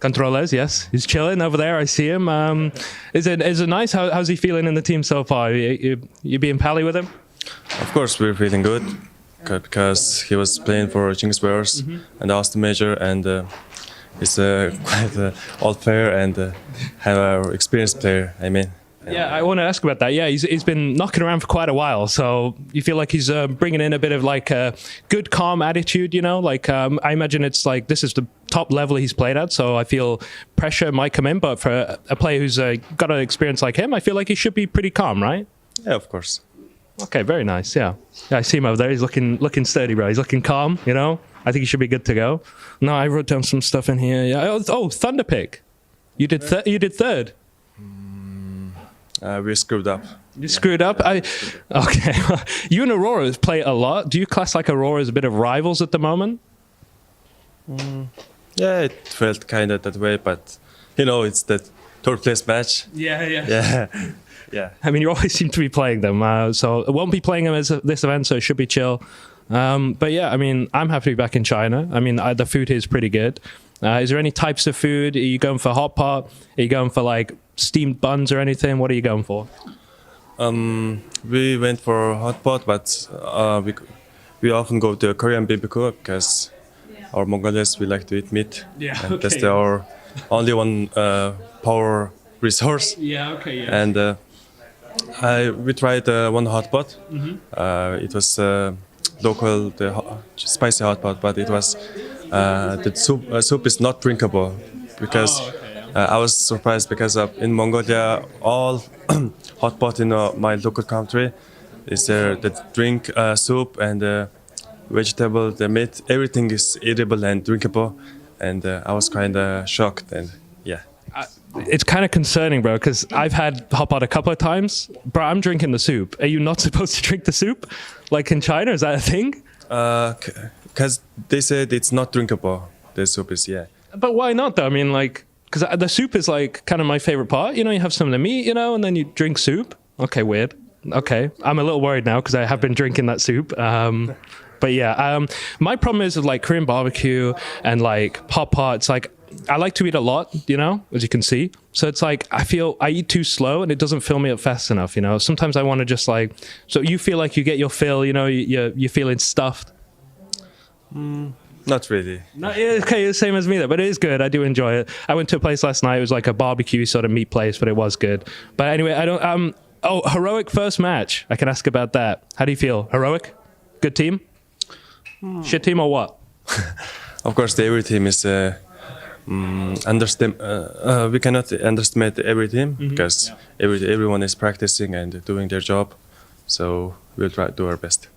Controles, yes. He's chilling over there. I see him. Is it nice? How's he feeling in the team so far? You being pally with him? Of course, we're feeling good because he was playing for Chengdu and asked the major, and he's quite an old player and have an experienced player. I mean. Yeah, I want to ask about that. Yeah, he's been knocking around for quite a while. So you feel like he's bringing in a bit of like a good, calm attitude, you know? Like I imagine it's like this is the top level he's played at. So I feel pressure might come in. But for a player who's got an experience like him, I feel like he should be pretty calm, right? Yeah, of course. Okay, very nice. Yeah, I see him over there. He's looking sturdy, bro. He's looking calm, you know? I think he should be good to go. No, I wrote down some stuff in here. Yeah. Oh, Thunderpick. You did third. We screwed up. You screwed up? Okay. You and Aurora play a lot. Do you class like Aurora as a bit of rivals at the moment? Yeah, it felt kind of that way, but you know, it's the third place match. Yeah. Yeah. I mean, you always seem to be playing them. So I won't be playing them as this event, so it should be chill. But yeah, I mean, I'm happy to be back in China. I mean, the food here is pretty good. Is there any types of food? Are you going for hot pot? Are you going for like steamed buns or anything? What are you going for? We went for hot pot, but we often go to Korean BBQ because our Mongolians, we like to eat meat. Yeah, and okay. That's our only one power resource. Yeah, okay, yeah. And we tried one hot pot. It was local, spicy hot pot, but it was the soup is not drinkable because I was surprised because in Mongolia all hot pot in my local country is there the drink soup and vegetable, the meat, everything is eatable and drinkable, and I was kind of shocked and yeah. It's kind of concerning, bro, because I've had hot pot a couple of times. Bro, I'm drinking the soup. Are you not supposed to drink the soup? Like in China, is that a thing? Because they said it's not drinkable. The soup is, yeah. But why not, though? I mean, like, because the soup is like kind of my favorite part. You know, you have some of the meat, you know, and then you drink soup. Okay, weird. Okay, I'm a little worried now because I have been drinking that soup. But yeah, my problem is with like Korean barbecue and like hot pot. It's like I like to eat a lot, you know, as you can see. So it's like I feel I eat too slow and it doesn't fill me up fast enough, you know. Sometimes I want to just like, so you feel like you get your fill, you know, you're feeling stuffed. Not really. No, yeah, okay, the same as me though, but it is good. I do enjoy it. I went to a place last night. It was like a barbecue sort of meat place, but it was good. But anyway, I don't. Oh, heroic first match. I can ask about that. How do you feel? Heroic, good team, shit team or what? Of course, every team is. We cannot underestimate every team because everyone is practicing and doing their job. So we'll try to do our best.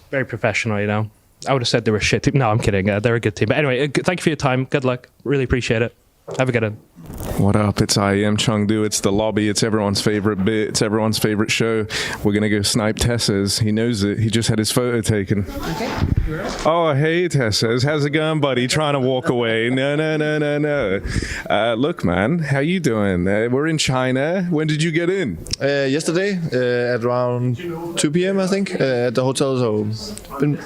Very professional, you know. I would have said they were a shit team. No, I'm kidding. They're a good team. But anyway, thank you for your time. Good luck. Really appreciate it. Have a good one. What up? It's IEM Chengdu. It's the lobby. It's everyone's favorite bit. It's everyone's favorite show. We're going to go snipe Tess's. He knows it. He just had his photo taken. Okay. Oh, hey, Tess's. How's it going, buddy? Trying to walk away. No. Look, man. How you doing? We're in China. When did you get in? Yesterday at around 2 p.m. I think at the hotel. So been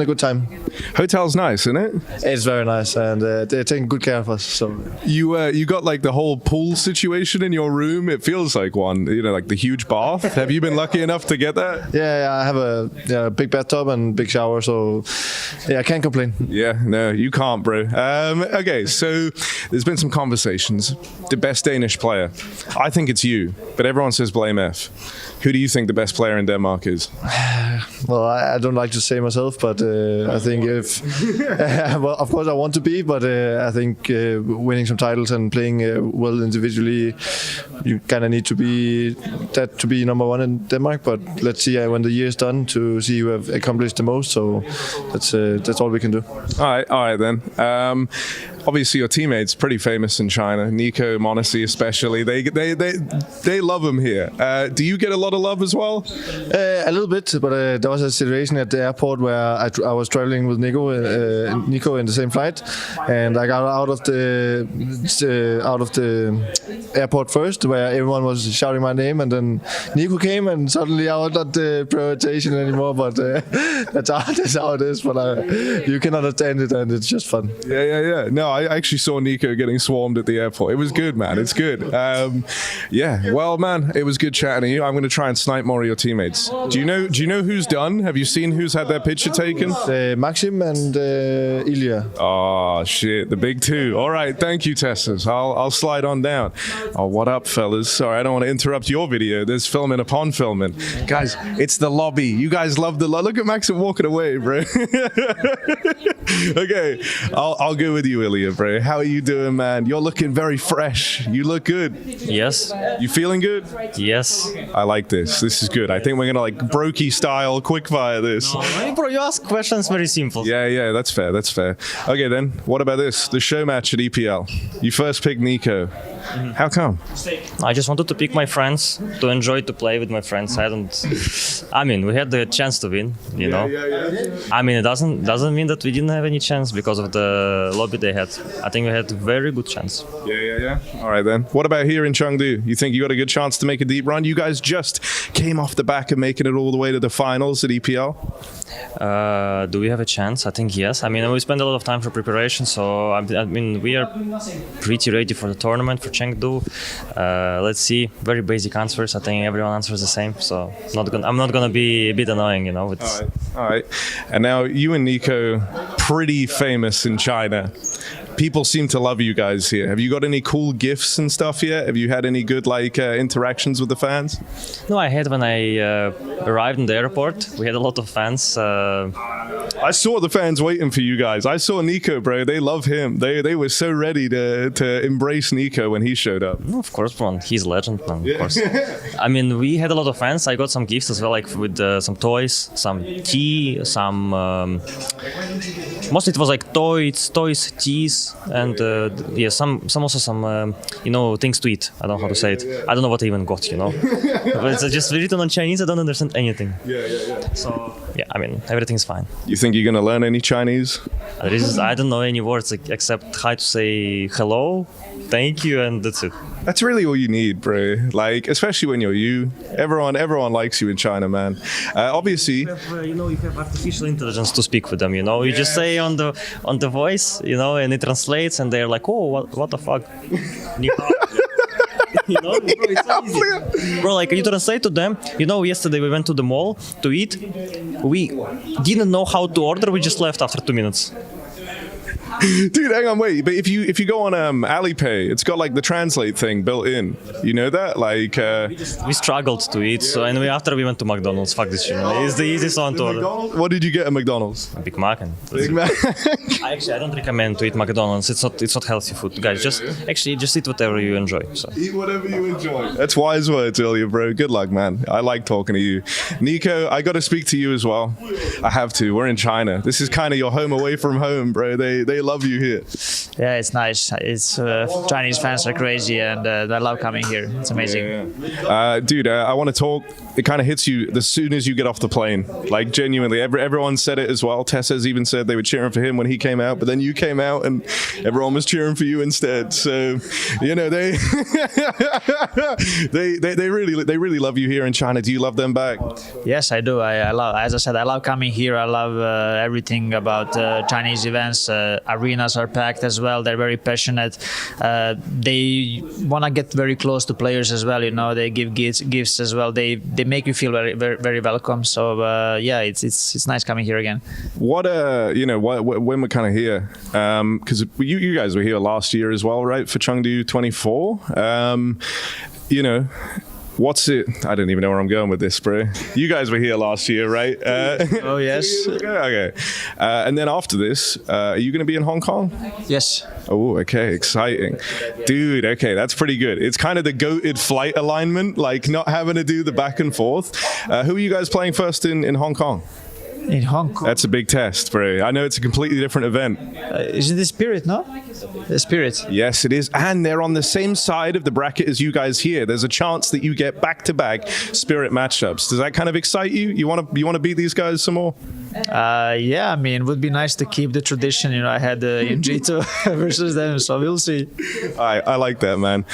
a good time. Hotel's nice, isn't it? It's very nice, and they're taking good care of us. So you got like the whole pool situation in your room. It feels like one. You know, like the huge bath. Have you been lucky enough to get that? Yeah, I have a big bathtub and big shower. So yeah, I can't complain. Yeah, no, you can't, bro. Okay, so there's been some conversations. The best Danish player, I think it's you, but everyone says blame F. Who do you think the best player in Denmark is? Well, I don't like to say myself, but I think if well, of course I want to be, but I think winning some titles and playing well individually, you kind of need to be number one in Denmark. But let's see when the year is done to see who have accomplished the most. So that's all we can do. All right then. Obviously, your teammates pretty famous in China. Nico, Monesi, especially. They love him here. Do you get a lot of love as well? A little bit, but there was a situation at the airport where I was traveling with Nico in the same flight, and I got out of the airport first, where everyone was shouting my name, and then Nico came, and suddenly I was not the prioritization anymore. But that's how it is. But you can understand it, and it's just fun. Yeah. No, I actually saw Nico getting swarmed at the airport. It was good, man. It's good. Yeah. Well, man, it was good chatting to you. I'm going to try and snipe more of your teammates. Do you know who's done? Have you seen who's had their picture taken? Maxim and Ilya. Oh shit, the big two. All right, thank you, Tessas. I'll slide on down. Oh, what up, fellas? Sorry, I don't want to interrupt your video. There's filming upon filming, guys. It's the lobby. You guys love the lobby. Look at Maxim walking away, bro. Okay, I'll go with you, Ilya, bro. How are you doing, man? You're looking very fresh. You look good. Yes. You feeling good? Yes. I like this. This is good. I think we're gonna like Brokey style quick fire this. Bro, you ask questions very simple. Yeah, that's fair. That's fair. Okay, then what about this? The show match at EPL. You first picked Nico. How come? I just wanted to pick my friends, to enjoy to play with my friends. I mean, we had the chance to win, you know. I mean, it doesn't mean that we didn't have any chance because of the lobby they had. I think we had a very good chance. Yeah. All right, then. What about here in Chengdu? You think you got a good chance to make a deep run? You guys just came off the back of making it all the way to the finals at EPL. Do we have a chance? I think yes. I mean, we spent a lot of time for preparation, so I mean, we are pretty ready for the tournament for Chengdu. Let's see. Very basic answers. I think everyone answers the same, so I'm not gonna be a bit annoying, you know. All right. And now you and Nico, pretty famous in China. People seem to love you guys here. Have you got any cool gifts and stuff yet? Have you had any good interactions with the fans? No, I had when I arrived in the airport. We had a lot of fans. I saw the fans waiting for you guys. I saw Nico, bro. They love him. They were so ready to embrace Nico when he showed up. Of course, man. He's a legend, man. Of course. I mean, we had a lot of fans. I got some gifts as well, like with some toys, some tea, some. Mostly it was like toys, teas, and some things to eat. I don't know how to say it. I don't know what I even got, you know. But it's just written on Chinese. I don't understand anything. Yeah. So I mean, everything's fine. You think you're gonna learn any Chinese? I don't know any words except how to say hello, thank you, and that's it. That's really all you need, bro. Like, especially when you're you. Everyone likes you in China, man. Obviously, you have artificial intelligence to speak with them. You know, you just say on the voice, you know, and it translates, and they're like, oh, what the fuck. You know, bro, it's so easy. Bro, like you translate to them. You know, yesterday we went to the mall to eat. We didn't know how to order. We just left after 2 minutes. Dude, hang on, wait. But if you go on Alipay, it's got like the translate thing built in. You know that? Like we struggled to eat, so after we went to McDonald's. Fuck this shit. It's the easiest one to order. What did you get at McDonald's? A Big Mac. Big Mac. I don't recommend to eat McDonald's. It's not healthy food, guys. Just eat whatever you enjoy. So. Eat whatever you enjoy. That's wise words, Ilya, bro. Good luck, man. I like talking to you. Nico, I got to speak to you as well. I have to. We're in China. This is kind of your home away from home, bro. They love you here. Yeah, it's nice. It's Chinese fans are crazy, and I love coming here. It's amazing. Dude, I want to talk. It kind of hits you as soon as you get off the plane. Like genuinely, everyone said it as well. Tessa's even said they were cheering for him when he came out, but then you came out and everyone was cheering for you instead. So, you know, they they really love you here in China. Do you love them back? Yes, I do. I love, as I said, I love coming here. I love everything about Chinese events. Arenas are packed as well. They're very passionate. They want to get very close to players as well. You know, they give gifts as well. They make you feel very, very, very welcome. So it's nice coming here again. What when we're kind of here, because you guys were here last year as well, right? For Chengdu 24. You know. What's it? I don't even know where I'm going with this, bro. You guys were here last year, right? Oh, yes. Okay. And then after this, are you going to be in Hong Kong? Yes. Oh, okay. Exciting. Dude, okay. That's pretty good. It's kind of the goated flight alignment, like not having to do the back and forth. Who are you guys playing first in Hong Kong? In Hong Kong? That's a big test, bro. I know it's a completely different event. Isn't it Spirit, no? The Spirit. Yes, it is. And they're on the same side of the bracket as you guys here. There's a chance that you get back-to-back Spirit matchups. Does that kind of excite you? You want to beat these guys some more? Yeah, I mean, it would be nice to keep the tradition. You know, I had in G2 versus them, so we'll see. I like that, man.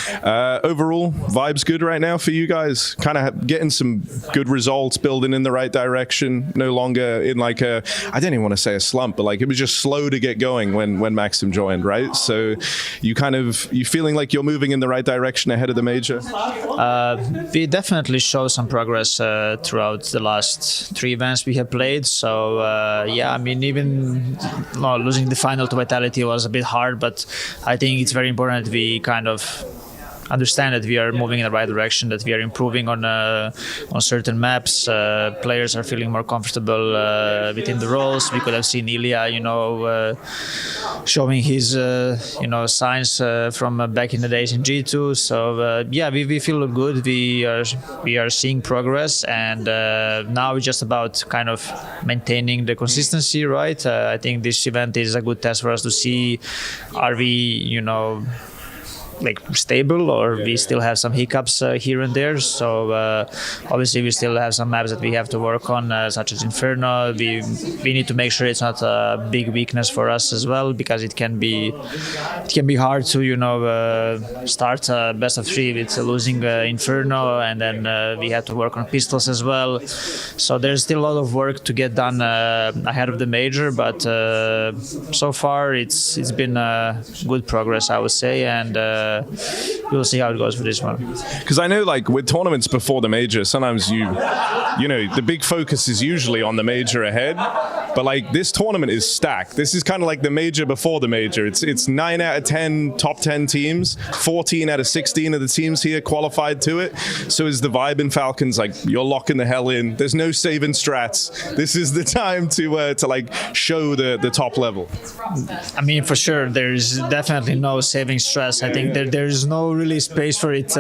Overall, vibes good right now for you guys? Kind of getting some good results, building in the right direction, no longer in like I don't even want to say a slump, but like it was just slow to get going when Maxim joined, right? right? So you feeling like you're moving in the right direction ahead of the major? We definitely show some progress throughout the last 3 events we have played. So yeah, I mean, even losing the final to Vitality was a bit hard, but I think it's very important that we kind of understand that we are moving in the right direction, that we are improving on certain maps. Players are feeling more comfortable within the roles. We could have seen Ilya, showing his, signs from back in the days in G2. So yeah, we feel good. We are seeing progress, and now it's just about kind of maintaining the consistency, right? I think this event is a good test for us to see, are we, like stable, or we still have some hiccups here and there. So obviously we still have some maps that we have to work on, such as Inferno. We need to make sure it's not a big weakness for us as well, because it can be hard to start best of 3 with losing Inferno, and then we have to work on pistols as well. So there's still a lot of work to get done ahead of the major, but so far it's been good progress, I would say, and we'll see how it goes for this one. Because I know, like, with tournaments before the major, sometimes the big focus is usually on the major ahead, but like this tournament is stacked. This is kind of like the major before the major. It's 9 out of 10 top 10 teams, 14 out of 16 of the teams here qualified to it. So is the vibe in Falcons, like, you're locking the hell in. There's no saving strats. This is the time to like show the top level. I mean, for sure, there's definitely no saving strats. I think there's no really space for it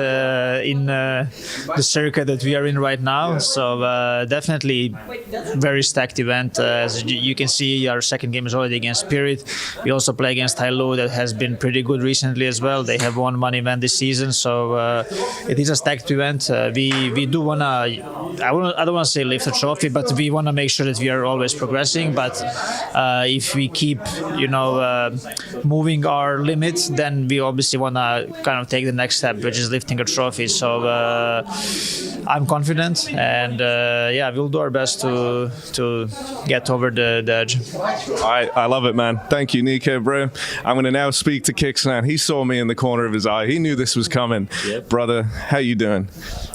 in the circuit that we are in right now. So definitely very stacked event. As you can see, our second game is already against Spirit. We also play against Tyloo, that has been pretty good recently as well. They have won one event this season, so it is a stacked event. We do wanna, I don't want to say lift a trophy, but we want to make sure that we are always progressing. But if we keep moving our limits, then we obviously want to kind of take the next step, which is lifting a trophy. So I'm confident, and yeah, we'll do our best to get over the edge. I love it, man. Thank you, Nico, bro. I'm going to now speak to Kicksan. He saw me in the corner of his eye. He knew this was coming. Yep. Brother, how you doing?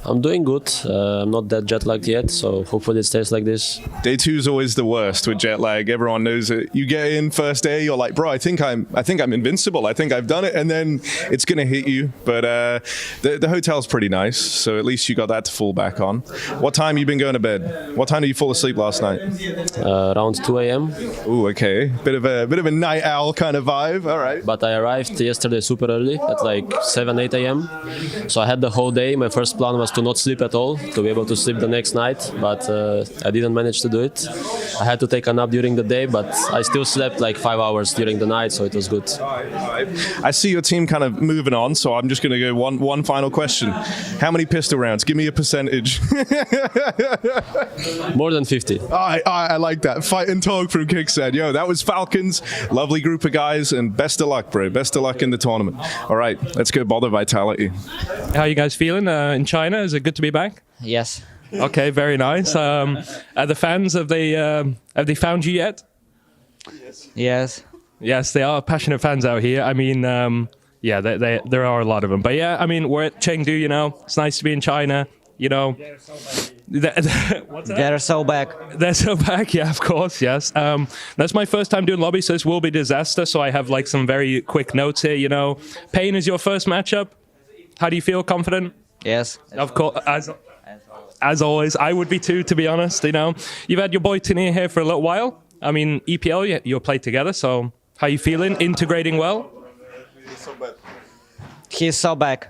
I'm doing good. I'm not that jet lagged yet, so hopefully it stays like this. Day 2 is always the worst with jet lag. Everyone knows it. You get in first day, you're like, bro, I think I'm invincible. I think I've done it, and then it's going to hit you. But the hotel's pretty nice, so at least you got that to fall back on. What time you been going to bed? What time did you fall asleep last night? Around 2 a.m. Ooh, okay. Bit of a night owl kind of vibe. All right. But I arrived yesterday super early at like 7, 8 a.m. So I had the whole day. My first plan was to not sleep at all, to be able to sleep the next night, but I didn't manage to do it. I had to take a nap during the day, but I still slept like 5 hours during the night, so it was good. I see your team kind of moving on, so I'm just going to go one final question. How many pistol rounds? Give me a percentage. More than 50. I like that. Fight and talk from Kicksan. Yo, that was Falcons. Lovely group of guys, and best of luck, bro. Best of luck in the tournament. All right, let's go bother Vitality. How are you guys feeling in China? Is it good to be back? Yes. Okay, very nice. Are the fans, have they found you yet? Yes. Yes, they are passionate fans out here. I mean, yeah, there are a lot of them. But yeah, I mean, we're at Chengdu, it's nice to be in China, What's that? They're so back. They're so back, yeah, of course, yes. That's my first time doing lobby, so this will be disaster. So I have like some very quick notes here, Pain is your first matchup. How do you feel? Confident? Yes. Of course, as always, I would be too, to be honest, You've had your boy Tanir here for a little while. I mean, EPL, you'll play together, so how you feeling? Integrating well? He's so back.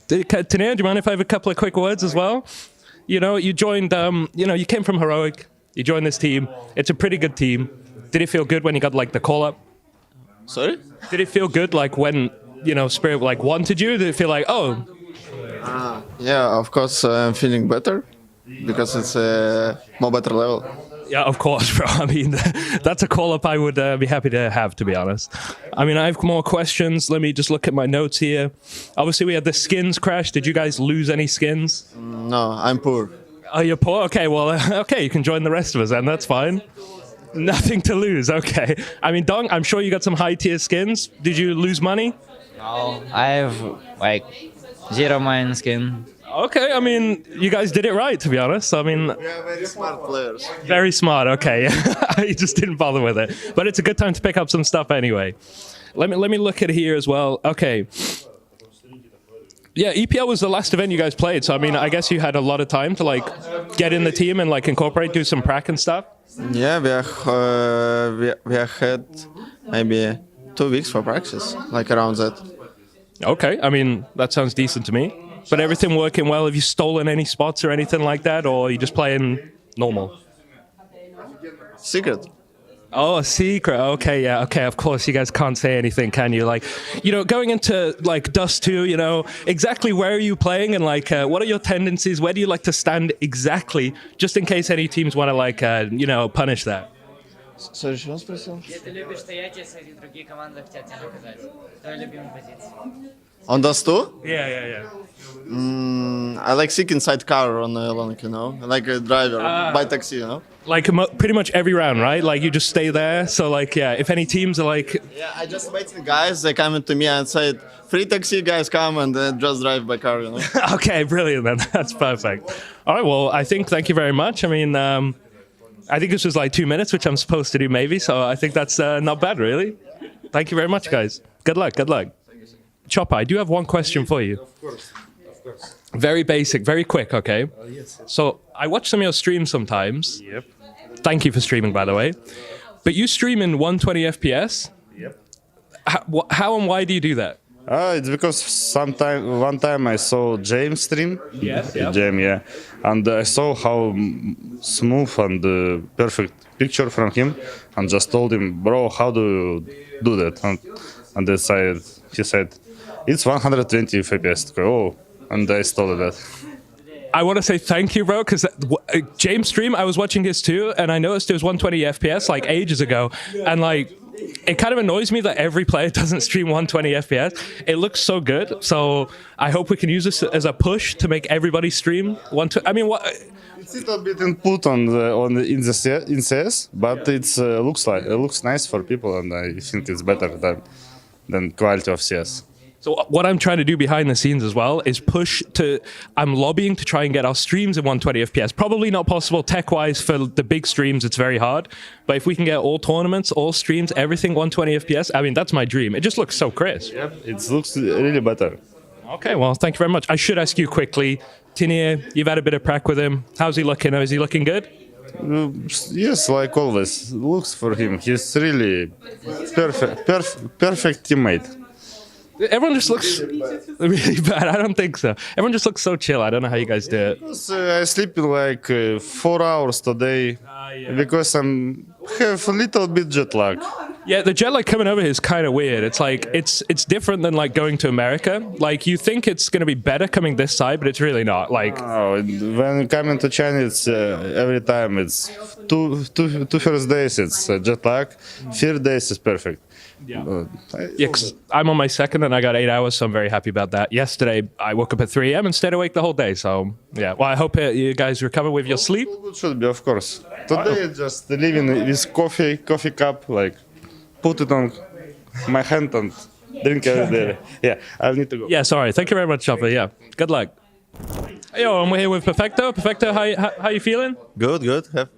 Tanir, do you mind if I have a couple of quick words as well? You joined, you came from Heroic. You joined this team. It's a pretty good team. Did it feel good when you got, like, the call-up? Sorry? Did it feel good, like, when, Spirit, like, wanted you? Did it feel like, oh... Yeah, of course, I'm feeling better because it's a more better level. Yeah, of course, bro. I mean, that's a call-up I would be happy to have, to be honest. I mean, I have more questions. Let me just look at my notes here. Obviously, we had the skins crash. Did you guys lose any skins? No, I'm poor. Oh, you're poor? Okay, well, okay, you can join the rest of us then. That's fine. Nothing to lose. Okay. I mean, Dong, I'm sure you got some high tier skins. Did you lose money? No, I have like 0 mine skin. Okay. I mean, you guys did it right, to be honest. I mean, We are very smart players. very smart. Okay. You just didn't bother with it. But it's a good time to pick up some stuff anyway. Let me look at here as well. Okay. Yeah, EPL was the last event you guys played, so I mean, I guess you had a lot of time to like get in the team and like incorporate, do some prac and stuff. Yeah, we have had maybe 2 weeks for practice, like around that. Okay, I mean that sounds decent to me. But everything working well. Have you stolen any spots or anything like that, or are you just playing normal? Secret. Oh, a secret. Okay, yeah. Okay, of course, you guys can't say anything, can you? Like, you know, going into like Dust 2, you know, exactly where are you playing and like, what are your tendencies? Where do you like to stand exactly, just in case any teams want to like, you know, punish that? Sorry, что он спросил? Где ты любишь стоять, если другие команды хотят тебе наказать? Твоя любимая позиция? On Dust 2? Yeah. I like sit inside car on Lonic, you know? Like a driver, by taxi, you know? Like pretty much every round, right? Like you just stay there. So like, yeah, if any teams are like, Yeah, I just wait the guys, they come to me and say, free taxi guys come and just drive by car, you know? okay, brilliant then. That's perfect. All right, well, thank you very much. I mean, I think this was like 2 minutes, which I'm supposed to do maybe. So I think that's not bad, really. Thank you very much, guys. Good luck. Chopper, I do have one question for you. Of course. Very basic, very quick, okay? Yes. So I watch some of your streams sometimes. Yep. Thank you for streaming, by the way. But you stream in 120 FPS? Yep. How and why do you do that? It's because one time I saw James stream. Yes, yeah. James, yeah. And I saw how smooth and perfect picture from him, and just told him, bro, how do you do that? And he said, it's 120 FPS. Oh, and I stole that. I want to say thank you, bro, because James stream, I was watching his too, and I noticed it was 120 FPS like ages ago, and like it kind of annoys me that every player doesn't stream 120 FPS. It looks so good, so I hope we can use this as a push to make everybody stream 120. I mean, what? It's a little bit input in CS, but it looks nice for people, and I think it's better than quality of CS. So what I'm trying to do behind the scenes as well is I'm lobbying to try and get our streams in 120 FPS. Probably not possible tech-wise for the big streams, it's very hard. But if we can get all tournaments, all streams, everything 120 FPS, I mean, that's my dream. It just looks so crisp. Yep, it looks really better. Okay, well, thank you very much. I should ask you quickly, Tinir, you've had a bit of prac with him. How's he looking? Is he looking good? Yes, like always. Looks for him. He's really perfect teammate. Everyone just looks really bad. I don't think so. Everyone just looks so chill. I don't know how you guys do it. I sleep like 4 hours today because I have a little bit jet lag. Yeah, the jet lag coming over here is kind of weird. It's like it's different than like going to America. Like you think it's going to be better coming this side, but it's really not. Like when coming to China, it's every time it's two first days it's jet lag. 3 days is perfect. Yeah, 'cause I'm on my second and I got 8 hours, so I'm very happy about that. Yesterday, I woke up at 3 a.m. and stayed awake the whole day. So, yeah. Well, I hope you guys recover with your sleep. It should be, of course. Today, just living with coffee cup, like put it on my hand and drink every day. Yeah, I need to go. Yeah, sorry. Thank you very much, Chopper. Yeah, good luck. Yo, and we're here with Perfecto. Perfecto, how you feeling? Good. Have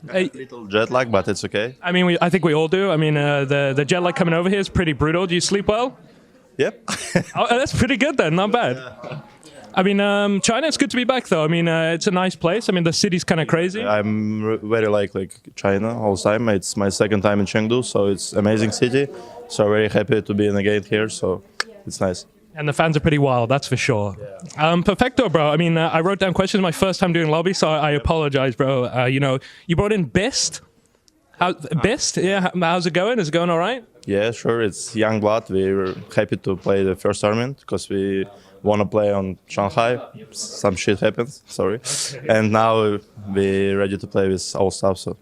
Hey. a little jet lag, but it's okay. I mean, I think we all do. I mean, the jet lag coming over here is pretty brutal. Do you sleep well? Yep. Oh, that's pretty good then. Not bad. I mean, China, it's good to be back though. I mean, it's a nice place. I mean, the city's kind of crazy. I'm very like China all the time. It's my second time in Chengdu, so it's amazing city. So very happy to be in again here. So it's nice. And the fans are pretty wild, that's for sure. Perfecto, bro. I mean, I wrote down questions my first time doing lobby, so I apologize, bro. You know, you brought in Bist. Bist? Yeah, how's it going? Is it going all right? Yeah, sure. It's young blood. We're happy to play the first tournament because we want to play on Shanghai. Some shit happens, sorry. And now we're ready to play with all stuff. So.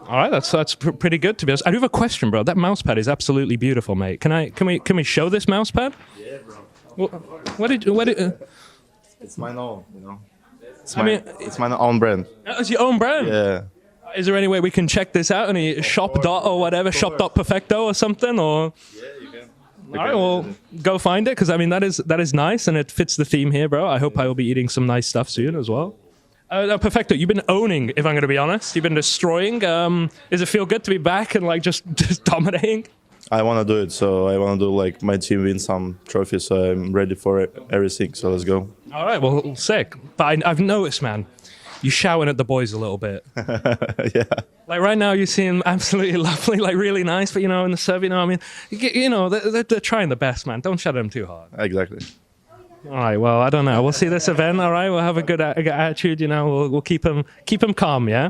All right, that's pretty good to be honest. I do have a question, bro. That mouse pad is absolutely beautiful, mate. Can we show this mouse pad? Yeah, bro. What did? It's my own, you know. It's my It's your own brand. Yeah. Is there any way we can check this out? Any shop dot or whatever, shop dot perfecto or something? Or Yeah, you can. all right, well, go find it because I mean that is nice and it fits the theme here, bro. I hope I will be eating some nice stuff soon as well. Now, perfecto, you've been owning. If I'm going to be honest, you've been destroying. Does it feel good to be back and like just dominating? I want to do it, so I want to do like my team win some trophies, so I'm ready for everything. So let's go. All right, well, sick. But I've noticed, man, you shouting at the boys a little bit. Yeah. Like right now, you seem absolutely lovely, like really nice. But you know, in the serve, you know, I mean, they're trying the best, man. Don't shout at them too hard. Exactly. All right, well, I don't know. We'll see this event. All right, we'll have a good attitude. You know, we'll keep them calm. Yeah.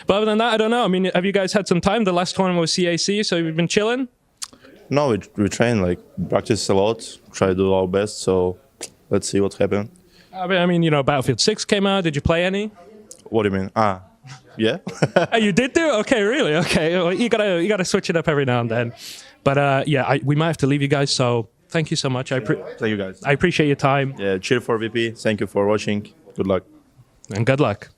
But other than that, I don't know. I mean, have you guys had some time? The last tournament was CAC, so you've been chilling. No, we train, like practice a lot, try to do our best. So let's see what happens. I mean, you know, Battlefield 6 came out. Did you play any? What do you mean? Yeah. Oh, you did do? Okay, really? Okay, well, you gotta switch it up every now and then. But yeah, we might have to leave you guys. So thank you so much. Thank you guys. I appreciate your time. Yeah, cheer for VP. Thank you for watching. Good luck. And good luck.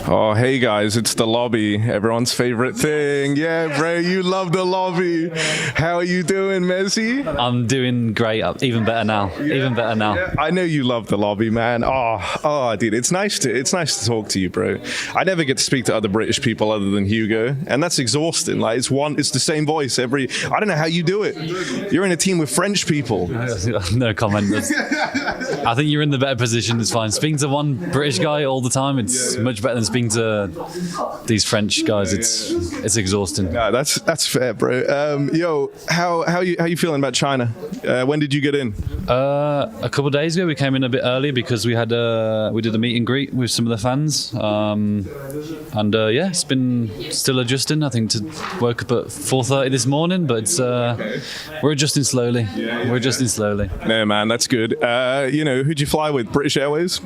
Oh, hey guys, it's the lobby, everyone's favorite thing. Yeah, bro, you love the lobby. How are you doing, Messi? I'm doing great. Even better now. Even better now. Yeah, I know you love the lobby, man. Oh, dude, it's nice to talk to you, bro. I never get to speak to other British people other than Hugo, and that's exhausting. Like it's the same voice every. I don't know how you do it. You're in a team with French people. No comment. I think you're in the better position. It's fine. Speaking to one British guy all the time, it's much better than speaking to these French guys. It's exhausting. No, that's fair, bro. Yo, how you feeling about China? When did you get in? A couple of days ago, we came in a bit early because we did a meet and greet with some of the fans, and yeah, it's been still adjusting. I think to woke up at 4:30 this morning, but we're adjusting slowly. We're adjusting slowly. No, man, that's good. You know, who'd you fly with? British Airways?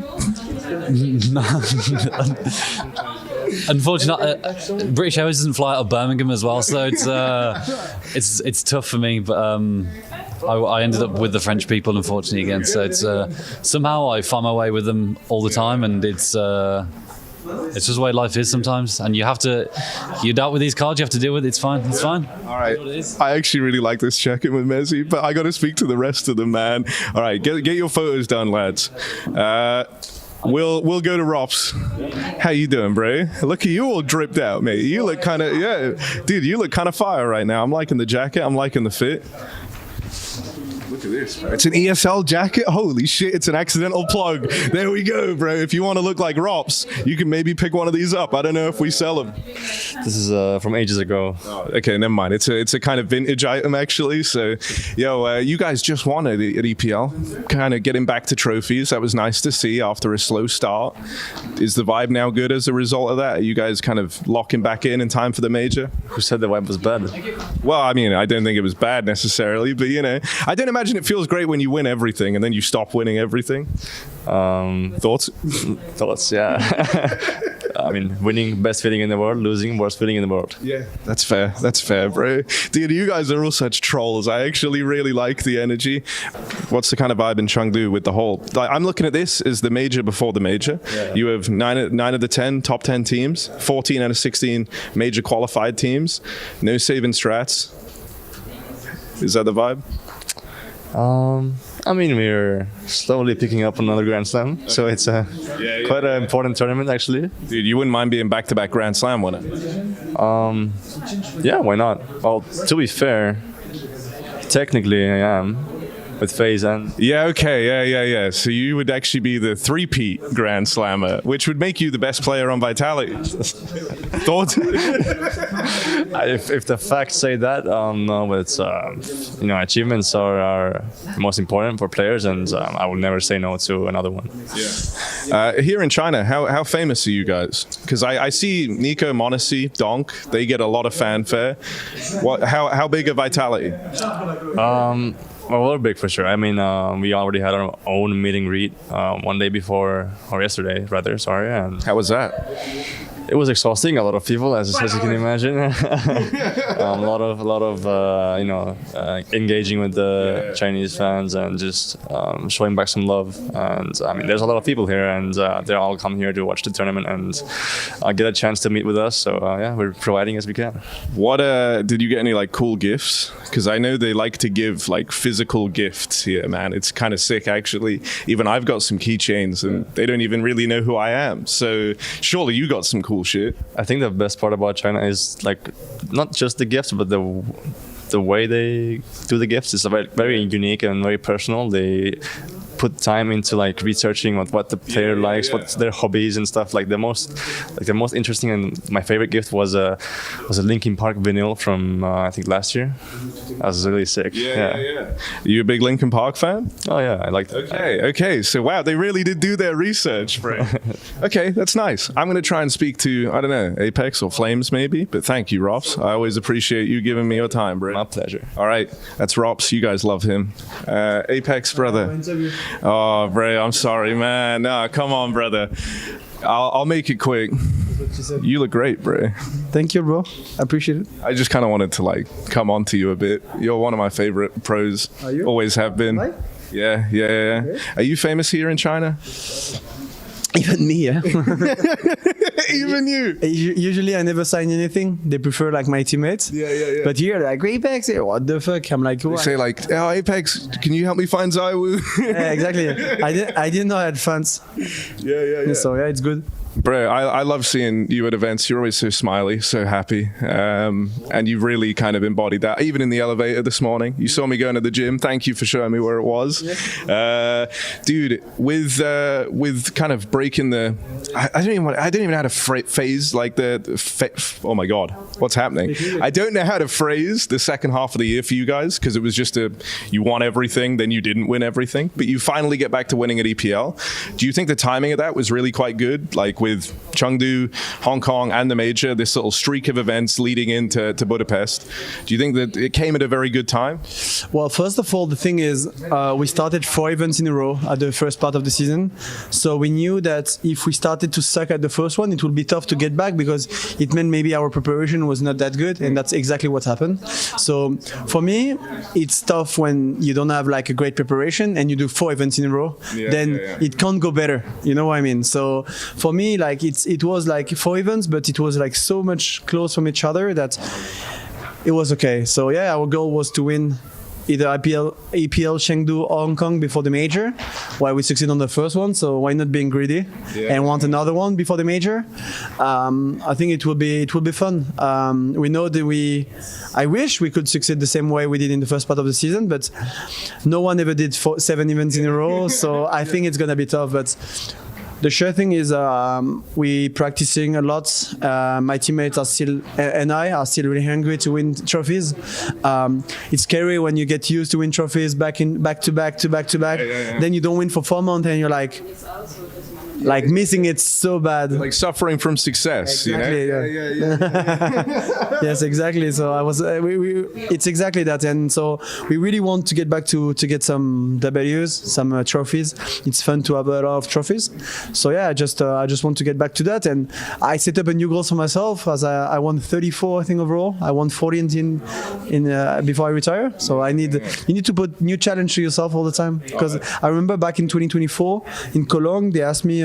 Unfortunately, British Airways doesn't fly out of Birmingham as well, so it's tough for me. But I ended up with the French people, unfortunately, again. So it's somehow I find my way with them all the time, and it's just the way life is sometimes. And you dealt with these cards, you have to deal with it. It's fine. It's fine. All right. I actually really like this check-in with Messi, but I got to speak to the rest of them, man. All right, get your photos done, lads. We'll go to Rops. How you doing, bro? Look at you all dripped out, mate. You look kind of, dude, you look kind of fire right now. I'm liking the jacket. I'm liking the fit. Look at this, bro. It's an ESL jacket. Holy shit, it's an accidental plug. There we go, bro. If you want to look like Rops, you can maybe pick one of these up. I don't know if we sell them. This is from ages ago. Oh, okay, never mind. It's a kind of vintage item, actually. So, yo, you guys just won at EPL. Kind of getting back to trophies. That was nice to see after a slow start. Is the vibe now good as a result of that? Are you guys kind of locking back in time for the major? Who said the vibe was bad? Well, I mean, I don't think it was bad necessarily, but, you know, I don't imagine it feels great when you win everything and then you stop winning everything. Thoughts? Thoughts, yeah. I mean, winning, best feeling in the world. Losing, worst feeling in the world. Yeah, that's fair. That's fair, bro. Dude, you guys are all such trolls. I actually really like the energy. What's the kind of vibe in Chengdu with the whole... Like, I'm looking at this as the major before the major. Yeah. You have 9 of the 10 top 10 teams, 14 out of 16 major qualified teams. No saving strats. Is that the vibe? I mean, we're slowly picking up another Grand Slam, so it's quite an important tournament, actually. Dude, you wouldn't mind being back-to-back Grand Slam winner? Yeah, why not? Well, to be fair, technically I am. With FaZe and... Yeah, okay, yeah. So you would actually be the three-peat Grand Slammer, which would make you the best player on Vitality. Thoughts? If the facts say that, no, but it's, achievements are most important for players, and I will never say no to another one. Yeah. Here in China, how famous are you guys? Because I see Nico, Monacy, Donk, they get a lot of fanfare. How big are Vitality? Well, we're big for sure. I mean, we already had our own meet and greet one day before, or yesterday rather, sorry. And how was that? It was exhausting. A lot of people, as you can imagine. A lot of engaging with the Chinese fans and just showing back some love. And I mean, there's a lot of people here, and they all come here to watch the tournament and get a chance to meet with us. So yeah, we're providing as we can. What did you get any like cool gifts? Because I know they like to give like physical gifts here, man. It's kind of sick, actually. Even I've got some keychains, and they don't even really know who I am. So surely you got some cool shit. I think the best part about China is like not just the gifts, but the way they do the gifts is very, very unique and very personal. They put time into like researching what the player likes, what's their hobbies and stuff. Like the most interesting and my favorite gift was a Linkin Park vinyl from I think last year. That was really sick. Yeah. Are you a big Linkin Park fan? Oh yeah, I like that. Okay. So wow, they really did do their research, bro. Okay, that's nice. I'm gonna try and speak to, I don't know, Apex or Flames maybe. But thank you, Rops. I always appreciate you giving me your time, bro. My pleasure. All right, that's Rops. You guys love him. Apex, brother. Oh, bro, I'm sorry, man. No, come on, brother. I'll make it quick. You look great, bro. Thank you, bro. I appreciate it. I just kind of wanted to like come on to you a bit. You're one of my favorite pros. Are you? Always have been. Right? Yeah. Okay. Are you famous here in China? Even me, yeah. Even you. Usually I never sign anything. They prefer like my teammates. Yeah. But here, like, Apex, what the fuck? I'm like, They say like, oh, Apex, can you help me find Zaiwu? Yeah, exactly. I didn't know I had fans. Yeah. So yeah, it's good. Bro, I love seeing you at events. You're always so smiley, so happy. And you've really kind of embodied that. Even in the elevator this morning, you saw me going to the gym. Thank you for showing me where it was. Dude, with kind of breaking the... I don't even know how to phrase like oh my God, what's happening? I don't know how to phrase the second half of the year for you guys, because it was just you won everything, then you didn't win everything, but you finally get back to winning at EPL. Do you think the timing of that was really quite good? Like with Chengdu, Hong Kong, and the major, this little streak of events leading into Budapest. Do you think that it came at a very good time? Well, first of all, the thing is, we started 4 events in a row at the first part of the season. So we knew that if we started to suck at the first one, it would be tough to get back, because it meant maybe our preparation was not that good, and that's exactly what happened. So for me, it's tough when you don't have like a great preparation and you do 4 events in a row. It can't go better. You know what I mean? So for me, like it was like 4 events, but it was like so much close from each other that it was okay. So yeah, our goal was to win either EPL, Chengdu, or Hong Kong before the major. Well, we succeeded on the first one, so why not being greedy and want another one before the major? I think it will be fun. We know that I wish we could succeed the same way we did in the first part of the season, but no one ever did 7 events in a row, so I think it's gonna be tough. But the sure thing is we practicing a lot. My teammates are still, and I are still really hungry to win trophies. It's scary when you get used to win trophies back to back. Then you don't win for 4 months and you're like missing it so bad. Like suffering from success. Exactly, you know? Yeah. Yes, exactly. So I was. It's exactly that, and so we really want to get back to get some Ws, some trophies. It's fun to have a lot of trophies. So yeah, I just want to get back to that, and I set up a new goal for myself. As I won 34, I think overall. I won 40 in before I retire. So you need to put new challenge to yourself all the time. Because I remember back in 2024 in Cologne, they asked me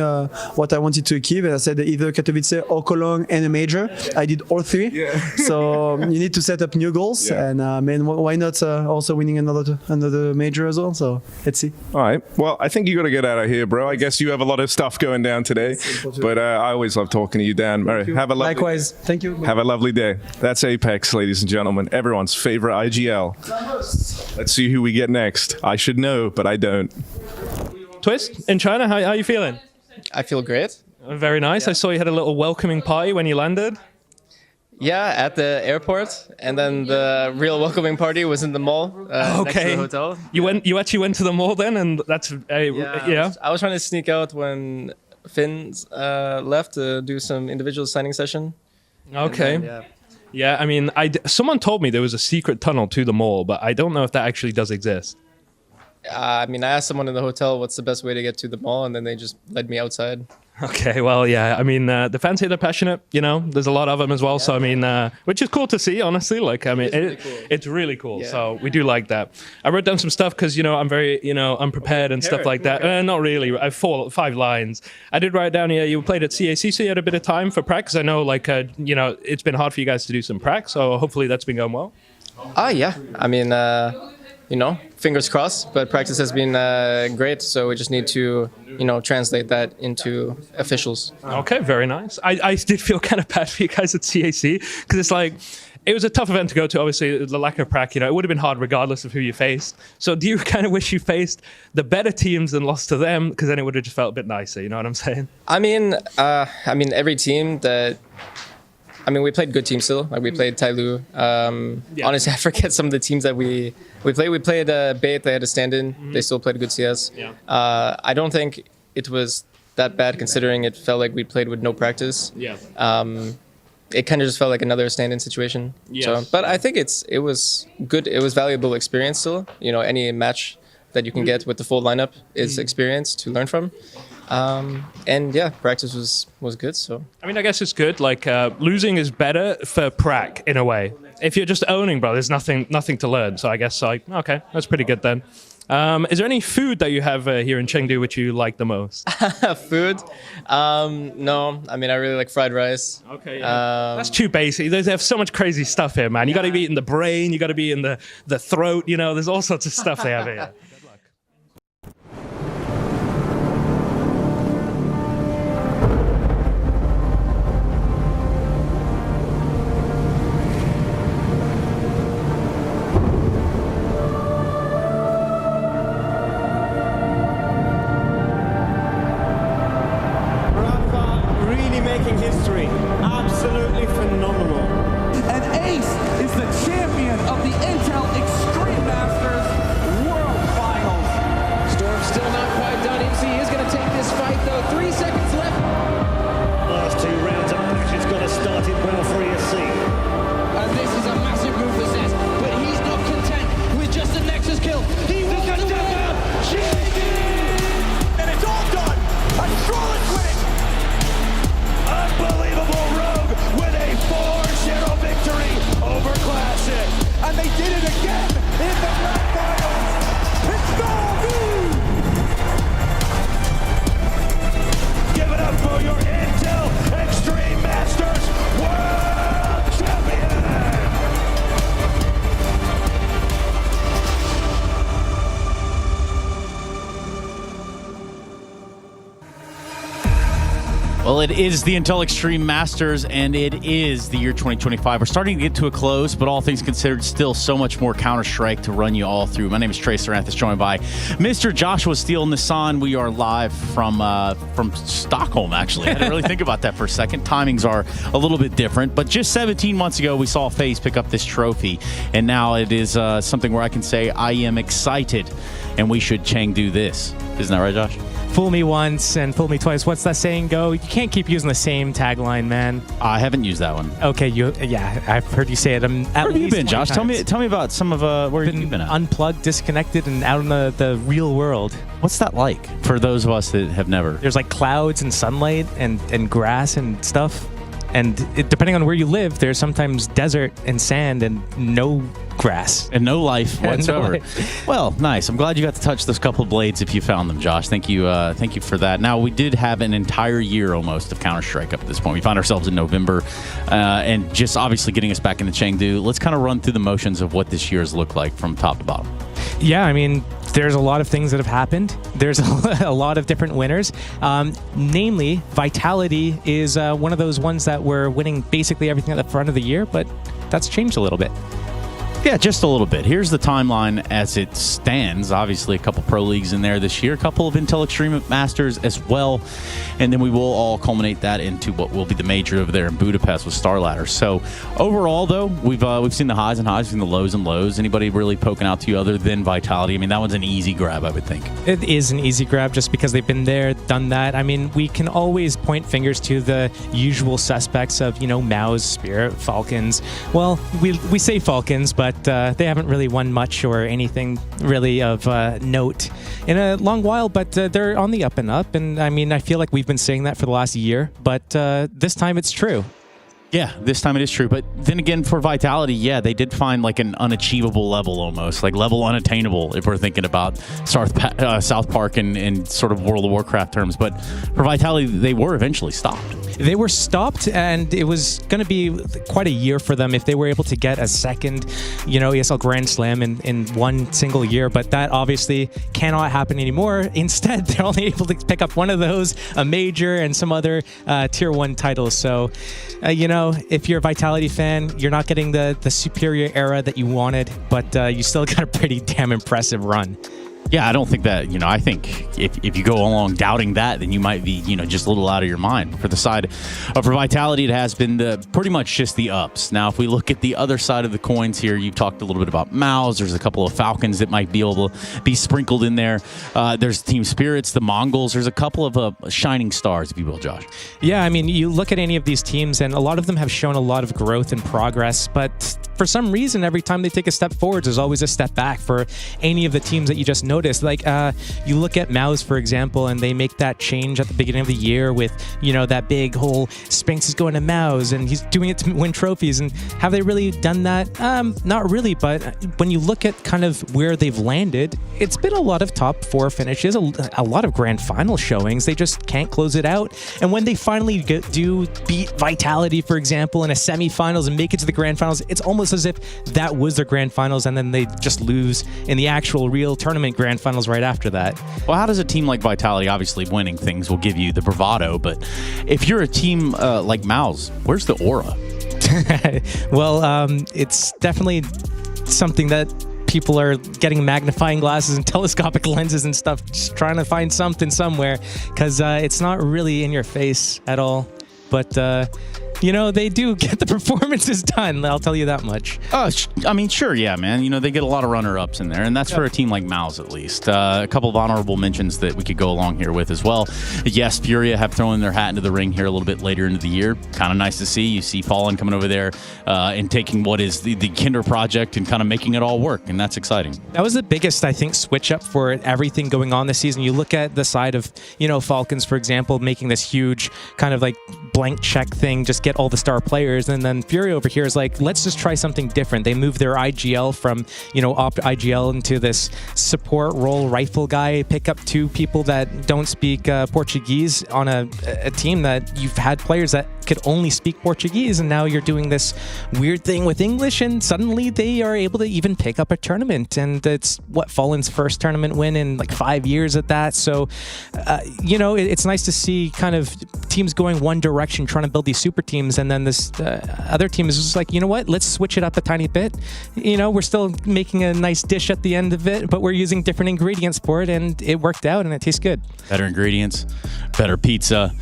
what I wanted to achieve, and I said either Katowice or Cologne and a major. I did all 3. So you need to set up new goals, and why not also winning another major as well? So let's see. All right. Well, I think you got to get out of here, bro. I guess you have a lot of stuff going down today, but I always love talking to you, Dan. Have a lovely Likewise. Thank you. Have a lovely day. That's Apex, ladies and gentlemen. Everyone's favorite IGL. Let's see who we get next. I should know, but I don't. Twist, in China, how are you feeling? I feel great. Very nice. I saw you had a little welcoming party when you landed. Yeah, at the airport, and then the real welcoming party was in the mall next to the hotel. You actually went to the mall then, and that's I was trying to sneak out when Finn left to do some individual signing session. Okay. Then, yeah, I mean, someone told me there was a secret tunnel to the mall, but I don't know if that actually does exist. I mean, I asked someone in the hotel what's the best way to get to the mall, and then they just led me outside. Okay, well, yeah. I mean, the fans here, they're passionate. You know, there's a lot of them as well. So I mean, which is cool to see, honestly. Like, I mean, it's really cool. Yeah. So we do like that. I wrote down some stuff because I'm very unprepared and stuff like that. Not really. I have 5 lines. I did write down here. You played at CAC, so you had a bit of time for practice. I know, like, it's been hard for you guys to do some practice. So hopefully that's been going well. Yeah. I mean, fingers crossed, but practice has been great, so we just need to, translate that into officials. Okay, very nice. I did feel kind of bad for you guys at CAC, because it's like, it was a tough event to go to, obviously, the lack of prac, it would have been hard regardless of who you faced. So do you kind of wish you faced the better teams and lost to them, because then it would have just felt a bit nicer, you know what I'm saying? I mean, every team that... we played good teams still. Like, we played Tailu. Honestly, I forget some of the teams that we played. We played Bait. They had a stand-in. Mm-hmm. They still played good CS. Yeah. I don't think it was that bad, considering it felt like we played with no practice. Yeah. It kind of just felt like another stand-in situation. Yes. So, but I think it was good. It was valuable experience still. Any match that you can get with the full lineup is experience to learn from. And yeah, practice was good. So I mean, I guess it's good. Like, losing is better for prac in a way. If you're just owning, bro, there's nothing to learn. So I guess, like, okay, that's pretty good then. Is there any food that you have here in Chengdu which you like the most? Food? No. I mean, I really like fried rice. Okay. Yeah. That's too basic. They have so much crazy stuff here, man. You got to be eating the brain. You got to be in the throat. There's all sorts of stuff they have here. Making history. Absolutely phenomenal. And Ace is the champion of the Intel Extreme Masters World Finals. Storm's still not quite done. MC is going to take this fight, though. 3 seconds left. Last 2 rounds of matches got to start it well for ESC. And this is a massive move for Zez, but he's not content with just a Nexus kill. He wants to step out. And it's all done. A Trollic with it. Unbelievable Rogue with a 4-0 victory over Classic. And they did it again in the grand finals. It's Give it up for your Intel Extreme Masters World Champion. Well, it is the Intel Extreme Masters, and it is the year 2025. We're starting to get to a close, but all things considered, still so much more Counter-Strike to run you all through. My name is Trey Saranthus, joined by Mr. Joshua Steele Nissan. We are live from Stockholm, actually. I had to really think about that for a second. Timings are a little bit different, but just 17 months ago, we saw FaZe pick up this trophy, and now it is something where I can say I am excited, and we should Chengdu this. Isn't that right, Josh? Fool me once and fool me twice. What's that saying go? You can't keep using the same tagline, man. I haven't used that one. Okay, I've heard you say it. Where have you been, Josh? Tell me about some of where you've been at. Unplugged, disconnected, and out in the real world. What's that like for those of us that have never? There's like clouds and sunlight and grass and stuff. And depending on where you live, there's sometimes desert and sand and no grass. And no life whatsoever. No life. Well, nice. I'm glad you got to touch those couple blades if you found them, Josh. Thank you for that. Now, we did have an entire year almost of Counter-Strike up at this point. We found ourselves in November and just obviously getting us back into Chengdu. Let's kind of run through the motions of what this year's looked like from top to bottom. Yeah, I mean, there's a lot of things that have happened. There's a lot of different winners. Namely, Vitality is one of those ones that were winning basically everything at the front of the year, but that's changed a little bit. Yeah, just a little bit. Here's the timeline as it stands. Obviously, a couple pro leagues in there this year, a couple of Intel Extreme Masters as well, and then we will all culminate that into what will be the major over there in Budapest with Star Ladder. So overall, though, we've seen the highs and highs, we've seen the lows and lows. Anybody really poking out to you other than Vitality? I mean, that one's an easy grab, I would think. It is an easy grab just because they've been there, done that. I mean, we can always point fingers to the usual suspects of, MOUZ, Spirit, Falcons. Well, we say Falcons, but but they haven't really won much or anything really of note in a long while. But they're on the up and up, and I mean, I feel like we've been saying that for the last year, but this time it's true. Yeah, this time it is true. But then again, for Vitality, yeah, they did find like an unachievable level almost, like level unattainable if we're thinking about South Park in sort of World of Warcraft terms. But for Vitality, they were eventually stopped. They were stopped, and it was going to be quite a year for them if they were able to get a second, ESL Grand Slam in one single year. But that obviously cannot happen anymore. Instead, they're only able to pick up one of those, a major, and some other Tier 1 titles. So, if you're a Vitality fan, you're not getting the superior era that you wanted, but you still got a pretty damn impressive run. Yeah, I don't think that, I think if you go along doubting that, then you might be, just a little out of your mind. For the side of Vitality, it has been pretty much just the ups. Now, if we look at the other side of the coins here, you've talked a little bit about Maus. There's a couple of Falcons that might be able to be sprinkled in there. There's Team Spirits, the Mongols. There's a couple of shining stars, if you will, Josh. Yeah, I mean, you look at any of these teams, and a lot of them have shown a lot of growth and progress, but for some reason, every time they take a step forward, there's always a step back for any of the teams that you just noticed. Like, you look at Maus, for example, and they make that change at the beginning of the year with, that big whole Spinks is going to Maus, and he's doing it to win trophies. And have they really done that? Not really, but when you look at kind of where they've landed, it's been a lot of top 4 finishes, a lot of grand final showings. They just can't close it out. And when they finally do beat Vitality, for example, in a semifinals and make it to the grand finals, it's almost as if that was their grand finals, and then they just lose in the actual real tournament grand finals right after that. Well, how does a team like Vitality, obviously winning things will give you the bravado, but if you're a team like Maus, where's the aura? Well, it's definitely something that people are getting magnifying glasses and telescopic lenses and stuff, just trying to find something somewhere, because it's not really in your face at all. But they do get the performances done. I'll tell you that much. Sure, yeah, man. They get a lot of runner-ups in there, and that's for a team like Maus, at least. A couple of honorable mentions that we could go along here with as well. Yes, Furia have thrown their hat into the ring here a little bit later into the year. Kind of nice to see. You see Fallen coming over there and taking what is the Kinder project and kind of making it all work, and that's exciting. That was the biggest, I think, switch up for everything going on this season. You look at the side of, Falcons, for example, making this huge kind of like blank check thing, just get all the star players, and then Fury over here is like, let's just try something different. They moved their IGL from opt IGL into this support role rifle guy, pick up 2 people that don't speak Portuguese on a team that you've had players that could only speak Portuguese, and now you're doing this weird thing with English, and suddenly they are able to even pick up a tournament, and it's Fallen's first tournament win in like 5 years at that. So it's nice to see kind of teams going one direction, trying to build these super teams, and then this other team is just like, let's switch it up a tiny bit. We're still making a nice dish at the end of it, but we're using different ingredients for it, and it worked out, and it tastes good. Better ingredients, better pizza.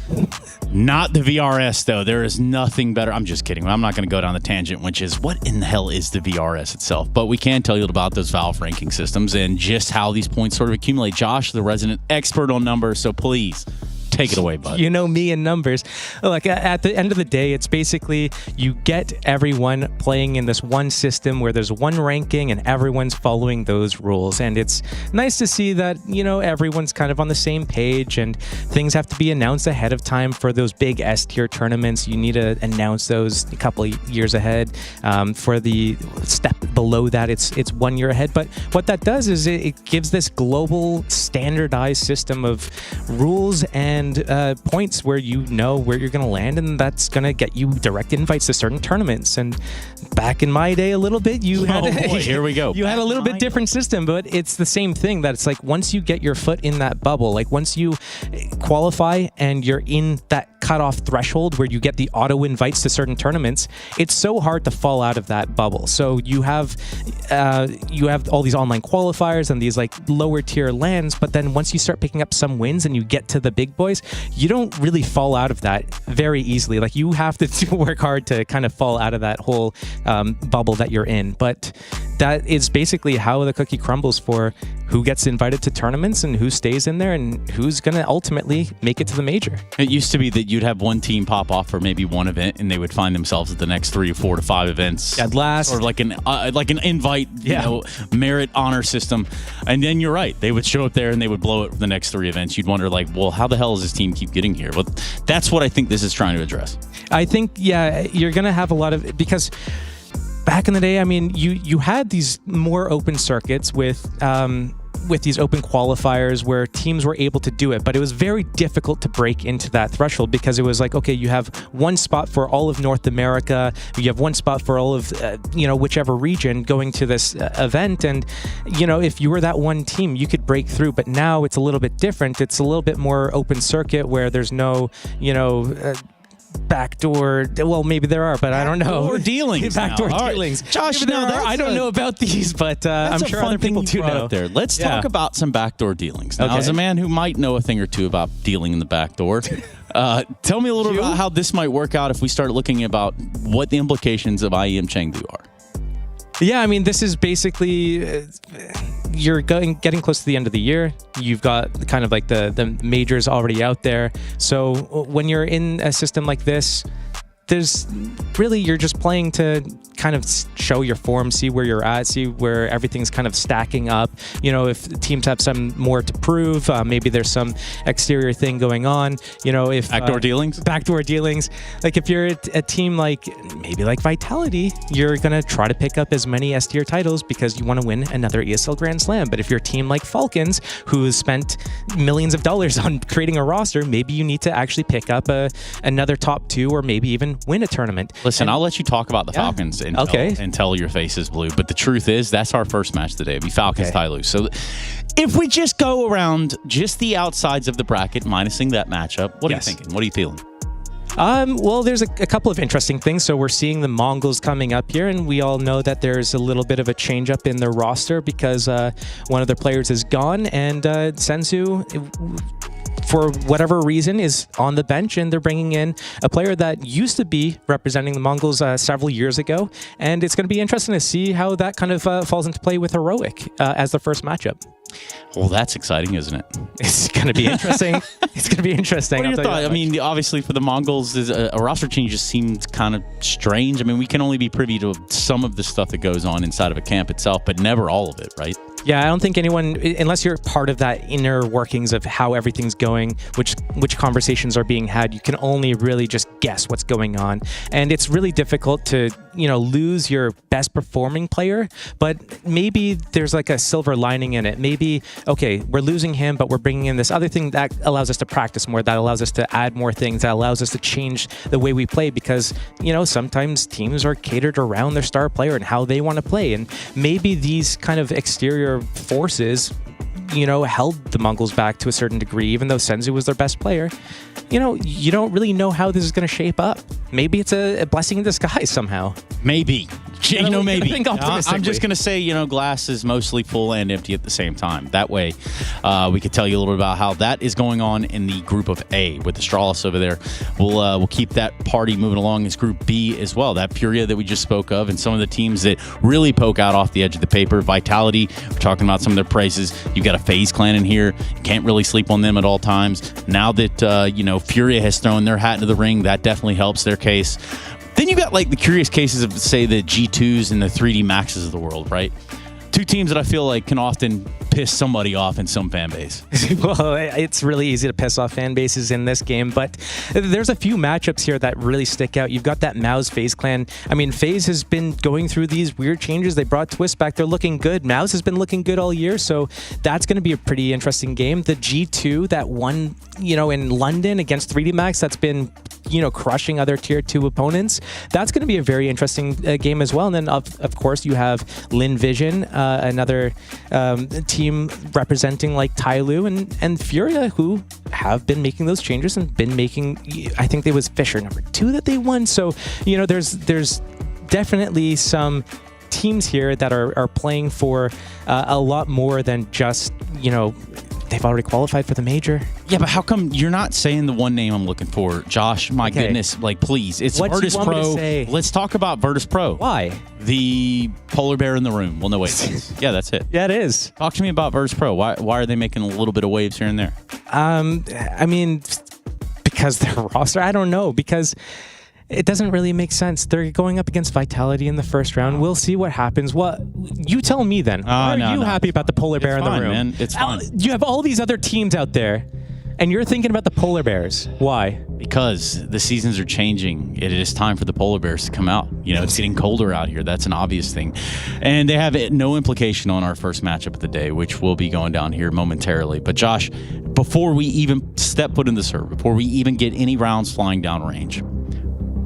Not the VRS, though. There is nothing better. I'm just kidding. I'm not going to go down the tangent, which is what in the hell is the VRS itself? But we can tell you about those Valve ranking systems and just how these points sort of accumulate. Josh, the resident expert on numbers, so please take it away, bud. You know me and numbers. Like, at the end of the day, it's basically you get everyone playing in this one system where there's one ranking and everyone's following those rules. And it's nice to see that, everyone's kind of on the same page, and things have to be announced ahead of time for those big S-tier tournaments. You need to announce those a couple of years ahead. For the step below that, it's 1 year ahead. But what that does is it gives this global standardized system of rules and points where you know where you're going to land, and that's going to get you direct invites to certain tournaments. And back in my day a little bit, you had here we go. You had a little bit different system, but it's the same thing. That it's like once you get your foot in that bubble, like once you qualify and you're in that cutoff threshold where you get the auto invites to certain tournaments, it's so hard to fall out of that bubble. So you have all these online qualifiers and these like lower tier lands, but then once you start picking up some wins and you get to the big boys, you don't really fall out of that very easily. Like you have to work hard to kind of fall out of that whole bubble that you're in. But that is basically how the cookie crumbles for who gets invited to tournaments and who stays in there and who's going to ultimately make it to the major. It used to be that you'd have one team pop off for maybe one event, and they would find themselves at the next 3 or 4 to 5 events at last, or like an invite, merit honor system. And then you're right, they would show up there and they would blow it for the next 3 events. You'd wonder, like, well, how the hell does this team keep getting here? Well, that's what I think this is trying to address. I think, you're going to have a lot of, because back in the day, I mean, you had these more open circuits with these open qualifiers where teams were able to do it, but it was very difficult to break into that threshold because it was like, okay, you have one spot for all of North America, you have one spot for all of, whichever region going to this event. And, if you were that one team, you could break through, but now it's a little bit different. It's a little bit more open circuit where there's no, backdoor, well, maybe there are, but I don't know. Backdoor dealings. Backdoor now. dealings. Right. Josh, maybe there are. I don't know about these, but I'm sure other people do know. There. Let's talk about some backdoor dealings. Now, as a man who might know a thing or two about dealing in the backdoor, tell me a little bit about how this might work out if we start looking about what the implications of IEM Chengdu are. Yeah, I mean, this is basically you're getting close to the end of the year. You've got kind of like the majors already out there. So when you're in a system like this, there's really, you're just playing to kind of show your form, see where you're at, see where everything's kind of stacking up. If teams have some more to prove, maybe there's some exterior thing going on. If backdoor dealings, like if you're a team like maybe like Vitality, you're gonna try to pick up as many S tier titles because you want to win another ESL Grand Slam. But if you're a team like Falcons, who has spent millions of dollars on creating a roster, maybe you need to actually pick up another top 2 or maybe even win a tournament. Listen, I'll let you talk about the Falcons until your face is blue. But the truth is, that's our first match today. It'll be Falcons Tyloo. So if we just go around just the outsides of the bracket, minusing that matchup, what are you thinking? What are you feeling? Well, there's a couple of interesting things. So we're seeing the Mongols coming up here, and we all know that there's a little bit of a change up in their roster because one of their players is gone, and Sensu, for whatever reason, is on the bench, and they're bringing in a player that used to be representing the Mongols several years ago. And it's going to be interesting to see how that kind of falls into play with Heroic as the first matchup. Well, that's exciting, isn't it? It's going to be interesting. It's going to be interesting. What are your thoughts? I mean, obviously for the Mongols, a roster change just seemed kind of strange. I mean, we can only be privy to some of the stuff that goes on inside of a camp itself, but never all of it, right? Yeah, I don't think anyone, unless you're part of that inner workings of how everything's going, which conversations are being had, you can only really just guess what's going on. And it's really difficult to, lose your best performing player, but maybe there's like a silver lining in it. Maybe, okay, we're losing him, but we're bringing in this other thing that allows us to practice more, that allows us to add more things, that allows us to change the way we play because, sometimes teams are catered around their star player and how they want to play. And maybe these kind of exterior forces, held the Mongols back to a certain degree, even though Senzu was their best player. You don't really know how this is going to shape up. Maybe it's a blessing in disguise somehow. Maybe. Maybe. Think optimistically. I'm just going to say, glass is mostly full and empty at the same time. That way, we could tell you a little bit about how that is going on in the group of A with the Astralis over there. We'll keep that party moving along as group B as well. That Furia that we just spoke of and some of the teams that really poke out off the edge of the paper. Vitality, we're talking about some of their praises. You've got a FaZe clan in here. You can't really sleep on them at all times. Now that, Furia has thrown their hat into the ring, that definitely helps their case. Then you got like the curious cases of, say, the G2s and the 3D Maxes of the world, right? Two teams that I feel like can often piss somebody off in some fan base. Well, it's really easy to piss off fan bases in this game, but there's a few matchups here that really stick out. You've got that Mao's FaZe clan. I mean, FaZe has been going through these weird changes. They brought Twist back. They're looking good. Mao's has been looking good all year, so that's going to be a pretty interesting game. The G2 that won, in London against 3D Max, that's been, crushing other tier 2 opponents. That's going to be a very interesting game as well. And then, of course, you have Lin Vision, another team representing like Tyloo and Furia, who have been making those changes and been making, I think it was Fisher number 2 that they won. So, there's definitely some teams here that are playing for a lot more than just, they've already qualified for the major. Yeah, but how come you're not saying the one name I'm looking for, Josh? My goodness, like please, it's What do you Virtus want me to Pro. say? Let's talk about Virtus Pro. Why? The polar bear in the room. Well, no, wait. Yeah, that's it. Yeah, it is. Talk to me about Virtus Pro. Why are they making a little bit of waves here and there? I mean, because their roster, I don't know, because it doesn't really make sense. They're going up against Vitality in the first round. We'll see what happens. What you tell me then? Are you happy about the polar bear in the room? Man. It's fine. You have all these other teams out there, and you're thinking about the polar bears. Why? Because the seasons are changing. It is time for the polar bears to come out. You know, it's getting colder out here. That's an obvious thing. And they have no implication on our first matchup of the day, which will be going down here momentarily. But Josh, before we even step foot in the server, before we even get any rounds flying down range,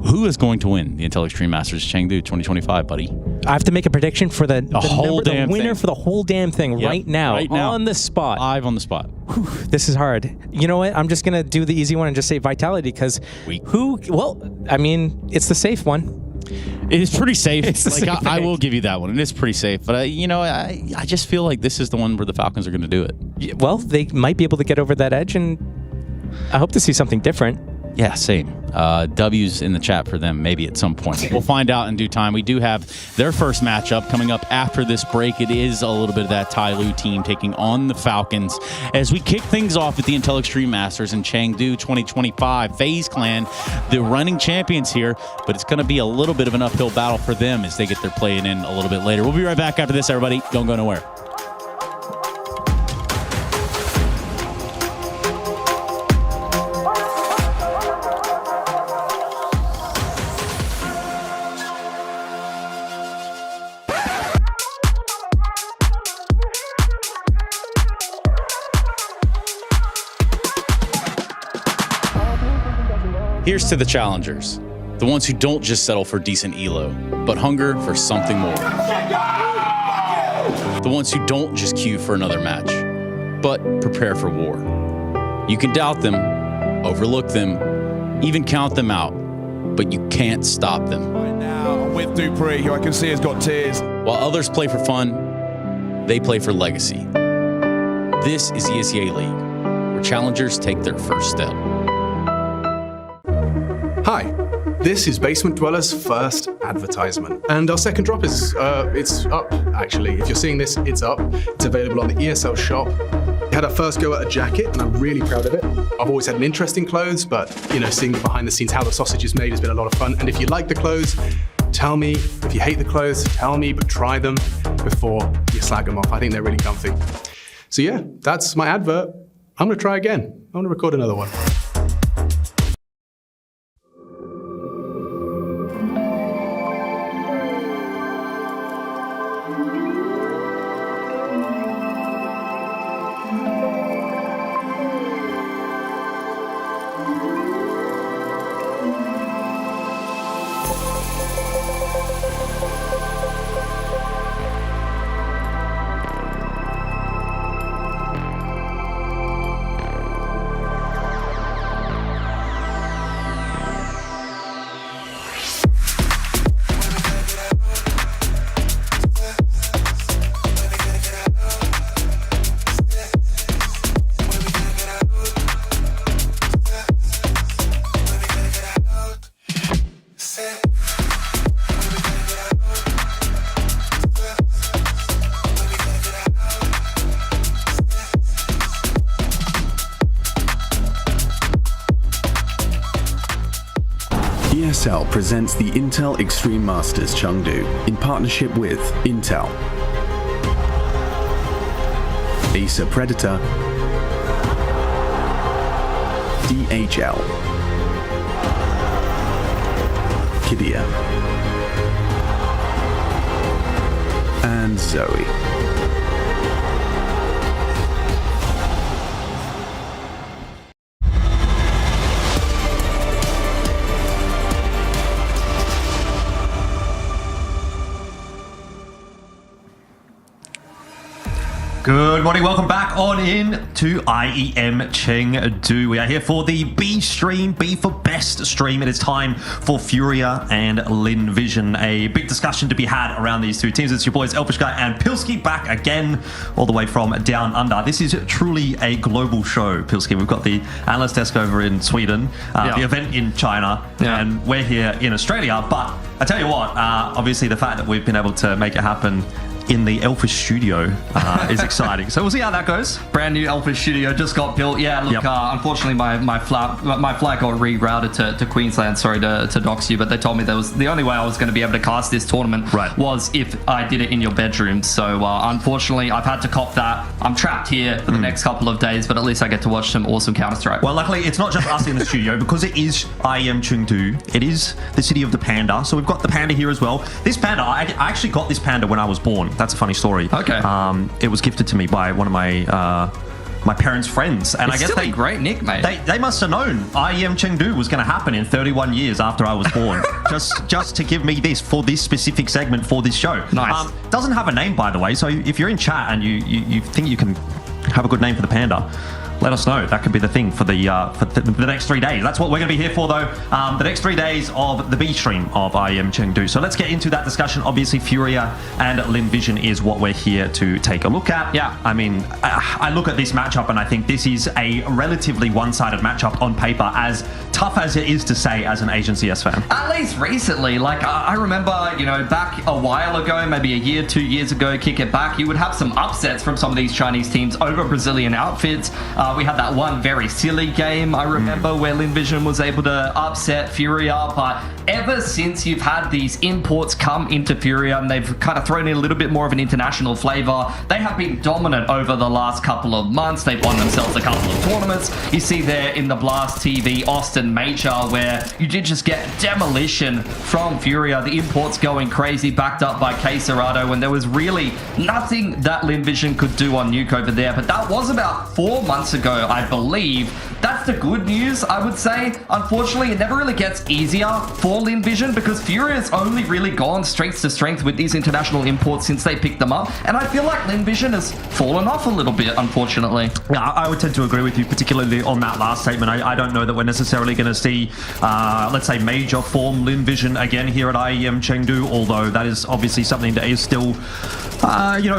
who is going to win the Intel Extreme Masters Chengdu 2025, buddy? I have to make a prediction for the winner thing. for the whole damn thing right now on the spot. Live on the spot. Whew, this is hard. You know what? I'm just going to do the easy one and just say Vitality because I mean, it's the safe one. It is pretty safe. Like I will give you that one. It is pretty safe. But, I just feel like this is the one where the Falcons are going to do it. Yeah, well, they might be able to get over that edge, and I hope to see something different. Yeah, same. W's in the chat for them maybe at some point. We'll find out in due time. We do have their first matchup coming up after this break. It is a little bit of that Tai Lu team taking on the Falcons as we kick things off at the Intel Extreme Masters in Chengdu 2025. FaZe Clan, the running champions here, but it's going to be a little bit of an uphill battle for them as they get their play in a little bit later. We'll be right back after this, everybody. Don't go nowhere. Here's to the challengers, the ones who don't just settle for decent elo, but hunger for something more. The ones who don't just queue for another match, but prepare for war. You can doubt them, overlook them, even count them out, but you can't stop them. Right now, I'm with Dupree, who I can see has got tears. While others play for fun, they play for legacy. This is ESEA League, where challengers take their first step. Hi, this is Basement Dweller's first advertisement. And our second drop is, it's up, actually. If you're seeing this, it's up. It's available on the ESL shop. We had our first go at a jacket, and I'm really proud of it. I've always had an interest in clothes, but, seeing behind the scenes how the sausage is made has been a lot of fun. And if you like the clothes, tell me. If you hate the clothes, tell me, but try them before you slag them off. I think they're really comfy. So yeah, that's my advert. I'm gonna try again. I'm gonna record another one. ESL presents the Intel Extreme Masters Chengdu in partnership with Intel, Acer Predator, DHL, Kidia, and Zoe. Good Good morning, welcome back on in to IEM Chengdu. We are here for the B stream, B for best stream. It is time for Furia and Lin Vision. A big discussion to be had around these two teams. It's your boys Elfish Guy and Pilski back again, all the way from down under. This is truly a global show, Pilski. We've got the analyst desk over in Sweden, the event in China, and we're here in Australia. But I tell you what, obviously the fact that we've been able to make it happen in the Elfish studio is exciting. So we'll see how that goes. Brand new Elfish studio just got built. Yeah, look, unfortunately my flight got rerouted to Queensland. Sorry to dox you, but they told me that was the only way I was going to be able to cast this tournament was if I did it in your bedroom. So unfortunately, I've had to cop that. I'm trapped here for the next couple of days, but at least I get to watch some awesome Counter-Strike. Well, luckily, it's not just us in the studio because it is IEM Chengdu. It is the city of the panda. So we've got the panda here as well. This panda, I actually got this panda when I was born. That's a funny story. Okay. It was gifted to me by one of my my parents' friends, and I guess still a great nick, mate. They must have known IEM Chengdu was going to happen in 31 years after I was born, just to give me this for this specific segment for this show. Nice. Doesn't have a name, by the way. So if you're in chat and you think you can have a good name for the panda, let us know. That could be the thing for the next 3 days. That's what we're going to be here for, though. The next 3 days of the B stream of IEM Chengdu. So let's get into that discussion. Obviously, Furia and Lin Vision is what we're here to take a look at. Yeah. I mean, I look at this matchup and I think this is a relatively one-sided matchup on paper, as tough as it is to say as an Asian CS fan. At least recently. Like, I remember, back a while ago, maybe a year, 2 years ago, kick it back, you would have some upsets from some of these Chinese teams over Brazilian outfits. We had that one very silly game, I remember, where Lin Vision was able to upset Furia, but ever since you've had these imports come into Furia and they've kind of thrown in a little bit more of an international flavor, they have been dominant over the last couple of months. They've won themselves a couple of tournaments. You see there in the Blast TV Austin Major, where you did just get demolition from Furia, the imports going crazy, backed up by K Serrato, when there was really nothing that Lin Vision could do on Nuke over there. But that was about 4 months ago, I believe. That's the good news, I would say. Unfortunately, it never really gets easier for Lin Vision because Furia's only really gone strength to strength with these international imports since they picked them up, and I feel like Lin Vision has fallen off a little bit, unfortunately. Yeah, I would tend to agree with you, particularly on that last statement. I don't know that we're necessarily going to see, let's say, major form Lin Vision again here at IEM Chengdu, although that is obviously something that is still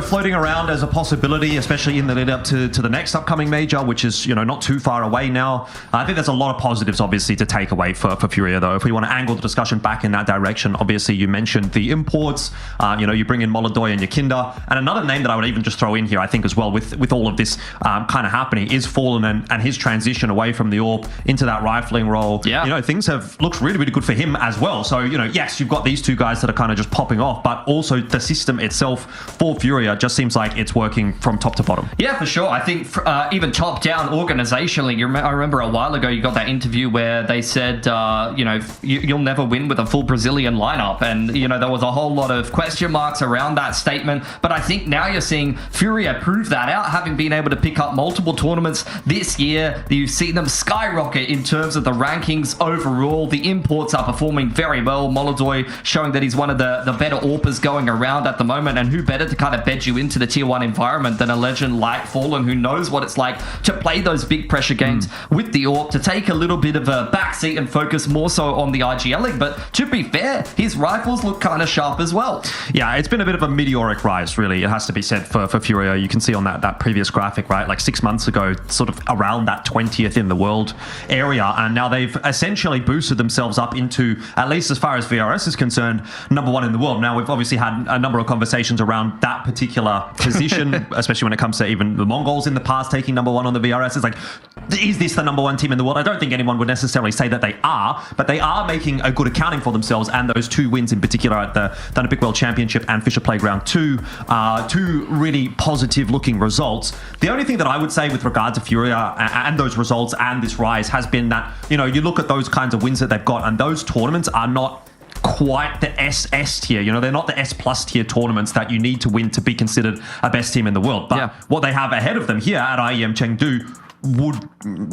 floating around as a possibility, especially in the lead up to the next upcoming major, which is, not too far away now. I think there's a lot of positives, obviously, to take away for Furia, though. If we want to angle the discussion back in that direction, obviously, you mentioned the imports. You bring in Molodoy and Yakinda. And another name that I would even just throw in here, I think, as well, with all of this kind of happening, is Fallen and his transition away from the AWP into that rifling role. Yeah. Things have looked really, really good for him as well. So, yes, you've got these two guys that are kind of just popping off, but also the system itself for Furia just seems like it's working from top to bottom. Yeah, for sure. I think even top down organizationally, I remember a while ago you got that interview where they said, you'll never win with a full Brazilian lineup. And, there was a whole lot of question marks around that statement. But I think now you're seeing Furia prove that out, having been able to pick up multiple tournaments this year. You've seen them skyrocket in terms of the rankings overall. The imports are performing very well. Molodoy showing that he's one of the better AWPers going around at the moment. And who better to kind of bed you into the tier 1 environment than a legend like Fallen, who knows what it's like to play those big pressure games with the AWP, to take a little bit of a backseat and focus more so on the IGL league. But to be fair, his rifles look kind of sharp as well. Yeah, it's been a bit of a meteoric rise, really. It has to be said for Furia. You can see on that previous graphic, right? Like 6 months ago, sort of around that 20th in the world area. And now they've essentially boosted themselves up into, at least as far as VRS is concerned, #1 in the world. Now, we've obviously had a number of conversations around that particular position, especially when it comes to even the Mongols in the past taking #1 on the VRS. It's like, is this the #1 team in the world? I don't think anyone would necessarily say that they are, but they are making a good accounting for themselves, and those 2 wins in particular at the Dynamic World Championship and Fisher Playground 2 are 2 really positive looking results. The only thing that I would say with regard to Furia and those results and this rise has been that, you look at those kinds of wins that they've got, and those tournaments are not quite the SS tier. They're not the S+ tier tournaments that you need to win to be considered a best team in the world. But what they have ahead of them here at IEM Chengdu would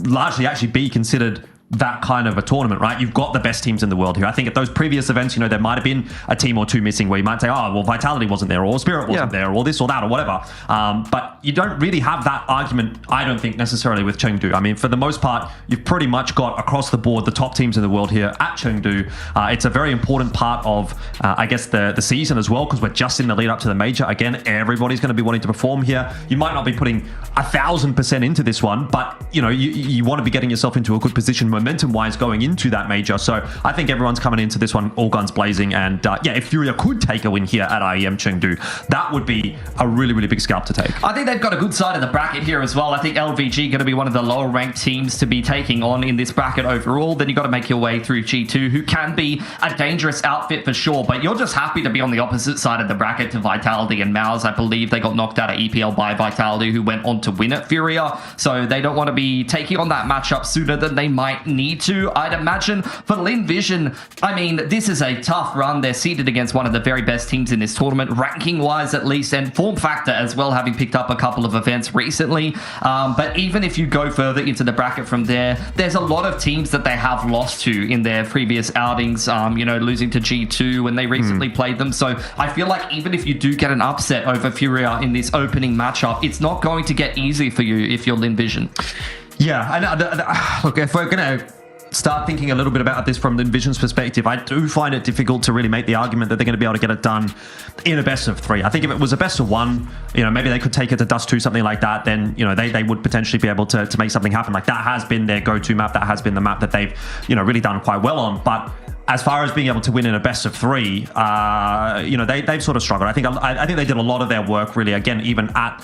largely actually be considered that kind of a tournament, right? You've got the best teams in the world here. I think at those previous events, there might have been a team or two missing where you might say, oh, well, Vitality wasn't there, or Spirit wasn't there, or this or that, or whatever. But you don't really have that argument, I don't think, necessarily with Chengdu. I mean, for the most part, you've pretty much got across the board the top teams in the world here at Chengdu. It's a very important part of, I guess, the season as well, because we're just in the lead up to the major. Again, everybody's going to be wanting to perform here. You might not be putting 1,000% into this one, but you want to be getting yourself into a good position momentum-wise going into that major. So I think everyone's coming into this one all guns blazing. And if Furia could take a win here at IEM Chengdu, that would be a really, really big scalp to take. I think they've got a good side of the bracket here as well. I think LVG going to be one of the lower ranked teams to be taking on in this bracket overall. Then you've got to make your way through G2, who can be a dangerous outfit for sure, but you're just happy to be on the opposite side of the bracket to Vitality and Maus. I believe they got knocked out of EPL by Vitality, who went on to win at Furia. So they don't want to be taking on that matchup sooner than they might need to, I'd imagine. For Lin Vision, I mean, this is a tough run. They're seeded against one of the very best teams in this tournament, ranking-wise at least, and form factor as well, having picked up a couple of events recently. But even if you go further into the bracket from there, there's a lot of teams that they have lost to in their previous outings, losing to G2 when they recently played them. So I feel like even if you do get an upset over Furia in this opening matchup, it's not going to get easy for you if you're Lin Vision. Yeah, and look, if we're going to start thinking a little bit about this from Lin Vision's perspective, I do find it difficult to really make the argument that they're going to be able to get it done in a best of 3. I think if it was a best of 1, maybe they could take it to Dust 2, something like that, then, they would potentially be able to make something happen. Like, that has been their go-to map. That has been the map that they've, really done quite well on. But as far as being able to win in a best of 3, they've sort of struggled. I think they did a lot of their work, really, again, even at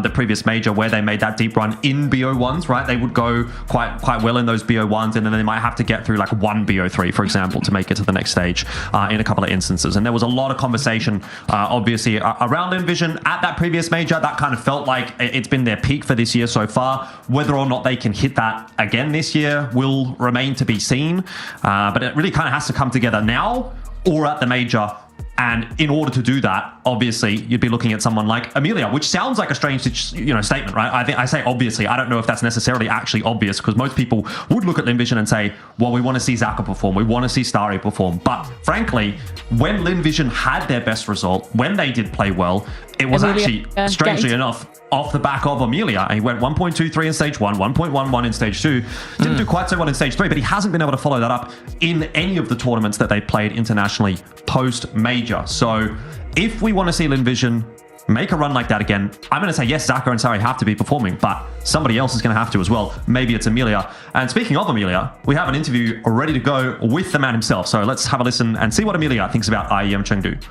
the previous major where they made that deep run in BO1s, right? They would go quite well in those BO1s, and then they might have to get through like one BO3, for example, to make it to the next stage in a couple of instances. And there was a lot of conversation, obviously, around Lin Vision at that previous major. That kind of felt like it's been their peak for this year so far. Whether or not they can hit that again this year will remain to be seen. But it really kind of has to come together now or at the major. And in order to do that, obviously, you'd be looking at someone like Amelia, which sounds like a strange, statement, right? I think I say obviously. I don't know if that's necessarily actually obvious, because most people would look at Lin Vision and say, well, we want to see Zaka perform, we want to see Starry perform. But frankly, when Lin Vision had their best result, when they did play well, it was actually, strangely enough, off the back of Amelia. He went 1.23 in stage 1, 1.11 in stage 2. Didn't do quite so well in stage 3, but he hasn't been able to follow that up in any of the tournaments that they played internationally post-major. So if we want to see Lin Vision make a run like that again, I'm going to say, yes, Zaka and Sari have to be performing, but somebody else is going to have to as well. Maybe it's Amelia. And speaking of Amelia, we have an interview ready to go with the man himself. So let's have a listen and see what Amelia thinks about IEM Chengdu.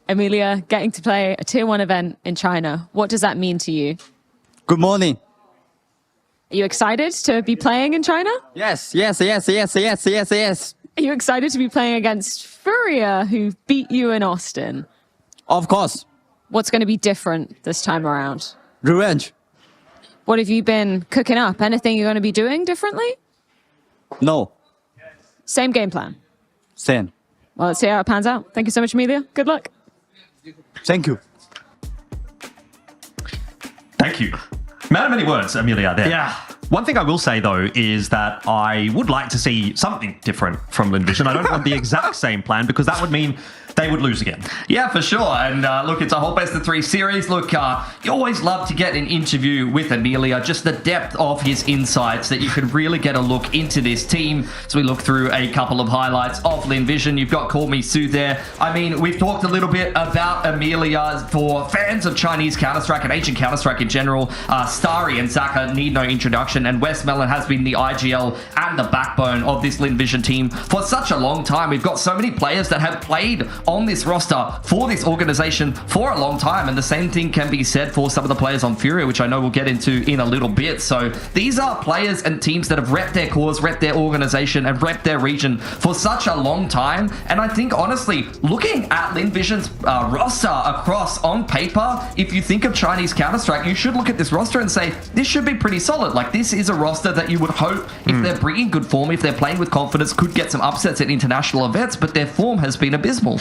Amelia, getting to play a Tier 1 event in China, what does that mean to you? Good morning. Are you excited to be playing in China? Yes. Are you excited to be playing against Furia, who beat you in Austin? Of course. What's going to be different this time around? Revenge. What have you been cooking up? Anything you're going to be doing differently? No. Same game plan? Same. Well, let's see how it pans out. Thank you so much, Amelia. Good luck. Thank you. Thank you. Man of many words, Amelia, there. Yeah. One thing I will say, though, is that I would like to see something different from Lin Vision. I don't want the exact same plan, because that would mean they would lose again. Yeah, for sure. And look, it's a whole best of 3 series. Look, you always love to get an interview with Amelia, just the depth of his insights, that you could really get a look into this team. So we look through a couple of highlights of Lin Vision. You've got Call Me Sue there. I mean, we've talked a little bit about Amelia. For fans of Chinese Counter-Strike and Asian Counter-Strike in general, Starry and Zaka need no introduction, and Westmelon has been the IGL and the backbone of this Lin Vision team for such a long time. We've got so many players that have played on this roster for this organization for a long time, and the same thing can be said for some of the players on Furia, which I know we'll get into in a little bit. So these are players and teams that have repped their cause, repped their organization, and repped their region for such a long time. And I think, honestly, looking at Lin Vision's roster across on paper, if you think of Chinese Counter-Strike, you should look at this roster and say, this should be pretty solid. Like, this is a roster that you would hope, if they're bringing good form, if they're playing with confidence, could get some upsets at international events, but their form has been abysmal.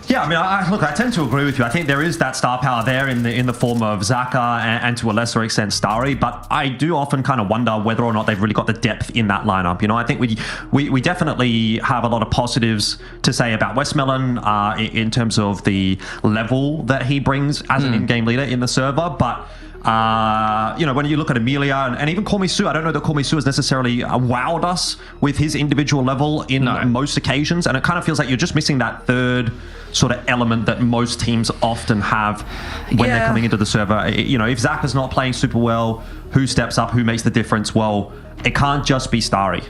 Yeah, I mean, I tend to agree with you. I think there is that star power there in the form of Xhaka and to a lesser extent Starry, but I do often kind of wonder whether or not they've really got the depth in that lineup. You know, I think we definitely have a lot of positives to say about Westmelon in terms of the level that he brings as an in-game leader in the server, but you know, when you look at Amelia and even Kormisu, I don't know that Kormisu has necessarily wowed us with his individual level in most occasions, and it kind of feels like you're just missing that third sort of element that most teams often have when they're coming into the server. You know, if Zach is not playing super well, who steps up, who makes the difference? Well, it can't just be Starry.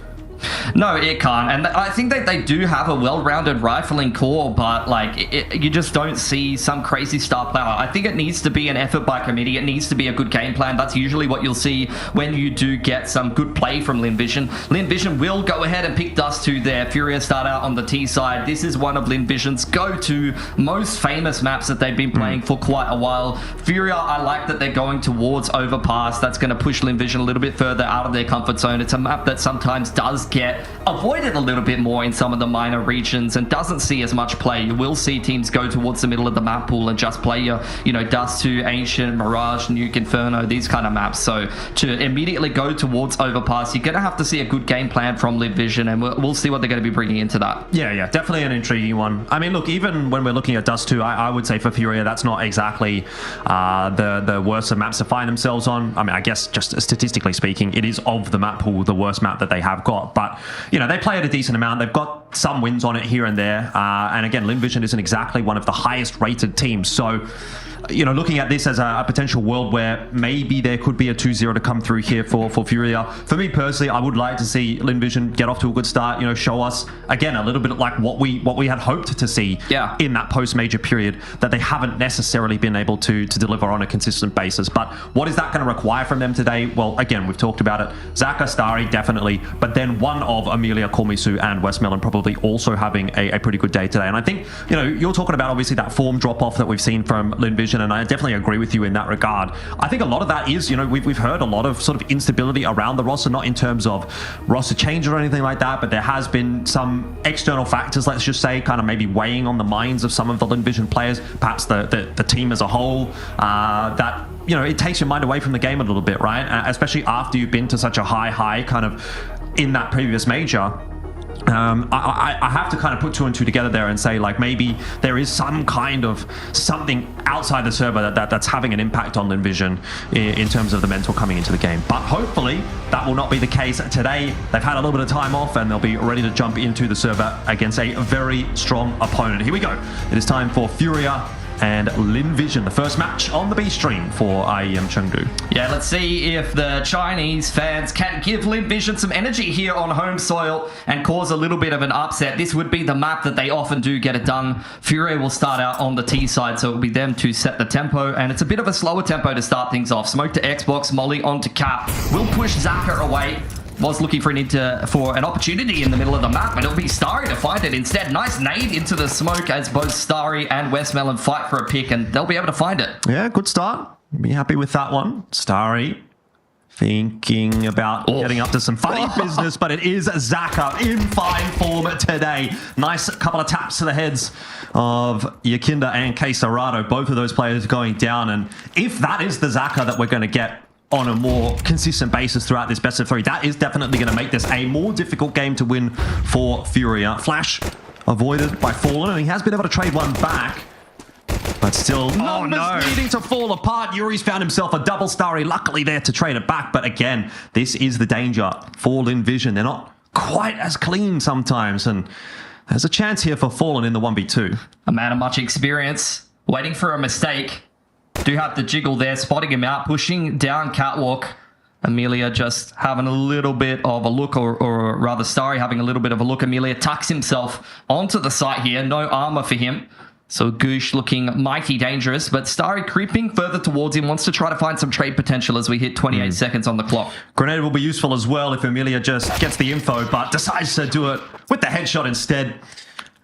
No, it can't. And I think that they do have a well-rounded rifling core, but like you just don't see some crazy star player. I think it needs to be an effort by committee. It needs to be a good game plan. That's usually what you'll see when you do get some good play from Linvision. Linvision will go ahead and pick Dust to their Furia start out on the T side. This is one of Linvision's go-to most famous maps that they've been playing for quite a while. Furia, I like that they're going towards Overpass. That's going to push Linvision a little bit further out of their comfort zone. It's a map that sometimes does get avoided a little bit more in some of the minor regions and doesn't see as much play. You will see teams go towards the middle of the map pool and just play your, you know, Dust 2, Ancient, Mirage, Nuke, Inferno, these kind of maps. So to immediately go towards Overpass, you're going to have to see a good game plan from Linvision, and we'll see what they're going to be bringing into that. Yeah, definitely an intriguing one. I mean, look, even when we're looking at Dust 2, I would say for Furia, that's not exactly the worst of maps to find themselves on. I mean, I guess just statistically speaking, it is of the map pool the worst map that they have got. But, you know, they play at a decent amount. They've got some wins on it here and there. And again, Linvision isn't exactly one of the highest rated teams. So, you know, looking at this as a potential world where maybe there could be a 2-0 to come through here for Furia. For me personally, I would like to see Linvision get off to a good start, you know, show us again a little bit like what we had hoped to see in that post-major period that they haven't necessarily been able to deliver on a consistent basis. But what is that going to require from them today? Well, again, we've talked about it. Xhaka, Starry, definitely, but then one of Amelia, Kormisu, and Westmelon probably also having a pretty good day today. And I think, you know, you're talking about obviously that form drop-off that we've seen from Linvision, and I definitely agree with you in that regard. I think a lot of that is, you know, we've heard a lot of sort of instability around the roster, not in terms of roster changes or anything like that, but there has been some external factors, let's just say, kind of maybe weighing on the minds of some of the Linvision players, perhaps the team as a whole, that, you know, it takes your mind away from the game a little bit, right? Especially after you've been to such a high kind of in that previous major. I have to kind of put two and two together there and say, like, maybe there is some kind of something outside the server that's having an impact on Linvision in terms of the mental coming into the game. But hopefully that will not be the case today. They've had a little bit of time off and they'll be ready to jump into the server against a very strong opponent. Here we go. It is time for Furia and Linvision, the first match on the B stream for IEM Chengdu. Yeah, let's see if the Chinese fans can give Linvision some energy here on home soil and cause a little bit of an upset. This would be the map that they often do get it done. Furia will start out on the T side, so it'll be them to set the tempo, and it's a bit of a slower tempo to start things off. Smoke to Xbox, Molly onto Cap. Will push Xhaka away. Was looking for an opportunity in the middle of the map, but it'll be Starry to find it instead. Nice nade into the smoke as both Starry and Westmelon fight for a pick, and they'll be able to find it. Yeah, good start. Be happy with that one. Starry thinking about getting up to some funny business, but it is Xhaka in fine form today. Nice couple of taps to the heads of Yakinda and Kesarado. Both of those players going down, and if that is the Xhaka that we're going to get on a more consistent basis throughout this best of three, that is definitely going to make this a more difficult game to win for Furia. Flash avoided by Fallen, and he has been able to trade one back, but still numbers needing to fall apart. Yuri's found himself a double Starry, luckily there to trade it back, but again, this is the danger for Linvision. They're not quite as clean sometimes, and there's a chance here for Fallen in the 1v2. A man of much experience, waiting for a mistake. Do have the jiggle there, spotting him out, pushing down catwalk. Amelia just having a little bit of a look, or rather Starry having a little bit of a look. Amelia tucks himself onto the site here, no armor for him. So Goosh looking mighty dangerous, but Starry creeping further towards him, wants to try to find some trade potential as we hit 28 seconds on the clock. Grenade will be useful as well if Amelia just gets the info, but decides to do it with the headshot instead.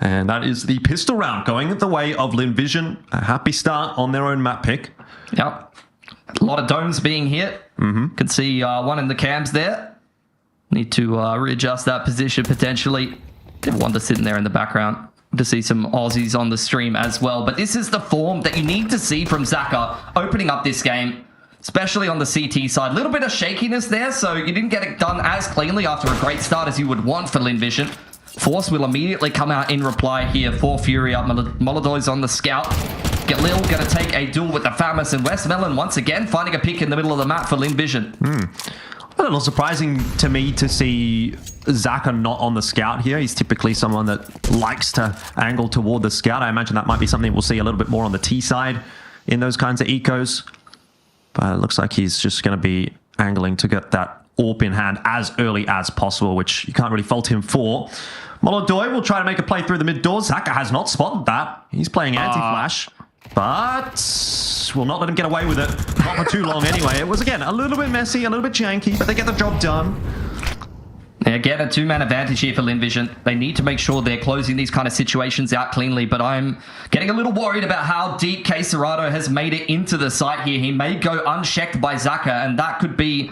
And that is the pistol round going the way of Linvision. A happy start on their own map pick. Yep. A lot of domes being hit. Can see one in the cams there. Need to readjust that position potentially. Wanda sitting there in the background. to see some Aussies on the stream as well. But this is the form that you need to see from Xhaka opening up this game, especially on the CT side. A little bit of shakiness there, so you didn't get it done as cleanly after a great start as you would want for Linvision. Force will immediately come out in reply here for Furia. Molodoy's on the scout. Galil going to take a duel with the Famous, and Westmelon once again finding a pick in the middle of the map for Linvision. A little surprising to me to see Xhaka not on the scout here. He's typically someone that likes to angle toward the scout. I imagine that might be something we'll see a little bit more on the T side in those kinds of ecos. But it looks like he's just going to be angling to get that AWP in hand as early as possible, which you can't really fault him for. Molodoy will try to make a play through the mid doors. Xhaka has not spotted that. He's playing anti-flash, but will not let him get away with it. Not for too long anyway. It was, again, a little bit messy, a little bit janky, but they get the job done. They get a two-man advantage here for Linvision. They need to make sure they're closing these kind of situations out cleanly, but I'm getting a little worried about how deep Caserado has made it into the site here. He may go unchecked by Xhaka, and that could be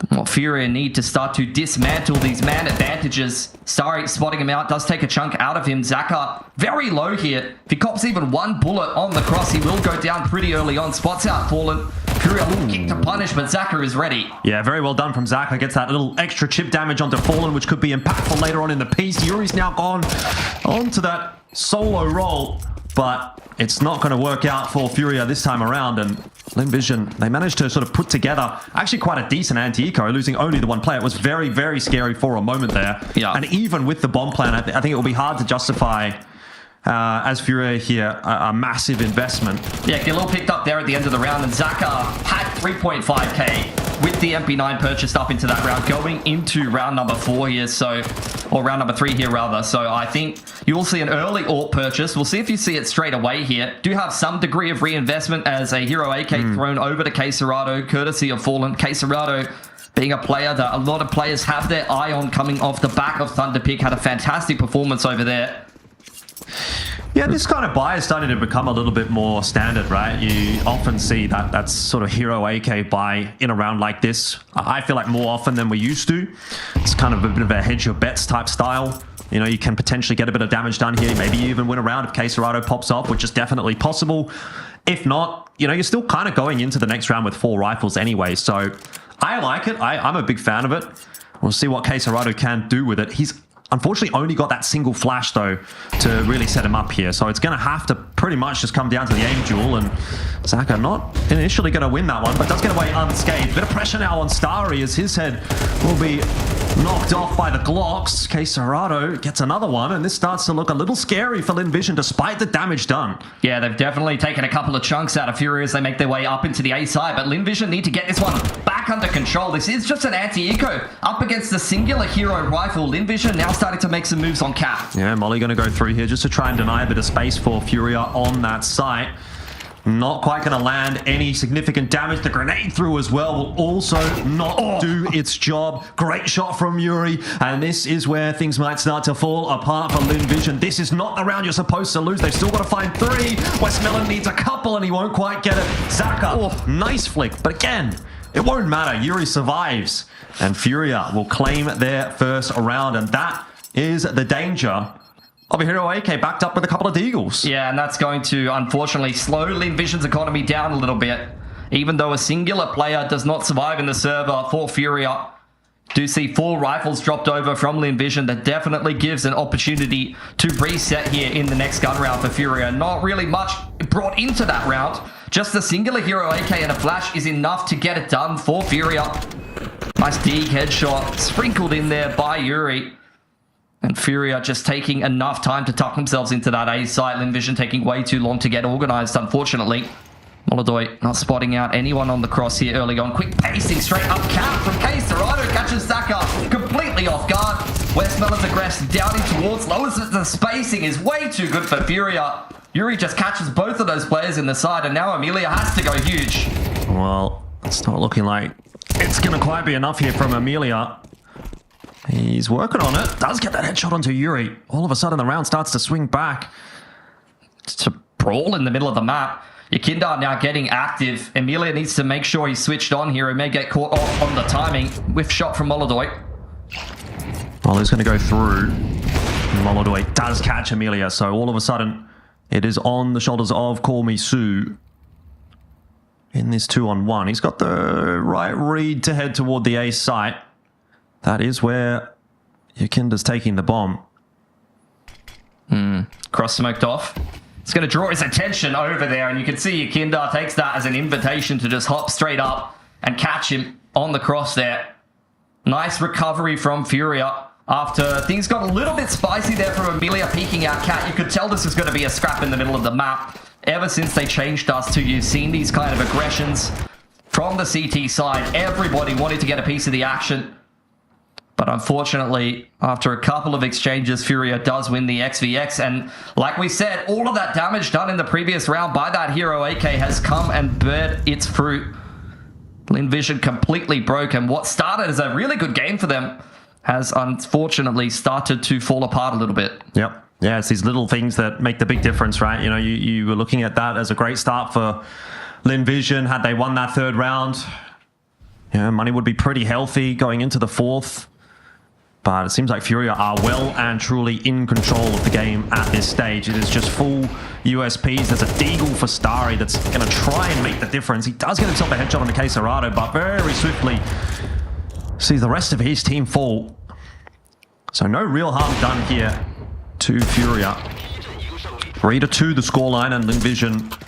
what Furia need to start to dismantle these man advantages. Starry spotting him out, does take a chunk out of him. Xhaka very low here. If he cops even one bullet on the cross, he will go down pretty early on. Spots out Fallen. Furia will kick to punish, but Xhaka is ready. Yeah, very well done from Xhaka. Gets that little extra chip damage onto Fallen, which could be impactful later on in the piece. Yuri's now gone onto that solo roll, but it's not going to work out for Furia this time around, and Linvision, they managed to sort of put together actually quite a decent anti-eco, losing only the one player. It was very, very scary for a moment there. Yeah. And even with the bomb plan, I think it will be hard to justify, as Furia here, a massive investment. Yeah, Galil picked up there at the end of the round, and Xhaka had 3.5k with the MP9 purchased up into that round, going into round number 4 here, or round number 3 here rather. So I think you will see an early AWP purchase. We'll see if you see it straight away here. Do have some degree of reinvestment as a Hero AK thrown over to Caserado, courtesy of Fallen. Caserado being a player that a lot of players have their eye on coming off the back of Thunderpick, had a fantastic performance over there. Yeah, this kind of buy is starting to become a little bit more standard, right? You often see that sort of Hero AK buy in a round like this. I feel like more often than we used to. It's kind of a bit of a hedge your bets type style. You know, you can potentially get a bit of damage done here. Maybe you even win a round if Caserado pops off, which is definitely possible. If not, you know, you're still kind of going into the next round with 4 rifles anyway. So I like it. I'm a big fan of it. We'll see what Caserado can do with it. He's unfortunately only got that single flash, though, to really set him up here. So it's going to have to pretty much just come down to the aim duel. And Xhaka not initially going to win that one, but does get away unscathed. Bit of pressure now on Starry as his head will be knocked off by the Glocks. Caserado gets another one, and this starts to look a little scary for Linvision despite the damage done. Yeah, they've definitely taken a couple of chunks out of Furia as they make their way up into the A side, but Linvision need to get this one back under control. This is just an anti-eco up against the singular hero rifle. Linvision now starting to make some moves on cap. Yeah, Molly going to go through here just to try and deny a bit of space for Furia on that site. Not quite going to land any significant damage. The grenade through as well will also not do its job. Great shot from Yuri. And this is where things might start to fall apart for Linvision. This is not the round you're supposed to lose. They've still got to find 3. Westmelon needs a couple and he won't quite get it. Xhaka, nice flick. But again, it won't matter. Yuri survives. And Furia will claim their first round. And that is the danger of a Hero AK backed up with a couple of Deagles. Yeah, and that's going to, unfortunately, slow Linvision's economy down a little bit. Even though a singular player does not survive in the server for Furia. Do see 4 rifles dropped over from Linvision. That definitely gives an opportunity to reset here in the next gun round for Furia. Not really much brought into that round. Just a singular Hero AK and a flash is enough to get it done for Furia. Nice Deag headshot sprinkled in there by Yuri. And Furia just taking enough time to tuck themselves into that A site. Linvision taking way too long to get organized, unfortunately. Molodoy not spotting out anyone on the cross here early on. Quick pacing straight up cap from Caserado. Catches Xhaka completely off guard. Westmelon's aggressive down in towards. Lowers it. The spacing is way too good for Furia. Yuri just catches both of those players in the side, and now Amelia has to go huge. Well, it's not looking like it's going to quite be enough here from Amelia. He's working on it. Does get that headshot onto Yuri. All of a sudden, the round starts to swing back. To brawl in the middle of the map. Yakindar now getting active. Amelia needs to make sure he's switched on here. He may get caught off on the timing. Whiff shot from Molodoy. Molly's going to go through. Molodoi does catch Amelia, so all of a sudden it is on the shoulders of Call Me Sue in this 2-on-1. He's got the right read to head toward the A site. That is where Yakinda's taking the bomb. Cross smoked off. It's going to draw his attention over there, and you can see Yakinda takes that as an invitation to just hop straight up and catch him on the cross there. Nice recovery from Furia after things got a little bit spicy there from Amelia peeking out Cat. You could tell this was going to be a scrap in the middle of the map. Ever since they changed us to, you've seen these kind of aggressions from the CT side. Everybody wanted to get a piece of the action. But unfortunately, after a couple of exchanges, Furia does win the XVX. And like we said, all of that damage done in the previous round by that hero AK has come and bear its fruit. Linvision completely broke, and what started as a really good game for them has unfortunately started to fall apart a little bit. Yep. Yeah, it's these little things that make the big difference, right? You know, you were looking at that as a great start for Linvision. Had they won that third round, money would be pretty healthy going into the fourth. But it seems like Furia are well and truly in control of the game at this stage. It is just full USPs. There's a Deagle for Starry that's going to try and make the difference. He does get himself a headshot on the Quesarado, but very swiftly sees the rest of his team fall. So no real harm done here to Furia. 3-2 the scoreline, and Linvision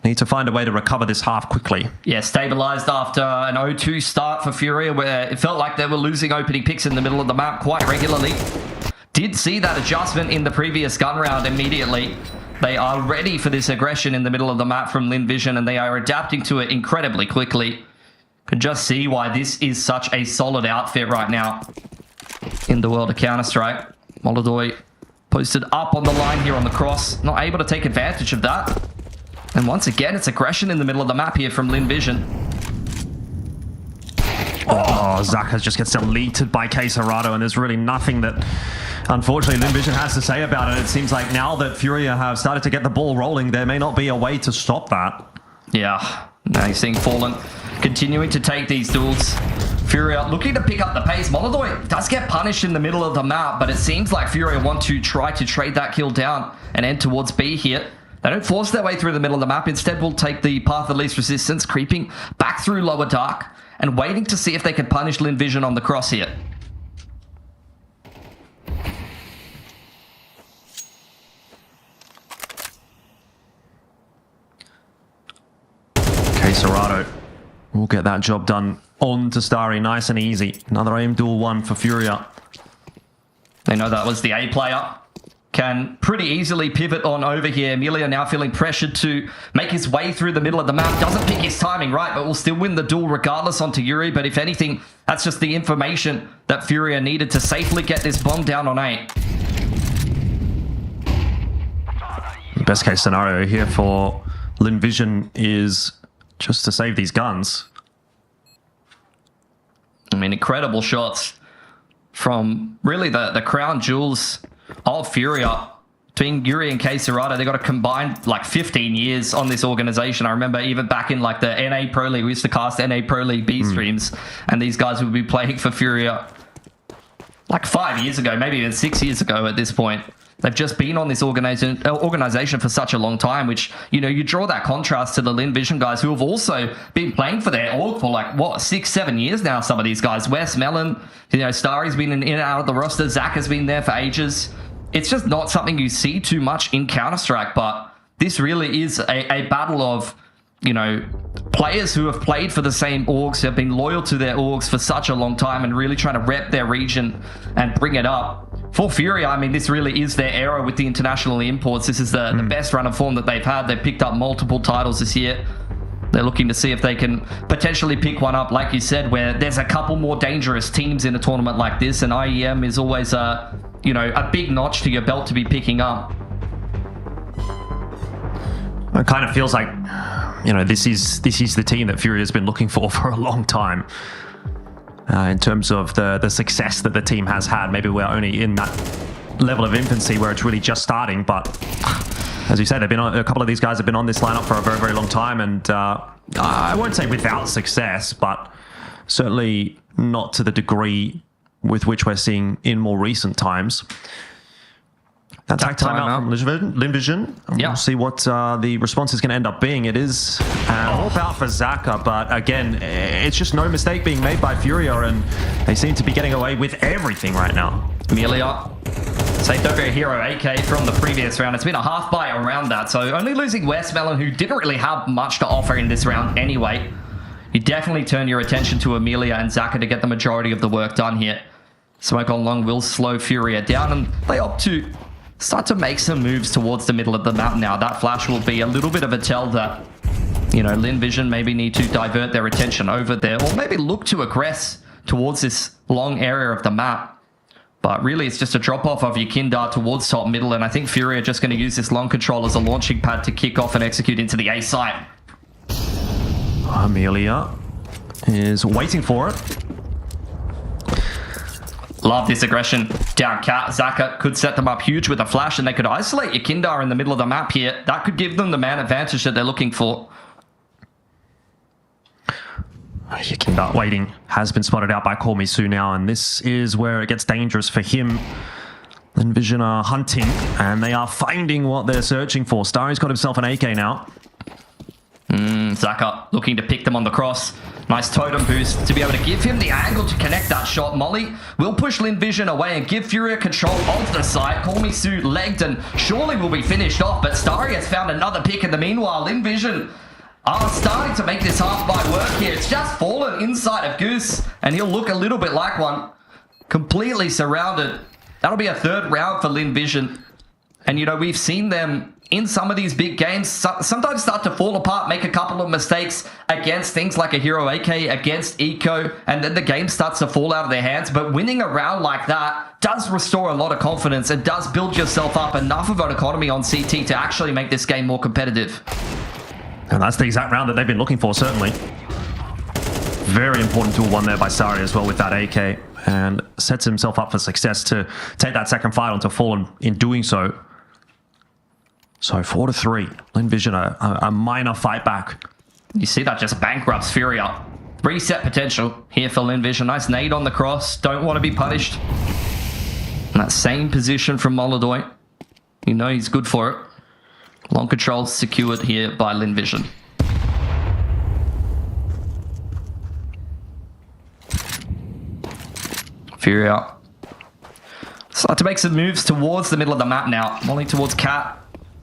need to find a way to recover this half quickly. Yeah, stabilized after an 0-2 start for Furia, where it felt like they were losing opening picks in the middle of the map quite regularly. Did see that adjustment in the previous gun round immediately. They are ready for this aggression in the middle of the map from Linvision, and they are adapting to it incredibly quickly. Could just see why this is such a solid outfit right now in the world of Counter-Strike. Molodoi posted up on the line here on the cross, not able to take advantage of that. And once again, it's aggression in the middle of the map here from Linvision. Oh, Zaka just gets deleted by Quesarado, and there's really nothing that, unfortunately, Linvision has to say about it. It seems like now that Furia have started to get the ball rolling, there may not be a way to stop that. Yeah, now you're seeing Fallen continuing to take these duels. Furia looking to pick up the pace. Molodoi does get punished in the middle of the map, but it seems like Furia want to try to trade that kill down and head towards B here. They don't force their way through the middle of the map. Instead, will take the path of least resistance, creeping back through lower dark and waiting to see if they can punish Linvision on the cross here. Quesarado will get that job done on to Starry, nice and easy. Another aim duel one for Furia. They know that was the A player. Can pretty easily pivot on over here. Amelia now feeling pressured to make his way through the middle of the map. Doesn't pick his timing right, but will still win the duel regardless onto Yuri. But if anything, that's just the information that Furia needed to safely get this bomb down on A. Best case scenario here for Linvision is just to save these guns. I mean, incredible shots from really the crown jewels of Furia. Between Yuri and Quesarado, they got a combined like 15 years on this organization. I remember even back in like the NA Pro League, we used to cast NA Pro League B streams, and these guys would be playing for Furia like 5 years ago, maybe even 6 years ago at this point. They've just been on this organization for such a long time, which, you know, you draw that contrast to the Linvision guys who have also been playing for their org for like, what, 6-7 years now, some of these guys. Wes, Mellon, you know, Starry's been in and out of the roster. Zach has been there for ages. It's just not something you see too much in Counter-Strike, but this really is a battle of, you know, players who have played for the same orgs, who have been loyal to their orgs for such a long time and really trying to rep their region and bring it up. For Furia, I mean, this really is their era with the international imports. This is the best run of form that they've had. They've picked up multiple titles this year. They're looking to see if they can potentially pick one up, like you said, where there's a couple more dangerous teams in a tournament like this, and IEM is always a, you know, a big notch to your belt to be picking up. It kind of feels like, you know, this is the team that Furia has been looking for a long time. In terms of the success that the team has had. Maybe we're only in that level of infancy where it's really just starting, but as you said, they've been on, a couple of these guys have been on this lineup for a very, very long time, and I won't say without success, but certainly not to the degree with which we're seeing in more recent times. Attack timeout from Lin Vision. Yeah. We'll see what the response is going to end up being. It is all about for Zaka, but again, it's just no mistake being made by Furia, and they seem to be getting away with everything right now. Amelia saved over a hero AK from the previous round. It's been a half buy around that, so only losing Westmelon, who didn't really have much to offer in this round anyway. You definitely turn your attention to Amelia and Zaka to get the majority of the work done here. Smoke on long will slow Furia down, and they opt to start to make some moves towards the middle of the map now. That flash will be a little bit of a tell that, you know, Lin Vision maybe need to divert their attention over there, or maybe look to aggress towards this long area of the map. But really, it's just a drop-off of Yakindar towards top middle, and I think Fury are just going to use this long control as a launching pad to kick off and execute into the A site. Amelia is waiting for it. Love this aggression. Down Cat. Zaka could set them up huge with a flash, and they could isolate Yakindar in the middle of the map here. That could give them the man advantage that they're looking for. Yakindar waiting has been spotted out by Call Me Sue now, and this is where it gets dangerous for him. Lin Vision are hunting, and they are finding what they're searching for. Starry's got himself an AK now. Zaka looking to pick them on the cross. Nice totem boost to be able to give him the angle to connect that shot. Molly will push Lin Vision away and give Furia control of the site. Call Me Sue legged and surely will be finished off, but Starry has found another pick in the meanwhile. Lin Vision are starting to make this half by work here. It's just fallen inside of Goose, and he'll look a little bit like one. Completely surrounded. That'll be a third round for Lin Vision. And, you know, we've seen them in some of these big games sometimes start to fall apart, make a couple of mistakes against things like a Hero AK, against Eco, and then the game starts to fall out of their hands. But winning a round like that does restore a lot of confidence and does build yourself up enough of an economy on CT to actually make this game more competitive. And that's the exact round that they've been looking for, certainly. Very important tool one there by Sari as well with that AK, and sets himself up for success to take that second fight onto Fallen in doing so. So 4-3, Lin Vision a minor fight back. You see that just bankrupts Furia. Reset potential here for Lin Vision. Nice nade on the cross. Don't want to be punished. And that same position from Molodoy. You know he's good for it. Long control secured here by Lin Vision. Furia start to make some moves towards the middle of the map now. Molly towards Cat.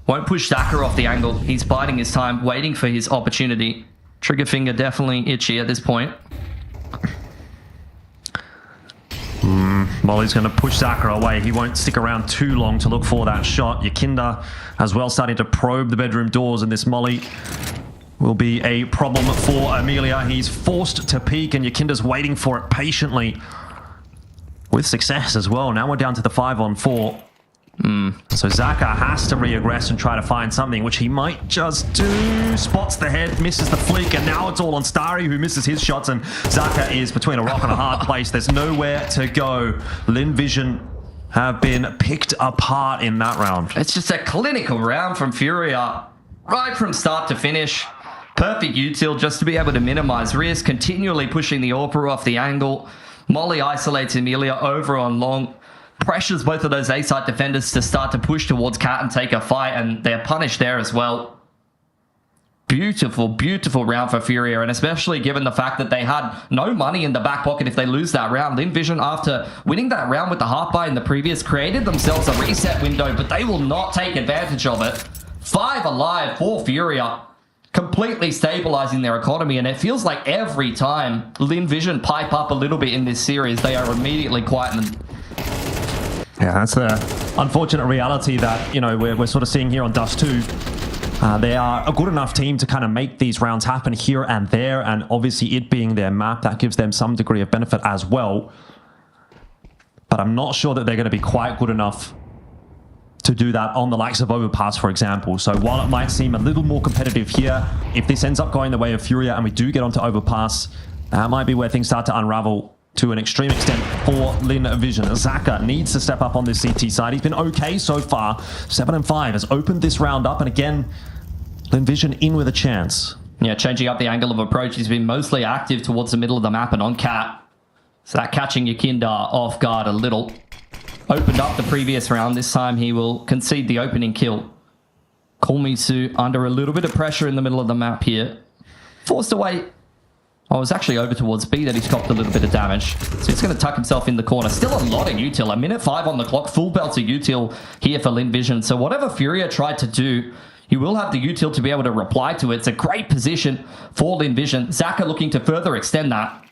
Won't push Zaka off the angle. He's biding his time, waiting for his opportunity. Trigger finger definitely itchy at this point. Molly's going to push Zaka away. He won't stick around too long to look for that shot. Yakinda as well starting to probe the bedroom doors, and this Molly will be a problem for Amelia. He's forced to peek, and Yakinda's waiting for it patiently. With success as well. Now we're down to the 5-on-4. So Zaka has to re-aggress and try to find something, which he might just do. Spots the head, misses the flick, and now it's all on Starry, who misses his shots, and Zaka is between a rock and a hard place. There's nowhere to go. Lin Vision have been picked apart in that round. It's just a clinical round from Furia. Right from start to finish. Perfect util just to be able to minimize risk, continually pushing the AWPer off the angle. Molly isolates Amelia over on long. Pressures both of those A-site defenders to start to push towards Cat and take a fight, and they're punished there as well. Beautiful, beautiful round for Furia, and especially given the fact that they had no money in the back pocket if they lose that round. Lin Vision, after winning that round with the half buy in the previous, created themselves a reset window, but they will not take advantage of it. 5 alive for Furia, completely stabilizing their economy, and it feels like every time Lin Vision pipe up a little bit in this series, they are immediately quietened. Yeah, that's the unfortunate reality that, you know, we're sort of seeing here on Dust 2. They are a good enough team to kind of make these rounds happen here and there, and obviously it being their map, that gives them some degree of benefit as well. But I'm not sure that they're going to be quite good enough to do that on the likes of Overpass, for example. So while it might seem a little more competitive here, if this ends up going the way of Furia and we do get onto Overpass, that might be where things start to unravel to an extreme extent for Lin Vision. Zaka needs to step up on this CT side. He's been okay so far. 7-5 has opened this round up, and again, Lin Vision in with a chance. Yeah, changing up the angle of approach. He's been mostly active towards the middle of the map and on Cat. So that catching Yakinda off guard a little. opened up the previous round. This time he will concede the opening kill. Kulmisu under a little bit of pressure in the middle of the map here. Forced away. Oh, it was actually over towards B that he's copped a little bit of damage. So he's going to tuck himself in the corner. Still a lot of util. A minute 5 on the clock. Full belt of util here for Lin Vision. So whatever Furia tried to do, you will have the util to be able to reply to it. It's a great position for Lin Vision. Zaka looking to further extend that.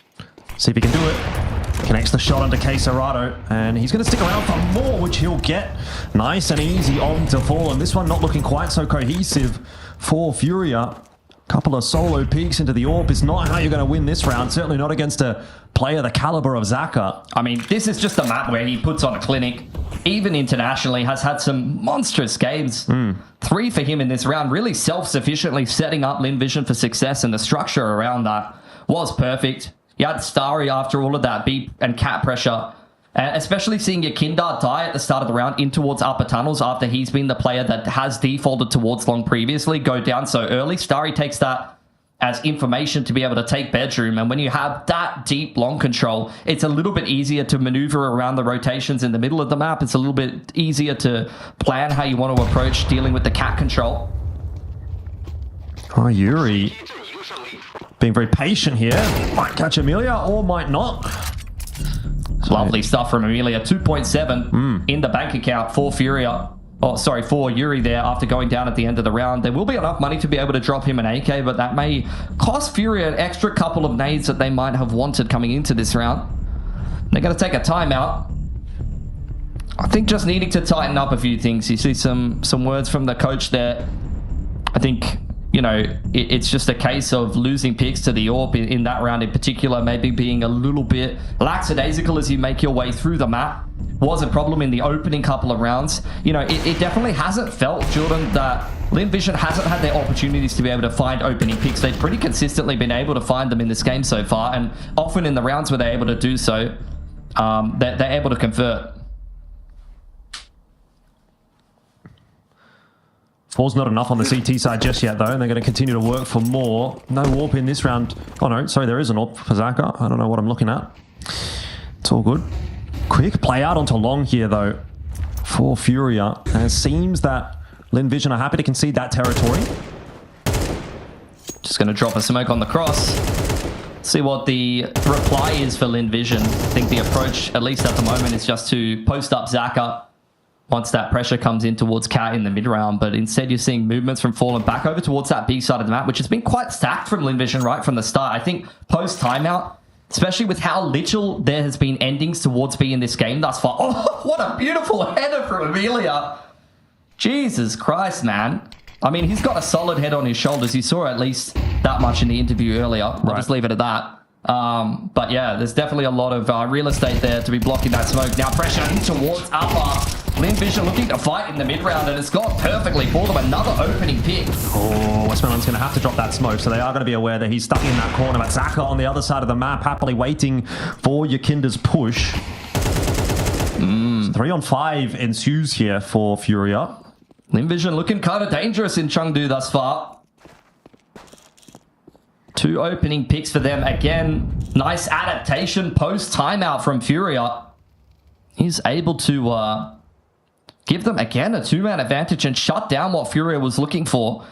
See if he can do it. Connects the shot onto Quesarado, and he's going to stick around for more, which he'll get nice and easy on to fall. And this one not looking quite so cohesive for Furia. Couple of solo peeks into the AWP is not how you're going to win this round. Certainly not against a player the caliber of Zaka. I mean, this is just a map where he puts on a clinic. Even internationally, has had some monstrous games. 3 for him in this round. Really self-sufficiently setting up Lin Vision for success, and the structure around that was perfect. You had Starry after all of that beep and cat pressure. Especially seeing your Kindar die at the start of the round in towards upper tunnels after he's been the player that has defaulted towards long previously, go down so early. Starry takes that as information to be able to take bedroom. And when you have that deep long control, it's a little bit easier to maneuver around the rotations in the middle of the map. It's a little bit easier to plan how you want to approach dealing with the cat control. Oh, Yuri being very patient here. Might catch Amelia or might not. Lovely stuff from Amelia. 2.7 in the bank account for Furia. Oh, sorry, for Yuri there after going down at the end of the round. There will be enough money to be able to drop him an AK, but that may cost Furia an extra couple of nades that they might have wanted coming into this round. They're going to take a timeout. I think just needing to tighten up a few things. You see some words from the coach there. I think, you know, it's just a case of losing picks to the AWP in that round in particular, maybe being a little bit lackadaisical as you make your way through the map. Was a problem in the opening couple of rounds. You know, it definitely hasn't felt, Jordan, that Lin Vision hasn't had their opportunities to be able to find opening picks. They've pretty consistently been able to find them in this game so far, and often in the rounds where they're able to do so, they're able to convert. 4's not enough on the CT side just yet, though, and they're going to continue to work for more. No warp in this round. Oh, no, sorry, there is an AWP for Zaka. I don't know what I'm looking at. It's all good. Quick play out onto long here, though, for Furia. And it seems that Lin Vision are happy to concede that territory. Just going to drop a smoke on the cross. See what the reply is for Lin Vision. I think the approach, at least at the moment, is just to post up Zaka once that pressure comes in towards Cat in the mid-round. But instead, you're seeing movements from Fallen back over towards that B side of the map, which has been quite stacked from Lin Vision right from the start. I think post-timeout, especially with how little there has been endings towards B in this game thus far. Oh, what a beautiful header from Amelia. Jesus Christ, man. I mean, he's got a solid head on his shoulders. You saw at least that much in the interview earlier. I'll just leave it at that. But yeah, there's definitely a lot of real estate there to be blocking that smoke. Now pressure in towards upper. Lin Vision looking to fight in the mid-round, and it's gone perfectly for them. Another opening pick. Oh, Westmoreland's going to have to drop that smoke, so they are going to be aware that he's stuck in that corner. But Zaka on the other side of the map, happily waiting for Yakinda's push. So 3 on 5 ensues here for Furia. Lin Vision looking kind of dangerous in Chengdu thus far. 2 opening picks for them. Again, nice adaptation post-timeout from Furia. He's able to give them, again, a 2-man advantage and shut down what Furia was looking for.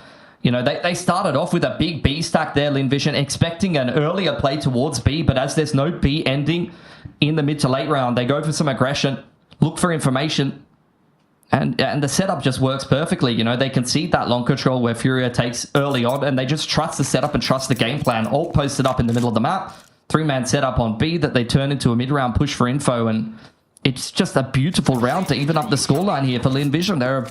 You know, they started off with a big B stack there, Lin Vision, expecting an earlier play towards B, but as there's no B ending in the mid to late round, they go for some aggression, look for information, and the setup just works perfectly. You know, they concede that long control where Furia takes early on, and they just trust the setup and trust the game plan, all posted up in the middle of the map. 3-man setup on B that they turn into a mid-round push for info, and it's just a beautiful round to even up the scoreline here for Lin Vision. They're,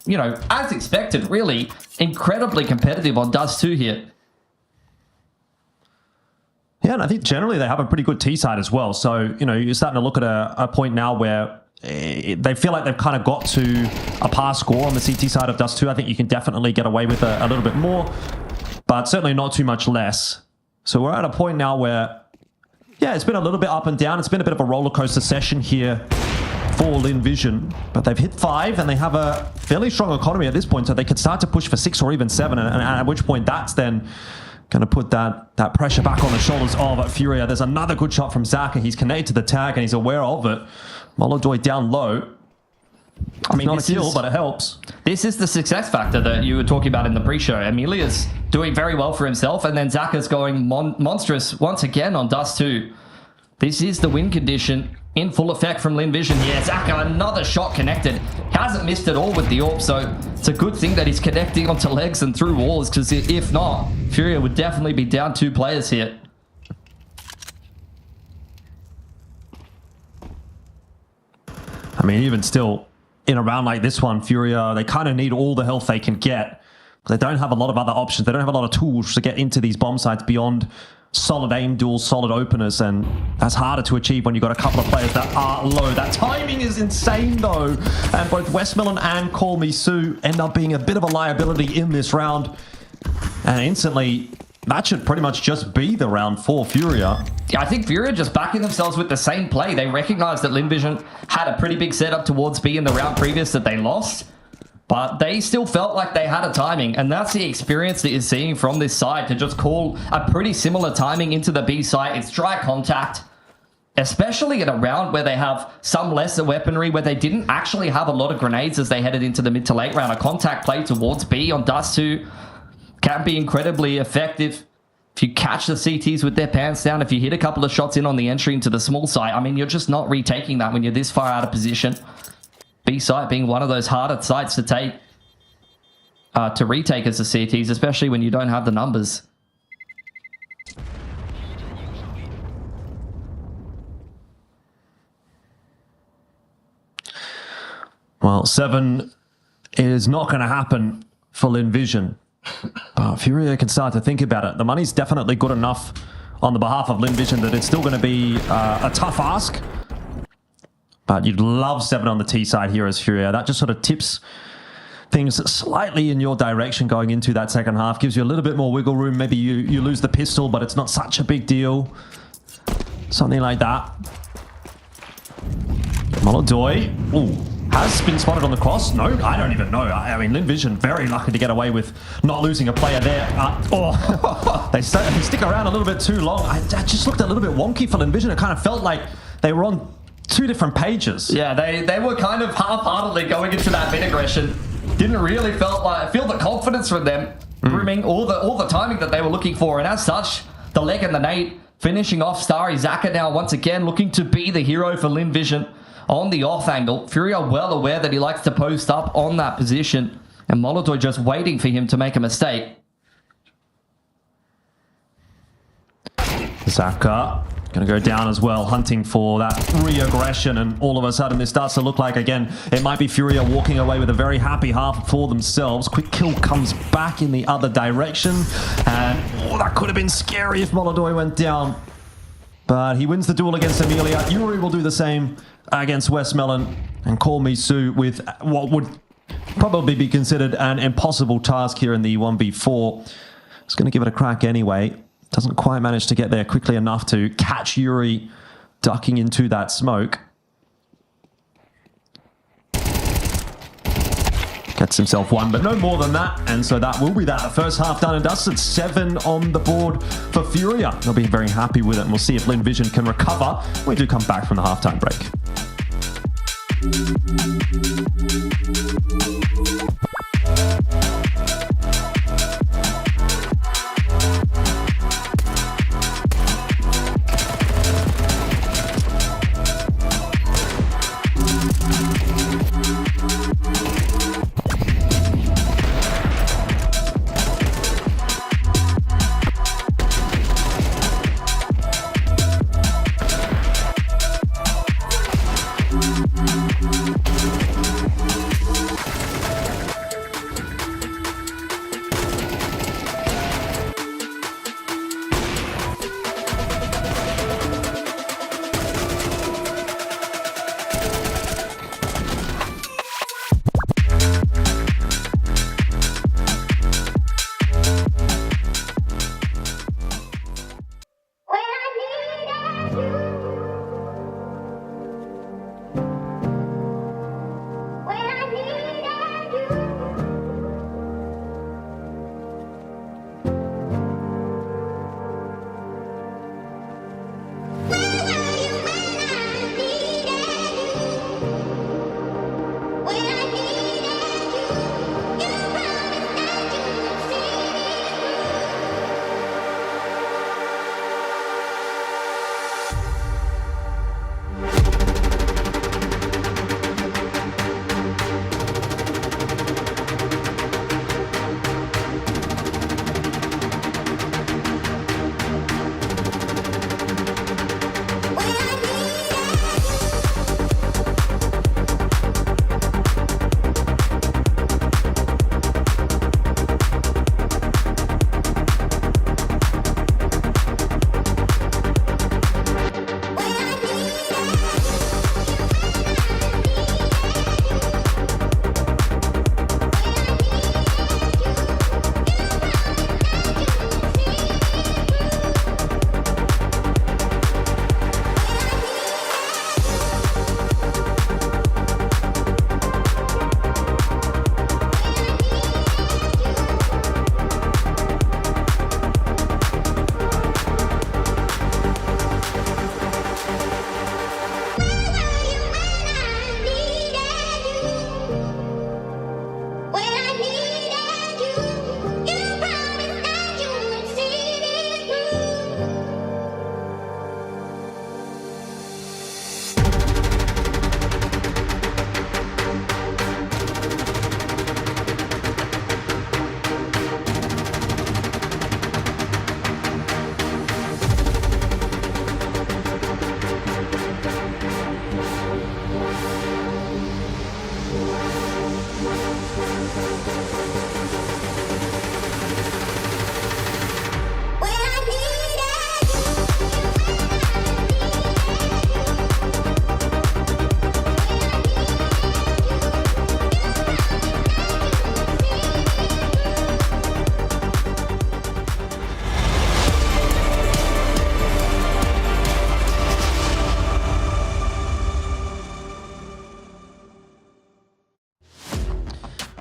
you know, as expected, really incredibly competitive on Dust 2 here. Yeah, and I think generally they have a pretty good T side as well. So, you know, you're starting to look at a point now where they feel like they've kind of got to a pass score on the CT side of Dust 2. I think you can definitely get away with a little bit more, but certainly not too much less. So we're at a point now where, yeah, it's been a little bit up and down. It's been a bit of a roller coaster session here for Lin Vision, but they've hit 5 and they have a fairly strong economy at this point, so they could start to push for 6 or even 7, and at which point that's then going to put that pressure back on the shoulders of Furia. There's another good shot from Zaka. He's connected to the tag and he's aware of it. Molodoi down low. I mean, not a kill, but it helps. This is the success factor that you were talking about in the pre-show. Emilia's doing very well for himself, and then Zaka's going monstrous once again on Dust 2. This is the win condition in full effect from Lin Vision. Yeah, Zaka, another shot connected. Hasn't missed at all with the AWP, so it's a good thing that he's connecting onto legs and through walls, because if not, Furia would definitely be down 2 players here. I mean, even still, in a round like this one, Furia, they kind of need all the health they can get. They don't have a lot of other options. They don't have a lot of tools to get into these bomb sites beyond solid aim duels, solid openers, and that's harder to achieve when you've got a couple of players that are low. That timing is insane, though, and both Westmelon and Call Me Sue end up being a bit of a liability in this round, and instantly, that should pretty much just be the round for Furia. Yeah, I think Furia just backing themselves with the same play. They recognized that Lin Vision had a pretty big setup towards B in the round previous that they lost, but they still felt like they had a timing, and that's the experience that you're seeing from this side, to just call a pretty similar timing into the B site. It's dry contact, especially in a round where they have some lesser weaponry, where they didn't actually have a lot of grenades as they headed into the mid to late round. A contact play towards B on Dust 2 can be incredibly effective. If you catch the CTs with their pants down, if you hit a couple of shots in on the entry into the small site, I mean, you're just not retaking that when you're this far out of position. B site being one of those harder sites to take, to retake as the CTs, especially when you don't have the numbers. Well, 7 is not going to happen for Lin Vision. But Furia can start to think about it. The money's definitely good enough on the behalf of Lin Vision that it's still going to be a tough ask. But you'd love 7 on the T side here as Furia. That just sort of tips things slightly in your direction going into that second half. Gives you a little bit more wiggle room. Maybe you lose the pistol, but it's not such a big deal. Something like that. Molodoi. Ooh. Has been spotted on the cross? No, I don't even know. I mean, Lin Vision very lucky to get away with not losing a player there. They stick around a little bit too long. That just looked a little bit wonky for Lin Vision. It kind of felt like they were on 2 different pages. Yeah, they were kind of half-heartedly going into that mid aggression. Didn't really feel the confidence from them, grooming all the timing that they were looking for, and as such, the leg and the nade finishing off Starry. Zaka now once again looking to be the hero for Lin Vision. On the off angle, Furia well aware that he likes to post up on that position, and Molodoi just waiting for him to make a mistake. Zaka going to go down as well, hunting for that re-aggression, and all of a sudden this starts to look like, again, it might be Furia walking away with a very happy half for themselves. Quick kill comes back in the other direction, and that could have been scary if Molodoi went down. But he wins the duel against Emilia. Yuri will do the same against Westmelon, and Call Me Sue with what would probably be considered an impossible task here in the 1v4. It's going to give it a crack anyway. Doesn't quite manage to get there quickly enough to catch Yuri ducking into that smoke. Gets himself 1, but no more than that. And so that will be that. The first half done and dusted. 7 on the board for Furia. They'll be very happy with it. And we'll see if Lin Vision can recover when we do come back from the halftime break.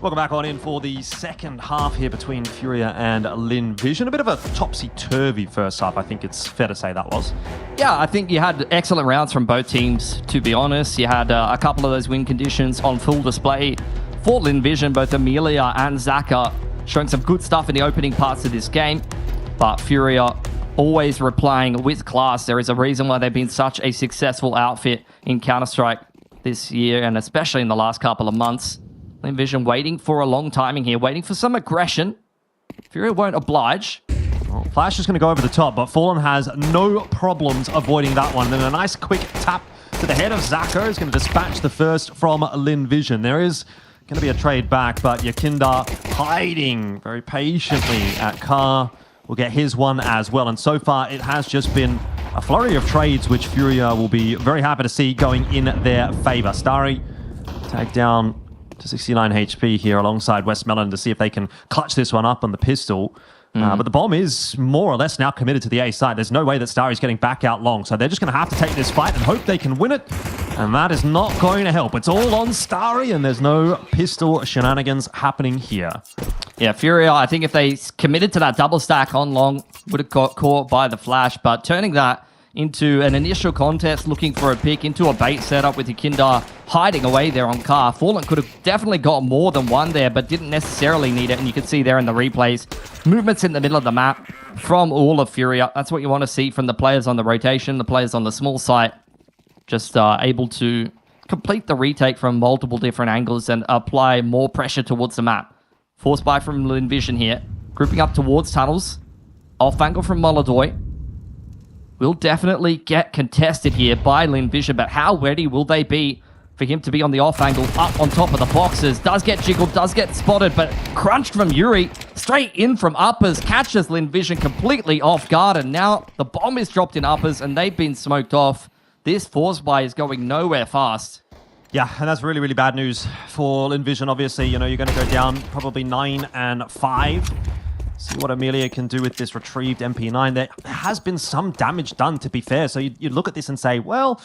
Welcome back on in for the second half here between Furia and Lin Vision. A bit of a topsy-turvy first half, I think it's fair to say that was. Yeah, I think you had excellent rounds from both teams, to be honest. You had a couple of those win conditions on full display for Lin Vision. Both Amelia and Zaka showing some good stuff in the opening parts of this game. But Furia always replying with class. There is a reason why they've been such a successful outfit in Counter-Strike this year, and especially in the last couple of months. Lin Vision waiting for a long timing here, waiting for some aggression. Furia won't oblige. Well, Flash is going to go over the top, but Fallen has no problems avoiding that one. Then a nice quick tap to the head of Zako is going to dispatch the first from Lin Vision. There is going to be a trade back, but Yakinda hiding very patiently at Car will get his one as well. And so far, it has just been a flurry of trades, which Furia will be very happy to see going in their favor. Starry tagged down to 69 HP here alongside Westmelon to see if they can clutch this one up on the pistol. But the bomb is more or less now committed to the A side. There's no way that Starry's getting back out long. So they're just going to have to take this fight and hope they can win it. And that is not going to help. It's all on Starry, and there's no pistol shenanigans happening here. Yeah, Furia, I think if they committed to that double stack on long, would have got caught by the flash. But turning that into an initial contest, looking for a pick, into a bait setup with Yakinda hiding away there on Car. Fallen could have definitely got more than one there, but didn't necessarily need it. And you can see there in the replays, movements in the middle of the map from all of Furia. That's what you want to see from the players on the rotation, the players on the small site. Just able to complete the retake from multiple different angles and apply more pressure towards the map. Force buy from Lin Vision here. Grouping up towards tunnels. Off angle from Molodoi. Will definitely get contested here by Lin Vision, but how ready will they be for him to be on the off angle, up on top of the boxes? Does get jiggled, does get spotted, but crunched from Yuri. Straight in from uppers, catches Lin Vision completely off guard, and now the bomb is dropped in uppers, and they've been smoked off. This force buy is going nowhere fast. Yeah, and that's really, really bad news for Lin Vision. Obviously, you know, you're going to go down probably 9 and 5. See what Amelia can do with this retrieved MP9. There has been some damage done, to be fair. So you look at this and say, well,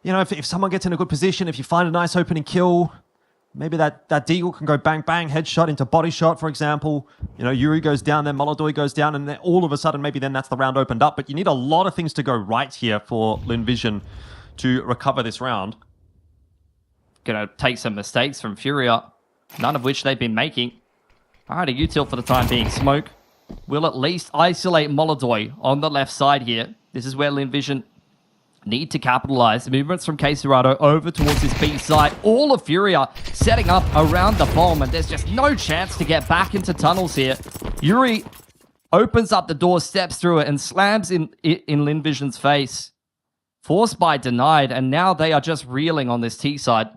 you know, if someone gets in a good position, if you find a nice opening kill, maybe that Deagle can go bang, bang, headshot into body shot, for example. You know, Yuri goes down, then Molodoi goes down, and then all of a sudden, maybe then that's the round opened up. But you need a lot of things to go right here for Lin Vision to recover this round. Gonna take some mistakes from Furia, none of which they've been making. All right, a util for the time being. Smoke will at least isolate Molodoi on the left side here. This is where Lin Vision need to capitalize. Movements from K-Serrato over towards his B side. All of Furia setting up around the bomb, and there's just no chance to get back into tunnels here. Yuri opens up the door, steps through it, and slams in Lin Vision's face. Force buy denied, and now they are just reeling on this T side.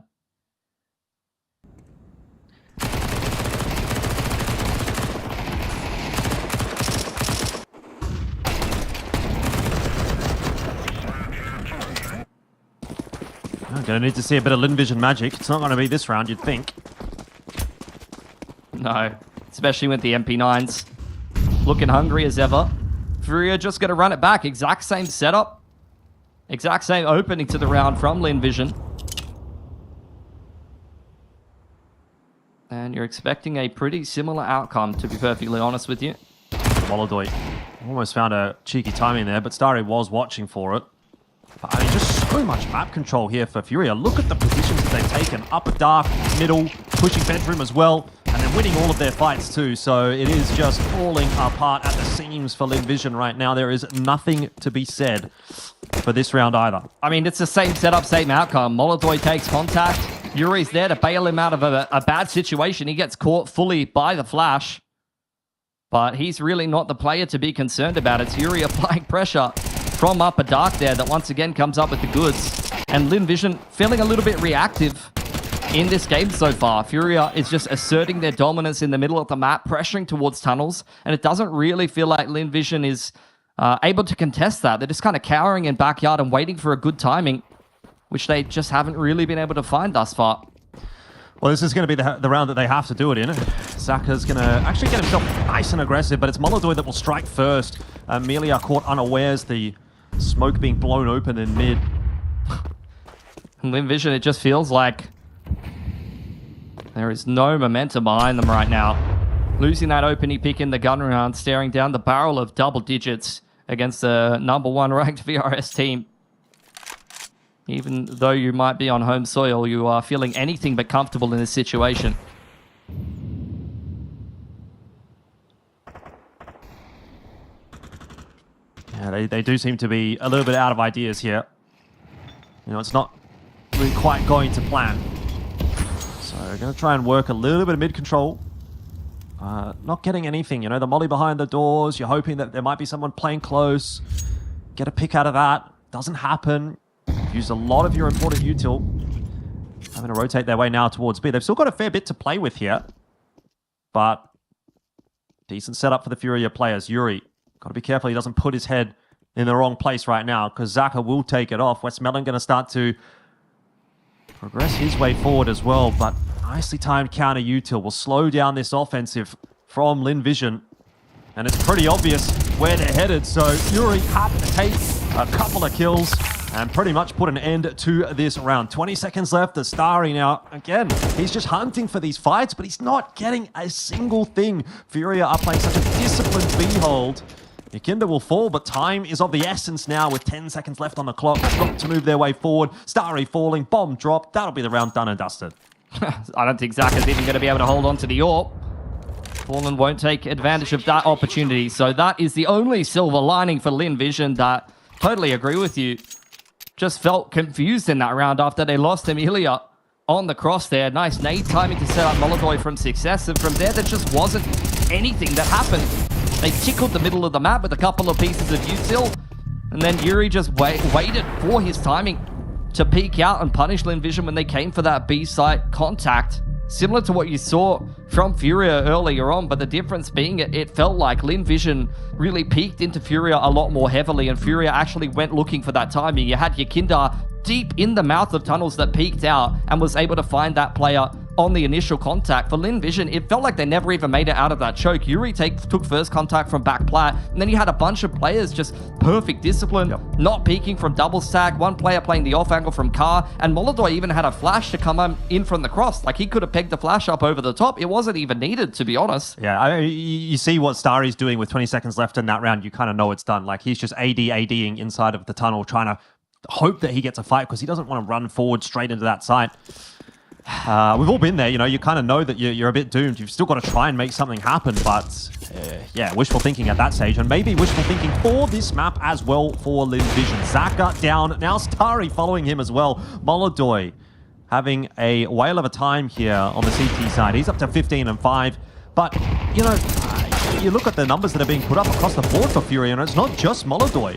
I'm going to need to see a bit of Lin Vision magic. It's not going to be this round, you'd think. No, especially with the MP9s. Looking hungry as ever. Furia just going to run it back. Exact same setup. Exact same opening to the round from Lin Vision. And you're expecting a pretty similar outcome, to be perfectly honest with you. Molodoi almost found a cheeky timing there, but Starry was watching for it. I mean, just so much map control here for Furia. Look at the positions that they've taken. Upper dark, middle, pushing bedroom as well, and then winning all of their fights too. So it is just falling apart at the seams for Lin Vision right now. There is nothing to be said for this round either. I mean, it's the same setup, same outcome. Molodoi takes contact. Yuri's there to bail him out of a bad situation. He gets caught fully by the flash. But he's really not the player to be concerned about. It's Yuri applying pressure from upper dark there that once again comes up with the goods. And Lin Vision feeling a little bit reactive in this game so far. Furia is just asserting their dominance in the middle of the map, pressuring towards tunnels, and it doesn't really feel like Lin Vision is able to contest that. They're just kind of cowering in backyard and waiting for a good timing, which they just haven't really been able to find thus far. Well, this is going to be the round that they have to do it in. Saka's going to actually get himself nice and aggressive, but it's Molodoi that will strike first. Amelia caught unawares, the smoke being blown open in mid. Lin Vision, it just feels like There is no momentum behind them right now. Losing that opening pick in the gun round, staring down the barrel of double digits against the #1 ranked VRS team. Even though you might be on home soil, you are feeling anything but comfortable in this situation. Yeah, they do seem to be a little bit out of ideas here. You know, it's not really quite going to plan. So we're going to try and work a little bit of mid-control. Not getting anything, you know, the molly behind the doors. You're hoping that there might be someone playing close. Get a pick out of that. Doesn't happen. Used a lot of your important util. Having to rotate their way now towards B. They've still got a fair bit to play with here. But decent setup for the Furia players. Yuri, got to be careful he doesn't put his head in the wrong place right now, because Zaka will take it off. Westmelon going to start to progress his way forward as well, but nicely timed counter util will slow down this offensive from Lin Vision. And it's pretty obvious where they're headed, so Yuri happy to take a couple of kills and pretty much put an end to this round. 20 seconds left. The Starry now, again, he's just hunting for these fights, but he's not getting a single thing. Furia are playing such a disciplined B-hold. Yakinda will fall, but time is of the essence now with 10 seconds left on the clock. Got to move their way forward. Starry falling, bomb drop. That'll be the round done and dusted. I don't think Zaka's even going to be able to hold on to the AWP. Fallen won't take advantage of that opportunity, so that is the only silver lining for Lin Vision. That totally agree with you. Just felt confused in that round after they lost Emilia on the cross there. Nice nade timing to set up Molodoi from success, and from there just wasn't anything that happened. They tickled the middle of the map with a couple of pieces of util, and then Yuri just waited for his timing to peek out and punish Lin Vision when they came for that B site contact. Similar to what you saw from Furia earlier on, but the difference being it felt like Lin Vision really peeked into Furia a lot more heavily, and Furia actually went looking for that timing. You had Yakinda deep in the mouth of tunnels that peeked out and was able to find that player on the initial contact. For Lin Vision, it felt like they never even made it out of that choke. Yuri took first contact from back plat, and then you had a bunch of players just perfect discipline, not peeking from double stack, one player playing the off angle from car, and Molodoi even had a flash to come in from the cross. Like, he could have pegged the flash up over the top. It wasn't even needed, to be honest. Yeah, you see what Starry's doing with 20 seconds left in that round. You kind of know it's done. Like, he's just ADing inside of the tunnel, trying to hope that he gets a fight because he doesn't want to run forward straight into that site. We've all been there, you know, you kind of know that you're a bit doomed. You've still got to try and make something happen, but yeah, wishful thinking at that stage, and maybe wishful thinking for this map as well for Lin Vision. Zaka down, now Starry following him as well. Molodoi having a whale of a time here on the CT side. He's up to 15-5, but, you know, you look at the numbers that are being put up across the board for Fury, and it's not just Molodoi.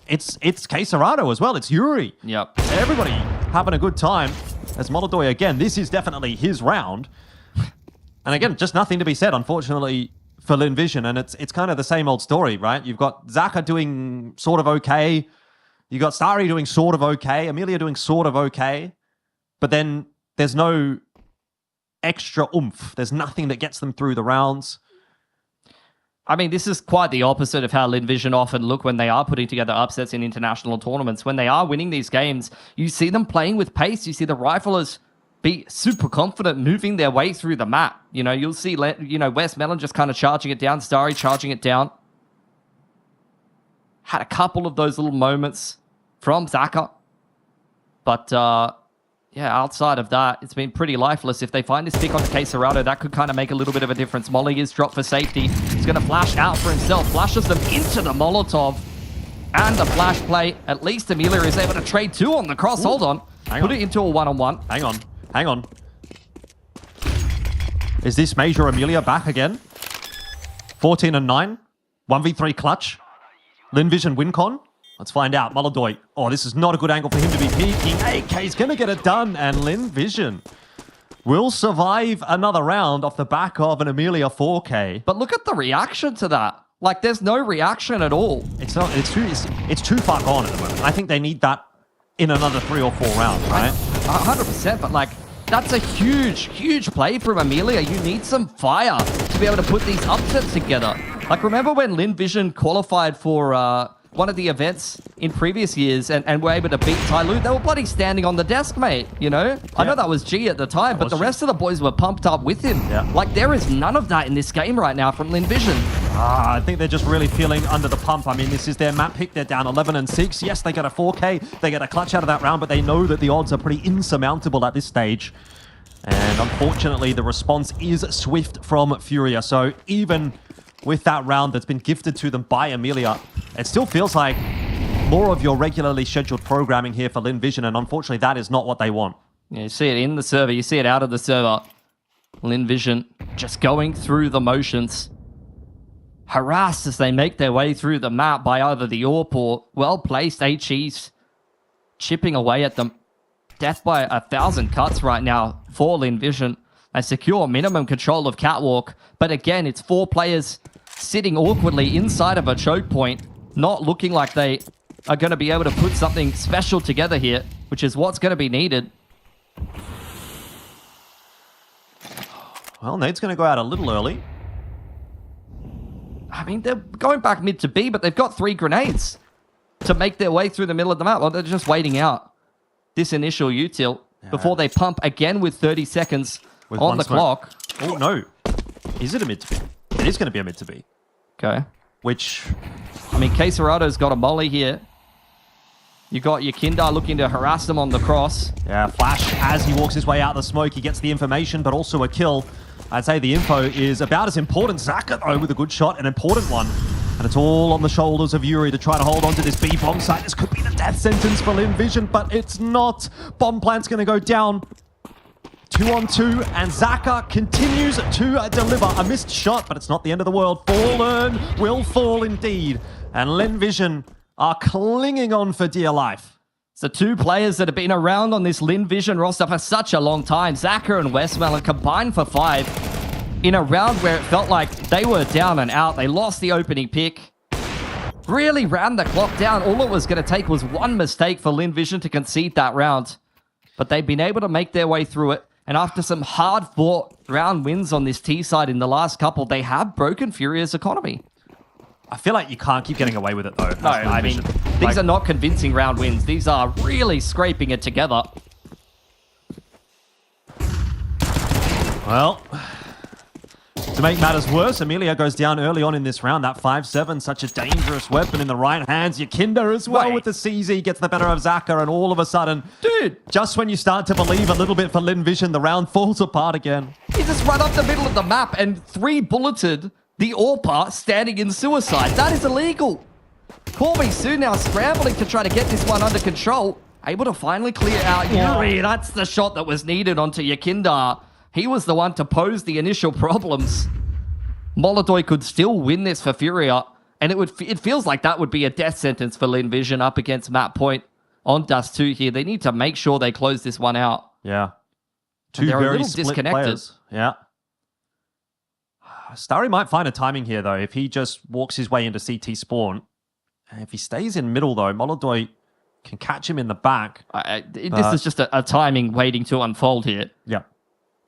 It's Quesarado as well, it's Yuri. Yep. Everybody having a good time. As Molodoi, again, this is definitely his round. And again, just nothing to be said, unfortunately, for Lin Vision. And it's kind of the same old story, right? You've got Zaka doing sort of okay. You've got Starry doing sort of okay. Emilia doing sort of okay. But then there's no extra oomph. There's nothing that gets them through the rounds. I mean, this is quite the opposite of how Lin Vision often look when they are putting together upsets in international tournaments. When they are winning these games, you see them playing with pace. You see the riflers be super confident, moving their way through the map. You know, you'll see, you know, Westmelon just kind of charging it down, Starry charging it down. Had a couple of those little moments from Zaka. But, yeah, outside of that, it's been pretty lifeless. If they find this pick on the Quesarado, that could kind of make a little bit of a difference. Molly is dropped for safety. He's going to flash out for himself. Flashes them into the Molotov. And the flash play. At least Emilia is able to trade two on the cross. Ooh. Hold on. Put it into a one-on-one. Hang on. Is this Major Emilia back again? 14-9. 1v3 clutch. Lin Vision win con. Let's find out. Molodoi. Oh, this is not a good angle for him to be peeking. AK's going to get it done. And Lin Vision will survive another round off the back of an Emilia 4K. But look at the reaction to that. Like, there's no reaction at all. It's too far gone at the moment. I think they need that in another 3 or 4 rounds, right? 100%, but like, that's a huge play from Emilia. You need some fire to be able to put these upsets together. Like, remember when Lin Vision qualified for one of the events in previous years and were able to beat Tai Lu, they were bloody standing on the desk, mate, you know? I know that was G at the time, but the rest of the boys were pumped up with him. Like, there is none of that in this game right now from Lin Vision. I think they're just really feeling under the pump. I mean, this is their map pick. They're down 11-6. Yes, they get a 4K. They get a clutch out of that round, but they know that the odds are pretty insurmountable at this stage. And unfortunately, the response is swift from Furia. So even with that round that's been gifted to them by Amelia, it still feels like more of your regularly scheduled programming here for Lin Vision, and unfortunately, that is not what they want. Yeah, you see it in the server, you see it out of the server. Lin Vision just going through the motions. Harassed as they make their way through the map by either the AWP or well-placed HEs. Chipping away at them. Death by 1,000 cuts right now for Lin Vision. They secure minimum control of Catwalk. But again, it's 4 players sitting awkwardly inside of a choke point. Not looking like they are going to be able to put something special together here, which is what's going to be needed. Well, Nade's going to go out a little early. I mean, they're going back mid to B, but they've got 3 grenades to make their way through the middle of the map. Well, they're just waiting out this initial util before they pump again with 30 seconds with on the clock. Oh, no. Is it a mid to B? It is going to be a mid to B. Okay. Which, I mean, Queserado's got a molly here. You got your Kindar looking to harass them on the cross. Yeah, Flash, as he walks his way out of the smoke, he gets the information, but also a kill. I'd say the info is about as important. Zaka, though, with a good shot, an important one. And it's all on the shoulders of Yuri to try to hold on to this B-bomb site. This could be the death sentence for Lin Vision, but it's not. Bomb plant's going to go down. 2-on-2, and Zaka continues to deliver a missed shot, but it's not the end of the world. Fallen will fall indeed. And Lin Vision are clinging on for dear life. So 2 players that have been around on this Lin Vision roster for such a long time, Zaka and Westmelon, combined for 5 in a round where it felt like they were down and out. They lost the opening pick. Really ran the clock down. All it was going to take was one mistake for Lin Vision to concede that round. But they've been able to make their way through it. And after some hard-fought round wins on this T side in the last couple, they have broken Furia's economy. I feel like you can't keep getting away with it, though. No, I mean, these are not convincing round wins. These are really scraping it together. Well, to make matters worse, Amelia goes down early on in this round. That 5-7, such a dangerous weapon in the right hands. Yakinda as well with the CZ gets the better of Zaka, and all of a sudden, dude, just when you start to believe a little bit for Lin Vision, the round falls apart again. He just ran up the middle of the map and 3-bulleted the AWPer standing in suicide. That is illegal. Call Me Soon now scrambling to try to get this one under control. Able to finally clear out Yuri. That's the shot that was needed onto Yakinda. He was the one to pose the initial problems. Molodoi could still win this for Furia, and it feels like that would be a death sentence for Lin Vision up against Map Point on Dust 2 here. They need to make sure they close this one out. Yeah. Two very disconnected players. Yeah. Starry might find a timing here, though, if he just walks his way into CT spawn. If he stays in middle, though, Molodoi can catch him in the back. This is just a timing waiting to unfold here. Yeah.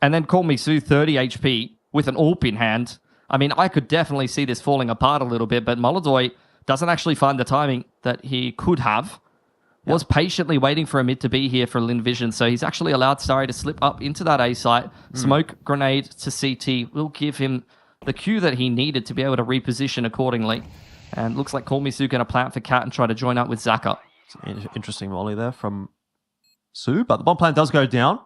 And then Call Me Sue, 30 HP with an AWP in hand. I mean, I could definitely see this falling apart a little bit, but Molodoi doesn't actually find the timing that he could have. Was patiently waiting for a mid to be here for Lin Vision, so he's actually allowed Starry to slip up into that A site. Smoke grenade to CT will give him the cue that he needed to be able to reposition accordingly. And looks like Call Me Sue going to plant for Cat and try to join up with Zaka. Interesting volley there from Sue, but the bomb plan does go down.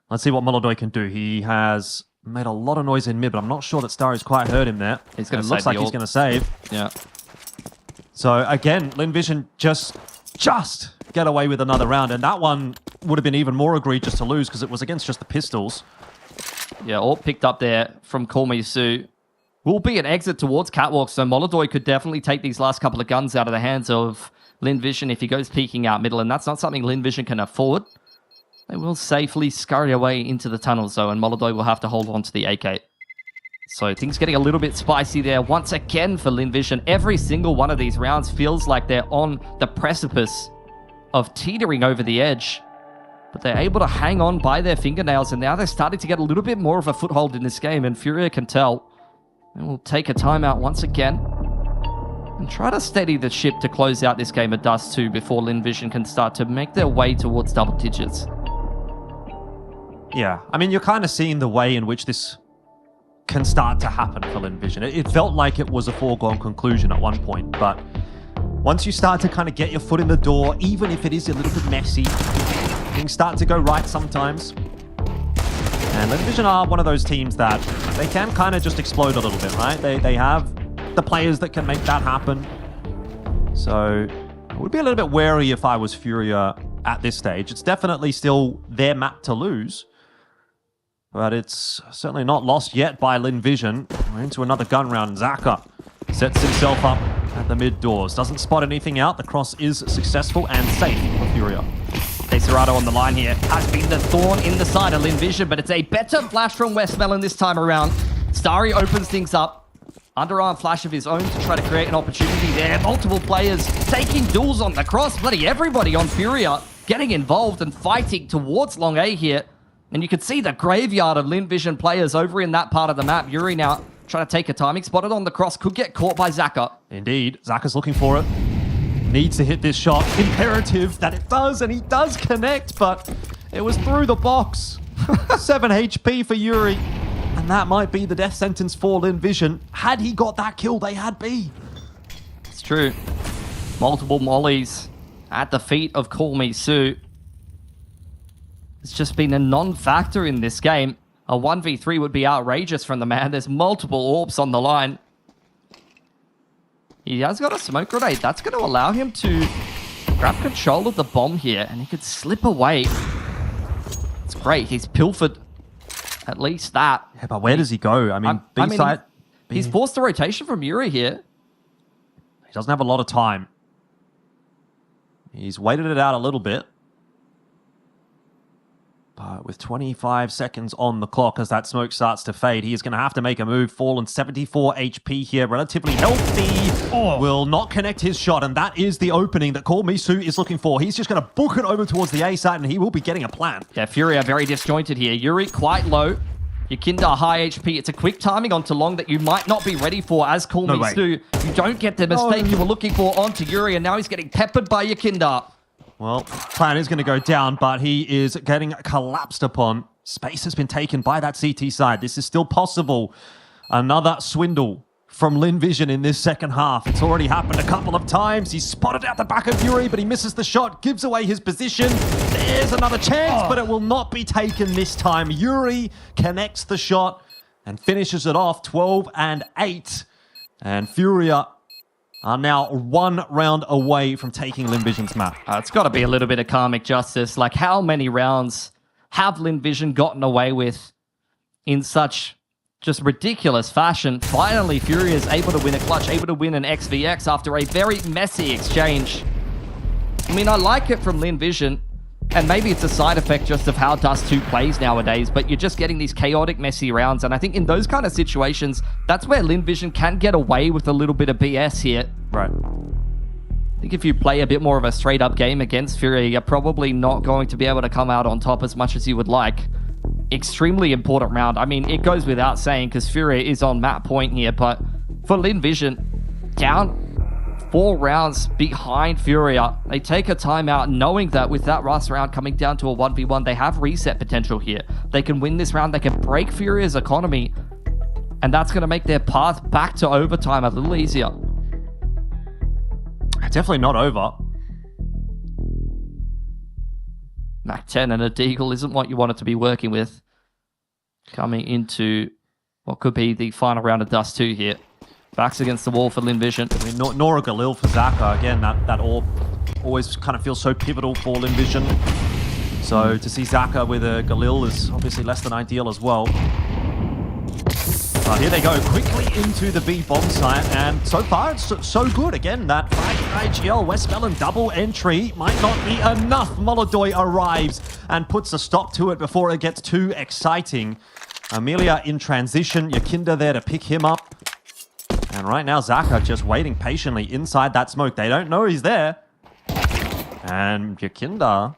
Let's see what Molodoi can do. He has made a lot of noise in mid, but I'm not sure that Starry's quite heard him there. He's going to looks like he's going to save. Yeah. So again, Lin Vision just get away with another round, and that one would have been even more egregious to lose because it was against just the pistols. Yeah, all picked up there from Call Me Sue. Will be an exit towards Catwalk, so Molodoi could definitely take these last couple of guns out of the hands of Lin Vision if he goes peeking out middle, and that's not something Lin Vision can afford. They will safely scurry away into the tunnels, though, and Molodoi will have to hold on to the AK. So things getting a little bit spicy there once again for Lin Vision. Every single one of these rounds feels like they're on the precipice of teetering over the edge. But they're able to hang on by their fingernails, and now they're starting to get a little bit more of a foothold in this game, and Furia can tell. And we'll take a timeout once again. and try to steady the ship to close out this game of Dust 2 before Linvision can start to make their way towards double digits. Yeah, I mean, you're kind of seeing the way in which this can start to happen for Linvision. It felt like it was a foregone conclusion at one point, but once you start to kind of get your foot in the door, even if it is a little bit messy, things start to go right sometimes. And Linvision are one of those teams that they can kind of just explode a little bit, right? They have the players that can make that happen. So I would be a little bit wary if I was Furia at this stage. It's definitely still their map to lose, but it's certainly not lost yet by Linvision. We're into another gun round. Zaka sets himself up at the mid doors. Doesn't spot anything out. The cross is successful and safe for Furia. Deserato on the line here has been the thorn in the side of Linvision, but it's a better flash from Westmelon this time around. Starry opens things up. Underarm flash of his own to try to create an opportunity there. Multiple players taking duels on the cross. Bloody everybody on Furia getting involved and fighting towards Long A here. And you can see the graveyard of Linvision players over in that part of the map. Yuri now trying to take a timing. Spotted on the cross. Could get caught by Zaka. Indeed. Zaka's looking for it. Needs to hit this shot. Imperative that it does, and he does connect, but it was through the box. 7 HP for Yuri. And that might be the death sentence for Linvision. Had he got that kill, they had B. It's true. Multiple mollies at the feet of Call Me Sue. It's just been a non-factor in this game. A 1v3 would be outrageous from the man. There's multiple orbs on the line. He has got a smoke grenade. That's going to allow him to grab control of the bomb here, and he could slip away. It's great. He's pilfered at least that. Yeah, but where does he go? I mean, B-side... He's forced the rotation from Yuri here. He doesn't have a lot of time. He's waited it out a little bit. But with 25 seconds on the clock as that smoke starts to fade, he is going to have to make a move. Fallen 74 HP here, relatively healthy. Will not connect his shot, and that is the opening that Call Me Sue is looking for. He's just going to book it over towards the A side, and he will be getting a plan. Yeah, Fury are very disjointed here. Yuri quite low. Yakinda high HP. It's a quick timing onto Long that you might not be ready for as Call Me Sue. You don't get the mistake you were looking for onto Yuri, and now he's getting peppered by Yakinda. Well, plan is going to go down, but he is getting collapsed upon. Space has been taken by that CT side. This is still possible. Another swindle from Linvision in this second half. It's already happened a couple of times. He's spotted out the back of Yuri, but he misses the shot, gives away his position. There's another chance, but it will not be taken this time. Yuri connects the shot and finishes it off 12-8. And Furia are now 1 round away from taking Linvision's map. It's got to be a little bit of karmic justice. Like, how many rounds have Linvision gotten away with in such just ridiculous fashion? Finally, Fury is able to win a clutch, able to win an XVX after a very messy exchange. I mean, I like it from Linvision, and maybe it's a side effect just of how Dust 2 plays nowadays, but you're just getting these chaotic, messy rounds, and I think in those kind of situations, that's where Linvision can get away with a little bit of BS here. Right. I think if you play a bit more of a straight-up game against Fury, you're probably not going to be able to come out on top as much as you would like. Extremely important round. I mean, it goes without saying because Fury is on map point here, but for Linvision, down 4 rounds behind Furia. They take a timeout knowing that with that last round coming down to a 1v1, they have reset potential here. They can win this round, they can break Furia's economy, and that's going to make their path back to overtime a little easier. Definitely not over. Mac 10 and a Deagle isn't what you want it to be working with. Coming into what could be the final round of Dust 2 here. Backs against the wall for Linvision. I mean, Nora Galil for Zaka. Again, that orb always kind of feels so pivotal for Linvision. So to see Zaka with a Galil is obviously less than ideal as well. But here they go, quickly into the B bomb site, and so far it's so good. Again, that 5 IGL Westmelon double entry might not be enough. Molodoy arrives and puts a stop to it before it gets too exciting. Amelia in transition, Yakinda there to pick him up. And right now, Zaka just waiting patiently inside that smoke. They don't know he's there. And Yakinda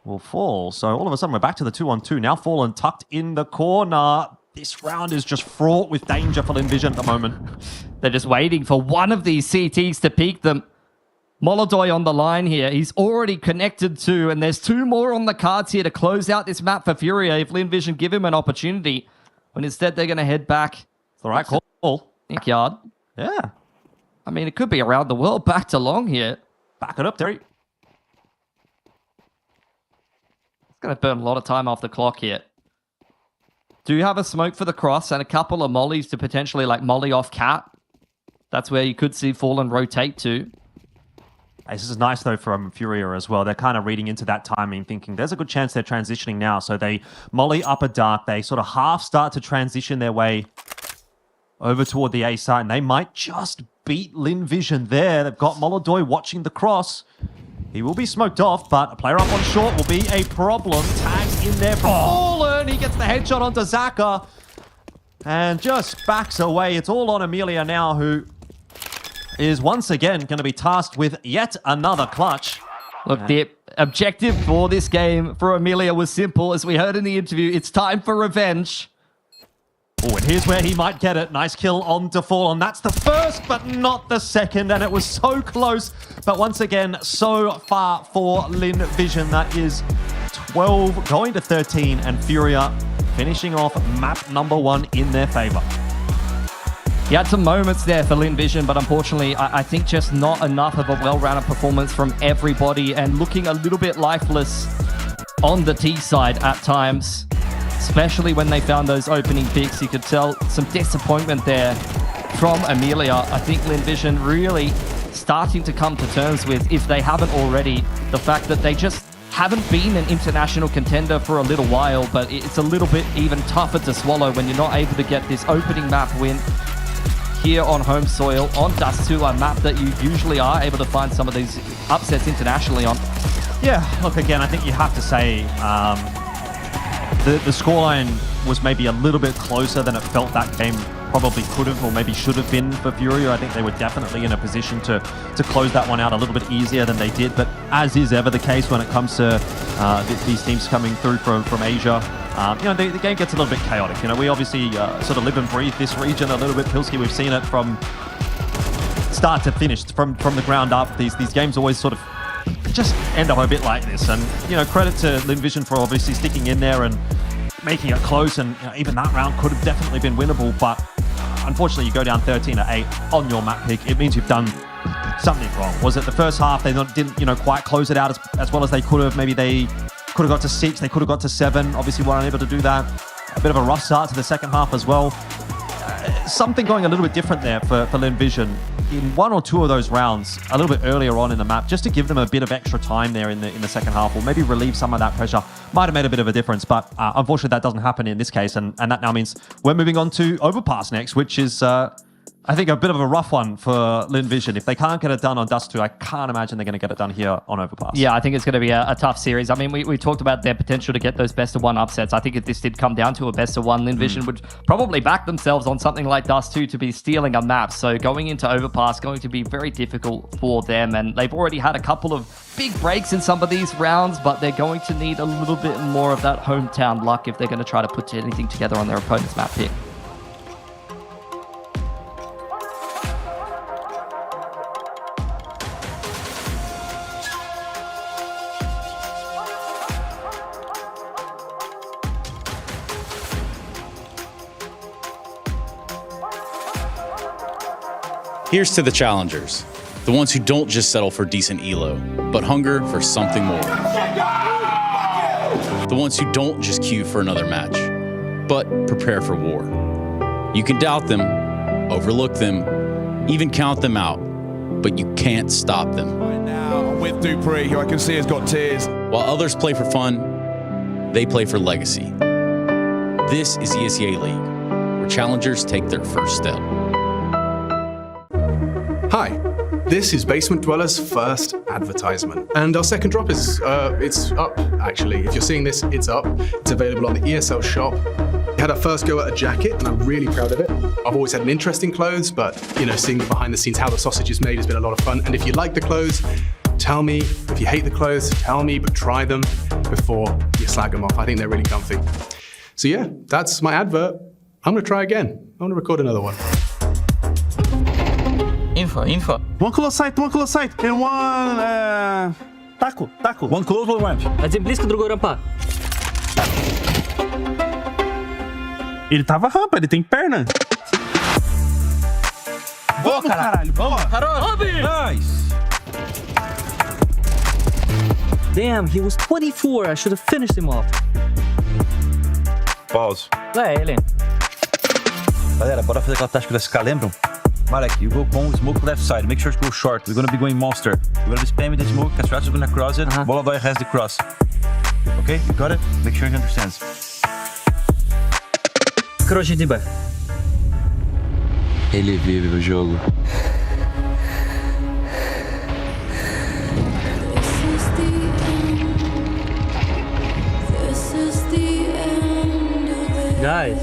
will fall. So all of a sudden, we're back to the 2-on-2. Now Fallen tucked in the corner. This round is just fraught with danger for Linvision at the moment. They're just waiting for one of these CTs to peek them. Molodoy on the line here. He's already connected to, and there's 2 more on the cards here to close out this map for Furia if Linvision give him an opportunity. But instead, they're going to head back. It's the right call. Yard. Yeah. I mean, it could be around the world. Back to long here. Back it up, Terry. It's going to burn a lot of time off the clock here. Do you have a smoke for the cross and a couple of mollies to potentially like molly off Cat? That's where you could see Fallen rotate to. This is nice though from Furia as well. They're kind of reading into that timing, thinking there's a good chance they're transitioning now. So they molly upper dark. They sort of half start to transition their way over toward the A side, and they might just beat Linvision there. They've got Molodoy watching the cross. He will be smoked off, but a player up on short will be a problem. Tagged in there from Fallen. He gets the headshot onto Zaka and just backs away. It's all on Amelia now, who is once again going to be tasked with yet another clutch. Look, the objective for this game for Amelia was simple. As we heard in the interview, it's time for revenge. Oh, and here's where he might get it. Nice kill on to Fallen. That's the first, but not the second. And it was so close. But once again, so far for Linvision. That is 12 going to 13. And Furia finishing off map number 1 in their favor. He had some moments there for Linvision, but unfortunately, I think just not enough of a well-rounded performance from everybody and looking a little bit lifeless on the T side at times. Especially when they found those opening picks, you could tell some disappointment there from Amelia. I think Linvision really starting to come to terms with, if they haven't already, the fact that they just haven't been an international contender for a little while, but it's a little bit even tougher to swallow when you're not able to get this opening map win here on home soil, on Dust 2, a map that you usually are able to find some of these upsets internationally on. Yeah, look, again, I think you have to say the scoreline was maybe a little bit closer than it felt that game probably could have or maybe should have been for Furia. I think they were definitely in a position to close that one out a little bit easier than they did. But as is ever the case when it comes to these teams coming through from Asia, the game gets a little bit chaotic. We obviously sort of live and breathe this region a little bit. Pilsky, we've seen it from start to finish, from the ground up. These games always sort of just end up a bit like this. And, credit to Linvision for obviously sticking in there and making it close. And even that round could have definitely been winnable. But unfortunately, you go down 13-8 on your map pick. It means you've done something wrong. Was it the first half? They didn't, quite close it out as well as they could have. Maybe they could have got to 6. They could have got to 7. Obviously, weren't able to do that. A bit of a rough start to the second half as well. Something going a little bit different there for Linvision in 1 or 2 of those rounds a little bit earlier on in the map, just to give them a bit of extra time there in the second half, or maybe relieve some of that pressure. Might have made a bit of a difference, but unfortunately that doesn't happen in this case, and that now means we're moving on to Overpass next, which is I think a bit of a rough one for Linvision. If they can't get it done on Dust 2, I can't imagine they're going to get it done here on Overpass. Yeah, I think it's going to be a tough series. I mean, we talked about their potential to get those best-of-1 upsets. I think if this did come down to a best-of-1, Linvision would probably back themselves on something like Dust 2 to be stealing a map. So going into Overpass going to be very difficult for them. And they've already had a couple of big breaks in some of these rounds, but they're going to need a little bit more of that hometown luck if they're going to try to put anything together on their opponent's map pick. Here's to the challengers, the ones who don't just settle for decent elo, but hunger for something more. The ones who don't just queue for another match, but prepare for war. You can doubt them, overlook them, even count them out, but you can't stop them. Right now, I'm with Dupree, who I can see has got tears. While others play for fun, they play for legacy. This is ESEA League, where challengers take their first step. Hi, this is Basement Dweller's first advertisement. And our second drop is, it's up, actually. If you're seeing this, it's up. It's available on the ESL shop. We had our first go at a jacket, and I'm really proud of it. I've always had an interest in clothes, but, seeing behind the scenes how the sausage is made has been a lot of fun. And if you like the clothes, tell me. If you hate the clothes, tell me, but try them before you slag them off. I think they're really comfy. So yeah, that's my advert. I'm going to try again. I'm going to record another one. Info. One close sight, and one taco. One close, one range. Один близко, другой рампа. Ele tava rampa, ele tem perna. Boa, caralho. Boa. Nice. Damn, he was 24. I should have finished him off. Pause. Ele. Galera, bora fazer aquela tática da SK, lembram? Malek, you go con smoke left side. Make sure to go short. We're gonna be going monster. We're gonna be spamming the smoke. Castratus is gonna cross it. Bolovoy has the cross. Okay, you got it? Make sure he understands. Короче, Диба. Ele vive o jogo. Guys,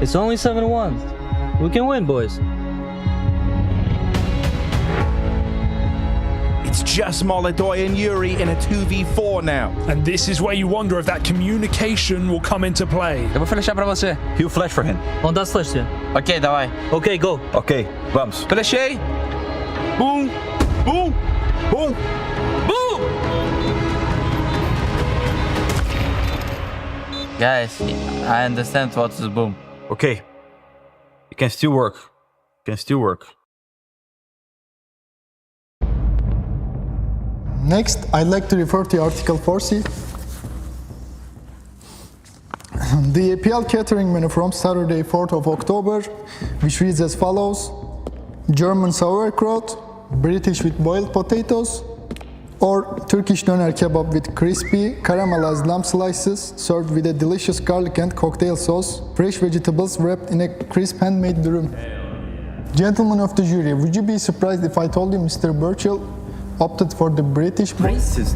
it's only 7-1. We can win, boys. It's just Molodoi and Yuri in a 2v4 now. And this is where you wonder if that communication will come into play. Eu vou flashar pra você. He'll flash for him. Vamos dar flash, sim. Ok, давай. Ok, go. Ok, vamos. Flashei. Boom. Boom. Boom. Boom! Guys, I understand what is boom. Okay. It can still work. Next, I'd like to refer to Article 4C. The APL catering menu from Saturday, 4th of October, which reads as follows: German sauerkraut, British with boiled potatoes, or Turkish doner kebab with crispy, caramelized lamb slices, served with a delicious garlic and cocktail sauce, fresh vegetables wrapped in a crisp handmade dürüm. Gentlemen of the jury, would you be surprised if I told you Mr. Burchell opted for the British Racist.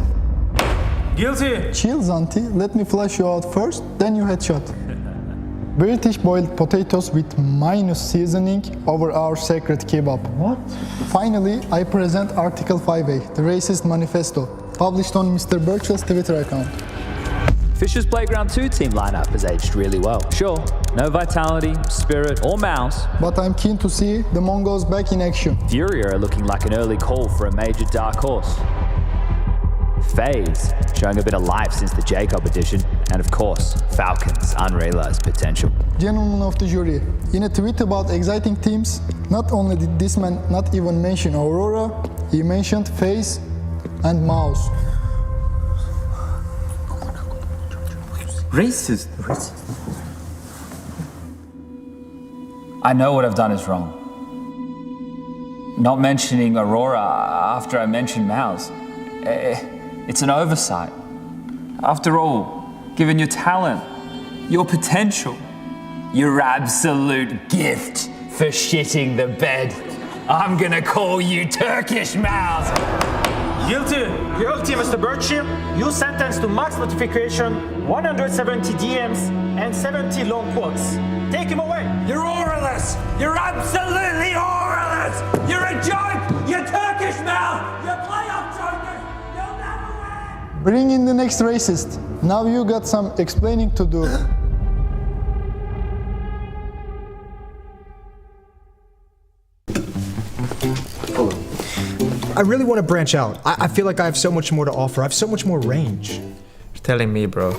Guilty. Chill, Zanti. Let me flash you out first, then you headshot. British boiled potatoes with minus seasoning over our sacred kebab. What? Finally, I present Article 5A, the Racist Manifesto, published on Mr. Burchell's Twitter account. Fisher's Playground 2 team lineup has aged really well. Sure, no vitality, spirit, or mouse. But I'm keen to see the Mongols back in action. Furia are looking like an early call for a major dark horse. FaZe showing a bit of life since the Jacob edition. And of course, Falcons' unrealized potential. Gentlemen of the jury, in a tweet about exciting teams, not only did this man not even mention Aurora, he mentioned FaZe and Mouse. Racist. I know what I've done is wrong. Not mentioning Aurora after I mentioned Mouse. It's an oversight. After all, given your talent, your potential, your absolute gift for shitting the bed, I'm gonna call you Turkish Mouse. Guilty, Mr. Burchell. You sentenced to max notification, 170 DMs, and 70 long quotes. Take him away. You're auraless! You're absolutely auraless! You're a joke! You're Turkish Mouse! You're playoff jokers! You'll never win! Bring in the next racist. Now you got some explaining to do. I really want to branch out. I feel like I have so much more to offer. I have so much more range. You're telling me, bro.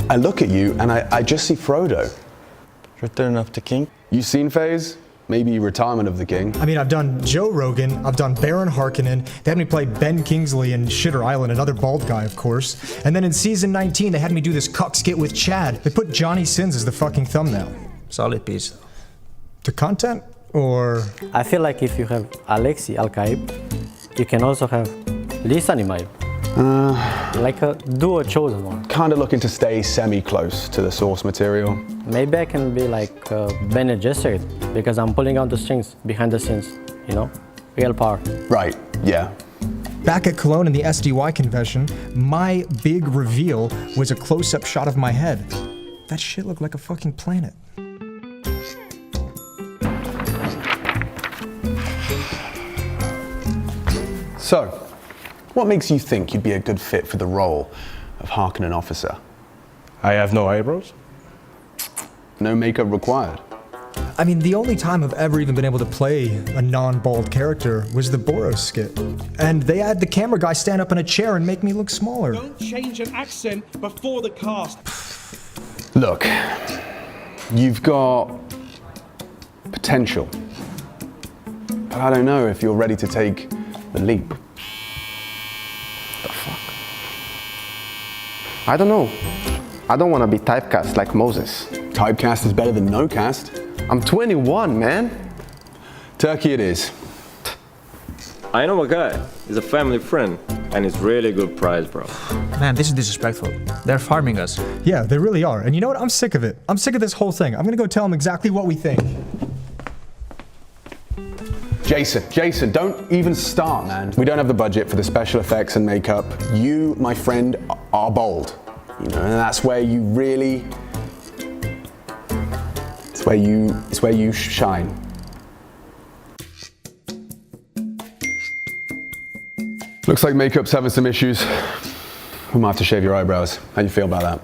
I look at you and I just see Frodo. Return of the King. You seen FaZe? Maybe Retirement of the King. I mean, I've done Joe Rogan, I've done Baron Harkonnen, they had me play Ben Kingsley in Shitter Island, another bald guy, of course. And then in season 19, they had me do this cuck skit with Chad. They put Johnny Sins as the fucking thumbnail. Solid piece. The content, or? I feel like if you have Alexi Alkaib, you can also have Lisa Nimaev. Like a duo chosen one. Kind of looking to stay semi-close to the source material. Maybe I can be like Bene Gesserit, because I'm pulling out the strings behind the scenes, you know? Real power. Right, yeah. Back at Cologne in the SDY convention, my big reveal was a close-up shot of my head. That shit looked like a fucking planet. So, what makes you think you'd be a good fit for the role? of Harkonnen officer. I have no eyebrows? No makeup required. I mean, the only time I've ever even been able to play a non-bald character was the Boros skit. And they had the camera guy stand up in a chair and make me look smaller. Don't change an accent before the cast. Look, you've got potential. But I don't know if you're ready to take the leap. The fuck? I don't know. I don't want to be typecast like Moses. Typecast is better than no cast. I'm 21, man. Turkey it is. I know a guy. He's a family friend, and it's really good price, bro. Man, this is disrespectful. They're farming us. Yeah, they really are. And you know what? I'm sick of it. I'm sick of this whole thing. I'm gonna go tell them exactly what we think. Jason, don't even start, man. We don't have the budget for the special effects and makeup. You, my friend, are bold. You know, and that's where you really... It's where you shine. Looks like makeup's having some issues. We might have to shave your eyebrows. How you feel about that?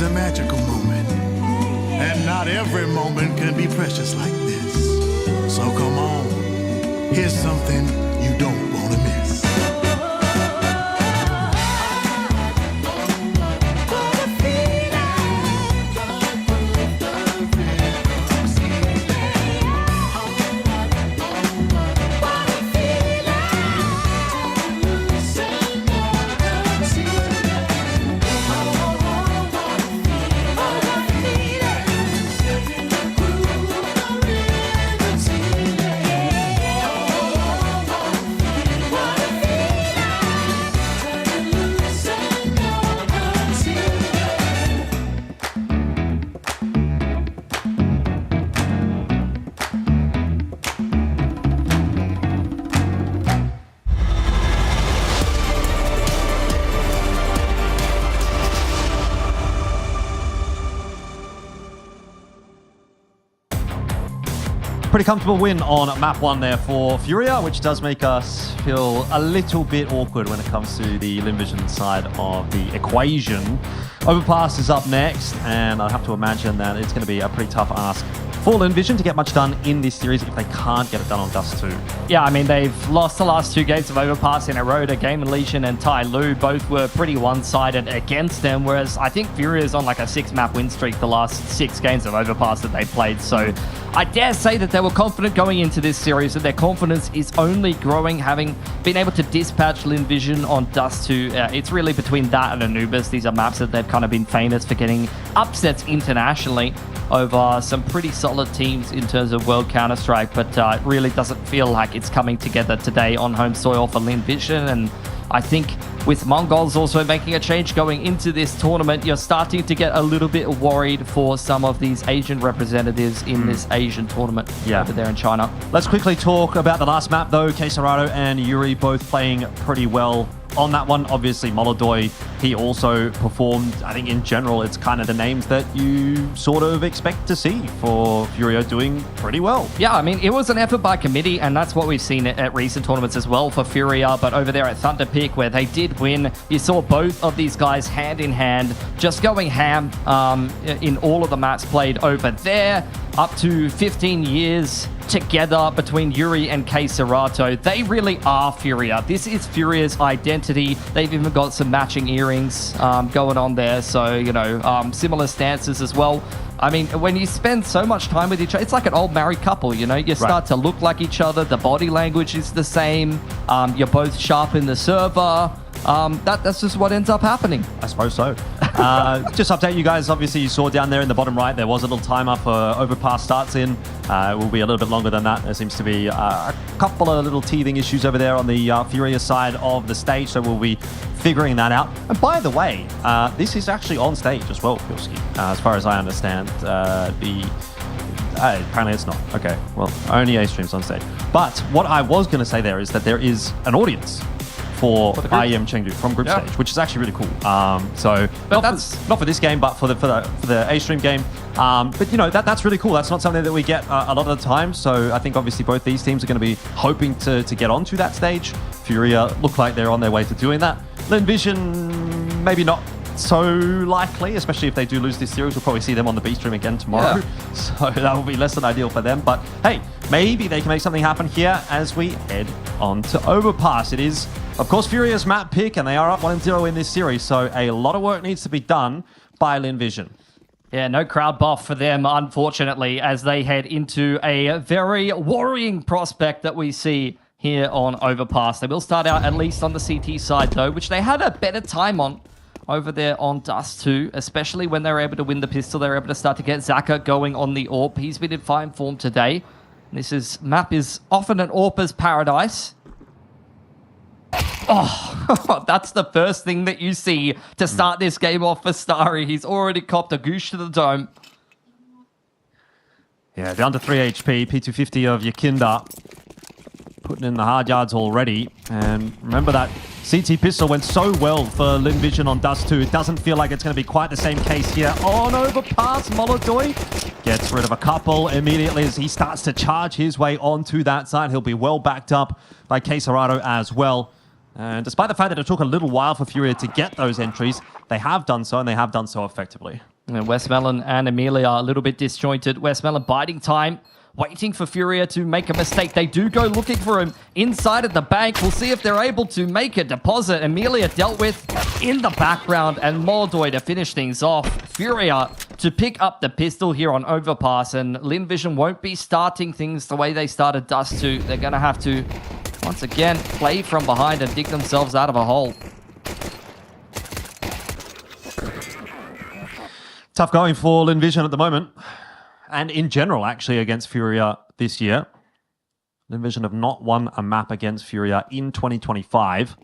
a magical moment, and not every moment can be precious like this. So come on, here's something you don't want to miss. Pretty comfortable win on map 1 there for Furia, which does make us feel a little bit awkward when it comes to the Linvision side of the equation. Overpass is up next, and I have to imagine that it's going to be a pretty tough ask for Linvision to get much done in this series if they can't get it done on Dust 2. Yeah, I mean, they've lost the last 2 games of Overpass in a row to Game & Legion and Tai Lu. Both were pretty one-sided against them, whereas I think Furia's on like a 6-map win streak the last 6 games of Overpass that they played. So I dare say that they were confident going into this series, and their confidence is only growing, having been able to dispatch Linvision on Dust 2. It's really between that and Anubis. These are maps that they've kind of been famous for getting upsets internationally over some pretty solid teams in terms of World Counter-Strike, but it really doesn't feel like it's coming together today on home soil for Linvision. And I think with Mongols also making a change going into this tournament, you're starting to get a little bit worried for some of these Asian representatives in this Asian tournament over there in China. Let's quickly talk about the last map, though. Kesarado and Yuri both playing pretty well on that one. Obviously, Molodoi, he also performed. I think in general, it's kind of the names that you sort of expect to see for Furia doing pretty well. Yeah, I mean, it was an effort by committee, and that's what we've seen at recent tournaments as well for Furia. But over there at Thunder Peak, where they did win, you saw both of these guys hand in hand, just going ham in all of the maps played over there. Up to 15 years together between Yuri and Kei Serato. They really are Furia. This is Furia's identity. They've even got some matching earrings going on there. So, you know, similar stances as well. I mean, when you spend so much time with each other, it's like an old married couple, you know? You start to look like each other. The body language is the same. You're both sharp in the server. That's just what ends up happening. I suppose so. Just update you guys. Obviously, you saw down there in the bottom right, there was a little timer for Overpass starts in. It will be a little bit longer than that. There seems to be a couple of little teething issues over there on the Furia side of the stage, so we'll be figuring that out. And by the way, this is actually on stage as well, Pilski, as far as I understand. Apparently it's not. Okay, well, only A streams on stage. But what I was going to say there is that there is an audience for IEM Chengdu from group stage, which is actually really cool. So that's not for this game, but for the A stream game. But you know, that's really cool. That's not something that we get a lot of the time. So I think obviously both these teams are going to be hoping to get onto that stage. Furia look like they're on their way to doing that. Linvision, maybe not so likely, especially if they do lose this series. We'll probably see them on the B stream again tomorrow. So that will be less than ideal for them. But hey, maybe they can make something happen here as we head on to Overpass. It is, of course, Furia's map pick, and they are up 1-0 in this series. So a lot of work needs to be done by Linvision. Yeah, no crowd buff for them, unfortunately, as they head into a very worrying prospect that we see here on Overpass. They will start out at least on the CT side, though, which they had a better time on over there on Dust 2, especially when they were able to win the pistol. They were able to start to get Zaka going on the AWP. He's been in fine form today. This map is often an AWPer's paradise. Oh, that's the first thing that you see to start this game off for Starry. He's already copped a goosh to the dome. Yeah, down to 3 HP, P250 of Yakinda. Putting in the hard yards already. And remember that CT pistol went so well for Linvision on Dust 2. It doesn't feel like it's going to be quite the same case here. On Overpass, Molodoi gets rid of a couple immediately as he starts to charge his way onto that side. He'll be well backed up by Kesarado as well. And despite the fact that it took a little while for Furia to get those entries, they have done so, and they have done so effectively. And Westmelon and Amelia are a little bit disjointed. Westmelon biding time, waiting for Furia to make a mistake. They do go looking for him inside of the bank. We'll see if they're able to make a deposit. Amelia dealt with in the background, and Molodoi to finish things off. Furia to pick up the pistol here on Overpass, and Linvision won't be starting things the way they started Dust 2. They're going to have to, once again, play from behind and dig themselves out of a hole. Tough going for Linvision at the moment. And in general, actually, against Furia this year. Linvision have not won a map against Furia in 2025.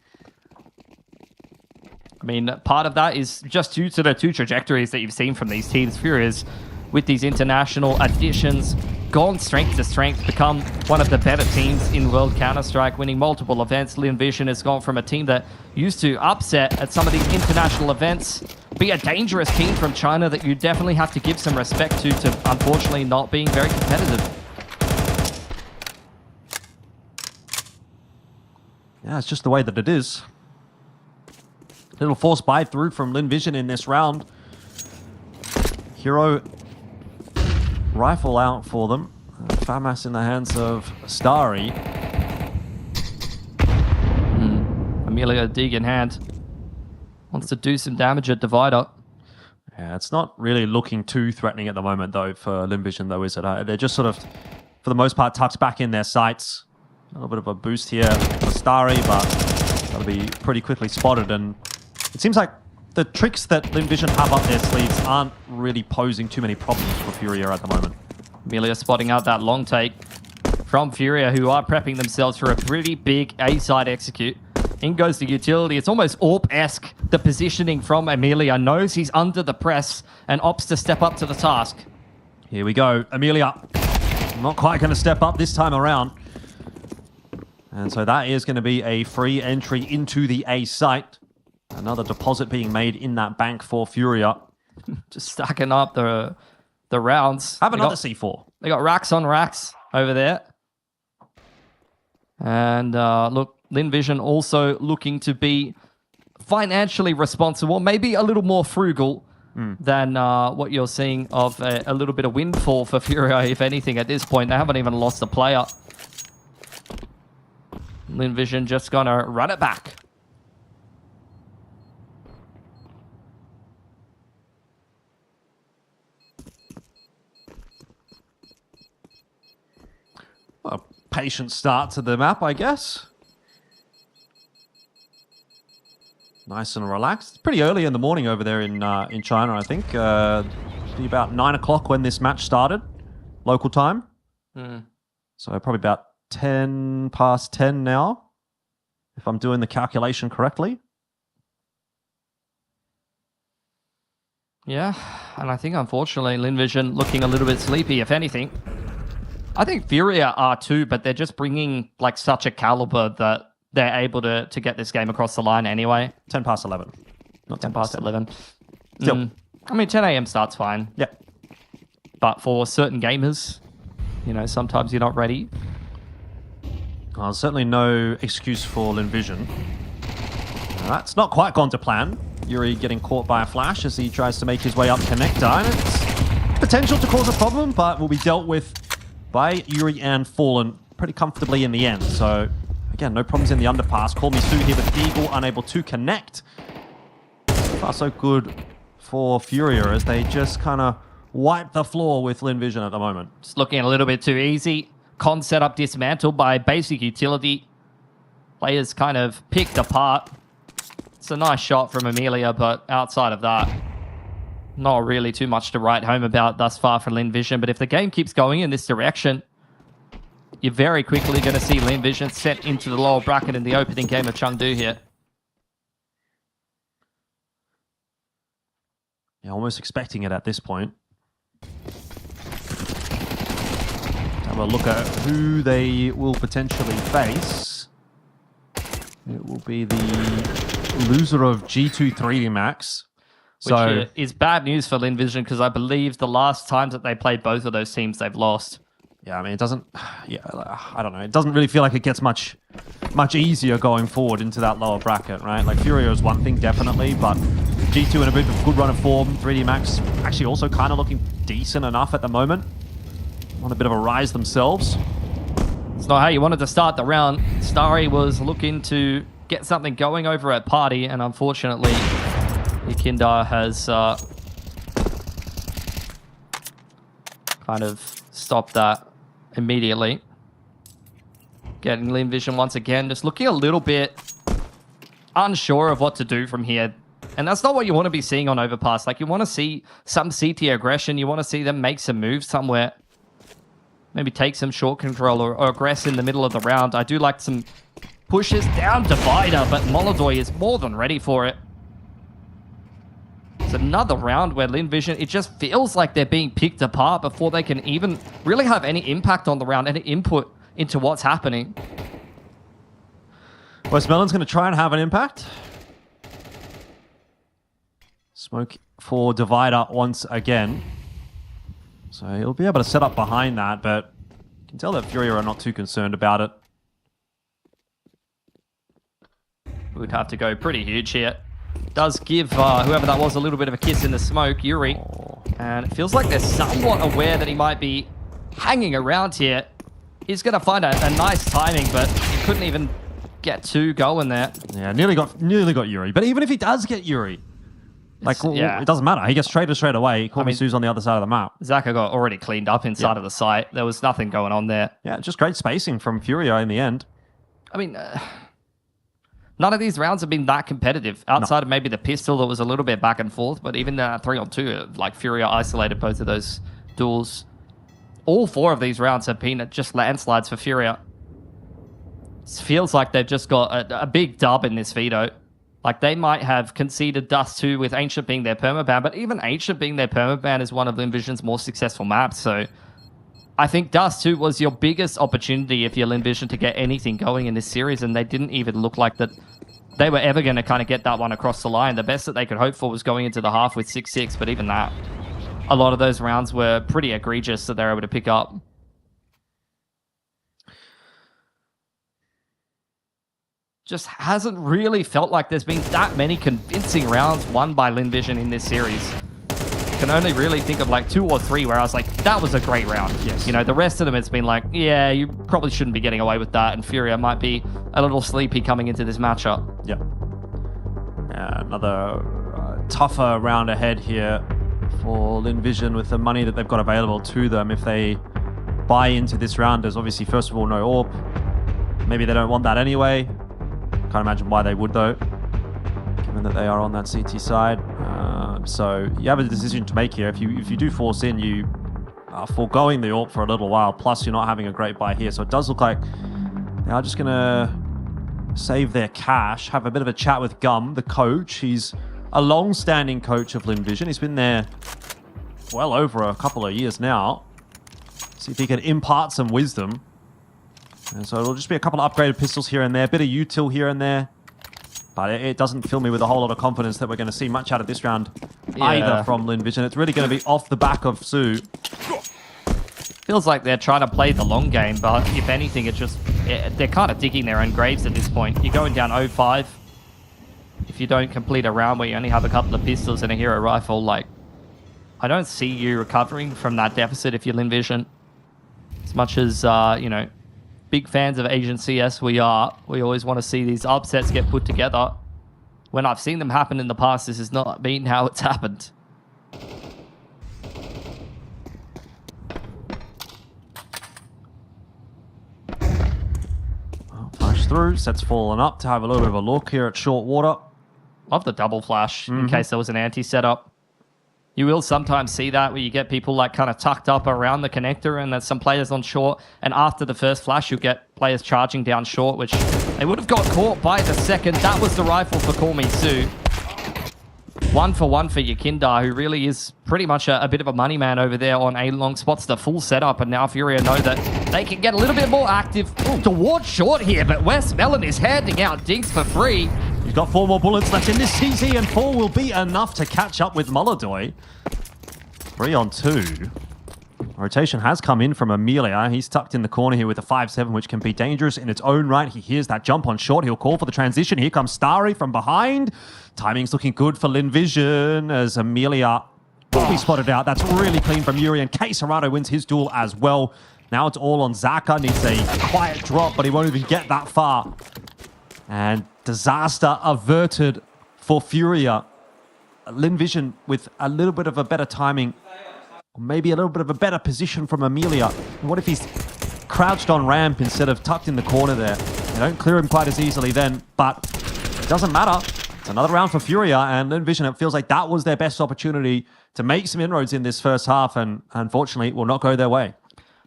I mean, part of that is just due to the two trajectories that you've seen from these teams. Furia's, with these international additions, gone strength to strength, become one of the better teams in World Counter-Strike, winning multiple events. Linvision has gone from a team that used to upset at some of these international events, be a dangerous team from China that you definitely have to give some respect to unfortunately not being very competitive. Yeah, it's just the way that it is. Little force buy through from Lin Vision in this round. Hero rifle out for them. FAMAS in the hands of Starry. Amelia Dig in hand. Wants to do some damage at Divider. Yeah, it's not really looking too threatening at the moment, though, for Lin Vision, though, is it? They're just sort of, for the most part, tucked back in their sights. A little bit of a boost here for Starry, but that'll be pretty quickly spotted. And it seems like the tricks that Lin Vision have up their sleeves aren't really posing too many problems for Furia at the moment. Amelia spotting out that long take from Furia, who are prepping themselves for a pretty big A-side execute. In goes the utility. It's almost AWP-esque, the positioning from Amelia. Knows he's under the press and opts to step up to the task. Here we go. Amelia not quite going to step up this time around. And so that is going to be a free entry into the A site. Another deposit being made in that bank for Furia. Just stacking up the rounds. Have another C4. They got racks on racks over there. And look, Lin Vision also looking to be financially responsible, maybe a little more frugal than what you're seeing of a little bit of windfall for Furia, if anything, at this point. They haven't even lost a player. Lin Vision just gonna run it back. A patient start to the map, I guess. Nice and relaxed. It's pretty early in the morning over there in China, I think. Be about 9 o'clock when this match started, local time. So probably about 10 past 10 now, if I'm doing the calculation correctly. Yeah, and I think unfortunately Lin Vision looking a little bit sleepy, if anything. I think Furia are too, but they're just bringing like such a caliber that they're able to get this game across the line anyway. 10 past 11. Not 10 past 11. Still. I mean, 10 a.m. starts fine. Yeah. But for certain gamers, you know, sometimes you're not ready. Well, certainly no excuse for Lin Vision. That's not quite gone to plan. Yuri getting caught by a flash as he tries to make his way up connector. And it's potential to cause a problem, but will be dealt with by Yuri and Fallen pretty comfortably in the end. So, again, no problems in the underpass. Call me Sue here with Eagle, unable to connect. So far, so good for Furia as they just kind of wipe the floor with Lin Vision at the moment. Just looking a little bit too easy. Con setup dismantled by basic utility. Players kind of picked apart. It's a nice shot from Amelia, but outside of that, not really too much to write home about thus far for Lin Vision. But if the game keeps going in this direction, you're very quickly going to see Lin Vision set into the lower bracket in the opening game of Chengdu here. Yeah, almost expecting it at this point. Have a look at who they will potentially face. It will be the loser of G2 3D Max. Which is bad news for Lin Vision because I believe the last times that they played both of those teams, they've lost. Yeah, I mean, it doesn't... Yeah, I don't know. It doesn't really feel like it gets much easier going forward into that lower bracket, right? Like, Furia is one thing, definitely, but G2 in a bit of a good run of form. 3D Max actually also kind of looking decent enough at the moment. On a bit of a rise themselves. It's not how you wanted to start the round. Starry was looking to get something going over at Party, and unfortunately, Ikinda has kind of stopped that immediately. Getting Lin Vision once again, just looking a little bit unsure of what to do from here. And that's not what you want to be seeing on Overpass. Like, you want to see some CT aggression. You want to see them make some moves somewhere. Maybe take some short control or aggress in the middle of the round. I do like some pushes down Divider, but Molodoy is more than ready for it. It's another round where Lin Vision, it just feels like they're being picked apart before they can even really have any impact on the round, any input into what's happening. Westmelon's going to try and have an impact. Smoke for Divider once again. So he'll be able to set up behind that, but you can tell that Furia are not too concerned about it. would have to go pretty huge here. Does give whoever that was a little bit of a kiss in the smoke, Yuri. And it feels like they're somewhat aware that he might be hanging around here. He's going to find a nice timing, but he couldn't even get two going there. Yeah, nearly got Yuri. But even if he does get Yuri, it doesn't matter. He gets traded straight away. Call me Sue's on the other side of the map. Zaka got already cleaned up inside of the site. There was nothing going on there. Yeah, just great spacing from Furio in the end. I mean, none of these rounds have been that competitive outside of maybe the pistol that was a little bit back and forth, but even the 3-on-2, like Furio isolated both of those duels. All 4 of these rounds have been just landslides for Furio. It feels like they've just got a big dub in this veto. Like, they might have conceded Dust 2 with Ancient being their permaban, but even Ancient being their permaban is one of Linvision's more successful maps, so I think Dust 2 was your biggest opportunity if you're Linvision to get anything going in this series, and they didn't even look like that they were ever going to kind of get that one across the line. The best that they could hope for was going into the half with 6-6, but even that, a lot of those rounds were pretty egregious that they were able to pick up. Just hasn't really felt like there's been that many convincing rounds won by Linvision in this series. Can only really think of like 2 or 3 where I was like, that was a great round. Yes. You know, the rest of them, it's been like, yeah, you probably shouldn't be getting away with that, and Furia might be a little sleepy coming into this matchup. Yeah. Another tougher round ahead here for Linvision with the money that they've got available to them. If they buy into this round, there's obviously, first of all, no AWP. Maybe they don't want that anyway. Can't imagine why they would, though, given that they are on that CT side. So you have a decision to make here. If you do force in, you are foregoing the AWP for a little while, plus you're not having a great buy here. So it does look like they are just going to save their cash, have a bit of a chat with Gum, the coach. He's a long-standing coach of Linvision. He's been there well over a couple of years now. See if he can impart some wisdom. And so it'll just be a couple of upgraded pistols here and there, a bit of util here and there. But it doesn't fill me with a whole lot of confidence that we're going to see much out of this round either from Linvision. It's really going to be off the back of Sue. Feels like they're trying to play the long game, but if anything, they're kind of digging their own graves at this point. You're going down 0-5. If you don't complete a round where you only have a couple of pistols and a hero rifle, like, I don't see you recovering from that deficit if you're Linvision. As much as, you know, big fans of Asian CS we are, we always want to see these upsets get put together. When I've seen them happen in the past, this has not been how it's happened. Flash through, sets fallen up to have a little bit of a look here at short water. Love the double flash in case there was an anti-setup. You will sometimes see that where you get people like kind of tucked up around the connector and there's some players on short. And after the first flash, you'll get players charging down short, which they would have got caught by the second. That was the rifle for Call Me Sue. 1 for 1 for Yakindar, who really is pretty much a bit of a money man over there on A long. Spots the full setup, and now Furia know that they can get a little bit more active towards short here, but West Melon is handing out dinks for free. He's got 4 more bullets left in this CZ, and 4 will be enough to catch up with Molodoy. 3 on 2. Rotation has come in from Amelia. He's tucked in the corner here with a 5-7, which can be dangerous in its own right. He hears that jump on short. He'll call for the transition. Here comes Starry from behind. Timing's looking good for Linvision as Amelia will be spotted out. That's really clean from Yuri, and K Serrano wins his duel as well. Now it's all on Zaka. Needs a quiet drop, but he won't even get that far. And disaster averted for Furia. Linvision with a little bit of a better timing. Maybe a little bit of a better position from Amelia. What if he's crouched on ramp instead of tucked in the corner there? They don't clear him quite as easily then, but it doesn't matter. It's another round for Furia, and Linvision, it feels like that was their best opportunity to make some inroads in this first half, and unfortunately it will not go their way.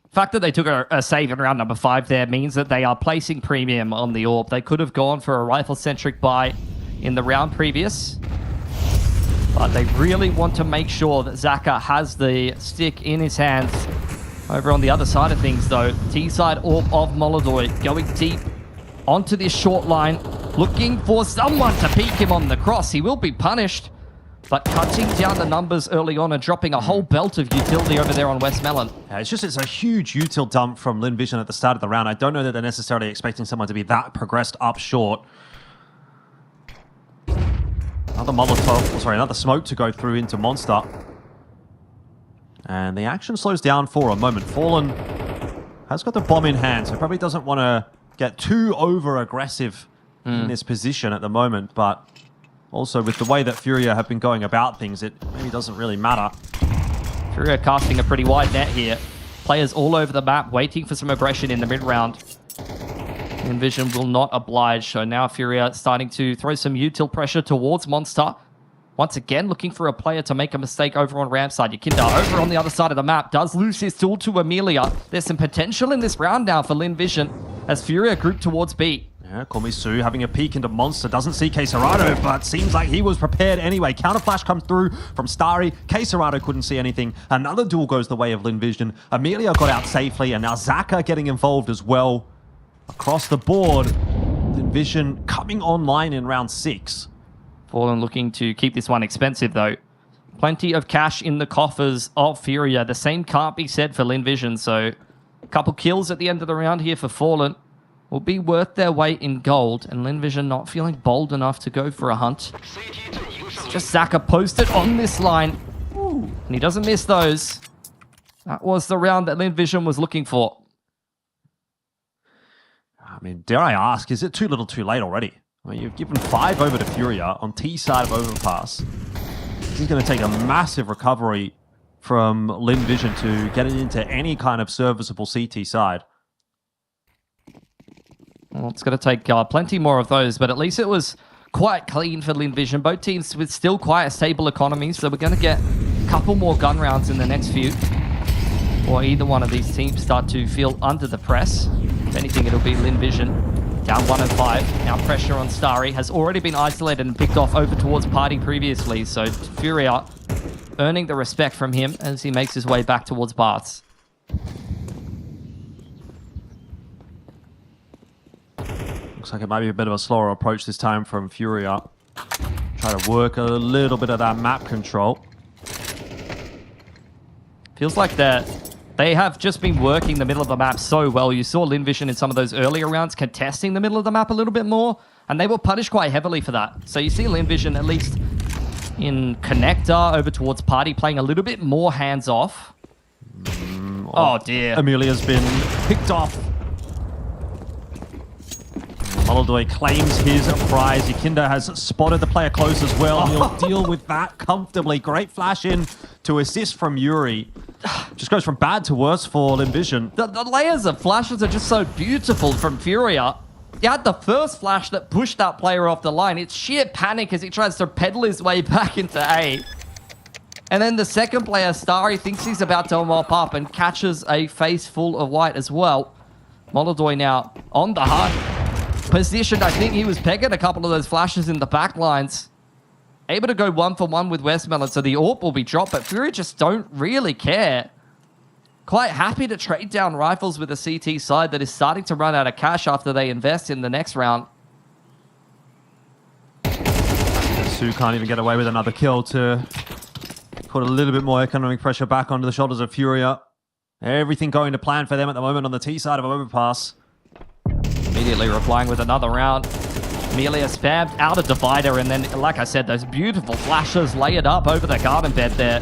The fact that they took a save in round number 5 there means that they are placing premium on the AWP. They could have gone for a rifle-centric buy in the round previous, but they really want to make sure that Zaka has the stick in his hands. Over on the other side of things, though, T-side AWP of Molodoy going deep onto this short line, looking for someone to peek him on the cross. He will be punished, but cutting down the numbers early on and dropping a whole belt of utility over there on West Melon. Yeah, it's a huge util dump from Linvision at the start of the round. I don't know that they're necessarily expecting someone to be that progressed up short. Another Molotov, another smoke to go through into Monster. And the action slows down for a moment. Fallen has got the bomb in hand, so probably doesn't want to get too over-aggressive in this position at the moment, but also with the way that Furia have been going about things, it maybe doesn't really matter. Furia casting a pretty wide net here. Players all over the map waiting for some aggression in the mid-round. Envision will not oblige, so now Furia starting to throw some util pressure towards Monster. Once again, looking for a player to make a mistake over on ramp side. Yakinda over on the other side of the map does lose his tool to Amelia. There's some potential in this round now for Lin Vision as Furia group towards B. Yeah, Komisu having a peek into Monster. Doesn't see Quesarado, but seems like he was prepared anyway. Counterflash comes through from Starry. Quesarado couldn't see anything. Another duel goes the way of Lin Vision. Amelia got out safely, and now Zaka getting involved as well. Across the board, Lin Vision coming online in round 6. Fallen looking to keep this one expensive, though. Plenty of cash in the coffers of Furia. The same can't be said for Lin Vision, so a couple kills at the end of the round here for Fallen will be worth their weight in gold, and Lin Vision not feeling bold enough to go for a hunt. Just Zaka posted on this line, and he doesn't miss those. That was the round that Lin Vision was looking for. I mean, dare I ask, is it too little too late already? I mean, you've given 5 over to Furia on T side of Overpass. This is going to take a massive recovery from Lin Vision to get it into any kind of serviceable CT side. Well, it's going to take plenty more of those, but at least it was quite clean for Lin Vision. Both teams with still quite a stable economy, so we're going to get a couple more gun rounds in the next few. Or either one of these teams start to feel under the press. If anything, it'll be Lin Vision. Down 105. Now pressure on Starry. Has already been isolated and picked off over towards Party previously, so Furia earning the respect from him as he makes his way back towards Barts. Looks like it might be a bit of a slower approach this time from Furia. Try to work a little bit of that map control. Feels like they have just been working the middle of the map so well. You saw Lin Vision in some of those earlier rounds contesting the middle of the map a little bit more, and they were punished quite heavily for that. So you see Lin Vision, at least in Connector, over towards Party, playing a little bit more hands-off. Oh dear. Amelia's been picked off. Molodoi claims his prize. Yakinda has spotted the player close as well. And he'll deal with that comfortably. Great flash in to assist from Yuri. Just goes from bad to worse for Lin Vision. The layers of flashes are just so beautiful from Furia. He had the first flash that pushed that player off the line. It's sheer panic as he tries to pedal his way back into A. And then the second player, Starry, thinks he's about to mop up and catches a face full of white as well. Molodoi now on the hunt. Positioned, I think he was pegging a couple of those flashes in the back lines. Able to go 1-for-1 with Westmelon, so the AWP will be dropped, but Fury just don't really care. Quite happy to trade down rifles with a CT side that is starting to run out of cash after they invest in the next round. Su can't even get away with another kill to put a little bit more economic pressure back onto the shoulders of Furia. Everything going to plan for them at the moment on the T side of Overpass. Immediately replying with another round. Amelia spammed out a divider, and then, like I said, those beautiful flashes layered up over the garden bed there.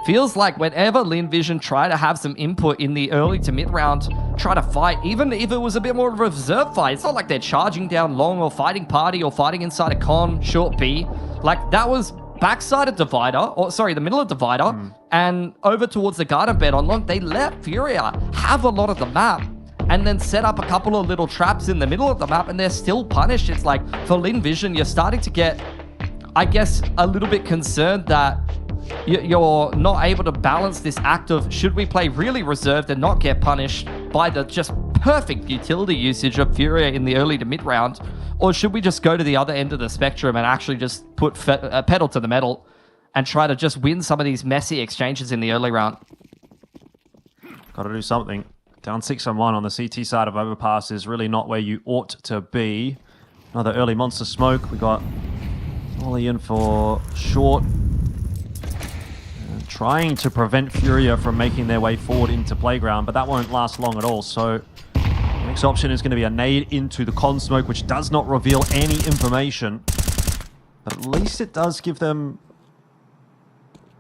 Feels like whenever Lin Vision try to have some input in the early to mid round, try to fight, even if it was a bit more of a reserve fight, it's not like they're charging down long or fighting Party or fighting inside a con, short B. Like, that was backside of divider, or sorry, the middle of divider, and over towards the garden bed on long. They let Furia have a lot of the map, and then set up a couple of little traps in the middle of the map, and they're still punished. It's like, for Lin Vision, you're starting to get, I guess, a little bit concerned that you're not able to balance this act of, should we play really reserved and not get punished by the just perfect utility usage of Furia in the early to mid round, or should we just go to the other end of the spectrum and actually just put pedal to the metal and try to just win some of these messy exchanges in the early round? Got to do something. Down 6-1 on the CT side of Overpass is really not where you ought to be. Another early monster smoke. We got Ollie in for short. Trying to prevent Furia from making their way forward into playground, but that won't last long at all. So the next option is going to be a nade into the con smoke, which does not reveal any information. But at least it does give them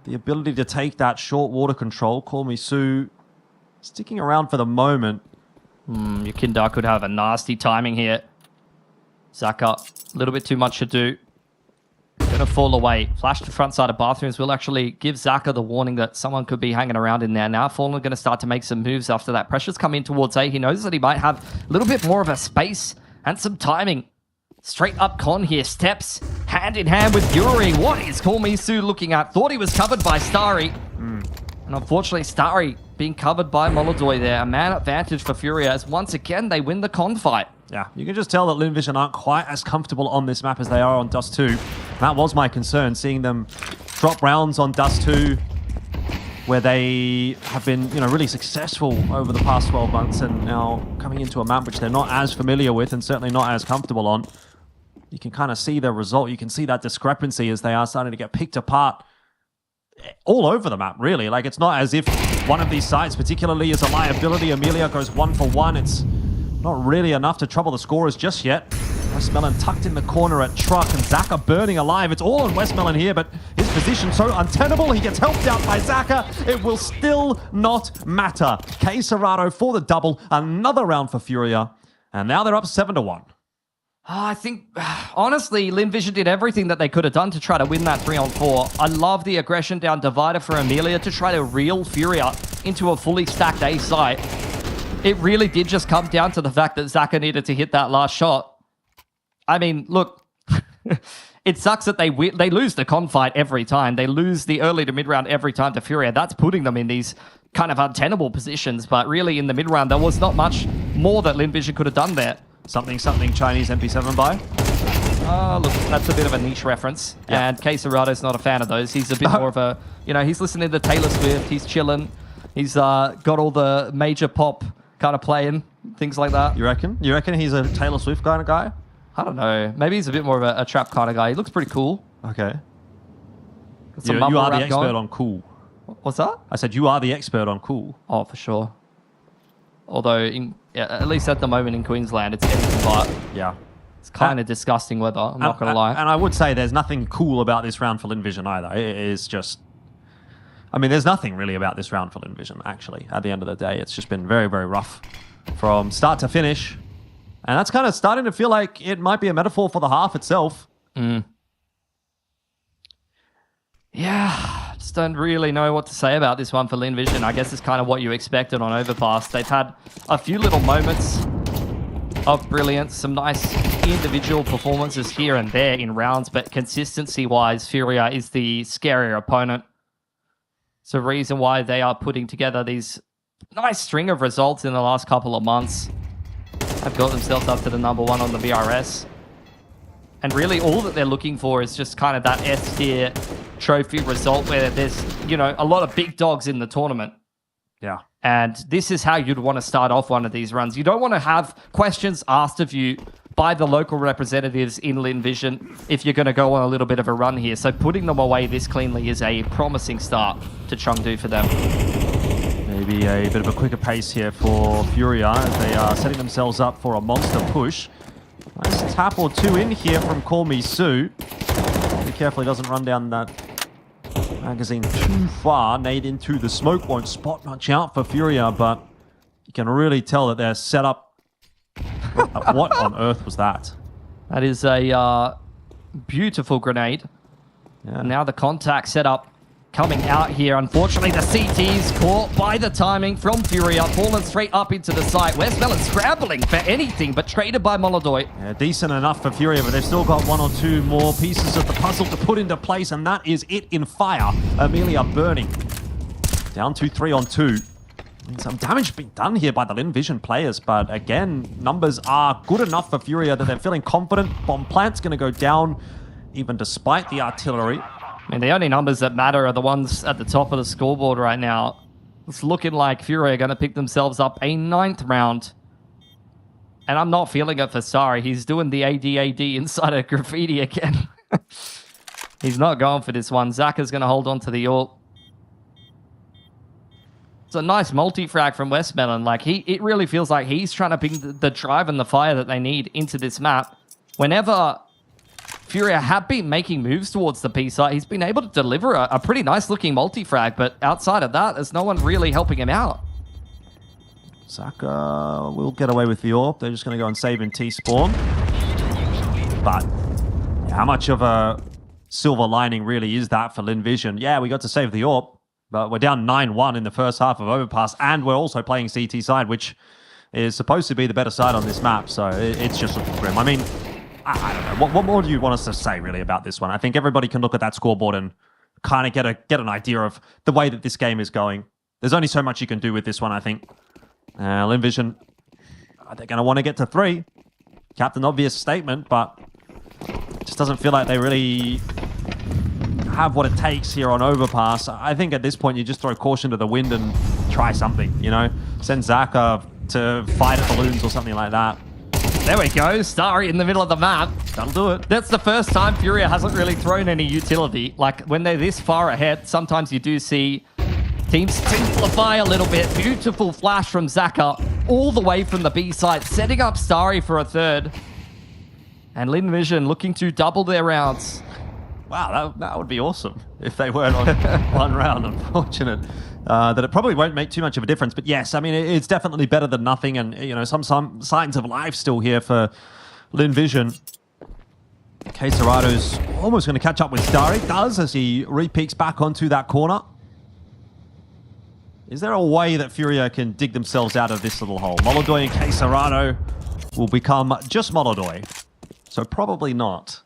the ability to take that short water control. Call Me Sue sticking around for the moment. Yukinda could have a nasty timing here. Zaka, a little bit too much to do. Gonna fall away. Flash to front side of bathrooms will actually give Zaka the warning that someone could be hanging around in there now. Fallen gonna start to make some moves after that. Pressure's come in towards A. He knows that he might have a little bit more of a space and some timing. Straight up Con here. Steps hand in hand with Fury. What is Call Me Sue looking at? Thought he was covered by Starry. And unfortunately, Starry being covered by Molodoi there. A man advantage for Furia as once again they win the con fight. Yeah, you can just tell that Lin Vision aren't quite as comfortable on this map as they are on Dust 2. That was my concern, seeing them drop rounds on Dust 2 where they have been, really successful over the past 12 months and now coming into a map which they're not as familiar with and certainly not as comfortable on. You can kind of see the result. You can see that discrepancy as they are starting to get picked apart all over the map, really. Like, it's not as if one of these sites particularly is a liability. Amelia goes 1-for-1. It's not really enough to trouble the scorers just yet. Westmelon tucked in the corner at Truck and Zaka burning alive. It's all on Westmelon here, but his position so untenable. He gets helped out by Zaka. It will still not matter. K Serrato for the double. Another round for Furia. And now they're up 7-1. I think, honestly, Lin Vision did everything that they could have done to try to win that 3-on-4. I love the aggression down Divider for Amelia to try to reel Furia into a fully stacked A site. It really did just come down to the fact that Zaka needed to hit that last shot. I mean, look, it sucks that they lose the con fight every time. They lose the early to mid-round every time to Furia. That's putting them in these kind of untenable positions. But really, in the mid-round, there was not much more that Lin Vision could have done there. Something Chinese MP7 by? Look, that's a bit of a niche reference. Yeah. And K Serrato's not a fan of those. He's a bit more of a, he's listening to Taylor Swift. He's chilling. He's got all the major pop kind of playing, things like that. You reckon? You reckon he's a Taylor Swift kind of guy? I don't know. Maybe he's a bit more of a trap kind of guy. He looks pretty cool. Okay. You are the expert on cool. What's that? I said you are the expert on cool. Oh, for sure. Although, at least at the moment in Queensland, it's anything but. Yeah. It's kind of disgusting weather, I'm not going to lie. And I would say there's nothing cool about this round for Lin Vision either. It is just... I mean, there's nothing really about this round for Lin Vision, actually. At the end of the day, it's just been very, very rough from start to finish. And that's kind of starting to feel like it might be a metaphor for the half itself. Yeah, just don't really know what to say about this one for Lin Vision. I guess it's kind of what you expected on Overpass. They've had a few little moments of brilliance, some nice individual performances here and there in rounds, but consistency-wise, Furia is the scarier opponent. It's a reason why they are putting together these nice string of results in the last couple of months. Have got themselves up to the #1 on the BRS. And really all that they're looking for is just kind of that S-tier trophy result where there's, a lot of big dogs in the tournament. Yeah. And this is how you'd want to start off one of these runs. You don't want to have questions asked of you by the local representatives in Lin Vision if you're going to go on a little bit of a run here. So putting them away this cleanly is a promising start to Chengdu for them. Maybe a bit of a quicker pace here for Furia as they are setting themselves up for a monster push. Nice tap or two in here from Call Me Sue. Be careful he doesn't run down that magazine too far. Nade into the smoke, won't spot much out for Furia, but you can really tell that they're set up. What on earth was that? That is a beautiful grenade. Yeah. Now the contact setup coming out here. Unfortunately, the CT's caught by the timing from Furia, fallen straight up into the site. Westmelon scrambling for anything, but traded by Molodoi. Yeah, decent enough for Furia, but they've still got one or two more pieces of the puzzle to put into place, and that is it in fire. Amelia burning. Down to 3-on-2. Some damage being done here by the Lin Vision players, but again, numbers are good enough for Furia that they're feeling confident. Bomb plant's going to go down, even despite the artillery. I mean, the only numbers that matter are the ones at the top of the scoreboard right now. It's looking like Furia are going to pick themselves up a 9th round. And I'm not feeling it for Sari. He's doing the ADAD inside of graffiti again. He's not going for this one. Zaka's going to hold on to the ult. It's a nice multi-frag from Westmelon. Like, it really feels like he's trying to bring the drive and the fire that they need into this map. Whenever Furia have been making moves towards the B site. He's been able to deliver a pretty nice looking multi-frag, but outside of that, there's no one really helping him out. Zaka will get away with the AWP. They're just going to go and save in T-spawn. But how much of a silver lining really is that for Linvision? Yeah, we got to save the AWP, but we're down 9-1 in the first half of Overpass, and we're also playing CT side, which is supposed to be the better side on this map, so it's just looking grim. I mean, I don't know. What more do you want us to say, really, about this one? I think everybody can look at that scoreboard and kind of get an idea of the way that this game is going. There's only so much you can do with this one, I think. Linvision, they're going to want to get to 3. Captain Obvious statement, but it just doesn't feel like they really have what it takes here on Overpass. I think at this point you just throw caution to the wind and try something, you know? Send Zaka to fight at balloons or something like that. There we go, Starry in the middle of the map. That'll do it. That's the first time Furia hasn't really thrown any utility. Like, when they're this far ahead, sometimes you do see teams simplify a little bit. Beautiful flash from Zaka all the way from the B side, setting up Starry for a third. And Linvision looking to double their rounds. Wow, that would be awesome if they weren't on one round. Unfortunate that it probably won't make too much of a difference. But yes, I mean, it's definitely better than nothing. And, you know, some signs of life still here for Linvision. Queserado's almost going to catch up with Starry. Does as he re-peeks back onto that corner. Is there a way that Furia can dig themselves out of this little hole? Molodoy and Queserado will become just Molodoy. So probably not.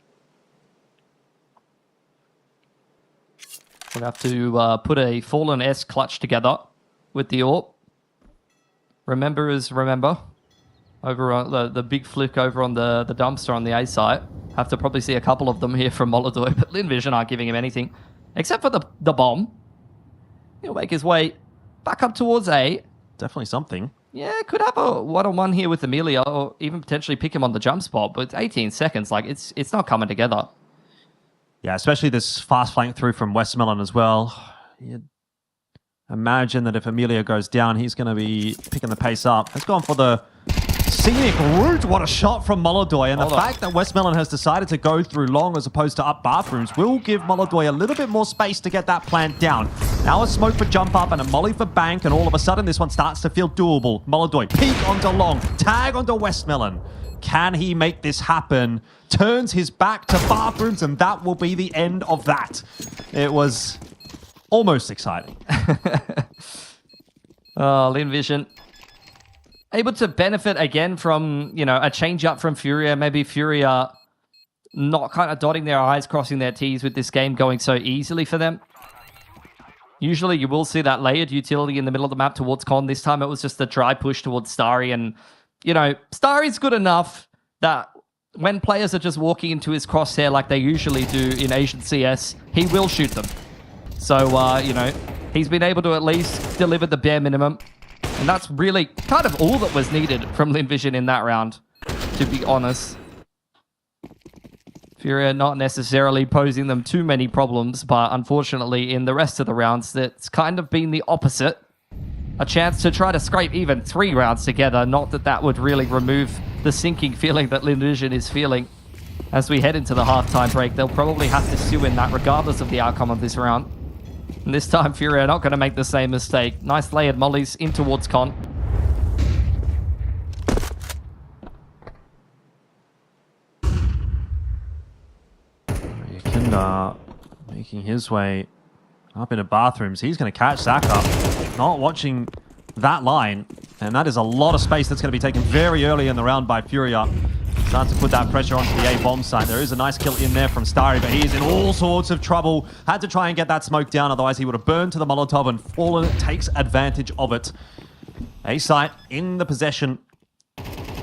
We'll have to put a Fallen S clutch together with the AWP. Remember is remember. Over on the big flick over on the dumpster on the A site. Have to probably see a couple of them here from Molodoy, but Linvision aren't giving him anything. Except for the bomb. He'll make his way back up towards A. Definitely something. Yeah, could have a one-on-one here with Amelia, or even potentially pick him on the jump spot, but it's 18 seconds. Like, it's not coming together. Yeah, especially this fast flank through from Westmelon as well. You'd imagine that if Amelia goes down, he's going to be picking the pace up. Has gone for the scenic route. What a shot from Molodoy. And the fact that Westmelon has decided to go through long as opposed to up bathrooms will give Molodoy a little bit more space to get that plant down. Now a smoke for jump up and a molly for bank, and all of a sudden this one starts to feel doable. Molodoy peek onto long, tag onto Westmelon. Can he make this happen? Turns his back to bathrooms, and that will be the end of that. It was almost exciting. Oh, Linvision able to benefit again from, you know, a change up from Furia. Maybe Furia not kind of dotting their I's, crossing their T's with this game going so easily for them. Usually you will see that layered utility in the middle of the map towards Con. This time it was just a dry push towards Starry, and, you know, Starry's good enough that when players are just walking into his crosshair like they usually do in Asian CS, he will shoot them. So, you know, he's been able to at least deliver the bare minimum. And that's really kind of all that was needed from Linvision in that round, to be honest. Furia not necessarily posing them too many problems, but unfortunately in the rest of the rounds, it's kind of been the opposite. A chance to try to scrape even 3 rounds together. Not that that would really remove the sinking feeling that Linvision is feeling. As we head into the halftime break, they'll probably have to sue in that regardless of the outcome of this round. And this time, Furia are not going to make the same mistake. Nice layered mollies in towards Con. Yakinda making his way up into bathrooms. He's going to catch Zaka. Not watching that line. And that is a lot of space that's going to be taken very early in the round by Furia. Starting to put that pressure onto the A-bomb site. There is a nice kill in there from Starry, but he is in all sorts of trouble. Had to try and get that smoke down, otherwise he would have burned to the Molotov, and Fallen takes advantage of it. A-site in the possession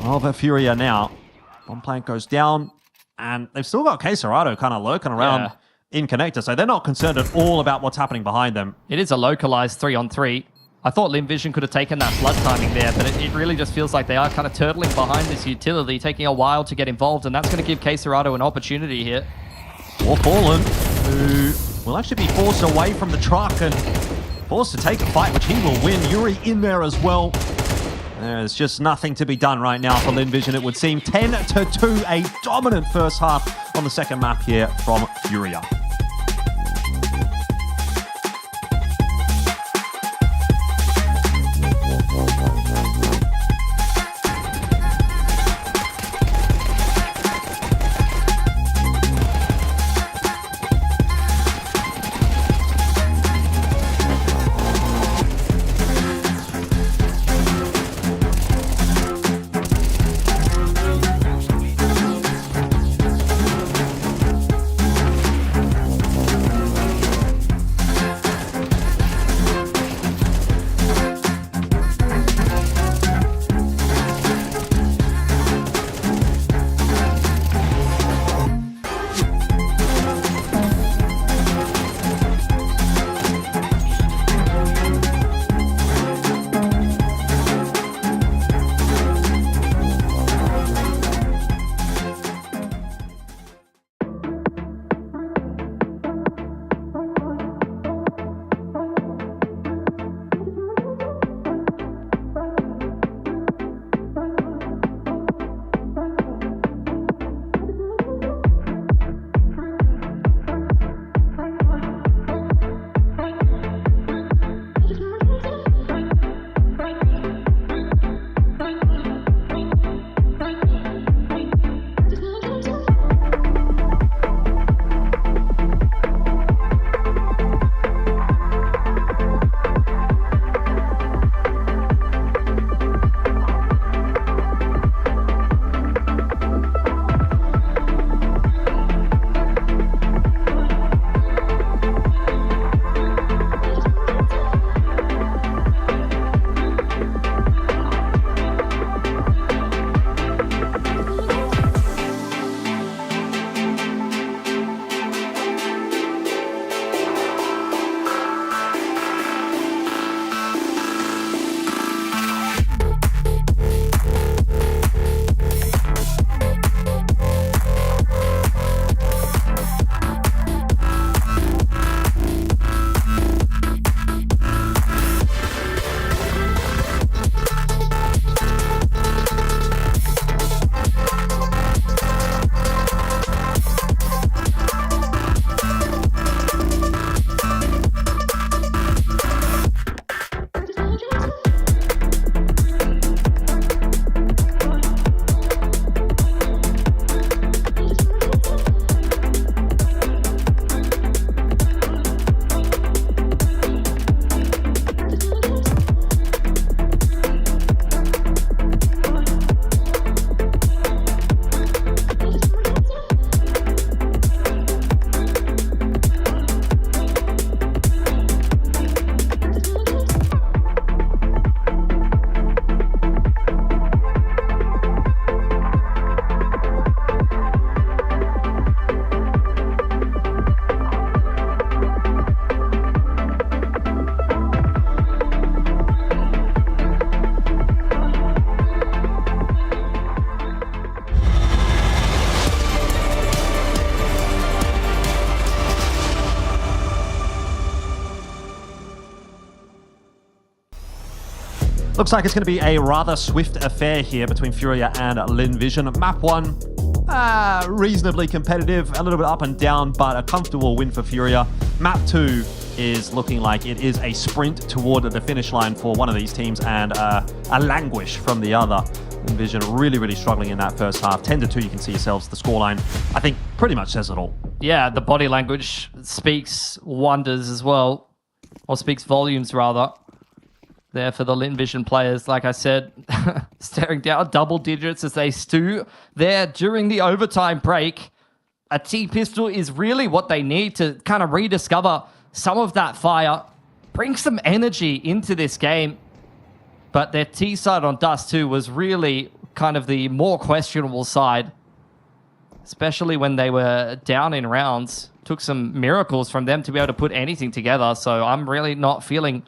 of Furia now. Bomb plant goes down, and they've still got Queserado kind of lurking around in connector, so they're not concerned at all about what's happening behind them. It is a localized 3-on-3. I thought Linvision could have taken that flood timing there, but it really just feels like they are kind of turtling behind this utility, taking a while to get involved, and that's going to give Queserado an opportunity here. Or Fallen, who will actually be forced away from the truck and forced to take a fight, which he will win. Yuri in there as well. There's just nothing to be done right now for Linvision, it would seem. 10-2, a dominant first half on the second map here from Furia. Looks like it's going to be a rather swift affair here between Furia and Lin Vision. Map 1, reasonably competitive, a little bit up and down, but a comfortable win for Furia. Map 2 is looking like it is a sprint toward the finish line for one of these teams and a languish from the other. Lin Vision really struggling in that first half. 10-2, you can see yourselves. The scoreline, I think, pretty much says it all. Yeah, the body language speaks wonders as well, or speaks volumes rather. There for the Lin Vision players, like I said, staring down double digits as they stew there during the overtime break. A T-pistol is really what they need to kind of rediscover some of that fire, bring some energy into this game. But their T side on Dust 2 was really kind of the more questionable side, especially when they were down in rounds. Took some miracles from them to be able to put anything together, so I'm really not feeling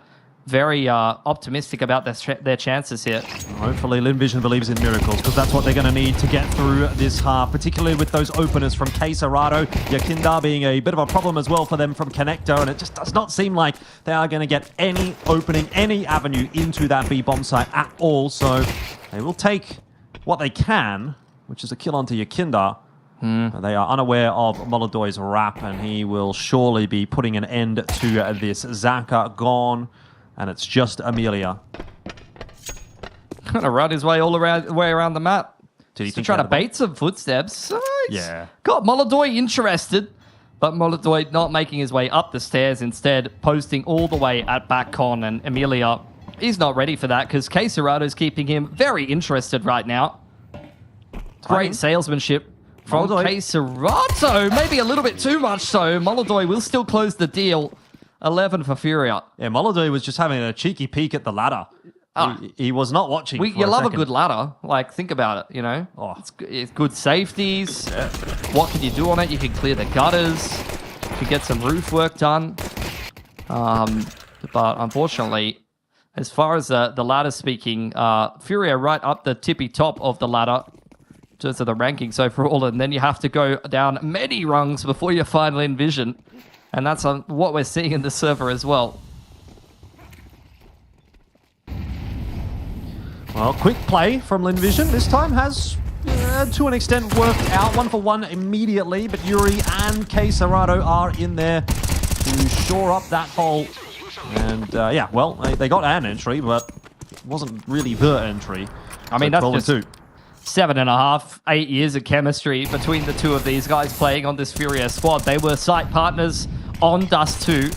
very optimistic about their chances here. Hopefully Lin Vision believes in miracles, because that's what they're going to need to get through this half, particularly with those openers from K-Serrado. Yakinda being a bit of a problem as well for them from Connector, and it just does not seem like they are going to get any opening, any avenue into that B-bomb site at all. So they will take what they can, which is a kill onto Yakinda. They are unaware of Molodoy's wrap, and he will surely be putting an end to this. Zaka gone, and it's just Amelia. Gonna run his way all around the map. Did he He's trying to bait some footsteps. So he's Yeah. got Molodoy interested, but Molodoy not making his way up the stairs, instead posting all the way at back con, and Amelia, he's not ready for that because K Serrato's keeping him very interested right now. Great salesmanship from Molodoy. K Serrato. Maybe a little bit too much so. Molodoy will still close the deal. 11 for Furia. Yeah, Molodoy was just having a cheeky peek at the ladder. He was not watching. You love a good ladder. Like, think about it, you know? It's good safeties. What can you do on it? You can clear the gutters. You can get some roof work done. But unfortunately, as far as the ladder speaking, Furia right up the tippy top of the ladder in terms of the rankings overall, and then you have to go down many rungs before you finally envision. And that's what we're seeing in the server as well. Well, quick play from Linvision. This time has, to an extent, worked out. 1-for-1 immediately, but Yuri and K Serrato are in there to shore up that hole. And, yeah, well, they got an entry, but it wasn't really the entry. I mean, so that's just 7.5, 8 years of chemistry between the two of these guys playing on this Furia squad. They were site partners on Dust 2,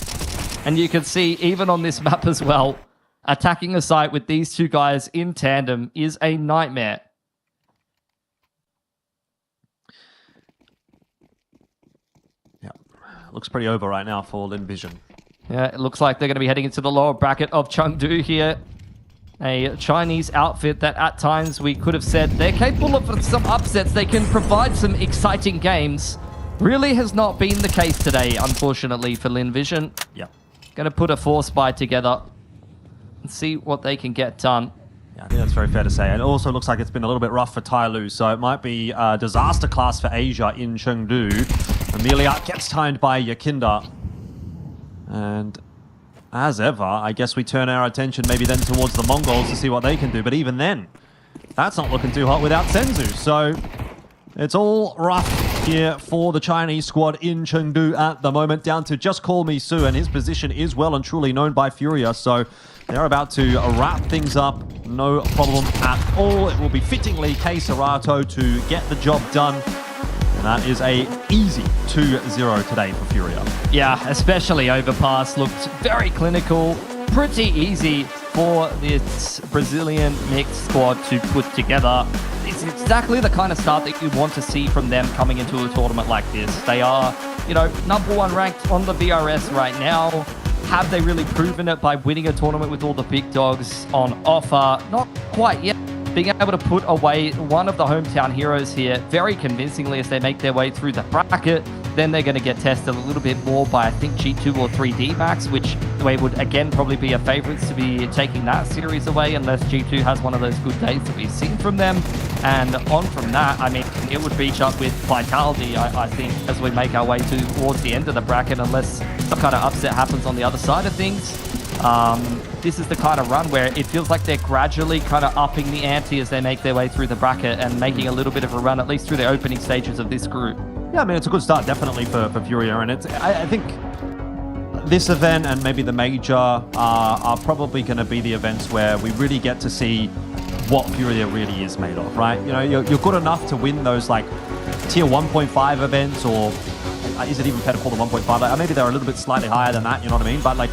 and you can see even on this map as well, attacking a site with these two guys in tandem is a nightmare. Yeah, looks pretty over right now for Linvision. Yeah, it looks like they're going to be heading into the lower bracket of Chengdu here. A Chinese outfit that at times we could have said they're capable of some upsets. They can provide some exciting games. Really has not been the case today, unfortunately, for Linvision. Yeah. Going to put a force buy together and see what they can get done. Yeah, I think that's very fair to say. It also looks like it's been a little bit rough for Tai Lu, so it might be a disaster class for Asia in Chengdu. Amelia gets timed by Yakinda. And as ever, I guess we turn our attention maybe then towards the Mongols to see what they can do. But even then, that's not looking too hot without Senzu. So it's all rough here for the Chinese squad in Chengdu at the moment, down to just Call Me Su, and his position is well and truly known by Furia. So they're about to wrap things up, no problem at all. It will be fittingly K Serrato to get the job done. And that is a easy 2-0 today for Furia. Yeah, especially Overpass looked very clinical, pretty easy for this Brazilian mixed squad to put together. It's exactly the kind of start that you want to see from them coming into a tournament like this. They are, you know, #1 ranked on the VRS right now. Have they really proven it by winning a tournament with all the big dogs on offer? Not quite yet. Being able to put away one of the hometown heroes here very convincingly as they make their way through the bracket. Then they're going to get tested a little bit more by, I think, G2 or 3D Max, which they would, again, probably be a favourites to be taking that series away unless G2 has one of those good days that we've seen from them. And on from that, I mean, it would reach up with Vitality, I think, as we make our way towards the end of the bracket, unless some kind of upset happens on the other side of things. This is the kind of run where it feels like they're gradually kind of upping the ante as they make their way through the bracket and making a little bit of a run, at least through the opening stages of this group. Yeah, I mean, it's a good start, definitely, for Furia. And it's, I think this event and maybe the major are probably going to be the events where we really get to see what Furia really is made of, right? You know, you're good enough to win those, like, tier 1.5 events, or is it even fair to call them 1.5? Like, maybe they're a little bit slightly higher than that, you know what I mean? But, like,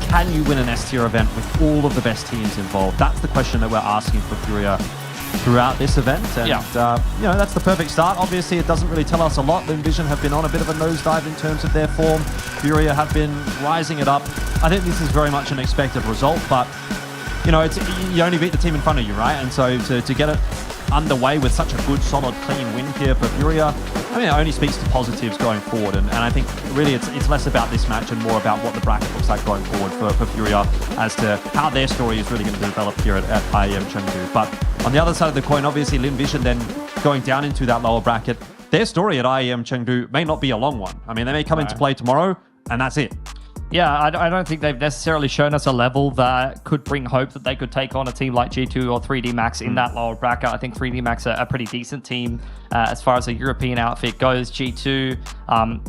can you win an S-tier event with all of the best teams involved? That's the question that we're asking for Furia throughout this event. And, you know, that's the perfect start. Obviously, it doesn't really tell us a lot. Linvision have been on a bit of a nosedive in terms of their form. Furia have been rising it up. I think this is very much an expected result, but, you know, it's, you only beat the team in front of you, right? And so to get it underway with such a good, solid, clean win here for Furia, I mean, it only speaks to positives going forward. And I think really it's less about this match and more about what the bracket looks like going forward for Furia as to how their story is really going to develop here at IEM Chengdu. But on the other side of the coin, obviously, Linvision then going down into that lower bracket, their story at IEM Chengdu may not be a long one. I mean, they may come into play tomorrow, and that's it. Yeah, I don't think they've necessarily shown us a level that could bring hope that they could take on a team like G2 or 3D Max in that lower bracket. I think 3D Max are a pretty decent team as far as a European outfit goes. G2,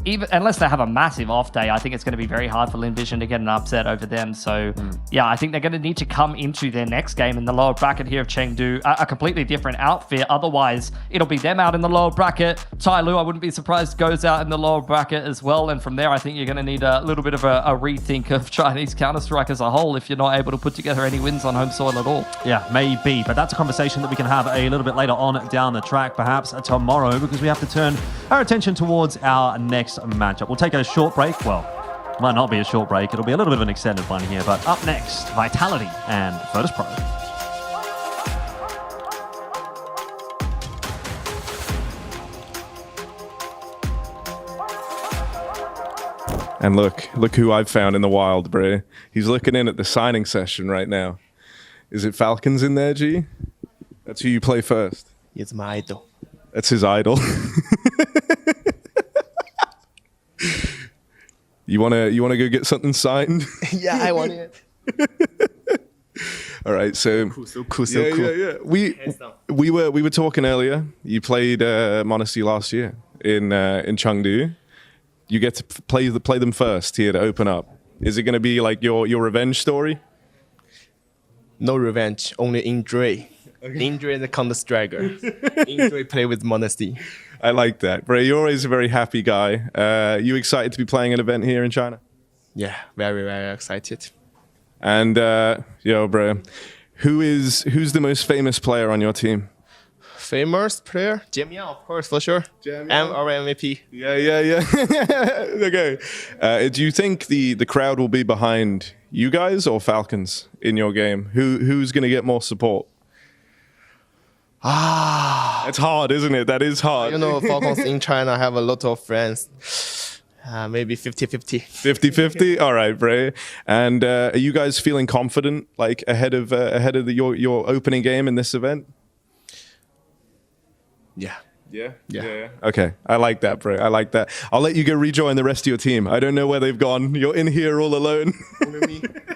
even unless they have a massive off day, I think it's going to be very hard for Linvision to get an upset over them. So, yeah, I think they're going to need to come into their next game in the lower bracket here of Chengdu, a completely different outfit. Otherwise, it'll be them out in the lower bracket. Tai Lu, I wouldn't be surprised, goes out in the lower bracket as well. And from there, I think you're going to need a little bit of a rethink of Chinese Counter-Strike as a whole if you're not able to put together any wins on home soil at all. Yeah, maybe, but that's a conversation that we can have a little bit later on down the track, perhaps tomorrow, because we have to turn our attention towards our next matchup. We'll take a short break. Well, might not be a short break. It'll be a little bit of an extended one here, but up next, Vitality and Virtus Pro. And look who I've found in the wild, bro. He's looking in at the signing session right now. Is it Falcons in there, G? That's who you play first. It's my idol. That's his idol. You wanna go get something signed? Yeah, I want it. All right, so cool. Yeah. We were talking earlier. You played Monastery last year in Chengdu. You get to play them first here to open up. Is it going to be like your revenge story? No revenge, only injury. Okay. Injury and the Counter-Striker. Injury play with Monastery. I like that, bro. You're always a very happy guy. You excited to be playing an event here in China? Yeah, very, very excited. And bro, who's the most famous player on your team? Famous player? Jamian, of course, for sure. Our MVP. Yeah. Okay. Do you think the crowd will be behind you guys or Falcons in your game? Who's going to get more support? It's hard, isn't it? That is hard. You know, Falcons in China have a lot of friends. Maybe 50-50. 50-50? All right, bro. And are you guys feeling confident, like ahead of your opening game in this event? Yeah. Okay, I like that, bro. I like that. I'll let you go rejoin the rest of your team. I don't know where they've gone. You're in here all alone.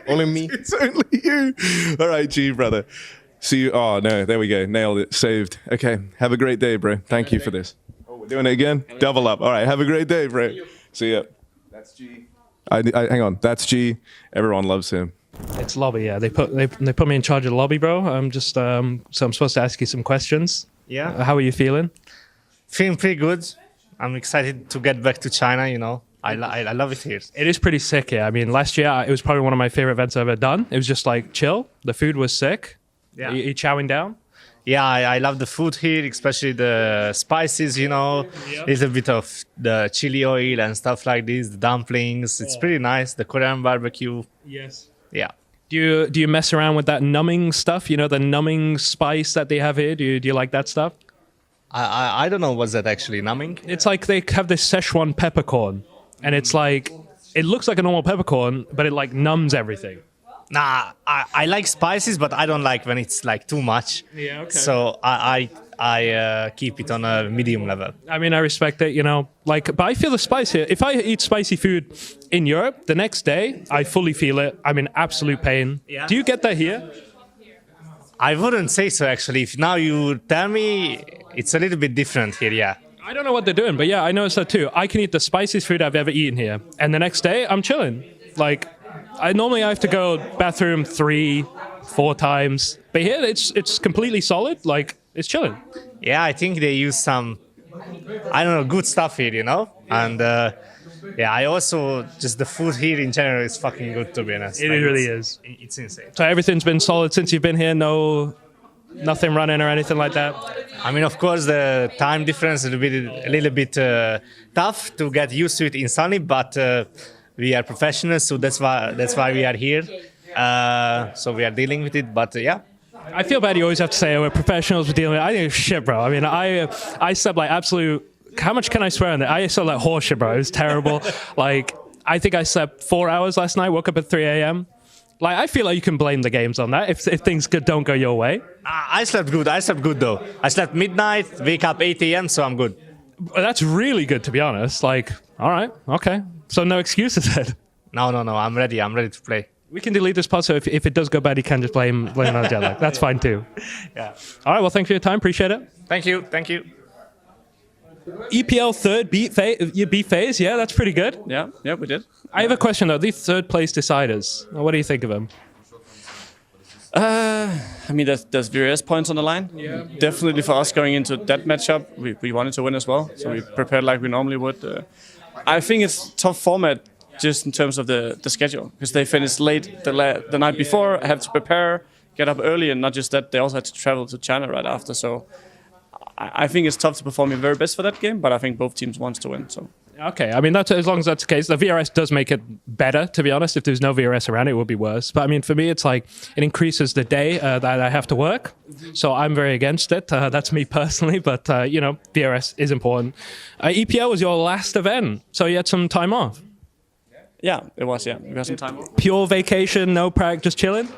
Only me. It's only you. All right, G, brother. See you. Oh, no, there we go. Nailed it. Saved. Okay, have a great day, bro. Thank you for this. Oh, we're doing it again? Double up. All right, have a great day, bro. See ya. That's G. Hang on. That's G. Everyone loves him. It's lobby, yeah. They put me in charge of the lobby, bro. I'm just so I'm supposed to ask you some questions. Yeah. How are you feeling? Feeling pretty good. I'm excited to get back to China, you know. I love it here. It is pretty sick, yeah. I mean, last year, it was probably one of my favorite events I've ever done. It was just like chill. The food was sick. Yeah. Are you chowing down? Yeah, I love the food here, especially the spices, you know. Yeah. Little bit of the chili oil and stuff like this, the dumplings. It's pretty nice. The Korean barbecue. Yes. Yeah. Do you mess around with that numbing stuff? You know, the numbing spice that they have here? Do you like that stuff? I don't know what's that actually, numbing? It's like they have this Szechuan peppercorn, and it's like, it looks like a normal peppercorn, but it like numbs everything. Nah, I like spices, but I don't like when it's like too much. Yeah, okay. So I keep it on a medium level. I mean, I respect it, you know, like, but I feel the spice here. If I eat spicy food in Europe, the next day, I fully feel it. I'm in absolute pain. Yeah. Do you get that here? I wouldn't say so, actually. If now you tell me, it's a little bit different here, yeah. I don't know what they're doing, but yeah, I noticed that too. I can eat the spiciest food I've ever eaten here, and the next day, I'm chilling. Like, I normally have to go bathroom 3-4 times, but here it's completely solid. Like, it's chilling. Yeah, I think they use some, I don't know, good stuff here, you know? And yeah, I also, just the food here in general is fucking good, to be honest. It really is. It's insane. So everything's been solid since you've been here? Nothing running or anything like that? I mean, of course, the time difference is a little bit tough to get used to it in Sunny, but we are professionals, so that's why we are here. So we are dealing with it, but yeah. I feel bad you always have to say, oh, we're professionals, we're dealing with it. I think it's shit, bro. I mean, I slept like absolute, how much can I swear on that? I slept like horse shit, bro. It was terrible. Like, I think I slept 4 hours last night, woke up at 3 a.m. Like, I feel like you can blame the games on that if things don't go your way. I slept good though. I slept midnight, wake up 8 a.m., so I'm good. Well, that's really good, to be honest. Like, all right, okay. So no excuses then. No. I'm ready. I'm ready to play. We can delete this part, so if it does go bad, you can just blame on jet lag. That's fine too. Yeah. All right. Well, thanks for your time. Appreciate it. Thank you. EPL third beat phase. Yeah, that's pretty good. Yeah, we did. I have a question though. These third place deciders. What do you think of them? I mean, there's various points on the line. Yeah. Definitely for us going into that matchup, we wanted to win as well. So we prepared like we normally would. I think it's tough format just in terms of the schedule, because they finished late the night before, have to prepare, get up early, and not just that, they also had to travel to China right after. So I think it's tough to perform your very best for that game, but I think both teams want to win. So. Okay, I mean, that's, as long as that's the case, the VRS does make it better, to be honest. If there's no VRS around, it would be worse. But I mean, for me, it's like, it increases the day that I have to work. So I'm very against it. That's me personally, but, VRS is important. EPL was your last event, so you had some time off. Yeah, it was, yeah. We had some time off. Pure vacation, no practice, just chilling?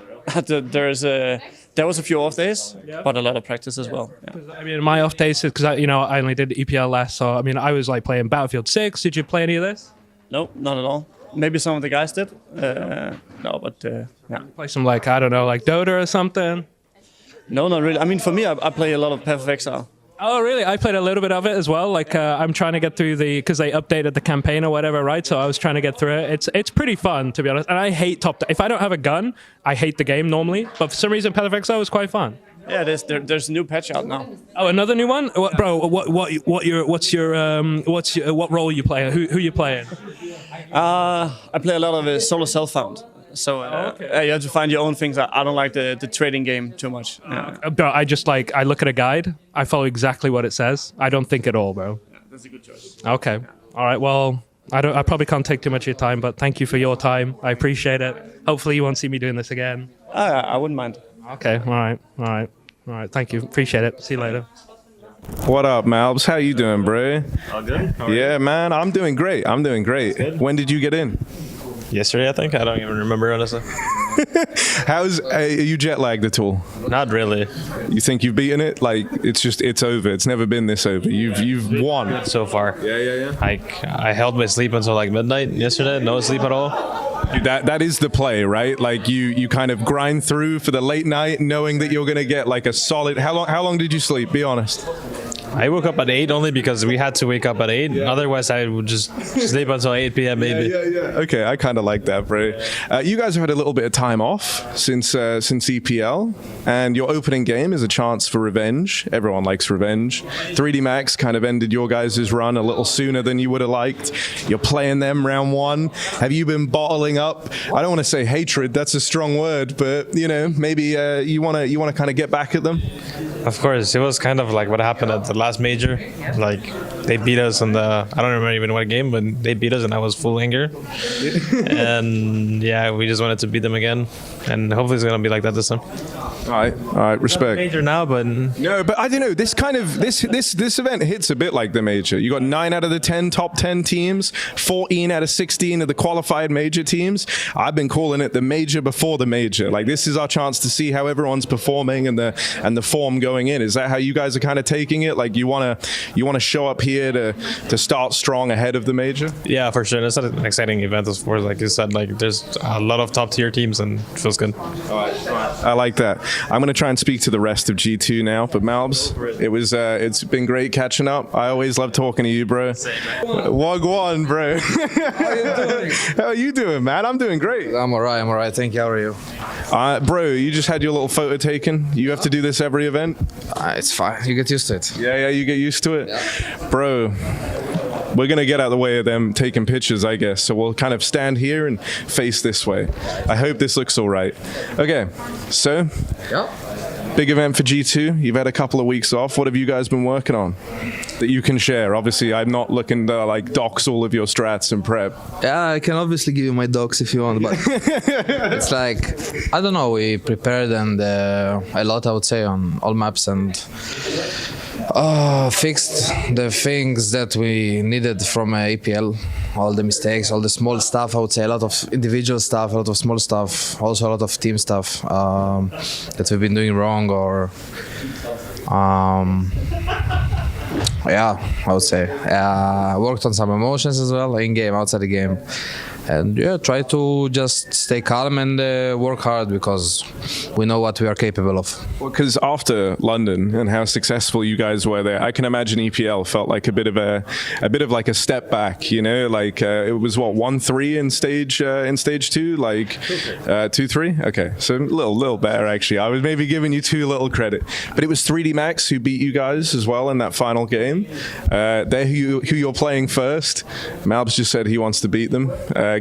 There was a few off days, but a lot of practice as well. Yeah. I mean, my off days, because I only did EPL last, so I mean, I was like playing Battlefield 6. Did you play any of this? No, not at all. Maybe some of the guys did. No, but yeah. Play some like Dota or something? No, not really. I mean, for me, I play a lot of Path of Exile. Oh, really? I played a little bit of it as well. Like, I'm trying to get through because they updated the campaign or whatever, right? So I was trying to get through it. It's pretty fun, to be honest. And I hate if I don't have a gun, I hate the game normally. But for some reason, Path of Exile was quite fun. Yeah, there's a new patch out now. Oh, another new one, bro. What role you play? Who you playing? I play a lot of solo self-found. So you have to find your own things. I don't like the trading game too much. Yeah. Bro, I just I look at a guide. I follow exactly what it says. I don't think at all, bro. Yeah, that's a good choice. Okay. Yeah. All right. Well, I probably can't take too much of your time, but thank you for your time. I appreciate it. Hopefully you won't see me doing this again. I wouldn't mind. Okay. All right. Thank you. Appreciate it. See you later. What up, Malbs? How you doing, bro? All good? Yeah, man. I'm doing great. When did you get in? Yesterday, I think. I don't even remember, honestly. Are you jet lagged at all? Not really. You think you've beaten it? Like, it's over. It's never been this over. You've won. So far. Yeah. I held my sleep until like midnight yesterday. No sleep at all. Dude, that is the play, right? Like, you kind of grind through for the late night knowing that you're going to get like a solid... How long did you sleep? Be honest. I woke up at 8 only because we had to wake up at 8. Yeah. Otherwise, I would just sleep until 8 p.m. maybe. Yeah. Okay, I kind of like that, bro. You guys have had a little bit of time off since EPL, and your opening game is a chance for revenge. Everyone likes revenge. 3D Max kind of ended your guys' run a little sooner than you would have liked. You're playing them round 1. Have you been bottling up? I don't want to say hatred. That's a strong word, but maybe you want to kind of get back at them. Of course, it was kind of like what happened at the last major. Like, they beat us in I don't remember even what game, but they beat us and I was full anger. And yeah, we just wanted to beat them again. And hopefully it's going to be like that this time. All right, respect. Major now, but... No, but I don't know, this event hits a bit like the major. You got 9 out of the 10 top 10 teams, 14 out of 16 of the qualified major teams. I've been calling it the major before the major. Like, this is our chance to see how everyone's performing and the form going in. Is that how you guys are kind of taking it? Like, you want to show up here to start strong ahead of the major? Yeah, for sure. It's an exciting event, of course. Like you said, like there's a lot of top tier teams and it feels good. All right. I like that. I'm going to try and speak to the rest of G2 now, but Malbs, it's been great catching up. I always love talking to you, bro. Wagwan, bro. How are you doing, man? I'm doing great. I'm all right. Thank you. How are you? Bro, you just had your little photo taken. You have to do this every event? It's fine. You get used to it. Yeah, you get used to it. Yeah. Bro, we're going to get out of the way of them taking pictures, I guess. So we'll kind of stand here and face this way. I hope this looks all right. Okay, so big event for G2. You've had a couple of weeks off. What have you guys been working on that you can share? Obviously, I'm not looking to dox all of your strats and prep. Yeah, I can obviously give you my docs if you want, but it's like, I don't know, we prepared and a lot, I would say, on all maps and fixed the things that we needed from APL, all the mistakes, all the small stuff, I would say, a lot of individual stuff, a lot of small stuff, also a lot of team stuff that we've been doing wrong or I would say worked on some emotions as well, in game, outside the game. and try to just stay calm and work hard because we know what we are capable of. Well, because after London and how successful you guys were there, I can imagine EPL felt like a bit of like a step back. You know, like it was what 1-3 in stage 2, like 2-3. Okay, so a little better actually. I was maybe giving you too little credit, but it was 3D Max who beat you guys as well in that final game. They're who you're playing first. Malbs just said he wants to beat them,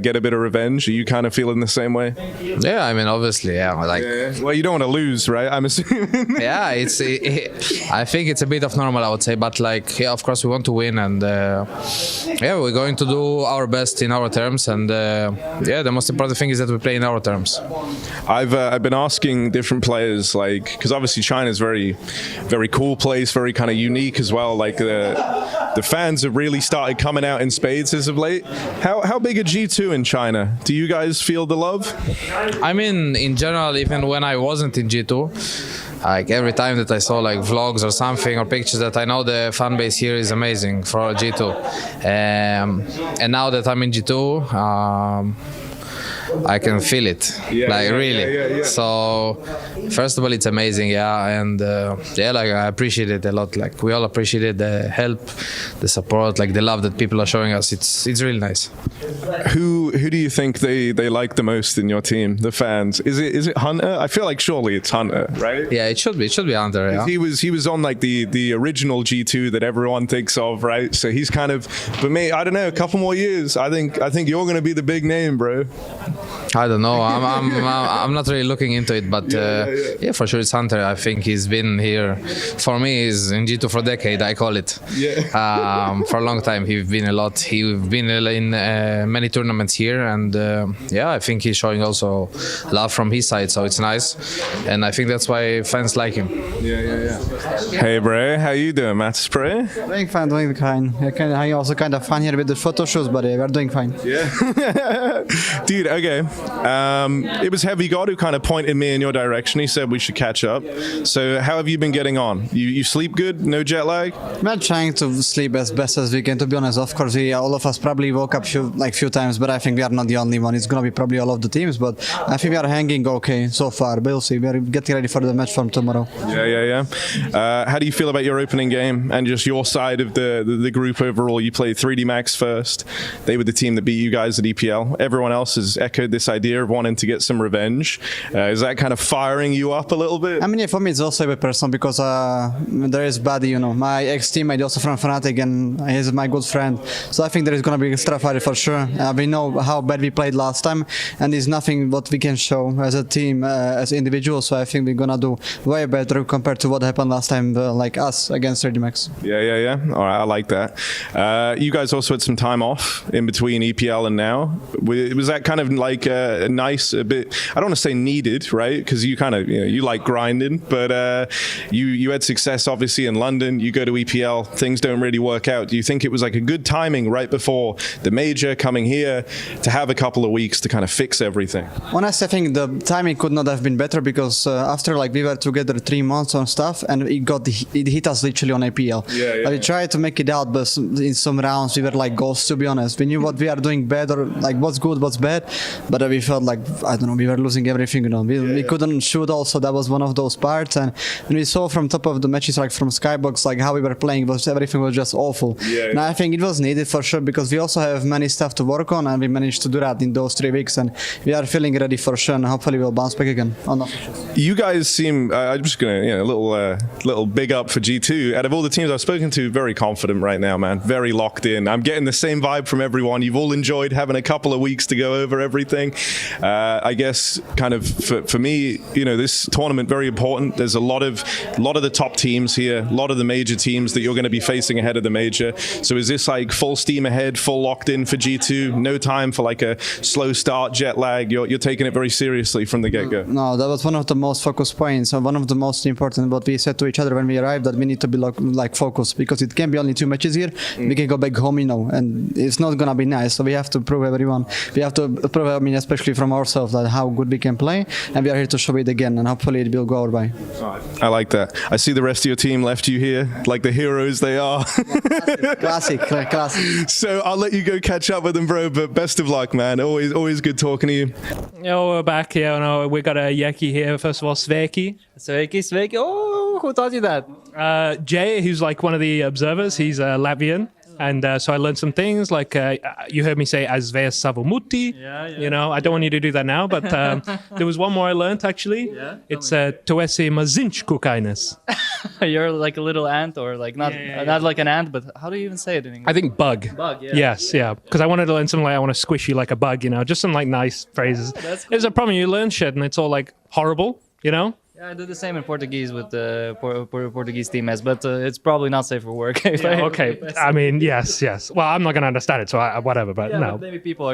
get a bit of revenge. Are you kind of feeling the same way? Yeah, I mean, obviously, yeah. Like, well, you don't want to lose, right? I'm assuming. Yeah, I think it's a bit of normal, I would say, but like, yeah, of course we want to win, and yeah, we're going to do our best in our terms, and yeah, the most important thing is that we play in our terms. I've been asking different players, like, because obviously China's very cool place, very kind of unique as well. Like the fans have really started coming out in spades as of late. How big a G2 in China? Do you guys feel the love? I mean, in general, even when I wasn't in G2, like every time that I saw like vlogs or something or pictures, that I know the fan base here is amazing for G2. And now that I'm in G2, I can feel it, really. So, first of all, it's amazing, and yeah, like I appreciate it a lot. Like we all appreciate the help, the support, like the love that people are showing us. It's really nice. Who do you think they like the most in your team? The fans? Is it Hunter? I feel like surely it's Hunter, right? Yeah, it should be Hunter. Yeah. He was on like the original G2 that everyone thinks of, right? So he's kind of, but me, I don't know, a couple more years, I think you're gonna be the big name, bro. I don't know. I'm not really looking into it, but yeah, for sure it's Hunter. I think he's been here for me. He's in G2 for a decade, I call it. For a long time, he's been a lot. He's been in many tournaments here, and yeah, I think he's showing also love from his side, so it's nice, and I think that's why fans like him. Yeah. Hey, bro, how you doing, Matt? Bro? Doing fine. I also kind of fun here with the photo shoots, but we're doing fine. Yeah. Dude, okay. It was Heavy God who kind of pointed me in your direction. He said we should catch up. So how have you been getting on? You sleep good? No jet lag? We're trying to sleep as best as we can, to be honest. Of course, all of us probably woke up few times, but I think we are not the only one. It's going to be probably all of the teams, but I think we are hanging okay so far. We'll see. We're getting ready for the match from tomorrow. Yeah. How do you feel about your opening game and just your side of the group overall? You played 3D Max first. They were the team that beat you guys at EPL. Everyone else has echoed this idea of wanting to get some revenge. Is that kind of firing you up a little bit? I mean, yeah, for me it's also a bit personal because there is Buddy, my ex-teammate also from Fnatic, and he's my good friend. So I think there is going to be extra fire for sure. We know how bad we played last time, and there's nothing what we can show as a team, as individuals. So I think we're going to do way better compared to what happened last time, like us against 3D Max. Yeah. All right, I like that. You guys also had some time off in between EPL and now. Was that kind of like a nice, a bit, I don't want to say needed, right? Because you kind of, you like grinding, but you had success obviously in London. You go to EPL, things don't really work out. Do you think it was like a good timing right before the major coming here to have a couple of weeks to kind of fix everything? Honestly, I think the timing could not have been better because after like we were together 3 months on stuff, and it hit us literally on APL. Yeah. We tried to make it out, but in some rounds we were like ghosts, to be honest. We knew what we are doing better, like what's good, what's bad, but we felt like, I don't know, we were losing everything, we couldn't shoot also. That was one of those parts, and we saw from top of the matches, like from Skybox, like how we were playing, everything was just awful. And I think it was needed for sure because we also have many stuff to work on, and we managed to do that in those 3 weeks, and we are feeling ready for sure, and hopefully we'll bounce back again. You guys seem, I'm just gonna, little big up for G2. Out of all the teams I've spoken to, very confident right now, man. Very locked in. I'm getting the same vibe from everyone. You've all enjoyed having a couple of weeks to go over everything. I guess kind of for me, this tournament very important. There's a lot of the top teams here, a lot of the major teams that you're going to be facing ahead of the major. So is this like full steam ahead, full locked in for G2? No time for like a slow start, jet lag. You're taking it very seriously from the get-go. No, that was one of the most focused points, and one of the most important. What we said to each other when we arrived, that we need to be like focused because it can be only 2 matches here. We can go back home, and it's not gonna be nice. So we have to prove everyone. We have to prove, especially from ourselves, that how good we can play, and we are here to show it again, and hopefully it will go our way. I like that. I see the rest of your team left you here, like the heroes they are. Classic. So I'll let you go catch up with them, bro. But best of luck, man. Always good talking to you. Oh, we're back here. No, we got a Yeki here. First of all, Sveki. Sveki. Oh, who taught you that? Jay, who's like one of the observers. He's Latvian. And so I learned some things, like you heard me say "Azvēs savu muti." You know, I don't want you to do that now, but there was one more I learned actually. Yeah? It's "Tu esi maziņš kukainis." You're like a little ant, or like not like an ant, but how do you even say it in English? I think bug. Bug, yeah. Yes, yeah. Because I wanted to learn something like I want to squish you like a bug, you know, just some like nice phrases. That's cool. There's a problem, you learn shit and it's all like horrible, you know? Yeah, I do the same in Portuguese with the Portuguese teammates, but it's probably not safe for work. Yeah, okay. I mean, yes. Well, I'm not going to understand it, so whatever, but yeah, no. But maybe people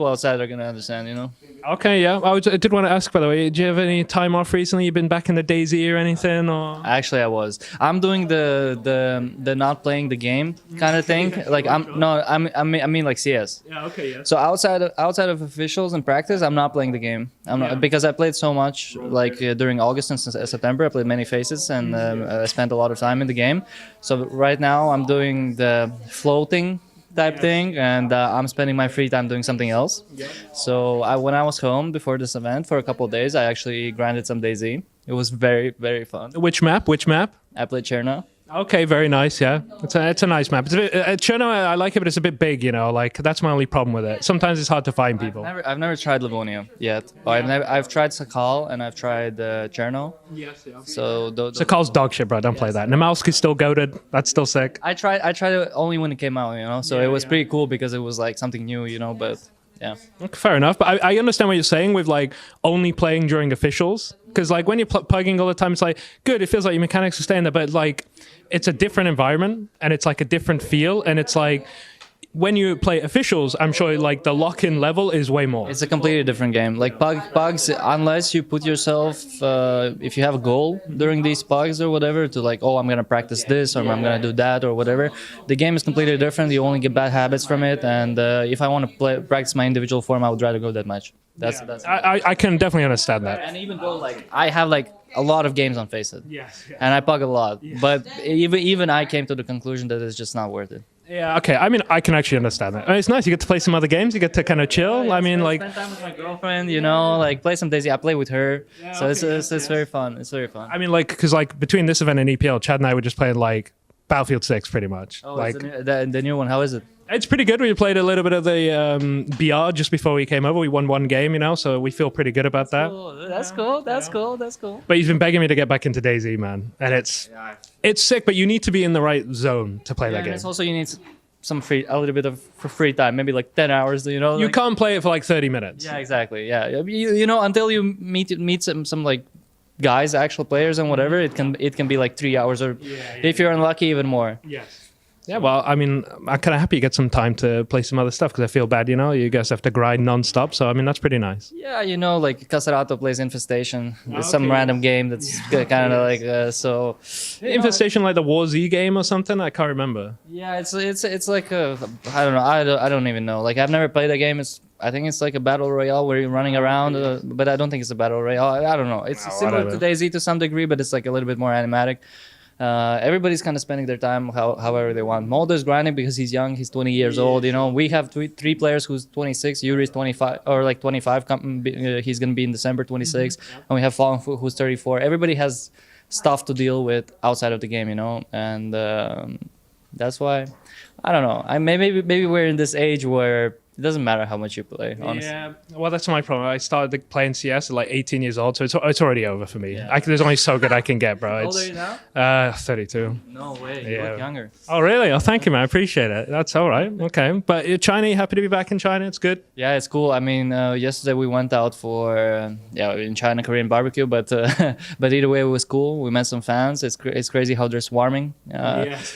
outside are going to understand, you know? Okay, yeah. I did want to ask, by the way, do you have any time off recently? You been back in the DayZ or anything? Or Actually, I was. I'm doing the not playing the game kind of thing. Like I mean like CS. Yeah, okay, yeah. So outside of officials and practice, I'm not playing the game. I'm not, because I played so much like during August and September. I played many phases and I spent a lot of time in the game. So right now I'm doing the floating type thing, and I'm spending my free time doing something else. So when I was home before this event for a couple of days, I actually grinded some DayZ. It was very, very fun. Which map? I played Chengdu. Okay, very nice, yeah. It's a nice map. It's a bit, Chengdu, I like it, but it's a bit big, you know, like that's my only problem with it. Sometimes it's hard to find people. I've never tried Livonia yet. I've tried Sakal and I've tried Chernov. Yes, yeah. So Sakal's dog shit, bro. Don't play that. Namalski's still goated. That's still sick. I tried it only when it came out, you know. So it was pretty cool because it was like something new, you know. But yeah. Okay, fair enough. But I understand what you're saying with like only playing during officials, because like when you're pugging all the time, it's like good. It feels like your mechanics are staying there, but like it's a different environment and it's like a different feel, and it's like when you play officials, I'm sure like the lock-in level is way more. It's a completely different game. Like pugs, unless you put yourself, if you have a goal during these pugs or whatever, to like, oh, I'm gonna practice this or I'm gonna do that or whatever. The game is completely different. You only get bad habits from it. And if I want to practice my individual form, I would rather go that much. That's I can definitely understand that. And even though like I have like a lot of games on Faceit, and I pug a lot, but even I came to the conclusion that it's just not worth it. Yeah, okay. I mean, I can actually understand that. I mean, it's nice. You get to play some other games. You get to kind of chill. Yeah, I mean, like spend time with my girlfriend, you know, like play some DayZ. I play with her, so it's very fun. It's very fun. I mean, like, because like between this event and EPL, Chad and I were just playing like Battlefield 6 pretty much. Oh, like the new one. How is it? It's pretty good. We played a little bit of the BR just before we came over. We won one game, you know, so we feel pretty good about that. That's cool. That's cool. But he's been begging me to get back into DayZ, man, and it's sick. But you need to be in the right zone to play that And game. it's also you need a little bit of free time, maybe like 10 hours. You know, You like, can't play it for like 30 minutes. Yeah, exactly. Yeah, you know, until you meet some like guys, actual players, and whatever, it can be like 3 hours, or if you're unlucky, even more. Yes. Yeah, well, I mean, I'm kind of happy you get some time to play some other stuff because I feel bad, you know, you guys have to grind non-stop. So, I mean, that's pretty nice. Yeah, you know, like Caserato plays Infestation. It's some random game that's kind of like, so... Infestation like the War Z game or something? I can't remember. Yeah, it's like a, I don't know, I don't even know. Like, I've never played that game. I think it's like a battle royale where you're running around, but I don't think it's a battle royale. I don't know. It's similar to DayZ to some degree, but it's like a little bit more animatic. Everybody's kind of spending their time however they want. Mulder's grinding because he's young. He's 20 years old. You know, we have three players who's 26. Yuri's 25 or like 25. He's gonna be in December 26, and we have Fallen who's 34. Everybody has stuff to deal with outside of the game, you know, and that's why I don't know. Maybe we're in this age where it doesn't matter how much you play, honestly. Yeah, well, that's my problem. I started playing CS at like 18 years old, so it's already over for me. There's only so good I can get, bro. How old are you now? 32. No way, you look younger. Oh, really? Oh, thank you, man. I appreciate it. That's all right. Okay. But China, you happy to be back in China? It's good? Yeah, it's cool. I mean, yesterday we went out for, in China, Korean barbecue, but but either way, it was cool. We met some fans. It's crazy how they're swarming.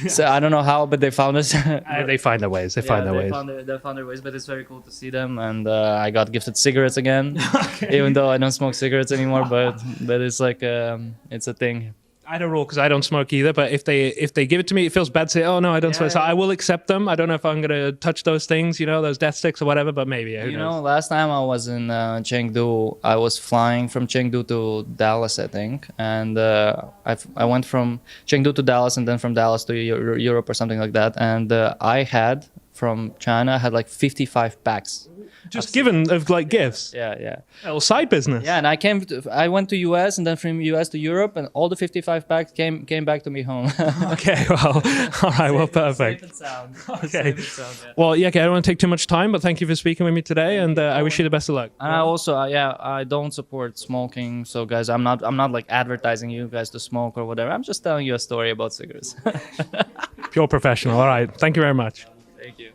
So I don't know how, but they found us. They find their ways. They find their ways. They found their ways, but it's very cool to see them. And I got gifted cigarettes again, even though I don't smoke cigarettes anymore, but it's like, it's a thing. I don't roll because I don't smoke either. But if they give it to me, it feels bad to say, oh no, I don't smoke. So I will accept them. I don't know if I'm gonna touch those things, those death sticks or whatever. But maybe. Who knows? Last time I was in Chengdu, I was flying from Chengdu to Dallas, I think, and I went from Chengdu to Dallas and then from Dallas to Europe or something like that. And I had from China had like 55 packs. Just given of like gifts. Yeah. A little side business. Yeah, and I went to US and then from US to Europe, and all the 55 packs came back to me home. Okay, well, all right, well, perfect. Safe and sound. Okay. Safe and sound, yeah. Well, yeah, okay, I don't want to take too much time, but thank you for speaking with me today, and I wish you the best of luck. And I also, I don't support smoking, so guys, I'm not like advertising you guys to smoke or whatever. I'm just telling you a story about cigarettes. Pure professional. All right, thank you very much. Thank you.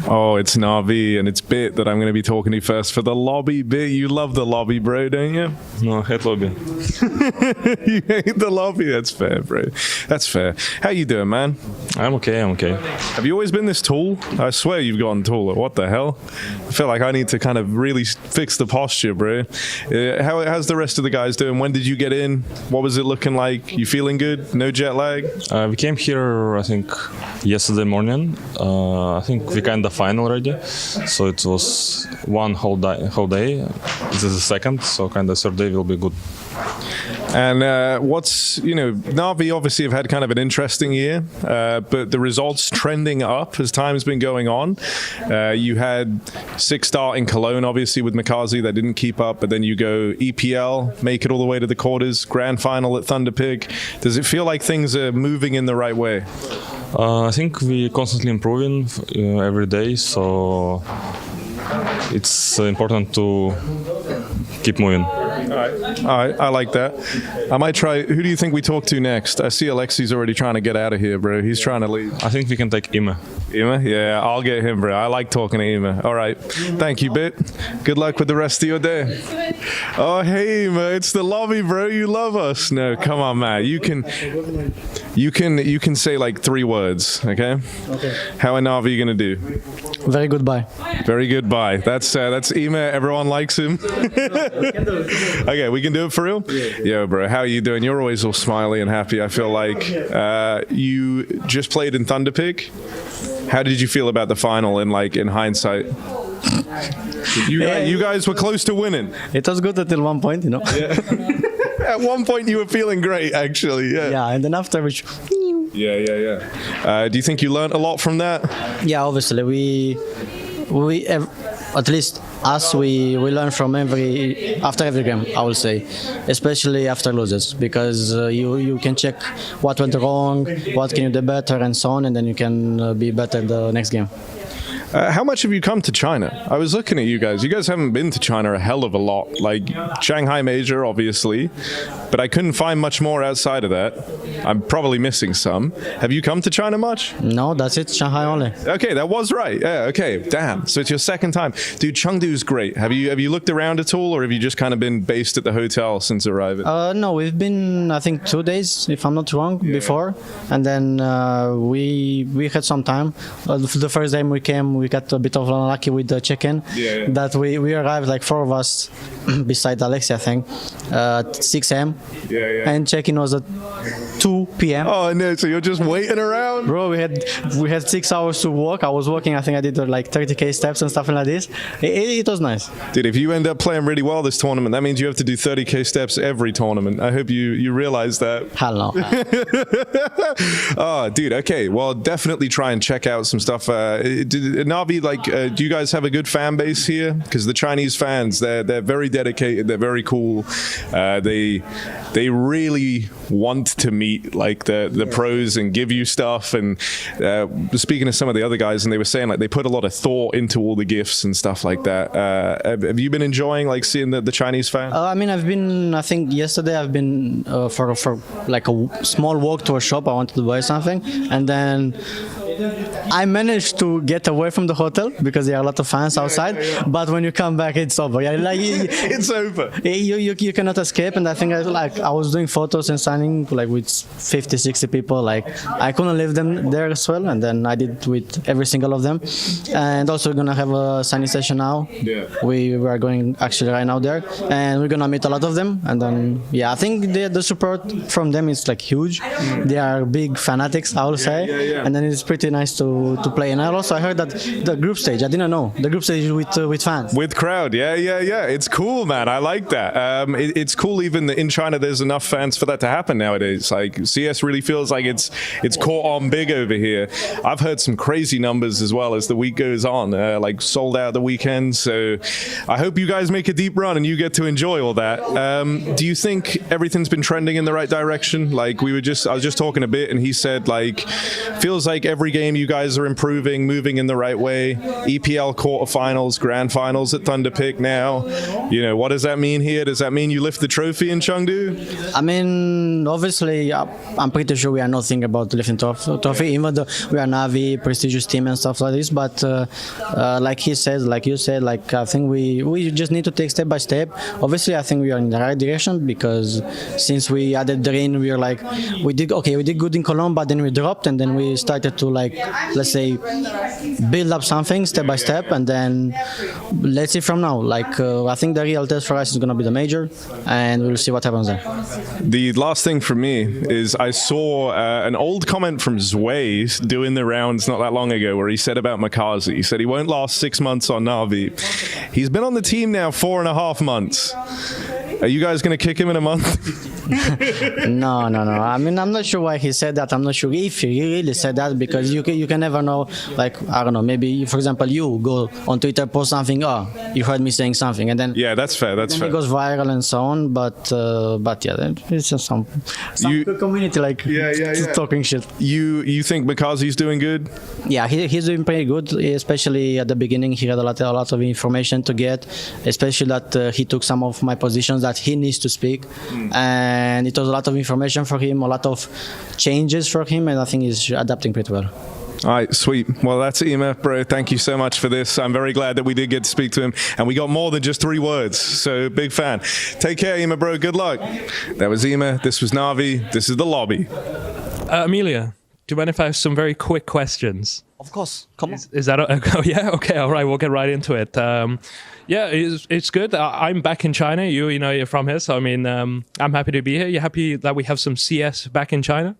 Oh, it's Navi and it's Bit that I'm going to be talking to first for the lobby. Bit, you love the lobby, bro, don't you? No, I hate lobby. You hate the lobby? That's fair, bro. That's fair. How you doing, man? I'm okay. Have you always been this tall? I swear you've gotten taller. What the hell? I feel like I need to kind of really fix the posture, bro. How's the rest of the guys doing? When did you get in? What was it looking like? You feeling good? No jet lag? We came here, I think, yesterday morning. I think we kind of fine already. So it was one whole day. This is the second, so kind of third day will be good. And Navi obviously have had kind of an interesting year, but the results trending up as time's been going on. You had 6 start in Cologne, obviously, with Makazi that didn't keep up, but then you go EPL, make it all the way to the quarters, grand final at Thunder Pig. Does it feel like things are moving in the right way? I think we constantly improving every day, so it's important to keep moving. All right, I like that. I might try. Who do you think we talk to next? I see Alexi's already trying to get out of here, bro. He's trying to leave. I think we can take Ima. Ima? Yeah, I'll get him, bro. I like talking to Ima. All right. Thank you, Bit. Good luck with the rest of your day. Oh, hey, Ima. It's the lobby, bro. You love us. No, come on, man. You can say like 3 words, okay? Okay. How are Navi gonna do? Very good bye. Very good bye. That's Ima. Everyone likes him. Okay, we can do it for real? Yeah. Yo, bro, how are you doing? You're always all smiley and happy. I feel like you just played in Thunder Pig. How did you feel about the final in hindsight? You guys were close to winning. It was good until one point, Yeah. At one point you were feeling great, actually. Yeah. Yeah, and then after which. Yeah. Do you think you learned a lot from that? Yeah, obviously we at least us we learn from after every game, I will say, especially after losses, because you can check what went wrong, what can you do better, and so on, and then you can be better the next game. How much have you come to China? I was looking at you guys. You guys haven't been to China a hell of a lot. Like Shanghai Major, obviously, but I couldn't find much more outside of that. I'm probably missing some. Have you come to China much? No, that's it. Shanghai only. Okay, that was right. Yeah, okay. Damn. So it's your second time. Dude, Chengdu's great. Have you looked around at all, or have you just kind of been based at the hotel since arriving? No, we've been, I think, 2 days, if I'm not wrong, before. And then we had some time. The first time we came, we got a bit of unlucky with the check-in. That we arrived, like 4 of us, beside Alexi, I think, at 6 a.m. And check-in was at 2 p.m. Oh no! So you're just waiting around, bro. We had 6 hours to walk. I was walking. I think I did like 30k steps and stuff like this. It was nice. Dude, if you end up playing really well this tournament, that means you have to do 30k steps every tournament. I hope you realize that. Hell no. Oh, dude. Okay. Well, definitely try and check out some stuff. Navi, do you guys have a good fan base here? Because the Chinese fans, they're very dedicated. They're very cool. They really want to meet like the pros and give you stuff. And speaking to some of the other guys, and they were saying like they put a lot of thought into all the gifts and stuff like that. Have you been enjoying like seeing the Chinese fans? I mean, I think yesterday I've been for like a small walk to a shop. I wanted to buy something, and then I managed to get away from the hotel because there are a lot of fans outside. But when you come back, it's over. Yeah, like it's over. You cannot escape. And I think I was doing photos and signing like with 50, 60 people. Like I couldn't leave them there as well. And then I did with every single of them. And also we're gonna have a signing session now. Yeah. We are going actually right now there, and we're gonna meet a lot of them. And then yeah, I think the support from them is like huge. They are big fanatics, I will say. And then it's pretty nice to play. And I heard that the group stage, I didn't know, the group stage with fans. With crowd, yeah. It's cool, man. I like that. It's cool even that in China there's enough fans for that to happen nowadays. Like CS really feels like it's caught on big over here. I've heard some crazy numbers as well as the week goes on, like sold out the weekend. So I hope you guys make a deep run and you get to enjoy all that. Do you think everything's been trending in the right direction? Like I was just talking a bit and he said like, feels like every game you guys are improving, moving in the right way. EPL quarterfinals, grand finals at Thunderpick now. You know, what does that mean here? Does that mean you lift the trophy in Chengdu? I mean, obviously, I'm pretty sure we are not thinking about lifting trophy, even though we are Navi, prestigious team and stuff like this. But like you said, I think we just need to take step by step. Obviously, I think we are in the right direction because since we added Drain, we are like, we did good in Cologne, but then we dropped and then we started to like, let's say, build up something step by step, and then let's see from now. Like I think the real test for us is going to be the major, and we'll see what happens there. The last thing for me is I saw an old comment from Zway doing the rounds not that long ago where he said about Makazi. He said he won't last 6 months on Navi. He's been on the team now 4.5 months. Are you guys going to kick him in a month? No. I mean, I'm not sure why he said that. I'm not sure if he really said that because you can never know. Like, I don't know, maybe, for example, you go on Twitter, post something, oh, you heard me saying something, and then yeah, that's fair. That's fair. It goes viral and so on. But yeah, it's just some community like talking shit. You think Makazi's doing good? Yeah, he's doing pretty good. Especially at the beginning, he had a lot of information to get. Especially that he took some of my positions that he needs to speak, and it was a lot of information for him, a lot of changes for him, and I think he's adapting pretty well. All right, sweet. Well, that's Ema, bro. Thank you so much for this. I'm very glad that we did get to speak to him, and we got more than just 3 words, so big fan. Take care, Ema, bro. Good luck. That was Ema. This was Navi. This is The Lobby. Amelia, do you mind if I have some very quick questions? Of course. Come on. Is that oh, yeah? Okay, all right. We'll get right into it. Yeah, it's good. I'm back in China. You know, you're from here, so I mean, I'm happy to be here. You happy that we have some CS back in China?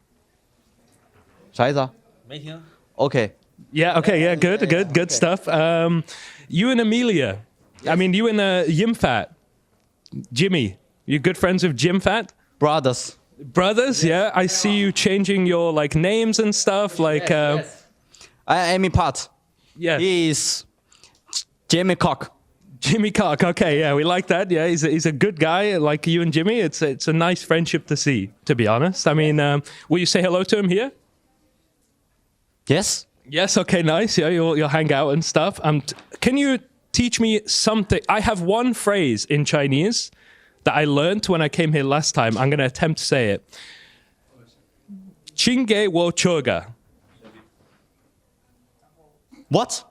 啥意思啊？没听。Okay. Yeah. Okay. Yeah. Good stuff. You and Amelia. I mean, you and Yimfat, Jimmy. You good friends with Jimfat? Brothers. Yeah. I see you changing your like names and stuff. Like. Yes. I am in part. Yeah. He is Jimmy Cock. Jimmy Cock, okay, yeah, we like that. Yeah, he's a good guy, like you and Jimmy. It's a nice friendship to see, to be honest. I mean, will you say hello to him here? Yes. Yes, okay, nice. Yeah, you'll hang out and stuff. Can you teach me something? I have one phrase in Chinese that I learned when I came here last time. I'm going to attempt to say it. 请给我车个. What?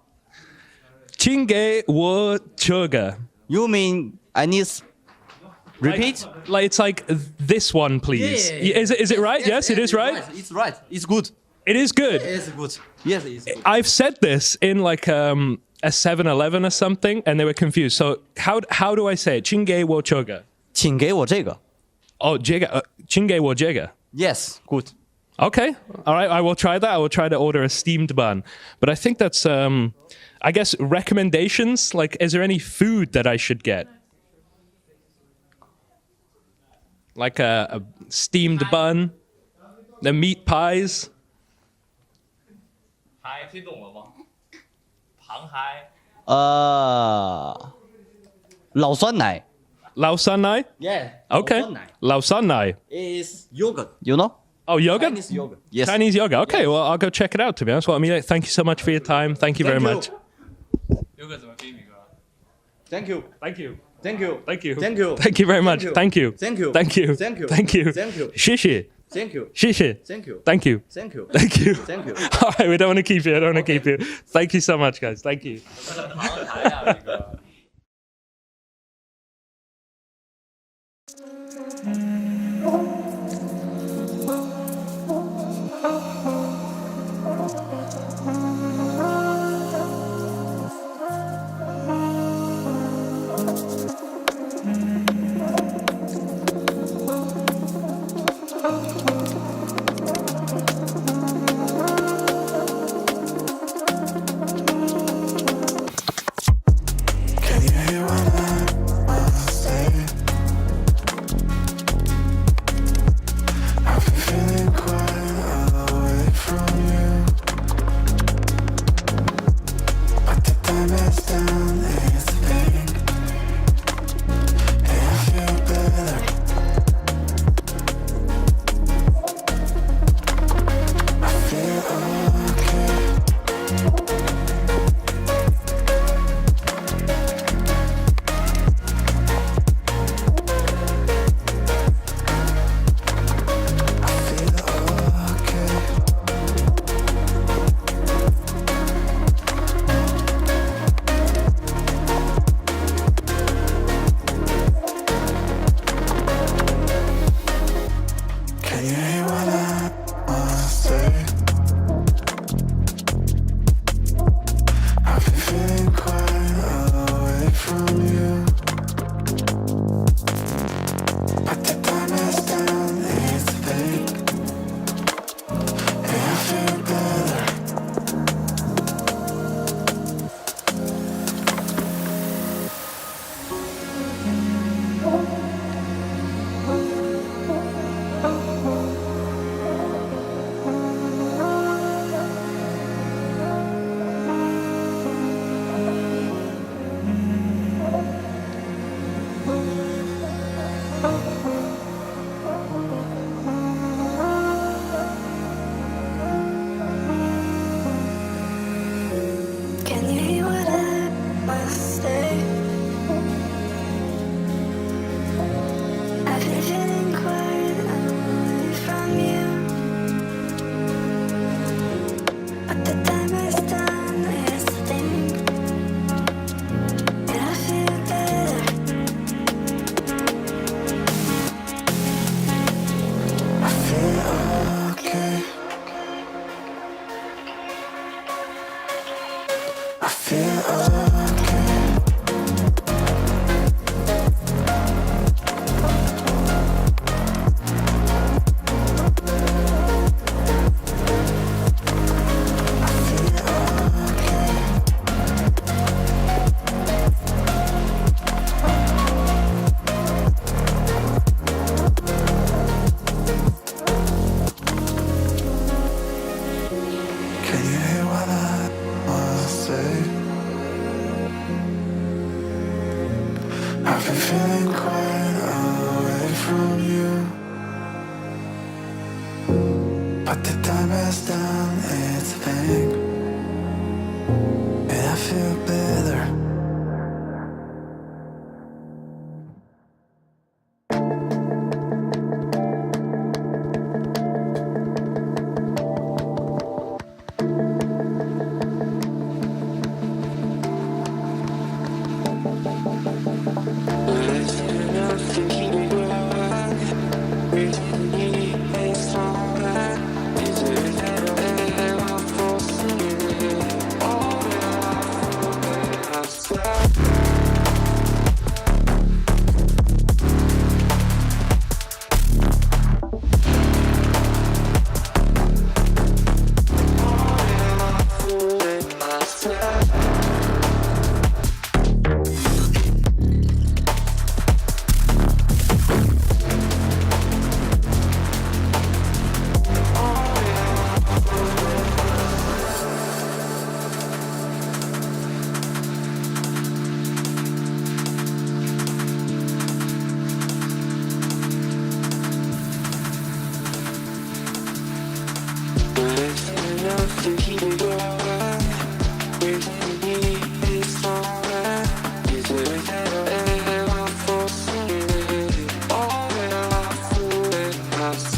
请给我车个. You mean I need repeat? Like it's like this one, please. Yeah. Is it right? Yes, it is right. It's right. It's good. It is good. It is good. Yes, it is good. I've said this in like a 7-Eleven or something, and they were confused. So how do I say it? 请给我车个. 请给我这个. Oh, 这个. 请给我这个. Yes, good. Okay. All right. I will try that. I will try to order a steamed bun. But I think that's, I guess, recommendations. Like, is there any food that I should get? Like a steamed bun, the meat pies. 嗨，听懂了吗？螃蟹。老酸奶。老酸奶? Yeah. Okay. 老酸奶 is yogurt. You know? Oh, yogurt? Chinese yogurt. Yes. Chinese yogurt. Okay, well, I'll go check it out, to be honest. Well, Amelia, thank you so much for your time. Thank you very much. Thank you. Thank you. Thank you. Thank you. Thank you. Thank you very much. Thank you. Thank you. Thank you. Thank you. Thank you. Thank you. 谢谢. Thank you. 谢谢. Thank you. Thank you. Thank you. Thank you. Thank you. All right, we don't want to keep you. I don't want to keep you. Thank you so much, guys. Thank you. Can you hear what I say? I've been feeling quite away from you, but the time is down, it's a thing, and I feel better. I feel okay. Can you hear what I wanna say? I've been feeling quite away from you, but the time is down, it's a thing, and I feel better. Can you hear what I must say? I've been feeling quite away from you, but the time is done, it's a thing, and I feel better. I feel okay. I feel okay. Can you hear what I wanna say? I've been feeling quite away from you, but the time is down, it's a thing, and I feel better.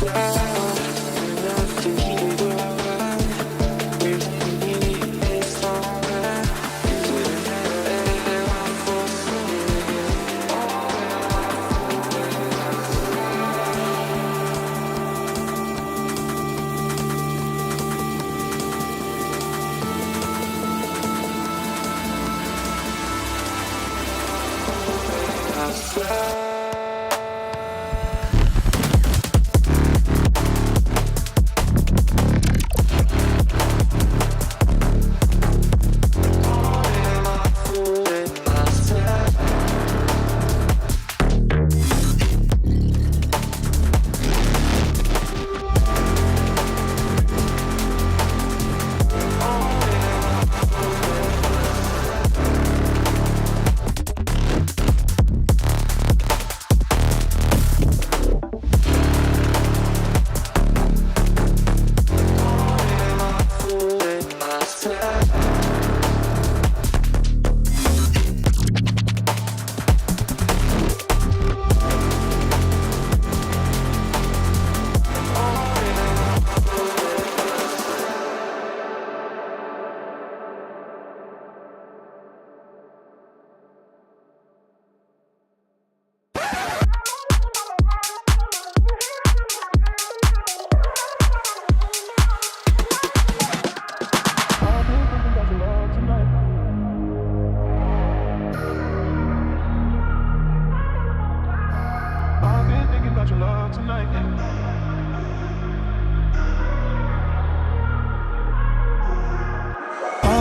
It's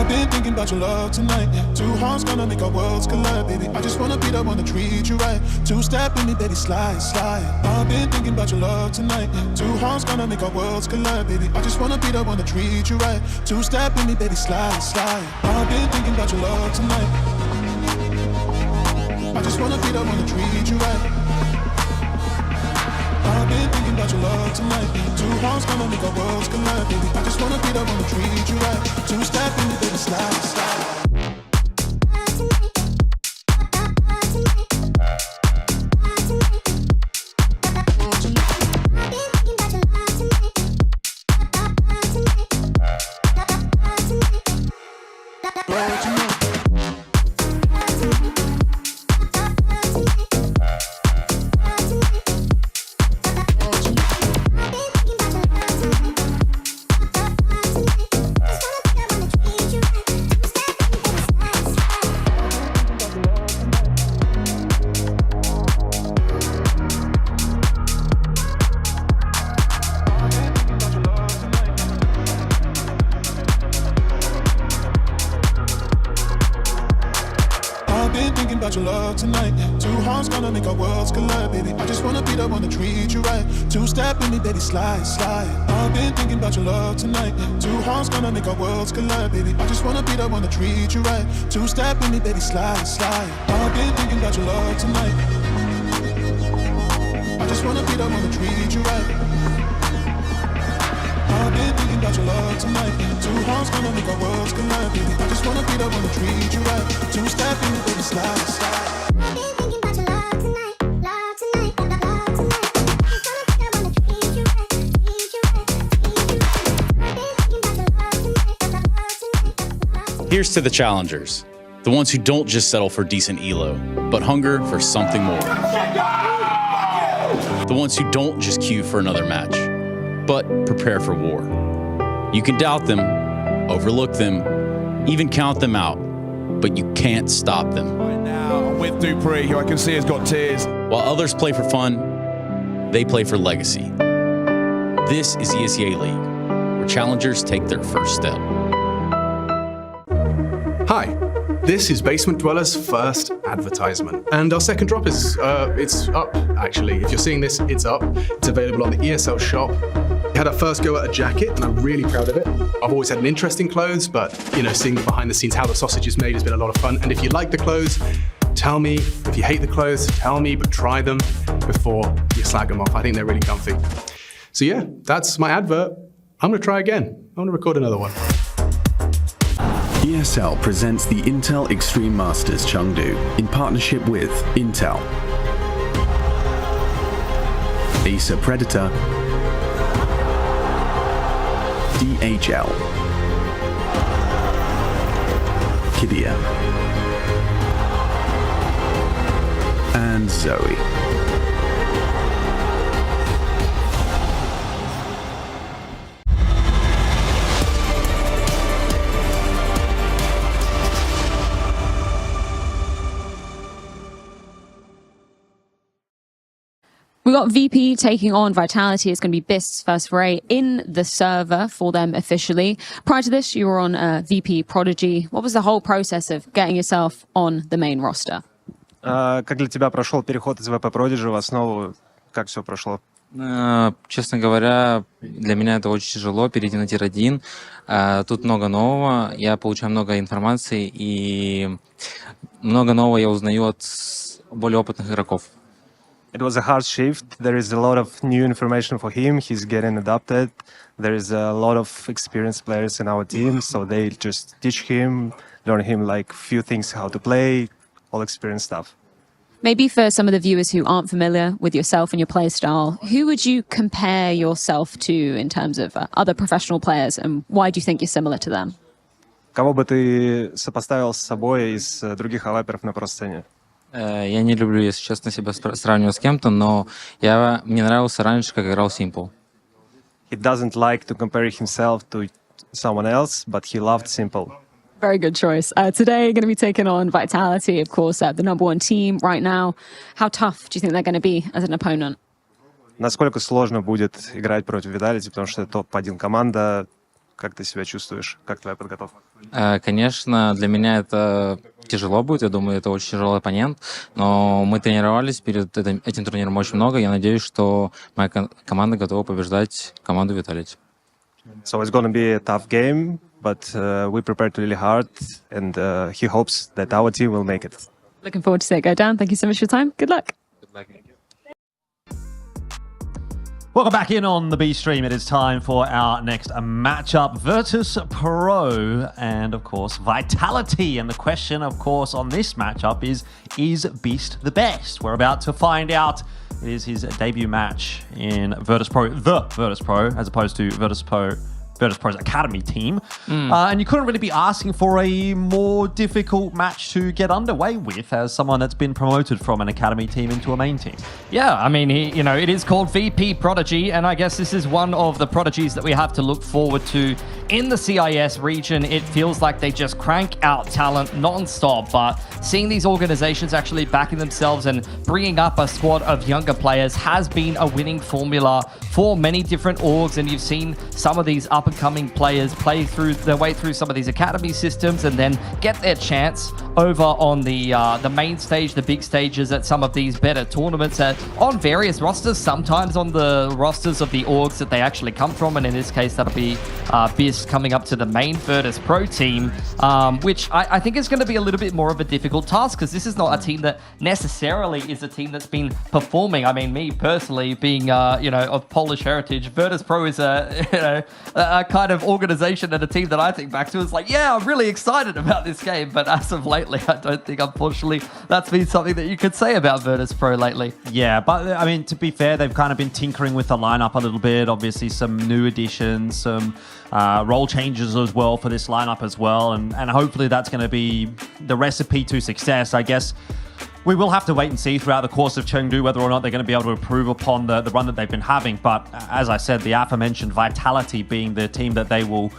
I've been thinking about your love tonight. Two hearts gonna make our worlds collide, baby. I just wanna be the one to treat you right. Two-step in me, baby, slide, slide. I've been thinking about your love tonight. Two hearts gonna make our worlds collide, baby. I just wanna be the one to treat you right. Two-step in me, baby, slide, slide. I've been thinking about your love tonight. I just wanna be the one to treat you right. I've been thinking about your love tonight. Two hearts gonna make our worlds collide, baby. I just wanna be the one to treat you right. Two-step in me, baby, slide, slide. Your love tonight. Two hearts gonna make our worlds collide, baby. I just wanna be the one to treat you right. Two-step in me, baby, slide, slide. I've been thinking about your love tonight. Two hearts gonna make our worlds collide, baby. I just wanna be the one to treat you right. Two-step in me, baby, slide, slide. I've been thinking about your love tonight. I just wanna be the one to treat you right. I've been thinking about your love tonight. Two hearts gonna make our worlds collide, baby. I just wanna be the one to treat you right. Two-step in me, baby, slide, slide. Here's to the challengers, the ones who don't just settle for decent elo, but hunger for something more. The ones who don't just queue for another match, but prepare for war. You can doubt them, overlook them, even count them out, but you can't stop them. Right now, I'm with Dupree, who I can see has got tears. While others play for fun, they play for legacy. This is ESEA League, where challengers take their first step. Hi, this is Basement Dweller's first advertisement. And our second drop is, it's up, actually. If you're seeing this, it's up. It's available on the ESL shop. We had our first go at a jacket, and I'm really proud of it. I've always had an interest in clothes, but, seeing behind the scenes how the sausage is made has been a lot of fun. And if you like the clothes, tell me. If you hate the clothes, tell me, but try them before you slag them off. I think they're really comfy. So yeah, that's my advert. I'm gonna try again. I'm gonna record another one. ESL presents the Intel Extreme Masters Chengdu in partnership with Intel, Acer Predator, DHL, Kidia, and Zoe. We got VP taking on Vitality. It's going to be Bist's first foray in the server for them officially. Prior to this, you were on VP Prodigy. What was the whole process of getting yourself on the main roster? Как для тебя прошел переход из VP Prodigy в основу? Как все прошло? Честно говоря, для меня это очень тяжело перейти на тир-1. Тут много нового, я получаю много информации, и много нового я узнаю от более опытных игроков. It was a hard shift. There is a lot of new information for him. He's getting adapted. There is a lot of experienced players in our team, so they just teach him, learn him like few things how to play, all experienced stuff. Maybe for some of the viewers who aren't familiar with yourself and your play style, who would you compare yourself to in terms of other professional players, and why do you think you're similar to them? Кого бы ты сопоставил с собой из других аваперов на просцене? Я не люблю, если честно, себя сравнивать с кем-то, но мне нравился раньше, как играл Simple. He doesn't like to compare himself to someone else, but he loved Simple. Very good choice. Today, going to be taking on Vitality, of course, the number one team right now. How tough do you think they're going to be as an opponent? Насколько сложно будет играть против Vitality, потому что это топ-1 команда. Как ты себя чувствуешь? Как твоя подготовка? Конечно, для меня это тяжело будет. Я думаю, это очень тяжелый оппонент. Но мы тренировались перед этим турниром очень много. Я надеюсь, что моя команда готова побеждать команду Vitality. So it's going to be a tough game, but we prepared really hard, and he hopes that our team will make it. Looking forward to see it go down. Thank you so much for your time. Good luck. Welcome back in on the B stream. It is time for our next matchup, Virtus Pro and, of course, Vitality. And the question, of course, on this matchup is Beast the best? We're about to find out. It is his debut match in Virtus Pro, the Virtus Pro, as opposed to Virtus Pro's academy team. And you couldn't really be asking for a more difficult match to get underway with as someone that's been promoted from an academy team into a main team. Yeah, I mean, it is called VP Prodigy, and I guess this is one of the prodigies that we have to look forward to in the CIS region. It feels like they just crank out talent non-stop, but seeing these organizations actually backing themselves and bringing up a squad of younger players has been a winning formula for many different orgs, and you've seen some of these up-and-coming players play through their way through some of these academy systems and then get their chance over on the main stage, the big stages at some of these better tournaments on various rosters, sometimes on the rosters of the orgs that they actually come from, and in this case that'll be BIS coming up to the main Virtus Pro team, which I think is going to be a little bit more of a difficult task because this is not a team that necessarily is a team that's been performing. I mean, me personally being of Polish heritage, Virtus Pro is a kind of organization and a team that I think back to is like, yeah, I'm really excited about this game, but as of lately, I don't think, unfortunately, that's been something that you could say about Virtus Pro lately. Yeah, but I mean, to be fair, they've kind of been tinkering with the lineup a little bit. Obviously, some new additions, some role changes as well for this lineup as well, and hopefully that's going to be the recipe to success. I guess we will have to wait and see throughout the course of Chengdu whether or not they're going to be able to improve upon the run that they've been having. But as I said, the aforementioned Vitality being the team that they will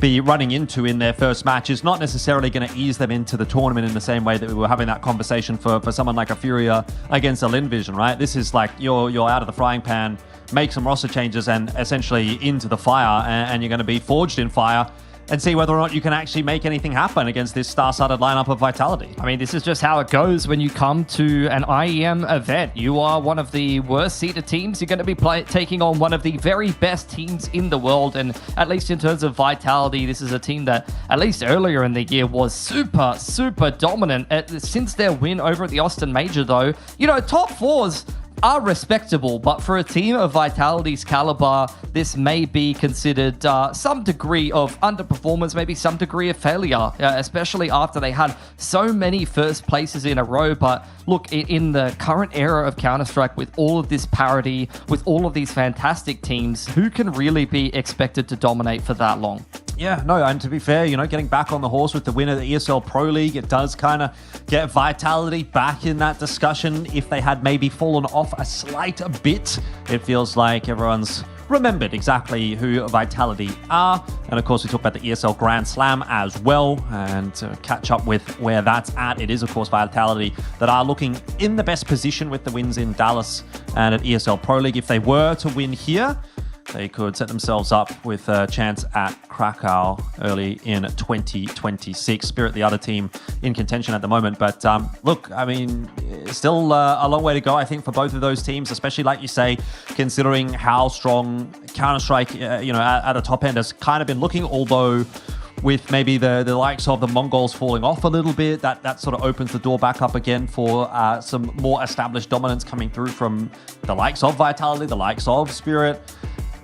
be running into in their first match is not necessarily going to ease them into the tournament in the same way that we were having that conversation for someone like a Furia against a Linvision, right? This is like you're out of the frying pan, make some roster changes and essentially into the fire, and you're going to be forged in fire and see whether or not you can actually make anything happen against this star-studded lineup of Vitality. I mean, this is just how it goes when you come to an IEM event. You are one of the worst-seeded teams. You're going to be taking on one of the very best teams in the world, and at least in terms of Vitality, this is a team that, at least earlier in the year, was super, super dominant. Since their win over at the Austin Major, though, top fours are respectable, but for a team of Vitality's caliber, this may be considered some degree of underperformance, maybe some degree of failure, especially after they had so many first places in a row. But look, in the current era of Counter-Strike, with all of this parity, with all of these fantastic teams, who can really be expected to dominate for that long? Yeah, no, and to be fair, getting back on the horse with the win of the ESL Pro League, it does kind of get Vitality back in that discussion. If they had maybe fallen off a slight bit, it feels like everyone's remembered exactly who Vitality are. And of course, we talk about the ESL Grand Slam as well, and to catch up with where that's at, it is of course Vitality that are looking in the best position with the wins in Dallas and at ESL Pro League. If they were to win here, they could set themselves up with a chance at Krakow early in 2026. Spirit, the other team in contention at the moment. But look, I mean, still a long way to go, I think, for both of those teams, especially, like you say, considering how strong Counter-Strike, at the top end has kind of been looking, although with maybe the likes of the Mongols falling off a little bit, that sort of opens the door back up again for some more established dominance coming through from the likes of Vitality, the likes of Spirit.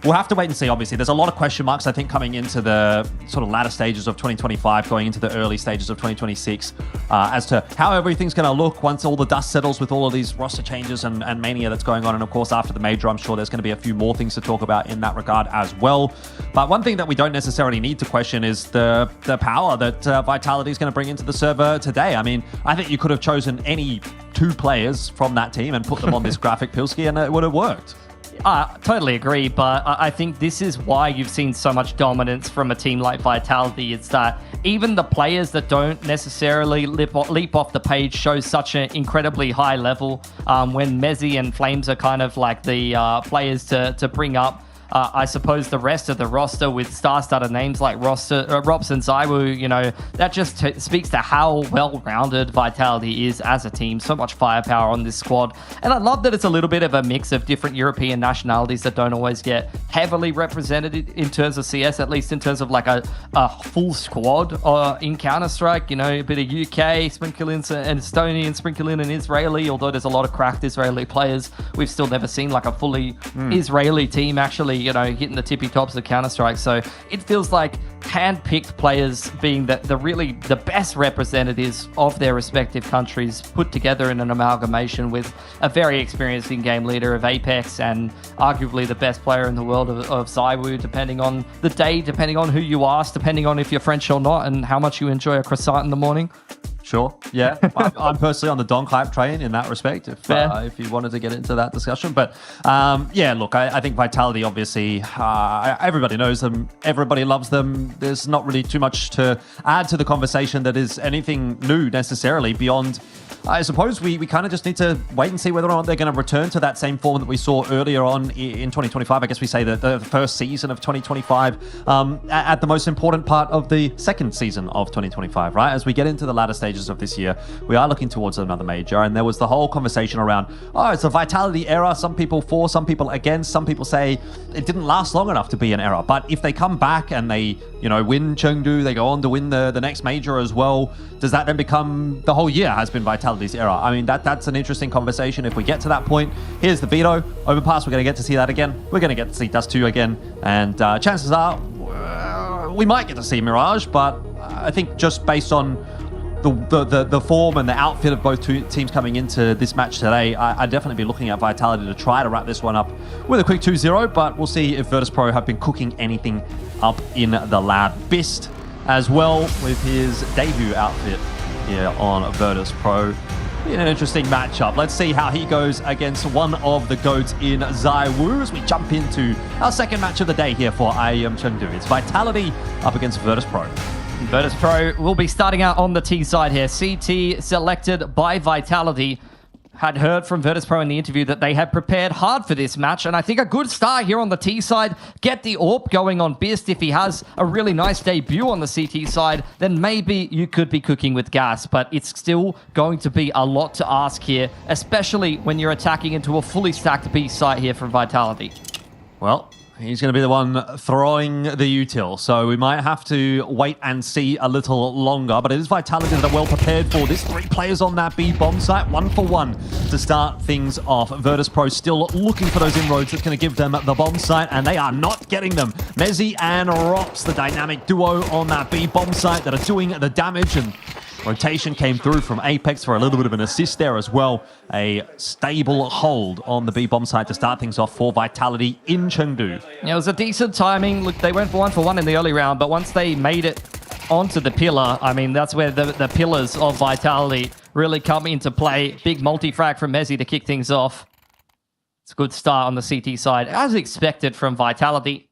We'll have to wait and see, obviously. There's a lot of question marks, I think, coming into the sort of latter stages of 2025, going into the early stages of 2026, as to how everything's going to look once all the dust settles with all of these roster changes and mania that's going on. And of course, after the major, I'm sure there's going to be a few more things to talk about in that regard as well. But one thing that we don't necessarily need to question is the power that Vitality is going to bring into the server today. I mean, I think you could have chosen any two players from that team and put them on this graphic, Pilski, and it would have worked. I totally agree, but I think this is why you've seen so much dominance from a team like Vitality. It's that even the players that don't necessarily leap off the page show such an incredibly high level when Mezzi and Flames are kind of like the players to bring up. I suppose the rest of the roster with star-studded names like Rops and Zaiwu, that just speaks to how well-rounded Vitality is as a team. So much firepower on this squad. And I love that it's a little bit of a mix of different European nationalities that don't always get heavily represented in terms of CS, at least in terms of like a full squad in Counter-Strike. A bit of UK, sprinkle in and Estonian, sprinkle in an Israeli, although there's a lot of cracked Israeli players. We've still never seen like a fully Israeli team actually, hitting the tippy tops of Counter-Strike. So it feels like hand-picked players being the best representatives of their respective countries put together in an amalgamation with a very experienced in-game leader of Apex and arguably the best player in the world of Zaiwu, depending on the day, depending on who you ask, depending on if you're French or not, and how much you enjoy a croissant in the morning. Sure. Yeah. I'm personally on the Donk hype train in that respect, if you wanted to get into that discussion. But look, I think Vitality, obviously, everybody knows them. Everybody loves them. There's not really too much to add to the conversation that is anything new necessarily beyond, I suppose we kind of just need to wait and see whether or not they're going to return to that same form that we saw earlier on in 2025. I guess we say the first season of 2025 at the most important part of the second season of 2025, right? As we get into the latter stages of this year, we are looking towards another major, and there was the whole conversation around, it's a Vitality era. Some people for, some people against. Some people say it didn't last long enough to be an era. But if they come back and they, win Chengdu, they go on to win the next major as well, does that then become the whole year has been Vitality's era? I mean, that's an interesting conversation if we get to that point. Here's the veto. Overpass, we're going to get to see that again. We're going to get to see Dust 2 again. And chances are we might get to see Mirage, but I think just based on the form and the outfit of both two teams coming into this match today, I'd definitely be looking at Vitality to try to wrap this one up with a quick 2-0, but we'll see if Virtus.pro have been cooking anything up in the lab. Bist as well with his debut outfit here on Virtus.pro. In an interesting matchup. Let's see how he goes against one of the GOATs in Zaiwu as we jump into our second match of the day here for IEM Chengdu. It's Vitality up against Virtus.pro. Virtus.pro will be starting out on the T side here. CT selected by Vitality. Had heard from Virtus.pro in the interview that they had prepared hard for this match, and I think a good start here on the T side. Get the AWP going on Bist. If he has a really nice debut on the CT side, then maybe you could be cooking with gas, but it's still going to be a lot to ask here, especially when you're attacking into a fully stacked B site here from Vitality. Well, he's going to be the one throwing the util, so we might have to wait and see a little longer, but it is Vitality that are well prepared for this. 3 players on that B bomb site, 1 for 1 to start things off. Virtus.pro still looking for those inroads that's going to give them the bomb site, and they are not getting them. Mezzy and Rops, the dynamic duo on that B bomb site that are doing the damage, and rotation came through from Apex for a little bit of an assist there as well. A stable hold on the B-bomb side to start things off for Vitality in Chengdu. Yeah, it was a decent timing. Look, they went for 1 for 1 in the early round, but once they made it onto the pillar, I mean, that's where the pillars of Vitality really come into play. Big multi-frag from Mezzy to kick things off. It's a good start on the CT side, as expected from Vitality.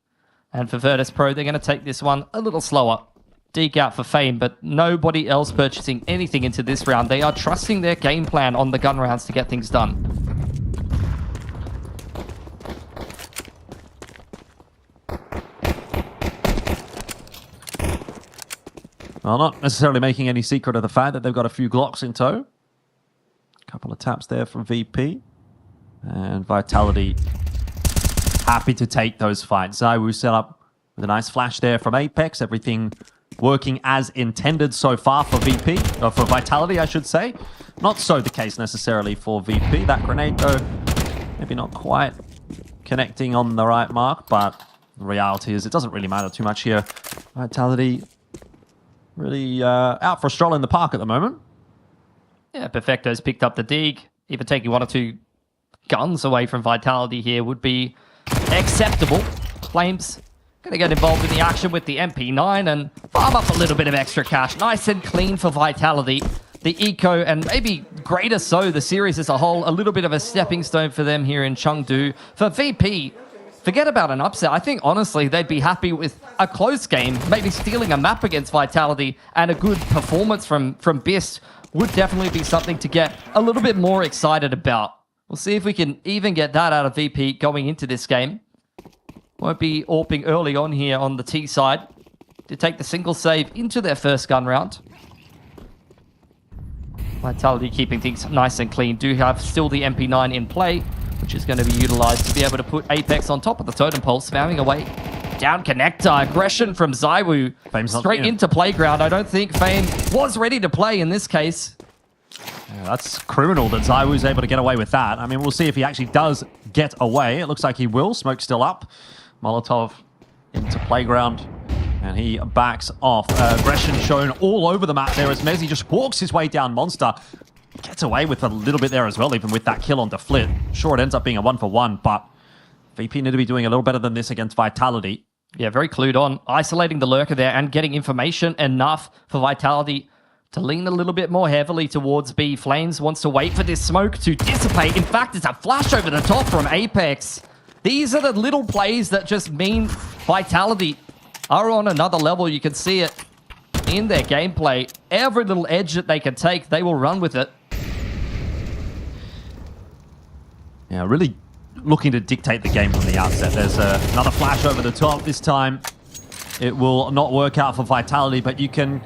And for Virtus.pro, they're going to take this one a little slower. Deke out for Fame, but nobody else purchasing anything into this round. They are trusting their game plan on the gun rounds to get things done. Well, not necessarily making any secret of the fact that they've got a few Glocks in tow. A couple of taps there from VP. And Vitality happy to take those fights. Zaiwu set up with a nice flash there from Apex. Everything working as intended so far for VP, or for Vitality, I should say. Not so the case necessarily for VP. That grenade, though, maybe not quite connecting on the right mark, but the reality is it doesn't really matter too much here. Vitality really out for a stroll in the park at the moment. Yeah, Perfecto's picked up the dig. Even taking 1 or 2 guns away from Vitality here would be acceptable. Flames going to get involved in the action with the MP9 and farm up a little bit of extra cash. Nice and clean for Vitality. The eco, and maybe greater so, the series as a whole, a little bit of a stepping stone for them here in Chengdu. For VP, forget about an upset. I think, honestly, they'd be happy with a close game, maybe stealing a map against Vitality, and a good performance from Bist would definitely be something to get a little bit more excited about. We'll see if we can even get that out of VP going into this game. Won't be AWPing early on here on the T side to take the single save into their first gun round. Vitality keeping things nice and clean. Do have still the MP9 in play, which is going to be utilized to be able to put Apex on top of the totem pole, spamming away. Down connector, aggression from Zywoo. Straight into playground. I don't think Fame was ready to play in this case. Yeah, that's criminal that Zywoo's able to get away with that. I mean, we'll see if he actually does get away. It looks like he will. Smoke still up. Molotov into playground. And he backs off. Aggression shown all over the map there as Mezzy just walks his way down Monster. Gets away with a little bit there as well, even with that kill on Deflit. Sure, it ends up being a 1-for-1, but VP need to be doing a little better than this against Vitality. Yeah, very clued on. Isolating the lurker there and getting information enough for Vitality to lean a little bit more heavily towards B. Flames wants to wait for this smoke to dissipate. In fact, it's a flash over the top from Apex. These are the little plays that just mean Vitality are on another level. You can see it in their gameplay. Every little edge that they can take, they will run with it. Yeah, really looking to dictate the game from the outset. There's another flash over the top this time. It will not work out for Vitality, but you can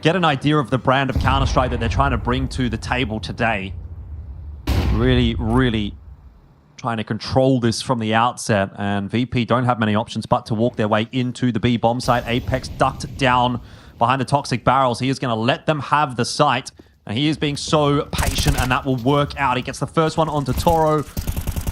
get an idea of the brand of Counter-Strike that they're trying to bring to the table today. Really, really trying to control this from the outset, and VP don't have many options but to walk their way into the B bomb site. Apex ducked down behind the toxic barrels. He is going to let them have the site, and he is being so patient, and that will work out. He gets the first one onto Toro,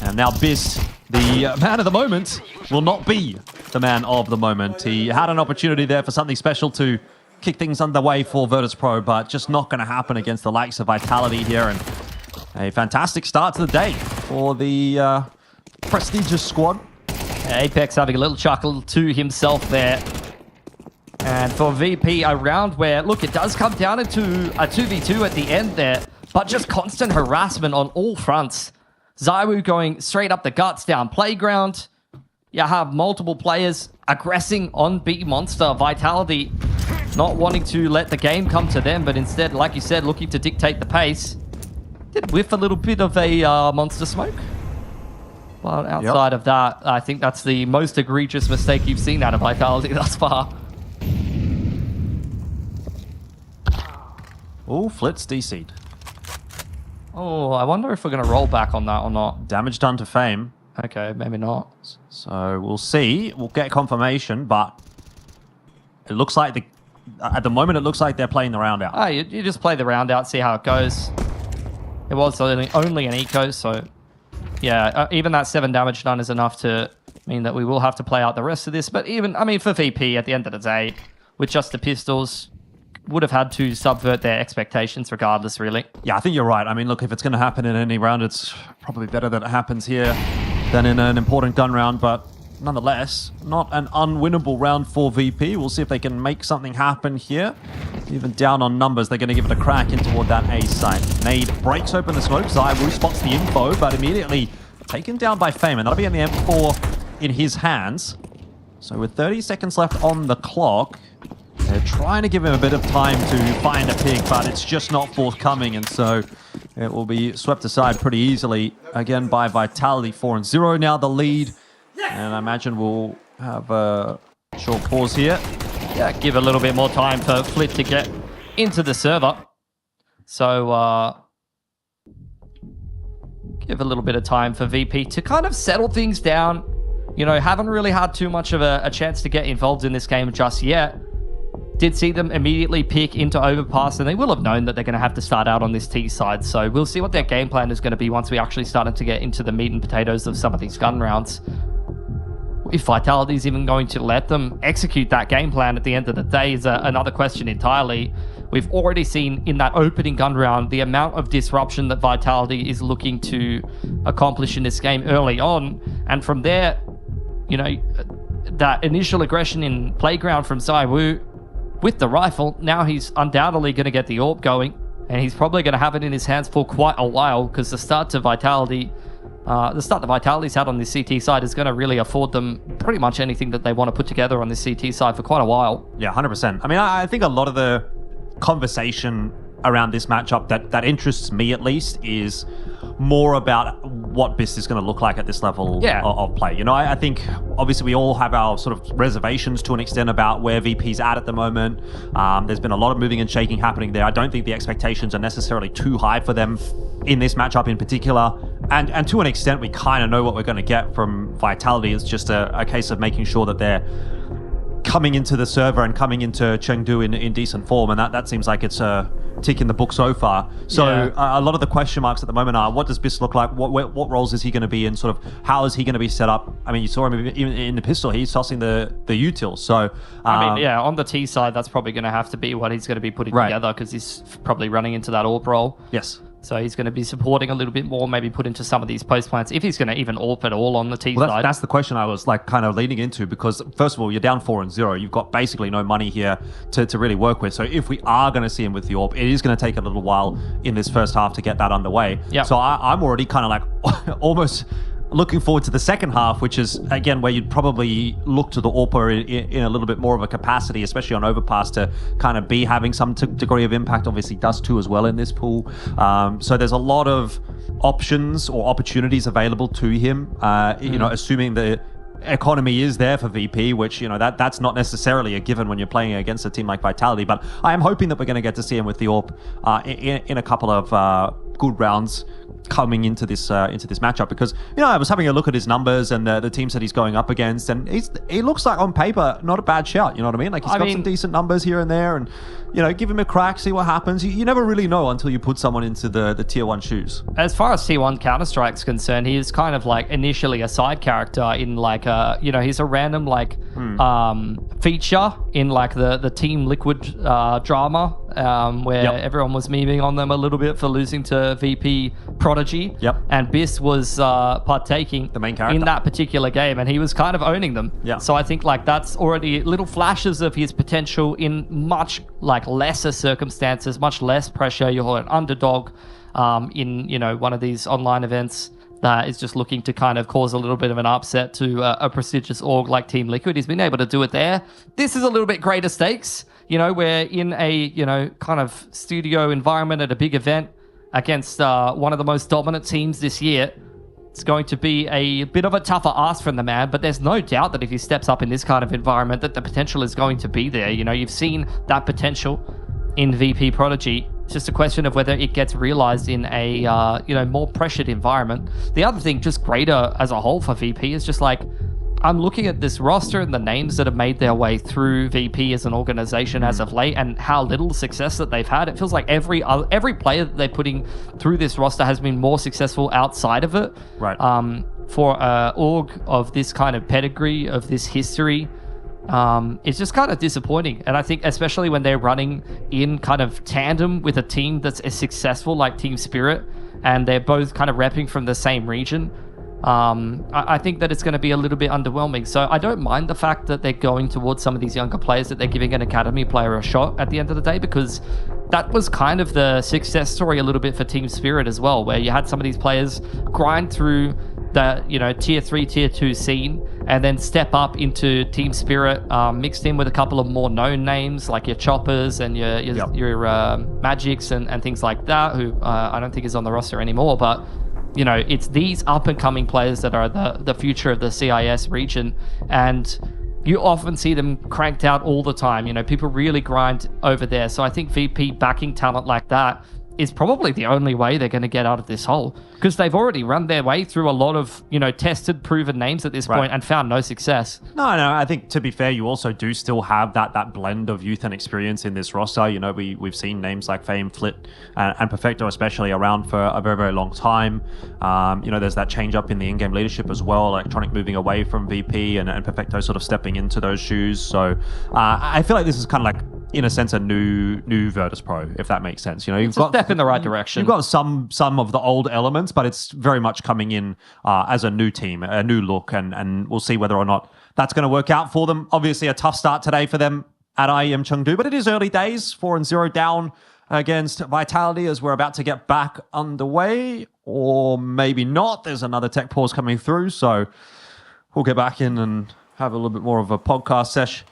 and now Biss, the man of the moment, will not be the man of the moment. He had an opportunity there for something special to kick things underway for Virtus.pro, but just not going to happen against the likes of Vitality here, and a fantastic start to the day for the prestigious squad. Apex having a little chuckle to himself there. And for VP, a round where, look, it does come down into a 2v2 at the end there, but just constant harassment on all fronts. Zywoo going straight up the guts down playground. You have multiple players aggressing on B Monster. Vitality not wanting to let the game come to them, but instead, like you said, looking to dictate the pace. Did whiff a little bit of a Monster smoke. But outside of that, I think that's the most egregious mistake you've seen out of Vitality thus far. Oh, Flitz DC'd. Oh, I wonder if we're going to roll back on that or not. Damage done to Fame. Okay, maybe not. So we'll see. We'll get confirmation, but it looks like at the moment, it looks like they're playing the round out. Ah, you just play the round out, see how it goes. It was only an eco, so yeah, even that 7 damage done is enough to mean that we will have to play out the rest of this. But even, I mean, for VP, at the end of the day, with just the pistols, would have had to subvert their expectations regardless, really. Yeah, I think you're right. I mean, look, if it's going to happen in any round, it's probably better that it happens here than in an important gun round, but nonetheless, not an unwinnable round for VP. We'll see if they can make something happen here. Even down on numbers, they're going to give it a crack in toward that A site. Nade breaks open the smoke. Zywoo spots the info, but immediately taken down by Fame, and that'll be in the M4 in his hands. So with 30 seconds left on the clock, they're trying to give him a bit of time to find a pick, but it's just not forthcoming, and so it will be swept aside pretty easily again by Vitality. 4-0 now the lead, and I imagine we'll have a short pause here. Yeah, give a little bit more time for Flit to get into the server. So, give a little bit of time for VP to kind of settle things down. You know, haven't really had too much of a chance to get involved in this game just yet. Did see them immediately pick into Overpass, and they will have known that they're going to have to start out on this T side. So we'll see what their game plan is going to be once we actually started to get into the meat and potatoes of some of these gun rounds. If Vitality is even going to let them execute that game plan at the end of the day is another question entirely. We've already seen in that opening gun round the amount of disruption that Vitality is looking to accomplish in this game early on. And from there, you know, that initial aggression in playground from Zywoo with the rifle, now he's undoubtedly going to get the AWP going. And he's probably going to have it in his hands for quite a while, because the start that Vitality's had on this CT side is going to really afford them pretty much anything that they want to put together on this CT side for quite a while. Yeah, 100%. I mean, I think a lot of the conversation around this matchup that interests me at least is more about what BIS is going to look like at this level Yeah. of play. You know, I think obviously we all have our sort of reservations to an extent about where VP's at the moment. There's been a lot of moving and shaking happening there. I don't think the expectations are necessarily too high for them in this matchup in particular. And to an extent, we kind of know what we're going to get from Vitality. It's just a case of making sure that they're coming into the server and coming into Chengdu in decent form, and that seems like it's a tick in the book so far. So a lot of the question marks at the moment are, what does BIS look like? What roles is he going to be in? Sort of how is he going to be set up? I mean, you saw him even in the pistol. He's tossing the util. So I mean, on the T side, that's probably going to have to be what he's going to be putting together, because he's probably running into that AWP role. Yes. So he's going to be supporting a little bit more, maybe put into some of these post plants, if he's going to even AWP at all on the T side. That's the question I was like kind of leaning into, because first of all, you're down 4-0. You've got basically no money here to really work with. So if we are going to see him with the AWP, it is going to take a little while in this first half to get that underway. Yep. So I'm already kind of like almost looking forward to the second half, which is, again, where you'd probably look to the AWPer in a little bit more of a capacity, especially on overpass, to kind of be having some degree of impact. Obviously, Dust 2 as well in this pool. So there's a lot of options or opportunities available to him, you know, assuming the economy is there for VP, which, you know, that's not necessarily a given when you're playing against a team like Vitality. But I am hoping that we're going to get to see him with the AWP in a couple of good rounds coming into this matchup, because, you know, I was having a look at his numbers and the teams that he's going up against, and he looks like on paper not a bad shout. You know what I mean? Like he's got some decent numbers here and there, and, you know, give him a crack, see what happens. You never really know until you put someone into the tier 1 shoes. As far as T1 Counter-Strike's concerned, he is kind of like initially a side character in like you know, he's a random like feature in like the Team Liquid drama, where everyone was memeing on them a little bit for losing to VP Prodigy. And BIS was partaking the main character in that particular game, and he was kind of owning them. So I think like that's already little flashes of his potential in much like lesser circumstances, much less pressure. You're an underdog in, you know, one of these online events that is just looking to kind of cause a little bit of an upset to a prestigious org like Team Liquid. He's been able to do it there. This is a little bit greater stakes. You know, we're in a, you know, kind of studio environment at a big event against one of the most dominant teams this year. It's going to be a bit of a tougher ask from the man, but there's no doubt that if he steps up in this kind of environment, that the potential is going to be there. You know, you've seen that potential in VP Prodigy. It's just a question of whether it gets realized in a, you know, more pressured environment. The other thing, just greater as a whole for VP, is just like, I'm looking at this roster and the names that have made their way through VP as an organization as of late, and how little success that they've had. It feels like every player that they're putting through this roster has been more successful outside of it. Right. For an org of this kind of pedigree, of this history, it's just kind of disappointing. And I think especially when they're running in kind of tandem with a team that's as successful like Team Spirit, and they're both kind of repping from the same region, I think that it's going to be a little bit underwhelming. So I don't mind the fact that they're going towards some of these younger players, that they're giving an academy player a shot at the end of the day, because that was kind of the success story a little bit for Team Spirit as well, where you had some of these players grind through the, you know, tier 3, tier 2 scene, and then step up into Team Spirit, mixed in with a couple of more known names like your Choppers and your Magics and things like that, who I don't think is on the roster anymore. But, you know, it's these up-and-coming players that are the future of the CIS region, and you often see them cranked out all the time. You know, people really grind over there. So I think VP backing talent like that is probably the only way they're going to get out of this hole, because they've already run their way through a lot of, you know, tested, proven names at this point and found no success. No, I think, to be fair, you also do still have that blend of youth and experience in this roster. You know, we've seen names like Fame, Flit, and Perfecto especially around for a very, very long time. You know, there's that change up in the in-game leadership as well, Electronic moving away from VP and Perfecto sort of stepping into those shoes. So I feel like this is kind of like, in a sense, a new Virtus Pro, if that makes sense. You know, you've got a step in the right direction. You've got some of the old elements, but it's very much coming in as a new team, a new look, and we'll see whether or not that's going to work out for them. Obviously, a tough start today for them at IEM Chengdu, but it is early days, 4-0 down against Vitality as we're about to get back underway, or maybe not. There's another tech pause coming through, so we'll get back in and have a little bit more of a podcast sesh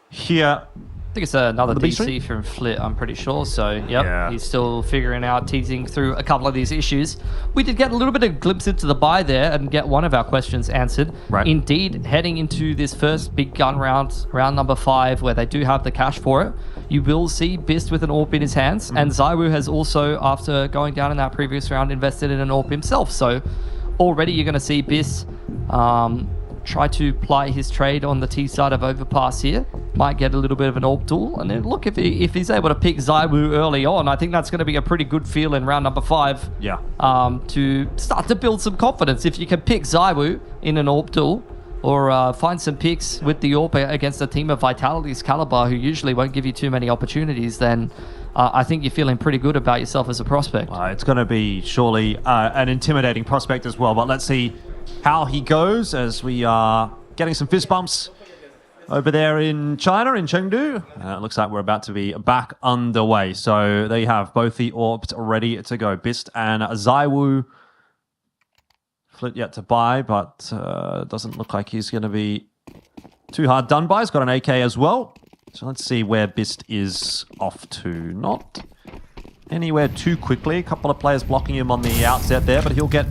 here think it's another The B DC Street? from Flit, I'm pretty sure. So, yep, he's still figuring out, teasing through a couple of these issues. We did get a little bit of glimpse into the buy there and get one of our questions answered. Right. Indeed, heading into this first big gun round number 5, where they do have the cash for it, you will see Bist with an AWP in his hands. And Zaiwu has also, after going down in that previous round, invested in an AWP himself. So already you're going to see Bist try to ply his trade on the T side of Overpass here. Might get a little bit of an AWP duel. And then look, if he's able to pick Zaiwu early on, I think that's going to be a pretty good feel in round number 5. Yeah. To start to build some confidence. If you can pick Zaiwu in an AWP duel, or find some picks with the AWP against a team of Vitality's caliber who usually won't give you too many opportunities, then I think you're feeling pretty good about yourself as a prospect. It's going to be surely an intimidating prospect as well, but let's see how he goes as we are getting some fist bumps over there in China, in Chengdu. It looks like we're about to be back underway. So there you have both the AWPs ready to go. Bist and Zaiwu. Flit yet to buy, but doesn't look like he's going to be too hard done by. He's got an AK as well. So let's see where Bist is off to. Not anywhere too quickly. A couple of players blocking him on the outset there, but he'll get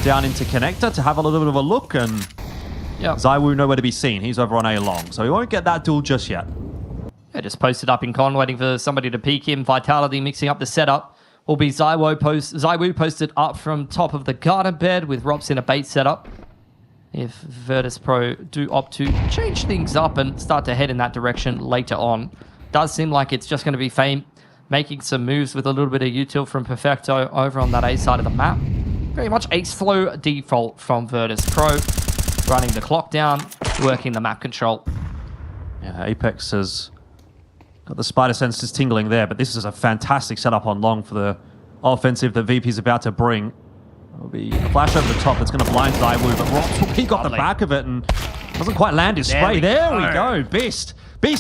down into connector to have a little bit of a look, and Zaiwu nowhere to be seen. He's over on A long, so he won't get that duel just yet. Yeah, just posted up in con, waiting for somebody to peek him. Vitality mixing up the setup. Will be Zaiwu posted up from top of the garden bed with Rops in a bait setup. If Virtus Pro do opt to change things up and start to head in that direction later on. Does seem like it's just going to be Fame making some moves with a little bit of util from Perfecto over on that A side of the map. Very much ace flow default from Virtus Pro. Running the clock down, working the map control. Yeah, Apex has got the spider senses tingling there, but this is a fantastic setup on long for the offensive that VP's about to bring. There'll be a flash over the top that's going to blind Zaiwu, but Rops, he got the back of it and doesn't quite land his spray. There we go. Bist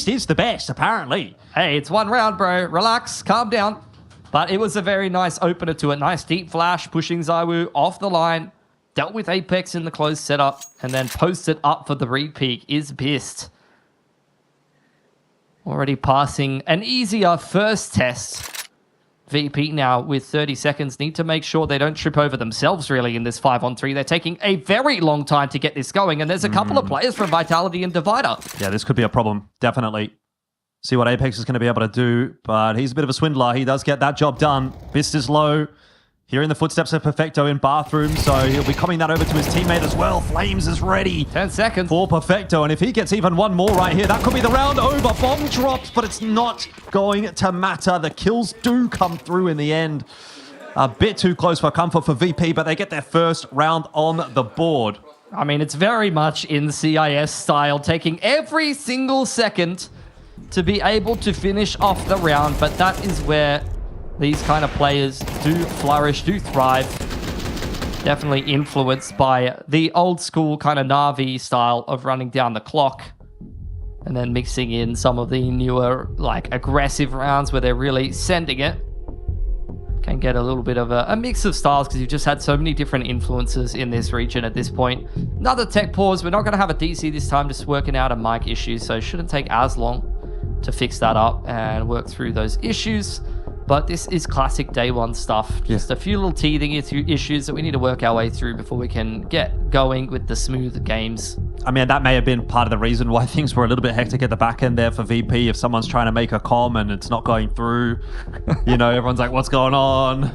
is the best, apparently. Hey, it's one round, bro. Relax, calm down. But it was a very nice opener to a nice deep flash, pushing Zaiwu off the line. Dealt with Apex in the closed setup, and then posted up for the repeat is Bist. Already passing an easier first test. VP now with 30 seconds need to make sure they don't trip over themselves really in this 5-on-3. They're taking a very long time to get this going, and there's a couple of players from Vitality and Divider. Yeah, this could be a problem, definitely. See what Apex is going to be able to do, but he's a bit of a swindler. He does get that job done. Bist is low. Hearing the footsteps of Perfecto in bathroom, so he'll be coming that over to his teammate as well. Flames is ready. 10 seconds. For Perfecto, and if he gets even one more right here, that could be the round over. Bomb drops, but it's not going to matter. The kills do come through in the end. A bit too close for comfort for VP, but they get their first round on the board. I mean, it's very much in CIS style, taking every single second to be able to finish off the round, but that is where these kind of players do flourish, do thrive. Definitely influenced by the old school kind of Na'Vi style of running down the clock. And then mixing in some of the newer, like, aggressive rounds where they're really sending it. Can get a little bit of a mix of styles because you've just had so many different influences in this region at this point. Another tech pause. We're not going to have a DC this time, just working out a mic issue. So it shouldn't take as long to fix that up and work through those issues. But this is classic day one stuff. Just a few little teething issues that we need to work our way through before we can get going with the smooth games. I mean, that may have been part of the reason why things were a little bit hectic at the back end there for VP. If someone's trying to make a comm and it's not going through, you know, everyone's like, what's going on?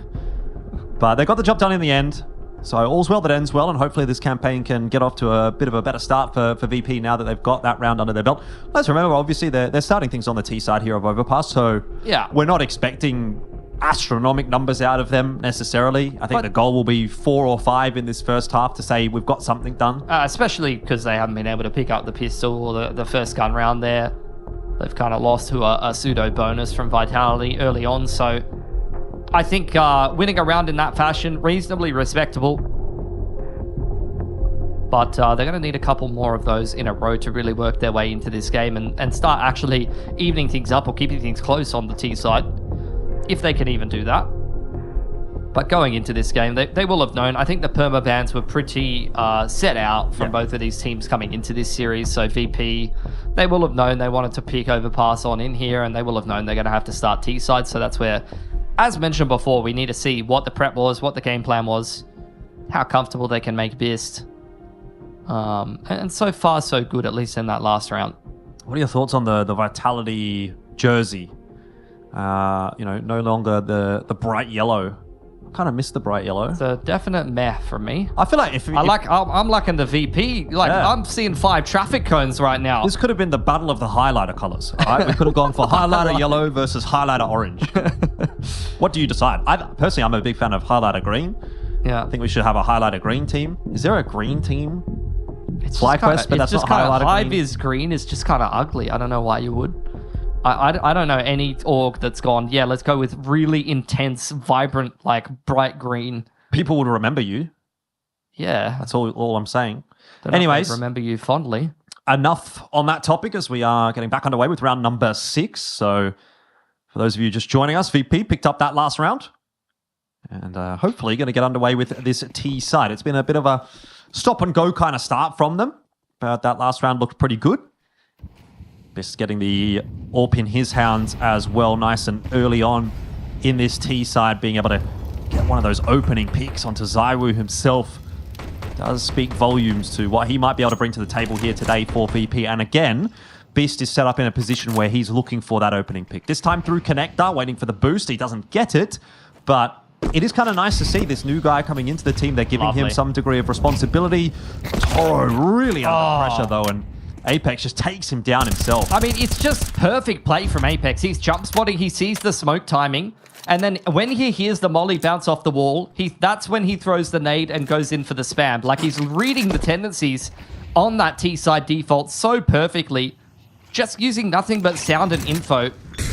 But they got the job done in the end. So all's well that ends well, and hopefully this campaign can get off to a bit of a better start for VP now that they've got that round under their belt. Let's remember, obviously, they're starting things on the T side here of Overpass, so yeah, we're not expecting astronomical numbers out of them necessarily. I think the goal will be 4 or 5 in this first half to say we've got something done. Especially because they haven't been able to pick up the pistol or the first gun round there. They've kind of lost to a pseudo bonus from Vitality early on, so I think winning a round in that fashion, reasonably respectable. But they're going to need a couple more of those in a row to really work their way into this game and start actually evening things up or keeping things close on the T side, if they can even do that. But going into this game, they will have known. I think the perma bans were pretty set out from both of these teams coming into this series. So VP, they will have known they wanted to pick Overpass on in here, and they will have known they're going to have to start T-side. So that's where, as mentioned before, we need to see what the prep was, what the game plan was, how comfortable they can make Bist. And so far, so good, at least in that last round. What are your thoughts on the Vitality jersey? No longer the bright yellow. I kind of miss the bright yellow. It's a definite meh from me. I feel like I'm liking the VP. I'm seeing 5 traffic cones right now. This could have been the battle of the highlighter colors. Right? We could have gone for highlighter yellow versus highlighter orange. What do you decide? Personally, I'm a big fan of highlighter green. Yeah, I think we should have a highlighter green team. Is there a green team? It's FlyQuest, but that's not highlighter green. High-vis green is just kind of ugly. I don't know why you would. I don't know any org that's gone, yeah, let's go with really intense, vibrant, like bright green. People would remember you. Yeah. That's all I'm saying. Anyways, remember you fondly. Enough on that topic as we are getting back underway with round number 6. So for those of you just joining us, VP picked up that last round. And hopefully going to get underway with this T side. It's been a bit of a stop and go kind of start from them. But that last round looked pretty good. Bist getting the AWP in his hands as well, nice and early on in this T side, being able to get one of those opening picks onto Zywoo himself. Does speak volumes to what he might be able to bring to the table here today for VP. And again, Bist is set up in a position where he's looking for that opening pick. This time through Connector, waiting for the boost. He doesn't get it, but it is kind of nice to see this new guy coming into the team. They're giving him some degree of responsibility. Toro really under pressure though, and Apex just takes him down himself. I mean, it's just perfect play from Apex. He's jump spotting, he sees the smoke timing, and then when he hears the molly bounce off the wall, that's when he throws the nade and goes in for the spam. Like, he's reading the tendencies on that T-side default so perfectly, just using nothing but sound and info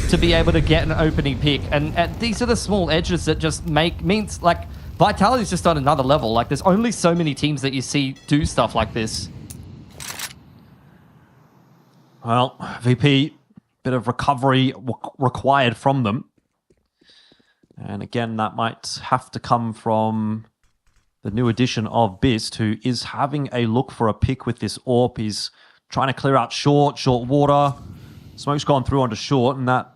to be able to get an opening pick. And these are the small edges that just means, like, Vitality's just on another level. Like, there's only so many teams that you see do stuff like this. Well, VP, bit of recovery required from them. And again, that might have to come from the new addition of Bist, who is having a look for a pick with this AWP. He's trying to clear out short water. Smoke's gone through onto short, and that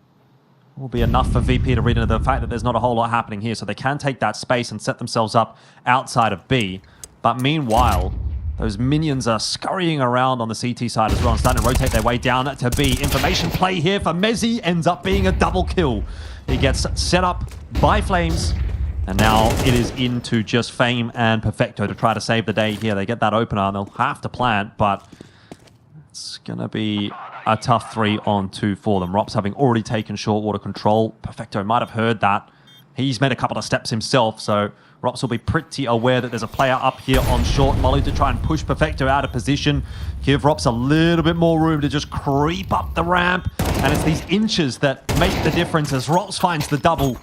will be enough for VP to read into the fact that there's not a whole lot happening here. So they can take that space and set themselves up outside of B. But meanwhile, those minions are scurrying around on the CT side as well and starting to rotate their way down to B. Information play here for Mezzi ends up being a double kill. He gets set up by Flames, and now it is into just Fame and Perfecto to try to save the day here. They get that opener and they'll have to plant, but it's going to be a tough 3-on-2 for them. Rops having already taken short water control. Perfecto might have heard that. He's made a couple of steps himself, so Rops will be pretty aware that there's a player up here on short molly to try and push Perfecto out of position. Give Rops a little bit more room to just creep up the ramp. And it's these inches that make the difference as Rops finds the double.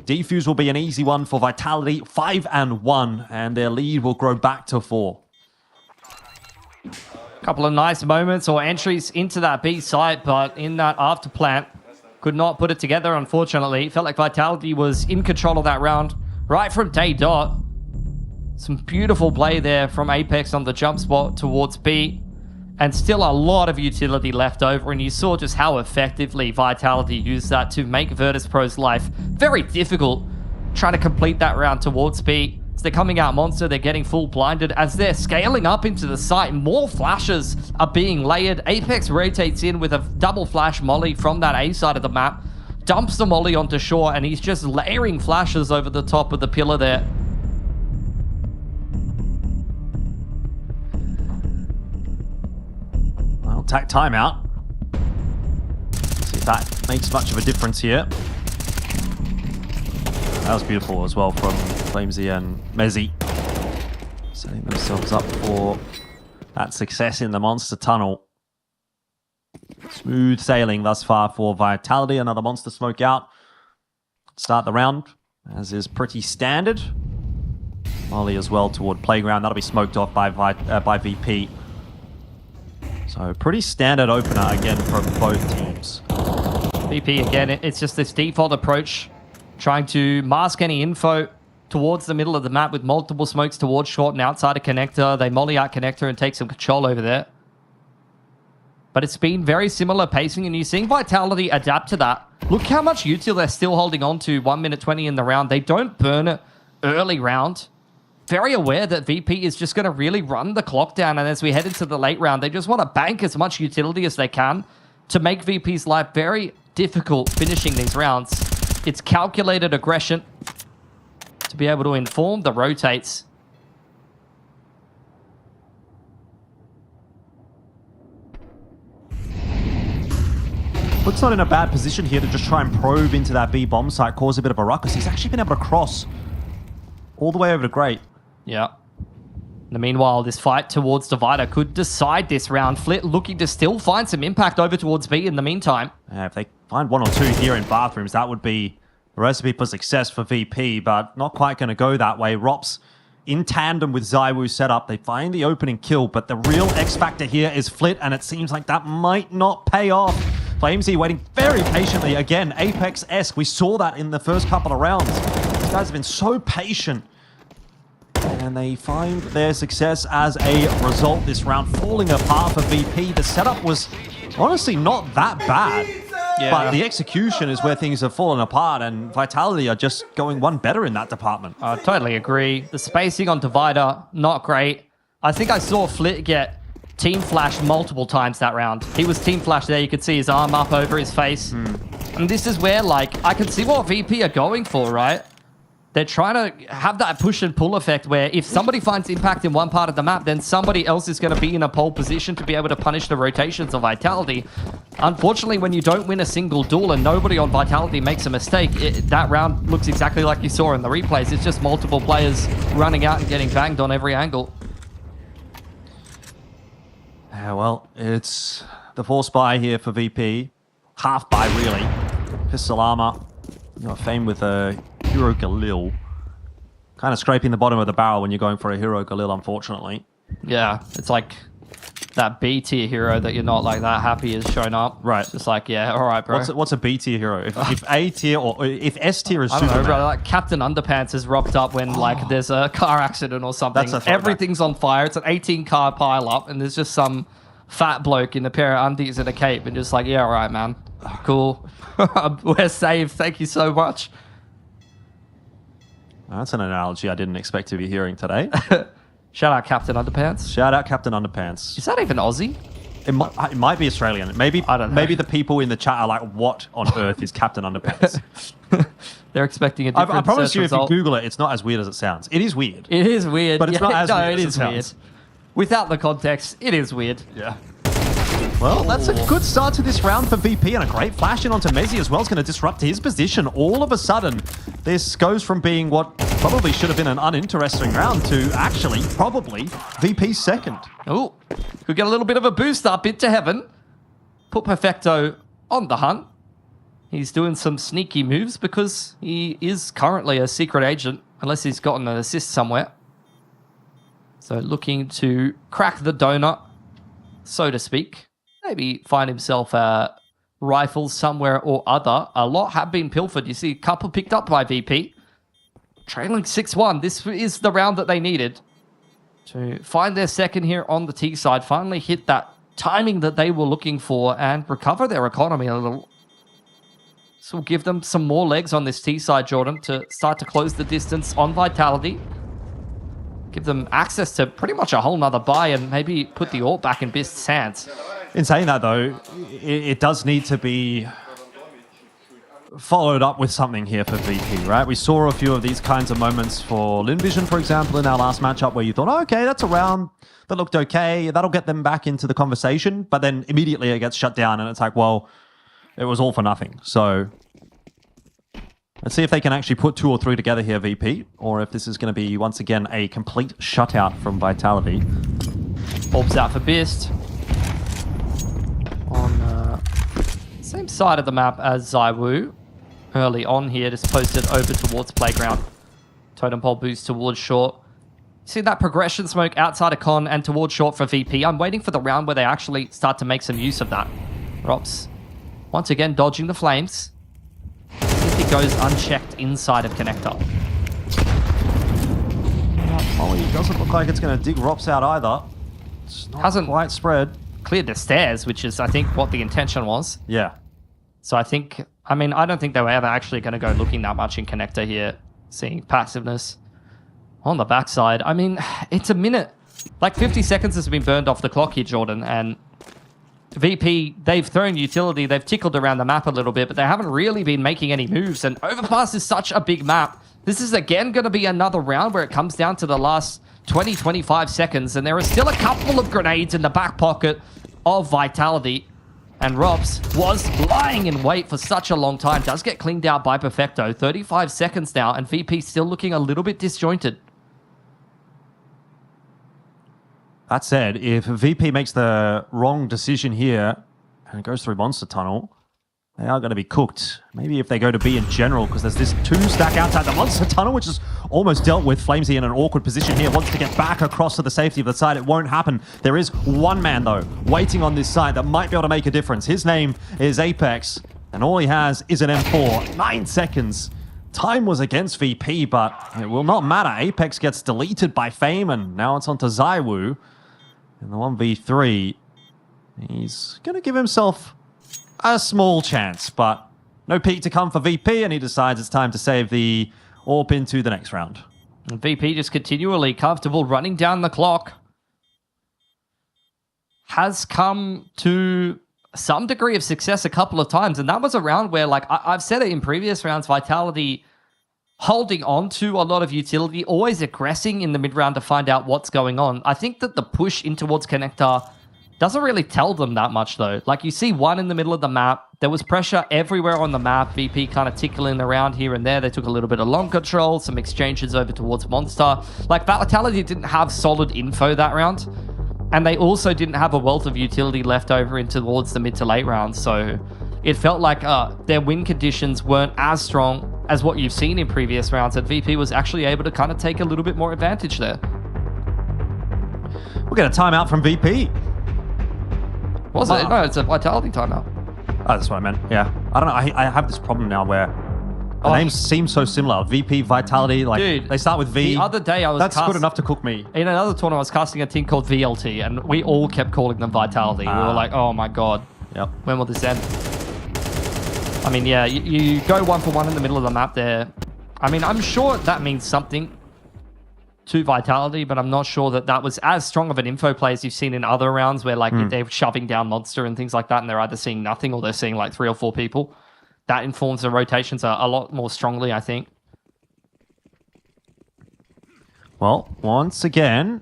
Defuse will be an easy one for Vitality. 5-1, and their lead will grow back to 4. Couple of nice moments or entries into that B site, but in that after plant, could not put it together, unfortunately. Felt like Vitality was in control of that round right from day dot. Some beautiful play there from Apex on the jump spot towards B, and still a lot of utility left over, and you saw just how effectively Vitality used that to make Virtus.pro's life very difficult trying to complete that round towards B. So they're coming out monster, they're getting full blinded as they're scaling up into the site. More flashes are being layered. Apex rotates in with a double flash molly from that A side of the map, dumps the molly onto shore, and he's just layering flashes over the top of the pillar there. Well, tack timeout. See if that makes much of a difference here. That was beautiful as well from Flamesy and Mezzi, setting themselves up for that success in the monster tunnel. Smooth sailing thus far for Vitality. Another monster smoke out. Start the round, as is pretty standard. Molly as well toward Playground. That'll be smoked off by VP. So pretty standard opener again from both teams. VP again, it's just this default approach, trying to mask any info towards the middle of the map with multiple smokes towards short and outside of connector. They molly out connector and take some control over there. But it's been very similar pacing, and you're seeing Vitality adapt to that. Look how much util they're still holding on to 1 minute 20 in the round. They don't burn it early round. Very aware that VP is just going to really run the clock down, and as we head into the late round, they just want to bank as much utility as they can to make VP's life very difficult finishing these rounds. It's calculated aggression to be able to inform the rotates. Looks not in a bad position here to just try and probe into that B bomb site, cause a bit of a ruckus. He's actually been able to cross all the way over to Great. Yeah. In the meanwhile, this fight towards Divider could decide this round. Flit looking to still find some impact over towards B in the meantime. Yeah, if they find 1 or 2 here in bathrooms, that would be a recipe for success for VP, but not quite going to go that way. Rops in tandem with ZywOo setup. They find the opening kill, but the real X factor here is Flit, and it seems like that might not pay off. Flamesy waiting very patiently. Again, Apex-esque. We saw that in the first couple of rounds. These guys have been so patient. And they find their success as a result. This round falling apart for VP. The setup was honestly not that bad. Yeah. But the execution is where things have fallen apart, and Vitality are just going one better in that department. I totally agree. The spacing on Divider, not great. I think I saw Flit get team flashed multiple times that round. He was team flashed there. You could see his arm up over his face. And this is where, like, I can see what VP are going for, right? They're trying to have that push and pull effect where if somebody finds impact in one part of the map, then somebody else is going to be in a pole position to be able to punish the rotations of Vitality. Unfortunately, when you don't win a single duel and nobody on Vitality makes a mistake, that round looks exactly like you saw in the replays. It's just multiple players running out and getting banged on every angle. Yeah, well, it's the force buy here for VP. Half buy, really. Pistol armor. You know, fame with a Hero Galil. Kind of scraping the bottom of the barrel when you're going for a Hero Galil, unfortunately. Yeah, it's like that B tier hero that you're not like that happy is shown up. Right. It's just like, yeah, all right, bro. What's a B tier hero? If A tier or if S tier is I don't know, Superman. bro. Like Captain Underpants is rocked up when like there's a car accident or something. That's a throwback. Everything's on fire. It's an 18 car pile up, and there's just some fat bloke in a pair of undies and a cape, and just like, yeah, all right, man, cool. We're saved. Thank you so much. That's an analogy I didn't expect to be hearing today. Shout out Captain Underpants. Shout out Captain Underpants. Is that even Aussie? It might be Australian. Maybe I don't know. Maybe the people in the chat are like, "What on earth is Captain Underpants?" They're expecting a different I promise search you, result. if you Google it, it's not as weird as it sounds. It is weird. It is weird. But it's not as no, weird it as is it weird. sounds. Without the context, it is weird. Yeah. Well, that's a good start to this round for VP, and a great flash in onto Mezzi as well. It's going to disrupt his position. All of a sudden, this goes from being what probably should have been an uninteresting round to actually probably VP's second. Oh, could get a little bit of a boost up into heaven. Put Perfecto on the hunt. He's doing some sneaky moves because he is currently a secret agent, unless he's gotten an assist somewhere. So looking to crack the donut, so to speak. Maybe find himself a rifle somewhere or other. A lot have been pilfered. You see a couple picked up by VP. Trailing 6-1. This is the round that they needed to find their second here on the T side. Finally hit that timing that they were looking for and recover their economy a little. This will give them some more legs on this T side, Jordan, to start to close the distance on Vitality. Give them access to pretty much a whole nother buy and maybe put the AWP back in Bist's hands. In saying that, though, it does need to be followed up with something here for VP, right? We saw a few of these kinds of moments for Linvision, for example, in our last matchup where you thought, oh, okay, that's a round that looked okay. That'll get them back into the conversation. But then immediately it gets shut down and it's like, well, it was all for nothing. So let's see if they can actually put 2 or 3 together here, VP, or if this is going to be, once again, a complete shutout from Vitality. Orbs out for Bist. On same side of the map as ZywOo. Early on here, just posted over towards Playground. Totem pole boost towards short. See that progression smoke outside of con and towards short for VP. I'm waiting for the round where they actually start to make some use of that. Rops, once again, dodging the flames. See if he goes unchecked inside of connector. Oh, he doesn't look like it's going to dig Rops out either. It's not Hasn't quite spread. Cleared the stairs, which is, I think, what the intention was. Yeah. So I think, I mean, I don't think they were ever actually going to go looking that much in connector here, seeing passiveness on the backside. I mean, it's a minute. Like 50 seconds has been burned off the clock here, Jordan, and VP, they've thrown utility, they've tickled around the map a little bit, but they haven't really been making any moves, and Overpass is such a big map. This is again going to be another round where it comes down to the last 20-25 seconds, and there are still a couple of grenades in the back pocket of Vitality. And Robs was lying in wait for such a long time. Does get cleaned out by Perfecto. 35 seconds now, and VP still looking a little bit disjointed. That said, if VP makes the wrong decision here and goes through Monster Tunnel, they are going to be cooked. Maybe if they go to B in general, because there's this 2-stack outside the Monster Tunnel, which is almost dealt with. Flamesy in an awkward position here, wants to get back across to the safety of the side. It won't happen. There is one man, though, waiting on this side that might be able to make a difference. His name is Apex, and all he has is an M4. 9 seconds. Time was against VP, but it will not matter. Apex gets deleted by Fame, and now it's on to Zaiwu. In the 1v3, he's going to give himself a small chance, but no peak to come for VP, and he decides it's time to save the AWP into the next round. And VP just continually comfortable running down the clock. Has come to some degree of success a couple of times, and that was a round where, like, I've said it in previous rounds, Vitality holding on to a lot of utility, always aggressing in the mid-round to find out what's going on. I think that the push in towards Connector doesn't really tell them that much, though. Like, you see one in the middle of the map. There was pressure everywhere on the map. VP kind of tickling around here and there. They took a little bit of long control, some exchanges over towards Monster. Like, Vitality didn't have solid info that round. And they also didn't have a wealth of utility left over into towards the mid to late rounds. So it felt like their win conditions weren't as strong as what you've seen in previous rounds. And VP was actually able to kind of take a little bit more advantage there. We'll get a timeout from VP. Was it? No, it's a Vitality timeout. Oh, that's what I meant. Yeah. I don't know. I have this problem now where the names seem so similar. VP, Vitality, like, dude, they start with V. The other day I was That's good enough to cook me. In another tournament, I was casting a team called VLT, and we all kept calling them Vitality. We were like, oh my god. Yep. When will this end? I mean, yeah, you go 1-for-1 in the middle of the map there. I mean, I'm sure that means something to Vitality, but I'm not sure that that was as strong of an info play as you've seen in other rounds where, like, they're shoving down Monster and things like that, and they're either seeing nothing or they're seeing like 3 or 4 people. That informs the rotations a lot more strongly, I think. Well, once again,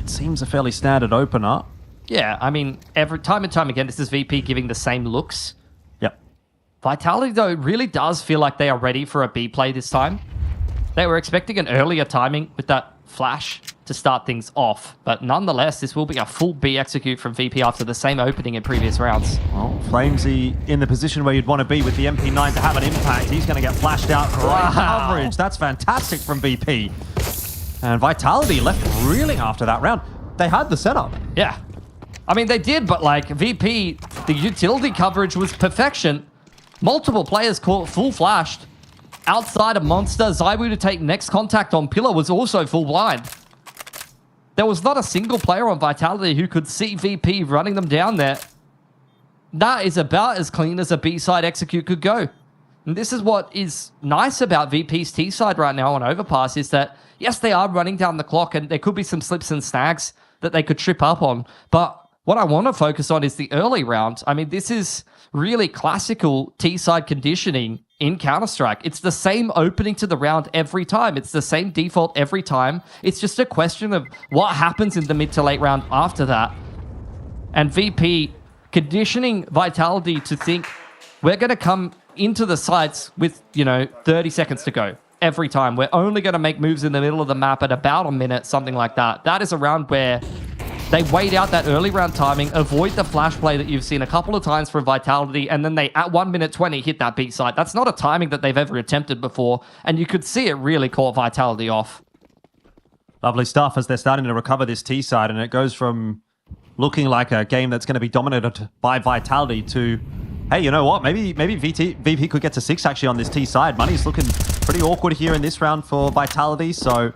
it seems a fairly standard opener. Yeah, I mean, every time and time again, this is VP giving the same looks. Yep. Vitality, though, really does feel like they are ready for a B play this time. They were expecting an earlier timing with that flash to start things off, but nonetheless, this will be a full B execute from VP after the same opening in previous rounds. Well, Flamesy in the position where you'd want to be with the MP9 to have an impact. He's going to get flashed out. Great coverage. That's fantastic from VP. And Vitality left reeling after that round. They had the setup. Yeah. I mean, they did, but like VP, the utility coverage was perfection. Multiple players caught full flashed. Outside of Monster, Zaiwu to take next contact on Pillar was also full blind. There was not a single player on Vitality who could see VP running them down there. That is about as clean as a B-side execute could go. And this is what is nice about VP's T-side right now on Overpass is that, yes, they are running down the clock and there could be some slips and snags that they could trip up on. But what I want to focus on is the early round. I mean, this is really classical T-side conditioning in Counter-Strike. It's the same opening to the round every time. It's the same default every time. It's just a question of what happens in the mid to late round after that. And VP conditioning Vitality to think we're going to come into the sites with, 30 seconds to go every time. We're only going to make moves in the middle of the map at about a minute, something like that. That is a round where they wait out that early round timing, avoid the flash play that you've seen a couple of times from Vitality, and then they, at 1 minute 20, hit that B side. That's not a timing that they've ever attempted before, and you could see it really caught Vitality off. Lovely stuff as they're starting to recover this T side, and it goes from looking like a game that's going to be dominated by Vitality to, hey, you know what? Maybe VP could get to 6 actually on this T side. Money's looking pretty awkward here in this round for Vitality, so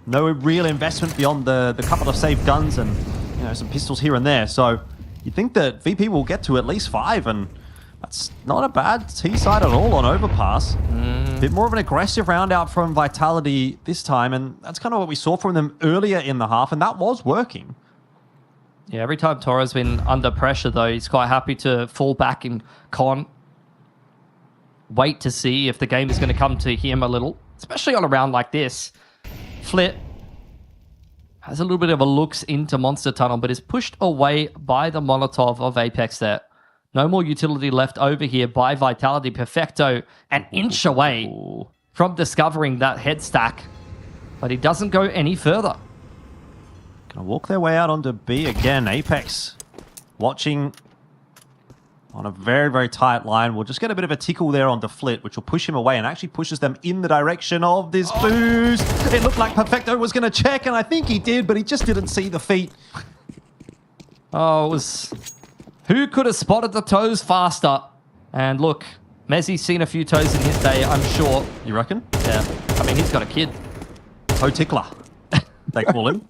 No real investment beyond the couple of saved guns and some pistols here and there. So you think that VP will get to at least 5, and that's not a bad T-side at all on Overpass. Bit more of an aggressive round out from Vitality this time, and that's kind of what we saw from them earlier in the half, and that was working. Yeah, every time Toro's been under pressure, though, he's quite happy to fall back in con. Wait to see if the game is going to come to him a little, especially on a round like this. Flit has a little bit of a looks into Monster Tunnel, but is pushed away by the Molotov of Apex there. No more utility left over here by Vitality. Perfecto an inch away from discovering that head stack, but he doesn't go any further. Gonna walk their way out onto B again. Apex watching on a very, very tight line. We'll just get a bit of a tickle there onto Flit, which will push him away and actually pushes them in the direction of this boost. It looked like Perfecto was going to check, and I think he did, but he just didn't see the feet. Oh, it was... Who could have spotted the toes faster? And look, Mezzi's seen a few toes in his day, I'm sure. You reckon? Yeah. I mean, he's got a kid. Toe tickler, they call him.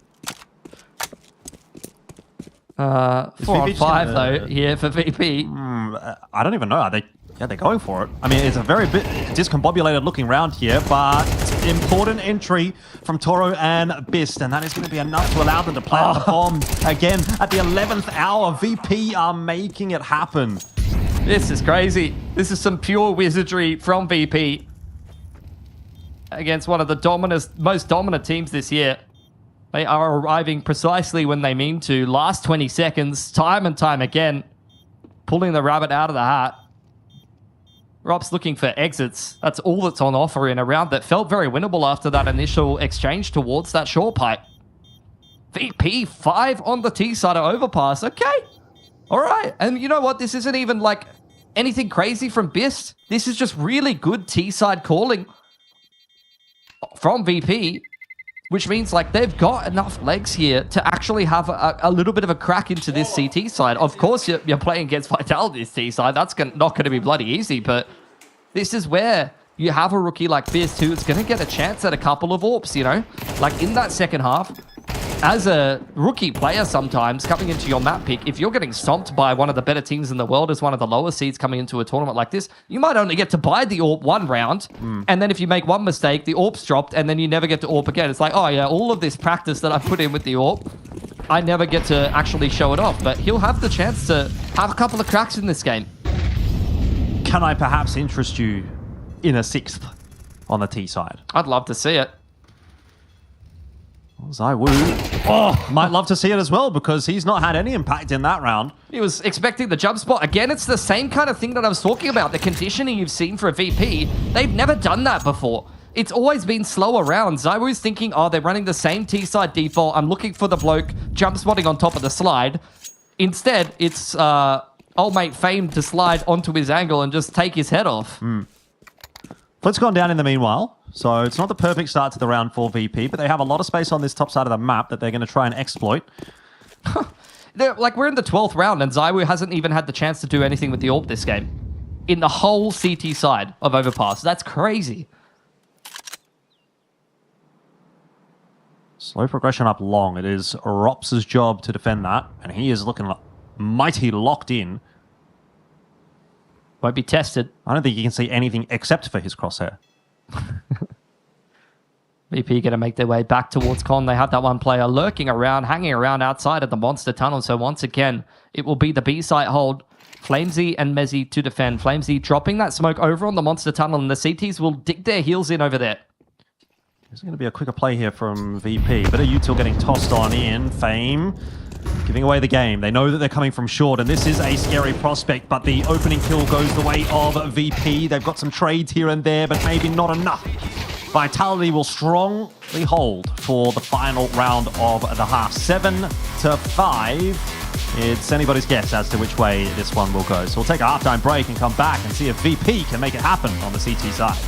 4 on 5 though here for VP. I don't even know. Are they? Yeah, they're going for it. I mean, it's a very bit discombobulated looking round here, but important entry from Toro and Bist, and that is going to be enough to allow them to plant the bomb again at the 11th hour. VP are making it happen. This is crazy. This is some pure wizardry from VP against one of the most dominant teams this year. They are arriving precisely when they mean to. Last 20 seconds, time and time again, pulling the rabbit out of the hat. Rob's looking for exits. That's all that's on offer in a round that felt very winnable after that initial exchange towards that short pipe. VP 5 on the T side of Overpass. Okay. All right. And you know what? This isn't even like anything crazy from Bist. This is just really good T side calling from VP. Which means like they've got enough legs here to actually have a little bit of a crack into this CT side. Of course, you're playing against Vitality's T side. That's not going to be bloody easy, but this is where you have a rookie like Fizz who is going to get a chance at a couple of AWPs, you know? Like in that second half, as a rookie player sometimes coming into your map pick, if you're getting stomped by one of the better teams in the world as one of the lower seeds coming into a tournament like this, you might only get to buy the AWP one round, and then if you make one mistake, the AWP's dropped, and then you never get to AWP again. It's like, oh yeah, all of this practice that I've put in with the AWP, I never get to actually show it off, but he'll have the chance to have a couple of cracks in this game. Can I perhaps interest you in a 6th on the T side? I'd love to see it. Zywoo. Might love to see it as well because he's not had any impact in that round. He was expecting the jump spot. Again, it's the same kind of thing that I was talking about. The conditioning you've seen for a VP. They've never done that before. It's always been slower rounds. Zywoo's thinking, oh, they're running the same T-side default. I'm looking for the bloke jump spotting on top of the slide. Instead, it's old mate Fame to slide onto his angle and just take his head off. Flit's gone down in the meanwhile. So it's not the perfect start to the round for VP, but they have a lot of space on this top side of the map that they're going to try and exploit. We're in the 12th round, and Zywoo hasn't even had the chance to do anything with the AWP this game. In the whole CT side of Overpass. That's crazy. Slow progression up long. It is Rops' job to defend that, and he is looking mighty locked in. Won't be tested. I don't think you can see anything except for his crosshair. VP going to make their way back towards Con. They have that one player lurking around, hanging around outside of the Monster Tunnel. So once again, it will be the B site hold. Flamesy and Mezzy to defend. Flamesy dropping that smoke over on the Monster Tunnel, and the CTs will dig their heels in over there. There's going to be a quicker play here from VP. Bit of util getting tossed on in. Fame giving away the game. They know that they're coming from short, and this is a scary prospect, but the opening kill goes the way of VP. They've got some trades here and there, but maybe not enough. Vitality will strongly hold for the final round of the half. 7-5. It's anybody's guess as to which way this one will go. So we'll take a halftime break and come back and see if VP can make it happen on the CT side.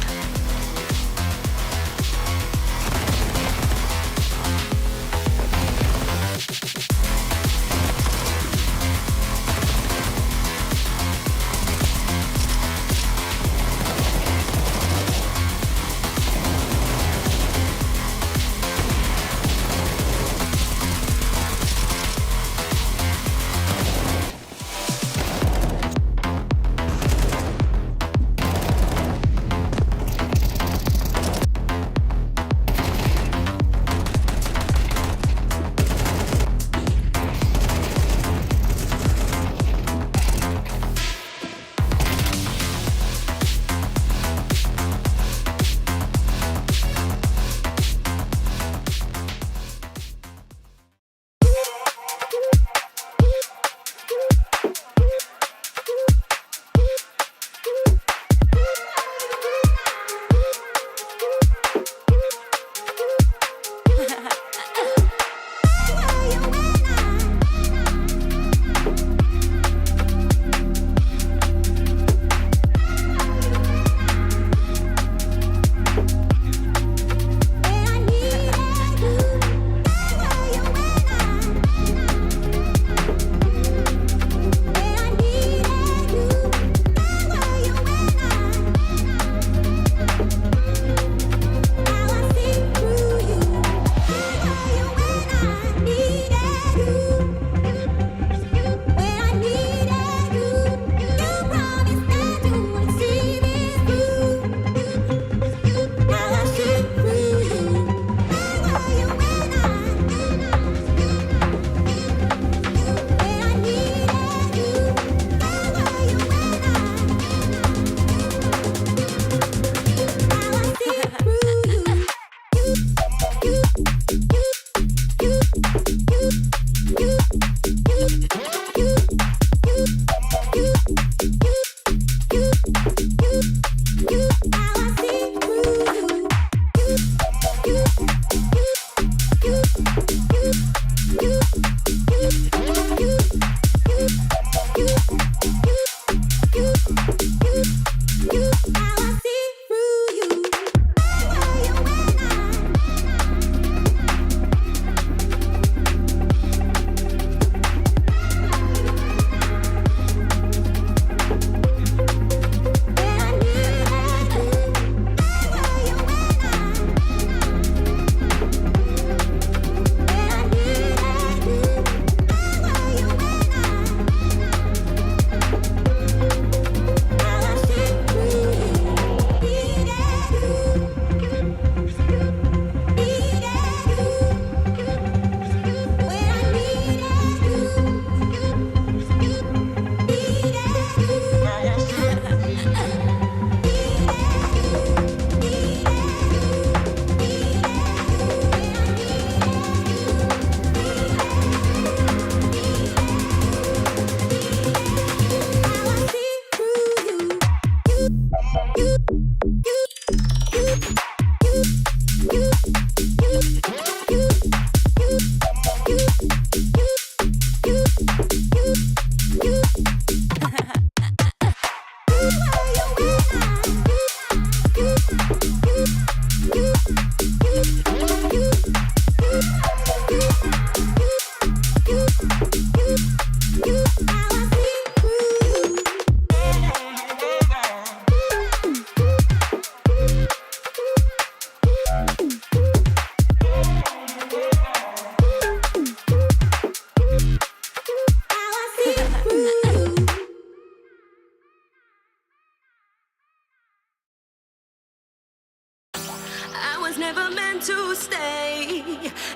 never meant to stay.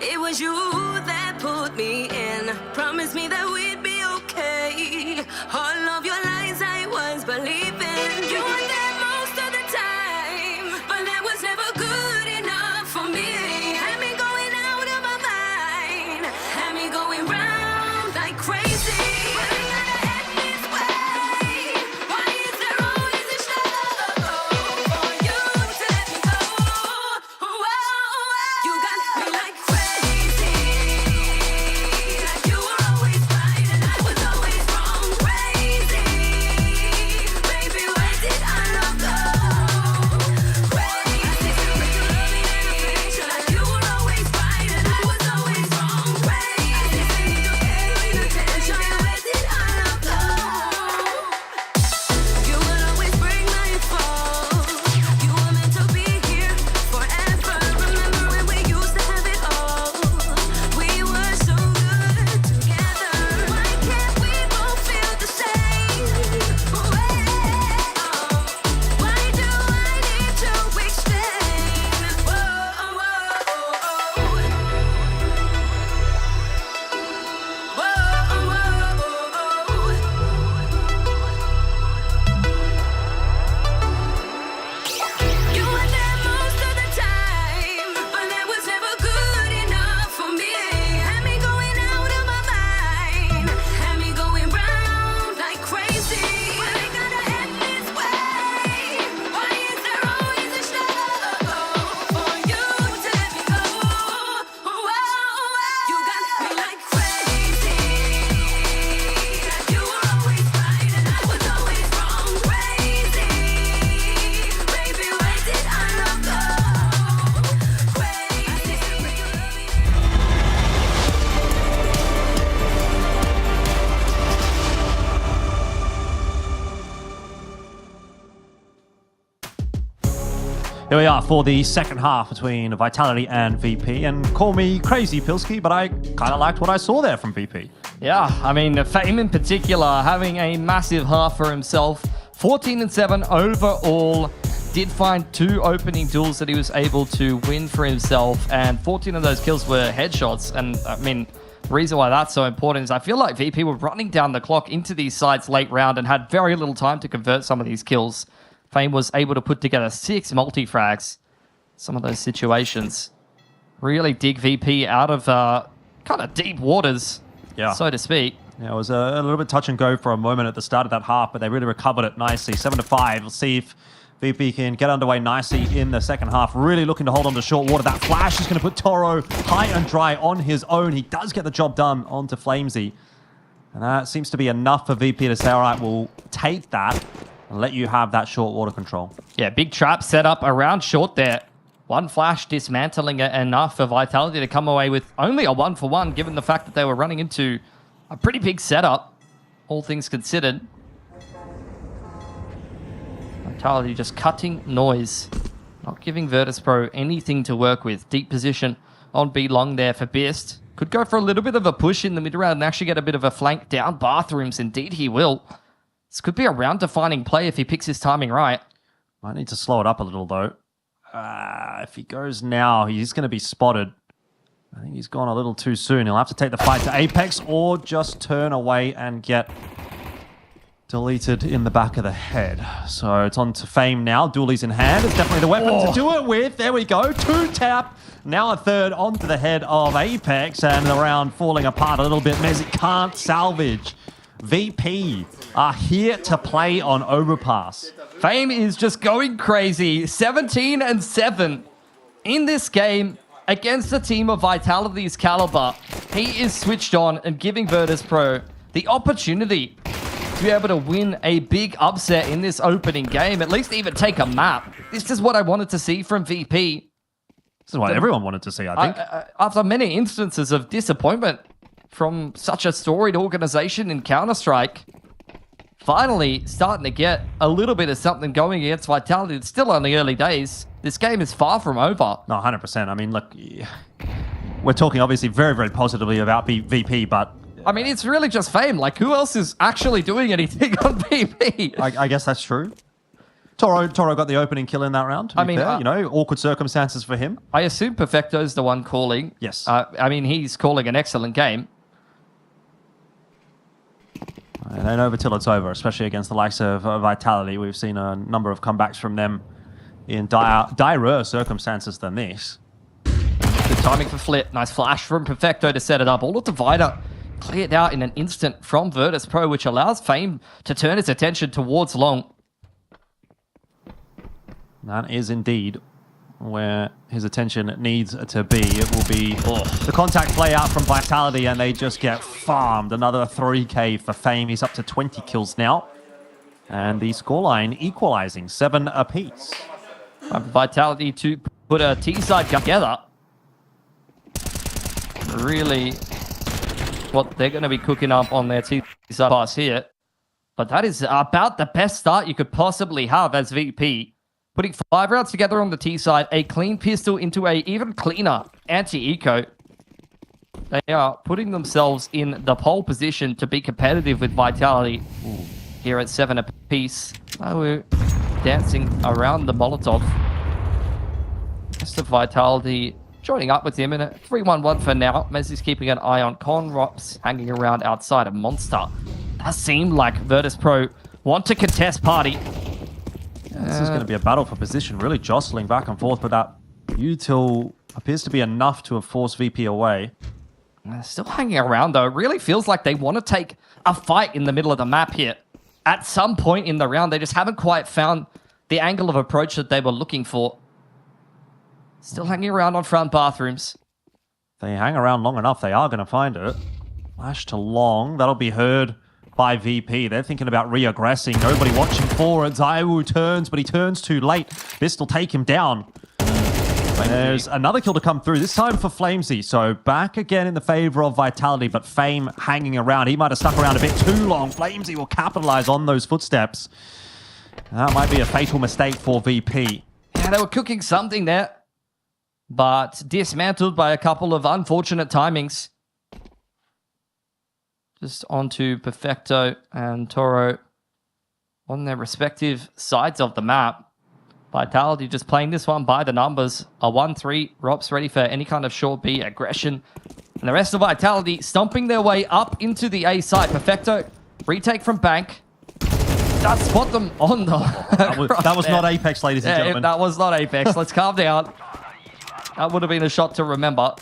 It was you that put me in. Promised me that we'd be okay. All of your lies I was believing. You were there most of the time, but that was never good enough for me. Had me going out of my mind, had me going round like crazy. Here we are for the second half between Vitality and VP. And call me crazy, Pilsky, but I kind of liked what I saw there from VP. Yeah, I mean, Fame in particular, having a massive half for himself. 14-7 overall. Did find 2 opening duels that he was able to win for himself. And 14 of those kills were headshots. And, I mean, the reason why that's so important is I feel like VP were running down the clock into these sites late round and had very little time to convert some of these kills. Fame was able to put together 6 multi-frags. Some of those situations really dig VP out of kind of deep waters, so to speak. Yeah, it was a little bit touch and go for a moment at the start of that half, but they really recovered it nicely. 7-5. We'll see if VP can get underway nicely in the second half. Really looking to hold on to short water. That flash is going to put Toro high and dry on his own. He does get the job done onto Flamesy. And that seems to be enough for VP to say, all right, we'll take that and let you have that short water control. Yeah, big trap set up around short there. One flash dismantling it enough for Vitality to come away with only a 1-for-1, given the fact that they were running into a pretty big setup, all things considered. Vitality just cutting noise, not giving Virtus Pro anything to work with. Deep position on B long there for Bist. Could go for a little bit of a push in the mid-round and actually get a bit of a flank down bathrooms. Indeed, he will. This could be a round-defining play if he picks his timing right. Might need to slow it up a little, though. If he goes now, he's going to be spotted. I think he's gone a little too soon. He'll have to take the fight to Apex or just turn away and get deleted in the back of the head. So it's on to Fame now. Dualies in hand. It's definitely the weapon to do it with. There we go. 2-tap. Now a third onto the head of Apex, and the round falling apart a little bit. Mez can't salvage. VP are here to play on Overpass. Fame is just going crazy. 17-7 in this game against a team of Vitality's caliber. He is switched on and giving Virtus Pro the opportunity to be able to win a big upset in this opening game, at least even take a map. This is what I wanted to see from VP. This is what everyone wanted to see, I think. After many instances of disappointment from such a storied organization in Counter-Strike, finally starting to get a little bit of something going against Vitality. It's still only early days. This game is far from over. No, 100%. I mean, look, we're talking obviously very, very positively about VP, but I mean, it's really just Fame. Like, who else is actually doing anything on VP? I guess that's true. Toro got the opening kill in that round. To be fair. Awkward circumstances for him. I assume Perfecto's the one calling. Yes. He's calling an excellent game. And then over till it's over, especially against the likes of Vitality. We've seen a number of comebacks from them in direr circumstances than this. Good timing for Flit. Nice flash from Perfecto to set it up. All of Divider cleared out in an instant from Virtus Pro, which allows Fame to turn his attention towards Long. That is indeed where his attention needs to be. It will be the contact play out from Vitality, and they just get farmed. Another 3K for Fame. He's up to 20 kills now. And the scoreline equalizing 7 apiece. Vitality to put a T-side together. Really what they're going to be cooking up on their T-side pass here. But that is about the best start you could possibly have as VP. Putting 5 rounds together on the T side, a clean pistol into a even cleaner anti-eco. They are putting themselves in the pole position to be competitive with Vitality here at 7 apiece. We're dancing around the Molotov. Rest of Vitality joining up with him in a 3-1-1 for now. Messi's keeping an eye on Conrops hanging around outside of Monster. Does seem like Virtus Pro want to contest party. This is going to be a battle for position, really jostling back and forth, but that util appears to be enough to have forced VP away. They're still hanging around, though. It really feels like they want to take a fight in the middle of the map here. At some point in the round, they just haven't quite found the angle of approach that they were looking for. Still hanging around on front bathrooms. They hang around long enough, they are going to find it. Flash to Long, that'll be heard by VP. They're thinking about re-aggressing. Nobody watching for it. Zaiwu turns, but he turns too late. Bist will take him down. There's another kill to come through, this time for Flamesy. So back again in the favor of Vitality, but Fame hanging around. He might have stuck around a bit too long. Flamesy will capitalize on those footsteps. That might be a fatal mistake for VP. Yeah, they were cooking something there, but dismantled by a couple of unfortunate timings. Just onto Perfecto and Toro on their respective sides of the map. Vitality just playing this one by the numbers. A 1-3. Rops ready for any kind of short B aggression. And the rest of Vitality stomping their way up into the A side. Perfecto, retake from Bank. Does spot them on the... that was not Apex, ladies and gentlemen. That was not Apex. Let's calm down. That would have been a shot to remember.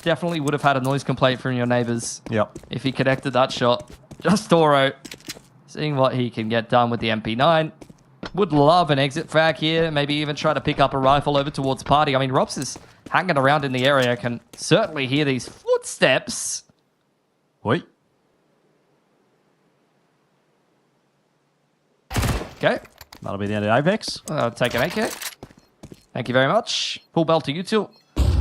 Definitely would have had a noise complaint from your neighbors. Yep. If he connected that shot. Just Toro seeing what he can get done with the MP9. Would love an exit frag here. Maybe even try to pick up a rifle over towards party. I mean, Rops is hanging around in the area. Can certainly hear these footsteps. Wait. Okay. That'll be the end of Apex. I'll take an AK. Thank you very much. Full bell to you two.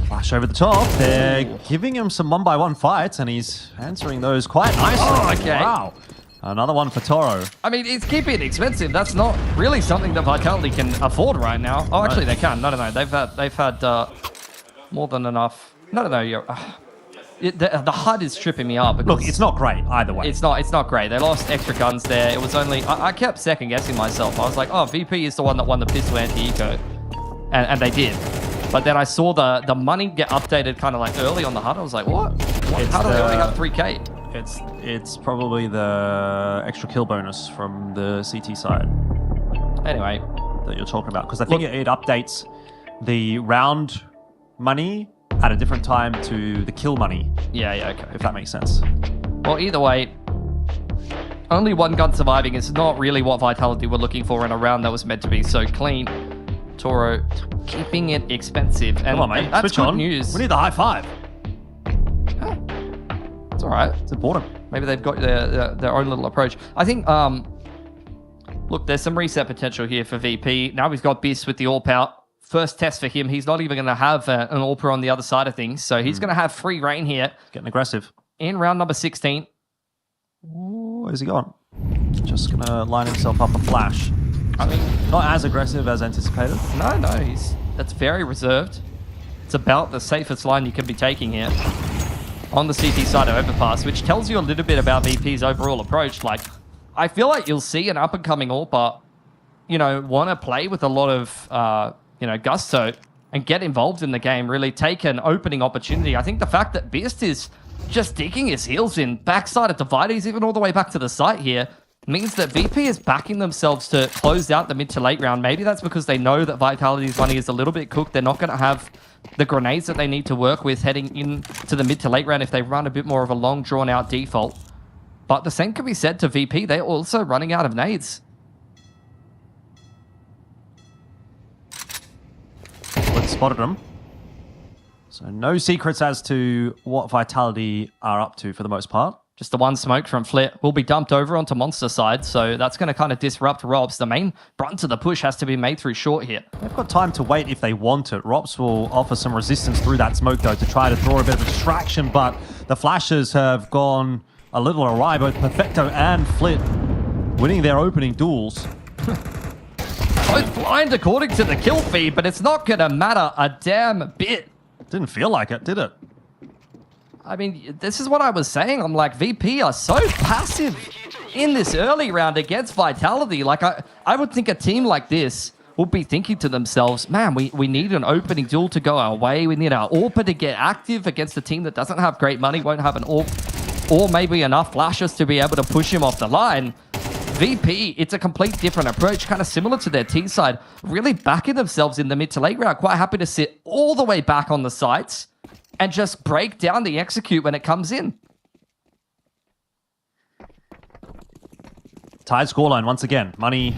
Flash over the top. They're giving him some 1-by-1 fights, and he's answering those quite nicely. Oh, okay. Wow. Another one for Toro. I mean, it's keeping it expensive. That's not really something that Vitality can afford right now. Oh, actually, they can. No. They've had more than enough. No. The HUD is tripping me up. Look, it's not great either way. It's not great. They lost extra guns there. It was only... I kept second guessing myself. I was like, oh, VP is the one that won the pistol anti-eco. And they did. But then I saw the money get updated kind of like early on the HUD. I was like, what? How do they only have 3K? It's probably the extra kill bonus from the CT side. Anyway. That you're talking about. Because I think it updates the round money at a different time to the kill money. Yeah, okay. If that makes sense. Well, either way, only one gun surviving is not really what Vitality were looking for in a round that was meant to be so clean. Toro keeping it expensive. And, come on, mate. And that's Switch good on. news. We need the high five. It's all right. It's important. Maybe they've got their own little approach. I think, look, there's some reset potential here for VP. Now he's got Biss with the all-pout. First test for him. He's not even going to have an all-pro on the other side of things. So he's going to have free reign here. Getting aggressive. In round number 16. Where's he gone? Just going to line himself up a flash. I mean, not as aggressive as anticipated. No, that's very reserved. It's about the safest line you can be taking here on the CT side of overpass, which tells you a little bit about VP's overall approach. Like, I feel like you'll see an up-and-coming AWPer want to play with a lot of, gusto and get involved in the game, really take an opening opportunity. I think the fact that Beast is just digging his heels in, backside of Divider, he's even all the way back to the site here, means that VP is backing themselves to close out the mid to late round. Maybe that's because they know that Vitality's money is a little bit cooked. They're not going to have the grenades that they need to work with heading into the mid to late round if they run a bit more of a long drawn out default. But the same can be said to VP. They're also running out of nades. Let's spotted them. So no secrets as to what Vitality are up to for the most part. Just the one smoke from Flit will be dumped over onto Monster side, so that's going to kind of disrupt Robs. The main brunt of the push has to be made through short here. They've got time to wait if they want it. Robs will offer some resistance through that smoke, though, to try to throw a bit of a distraction, but the flashes have gone a little awry. Both Perfecto and Flit winning their opening duels. Both blind according to the kill feed, but it's not going to matter a damn bit. Didn't feel like it, did it? I mean, this is what I was saying. I'm like, VP are so passive in this early round against Vitality. Like, I would think a team like this would be thinking to themselves, man, we need an opening duel to go our way. We need our AWPer to get active against a team that doesn't have great money, won't have an AWP, or maybe enough flashes to be able to push him off the line. VP, it's a complete different approach, kind of similar to their T side, really backing themselves in the mid to late round, quite happy to sit all the way back on the sites and just break down the execute when it comes in. Tied scoreline once again. Money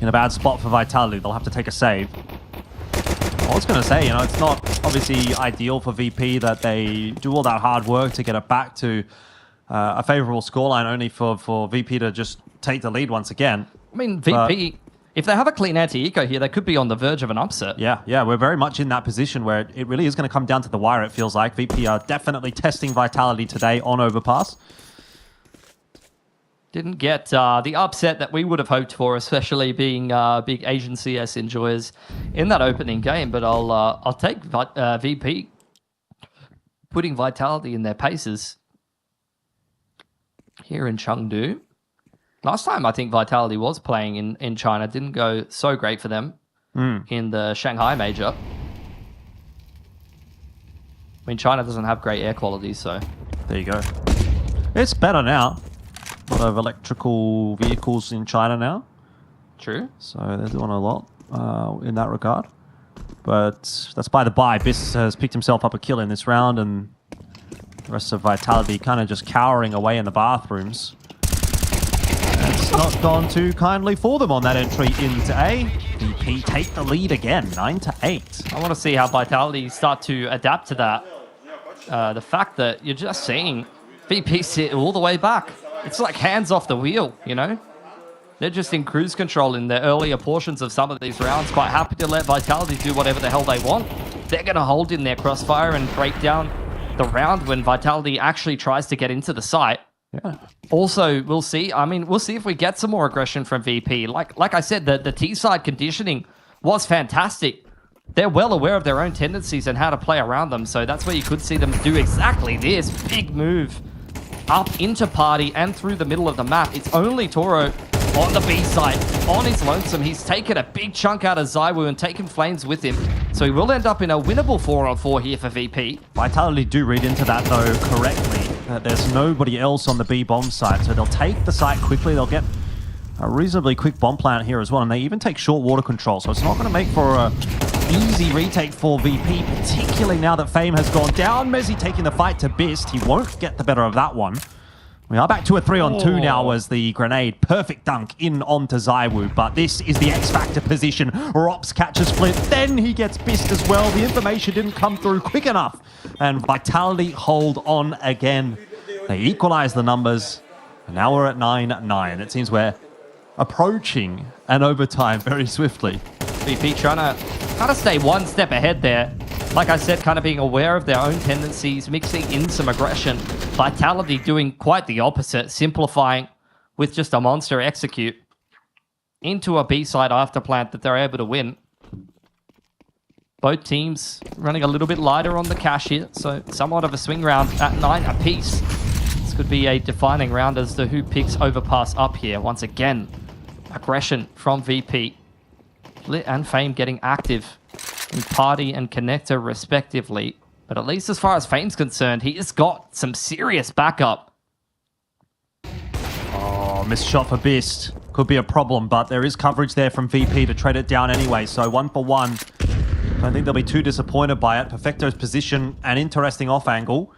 in a bad spot for Vitality. They'll have to take a save. I was going to say, it's not obviously ideal for VP that they do all that hard work to get it back to a favorable scoreline, only for VP to just take the lead once again. I mean, VP, if they have a clean anti-eco here, they could be on the verge of an upset. Yeah, we're very much in that position where it really is going to come down to the wire, it feels like. VP are definitely testing Vitality today on Overpass. Didn't get the upset that we would have hoped for, especially being big Asian CS enjoyers in that opening game, but I'll take VP putting Vitality in their paces here in Chengdu. Last time, I think Vitality was playing in China. Didn't go so great for them in the Shanghai major. I mean, China doesn't have great air quality, so... There you go. It's better now. A lot of electrical vehicles in China now. True. So they're doing a lot in that regard. But that's by the by. Biss has picked himself up a kill in this round, and the rest of Vitality kind of just cowering away in the bathrooms. It's not gone too kindly for them on that entry into A. VP take the lead again, 9-8. I want to see how Vitality start to adapt to that. The fact that you're just seeing VP sit all the way back. It's like hands off the wheel, They're just in cruise control in the earlier portions of some of these rounds, quite happy to let Vitality do whatever the hell they want. They're going to hold in their crossfire and break down the round when Vitality actually tries to get into the site. Yeah. Also, we'll see. I mean, we'll see if we get some more aggression from VP. Like I said, the T-side conditioning was fantastic. They're well aware of their own tendencies and how to play around them, so that's where you could see them do exactly this. Big move up into party and through the middle of the map. It's only Toro on the B side, on his lonesome. He's taken a big chunk out of Zywoo and taken Flames with him. So he will end up in a winnable 4-on-4 here for VP. Vitality do read into that, though, correctly. There's nobody else on the B bomb site, so they'll take the site quickly. They'll get a reasonably quick bomb plant here as well, and they even take short water control, so it's not going to make for a easy retake for VP, particularly now that Fame has gone down. Mezzi taking the fight to Bist. He won't get the better of that one. We are back to a 3-on-2 now as the grenade. Perfect dunk in onto Zywoo, but this is the X-Factor position. Rops catches Flint, then he gets Bist as well. The information didn't come through quick enough, and Vitality hold on again. They equalize the numbers, and now we're at 9-9. It seems we're approaching an overtime very swiftly. VP trying to stay one step ahead there. Like I said, kind of being aware of their own tendencies, mixing in some aggression. Vitality doing quite the opposite, simplifying with just a monster execute into a B-side after plant that they're able to win. Both teams running a little bit lighter on the cash here, so somewhat of a swing round at 9 apiece. This could be a defining round as to who picks Overpass up here. Once again, aggression from VP. Flit and Fame getting active in Party and Connector respectively. But at least as far as Fame's concerned, he has got some serious backup. Oh, missed shot for Bist. Could be a problem, but there is coverage there from VP to trade it down anyway. So 1 for 1. I don't think they'll be too disappointed by it. Perfecto's position, an interesting off angle.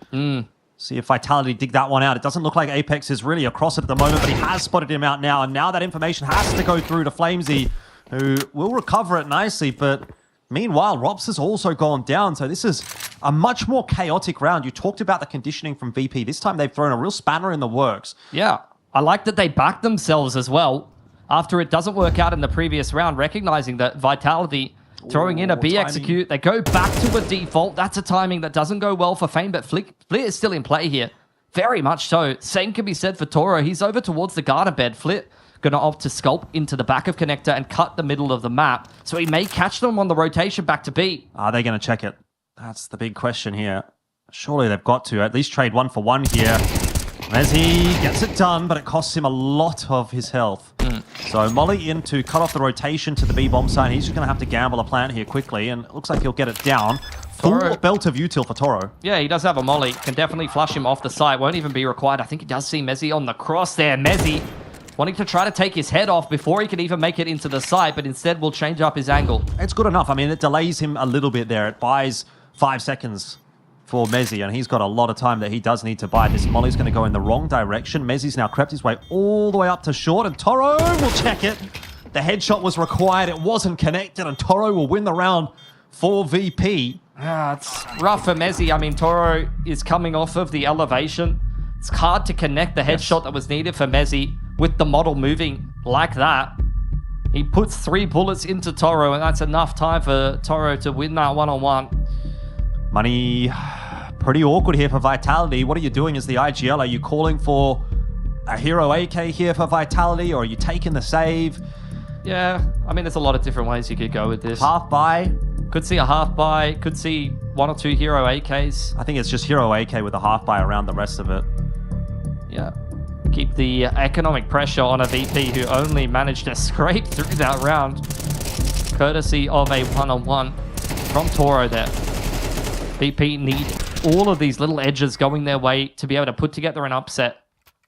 See if Vitality dig that one out. It doesn't look like Apex is really across it at the moment, but he has spotted him out now. And now that information has to go through to Flamesy, who will recover it nicely. But meanwhile, Robs has also gone down. So this is a much more chaotic round. You talked about the conditioning from VP. This time they've thrown a real spanner in the works. Yeah, I like that they backed themselves as well. After it doesn't work out in the previous round, recognizing that Vitality throwing in a B timing. execute, they go back to a default. That's a timing that doesn't go well for Fame, but Flit is still in play here. Very much so. Same can be said for Toro. He's over towards the garden bed. Flit going to opt to sculpt into the back of Connector and cut the middle of the map. So he may catch them on the rotation back to B. Are they going to check it? That's the big question here. Surely they've got to at least trade 1 for 1 here. As he gets it done, but it costs him a lot of his health. So Molly in to cut off the rotation to the B-bomb side. He's just going to have to gamble a plant here quickly, and it looks like he'll get it down. Full belt of util for Toro. Yeah, he does have a molly. Can definitely flush him off the site. Won't even be required. I think he does see Mezzy on the cross there. Mezzy wanting to try to take his head off before he can even make it into the site, but instead will change up his angle. It's good enough. I mean, it delays him a little bit there. It buys 5 seconds for Mezzy, and he's got a lot of time that he does need to buy. This molly's going to go in the wrong direction. Mezzy's now crept his way all the way up to short, and Toro will check it. The headshot was required. It wasn't connected, and Toro will win the round for VP. Yeah, it's rough for Mezzy. I mean, Toro is coming off of the elevation. It's hard to connect the headshot that was needed for Mezzy with the model moving like that. He puts 3 bullets into Toro, and that's enough time for Toro to win that one-on-one. Money, pretty awkward here for Vitality. What are you doing as the IGL? Are you calling for a hero AK here for Vitality, or are you taking the save? Yeah, I mean, there's a lot of different ways you could go with this. Half buy? Could see a half buy, could see 1 or 2 hero AKs. I think it's just hero AK with a half buy around the rest of it. Yeah. Keep the economic pressure on a VP who only managed to scrape through that round, courtesy of a one-on-one from Toro there. VP need all of these little edges going their way to be able to put together an upset.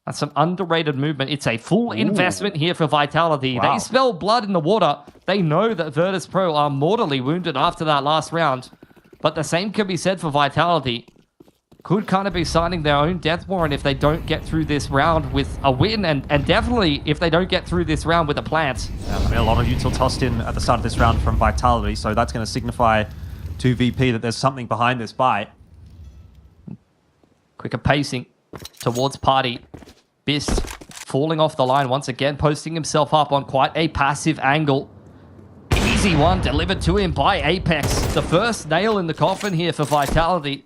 That's some underrated movement. It's a full investment here for Vitality. Wow. They smell blood in the water. They know that Virtus Pro are mortally wounded after that last round. But the same can be said for Vitality. Could kind of be signing their own death warrant if they don't get through this round with a win, and definitely if they don't get through this round with a plant. Yeah, I mean, a lot of util tossed in at the start of this round from Vitality, so that's going to signify to VP that there's something behind this buy. Quicker pacing towards Party. Bist falling off the line once again, posting himself up on quite a passive angle. Easy one delivered to him by Apex. The first nail in the coffin here for Vitality.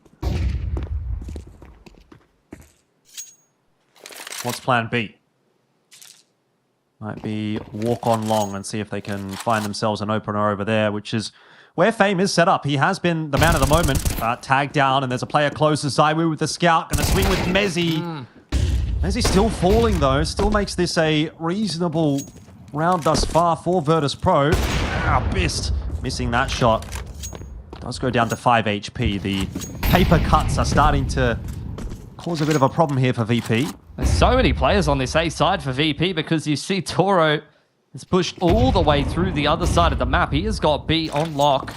What's plan B? Might be walk on long and see if they can find themselves an opener over there, which is where Fame is set up. He has been the man of the moment. Tagged down, and there's a player close to Zywoo with the scout. Going to swing with Mezzy. Mezzy's still falling, though. Still makes this a reasonable round thus far for Virtus Pro. Bist missing that shot. Does go down to 5 HP. The paper cuts are starting to cause a bit of a problem here for VP. There's so many players on this A side for VP because you see Toro has pushed all the way through the other side of the map. He has got B on lock.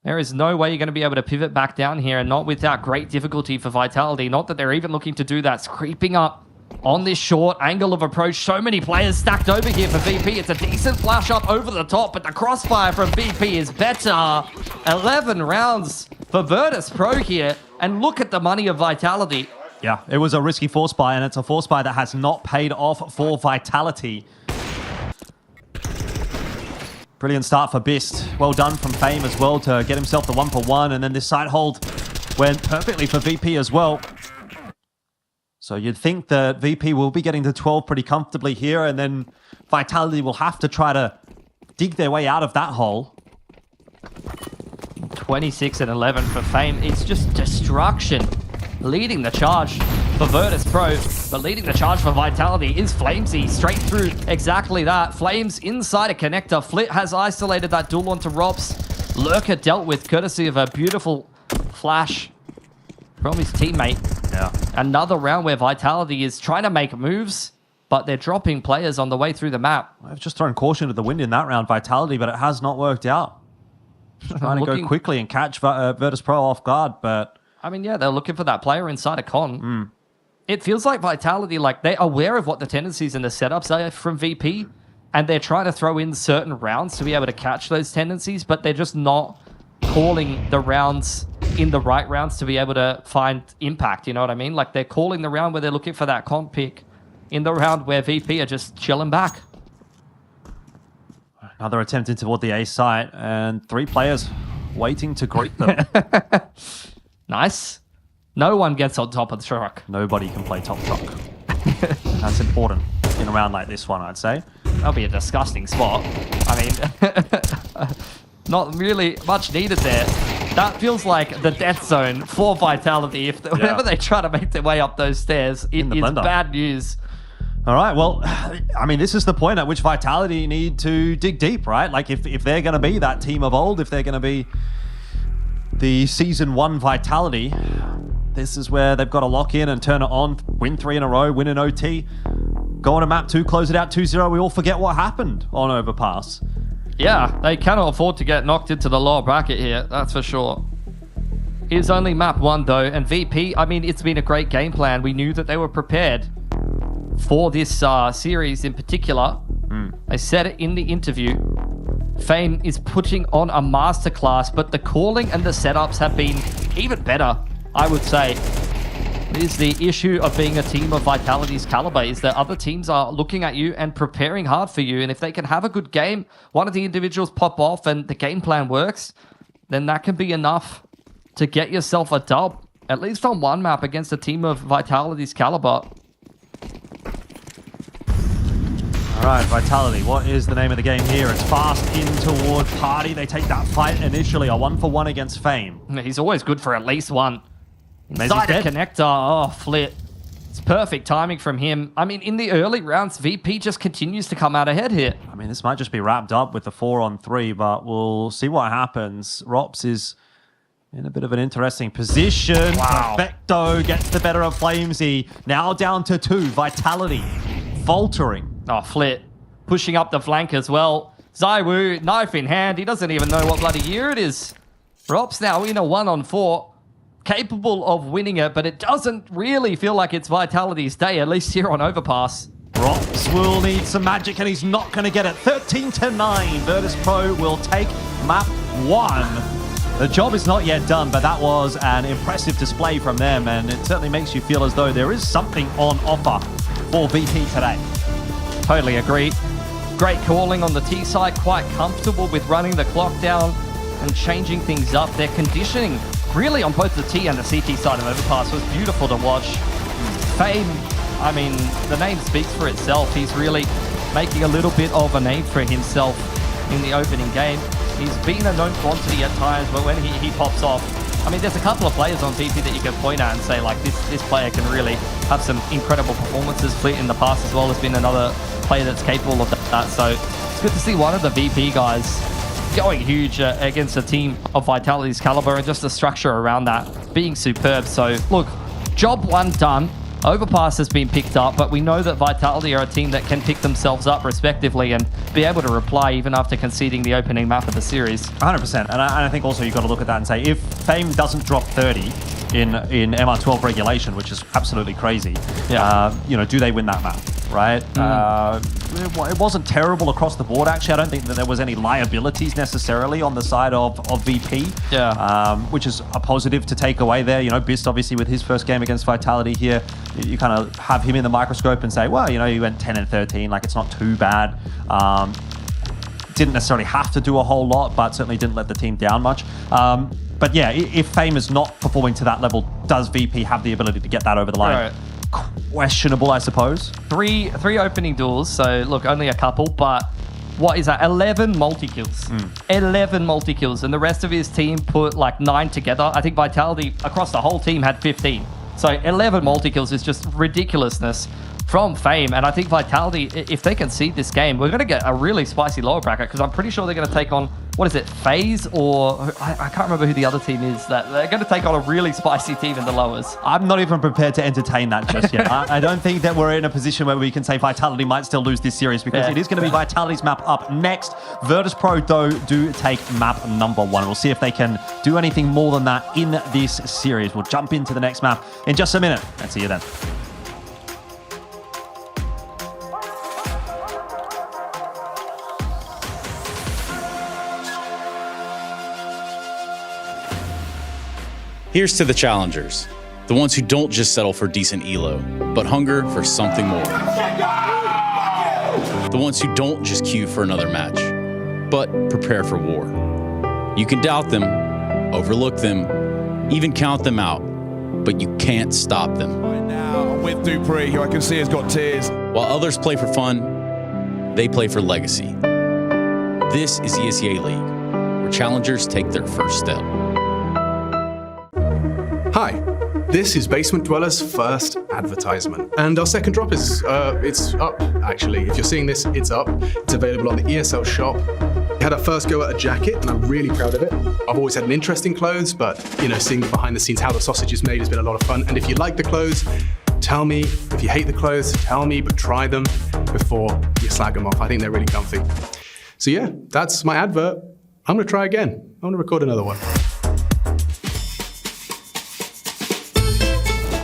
There is no way you're going to be able to pivot back down here, and not without great difficulty for Vitality. Not that they're even looking to do that. It's creeping up on this short angle of approach. So many players stacked over here for VP. It's a decent flash up over the top, but the crossfire from VP is better. 11 rounds for Virtus Pro here, and look at the money of Vitality. Yeah, it was a risky force buy, and it's a force buy that has not paid off for Vitality. Brilliant start for Bist. Well done from Fame as well to get himself the 1 for 1, and then this side hold went perfectly for VP as well. So you'd think that VP will be getting to 12 pretty comfortably here, and then Vitality will have to try to dig their way out of that hole. 26 and 11 for Fame. It's just destruction leading the charge for Virtus Pro, but leading the charge for Vitality is Flamesy, straight through exactly that. Flames inside a connector. Flit has isolated that duel onto Robs. Lurker dealt with courtesy of a beautiful flash from his teammate. Yeah. Another round where Vitality is trying to make moves, but they're dropping players on the way through the map. I've just thrown caution to the wind in that round, Vitality, but it has not worked out. Trying to go quickly and catch Virtus Pro off guard, but... I mean, yeah, they're looking for that player inside a con. It feels like Vitality, like, they're aware of what the tendencies and the setups are from VP, and they're trying to throw in certain rounds to be able to catch those tendencies, but they're just not calling the rounds in the right rounds to be able to find impact, you know what I mean? Like, they're calling the round where they're looking for that con pick in the round where VP are just chilling back. Another attempt in toward the A site, and 3 players waiting to greet them. Nice. No one gets on top of the truck. Nobody can play top truck. That's important in a round like this one, I'd say. That'll be a disgusting spot. I mean, not really much needed there. That feels like the death zone for Vitality. Whenever they try to make their way up those stairs, it is bad news. All right, well, I mean, this is the point at which Vitality need to dig deep, right? Like, if they're going to be that team of old, if they're going to be the Season 1 Vitality, this is where they've got to lock in and turn it on, win 3 in a row, win an OT, go on to map 2, close it out 2-0. We all forget what happened on Overpass. Yeah, they cannot afford to get knocked into the lower bracket here, that's for sure. It's only map 1 though, and VP, I mean, it's been a great game plan. We knew that they were prepared for this series in particular. I said it in the interview. Fame is putting on a masterclass, but the calling and the setups have been even better, I would say. It is the issue of being a team of Vitality's caliber, is that other teams are looking at you and preparing hard for you, and if they can have a good game, one of the individuals pop off and the game plan works, then that can be enough to get yourself a dub, at least on one map against a team of Vitality's caliber. All right, Vitality, what is the name of the game here? It's fast in toward Party. They take that fight initially, a 1-for-1 against Fame. He's always good for at least one. Inside a connector, oh, Flit. It's perfect timing from him. I mean, in the early rounds, VP just continues to come out ahead here. I mean, this might just be wrapped up with the 4-on-3, but we'll see what happens. Rops is in a bit of an interesting position. Wow. Perfecto gets the better of Flamesy. Now down to 2, Vitality faltering. Oh, Flit pushing up the flank as well. Zaiwu, knife in hand. He doesn't even know what bloody year it is. Rops now in a 1-on-4. Capable of winning it, but it doesn't really feel like it's Vitality's day, at least here on Overpass. Rops will need some magic, and he's not going to get it. 13-9. Virtus Pro will take map 1. The job is not yet done, but that was an impressive display from them, and it certainly makes you feel as though there is something on offer for VP today. Totally agree. Great calling on the T side, quite comfortable with running the clock down and changing things up. Their conditioning really on both the T and the CT side of Overpass was beautiful to watch. Fame, I mean, the name speaks for itself. He's really making a little bit of a name for himself in the opening game. He's been a known quantity at times, but when he pops off, I mean, there's a couple of players on VP that you can point at and say, like, this player can really have some incredible performances. Fleet in the past as well has been another player that's capable of that. So it's good to see one of the VP guys going huge against a team of Vitality's caliber, and just the structure around that being superb. So look, job 1 done. Overpass has been picked up, but we know that Vitality are a team that can pick themselves up respectively and be able to reply even after conceding the opening map of the series. 100%. And I think also you've got to look at that and say, if Fame doesn't drop 30 in MR12 regulation, which is absolutely crazy, you know, do they win that map, right? It wasn't terrible across the board, actually. I don't think that there was any liabilities necessarily on the side of VP, which is a positive to take away there. You know, Bist obviously with his first game against Vitality here, you kind of have him in the microscope and say, well, you know, he went 10-13, like it's not too bad. Didn't necessarily have to do a whole lot, but certainly didn't let the team down much. But yeah, if Fame is not performing to that level, does VP have the ability to get that over the line? Right. Questionable, I suppose. Three opening duels, so look, only a couple, but what is that? 11 multi-kills. 11 multi-kills, and the rest of his team put like 9 together. I think Vitality across the whole team had 15. So 11 multi-kills is just ridiculousness from Fame. And I think Vitality, if they can seed this game, we're going to get a really spicy lower bracket because I'm pretty sure they're going to take on, what is it, FaZe, or I can't remember who the other team is. That they're going to take on a really spicy team in the lowers. I'm not even prepared to entertain that just yet. I don't think that we're in a position where we can say Vitality might still lose this series because it is going to be Vitality's map up next. Virtus.pro, though, do take map number 1. We'll see if they can do anything more than that in this series. We'll jump into the next map in just a minute. And see you then. Here's to the challengers, the ones who don't just settle for decent elo, but hunger for something more. The ones who don't just queue for another match, but prepare for war. You can doubt them, overlook them, even count them out, but you can't stop them. Right now, I'm with Dupree, who I can see has got tears. While others play for fun, they play for legacy. This is ESEA League, where challengers take their first step. Hi, this is Basement Dweller's first advertisement. And our second drop is, it's up, actually. If you're seeing this, it's up. It's available on the ESL shop. We had our first go at a jacket, and I'm really proud of it. I've always had an interest in clothes, but, you know, seeing behind the scenes how the sausage is made has been a lot of fun. And if you like the clothes, tell me. If you hate the clothes, tell me, but try them before you slag them off. I think they're really comfy. So yeah, that's my advert. I'm gonna try again. I'm gonna record another one.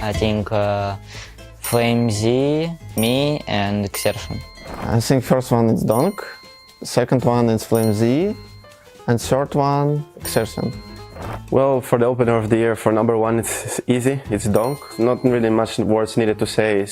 I think FlameZ, me, and Xertion. I think first one is Donk, second one is FlameZ, and third one Xertion. Well, for the opener of the year, for number 1, it's easy. It's Donk. Not really much words needed to say.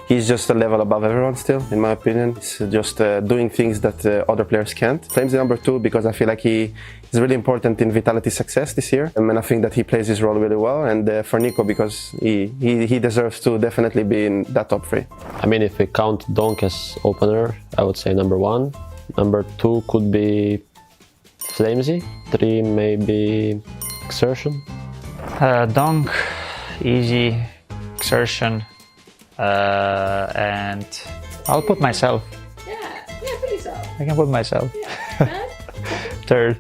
He's just a level above everyone still, in my opinion. He's just doing things that other players can't. FlameZ number 2 because I feel like he is really important in Vitality's success this year. And I think that he plays his role really well. And for Nico because he deserves to definitely be in that top 3. I mean, if we count Donk as opener, I would say number 1. Number 2 could be FlameZ. 3 maybe Xertion. Donk, easy, Xertion. And I'll put myself. Yeah, put yourself. I can put myself. Yeah. Third.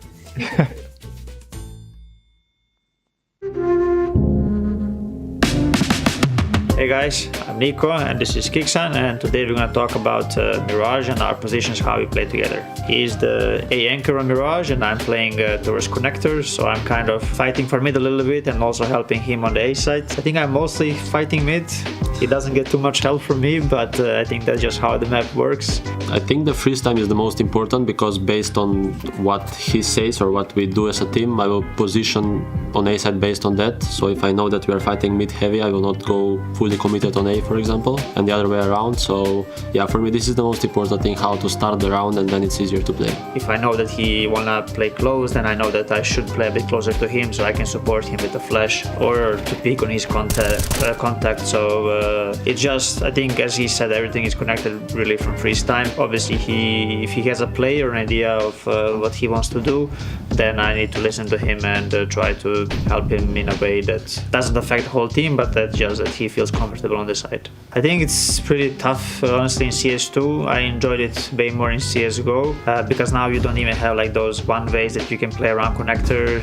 Hey guys, I'm Nico and this is Kiksan, and today we're going to talk about Mirage and our positions, how we play together. He's the A anchor on Mirage and I'm playing towards connectors, so I'm kind of fighting for mid a little bit and also helping him on the A side. I think I'm mostly fighting mid. He doesn't get too much help from me, but I think that's just how the map works. I think the freeze time is the most important because based on what he says or what we do as a team, I will position on A side based on that. So if I know that we are fighting mid heavy, I will not go fully committed on A, for example, and the other way around. So yeah, for me this is the most important thing, how to start the round, and then it's easier to play. If I know that he wanna play close, then I know that I should play a bit closer to him so I can support him with a flash or to pick on his contact. So it just, I think as he said, everything is connected really from freeze time. Obviously if he has a play or an idea of what he wants to do, then I need to listen to him and try to help him in a way that doesn't affect the whole team, but that just that he feels comfortable on the side. I think it's pretty tough, honestly, in CS2. I enjoyed it way more in CSGO because now you don't even have like those one ways that you can play around connector.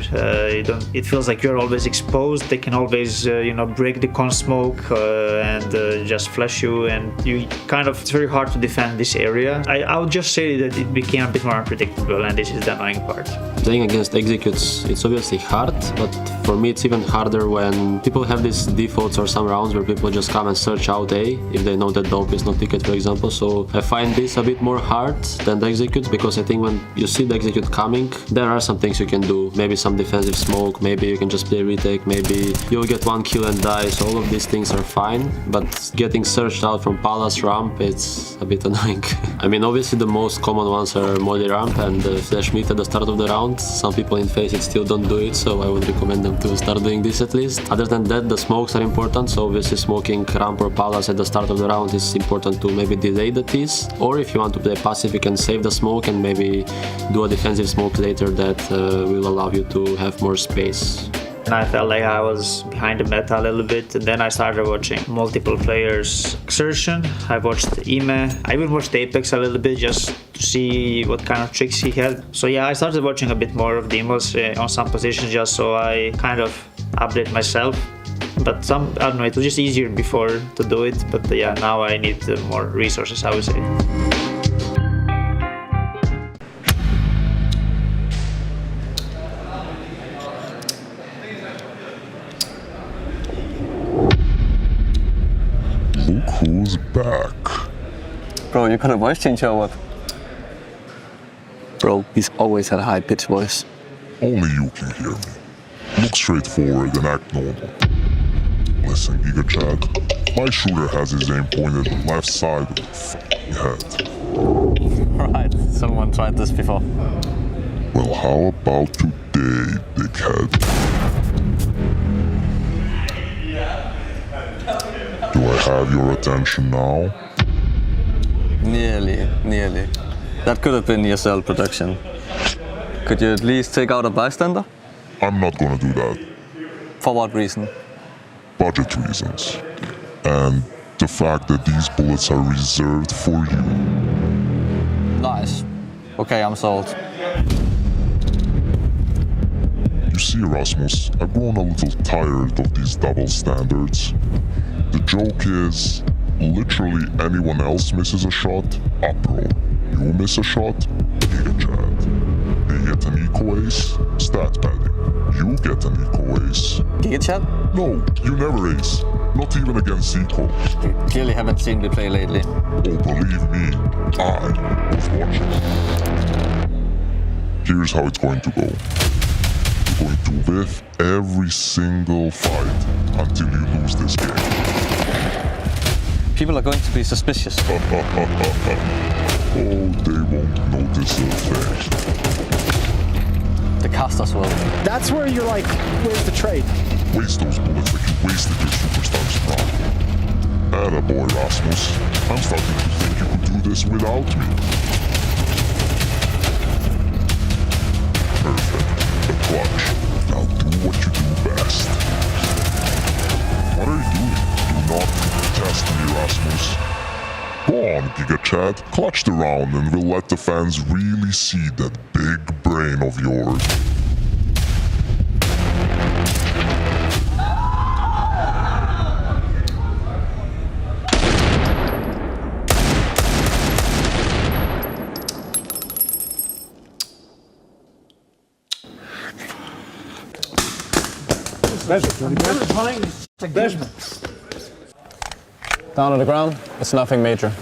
It feels like you're always exposed. They can always break the con smoke and just flash you, and you kind of, it's very hard to defend this area. I would just say that it became a bit more unpredictable, and this is the annoying part. Playing against executes, it's obviously hard, but for me it's even harder when people have these defaults or some rounds where people just come and search out A if they know that Dope is not ticket, for example. So I find this a bit more hard than the executes because I think when you see the execute coming, there are some things you can do. Maybe some defensive smoke, maybe you can just play retake, maybe you'll get one kill and die. So all of these things are fine, but getting searched out from Palace ramp, it's a bit annoying. I mean, obviously the most common ones are Molly ramp and flash mid at the start of the round. Some people in FaZe still don't do it, so I would recommend them to start doing this at least. Other than that, the smokes are important, so obviously smoking ramp or Palace at the start of the round is important to maybe delay the tease, or if you want to play passive, you can save the smoke and maybe do a defensive smoke later that will allow you to have more space. And I felt like I was behind the meta a little bit, and then I started watching multiple players. Exertion, I watched IEM, I even watched Apex a little bit just to see what kind of tricks he had. So yeah, I started watching a bit more of demos on some positions just so I kind of update myself. But I don't know, it was just easier before to do it, but yeah, now I need more resources, I would say. Look who's back. Bro, you got a voice change or what? Bro, he's always had a high-pitched voice. Only you can hear me. Look straight forward and act normal. Listen, Giga Chad, my shooter has his aim pointed left side of the fucking head. Right, someone tried this before. Well, how about today, big head? Do I have your attention now? Nearly. That could have been ESL production. Could you at least take out a bystander? I'm not gonna do that. For what reason? Budget reasons. And the fact that these bullets are reserved for you. Nice. Okay, I'm sold. You see, Rasmus, I've grown a little tired of these double standards. The joke is, literally anyone else misses a shot, apparel. You miss a shot, Giga Chad. They get an eco ace, stat padding. You get an eco ace. Giga Chad? No, you never ace. Not even against eco. You clearly haven't seen me play lately. Oh, believe me, I was watching. Here's how it's going to go. You're going to whiff every single fight until you lose this game. People are going to be suspicious. Oh, they won't notice a thing. The casters will. That's where you're like, where's the trade? Waste those bullets like you wasted your superstar's crown. Attaboy, Rasmus. I'm starting to think you could do this without me. Perfect. The clutch. Now do what you do best. What are you doing? Do not test me, Rasmus. Go on, Giga Chad. Clutch the round and we'll let the fans really see that big brain of yours. Down on the ground, it's nothing major.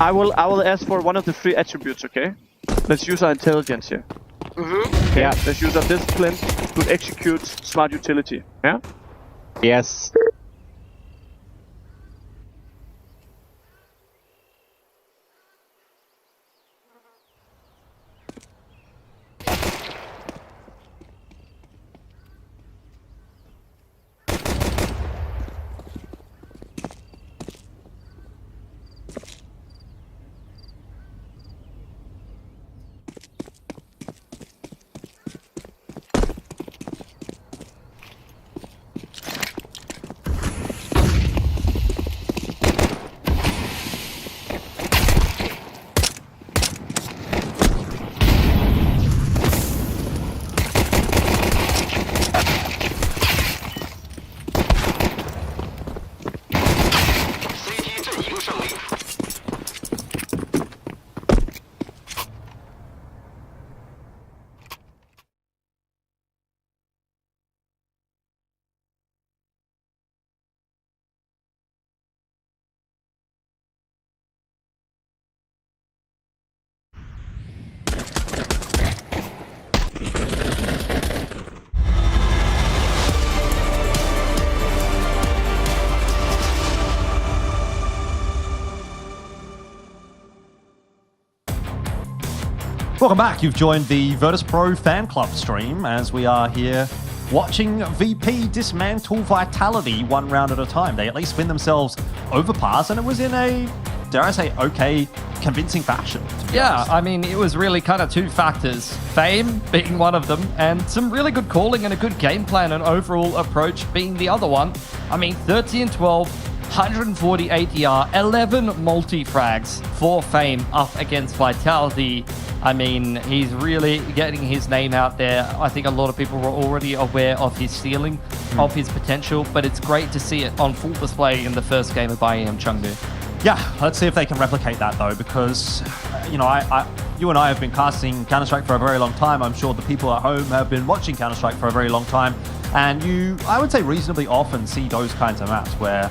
I will ask for one of the 3 attributes, okay? Let's use our intelligence here. Mm-hmm. Yeah, let's use our discipline to execute smart utility. Yeah? Yes. Welcome back. You've joined the Virtus Pro fan club stream as we are here watching VP dismantle Vitality one round at a time. They at least win themselves overpass, and it was in a, dare I say, okay, convincing fashion. Yeah, I mean, it was really kind of 2 factors. Fame being one of them, and some really good calling and a good game plan and overall approach being the other one. I mean, 30-12, 140 ATR, 11 multi-frags for Fame up against Vitality. I mean, he's really getting his name out there. I think a lot of people were already aware of his ceiling, of his potential, but it's great to see it on full display in the first game of IEM Chengdu. Yeah, let's see if they can replicate that though, because, you know, you and I have been casting Counter-Strike for a very long time. I'm sure the people at home have been watching Counter-Strike for a very long time. And you, I would say, reasonably often see those kinds of maps where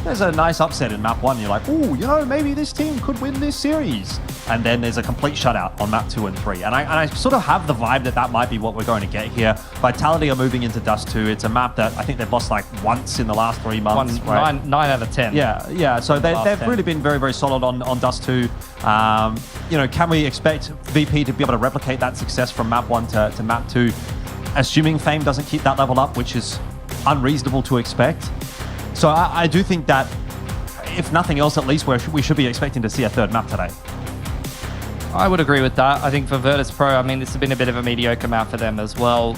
there's a nice upset in map 1. You're like, oh, you know, maybe this team could win this series. And then there's a complete shutout on map 2 and 3. And I sort of have the vibe that might be what we're going to get here. Vitality are moving into Dust 2. It's a map that I think they've lost like once in the last 3 months. Nine out of 10. Yeah. So they've really been very, very solid on Dust 2. You know, can we expect VP to be able to replicate that success from map 1 to map 2? Assuming Fame doesn't keep that level up, which is unreasonable to expect. So I do think that, if nothing else, at least we should be expecting to see a 3rd map today. I would agree with that. I think for Virtus Pro, I mean, this has been a bit of a mediocre map for them as well.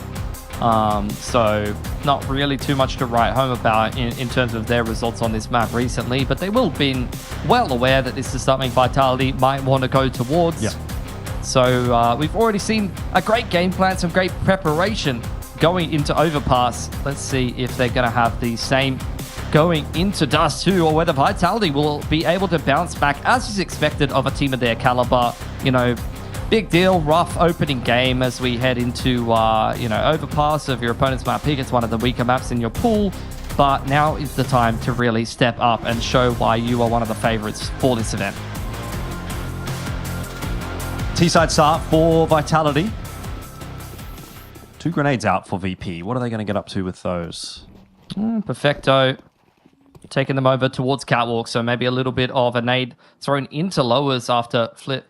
So not really too much to write home about in terms of their results on this map recently, but they will have been well aware that this is something Vitality might want to go towards. Yeah. So we've already seen a great game plan, some great preparation going into Overpass. Let's see if they're going to have the same going into Dust 2, or whether Vitality will be able to bounce back as is expected of a team of their caliber. You know, big deal, rough opening game as we head into, you know, Overpass of your opponent's map pick. It's one of the weaker maps in your pool, but now is the time to really step up and show why you are one of the favorites for this event. T-side start for Vitality. 2 grenades out for VP. What are they going to get up to with those? Perfecto. Taking them over towards Catwalk, so maybe a little bit of a nade thrown into lowers after Flip.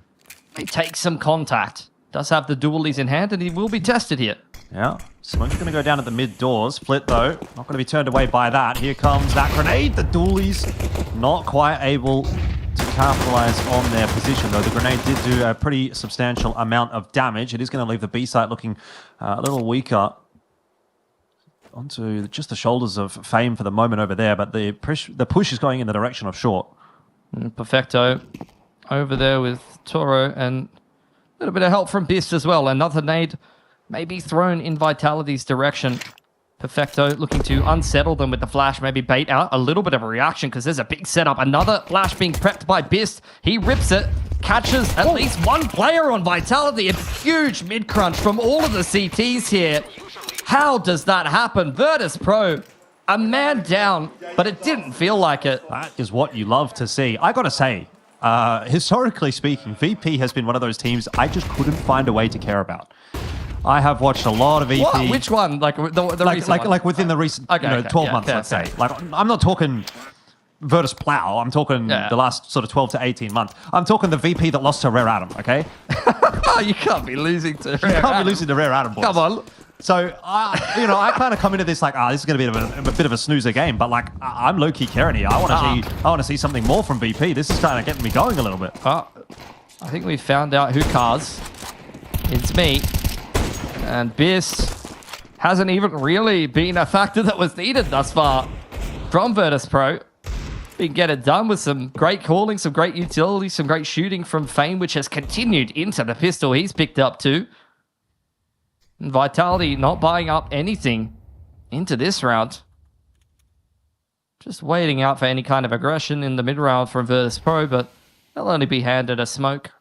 He takes some contact. Does have the dualies in hand, and he will be tested here. Yeah, Smoke's going to go down at the mid doors. Flit, though, not going to be turned away by that. Here comes that grenade. The dualies not quite able to capitalize on their position, though. The grenade did do a pretty substantial amount of damage. It is going to leave the B site looking a little weaker. Onto just the shoulders of Fame for the moment over there, but the push is going in the direction of short. Perfecto over there with Toro, and a little bit of help from Beast as well. Another nade maybe thrown in Vitality's direction. Perfecto looking to unsettle them with the flash, maybe bait out a little bit of a reaction because there's a big setup. Another flash being prepped by Beast. He rips it, catches at least one player on Vitality. A huge mid-crunch from all of the CTs here. How does that happen? Virtus Pro, a man down, but it didn't feel like it. That is what you love to see. I gotta say, historically speaking, VP has been one of those teams I just couldn't find a way to care about. I have watched a lot of VP. What? Which one? Like the recent one? Like within the recent 12 months, let's say. Like I'm not talking Virtus Plow. I'm talking the last sort of 12 to 18 months. I'm talking the VP that lost to Rare Adam, okay? You can't be losing to Rare Adam. You can't be losing to Rare Adam, boys. Come on. So, I kind of come into this like, this is going to be a bit of a snoozer game, but like, I'm low-key caring here. I want to see something more from VP. This is kind of getting me going a little bit. I think we found out who cars. It's me. And Biss hasn't even really been a factor that was needed thus far from Virtus Pro. We can get it done with some great calling, some great utility, some great shooting from Fame, which has continued into the pistol he's picked up too. And Vitality not buying up anything into this round. Just waiting out for any kind of aggression in the mid-round from Virtus Pro, but they'll only be handed a smoke.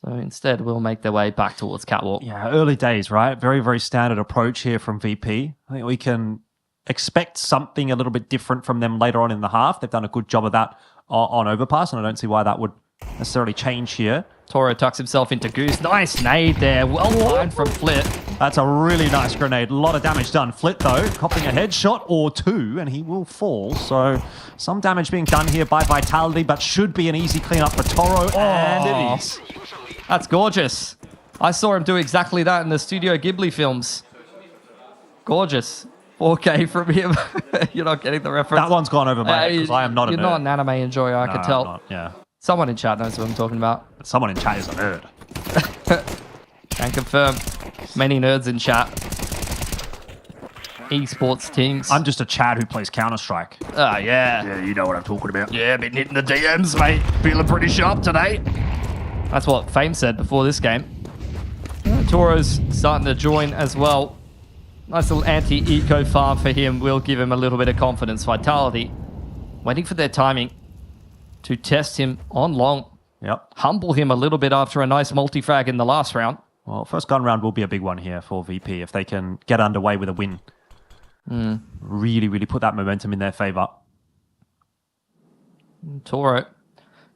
So instead, we'll make their way back towards Catwalk. Yeah, early days, right? Very, very standard approach here from VP. I think we can expect something a little bit different from them later on in the half. They've done a good job of that on Overpass, and I don't see why that would necessarily change here. Toro tucks himself into Goose. Nice nade there. Well timed from Flit. That's a really nice grenade. A lot of damage done. Flit, though, copping a headshot or two, and he will fall. So some damage being done here by Vitality, but should be an easy cleanup for Toro, and it is. That's gorgeous. I saw him do exactly that in the Studio Ghibli films. Gorgeous. 4K from him. You're not getting the reference. That one's gone over my head because I am not a nerd. You're not an anime enjoyer, I can tell. I'm not, yeah. Someone in chat knows what I'm talking about. But someone in chat is a nerd. Can confirm. Many nerds in chat. Esports teams. I'm just a Chad who plays Counter-Strike. Ah, yeah. Yeah, you know what I'm talking about. Yeah, been hitting the DMs, mate. Feeling pretty sharp today. That's what Fame said before this game. Toro's starting to join as well. Nice little anti-eco farm for him will give him a little bit of confidence. Vitality waiting for their timing to test him on long. Yep. Humble him a little bit after a nice multi-frag in the last round. Well, first gun round will be a big one here for VP if they can get underway with a win. Really, really put that momentum in their favor. Toro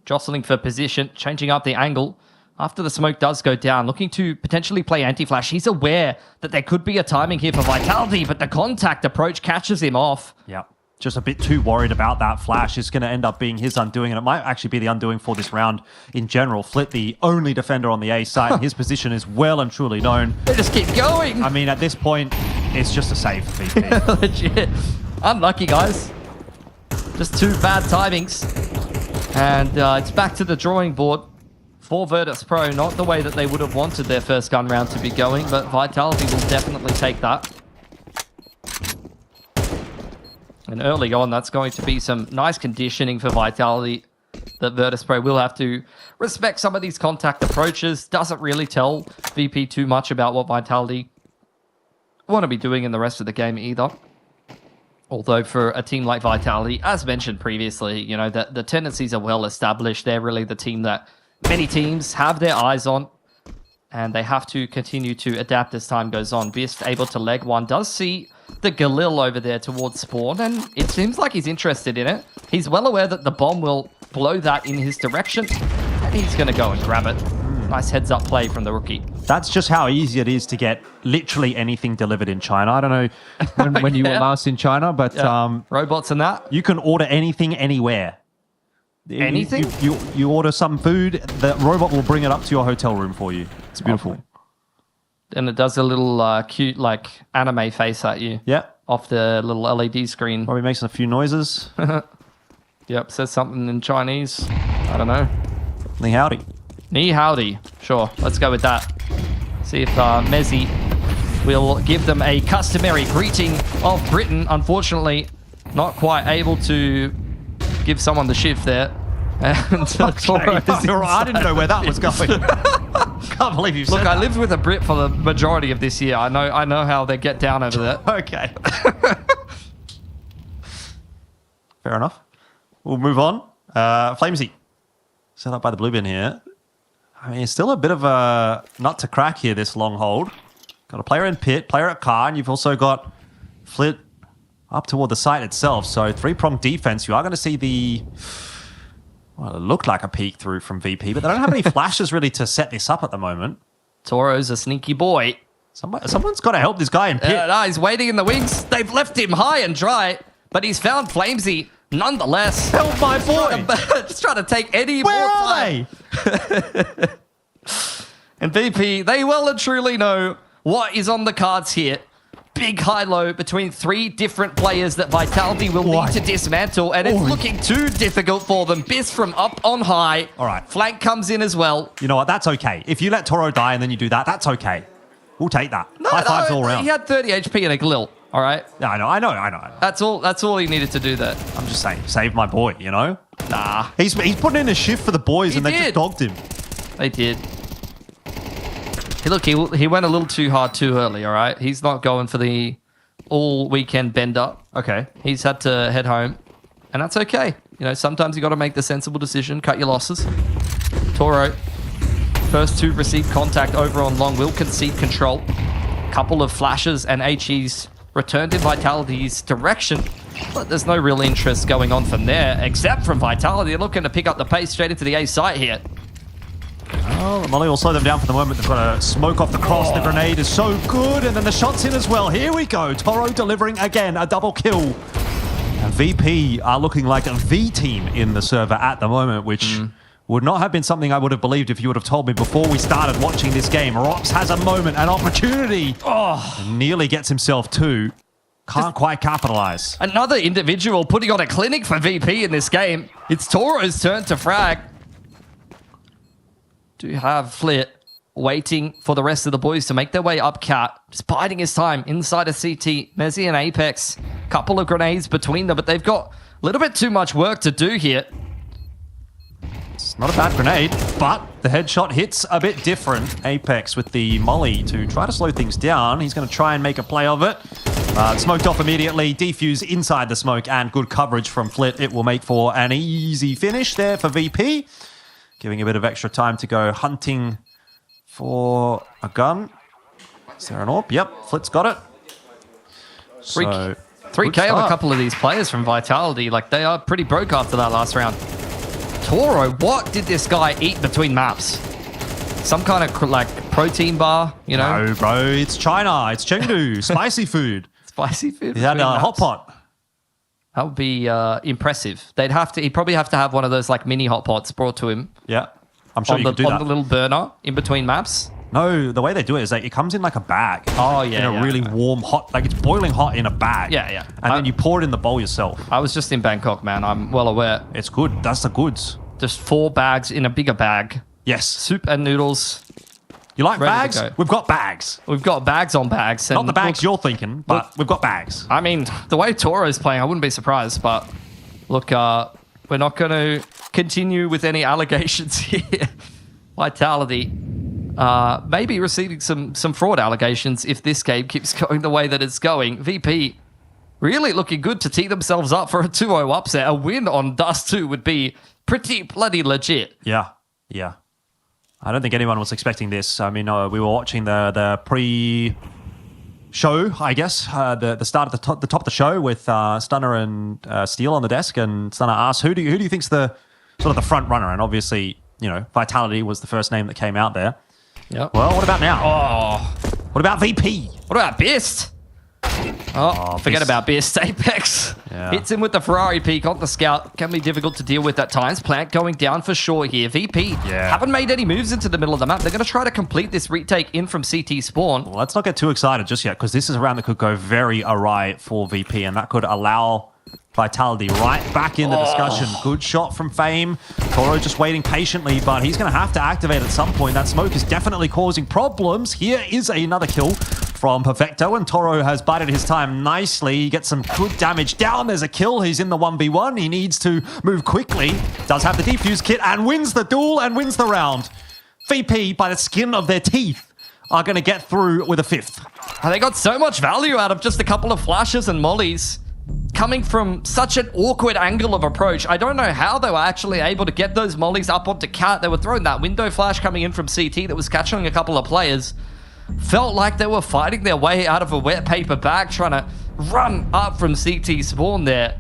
jostling for position, changing up the angle. After the smoke does go down, looking to potentially play anti-flash. He's aware that there could be a timing here for Vitality, but the contact approach catches him off. Yeah, just a bit too worried about that flash. It's going to end up being his undoing, and it might actually be the undoing for this round in general. Flit, the only defender on the A side, his position is well and truly known. They just keep going. I mean, at this point, it's just a save for VP. Legit. Unlucky, guys. Just two bad timings. And it's back to the drawing board for Virtus Pro. Not the way that they would have wanted their first gun round to be going, but Vitality will definitely take that. And early on, that's going to be some nice conditioning for Vitality that Virtus Pro will have to respect some of these contact approaches. Doesn't really tell VP too much about what Vitality want to be doing in the rest of the game either. Although for a team like Vitality, as mentioned previously, you know, the tendencies are well established. They're really the team that many teams have their eyes on, and they have to continue to adapt as time goes on. Bist able to leg one, does see the Galil over there towards spawn, and it seems like he's interested in it. He's well aware that the bomb will blow that in his direction, and he's going to go and grab it. Nice heads-up play from the rookie. That's just how easy it is to get literally anything delivered in China. I don't know when you were last in China, but robots and that. You can order anything anywhere. Anything? You order some food, the robot will bring it up to your hotel room for you. It's beautiful. And it does a little cute, like, anime face at you. Yeah. Off the little LED screen. Probably makes a few noises. Yep, says something in Chinese. I don't know. Ni howdy. Ni howdy. Sure, let's go with that. See if Mezzi will give them a customary greeting of Britain. Unfortunately, not quite able to give someone the shift there. And I didn't know where that was going. Can't believe you said Look, that. I lived with a Brit for the majority of this year. I know how they get down over there. Okay. Fair enough. We'll move on. Flamesy. Set up by the blue bin here. I mean, it's still a bit of a nut to crack here, this long hold. Got a player in pit, player at car, and you've also got Flit up toward the site itself. So three-pronged defense. You are going to see the Well, it looked like a peek through from VP, but they don't have any flashes really to set this up at the moment. Toro's a sneaky boy. Someone's got to help this guy in pit. No, he's waiting in the wings. They've left him high and dry, but he's found Flamesy nonetheless. Help my boy! Just trying to take any Where more are time. They? And VP, they well and truly know what is on the cards here. Big high-low between 3 different players that Vitality will need to dismantle, and it's looking too difficult for them. Biss from up on high. All right. Flank comes in as well. You know what? That's okay. If you let Toro die and then you do that, that's okay. We'll take that. High fives all around. He had 30 HP and a Glil, all right? Yeah, I know. That's all he needed to do there. I'm just saying, save my boy, you know? Nah. He's putting in a shift for the boys and they just dogged him. They did. Hey, look, he went a little too hard too early, all right? He's not going for the all-weekend bender. Okay. He's had to head home, and that's okay. You know, sometimes you got to make the sensible decision, cut your losses. Toro, first to receive contact over on long, will concede control. Couple of flashes and HE's returned in Vitality's direction, but there's no real interest going on from there, except from Vitality. They're looking to pick up the pace straight into the A site here. Oh, the Molly will slow them down for the moment. They've got a smoke off the cross. The grenade is so good, and then the shot's in as well. Here we go. Toro delivering again a double kill. And VP are looking like a V team in the server at the moment, which would not have been something I would have believed if you would have told me before we started watching this game. Rops has a moment, an opportunity. And nearly gets himself two. Can't quite capitalize. Another individual putting on a clinic for VP in this game. It's Toro's turn to frag. Do have Flit waiting for the rest of the boys to make their way up cat. Just biding his time inside of CT. Mezzy and Apex. Couple of grenades between them, but they've got a little bit too much work to do here. It's not a bad grenade, but the headshot hits a bit different. Apex with the molly to try to slow things down. He's going to try and make a play of it. Smoked off immediately. Defuse inside the smoke and good coverage from Flit. It will make for an easy finish there for VP. Giving a bit of extra time to go hunting for a gun. Is there an AWP? Yep, Flit's got it. 3K on a couple of these players from Vitality. Like, they are pretty broke after that last round. Toro, what did this guy eat between maps? Some kind of, like, protein bar, you know? No, bro, it's China. It's Chengdu. Spicy food. Spicy food? He had a hot pot. That would be impressive. He'd probably have to have one of those like mini hot pots brought to him. Yeah, I'm sure you could do that. On the little burner in between maps. No, the way they do it is that it comes in like a bag. Oh, yeah. In a really warm, hot, like it's boiling hot in a bag. Yeah, yeah. And then you pour it in the bowl yourself. I was just in Bangkok, man. I'm well aware. It's good. That's the goods. Just 4 bags in a bigger bag. Yes. Soup and noodles. You like bags? We've got bags. We've got bags on bags. Not the bags you're thinking, but we've got bags. I mean, the way Toro's playing, I wouldn't be surprised. But look, we're not going to continue with any allegations here. Vitality maybe receiving some fraud allegations if this game keeps going the way that it's going. VP really looking good to tee themselves up for a 2-0 upset. A win on Dust 2 would be pretty bloody legit. Yeah, yeah. I don't think anyone was expecting this. I mean, we were watching the pre-show, I guess, the start at the top of the show with Stunner and Steel on the desk, and Stunner asked, "Who do you think's the sort of the front runner?" And obviously, you know, Vitality was the first name that came out there. Yeah. Well, what about now? Oh, what about VP? What about Bist? Oh, forget about Bist. Apex hits him with the Ferrari peak on the scout. Can be difficult to deal with at times. Plant going down for sure here. VP haven't made any moves into the middle of the map. They're going to try to complete this retake in from CT spawn. Well, let's not get too excited just yet, because this is a round that could go very awry for VP, and that could allow Vitality right back in the discussion. Good shot from Fame. Toro just waiting patiently, but he's going to have to activate at some point. That smoke is definitely causing problems. Here is another kill from Perfecto, and Toro has bided his time nicely. He gets some good damage down. There's a kill. He's in the 1v1. He needs to move quickly. Does have the defuse kit and wins the duel and wins the round. VP, by the skin of their teeth, are going to get through with a 5th. And they got so much value out of just a couple of flashes and mollies. Coming from such an awkward angle of approach. I don't know how they were actually able to get those mollies up onto Cat. They were throwing that window flash coming in from CT that was catching a couple of players. Felt like they were fighting their way out of a wet paper bag, trying to run up from CT spawn there.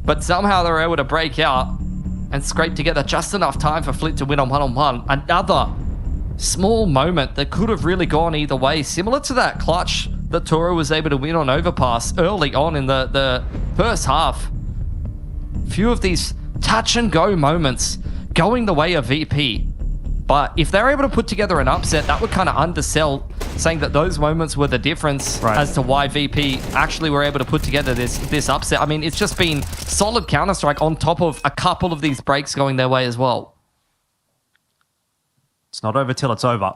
But somehow they were able to break out. and scrape together just enough time for Flit to win on one-on-one. Another small moment that could have really gone either way, similar to that clutch that Toro was able to win on Overpass early on in the first half. Few of these touch and go moments going the way of VP. But if they're able to put together an upset, that would kind of undersell saying that those moments were the difference as to why VP actually were able to put together this upset. I mean, it's just been solid Counter-Strike on top of a couple of these breaks going their way as well. It's not over till it's over.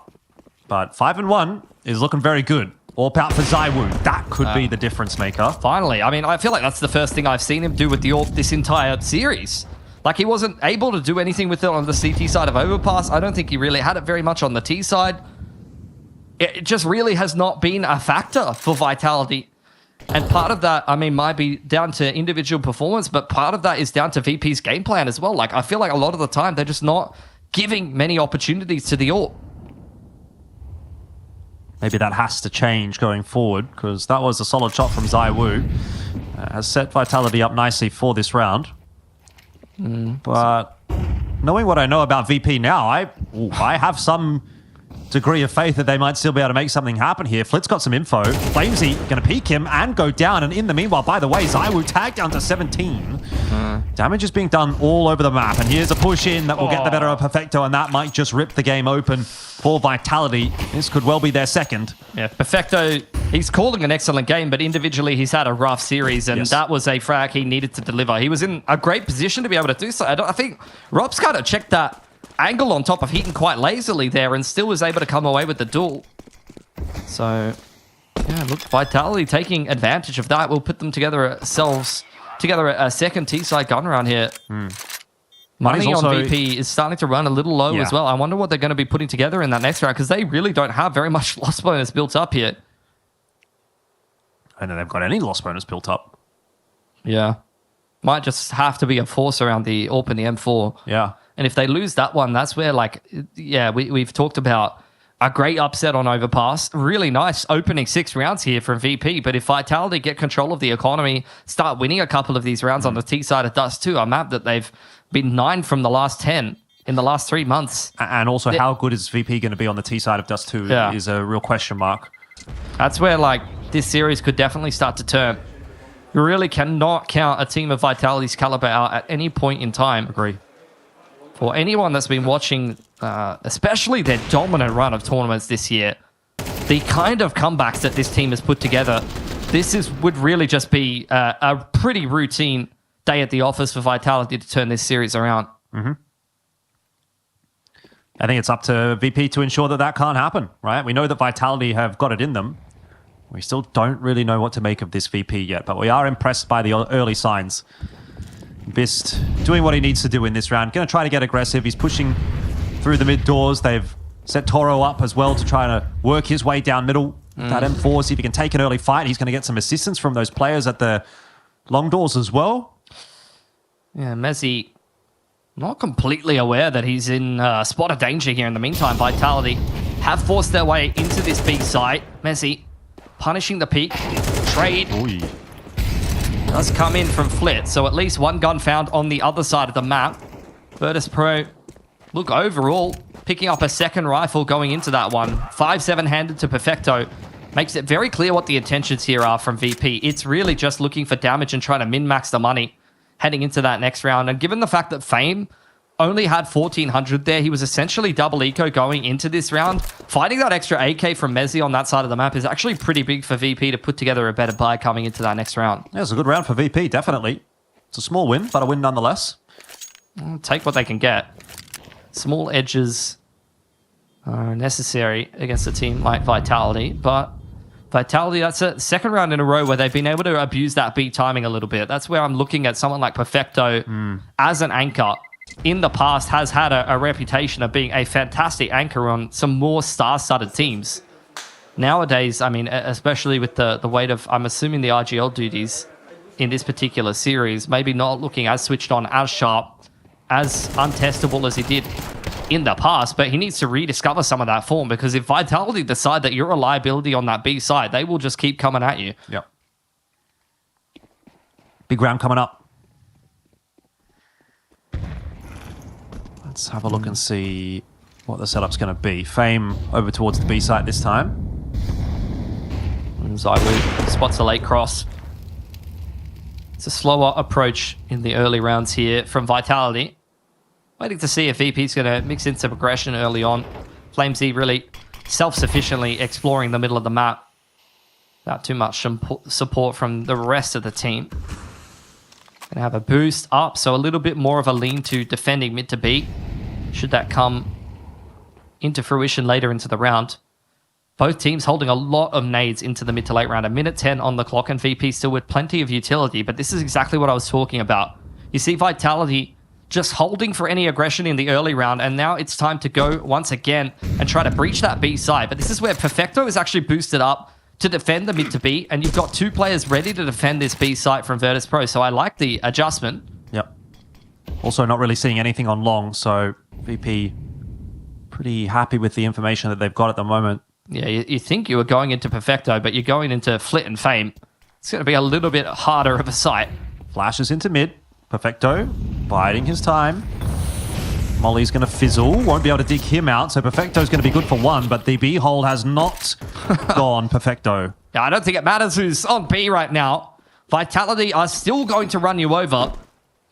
But 5-1 is looking very good. All out for ZywOo. That could be the difference maker. Finally. I mean, I feel like that's the first thing I've seen him do with the AWP this entire series. Like, he wasn't able to do anything with it on the CT side of Overpass. I don't think he really had it very much on the T side. It just really has not been a factor for Vitality. And part of that, I mean, might be down to individual performance, but part of that is down to VP's game plan as well. Like, I feel like a lot of the time, they're just not giving many opportunities to the AWP. Maybe that has to change going forward, because that was a solid shot from ZywOo. Has set Vitality up nicely for this round. But knowing what I know about VP now, I have some degree of faith that they might still be able to make something happen here. Flit's got some info. Flamesy going to peek him and go down. And in the meanwhile, by the way, ZywOo tagged down to 17. Damage is being done all over the map. And here's a push in that will get the better of Perfecto. And that might just rip the game open for Vitality. This could well be their second. Yeah, Perfecto, he's calling an excellent game, but individually he's had a rough series. And that was a frag he needed to deliver. He was in a great position to be able to do so. I think Rob's kind of checked that angle on top of Heaton quite lazily there and still was able to come away with the duel. So, yeah, look, Vitality taking advantage of that. We'll put them together a second T-side gun round here. Money on VP is starting to run a little low as well. I wonder what they're going to be putting together in that next round, because they really don't have very much loss bonus built up here. I don't know they've got any loss bonus built up. Yeah. Might just have to be a force around the AWP and the M4. Yeah. And if they lose that one, that's where, like, yeah, we've talked about a great upset on Overpass. Really nice opening 6 rounds here from VP. But if Vitality get control of the economy, start winning a couple of these rounds on the T side of Dust 2, a map that they've been 9 from the last 10 in the last 3 months. And also, how good is VP going to be on the T side of Dust 2 is a real question mark. That's where, like, this series could definitely start to turn. You really cannot count a team of Vitality's caliber out at any point in time. Agree. For anyone that's been watching, especially their dominant run of tournaments this year, the kind of comebacks that this team has put together, would really just be a pretty routine day at the office for Vitality to turn this series around. I think it's up to VP to ensure that that can't happen, right? We know that Vitality have got it in them. We still don't really know what to make of this VP yet, but we are impressed by the early signs. Bist doing what he needs to do in this round. Going to try to get aggressive. He's pushing through the mid doors. They've set Toro up as well to try to work his way down middle. That M4, see if he can take an early fight. He's going to get some assistance from those players at the long doors as well. Yeah, Messi not completely aware that he's in a spot of danger here in the meantime. Vitality have forced their way into this B site. Messi punishing the peak. Trade. Does come in from Flit, so at least one gun found on the other side of the map. Virtus Pro, look, overall, picking up a second rifle going into that one. 5-7 handed to Perfecto. Makes it very clear what the intentions here are from VP. It's really just looking for damage and trying to min-max the money heading into that next round. And given the fact that Fame only had 1,400 there, he was essentially double eco going into this round. Finding that extra AK from Messi on that side of the map is actually pretty big for VP to put together a better buy coming into that next round. Yeah, it's a good round for VP, definitely. It's a small win, but a win nonetheless. Take what they can get. Small edges are necessary against a team like Vitality, but Vitality, that's a second round in a row where they've been able to abuse that beat timing a little bit. That's where I'm looking at someone like Perfecto as an anchor. In the past, has had a reputation of being a fantastic anchor on some more star-studded teams. Nowadays, I mean, especially with the weight of, I'm assuming, the RGL duties in this particular series, maybe not looking as switched on, as sharp, as untestable as he did in the past, but he needs to rediscover some of that form, because if Vitality decide that you're a liability on that B side, they will just keep coming at you. Yep. Big round coming up. Let's have a look and see what the setup's going to be. Fame over towards the B site this time. And ZywOo spots a late cross. It's a slower approach in the early rounds here from Vitality. Waiting to see if VP's going to mix in some aggression early on. FlameZ really self-sufficiently exploring the middle of the map. Without too much support from the rest of the team. Gonna have a boost up, so a little bit more of a lean to defending mid to B. Should that come into fruition later into the round. Both teams holding a lot of nades into the mid to late round. A minute 10 on the clock and VP still with plenty of utility, but this is exactly what I was talking about. You see Vitality just holding for any aggression in the early round, and now it's time to go once again and try to breach that B side. But this is where Perfecto is actually boosted up to defend the mid to B, and you've got two players ready to defend this B site from Virtus Pro, so I like the adjustment. Yep. Also not really seeing anything on long, so VP pretty happy with the information that they've got at the moment. Yeah, you think you were going into Perfecto, but you're going into Flit and Fame. It's going to be a little bit harder of a sight. Flashes into mid. Perfecto biding his time. Molly's going to fizzle. Won't be able to dig him out, so Perfecto's going to be good for one, but the B hold has not gone Perfecto. Yeah, I don't think it matters who's on B right now. Vitality are still going to run you over.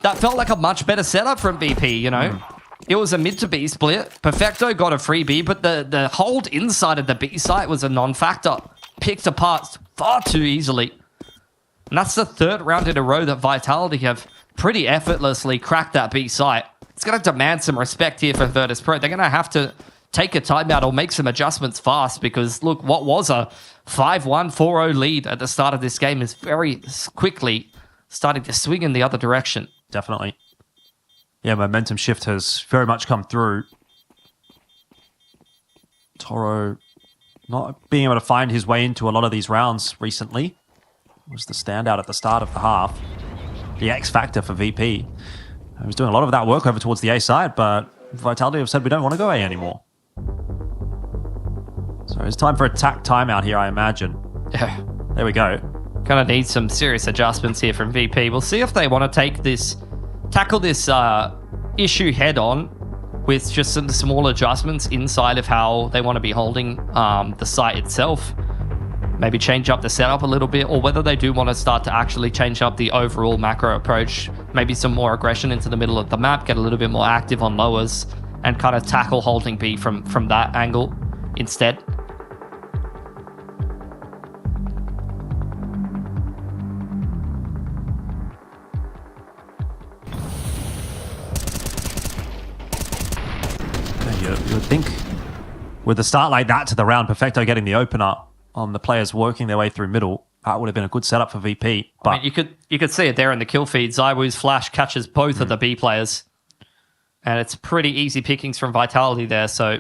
That felt like a much better setup from BP, you know? It was a mid to B split. Perfecto got a free B, but the hold inside of the B site was a non-factor. Picked apart far too easily. And that's the third round in a row that Vitality have pretty effortlessly cracked that B site. It's going to demand some respect here for Virtus Pro. They're going to have to take a timeout or make some adjustments fast because, look, what was a 5-1, 4-0 lead at the start of this game is very quickly starting to swing in the other direction. Definitely. Yeah, momentum shift has very much come through. Toro not being able to find his way into a lot of these rounds recently. Was the standout at the start of the half. The X factor for VP. He was doing a lot of that work over towards the A side, but Vitality have said we don't want to go A anymore. So it's time for a tack timeout here, I imagine. Yeah. There we go. Gonna need some serious adjustments here from VP. We'll see if they want to tackle this issue head on with just some small adjustments inside of how they want to be holding the site itself. Maybe change up the setup a little bit, or whether they do want to start to actually change up the overall macro approach. Maybe some more aggression into the middle of the map, get a little bit more active on lowers, and kind of tackle holding B from that angle instead. You would think with a start like that to the round, Perfecto getting the opener on the players working their way through middle, that would have been a good setup for VP. But I mean, you could see it there in the kill feed. ZywOo's flash catches both of the B players. And it's pretty easy pickings from Vitality there, so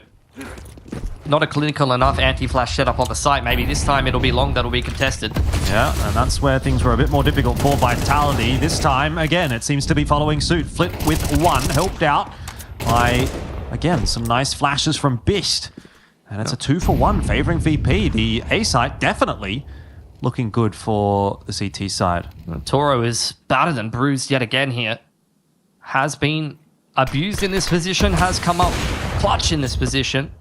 not a clinical enough anti-flash setup on the site. Maybe this time it'll be long that'll be contested. Yeah, and that's where things were a bit more difficult for Vitality. This time, again, it seems to be following suit. Flit with one, helped out by, again, some nice flashes from Bist. And it's a 2-for-1 favoring VP. The A side definitely looking good for the CT side. Toro is battered and bruised yet again here. Has been abused in this position, has come up clutch in this position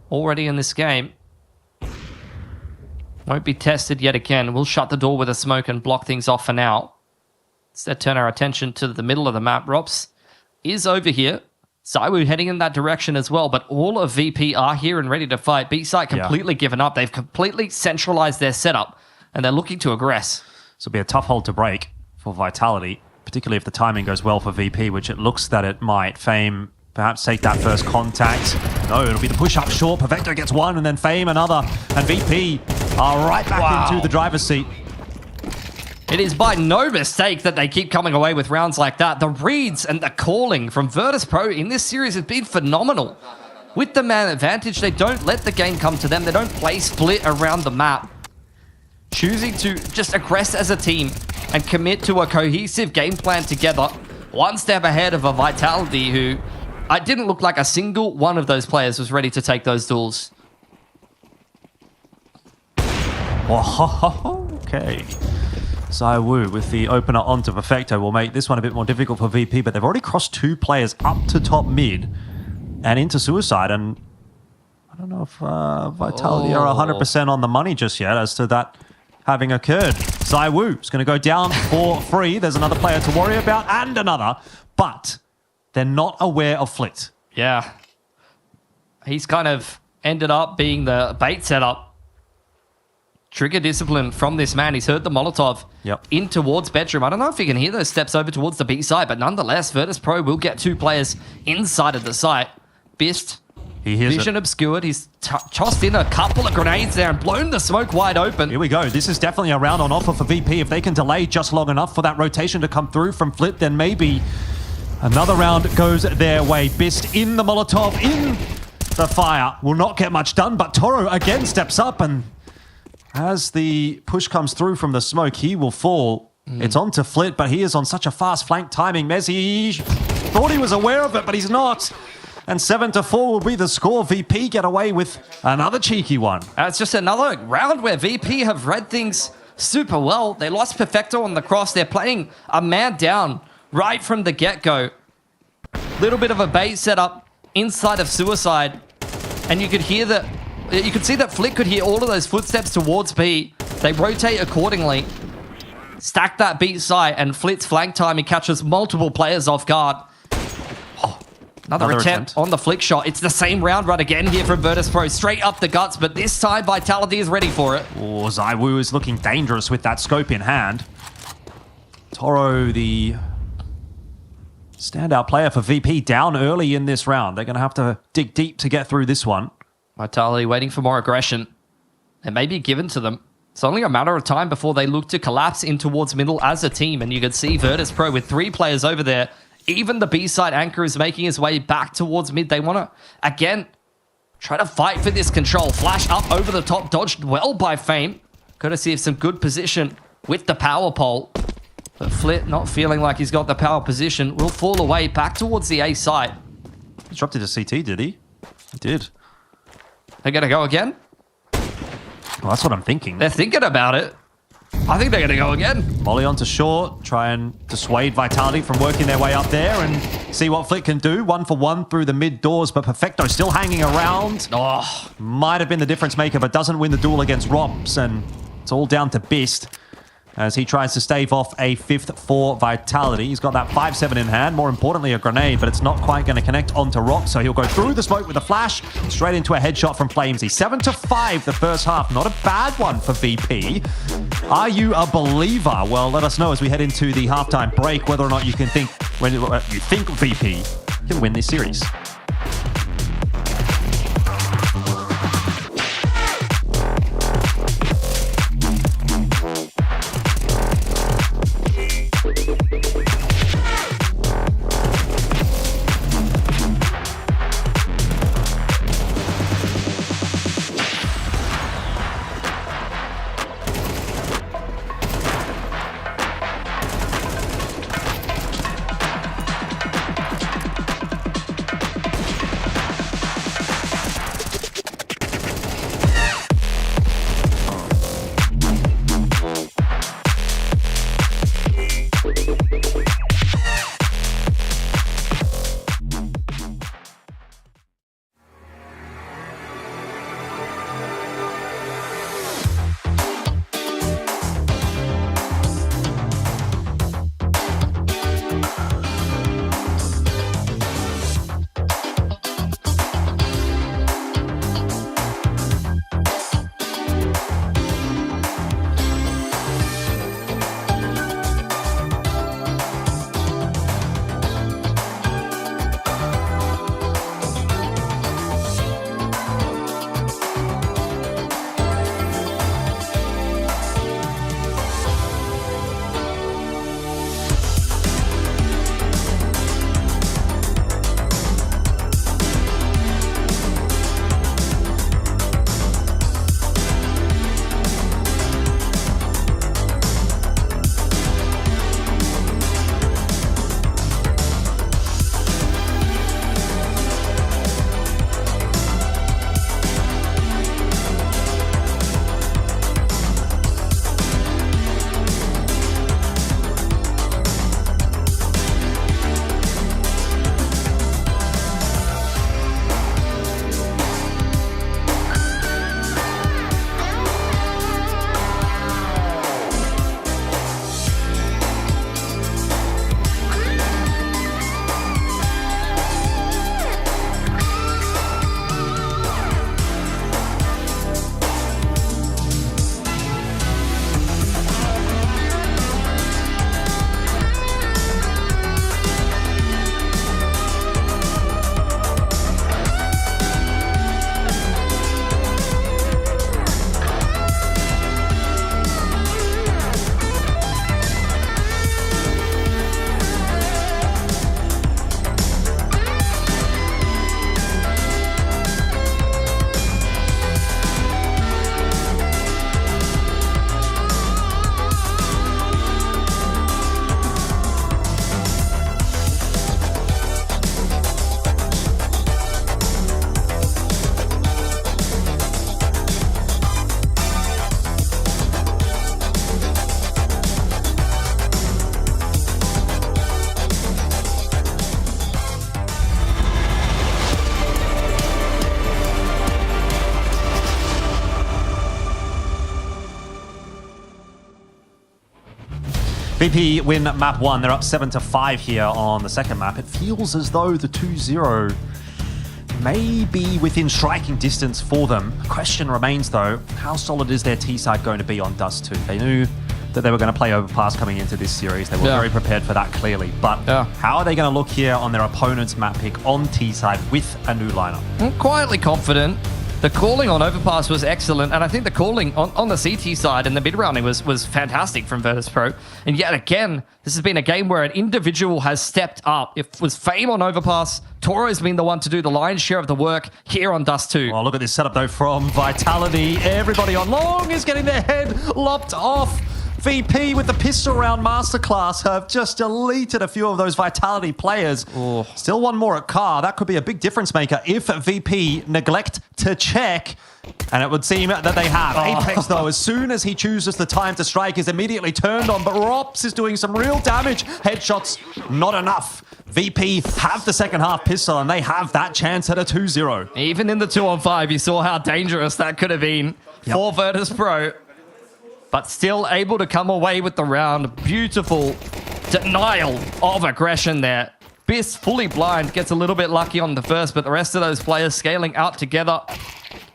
already in this game. Won't be tested yet again. We'll shut the door with a smoke and block things off for now. Instead, turn our attention to the middle of the map. Rops is over here. ZywOo heading in that direction as well, but all of VP are here and ready to fight. B-side completely given up. They've completely centralized their setup, and they're looking to aggress. This will be a tough hold to break for Vitality, particularly if the timing goes well for VP, which it looks that it might. Fame perhaps take that first contact. No, it'll be the push-up short. Perfecto gets one, and then Fame another, and VP are right back into the driver's seat. It is by no mistake that they keep coming away with rounds like that. The reads and the calling from Virtus Pro in this series has been phenomenal. With the man advantage, they don't let the game come to them. They don't play split around the map. Choosing to just aggress as a team and commit to a cohesive game plan together. One step ahead of a Vitality who it didn't look like a single one of those players was ready to take those duels. Okay. ZywOo with the opener onto Perfecto will make this one a bit more difficult for VP, but they've already crossed two players up to top mid. and into Suicide. And I don't know if Vitality are 100% on the money just yet as to that having occurred. Zaiwu is going to go down for free. There's another player to worry about and another, but they're not aware of Flit. Yeah. He's kind of ended up being the bait setup. Trigger discipline from this man. He's heard the Molotov in towards bedroom. I don't know if you can hear those steps over towards the B side, but nonetheless, Virtus Pro will get 2 players inside of the site. Bist, vision obscured. He's tossed in a couple of grenades there and blown the smoke wide open. Here we go. This is definitely a round on offer for VP. If they can delay just long enough for that rotation to come through from Flit, then maybe another round goes their way. Bist in the Molotov, in the fire. Will not get much done, but Toro again steps up, and as the push comes through from the smoke, he will fall. It's on to Flit, but he is on such a fast flank timing. Messi thought he was aware of it, but he's not. And 7-4 will be the score. VP get away with another cheeky one. It's just another round where VP have read things super well. They lost Perfecto on the cross. They're playing a man down right from the get-go. Little bit of a bait setup inside of Suicide. And you could hear that. You could see that Flick could hear all of those footsteps towards B. They rotate accordingly. Stack that B side, and Flick's flank time, he catches multiple players off guard. Oh, another attempt on the Flick shot. It's the same round run again here from Virtus Pro. Straight up the guts, but this time Vitality is ready for it. Oh, Zaiwu is looking dangerous with that scope in hand. Toro, the standout player for VP, down early in this round. They're going to have to dig deep to get through this one. Vitality waiting for more aggression. It may be given to them. It's only a matter of time before they look to collapse in towards middle as a team. And you can see Virtus Pro with 3 players over there. Even the B-side anchor is making his way back towards mid. They want to, again, try to fight for this control. Flash up over the top, dodged well by Fame. Courtesy of some good position with the power pole. But Flit, not feeling like he's got the power position, will fall away back towards the A side. He dropped it to CT, did he? He did. They're going to go again? Well, that's what I'm thinking. They're thinking about it. I think they're going to go again. Molly onto short, try and dissuade Vitality from working their way up there and see what Flick can do. 1-for-1 through the mid doors, but Perfecto still hanging around. Oh, might have been the difference maker, but doesn't win the duel against Robs, and it's all down to Bist as he tries to stave off a 5th for Vitality. He's got that 5-7 in hand, more importantly a grenade, but it's not quite going to connect onto Rock, so he'll go through the smoke with a flash, straight into a headshot from Flamesy. 7-5 the first half, not a bad one for VP. Are you a believer? Well, let us know as we head into the halftime break whether or not you can think, when you think VP can win this series. VP win map 1. They're up 7-5 here on the second map. It feels as though the 2-0 may be within striking distance for them. The question remains, though, how solid is their T side going to be on Dust 2? They knew that they were going to play Overpass coming into this series. They were very prepared for that, clearly. But how are they going to look here on their opponent's map pick on T side with a new lineup? I'm quietly confident. The calling on Overpass was excellent, and I think the calling on the CT side and the mid-rounding was fantastic from Virtus.pro. And yet again, this has been a game where an individual has stepped up. It was Fame on Overpass. Toro's been the one to do the lion's share of the work here on Dust 2. Oh, look at this setup, though, from Vitality. Everybody on long is getting their head lopped off. VP with the pistol round masterclass have just deleted a few of those Vitality players. Ooh. Still one more at Car. That could be a big difference maker if VP neglect to check. And it would seem that they have. Apex, though, as soon as he chooses the time to strike, is immediately turned on. But Rops is doing some real damage. Headshots, not enough. VP have the second half pistol, and they have that chance at a 2-0. Even in the 2-on-5, you saw how dangerous that could have been for Virtus.pro. But still able to come away with the round. Beautiful denial of aggression there. Biss, fully blind, gets a little bit lucky on the first, but the rest of those players scaling out together.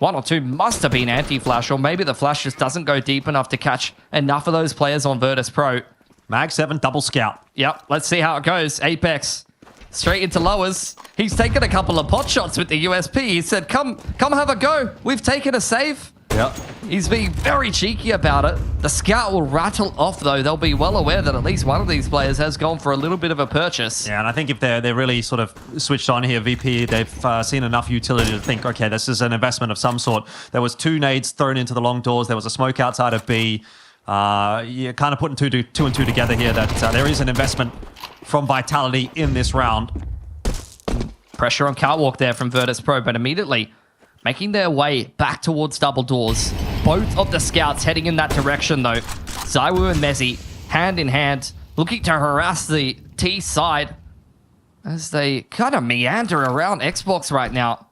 One or two must have been anti-flash, or maybe the flash just doesn't go deep enough to catch enough of those players on Virtus.pro. Mag 7, double scout. Yep, let's see how it goes. Apex, straight into lowers. He's taken a couple of pot shots with the USP. He said, come have a go. We've taken a save. Yep. He's being very cheeky about it. The scout will rattle off, though. They'll be well aware that at least one of these players has gone for a little bit of a purchase. Yeah, and I think if they're really sort of switched on here, VP, they've seen enough utility to think, okay, this is an investment of some sort. There was 2 nades thrown into the long doors. There was a smoke outside of B. You're kind of putting two and two together here that there is an investment from Vitality in this round. Pressure on Catwalk there from Virtus.pro, but immediately making their way back towards double doors. Both of the scouts heading in that direction, though. Zaiwu and Mezzi, hand in hand, looking to harass the T side as they kind of meander around Xbox right now.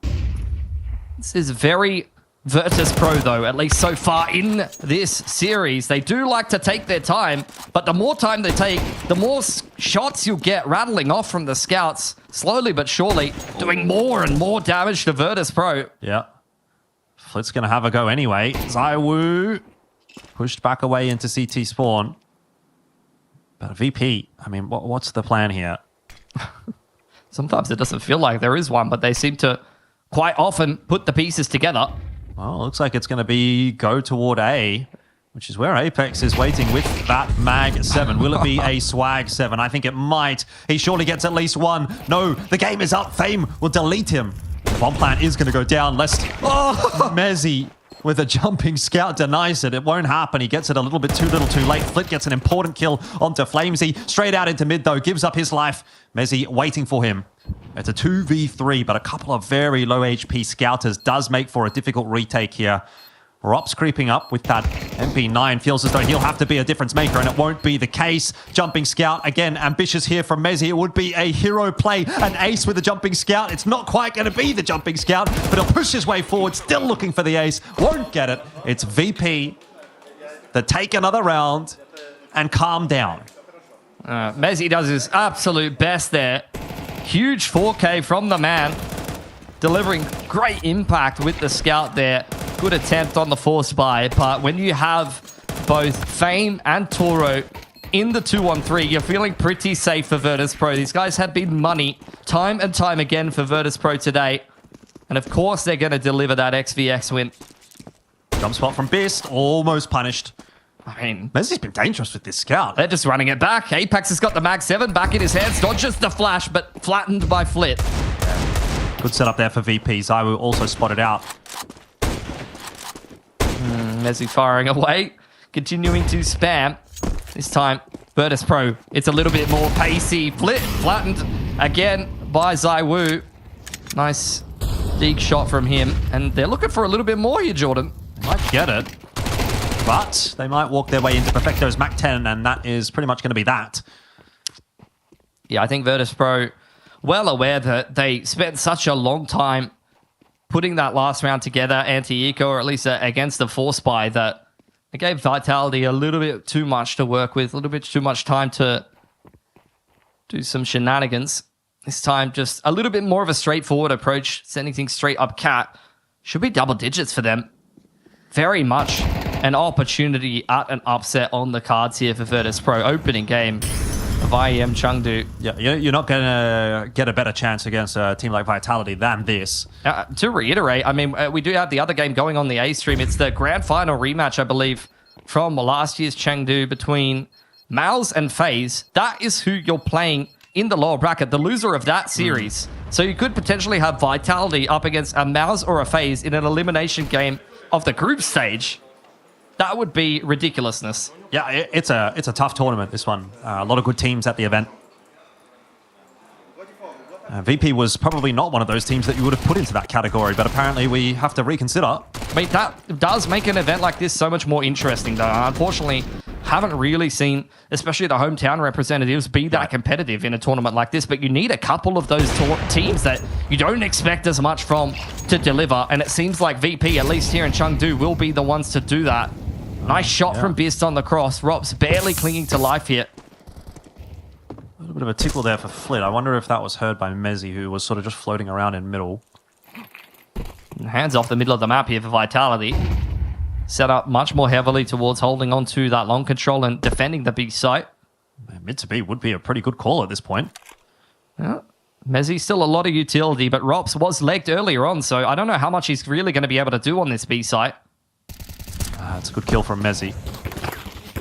This is very Virtus.pro, though, at least so far in this series. They do like to take their time, but the more time they take, the more shots you'll get rattling off from the scouts, slowly but surely, doing more and more damage to Virtus.pro. Yeah. Flit's going to have a go anyway. Zaiwu pushed back away into CT spawn. But VP, I mean, what's the plan here? Sometimes it doesn't feel like there is one, but they seem to quite often put the pieces together. Well, looks like it's going to be go toward A, which is where Apex is waiting with that Mag 7. Will it be a Swag 7? I think it might. He surely gets at least one. No, the game is up. Fame will delete him. Bomb plant is going to go down. Mezzi with a jumping scout denies it. It won't happen. He gets it a little bit too little too late. Flit gets an important kill onto Flamesy. Straight out into mid, though. Gives up his life. Mezzi waiting for him. It's a 2v3, but a couple of very low HP scouters does make for a difficult retake here. Rops creeping up with that MP9. Feels as though he'll have to be a difference maker, and it won't be the case. Jumping scout, again, ambitious here from Mezzi. It would be a hero play. An ace with a jumping scout. It's not quite going to be the jumping scout, but he'll push his way forward, still looking for the ace. Won't get it. It's VP that take another round and calm down. Mezzi does his absolute best there. Huge 4K from the man. Delivering great impact with the scout there. Good attempt on the force buy, but when you have both Fame and Toro in the 2-on-3, you're feeling pretty safe for Virtus.pro. These guys have been money time and time again for Virtus.pro today. And of course, they're going to deliver that XVX win. Jump spot from Bist, almost punished. I mean, Mezzi's been dangerous with this scout. They're just running it back. Apex has got the Mag 7 back in his hands. Dodges the flash, but flattened by Flit. Good setup there for VP. Zaiwu also spotted out. Mezzi firing away, continuing to spam. This time, Virtus.pro, it's a little bit more pacey. Flit flattened again by Zaiwu. Nice dig shot from him. And they're looking for a little bit more here, Jordan. Might get it. But they might walk their way into Perfecto's Mac 10, and that is pretty much going to be that. Yeah, I think Virtus.pro, well aware that they spent such a long time putting that last round together anti-eco, or at least against the force buy, that It gave Vitality a little bit too much to work with, a little bit too much time to do some shenanigans. This time, just a little bit more of a straightforward approach, sending things straight up cat. Should be double digits for them. Very much an opportunity at an upset on the cards here for Virtus Pro. Opening game of IEM Chengdu. Yeah, you're not going to get a better chance against a team like Vitality than this. To reiterate, I mean, we do have the other game going on the A stream. It's the grand final rematch, I believe, from last year's Chengdu between Mouse and FaZe. That is who you're playing in the lower bracket, the loser of that series. So you could potentially have Vitality up against a Mouse or a FaZe in an elimination game of the group stage. That would be ridiculousness. Yeah, it's a tough tournament, this one. A lot of good teams at the event. VP was probably not one of those teams that you would have put into that category, but apparently we have to reconsider. I mean, that does make an event like this so much more interesting, though. Unfortunately, haven't really seen, especially the hometown representatives, be that competitive in a tournament like this, but you need a couple of those teams that you don't expect as much from to deliver, and it seems like VP, at least here in Chengdu, will be the ones to do that. Nice shot from Beast on the cross. Rops barely clinging to life here. A little bit of a tickle there for Flit. I wonder if that was heard by Mezzi, who was sort of just floating around in middle. Hands off the middle of the map here for Vitality. Set up much more heavily towards holding on to that long control and defending the B site. Mid to B would be a pretty good call at this point. Yeah. Mezzi still a lot of utility, but Rops was legged earlier on, so I don't know how much he's really going to be able to do on this B site. It's a good kill from Mezzi.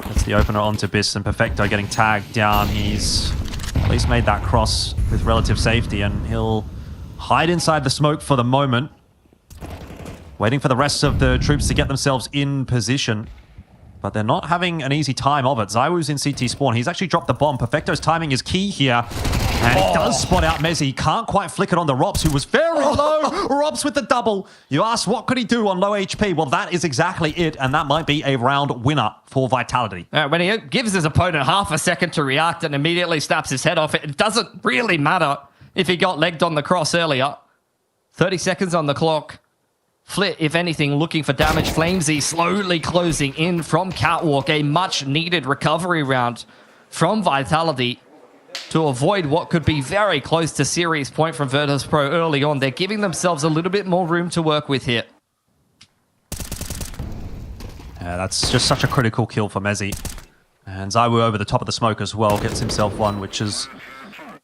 That's the opener onto Biss, and Perfecto getting tagged down. He's at least made that cross with relative safety, and he'll hide inside the smoke for the moment, waiting for the rest of the troops to get themselves in position. But they're not having an easy time of it. Zywoo's in CT spawn. He's actually dropped the bomb. Perfecto's timing is key here. And he does spot out Mezzi. He can't quite flick it on the Rops, who was very low. Rops with the double. You asked, what could he do on low HP? Well, that is exactly it. And that might be a round winner for Vitality. When he gives his opponent half a second to react and immediately snaps his head off, it doesn't really matter if he got legged on the cross earlier. 30 seconds on the clock. Flit, if anything, looking for damage. Flamesy slowly closing in from Catwalk. A much-needed recovery round from Vitality to avoid what could be very close to series point from Virtus Pro early on. They're giving themselves a little bit more room to work with here. Yeah, that's just such a critical kill for Mezzi. And Zywoo over the top of the smoke as well. Gets himself one, which is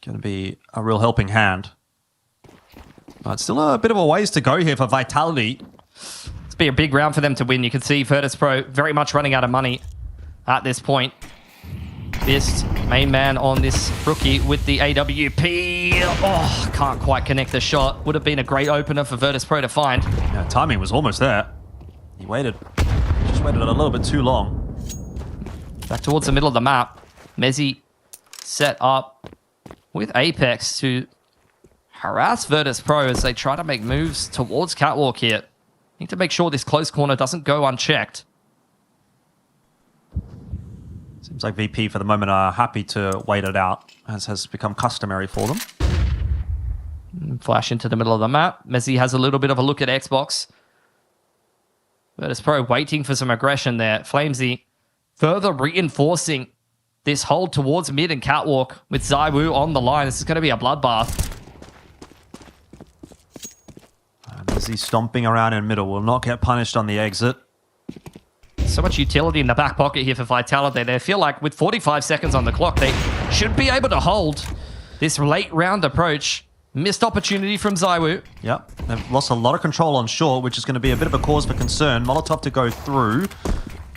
going to be a real helping hand. But still a bit of a ways to go here for Vitality. It's be a big round for them to win. You can see Virtus Pro very much running out of money at this point. This main man on this rookie with the AWP. Oh, can't quite connect the shot. Would have been a great opener for Virtus Pro to find. Yeah, timing was almost there. He waited. Just waited a little bit too long. Back towards the middle of the map. Mezzi set up with Apex to harass Virtus Pro as they try to make moves towards Catwalk here. Need to make sure this close corner doesn't go unchecked. Seems like VP for the moment are happy to wait it out, as has become customary for them. Flash into the middle of the map. Mezzi has a little bit of a look at Xbox. Virtus Pro waiting for some aggression there. Flamesy further reinforcing this hold towards mid and Catwalk with Zywoo on the line. This is going to be a bloodbath. Mezzi stomping around in middle will not get punished on the exit. So much utility in the back pocket here for Vitality. They feel like with 45 seconds on the clock, they should be able to hold this late round approach. Missed opportunity from Zywoo. Yep, they've lost a lot of control on short, which is going to be a bit of a cause for concern. Molotov to go through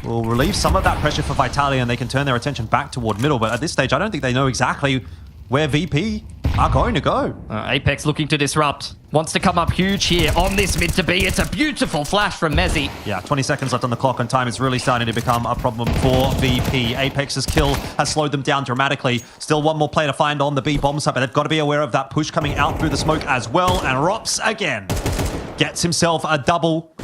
will relieve some of that pressure for Vitality, and they can turn their attention back toward middle. But at this stage, I don't think they know exactly where VP are going to go. Apex looking to disrupt. Wants to come up huge here on this mid to B. It's a beautiful flash from Mezzi. Yeah, 20 seconds left on the clock, and time is really starting to become a problem for VP. Apex's kill has slowed them down dramatically. Still one more player to find on the B bomb site, but they've got to be aware of that push coming out through the smoke as well. And Rops again gets himself a double.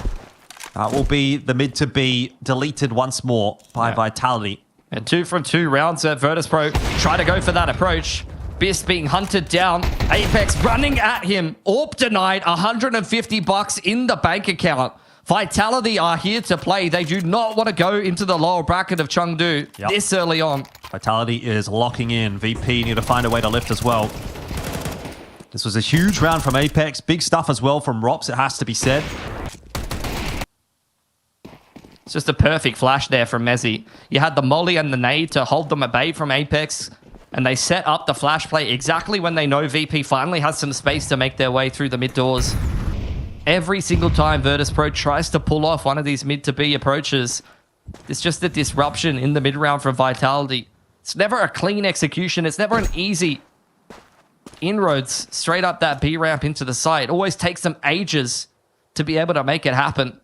That will be the mid to B deleted once more by Vitality. And 2 from 2 rounds at Virtus Pro. Try to go for that approach. Biss being hunted down. Apex running at him. AWP denied. $150 in the bank account Vitality are here to play. They do not want to go into the lower bracket of Chengdu this early on. Vitality is locking in. VP need to find a way to lift as well. This was a huge round from Apex. Big stuff as well from Rops, it has to be said. It's just a perfect flash there from Mezzi. You had the molly and the nade to hold them at bay from Apex, and they set up the flash play exactly when they know VP finally has some space to make their way through the mid doors. Every single time Virtus.pro tries to pull off one of these mid to B approaches, it's just a disruption in the mid round from Vitality. It's never a clean execution. It's never an easy inroads straight up that B ramp into the site. It always takes them ages to be able to make it happen.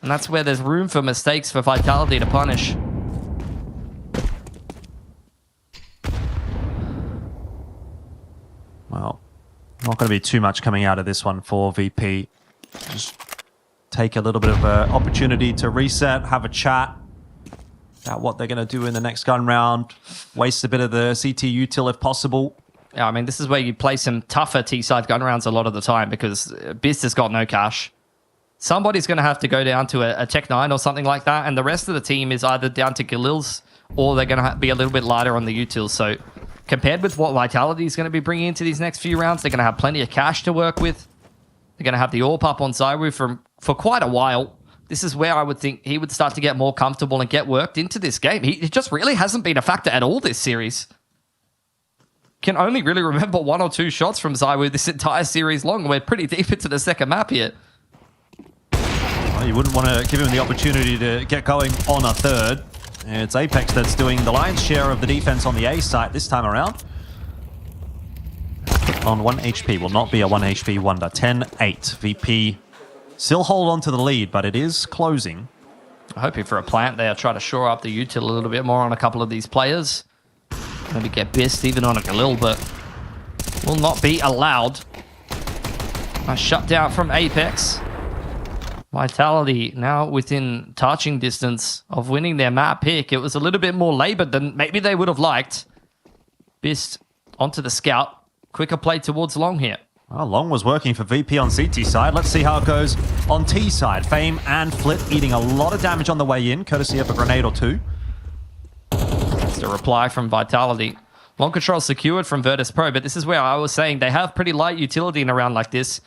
And that's where there's room for mistakes for Vitality to punish. Well, not going to be too much coming out of this one for VP. Just take a little bit of an opportunity to reset, have a chat about what they're going to do in the next gun round. Waste a bit of the CT util if possible. Yeah, I mean, this is where you play some tougher T-side gun rounds a lot of the time because Beast has got no cash. Somebody's going to have to go down to a Tech 9 or something like that, and the rest of the team is either down to Galils or they're going to be a little bit lighter on the util. So compared with what Vitality is going to be bringing into these next few rounds, they're going to have plenty of cash to work with. They're going to have the AWP up on Zywoo for quite a while. This is where I would think he would start to get more comfortable and get worked into this game. He just really hasn't been a factor at all this series. Can only really remember 1 or 2 shots from Zywoo this entire series long. We're pretty deep into the second map here. Well, you wouldn't want to give him the opportunity to get going on a third. It's Apex that's doing the lion's share of the defense on the A site this time around. On 1 HP, will not be a 1 HP wonder. 10-8. VP still hold on to the lead, but it is closing. Hoping for a plant there. Try to shore up the util a little bit more on a couple of these players. Maybe get Bist even on a Galil, but will not be allowed. A shutdown from Apex. Vitality now within touching distance of winning their map pick. It was a little bit more labored than maybe they would have liked. Bist onto the scout. Quicker play towards Long here. Well, Long was working for VP on CT side. Let's see how it goes on T side. Fame and Flit eating a lot of damage on the way in, courtesy of a grenade or two. Just a reply from Vitality. Long control secured from Virtus.pro, but this is where I was saying they have pretty light utility in a round like this.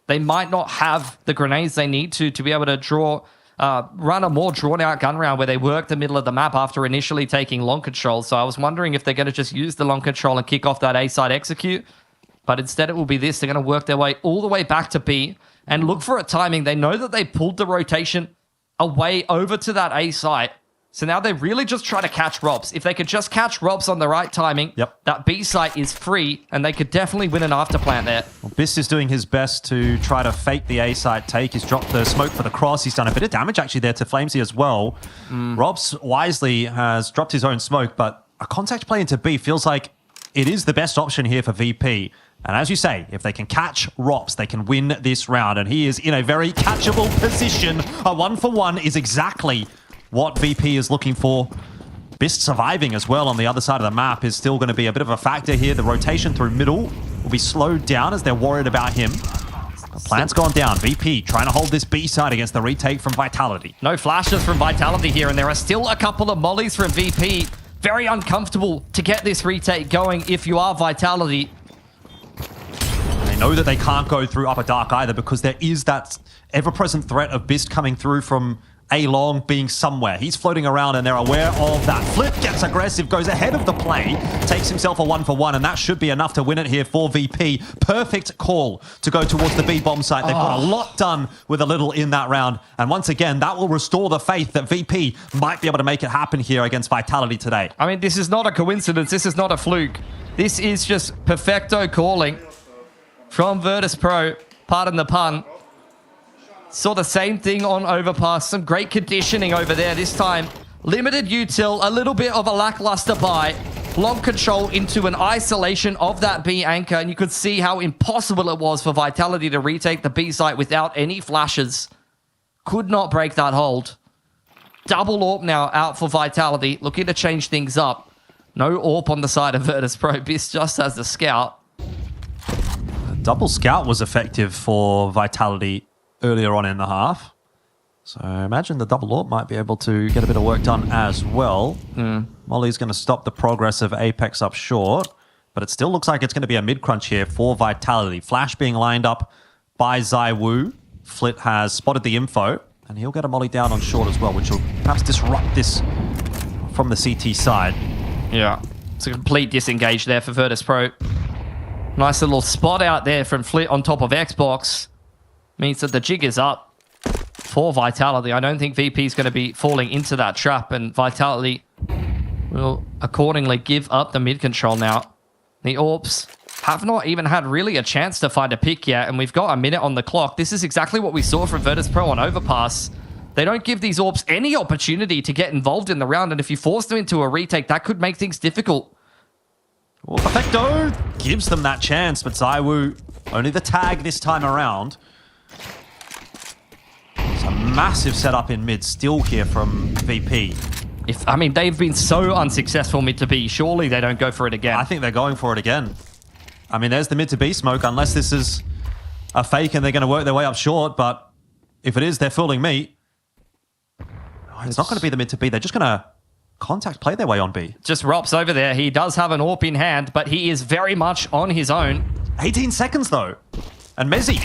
They might not have the grenades they need to be able to run a more drawn-out gun round where they work the middle of the map after initially taking long control. So I was wondering if they're going to just use the long control and kick off that A-side execute. But instead it will be this. They're going to work their way all the way back to B and look for a timing. They know that they pulled the rotation away over to that A site. So now they really just try to catch Robs. If they could just catch Robs on the right timing, that B site is free, and they could definitely win an afterplant there. Well, Bist is doing his best to try to fake the A site take. He's dropped the smoke for the cross. He's done a bit of damage actually there to Flamesy as well. Robs wisely has dropped his own smoke, but a contact play into B feels like it is the best option here for VP. And as you say, if they can catch Rops, they can win this round. And he is in a very catchable position. A 1-for-1 is exactly what VP is looking for. Bist surviving as well on the other side of the map is still going to be a bit of a factor here. The rotation through middle will be slowed down as they're worried about him. The plant's gone down. VP trying to hold this B side against the retake from Vitality. No flashes from Vitality here, and there are still a couple of mollies from VP. Very uncomfortable to get this retake going if you are Vitality. They know that they can't go through upper dark either because there is that ever-present threat of Bist coming through from A-Long being somewhere. He's floating around and they're aware of that. Flip gets aggressive, goes ahead of the play, takes himself a 1-for-1, and that should be enough to win it here for VP. Perfect call to go towards the B bomb site. They've got a lot done with a little in that round. And once again, that will restore the faith that VP might be able to make it happen here against Vitality today. I mean, this is not a coincidence. This is not a fluke. This is just perfecto calling from Virtus.pro. Pardon the pun. Saw the same thing on Overpass. Some great conditioning over there. This time, limited util, a little bit of a lackluster buy. Long control into an isolation of that B anchor. And you could see how impossible it was for Vitality to retake the B site without any flashes. Could not break that hold. Double AWP now out for Vitality. Looking to change things up. No AWP on the side of Virtus.pro. Bist just has the scout. Double scout was effective for Vitality earlier on in the half. So I imagine the double AWP might be able to get a bit of work done as well. Molly's going to stop the progress of Apex up short, but it still looks like it's going to be a mid-crunch here for Vitality. Flash being lined up by Zaiwu. Flit has spotted the info, and he'll get a Molly down on short as well, which will perhaps disrupt this from the CT side. Yeah, it's a complete disengage there for Virtus Pro. Nice little spot out there from Flit on top of Xbox. Means that the jig is up for Vitality. I don't think VP is going to be falling into that trap, and Vitality will accordingly give up the mid control now. The AWPs have not even had really a chance to find a pick yet, and we've got a minute on the clock. This is exactly what we saw from Virtus Pro on Overpass. They don't give these AWPs any opportunity to get involved in the round, and if you force them into a retake, that could make things difficult. Well, Perfecto gives them that chance, but Zaiwu only the tag this time around. It's a massive setup in mid still here from VP. I mean, they've been so unsuccessful mid to B. Surely they don't go for it again. I think they're going for it again. I mean, there's the mid to B smoke, unless this is a fake and they're going to work their way up short. But if it is, they're fooling me. It's not going to be the mid to B. They're just going to contact play their way on B. Just Rops over there. He does have an AWP in hand, but he is very much on his own. 18 seconds, though. And Mezzi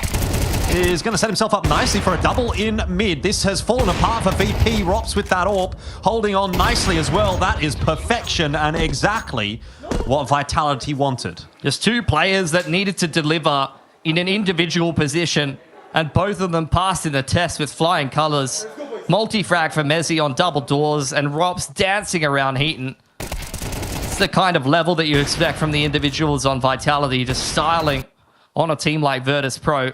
is going to set himself up nicely for a double in mid. This has fallen apart for VP. Rops with that AWP, holding on nicely as well. That is perfection and exactly what Vitality wanted. Just two players that needed to deliver in an individual position, and both of them passed in the test with flying colors. Multi-frag for Mezzi on double doors, and Rops dancing around Heaton. It's the kind of level that you expect from the individuals on Vitality, just styling on a team like Virtus Pro.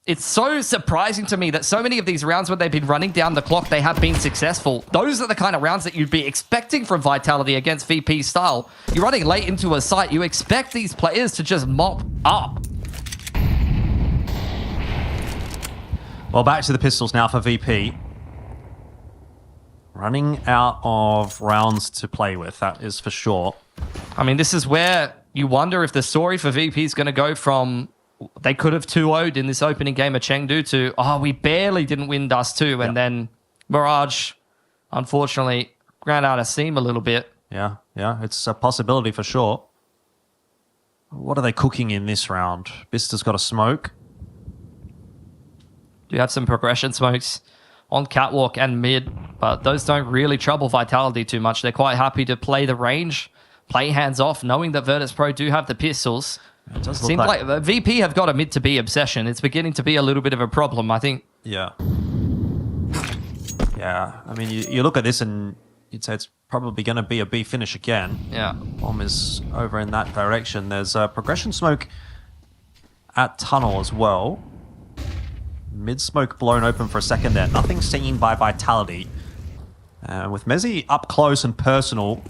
It's so surprising to me that so many of these rounds when they've been running down the clock, they have been successful. Those are the kind of rounds that you'd be expecting from Vitality against VP style. You're running late into a site, you expect these players to just mop up. Well, back to the pistols now for VP. Running out of rounds to play with, that is for sure. I mean, this is where you wonder if the story for VP is going to go from they could have 2-0'd in this opening game of Chengdu to, oh, we barely didn't win Dust 2. And then Mirage, unfortunately, ran out of steam a little bit. Yeah, it's a possibility for sure. What are they cooking in this round? Bista's got a smoke. Do have some progression smokes on Catwalk and mid, but those don't really trouble Vitality too much. They're quite happy to play the range, play hands off, knowing that Virtus Pro do have the pistols. It does Seems like VP have got a mid to B obsession. It's beginning to be a little bit of a problem, I think. Yeah. I mean, you look at this and you'd say it's probably going to be a B finish again. Yeah. Bomb is over in that direction. There's a progression smoke at tunnel as well. Mid smoke blown open for a second there. Nothing seen by Vitality. With Mezzi up close and personal,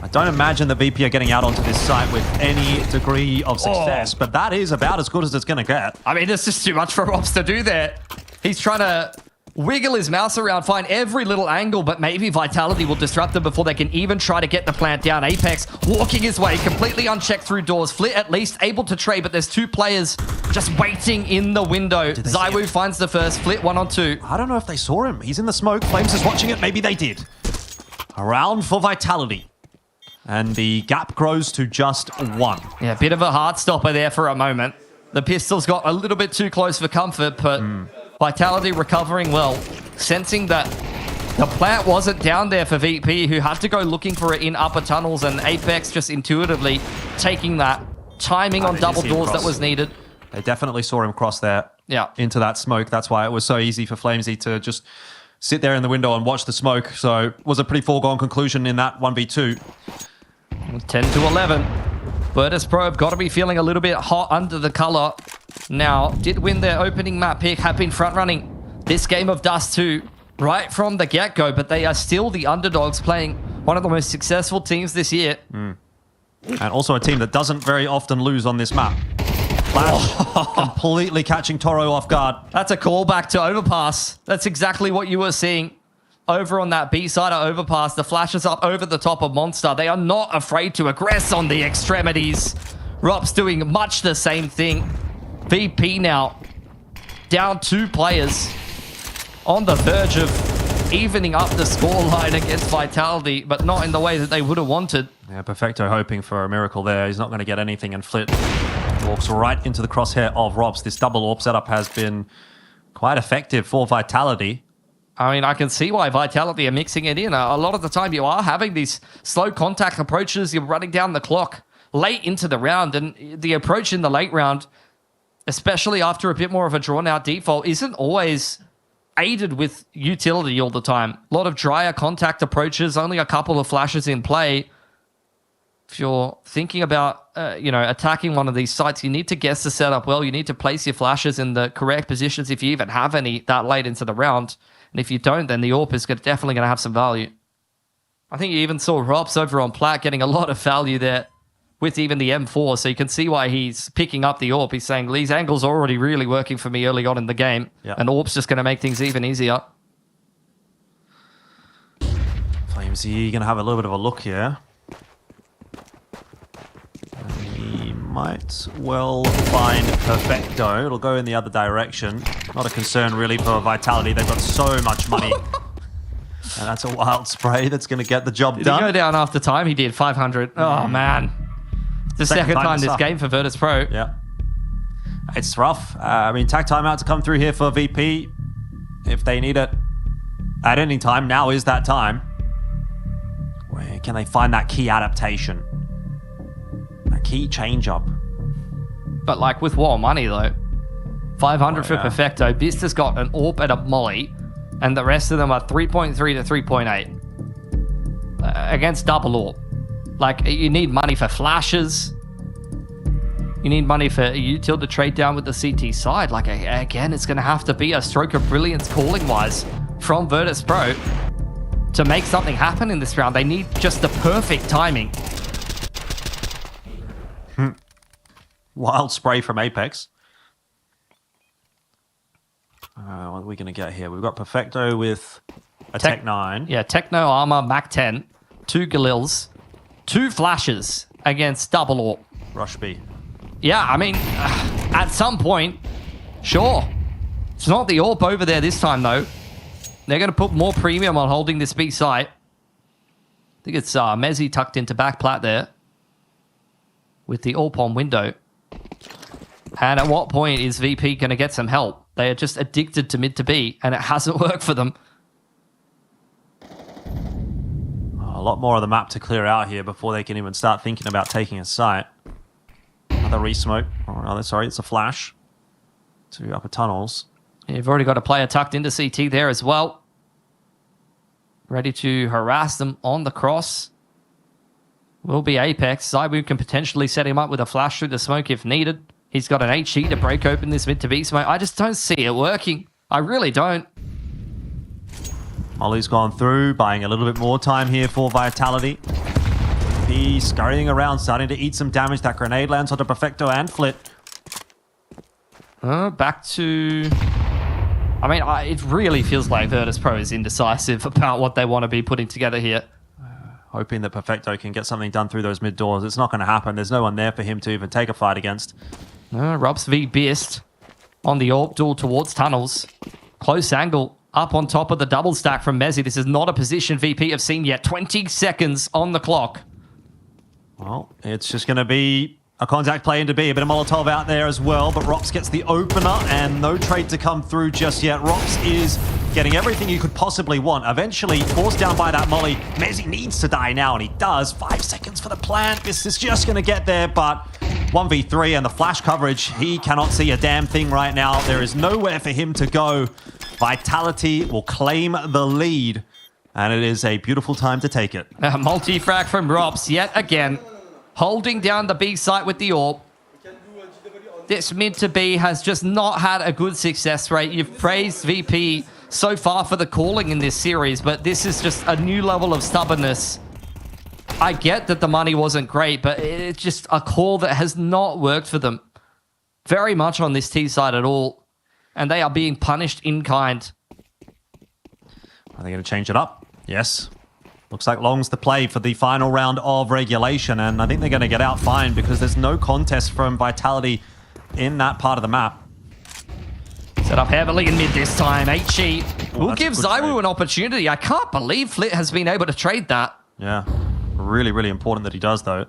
I don't imagine the VP are getting out onto this site with any degree of success, but that is about as good as it's going to get. I mean, there's just too much for Rops to do there. He's trying to wiggle his mouse around, find every little angle, but maybe Vitality will disrupt them before they can even try to get the plant down. Apex walking his way, completely unchecked through doors. Flit at least able to trade, but there's two players just waiting in the window. Zaiwu finds the first, Flit 1-on-2. I don't know if they saw him. He's in the smoke. Flames is watching it. Maybe they did. A round for Vitality. And the gap grows to just 1. Yeah, a bit of a heart stopper there for a moment. The pistols got a little bit too close for comfort, but Vitality recovering well, sensing that the plant wasn't down there for VP, who had to go looking for it in upper tunnels, and Apex just intuitively taking that timing on double doors that was needed. They definitely saw him cross there into that smoke. That's why it was so easy for Flamesy to just sit there in the window and watch the smoke. So it was a pretty foregone conclusion in that 1v2. 10-11. Virtus Pro have got to be feeling a little bit hot under the color now. Did win their opening map pick, have been front-running this game of Dust 2 right from the get-go, but they are still the underdogs, playing one of the most successful teams this year. And also a team that doesn't very often lose on this map. Flash completely catching Toro off guard. That's a callback to Overpass. That's exactly what you were seeing over on that B side of Overpass. The flash is up over the top of Monster. They are not afraid to aggress on the extremities. Rops doing much the same thing. VP now down 2 players on the verge of evening up the scoreline against Vitality, but not in the way that they would have wanted. Yeah, Perfecto hoping for a miracle there. He's not going to get anything, and Flit walks right into the crosshair of Robs. This double AWP setup has been quite effective for Vitality. I mean, I can see why Vitality are mixing it in. A lot of the time you are having these slow contact approaches. You're running down the clock late into the round, and the approach in the late round, especially after a bit more of a drawn-out default, isn't always aided with utility all the time. A lot of drier contact approaches, only a couple of flashes in play. If you're thinking about, attacking one of these sites, you need to guess the setup well. You need to place your flashes in the correct positions if you even have any that late into the round. And if you don't, then the AWP is definitely going to have some value. I think you even saw Robs over on Plat getting a lot of value there with even the M4, so you can see why he's picking up the AWP. He's saying, these angles are already really working for me early on in the game, and AWP's just going to make things even easier. Flamesy going to have a little bit of a look here. He might well find Perfecto. It'll go in the other direction. Not a concern really for Vitality. They've got so much money. And that's a wild spray that's going to get the job done. Did he go down after time? He did, 500. Oh, man. The second time this game for Virtus Pro. Yeah. It's rough. I mean, tag timeout to come through here for VP. If they need it at any time, now is that time. Where can they find that key adaptation? That key change-up? But like with what money, though? 500 for Perfecto. Bista's got an AWP and a Molly, and the rest of them are 3.3 to 3.8 against double AWP. Like, you need money for flashes. You need money for util to trade down with the CT side. Like, again, it's going to have to be a stroke of brilliance calling-wise from Virtus Pro to make something happen in this round. They need just the perfect timing. Wild spray from Apex. What are we going to get here? We've got Perfecto with a Tech 9. Yeah, Techno Armor, Mac 10, 2 Galils, 2 flashes against double AWP. Rush B. Yeah, I mean, at some point, sure. It's not the AWP over there this time, though. They're going to put more premium on holding this B site. I think it's Mezzi tucked into back plat there with the AWP on window. And at what point is VP going to get some help? They are just addicted to mid to B, and it hasn't worked for them. A lot more of the map to clear out here before they can even start thinking about taking a site. Another re-smoke. Oh, sorry, it's a flash to upper tunnels. You've already got a player tucked into CT there as well. Ready to harass them on the cross. Will be Apex. Zaibu can potentially set him up with a flash through the smoke if needed. He's got an HE to break open this mid to B smoke. I just don't see it working. I really don't. Molly's gone through, buying a little bit more time here for Vitality. He's scurrying around, starting to eat some damage. That grenade lands onto Perfecto and Flit. Back to... I mean, it really feels like Virtus Pro is indecisive about what they want to be putting together here. Hoping that Perfecto can get something done through those mid doors. It's not going to happen. There's no one there for him to even take a fight against. Robs v Beast on the AWP duel towards tunnels. Close angle up on top of the double stack from Mezzi. This is not a position VP have seen yet. 20 seconds on the clock. Well, it's just going to be a contact play into B. A bit of Molotov out there as well, but Rops gets the opener and no trade to come through just yet. Rops is getting everything you could possibly want. Eventually, forced down by that Molly. Mezzi needs to die now, and he does. 5 seconds for the plant. This is just going to get there, but 1v3 and the flash coverage, he cannot see a damn thing right now. There is nowhere for him to go. Vitality will claim the lead, and it is a beautiful time to take it. A multi-frag from Rops yet again. Holding down the B site with the AWP. This mid to B has just not had a good success rate. You've praised VP so far for the calling in this series, but this is just a new level of stubbornness. I get that the money wasn't great, but it's just a call that has not worked for them very much on this T side at all. And they are being punished in kind. Are they going to change it up? Yes. Looks like Long's the play for the final round of regulation, and I think they're going to get out fine because there's no contest from Vitality in that part of the map. Set up heavily in mid this time. HE We'll give Zaiwu an opportunity. I can't believe Flit has been able to trade that. Yeah. Really, really important that he does, though.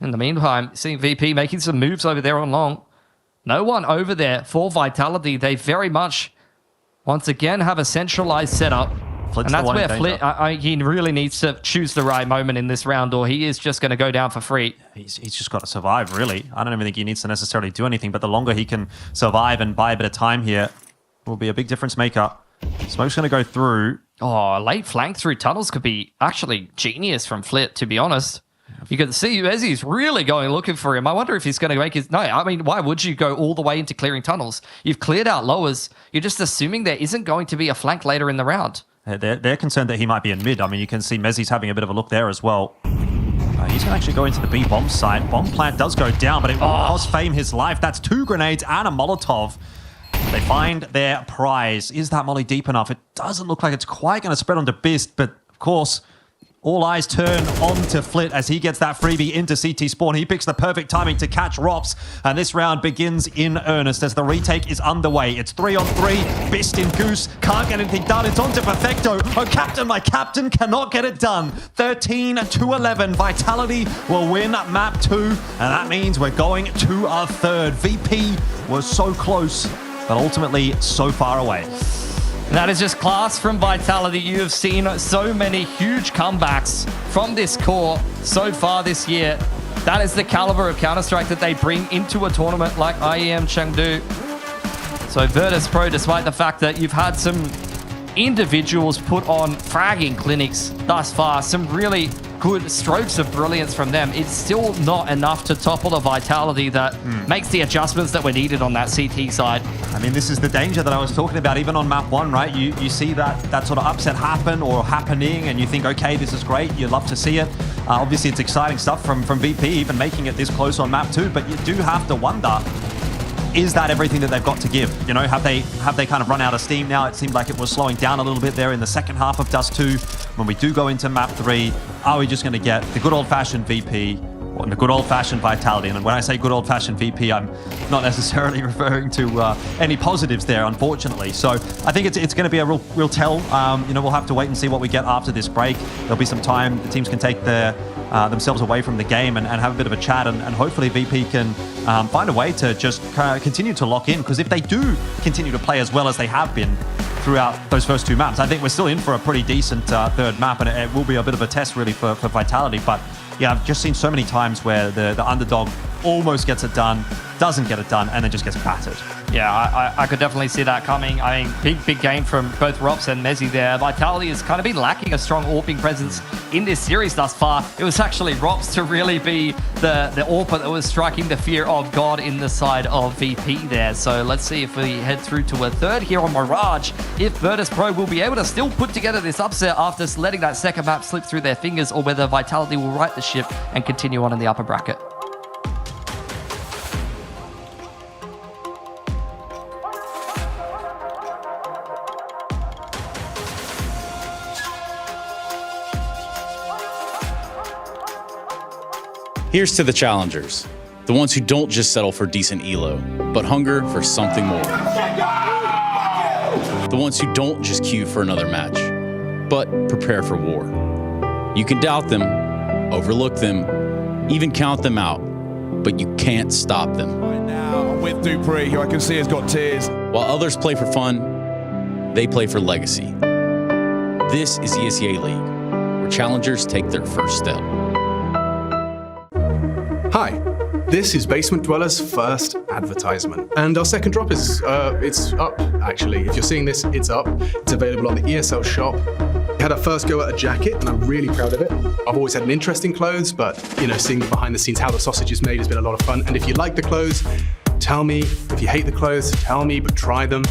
In the meantime, seeing VP making some moves over there on long. No one over there for Vitality. They very much, once again, have a centralized setup. Flit's and that's where danger. Flit, he really needs to choose the right moment in this round, or he is just going to go down for free. He's just got to survive, really. I don't even think he needs to necessarily do anything, but the longer he can survive and buy a bit of time here will be a big difference maker. Smoke's going to go through. Oh, late flank through tunnels could be actually genius from Flit, to be honest. You can see Mezzi's really going looking for him. I wonder if he's going to make his... No, I mean, why would you go all the way into clearing tunnels? You've cleared out lowers. You're just assuming there isn't going to be a flank later in the round. They're concerned that he might be in mid. I mean, you can see Mezzi's having a bit of a look there as well. He's going to actually go into the B bomb site. Bomb plant does go down, but it will cost Fame his life. That's 2 grenades and a Molotov. They find their prize. Is that molly deep enough? It doesn't look like it's quite going to spread onto Bist, but of course, all eyes turn on to Flit as he gets that freebie into CT spawn. He picks the perfect timing to catch Rops, and this round begins in earnest as the retake is underway. It's 3-on-3. Bist in Goose can't get anything done. It's on to Perfecto. Oh, Captain, my Captain cannot get it done. 13-11. Vitality will win map 2, and that means we're going to our third. VP was so close, but ultimately so far away. That is just class from Vitality. You have seen so many huge comebacks from this core so far this year. That is the caliber of Counter-Strike that they bring into a tournament like IEM Chengdu. So Virtus Pro, despite the fact that you've had some individuals put on fragging clinics thus far, some really good strokes of brilliance from them, it's still not enough to topple the Vitality that makes the adjustments that were needed on that CT side. I mean, this is the danger that I was talking about even on map 1, right? You see that sort of upset happen or happening and you think, okay, this is great. You'd love to see it. Obviously, it's exciting stuff from VP, even making it this close on map 2, but you do have to wonder, is that everything that they've got to give? You know, have they kind of run out of steam now? It seemed like it was slowing down a little bit there in the second half of Dust 2. When we do go into map 3, are we just going to get the good old-fashioned VP and the good old-fashioned Vitality? And when I say good old-fashioned VP, I'm not necessarily referring to any positives there, unfortunately. So I think it's going to be a real tell. You know, we'll have to wait and see what we get after this break. There'll be some time. The teams can take themselves away from the game and have a bit of a chat, and hopefully VP can find a way to just continue to lock in, because if they do continue to play as well as they have been throughout those first 2 maps, I think we're still in for a pretty decent third map, and it will be a bit of a test really for Vitality. But yeah, I've just seen so many times where the underdog almost gets it done, doesn't get it done, and then just gets battered. Yeah, I could definitely see that coming. I mean, big game from both Rops and Mezzi there. Vitality has kind of been lacking a strong AWPing presence in this series thus far. It was actually Rops to really be the AWPer that was striking the fear of God in the side of VP there. So let's see if we head through to a third here on Mirage, if Virtus Pro will be able to still put together this upset after letting that second map slip through their fingers, or whether Vitality will right the ship and continue on in the upper bracket. Here's to the challengers, the ones who don't just settle for decent elo, but hunger for something more. The ones who don't just queue for another match, but prepare for war. You can doubt them, overlook them, even count them out, but you can't stop them. Right now, I'm with Dupree, who I can see has got tears. While others play for fun, they play for legacy. This is ESEA League, where challengers take their first step. Hi, this is Basement Dweller's first advertisement. And our second drop is, it's up, actually. If you're seeing this, it's up. It's available on the ESL shop. We had our first go at a jacket, and I'm really proud of it. I've always had an interest in clothes, but, you know, seeing behind the scenes how the sausage is made has been a lot of fun. And if you like the clothes, tell me. If you hate the clothes, tell me, but try them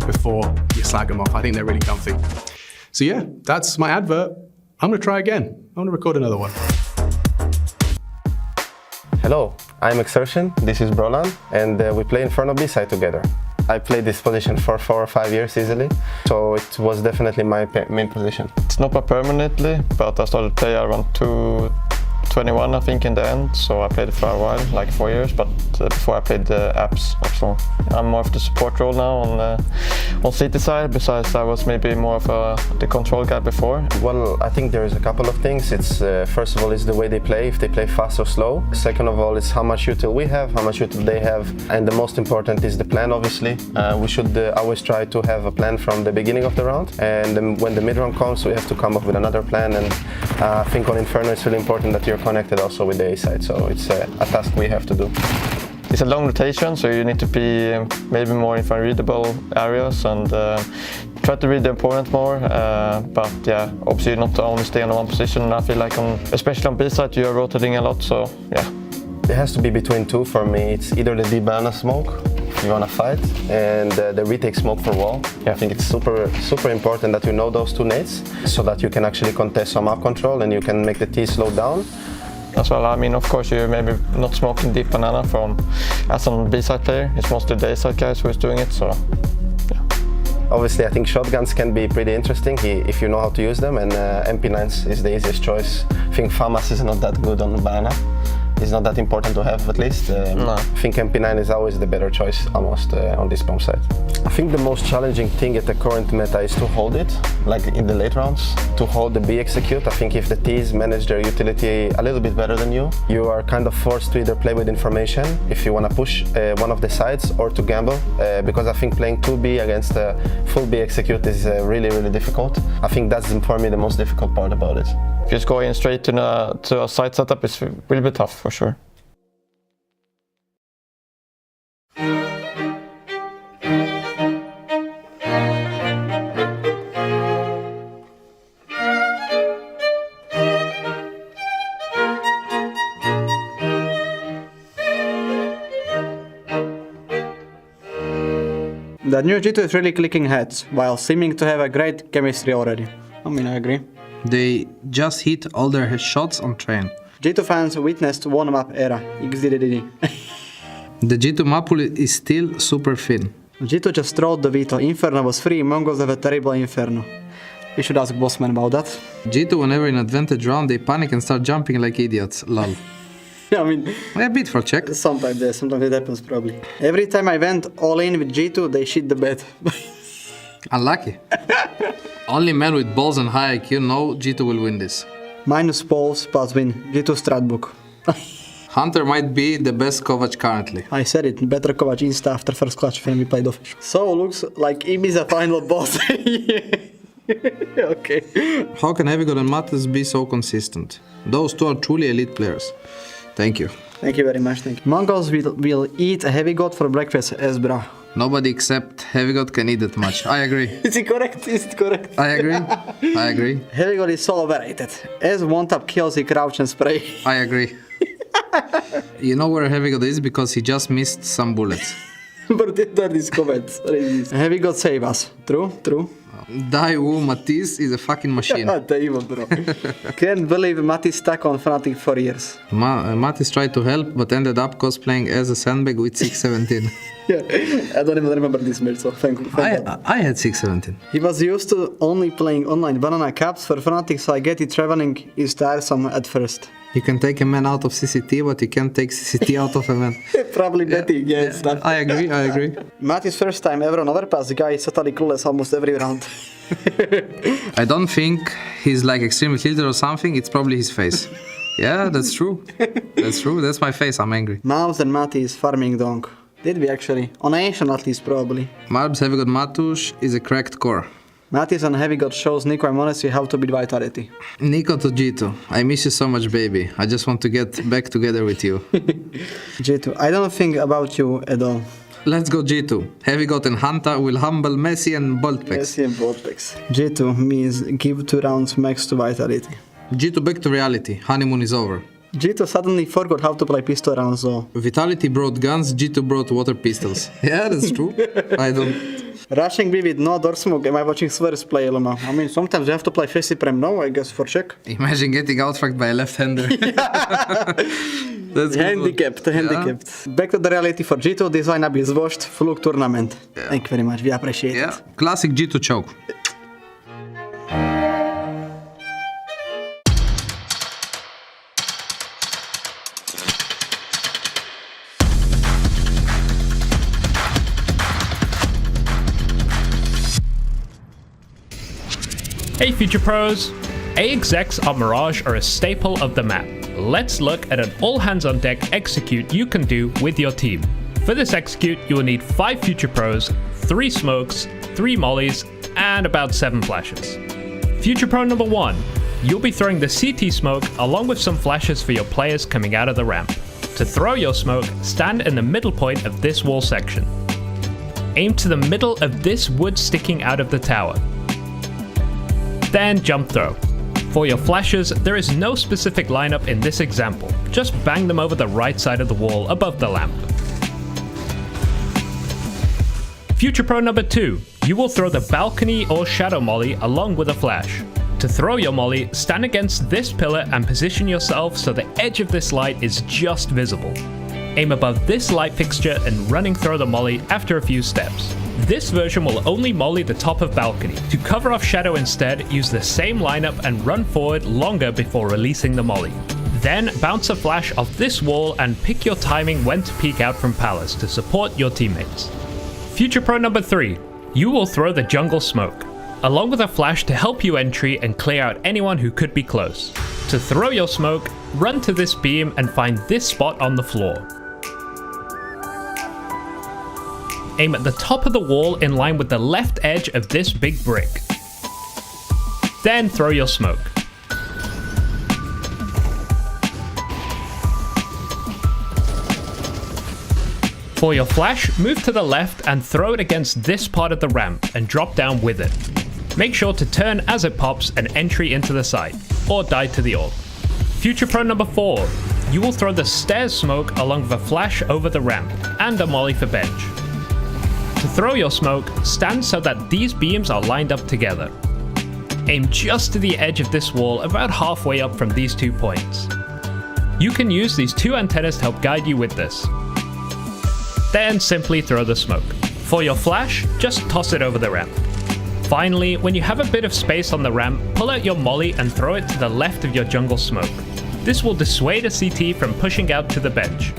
before you slag them off. I think they're really comfy. So yeah, that's my advert. I'm gonna try again. I'm gonna record another one. Hello, I'm Exertion, this is Brolan, and we play Inferno B-side together. I played this position for 4 or 5 years easily, so it was definitely my main position. It's not permanently, but I started play around 2 21, I think, in the end, so I played it for a while, like 4 years, but before I played the apps, so I'm more of the support role now on City side, besides I was maybe more of the control guy before. Well, I think there's a couple of things. It's first of all, is the way they play, if they play fast or slow. Second of all, is how much util we have, how much util they have, and the most important is the plan, obviously. We should always try to have a plan from the beginning of the round, and then when the mid-round comes, we have to come up with another plan, and I think on Inferno it's really important that you're connected also with the A side, so it's a task we have to do. It's a long rotation, so you need to be maybe more in readable areas and try to read the opponent more. But yeah, obviously not only stay on one position. I feel like especially on B side, you are rotating a lot, so yeah. It has to be between two for me. It's either the deep banana smoke, if you want to fight, and the retake smoke for wall. I think it's super important that you know those two nades, so that you can actually contest some up control and you can make the T slow down. As well, I mean, of course, you're maybe not smoking deep banana as a B-side player. It's mostly the A-side guys who is doing it, so yeah. Obviously, I think shotguns can be pretty interesting if you know how to use them, and MP9s is the easiest choice. I think FAMAS is not that good on banana. It's not that important to have, at least. No. I think MP9 is always the better choice, almost, on this bomb side. I think the most challenging thing at the current meta is to hold it, like in the late rounds, to hold the B execute. I think if the Ts manage their utility a little bit better than you, you are kind of forced to either play with information, if you want to push one of the sides, or to gamble, because I think playing 2B against a full B execute is really, really difficult. I think that's, for me, the most difficult part about it. Just going straight to a side setup is will be tough for sure. The new G2 is really clicking heads, while seeming to have a great chemistry already. I mean, I agree. They just hit all their shots on train. G2 fans witnessed one map era, XDDD. The G2 map pool is still super thin. G2 just trolled the veto. Inferno was free, Mongols have a terrible Inferno. We should ask Bossman about that. G2, whenever in advantage round, they panic and start jumping like idiots, lol. I mean, a bit for check. Sometimes, yeah, sometimes it happens probably. Every time I went all in with G2, they shit the bed. Unlucky. Only man with balls and high IQ know G2 will win this. Minus balls, plus win. G2 strat book. Hunter might be the best Kovac currently. I said it, better Kovac insta after first clutch when we played official. So looks like IEM is a final boss. Okay. How can Heavy God and Matas be so consistent? Those two are truly elite players. Thank you. Thank you very much, thank you. Mongols will eat a Heavy God for breakfast, as bra. Nobody except Heavy God can eat that much. I agree. Is it correct? Is it correct? I agree. I agree. Heavy God is so overrated. As one tap kills, he crouch and spray. I agree. You know where Heavy God is because he just missed some bullets. But that is comments. Heavy God save us. True, true. Daewoo Matisse is a fucking machine. Damn, bro. Can't believe Matisse stuck on Fnatic for years. Matisse tried to help but ended up cosplaying as a sandbag with 617. Yeah, I don't even remember this match, so thank God. I had 617. He was used to only playing online banana caps for Fnatic, so I get it, traveling is tiresome at first. You can take a man out of CCT, but you can't take CCT out of a man. Probably betting, yeah. I agree. Matthew's first time ever on overpass, the guy is totally clueless almost every round. I don't think he's like extremely tilted or something, it's probably his face. Yeah, that's true. That's true, that's my face, I'm angry. Mouse and Matty is farming donk. Did we actually? On Asian at least, probably. Marbs Heavy God Matush is a cracked core. Mattis on Heavy God shows Nico and Monesi how to beat Vitality. Nico to G2, I miss you so much, baby. I just want to get back together with you. G2, I don't think about you at all. Let's go G2. Heavy God and Hanta will humble Messi and Boltpex. Messi and Boltpex. G2 means give 2 rounds max to Vitality. G2 back to reality. Honeymoon is over. G2 suddenly forgot how to play pistol rounds though. Vitality brought guns, G2 brought water pistols. Yeah, that's true. I don't... Rushing B with no door smoke, am I watching Swears play LMA? I mean, sometimes you have to play Facey Prem, no, I guess, for check. Imagine getting outfracked by a left-hander. That's handicapped. Back to the reality for G2, this lineup is washed, fluke tournament. Yeah. Thank you very much, we appreciate it. Classic G2 choke. Hey Future Pros! A-execs on Mirage are a staple of the map. Let's look at an all-hands-on-deck execute you can do with your team. For this execute, you will need 5 Future Pros, 3 smokes, 3 mollies, and about 7 flashes. Future Pro number 1. You'll be throwing the CT smoke along with some flashes for your players coming out of the ramp. To throw your smoke, stand in the middle point of this wall section. Aim to the middle of this wood sticking out of the tower. Then jump throw. For your flashes, there is no specific lineup in this example. Just bang them over the right side of the wall above the lamp. Future Pro number 2. You will throw the balcony or shadow molly along with a flash. To throw your molly, stand against this pillar and position yourself so the edge of this light is just visible. Aim above this light fixture and running throw the molly after a few steps. This version will only molly the top of balcony. To cover off shadow instead, use the same lineup and run forward longer before releasing the molly. Then bounce a flash off this wall and pick your timing when to peek out from palace to support your teammates. Future Pro number 3. You will throw the jungle smoke, along with a flash to help you entry and clear out anyone who could be close. To throw your smoke, run to this beam and find this spot on the floor. Aim at the top of the wall in line with the left edge of this big brick. Then throw your smoke. For your flash, move to the left and throw it against this part of the ramp and drop down with it. Make sure to turn as it pops and entry into the site, or die to the orb. Future Pro number 4. You will throw the stairs smoke along with a flash over the ramp, and a molly for bench. To throw your smoke, stand so that these beams are lined up together. Aim just to the edge of this wall about halfway up from these 2 points. You can use these 2 antennas to help guide you with this. Then simply throw the smoke. For your flash, just toss it over the ramp. Finally, when you have a bit of space on the ramp, pull out your molly and throw it to the left of your jungle smoke. This will dissuade a CT from pushing out to the bench.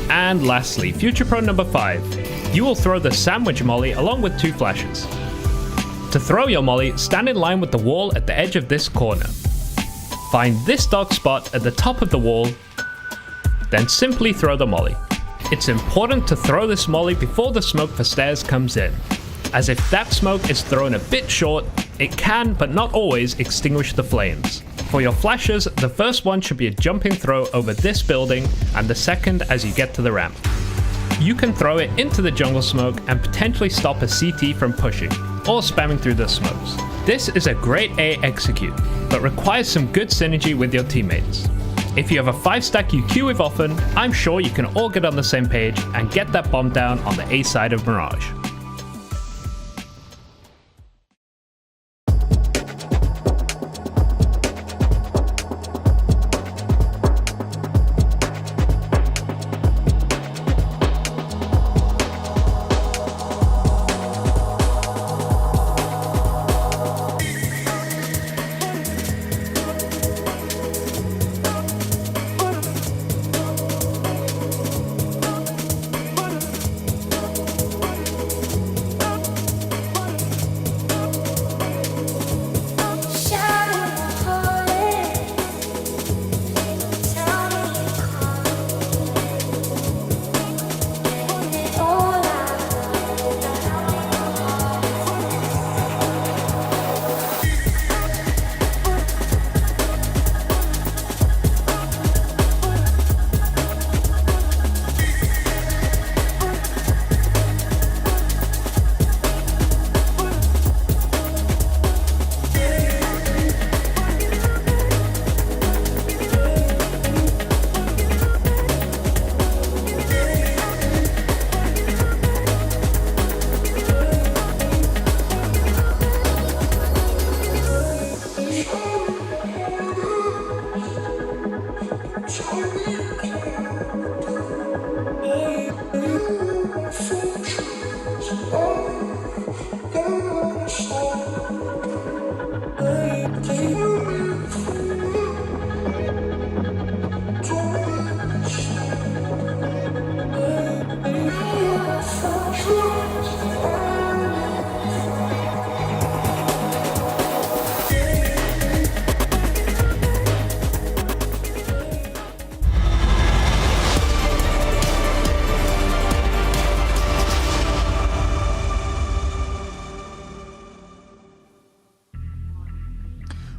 And lastly, Future Pro number 5. You will throw the sandwich molly along with 2 flashes. To throw your molly, stand in line with the wall at the edge of this corner. Find this dark spot at the top of the wall, then simply throw the molly. It's important to throw this molly before the smoke for stairs comes in, as if that smoke is thrown a bit short, it can, but not always, extinguish the flames. For your flashes, the first one should be a jumping throw over this building, and the second as you get to the ramp. You can throw it into the jungle smoke and potentially stop a CT from pushing, or spamming through the smokes. This is a great A execute, but requires some good synergy with your teammates. If you have a 5-stack you queue with often, I'm sure you can all get on the same page and get that bomb down on the A side of Mirage.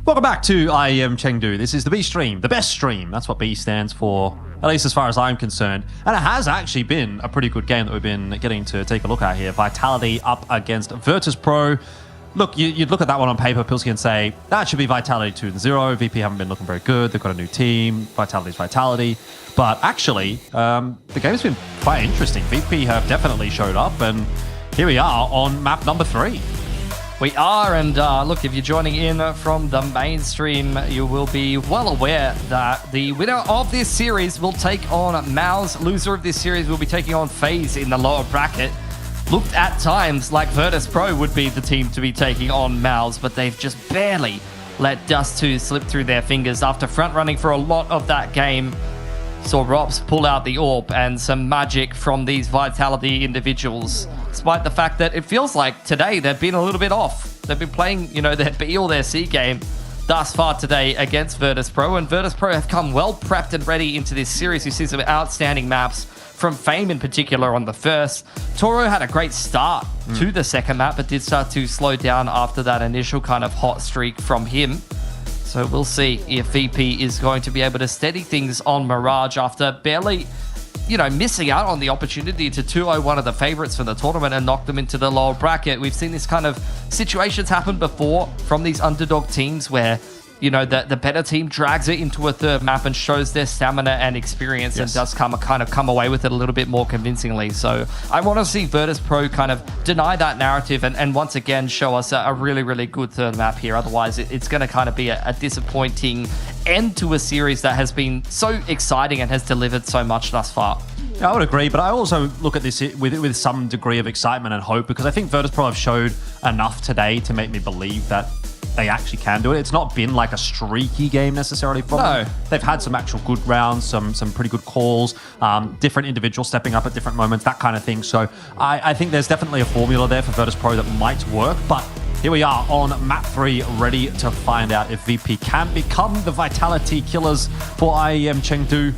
Welcome back to IEM Chengdu. This is the B stream, the best stream. That's what B stands for, at least as far as I'm concerned. And it has actually been a pretty good game that we've been getting to take a look at here. Vitality up against Virtus Pro. Look, you'd look at that one on paper, Pilsky, and say, that should be Vitality 2-0. VP haven't been looking very good. They've got a new team. Vitality's Vitality. But actually, the game's been quite interesting. VP have definitely showed up, and here we are on map number 3. We are, and look, if you're joining in from the mainstream, you will be well aware that the winner of this series will take on Mao's. Loser of this series will be taking on FaZe in the lower bracket. Looked at times like Virtus Pro would be the team to be taking on Mao's, but they've just barely let Dust 2 slip through their fingers after front-running for a lot of that game. Saw Rops pull out the AWP and some magic from these Vitality individuals, despite the fact that it feels like today they've been a little bit off. They've been playing, their B or their C game thus far today against Virtus Pro, and Virtus Pro have come well prepped and ready into this series. You see some outstanding maps from Fame in particular on the first. Toro had a great start to the second map, but did start to slow down after that initial kind of hot streak from him. So we'll see if VP is going to be able to steady things on Mirage after barely, missing out on the opportunity to 2-0 one of the favorites for the tournament and knock them into the lower bracket. We've seen this kind of situations happen before from these underdog teams where, the better team drags it into a third map and shows their stamina and experience, and does come away with it a little bit more convincingly. So I want to see Virtus Pro kind of deny that narrative and once again show us a really, really good third map here. Otherwise, it's going to kind of be a disappointing end to a series that has been so exciting and has delivered so much thus far. Yeah, I would agree, but I also look at this with some degree of excitement and hope, because I think Virtus Pro have showed enough today to make me believe that they actually can do it. It's not been like a streaky game necessarily from them. They've had some actual good rounds, some pretty good calls, different individuals stepping up at different moments, that kind of thing. So I think there's definitely a formula there for Virtus Pro that might work, but here we are on map 3, ready to find out if VP can become the Vitality killers for IEM Chengdu,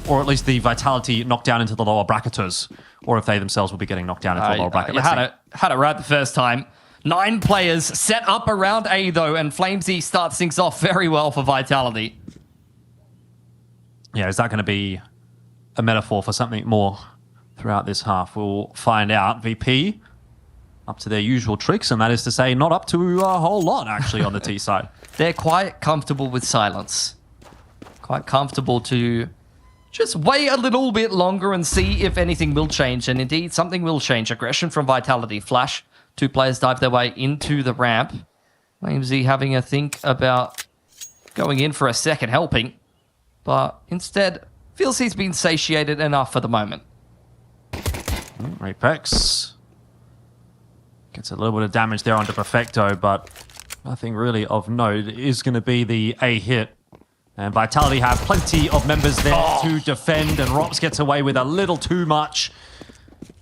or at least the Vitality knocked down into the lower bracketers, or if they themselves will be getting knocked down into the lower bracket. You had it right the first time. 9 players set up around A, though, and Flamesy starts things off very well for Vitality. Yeah, is that going to be a metaphor for something more throughout this half? We'll find out. VP up to their usual tricks, and that is to say not up to a whole lot, actually, on the T side. They're quite comfortable with silence. Quite comfortable to just wait a little bit longer and see if anything will change. And indeed, something will change. Aggression from Vitality. Flash. 2 players dive their way into the ramp. Flamesy having a think about going in for a second helping, but instead feels he's been satiated enough for the moment. Apex gets a little bit of damage there onto Perfecto, but nothing really of note. It is going to be the A hit. And Vitality have plenty of members there to defend, and Rops gets away with a little too much.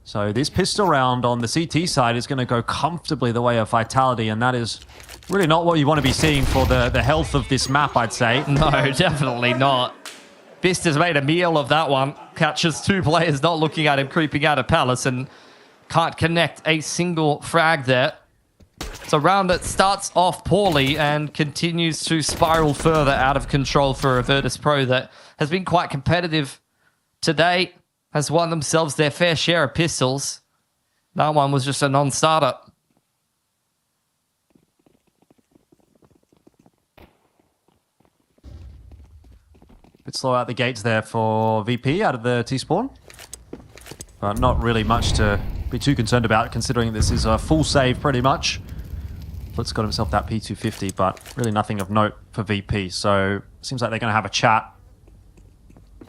So this pistol round on the CT side is going to go comfortably the way of Vitality, and that is really not what you want to be seeing for the health of this map, I'd say. No, definitely not. Bist has made a meal of that one. Catches 2 players not looking at him creeping out of Palace and can't connect a single frag there. It's a round that starts off poorly and continues to spiral further out of control for a Virtus Pro that has been quite competitive today. Has won themselves their fair share of pistols. That one was just a non-starter. Bit slow out the gates there for VP out of the T-spawn. But not really much to be too concerned about, considering this is a full save pretty much. Flit's got himself that P250, but really nothing of note for VP. So seems like they're going to have a chat.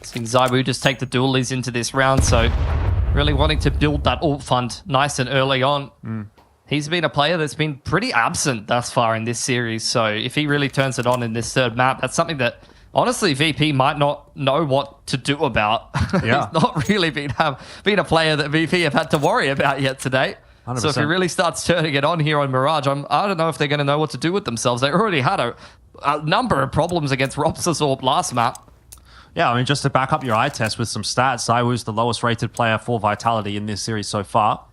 Seen Zaibu just take the dualies into this round, so really wanting to build that ult fund nice and early on. He's been a player that's been pretty absent thus far in this series, so if he really turns it on in this third map, that's something that honestly VP might not know what to do about. Yeah. He's not really been a player that VP have had to worry about yet today. 100%. So if he really starts turning it on here on Mirage, I don't know if they're going to know what to do with themselves. They already had a number of problems against Rops's Orb last map. Yeah, I mean, just to back up your eye test with some stats, I was the lowest rated player for Vitality in this series so far.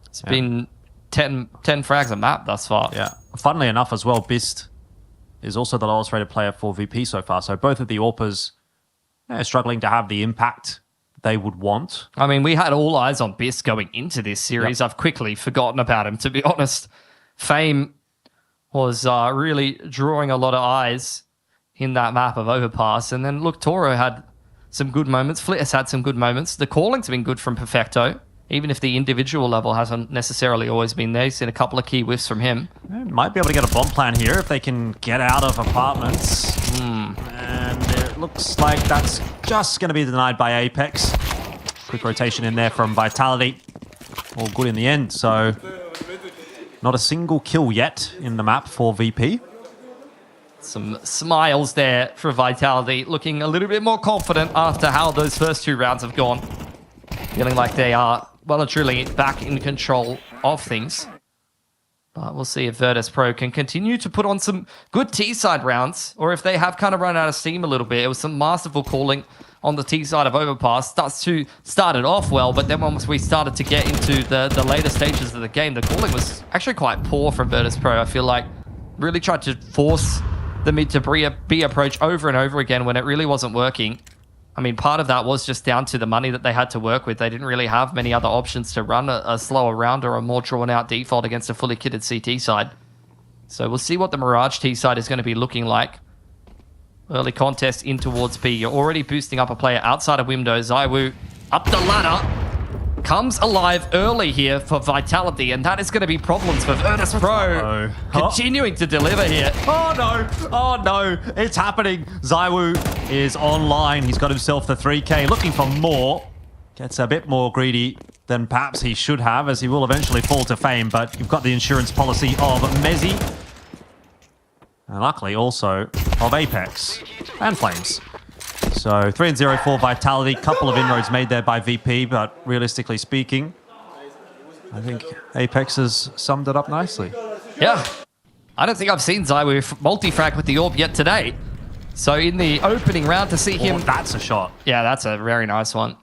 It's been 10 frags a map thus far. Yeah. Funnily enough as well, Bist is also the lowest rated player for VP so far. So both of the AWPers struggling to have the impact they would want. I mean, we had all eyes on Biss going into this series. I've quickly forgotten about him, to be honest. Fame was really drawing a lot of eyes in that map of Overpass. And then, look, Toro had some good moments. Flit has had some good moments. The calling's been good from Perfecto, even if the individual level hasn't necessarily always been there. You've seen a couple of key whiffs from him. Might be able to get a bomb plan here if they can get out of apartments. And it looks like that's just going to be denied by Apex. Quick rotation in there from Vitality. All good in the end, so not a single kill yet in the map for VP. Some smiles there for Vitality, looking a little bit more confident after how those first 2 rounds have gone. Feeling like they are well and truly back in control of things. But we'll see if Virtus Pro can continue to put on some good T-side rounds, or if they have kind of run out of steam a little bit. It was some masterful calling on the T-side of Overpass. Started off well, but then once we started to get into the later stages of the game, the calling was actually quite poor from Virtus Pro. I feel like really tried to force the mid to B approach over and over again when it really wasn't working. I mean, part of that was just down to the money that they had to work with. They didn't really have many other options to run a slower round or a more drawn-out default against a fully kitted CT side. So we'll see what the Mirage T side is going to be looking like. Early contest in towards B. You're already boosting up a player outside of Windows. ZywOo up the ladder. Comes alive early here for Vitality, and that is going to be problems for Virtus Pro. Continuing to deliver here. Oh no, it's happening. ZywOo is online. He's got himself the 3K, looking for more. Gets a bit more greedy than perhaps he should have, as he will eventually fall to fame, but you've got the insurance policy of Mezzi. And luckily also of Apex and Flames. So 3-0 for Vitality. Couple of inroads made there by VP, but realistically speaking, I think Apex has summed it up nicely. Yeah. I don't think I've seen ZywOo multi-frag with the AWP yet today. So in the opening round to see him... that's a shot. Yeah, that's a very nice one.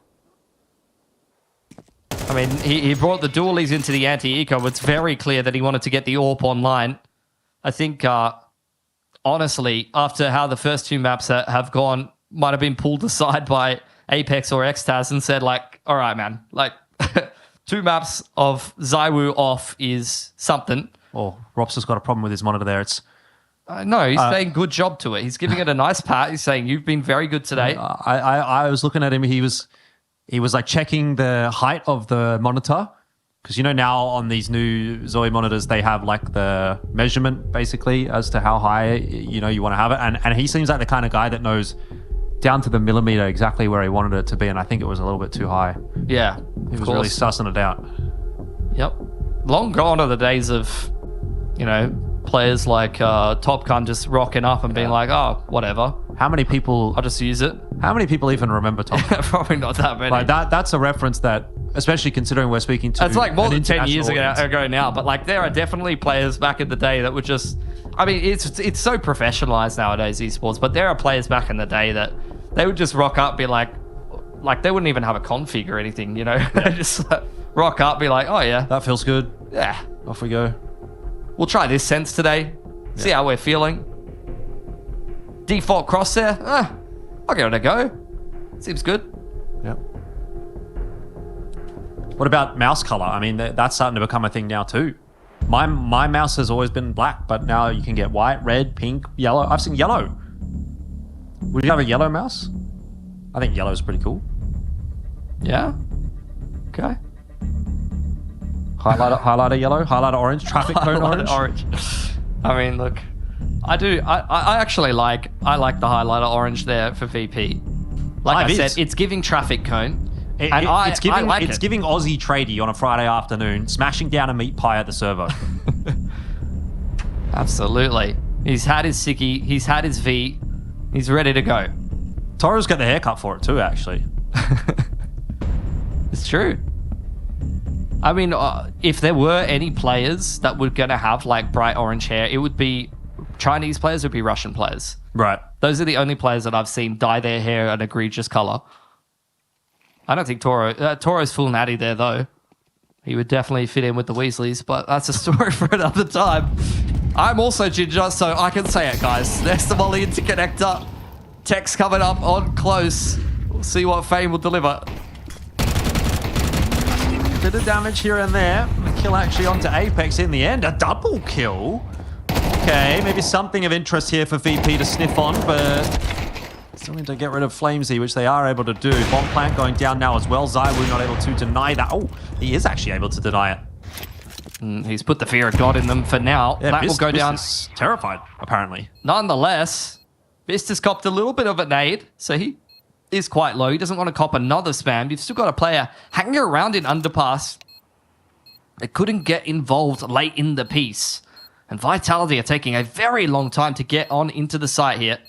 I mean, he brought the dualies into the anti-eco. It's very clear that he wanted to get the AWP online. I think, honestly, after how the first 2 maps have gone, might have been pulled aside by Apex or Xtaz and said, like, all right, man, like 2 maps of ZywOo off is something. Oh, Rops has got a problem with his monitor there. It's no, he's saying good job to it. He's giving it a nice pat. He's saying, you've been very good today. I was looking at him. He was like checking the height of the monitor. Because, you know, now on these new Zoe monitors, they have like the measurement basically as to how high, you know, you want to have it. And he seems like the kind of guy that knows down to the millimeter exactly where he wanted it to be. And I think it was a little bit too high. Yeah. He was really sussing it out. Yep. Long gone are the days of, you know, players like Top Gun just rocking up and being like, oh, whatever. How many people... I'll just use it. How many people even remember Top Gun? Probably not that many. Like that's a reference that, especially considering we're speaking to... It's like more than 10 years ago now, but like there are definitely players back in the day that would just... I mean, it's so professionalized nowadays, esports, but there are players back in the day that they would just rock up, be like they wouldn't even have a config or anything, you know? Yeah. Just rock up, be like, oh yeah. That feels good. Yeah. Off we go. We'll try this sense today. See how we're feeling. Default crosshair. I'll give it a go. Seems good. Yep. What about mouse color? I mean, that's starting to become a thing now too. My mouse has always been black, but now you can get white, red, pink, yellow. I've seen yellow. Would you have a yellow mouse? I think yellow is pretty cool. Yeah. Okay. Highlighter yellow, highlighter orange, traffic cone orange. I mean, look, I actually like the highlighter orange there for VP. Like I said, it's giving traffic cone. It's giving Aussie tradie on a Friday afternoon, smashing down a meat pie at the servo. Absolutely. He's had his sickie, he's had his V, he's ready to go. Toro's got the haircut for it too, actually. It's true. I mean, if there were any players that were going to have like bright orange hair, it would be Chinese players, it would be Russian players. Right. Those are the only players that I've seen dye their hair an egregious color. I don't think Toro's full natty there, though. He would definitely fit in with the Weasleys, but that's a story for another time. I'm also Ginger, so I can say it, guys. There's the Molly interconnector. Tech's coming up on close. We'll see what Fame will deliver. Bit of damage here and there. The kill actually onto Apex in the end. A double kill. Okay, maybe something of interest here for VP to sniff on, but still need to get rid of Flamesy, which they are able to do. Bomb plant going down now as well. ZywOo not able to deny that. Oh, he is actually able to deny it. He's put the fear of God in them for now. Yeah, that will go down. Terrified, apparently. Nonetheless, Bist has copped a little bit of a nade, so he is quite low. He doesn't want to cop another spam. You've still got a player hanging around in underpass. They couldn't get involved late in the piece. And Vitality are taking a very long time to get on into the site here.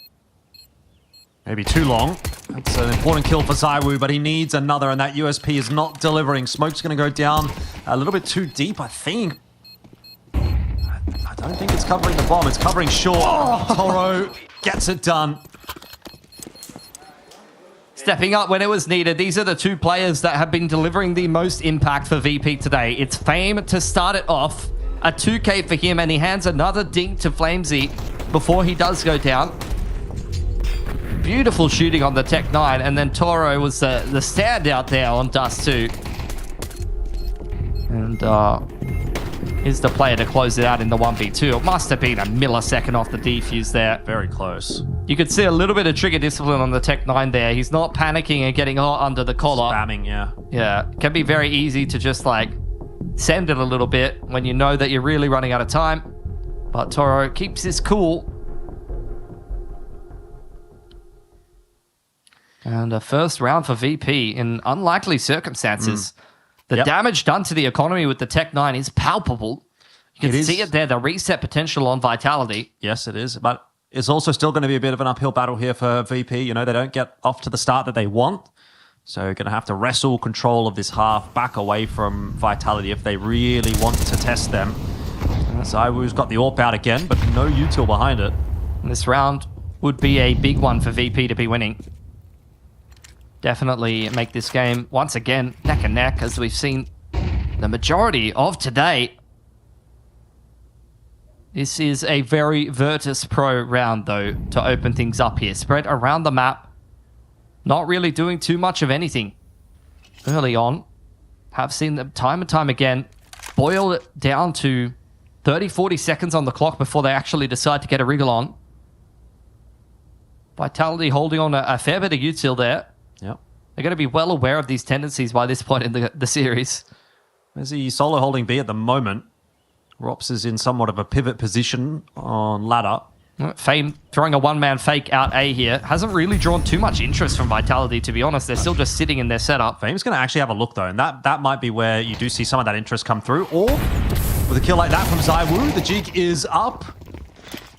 Maybe too long. That's an important kill for ZywOo, but he needs another, and that USP is not delivering. Smoke's going to go down a little bit too deep, I think. I don't think it's covering the bomb. It's covering short. Oh, Toro gets it done. Stepping up when it was needed. These are the two players that have been delivering the most impact for VP today. It's Fame to start it off. A 2K for him, and he hands another dink to Flamesy before he does go down. Beautiful shooting on the Tech 9, and then Toro was the standout there on Dust 2. And is the player to close it out in the 1v2. It must have been a millisecond off the defuse there. Very close. You could see a little bit of trigger discipline on the Tech 9 there. He's not panicking and getting hot under the collar. Spamming, yeah. Yeah, it can be very easy to just like send it a little bit when you know that you're really running out of time. But Toro keeps his cool. And a first round for VP in unlikely circumstances. The damage done to the economy with the Tech 9 is palpable. You can see it there, the reset potential on Vitality. Yes, it is. But it's also still going to be a bit of an uphill battle here for VP. You know, they don't get off to the start that they want. So going to have to wrestle control of this half back away from Vitality if they really want to test them. ZywOo's got the AWP out again, but no util behind it. And this round would be a big one for VP to be winning. Definitely make this game, once again, neck and neck, as we've seen the majority of today. This is a very Virtus Pro round, though, to open things up here. Spread around the map. Not really doing too much of anything early on. Have seen them time and time again boil it down to 30, 40 seconds on the clock before they actually decide to get a wriggle on. Vitality holding on a fair bit of util there. Yep. They're going to be well aware of these tendencies by this point in the series. There's the solo holding B at the moment. Rops is in somewhat of a pivot position on ladder. Fame throwing a one-man fake out A here. Hasn't really drawn too much interest from Vitality, to be honest. They're still just sitting in their setup. Fame's going to actually have a look, though, and that might be where you do see some of that interest come through. Or, with a kill like that from ZywOo, the jig is up.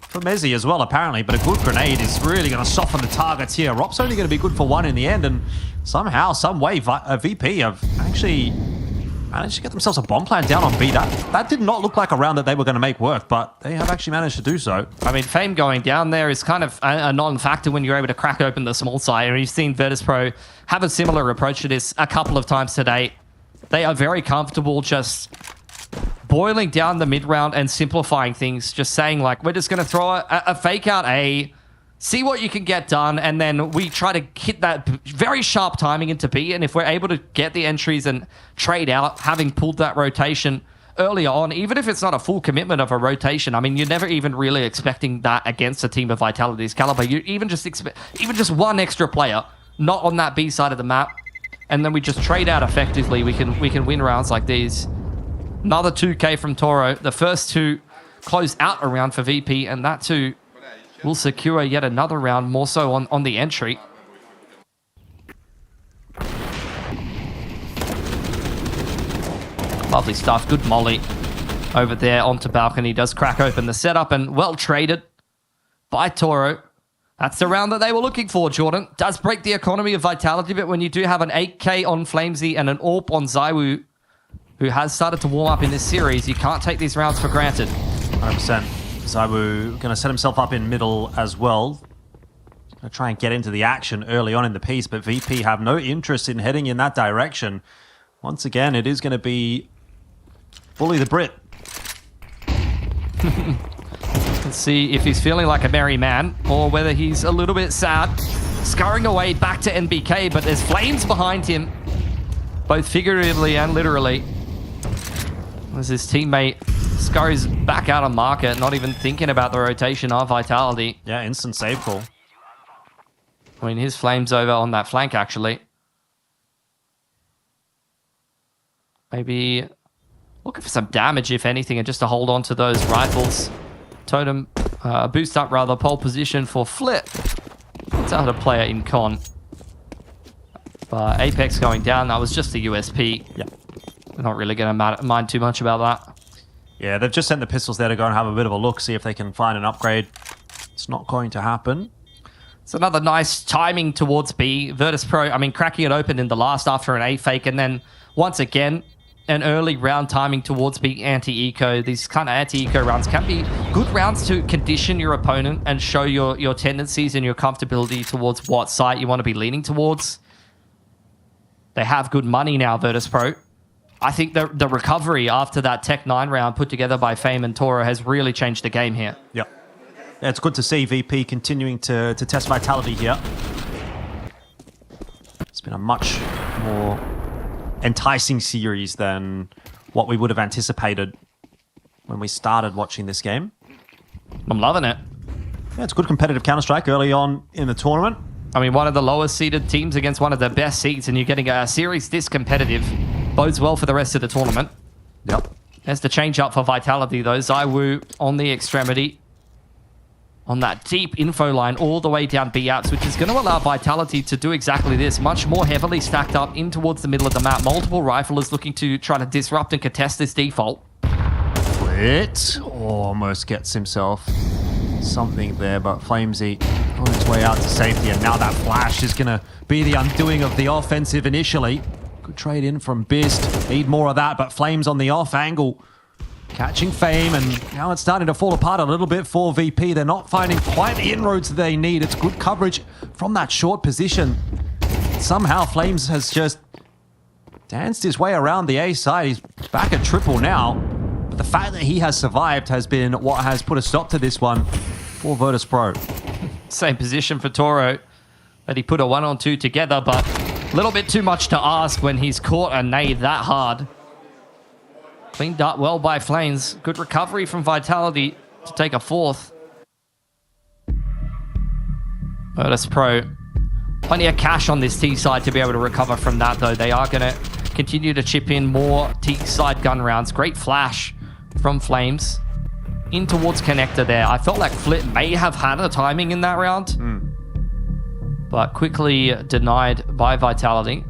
For Mezzy as well, apparently, but a good grenade is really going to soften the targets here. Rop's only going to be good for one in the end, and somehow, some way, VP have actually managed to get themselves a bomb plant down on B. That did not look like a round that they were going to make work, but they have actually managed to do so. I mean, Fame going down there is kind of a non-factor when you're able to crack open the small side, and you've seen Virtus Pro have a similar approach to this a couple of times today. They are very comfortable just boiling down the mid-round and simplifying things, just saying, like, we're just going to throw a fake out A, see what you can get done, and then we try to hit that very sharp timing into B, and if we're able to get the entries and trade out, having pulled that rotation earlier on, even if it's not a full commitment of a rotation, I mean, you're never even really expecting that against a team of Vitality's caliber. You even just expect one extra player, not on that B side of the map, and then we just trade out effectively. We can win rounds like these. Another 2K from Toro. The first two close out a round for VP, and that too will secure yet another round, more so on the entry. Lovely stuff. Good molly over there onto balcony. Does crack open the setup, and well traded by Toro. That's the round that they were looking for, Jordan. Does break the economy of Vitality, but when you do have an 8K on Flamesy and an AWP on ZywOo, who has started to warm up in this series, you can't take these rounds for granted. 100%. ZywOo going to set himself up in middle as well. Going to try and get into the action early on in the piece, but VP have no interest in heading in that direction. Once again, it is going to be Bully the Brit. Let's see if he's feeling like a merry man or whether he's a little bit sad. Scurrying away back to NBK, but there's flames behind him, both figuratively and literally. As his teammate scurries back out of market, not even thinking about the rotation of Vitality. Yeah, instant save call. I mean, his flames over on that flank, actually. Maybe looking for some damage, if anything, and just to hold on to those rifles. Totem, boost up rather, pole position for Flip. It's out of player in con. But Apex going down, that was just a USP. Yeah. We're not really going to mind too much about that. Yeah, they've just sent the pistols there to go and have a bit of a look, see if they can find an upgrade. It's not going to happen. It's another nice timing towards B. Virtus Pro, I mean, cracking it open in the last after an A fake, and then once again, an early round timing towards B anti-eco. These kind of anti-eco rounds can be good rounds to condition your opponent and show your tendencies and your comfortability towards what site you want to be leaning towards. They have good money now, Virtus Pro. I think the recovery after that Tech 9 round put together by Fame and Toro has really changed the game here. Yep. Yeah, it's good to see VP continuing to test Vitality here. It's been a much more enticing series than what we would have anticipated when we started watching this game. I'm loving it. Yeah, it's good competitive Counter-Strike early on in the tournament. I mean, one of the lowest seeded teams against one of the best seeds, and you're getting a series this competitive. Bodes well for the rest of the tournament. Yep. There's the change up for Vitality, though. Zywoo on the extremity. On that deep info line all the way down B apps, which is going to allow Vitality to do exactly this. Much more heavily stacked up in towards the middle of the map. Multiple riflers looking to try to disrupt and contest this default. It almost gets himself something there, but Flamesy on his way out to safety, and now that flash is going to be the undoing of the offensive initially. Good trade in from Bist. Need more of that, but Flames on the off angle. Catching Fame, and now it's starting to fall apart a little bit for VP. They're not finding quite the inroads they need. It's good coverage from that short position. Somehow Flames has just danced his way around the A side. He's back at triple now. But the fact that he has survived has been what has put a stop to this one for Virtus Pro. Same position for Toro, that he put a 1-on-2 together, but a little bit too much to ask when he's caught a nade that hard. Cleaned up well by Flames. Good recovery from Vitality to take a fourth. Virtus Pro. Plenty of cash on this T side to be able to recover from that, though. They are going to continue to chip in more T side gun rounds. Great flash from Flames in towards connector there. I felt like Flip may have had a timing in that round, but quickly denied by Vitality.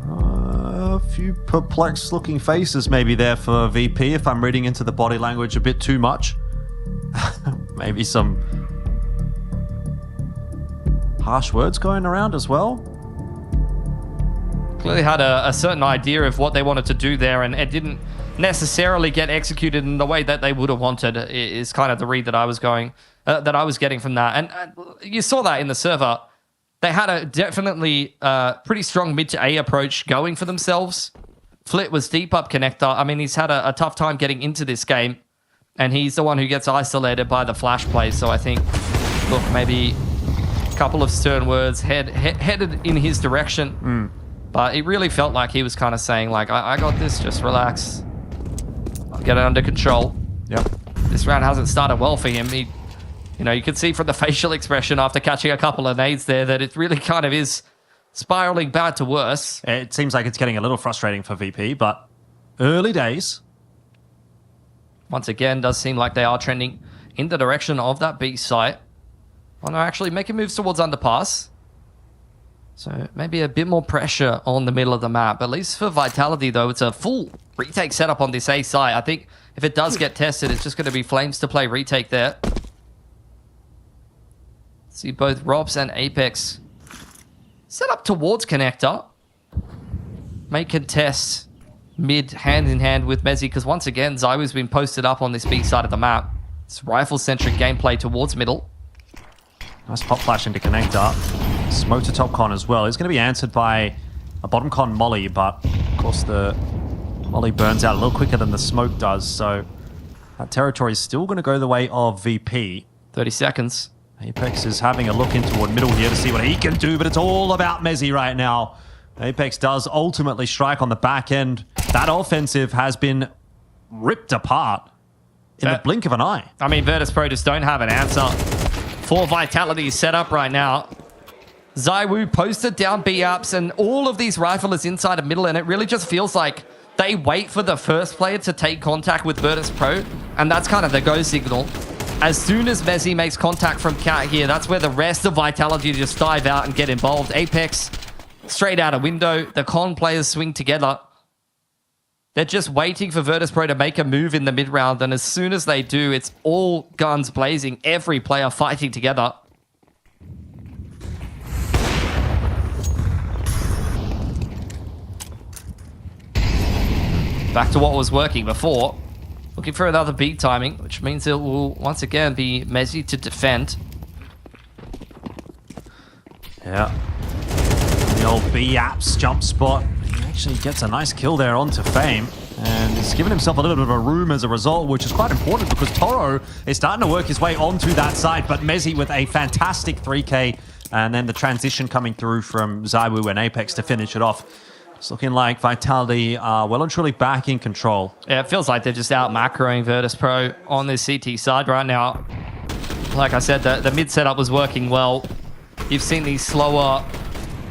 A few perplexed looking faces maybe there for VP, if I'm reading into the body language a bit too much. Maybe some harsh words going around as well. Clearly had a certain idea of what they wanted to do there, and it didn't necessarily get executed in the way that they would have wanted, is kind of the read that I was getting from that. And you saw that in the server. They had a definitely pretty strong mid to A approach going for themselves. Flit was deep up connector. I mean, he's had a tough time getting into this game, and he's the one who gets isolated by the flash play. So I think, look, maybe a couple of stern words headed in his direction. But it really felt like he was kind of saying, like, I got this, just relax. I'll get it under control. Yep. This round hasn't started well for him. You know, you can see from the facial expression after catching a couple of nades there that it really kind of is spiraling bad to worse. It seems like it's getting a little frustrating for VP, but early days. Once again, does seem like they are trending in the direction of that B site. Well, they're actually making moves towards underpass. So maybe a bit more pressure on the middle of the map. At least for Vitality, though, it's a full retake setup on this A site. I think if it does get tested, it's just going to be Flames to play retake there. See both Robs and Apex set up towards connector. May contest mid hand in hand with Mezzy, because once again, Zywoo's been posted up on this B side of the map. It's rifle-centric gameplay towards middle. Nice pop flash into connector. Smoke to top con as well. It's going to be answered by a bottom con molly, but of course the Molly burns out a little quicker than the smoke does, so that territory is still going to go the way of VP. 30 seconds. Apex is having a look in toward middle here to see what he can do, but it's all about Mezzy right now. Apex does ultimately strike on the back end. That offensive has been ripped apart in the blink of an eye. I mean, Virtus.pro just don't have an answer for Vitality set up right now. ZywOo posted down B-ups, and all of these riflers inside of middle, and it really just feels like they wait for the first player to take contact with Virtus.pro, and that's kind of the go signal. As soon as Mezzy makes contact from Cat here, that's where the rest of Vitality just dive out and get involved. Apex, straight out a window. The con players swing together. They're just waiting for Virtus.pro to make a move in the mid-round, and as soon as they do, it's all guns blazing, every player fighting together. Back to what was working before. Looking for another beat timing, which means it will once again be Mezzy to defend. Yeah. The old B-Apps jump spot. He actually gets a nice kill there onto Fame. And he's given himself a little bit of a room as a result, which is quite important because Toro is starting to work his way onto that side. But Mezzy with a fantastic 3K. And then the transition coming through from ZywOo and Apex to finish it off. It's looking like Vitality are well and truly back in control. Yeah, it feels like they're just out macroing Virtus.pro on this CT side right now. Like I said, the mid setup was working well. You've seen these slower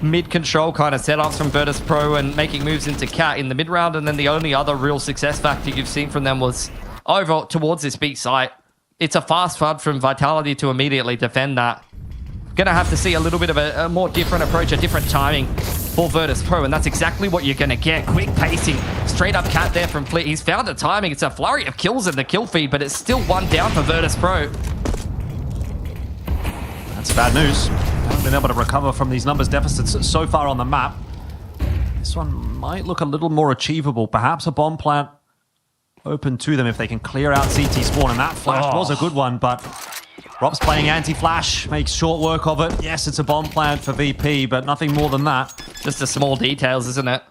mid-control kind of setups from Virtus.pro and making moves into Cat in the mid-round, and then the only other real success factor you've seen from them was over towards this B site. It's a fast FUD from Vitality to immediately defend that. Gonna have to see a little bit of a more different approach, a different timing for Virtus.pro, and that's exactly what you're gonna get. Quick pacing, straight up Cat there from Fleet. He's found the timing. It's a flurry of kills in the kill feed, but it's still one down for Virtus.pro. That's bad news. Haven't been able to recover from these numbers deficits so far on the map. This one might look a little more achievable. Perhaps a bomb plant open to them if they can clear out CT spawn, and that flash was a good one, but Rob's playing anti-flash, makes short work of it. Yes, it's a bomb plant for VP, but nothing more than that. Just the small details, isn't it?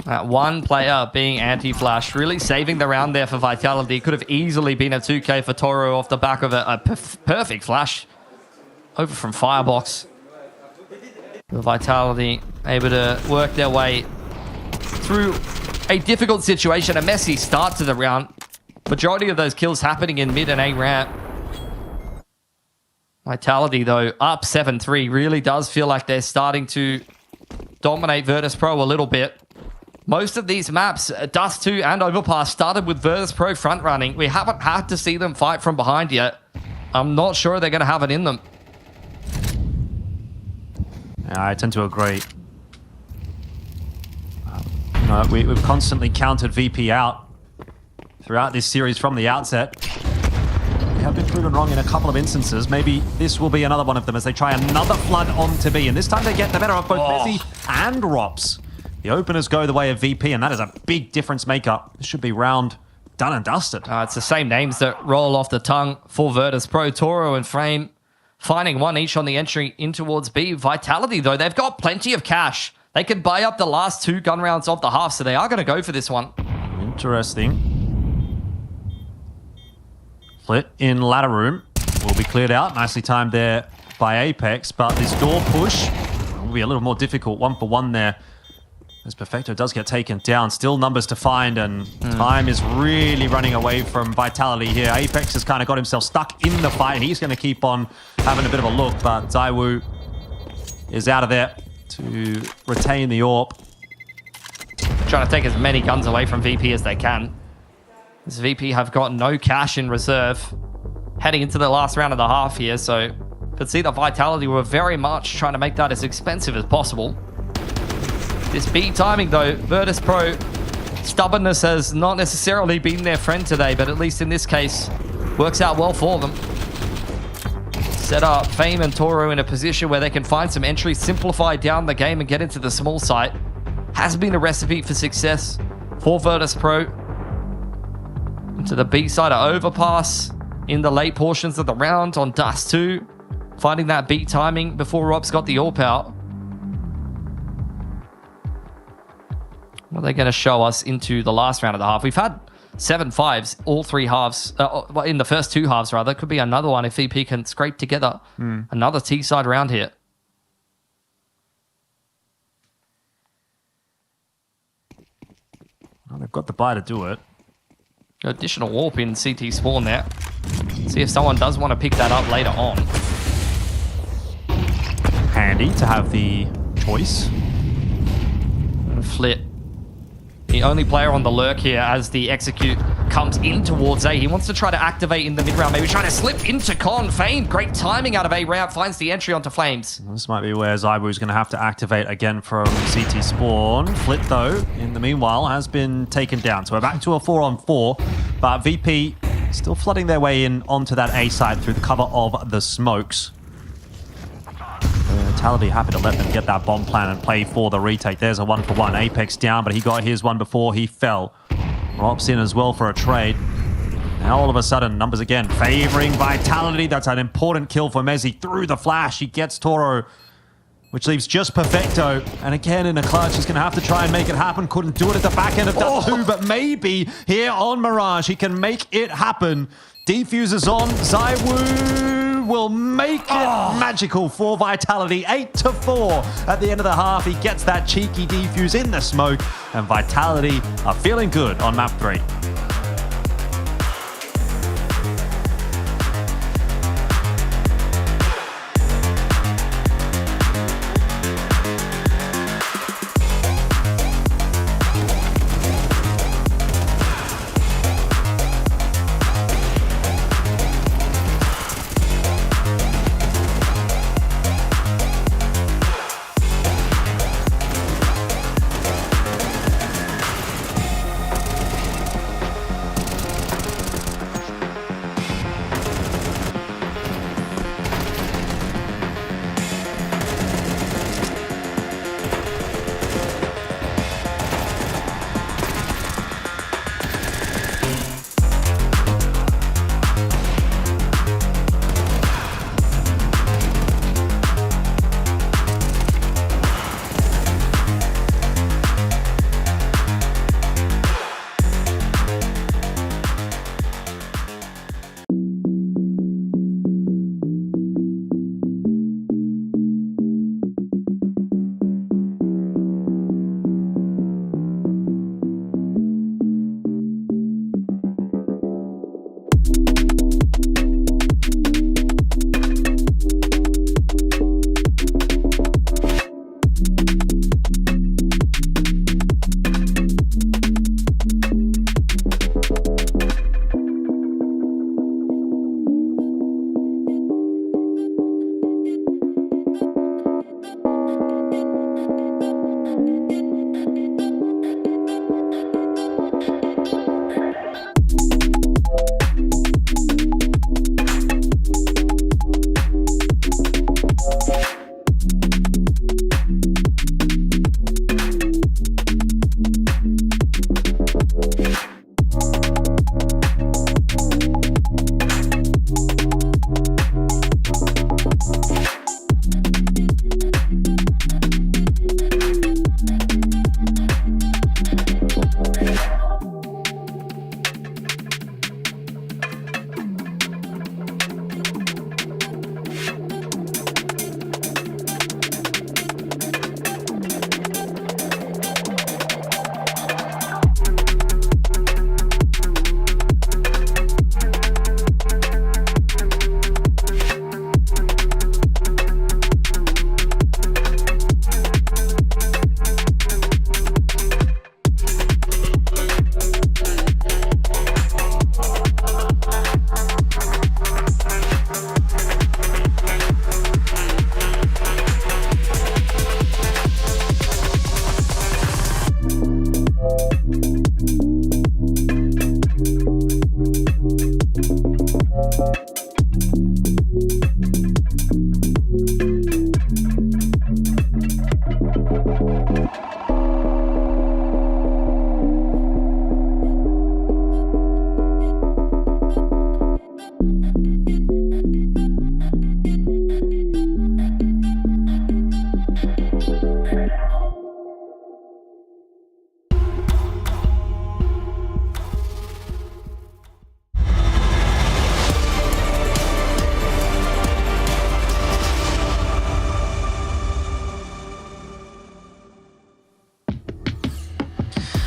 That one player being anti-flash, really saving the round there for Vitality. Could have easily been a 2K for Toro off the back of a perfect flash over from Firebox. The Vitality able to work their way through a difficult situation, a messy start to the round. Majority of those kills happening in mid and A ramp. Vitality, though, up 7-3. Really does feel like they're starting to dominate Virtus.pro a little bit. Most of these maps, Dust 2 and Overpass, started with Virtus.pro front running. We haven't had to see them fight from behind yet. I'm not sure they're going to have it in them. Yeah, I tend to agree. We've constantly counted VP out throughout this series from the outset. We have been proven wrong in a couple of instances. Maybe this will be another one of them as they try another flood onto B. And this time they get the better of both Mezzy and Rops. The openers go the way of VP, and that is a big difference maker. This should be round done and dusted. It's the same names that roll off the tongue for Virtus.pro. Toro and Frame finding one each on the entry in towards B. Vitality, though, they've got plenty of cash. They can buy up the last 2 gun rounds of the half, so they are going to go for this one. Interesting. Flit in ladder room will be cleared out. Nicely timed there by Apex, but this door push will be a little more difficult. 1-for-1 there. As Perfecto does get taken down. Still numbers to find, and time is really running away from Vitality here. Apex has kind of got himself stuck in the fight. He's going to keep on having a bit of a look, but ZywOo is out of there to retain the AWP. Trying to take as many guns away from VP as they can. As VP have got no cash in reserve heading into the last round of the half here, so could see the Vitality were very much trying to make that as expensive as possible. This B timing, though, Virtus.pro, stubbornness has not necessarily been their friend today, but at least in this case, works out well for them. Set up Fame and Toro in a position where they can find some entries, simplify down the game and get into the small site. Has been a recipe for success for Virtus.pro. Into the B side of Overpass in the late portions of the round on Dust 2. Finding that B timing before Rob's got the AWP out. What are they going to show us into the last round of the half? We've had 7 5s, all 3 halves, in the first 2 halves, rather. Could be another one if VP can scrape together another T-side round here. Well, they've got the buy to do it. Additional warp in CT spawn there. See if someone does want to pick that up later on. Handy to have the choice. And Flit, the only player on the lurk here as the execute comes in towards A. He wants to try to activate in the mid-round, maybe trying to slip into Con. Fame, great timing out of A ramp, finds the entry onto Flames. This might be where Zybu's going to have to activate again from CT spawn. Flit, though, in the meanwhile, has been taken down. So we're back to a 4-on-4, but VP still flooding their way in onto that A side through the cover of the smokes. Vitality happy to let them get that bomb plan and play for the retake. There's a 1-for-1. Apex down, but he got his one before he fell. Rops in as well for a trade. Now all of a sudden, numbers again favoring Vitality. That's an important kill for Mezzi through the flash. He gets Toro, which leaves just Perfecto. And again, in a clutch, he's going to have to try and make it happen. Couldn't do it at the back end of that too, but maybe here on Mirage, he can make it happen. Defuses on. Zywu will make it magical for Vitality. 8-4 at the end of the half. He gets that cheeky defuse in the smoke, and Vitality are feeling good on map 3.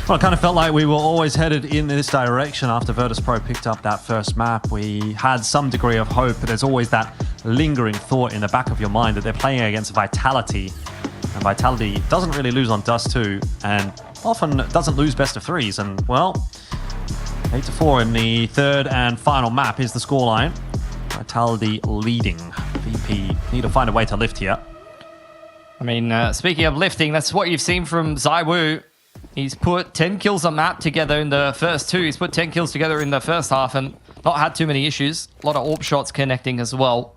Well, it kind of felt like we were always headed in this direction after Virtus Pro picked up that first map. We had some degree of hope, but there's always that lingering thought in the back of your mind that they're playing against Vitality. And Vitality doesn't really lose on Dust 2 and often doesn't lose best of threes. And, well, 8-4 in the third and final map is the scoreline. Vitality leading. VP need to find a way to lift here. I mean, speaking of lifting, that's what you've seen from ZywOo. He's put 10 kills a map together in the first two. He's put 10 kills together in the first half and not had too many issues. A lot of AWP shots connecting as well.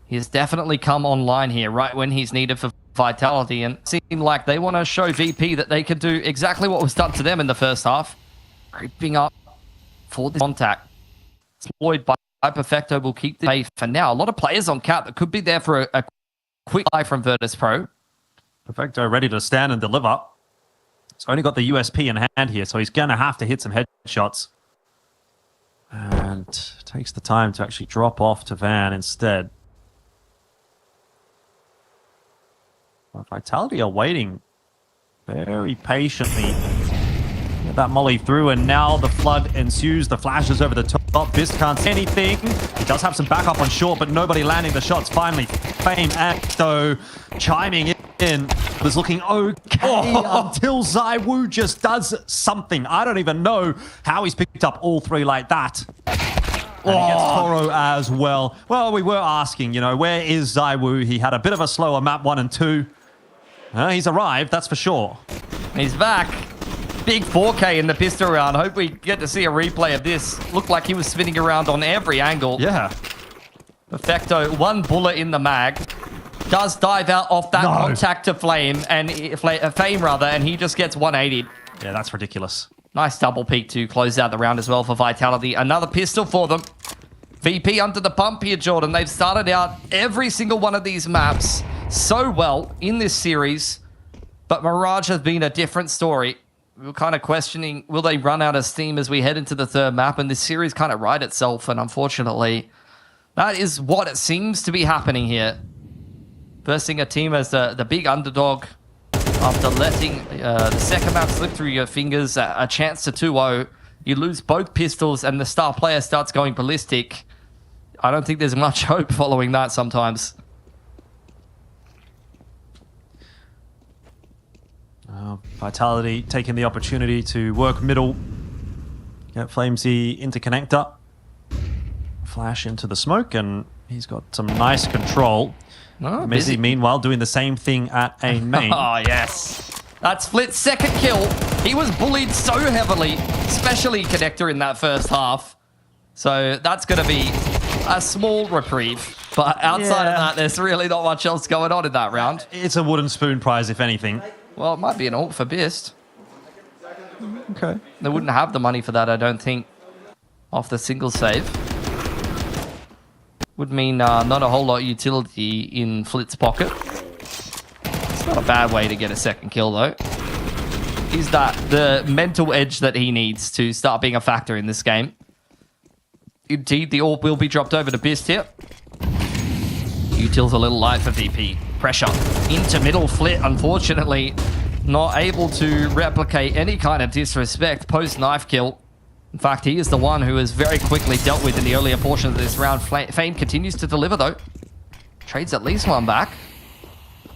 He has definitely come online here right when he's needed for Vitality, and it seemed like they want to show VP that they can do exactly what was done to them in the first half. Creeping up for the contact. Exploited by Perfecto will keep the pace for now. A lot of players on cap that could be there for a quick eye from Virtus Pro. Perfecto ready to stand and deliver. He's only got the USP in hand here, so he's going to have to hit some headshots. And takes the time to actually drop off to Van instead. Well, Vitality are waiting very patiently. Get that molly through, and now the flood ensues. The flashes over the top. Bist can't see anything. He does have some backup on short, but nobody landing the shots. Finally, Fame Acto chiming in. Was looking okay until ZywOo just does something. I don't even know how he's picked up all three like that. And he gets Toro as well. Well, we were asking, you know, where is ZywOo? He had a bit of a slower map 1 and 2. He's arrived, that's for sure. He's back. Big 4K in the pistol round. Hope we get to see a replay of this. Looked like he was spinning around on every angle. Yeah. Perfecto, 1 bullet in the mag. Does dive out off that contact to Fame, and Fame rather, and he just gets 180. Yeah, that's ridiculous. Nice double peek to close out the round as well for Vitality. Another pistol for them. VP under the pump here, Jordan. They've started out every single one of these maps so well in this series, but Mirage has been a different story. We were kind of questioning, will they run out of steam as we head into the third map? And this series kind of right itself, and unfortunately, that is what it seems to be happening here. Versing a team as the big underdog after letting the second map slip through your fingers, a chance to 2-0. You lose both pistols and the star player starts going ballistic. I don't think there's much hope following that sometimes. Vitality taking the opportunity to work middle. Get Flamesy into connector. Flash into the smoke, and he's got some nice control. Mizzy, meanwhile, doing the same thing at A main. Oh, yes. That's Flit's second kill. He was bullied so heavily, especially connector in that first half. So that's going to be a small reprieve. But outside of that, there's really not much else going on in that round. It's a wooden spoon prize, if anything. Well, it might be an ult for Bist. Okay. They wouldn't have the money for that, I don't think, off the single save. Would mean not a whole lot of utility in Flit's pocket. It's not a bad way to get a second kill, though. Is that the mental edge that he needs to start being a factor in this game? Indeed, the AWP will be dropped over to Bist here. Util's a little light for VP. Pressure into middle. Flit, unfortunately, not able to replicate any kind of disrespect post-knife kill. In fact, he is the one who is very quickly dealt with in the earlier portion of this round. Fame continues to deliver, though. Trades at least one back.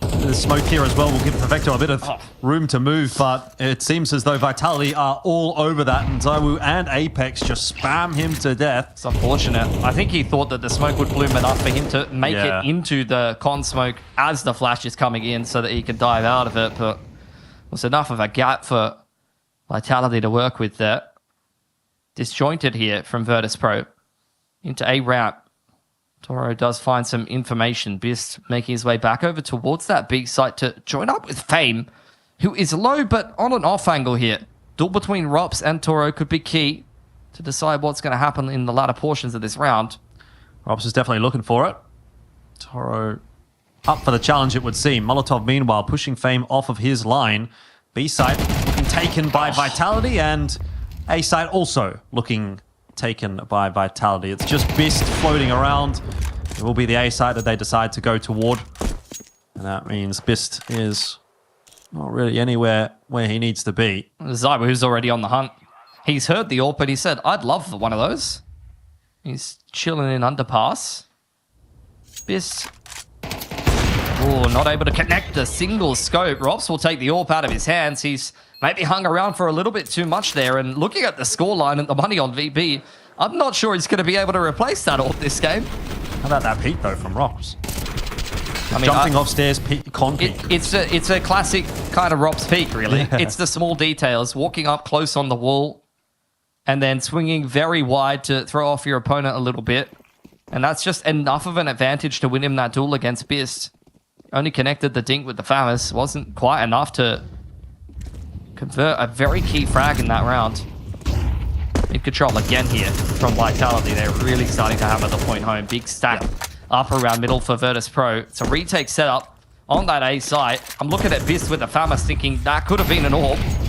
The smoke here as well will give Perfecto a bit of room to move, but it seems as though Vitality are all over that, and ZywOo and Apex just spam him to death. It's unfortunate. I think he thought that the smoke would bloom enough for him to make it into the con smoke as the flash is coming in so that he could dive out of it, but it was enough of a gap for Vitality to work with there. Disjointed here from Virtus Pro into A ramp. Toro does find some information. Bist making his way back over towards that big site to join up with Fame, who is low but on an off angle here. Duel between Rops and Toro could be key to decide what's going to happen in the latter portions of this round. Rops is definitely looking for it. Toro up for the challenge, it would seem. Molotov, meanwhile, pushing Fame off of his line. B site looking taken by Vitality, and A site also looking taken by Vitality. It's just Bist floating around. It will be the A site that they decide to go toward. And that means Bist is Not really anywhere where he needs to be. Zywoo's already on the hunt. He's heard the AWP, but he said, I'd love one of those. He's chilling in underpass. Biss. Oh, not able to connect a single scope. Rops will take the AWP out of his hands. He's maybe hung around for a little bit too much there. And looking at the scoreline and the money on VP, I'm not sure he's going to be able to replace that AWP this game. How about that peek, though, from Rops? I mean, jumping off stairs, peek. It's a classic kind of Rops peek, really. Yeah. It's the small details, walking up close on the wall and then swinging very wide to throw off your opponent a little bit. And that's just enough of an advantage to win him that duel against Biss. Only connected the dink with the Famous. Wasn't quite enough to convert a very key frag in that round. Mid control again here from Vitality. They're really starting to hammer the point home. Big stack up around middle for Virtus Pro. It's a retake setup on that A site. I'm looking at Biss with the Famous thinking that could have been an AWP.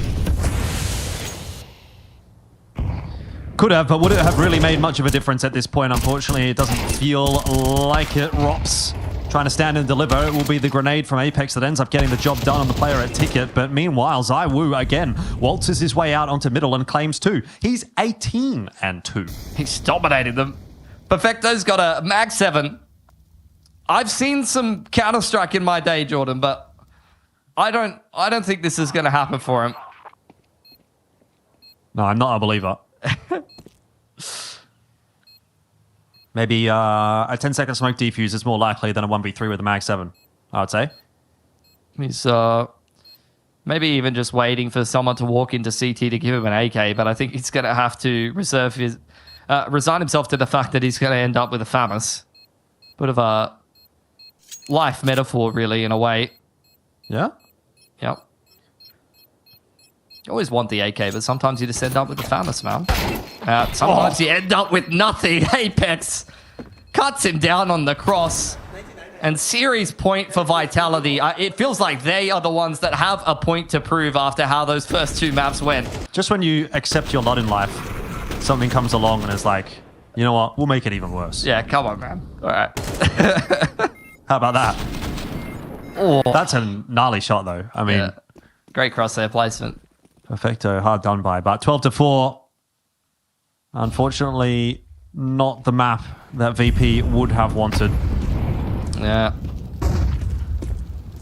Could have, but would it have really made much of a difference at this point? Unfortunately, it doesn't feel like it. Rops trying to stand and deliver. It will be the grenade from Apex that ends up getting the job done on the player at Ticket. But meanwhile, Zywoo again waltzes his way out onto middle and claims 2. He's 18-2. He's dominated them. Perfecto's got a Mag 7. I've seen some Counter-Strike in my day, Jordan, but I don't think this is going to happen for him. No, I'm not a believer. Maybe a 10-second smoke defuse is more likely than a 1v3 with a Mag 7, I would say. He's maybe even just waiting for someone to walk into CT to give him an AK, but I think he's going to have to resign himself to the fact that he's going to end up with a Famous. Bit of a life metaphor, really, in a way. Yeah? Yep. You always want the AK, but sometimes you just end up with the Famous, man. Sometimes you end up with nothing. Apex cuts him down on the cross. And series point for Vitality. It feels like they are the ones that have a point to prove after how those first 2 maps went. Just when you accept your lot in life, something comes along and is like, you know what, we'll make it even worse. Yeah, come on, man. All right. How about that? Oh. That's a gnarly shot, though. I mean, yeah. Great crosshair placement. Perfecto, hard done by. But 12-4, unfortunately, not the map that VP would have wanted. Yeah.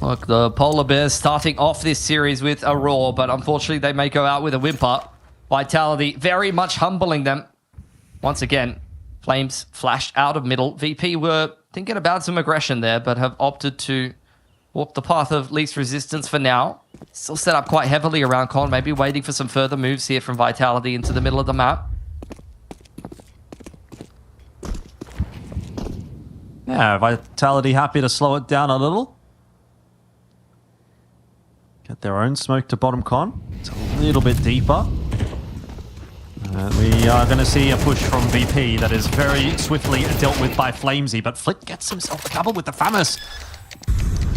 Look, the Polar Bears starting off this series with a roar, but unfortunately they may go out with a whimper. Vitality very much humbling them. Once again, Flames flashed out of middle. VP were thinking about some aggression there, but have opted to walk the path of least resistance for now. Still set up quite heavily around Con, maybe waiting for some further moves here from Vitality into the middle of the map. Yeah, Vitality happy to slow it down a little. Get their own smoke to bottom Con. It's a little bit deeper. We are going to see a push from VP that is very swiftly dealt with by Flamesy, but Flit gets himself a double with the Famous.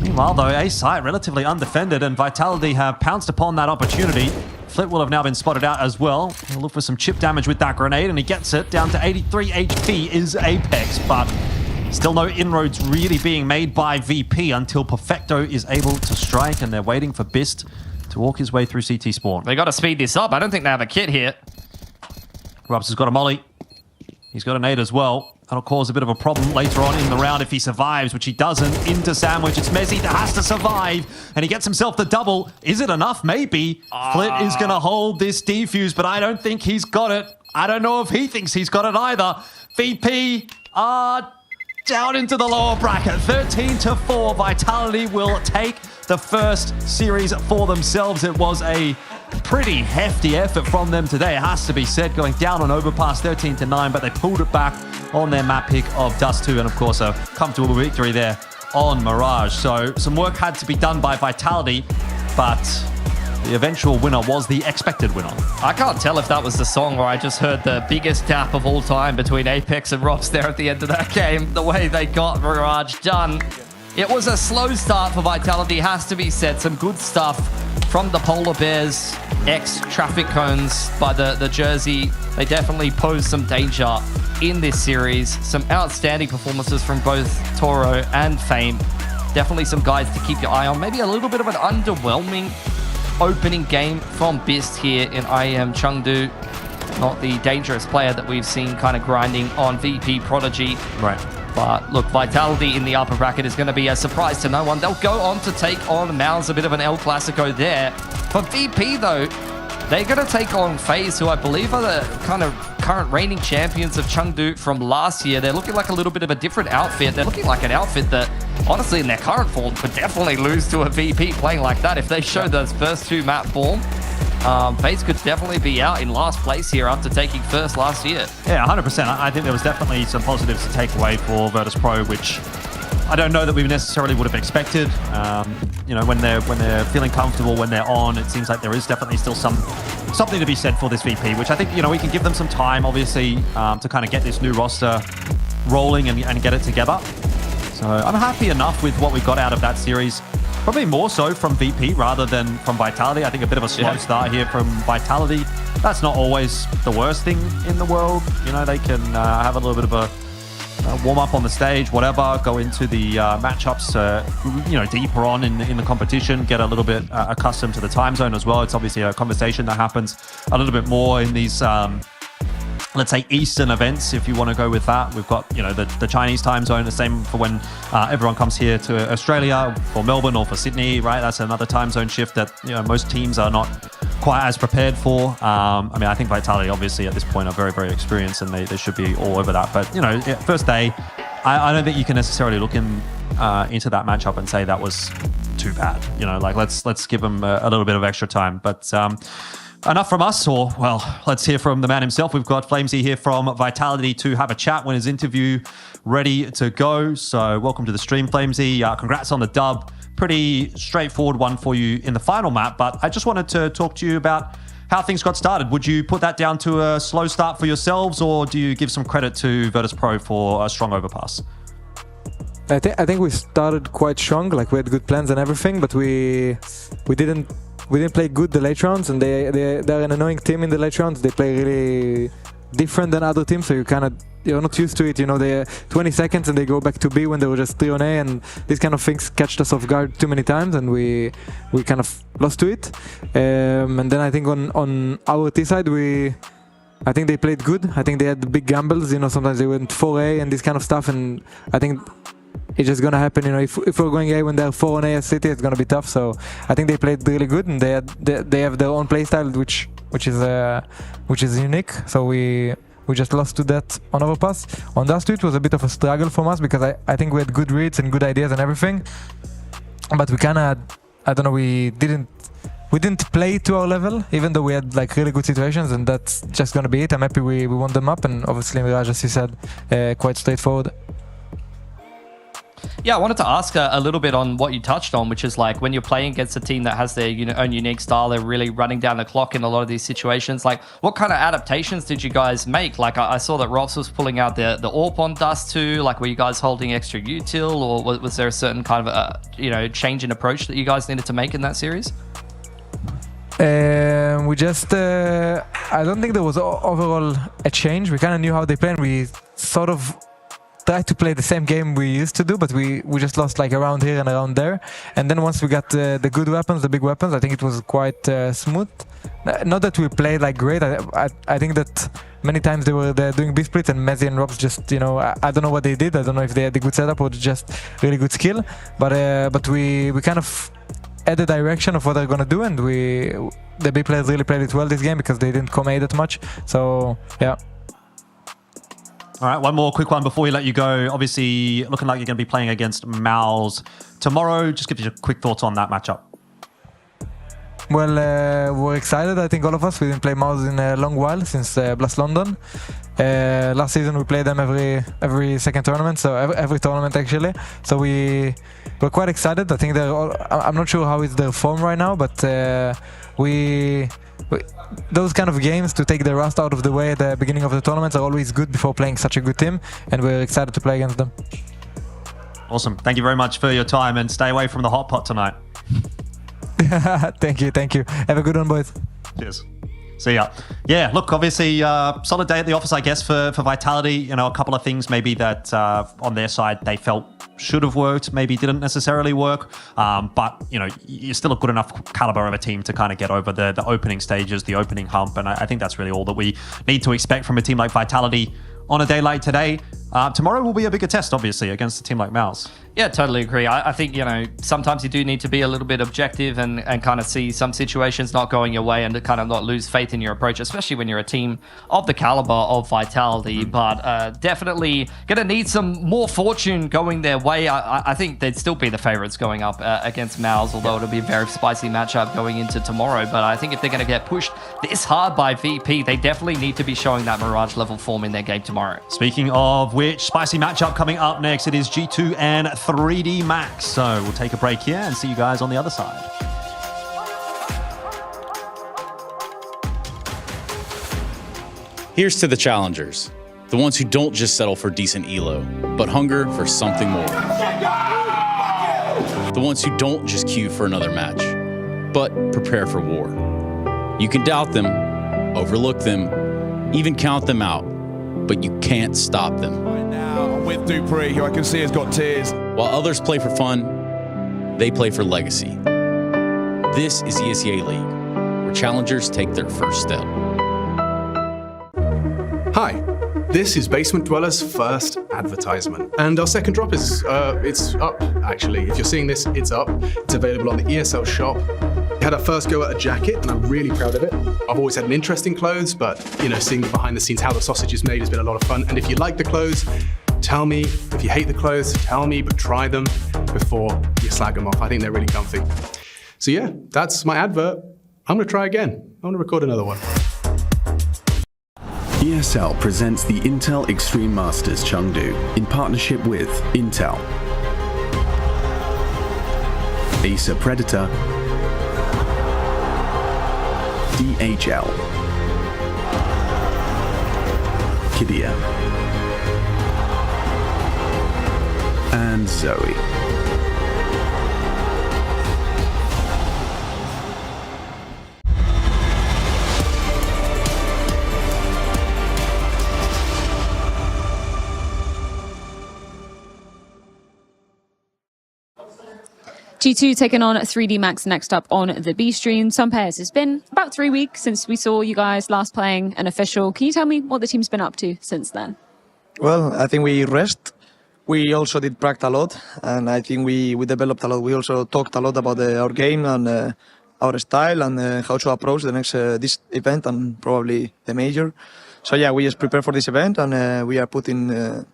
Meanwhile, though, A site relatively undefended, and Vitality have pounced upon that opportunity. Flit will have now been spotted out as well. He'll look for some chip damage with that grenade, and he gets it. Down to 83 HP is Apex, but still no inroads really being made by VP until Perfecto is able to strike, and they're waiting for Bist to walk his way through CT spawn. They got to speed this up. I don't think they have a kit here. Rubs has got a molly. He's got a nade as well. That'll cause a bit of a problem later on in the round if he survives, which he doesn't. Into Sandwich. It's Mezzy that has to survive, and he gets himself the double. Is it enough? Maybe. Flit is going to hold this defuse, but I don't think he's got it. I don't know if he thinks he's got it either. VP down into the lower bracket. 13-4. Vitality will take the first series for themselves. It was a pretty hefty effort from them today, it has to be said, going down on Overpass 13-9, but they pulled it back on their map pick of Dust 2, and of course a comfortable victory there on Mirage. So some work had to be done by Vitality, but the eventual winner was the expected winner. I can't tell if that was the song where I just heard the biggest tap of all time between Apex and Rops there at the end of that game, the way they got Mirage done. It was a slow start for Vitality, has to be said. Some good stuff from the Polar Bears, ex-traffic cones by the jersey. They definitely pose some danger in this series. Some outstanding performances from both Toro and Fame. definitely some guys to keep your eye on. Maybe a little bit of an underwhelming opening game from Bist here in IEM Chengdu. Not the dangerous player that we've seen kind of grinding on VP Prodigy. Right. But look, Vitality in the upper bracket is going to be a surprise to no one. They'll go on to take on Mal's, a bit of an El Clasico there. For VP, though, they're going to take on FaZe, who I believe are the kind of current reigning champions of Chengdu from last year. They're looking like a little bit of a different outfit. They're looking like an outfit that, honestly, in their current form, could definitely lose to a VP playing like that. If they show those first two map form, FaZe could definitely be out in last place here after taking first last year. Yeah, 100%. I think there was definitely some positives to take away for Virtus Pro, which I don't know that we necessarily would have expected. You know, when they're feeling comfortable, when they're on, it seems like there is definitely still something to be said for this VP, which I think, you know, we can give them some time, obviously, to kind of get this new roster rolling and get it together. So I'm happy enough with what we got out of that series. Probably more so from VP rather than from Vitality. I think a bit of a slow start here from Vitality. That's not always the worst thing in the world. You know, they can have a little bit of a warm up on the stage, whatever, go into the matchups, you know, deeper on in the competition, get a little bit accustomed to the time zone as well. It's obviously a conversation that happens a little bit more in these let's say Eastern events, if you want to go with that. We've got, you know, the Chinese time zone, the same for when everyone comes here to Australia, for Melbourne or for Sydney, right? That's another time zone shift that, you know, most teams are not quite as prepared for. I mean, I think Vitality, obviously, at this point are very, very experienced and they should be all over that. But, you know, first day, I don't think you can necessarily look into that matchup and say that was too bad. You know, like let's give them a little bit of extra time. But enough from us, or, well, let's hear from the man himself. We've got Flamesy here from Vitality to have a chat when his interview ready to go. So welcome to the stream, Flamesy. Congrats on the dub. Pretty straightforward one for you in the final map, but I just wanted to talk to you about how things got started. Would you put that down to a slow start for yourselves, or do you give some credit to Virtus Pro for a strong overpass? I think we started quite strong, like we had good plans and everything, but we didn't play good the late rounds, and they're an annoying team in the late rounds. They play really different than other teams, so you're not used to it. You know, they're 20 seconds and they go back to B when they were just 3 on A, and these kind of things catched us off guard too many times, and we kind of lost to it. And then I think on our T side, I think they played good. I think they had big gambles. You know, sometimes they went 4A and this kind of stuff, and I think it's just gonna happen. You know, if we're going A when they're 4 on A at City, it's gonna be tough. So I think they played really good, and they have their own playstyle, which is unique. So we just lost to that on overpass. On Dust 2, it was a bit of a struggle for us because I think we had good reads and good ideas and everything, but we kind of, I don't know, we didn't play to our level, even though we had like really good situations, and that's just gonna be it. I'm happy we won them up, and obviously Mirage, as you said, quite straightforward. Yeah, I wanted to ask a little bit on what you touched on, which is like when you're playing against a team that has their own unique style, they're really running down the clock in a lot of these situations. Like, what kind of adaptations did you guys make? Like, I saw that Ross was pulling out the AWP on Dust 2. Like, were you guys holding extra util, or was there a certain kind of change in approach that you guys needed to make in that series? We just, I don't think there was overall a change. We kind of knew how they play, and we sort of tried to play the same game we used to do, but we just lost like around here and around there. And then once we got the good weapons, the big weapons, I think it was quite smooth. Not that we played like great. I think that many times they were doing B splits, and Mezzi and Robs just, I don't know what they did. I don't know if they had a good setup or just really good skill. But we kind of had the direction of what they're gonna do, and the B players really played it well this game because they didn't come A that much. So yeah. All right, one more quick one before we let you go. Obviously, looking like you're going to be playing against Mal's tomorrow. Just give you quick thoughts on that matchup. Well, we're excited. I think all of us. We didn't play Mal's in a long while, since Blast London. Last season we played them every second tournament, so every tournament actually. So we're quite excited. I think I'm not sure how is their form right now, but those kind of games, to take the rust out of the way at the beginning of the tournaments, are always good before playing such a good team, and we're excited to play against them. Awesome. Thank you very much for your time, and stay away from the hot pot tonight. Thank you. Have a good one, boys. Cheers. See ya. Yeah, look, obviously, solid day at the office, I guess, for Vitality. You know, a couple of things maybe that on their side they felt should have worked, maybe didn't necessarily work. But, you know, you're still a good enough caliber of a team to kind of get over the opening stages, the opening hump. And I think that's really all that we need to expect from a team like Vitality on a day like today. Tomorrow will be a bigger test, obviously, against a team like Mouse. Yeah, totally agree. I think, you know, sometimes you do need to be a little bit objective and kind of see some situations not going your way and to kind of not lose faith in your approach, especially when you're a team of the caliber of Vitality. But definitely going to need some more fortune going their way. I think they'd still be the favorites going up against Mouse, although it'll be a very spicy matchup going into tomorrow. But I think if they're going to get pushed this hard by VP, they definitely need to be showing that Mirage level form in their game tomorrow. Speaking of which, spicy matchup coming up next. It is G2 and 3D Max. So we'll take a break here and see you guys on the other side. Here's to the challengers, the ones who don't just settle for decent elo, but hunger for something more. The ones who don't just queue for another match, but prepare for war. You can doubt them, overlook them, even count them out, but you can't stop them. Right now, I'm with Dupree, who I can see has got tears. While others play for fun, they play for legacy. This is ESEA League, where challengers take their first step. Hi, this is Basement Dweller's first advertisement. And our second drop is, it's up, actually. If you're seeing this, it's up. It's available on the ESL shop. We had our first go at a jacket, and I'm really proud of it. I've always had an interest in clothes, but, you know, seeing behind the scenes how the sausage is made has been a lot of fun. And if you like the clothes, tell me. If you hate the clothes, tell me, but try them before you slag them off. I think they're really comfy. So yeah, that's my advert. I'm gonna try again. I wanna record another one. ESL presents the Intel Extreme Masters Chengdu in partnership with Intel, Acer Predator, DHL, Kidia, and Zoe. G2 taking on 3D Max next up on the B stream. Some pairs. It's been about 3 weeks since we saw you guys last playing an official. Can you tell me what the team's been up to since then? Well, I think we rest. We also did practice a lot, and I think we developed a lot. We also talked a lot about our game and our style and how to approach the next this event and probably the major. So yeah, we just prepare for this event, and we are putting a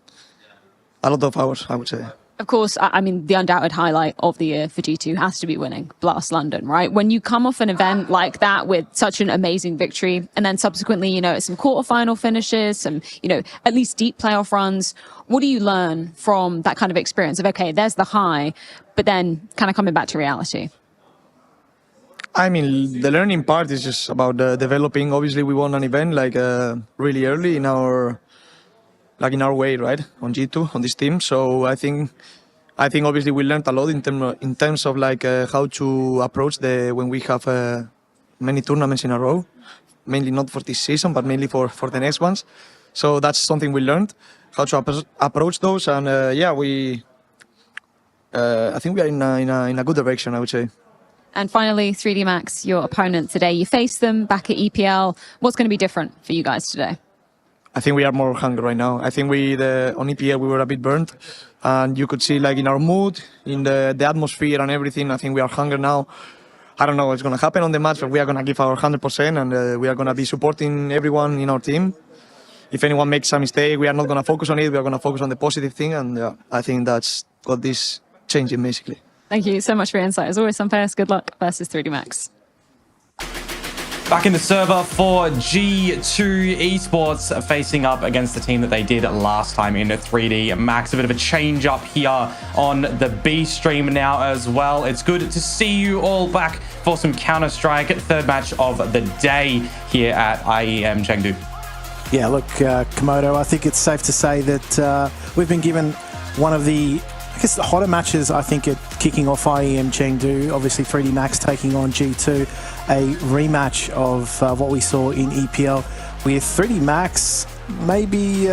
lot of hours, I would say. Of course, I mean, the undoubted highlight of the year for G2 has to be winning Blast London, right? When you come off an event like that with such an amazing victory, and then subsequently, you know, some quarterfinal finishes, some, you know, at least deep playoff runs, what do you learn from that kind of experience of, okay, there's the high, but then kind of coming back to reality? I mean, the learning part is just about developing. Obviously, we won an event like really early in our way, right, on G2, on this team. So I think obviously we learned a lot in terms of like how to approach when we have many tournaments in a row, mainly not for this season, but mainly for the next ones. So that's something we learned, how to approach those, and yeah, I think we are in a good direction, I would say. And finally, 3D Max, your opponent today. You faced them back at EPL. What's going to be different for you guys today? I think we are more hungry right now. I think on EPL we were a bit burnt, and you could see like in our mood, in the atmosphere and everything. I think we are hungry now. I don't know what's going to happen on the match, but we are going to give our 100%, and we are going to be supporting everyone in our team. If anyone makes a mistake, we are not going to focus on it. We are going to focus on the positive thing, and I think that's what this changing basically. Thank you so much for your insight. As always, Sunfairs, good luck versus 3D Max. Back in the server for G2 Esports, facing up against the team that they did last time in 3D Max. A bit of a change up here on the B stream now as well. It's good to see you all back for some Counter-Strike, third match of the day here at IEM Chengdu. Yeah, look, Komodo, I think it's safe to say that we've been given one of the I guess the hotter matches, I think, are kicking off IEM Chengdu. Obviously, 3D Max taking on G2, a rematch of what we saw in EPL, with 3D Max maybe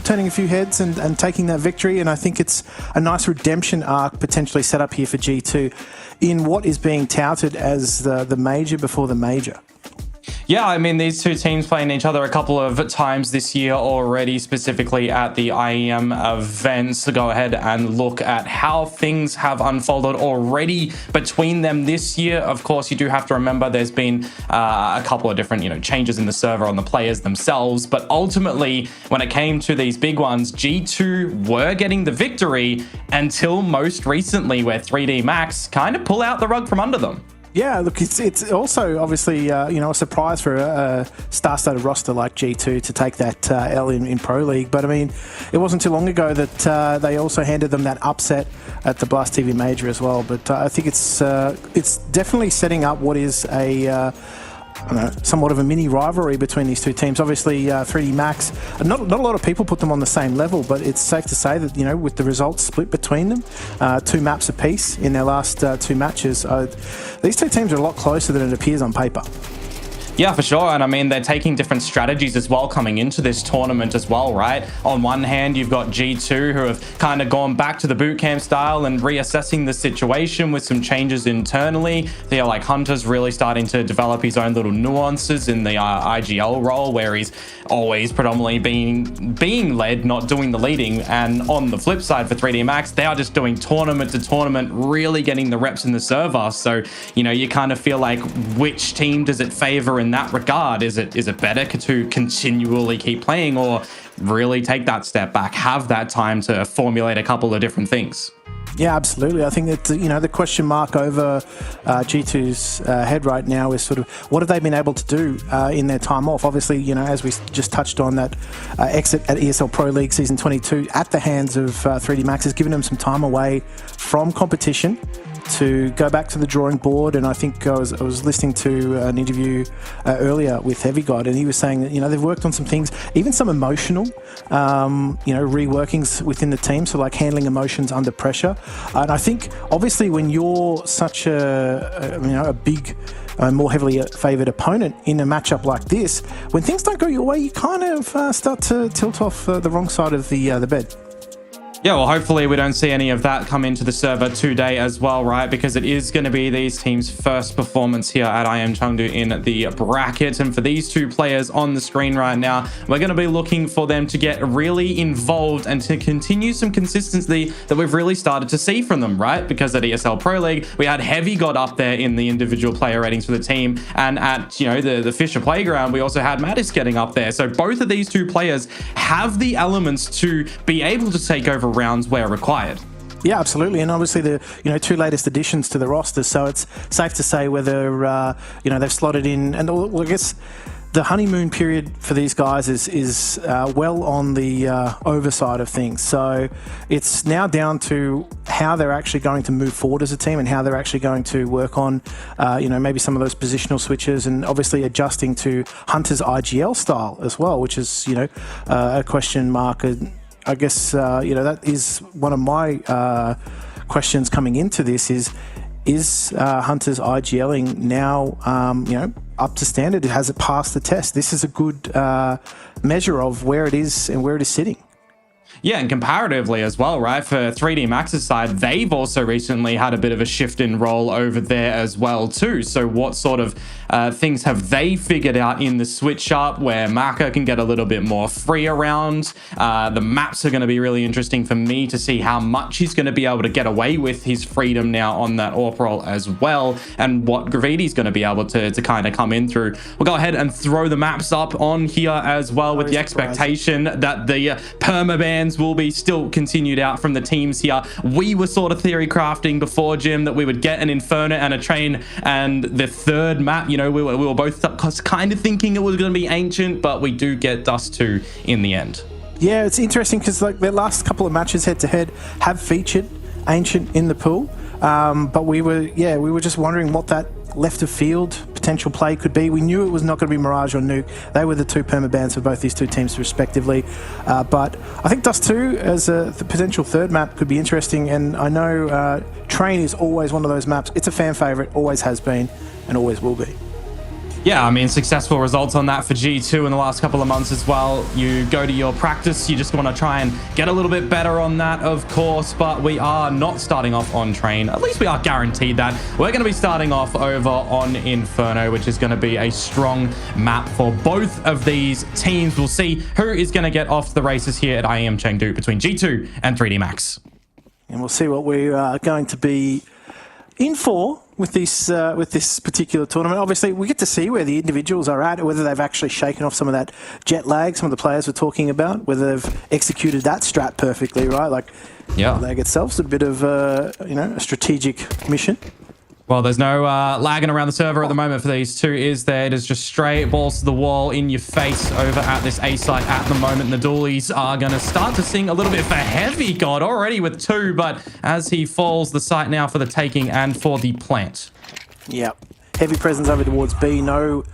turning a few heads and taking that victory. And I think it's a nice redemption arc potentially set up here for G2 in what is being touted as the major before the major. Yeah, I mean, these two teams playing each other a couple of times this year already, specifically at the IEM events. Go ahead and look at how things have unfolded already between them this year. Of course, you do have to remember there's been a couple of different, changes in the server on the players themselves. But ultimately, when it came to these big ones, G2 were getting the victory until most recently, where 3D Max kind of pull out the rug from under them. Yeah, look, it's also obviously a surprise for a star-studded roster like G2 to take that L in Pro League. But I mean, it wasn't too long ago that they also handed them that upset at the Blast TV Major as well. But I think it's definitely setting up what is a somewhat of a mini rivalry between these two teams. Obviously, 3D Max, not a lot of people put them on the same level, but it's safe to say that, with the results split between them, 2 maps apiece in their last 2 matches, these two teams are a lot closer than it appears on paper. Yeah, for sure. And I mean, they're taking different strategies as well coming into this tournament as well, right? On one hand, you've got G2 who have kind of gone back to the bootcamp style and reassessing the situation with some changes internally. They're like Hunter's really starting to develop his own little nuances in the IGL role, where he's always predominantly being led, not doing the leading. And on the flip side for 3D Max, they are just doing tournament to tournament, really getting the reps in the server. So, you kind of feel like, which team does it favor in that regard? Is it better to continually keep playing, or really take that step back, have that time to formulate a couple of different things? Yeah, absolutely. I think that, the question mark over G2's head right now is sort of what have they been able to do in their time off? Obviously, as we just touched on, that exit at ESL Pro League Season 22 at the hands of 3D Max has given them some time away from competition to go back to the drawing board. And I think I was listening to an interview earlier with Heavy God, and he was saying that they've worked on some things, even some emotional reworkings within the team, so like handling emotions under pressure. And I think obviously when you're such a big more heavily favoured opponent in a matchup like this, when things don't go your way, you kind of start to tilt off the wrong side of the bed. Yeah, well, hopefully we don't see any of that come into the server today as well, right? Because it is going to be these teams' first performance here at IEM Chengdu in the bracket. And for these two players on the screen right now, we're going to be looking for them to get really involved and to continue some consistency that we've really started to see from them, right? Because at ESL Pro League, we had Heavy God up there in the individual player ratings for the team. And at, the Fisher Playground, we also had Mattis getting up there. So both of these two players have the elements to be able to take over rounds where required. Yeah, absolutely. And obviously the 2 latest additions to the roster, so it's safe to say whether they've slotted in. And I guess the honeymoon period for these guys is well on the overside of things. So it's now down to how they're actually going to move forward as a team and how they're actually going to work on maybe some of those positional switches, and obviously adjusting to Hunter's IGL style as well, which is a question mark. I guess, that is one of my questions coming into this is Hunter's IGLing now, up to standard? Has it passed the test? This is a good measure of where it is and where it is sitting. Yeah, and comparatively as well, right? For 3D Max's side, they've also recently had a bit of a shift in role over there as well too. So what sort of things have they figured out in the switch up where Maka can get a little bit more free around? The maps are going to be really interesting for me to see how much he's going to be able to get away with his freedom now on that AWP role as well, and what Gravity's going to be able to kind of come in through. We'll go ahead and throw the maps up on here as well, with the expectation that the permabans will be still continued out from the teams here. We were sort of theory crafting before, Jim, that we would get an Inferno and a Train, and the third map, we were both kind of thinking it was going to be Ancient, but we do get Dust 2 in the end. Yeah, it's interesting because their last couple of matches head-to-head have featured Ancient in the pool, but we were just wondering what that left of field potential play could be. We knew it was not going to be Mirage or Nuke. They were the two permabans for both these two teams respectively. But I think Dust 2 as the potential third map could be interesting, and I know Train is always one of those maps. It's a fan favourite, always has been and always will be. Yeah, I mean, successful results on that for G2 in the last couple of months as well. You go to your practice, you just want to try and get a little bit better on that, of course, but we are not starting off on Train. At least we are guaranteed that. We're going to be starting off over on Inferno, which is going to be a strong map for both of these teams. We'll see who is going to get off the races here at IEM Chengdu between G2 and 3D Max. And we'll see what we are going to be in for with this particular tournament. Obviously, we get to see where the individuals are at, whether they've actually shaken off some of that jet lag some of the players were talking about, whether they've executed that strat perfectly, right? Like, yeah, lag itself's a bit of a strategic mission. Well, there's no lagging around the server at the moment for these two, is there? It is just straight balls to the wall in your face over at this A site at the moment. And the Doolies are going to start to sing a little bit for Heavy God already with 2, but as he falls, the site now for the taking and for the plant. Yeah, heavy presence over towards B. No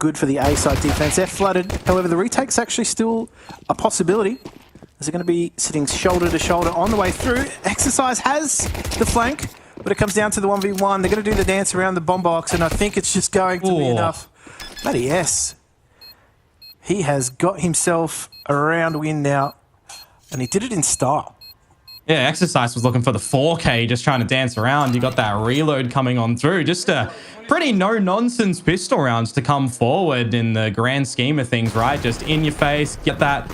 good for the A site defense. They're flooded. However, the retake's actually still a possibility. Is it going to be sitting shoulder to shoulder on the way through? Exercise has the flank. But it comes down to the 1v1. They're going to do the dance around the bomb box, and I think it's just going to be enough. Bloody yes. He has got himself a round win now, and he did it in style. Yeah, Exercise was looking for the 4K, just trying to dance around. You got that reload coming on through. Just a pretty no-nonsense pistol rounds to come forward in the grand scheme of things, right? Just in your face, get that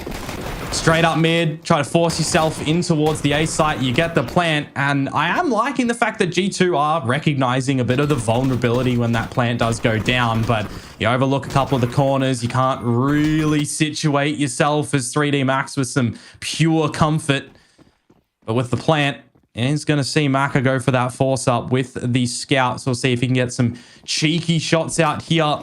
straight up mid, try to force yourself in towards the A site, you get the plant, and I am liking the fact that G2 are recognizing a bit of the vulnerability when that plant does go down, but you overlook a couple of the corners, you can't really situate yourself as 3D Max with some pure comfort, but with the plant, he's going to see Maka go for that force up with the scouts. We'll see if he can get some cheeky shots out here.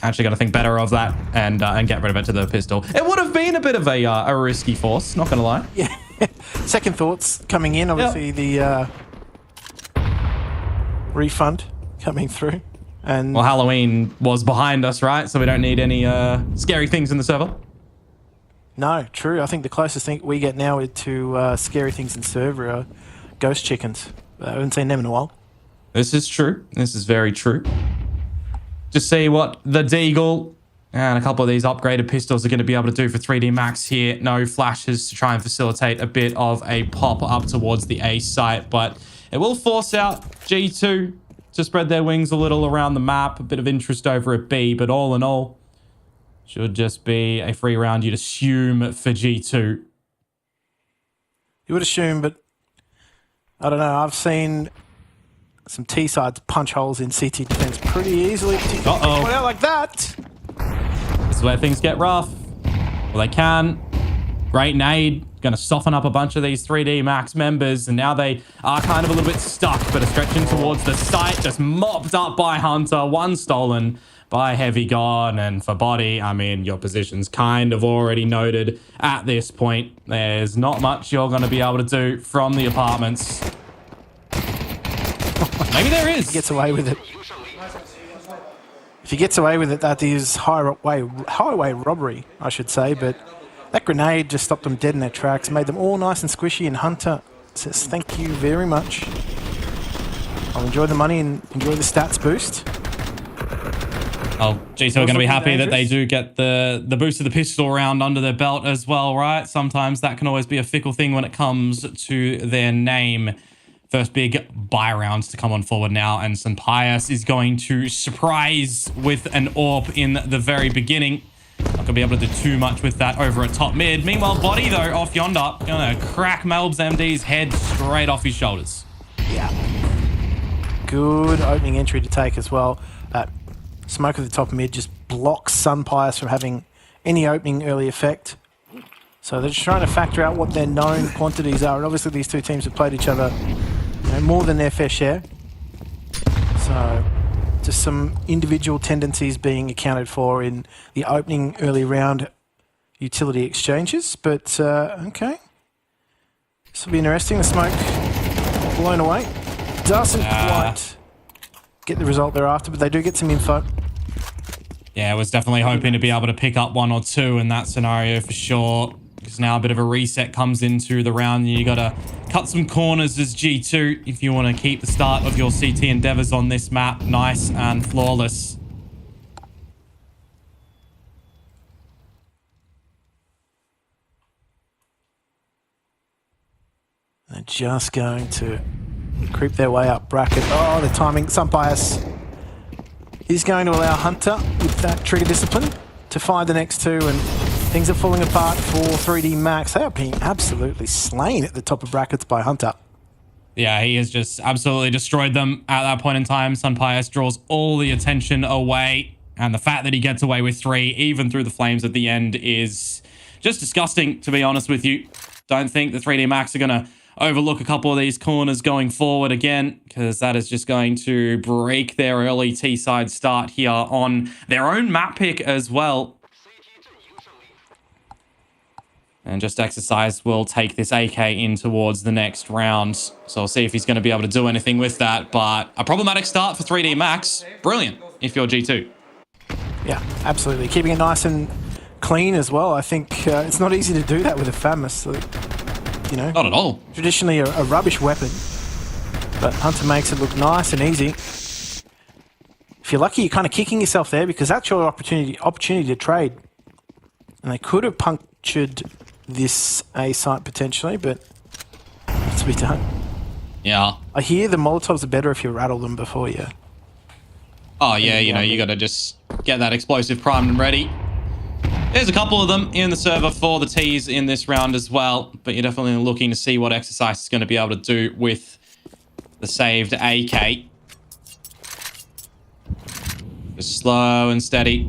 Actually got to think better of that and get rid of it to the pistol. It would have been a bit of a risky force, not going to lie. Yeah. Second thoughts coming in. Obviously, the refund coming through. And well, Halloween was behind us, right? So we don't need any scary things in the server. No, true. I think the closest thing we get now to scary things in server are ghost chickens. I haven't seen them in a while. This is true. This is very true. Just see what the Deagle and a couple of these upgraded pistols are going to be able to do for 3D Max here. No flashes to try and facilitate a bit of a pop up towards the A site, but it will force out G2 to spread their wings a little around the map. A bit of interest over at B, but all in all, should just be a free round, you'd assume, for G2. You would assume, but I don't know. I've seen some T-sides punch holes in CT defense pretty easily. Uh-oh. Out like that. This is where things get rough. Well, they can. Great nade. Going to soften up a bunch of these 3D Max members, and now they are kind of a little bit stuck, but are stretching towards the site. Just mopped up by Hunter. One stolen by Heavy God. And for Body, I mean, your position's kind of already noted at this point. There's not much you're going to be able to do from the apartments. Maybe there is. He gets away with it. If he gets away with it, that is highway robbery, I should say. But that grenade just stopped them dead in their tracks, made them all nice and squishy. And Hunter says, "Thank you very much. I'll enjoy the money and enjoy the stats boost." Oh, G2 are going to be happy that they do get the boost of the pistol round under their belt as well, right? Sometimes that can always be a fickle thing when it comes to their name. First big buy rounds to come on forward now, and St. Pius is going to surprise with an AWP in the very beginning. Not going to be able to do too much with that over at top mid. Meanwhile, Body, though, off yonder, going to crack Melbs MD's head straight off his shoulders. Yeah. Good opening entry to take as well. Smoke at the top mid just blocks Sun Pius from having any opening early effect. So they're just trying to factor out what their known quantities are. And obviously these two teams have played each other more than their fair share. So just some individual tendencies being accounted for in the opening early round utility exchanges. But okay. This will be interesting. The smoke blown away. Doesn't quite get the result they're after, but they do get some info. Yeah, I was definitely hoping to be able to pick up 1 or 2 in that scenario for sure. Because now a bit of a reset comes into the round. And you got to cut some corners as G2 if you want to keep the start of your CT endeavors on this map nice and flawless. They're just going to creep their way up bracket. Oh, the timing. Some bias is going to allow Hunter with that trigger discipline to find the next 2, and things are falling apart for 3D Max. They are being absolutely slain at the top of brackets by Hunter. Yeah, he has just absolutely destroyed them at that point in time. Sunpius draws all the attention away, and the fact that he gets away with 3, even through the flames at the end, is just disgusting, to be honest with you. Don't think the 3D Max are going to overlook a couple of these corners going forward again, because that is just going to break their early T-side start here on their own map pick as well. And just Exercise will take this AK in towards the next round. So we'll see if he's going to be able to do anything with that. But a problematic start for 3D Max. Brilliant if you're G2. Yeah, absolutely. Keeping it nice and clean as well. I think it's not easy to do that with a FAMAS. You know, not at all. Traditionally a rubbish weapon, but Hunter makes it look nice and easy. If you're lucky, you're kind of kicking yourself there, because that's your opportunity to trade. And they could have punctured this A site potentially, but it's to be done. Yeah. I hear the Molotovs are better if you rattle them before you. Oh yeah, you know, you got to just get that explosive primed and ready. There's a couple of them in the server for the T's in this round as well, but you're definitely looking to see what Exercise is going to be able to do with the saved AK. Just slow and steady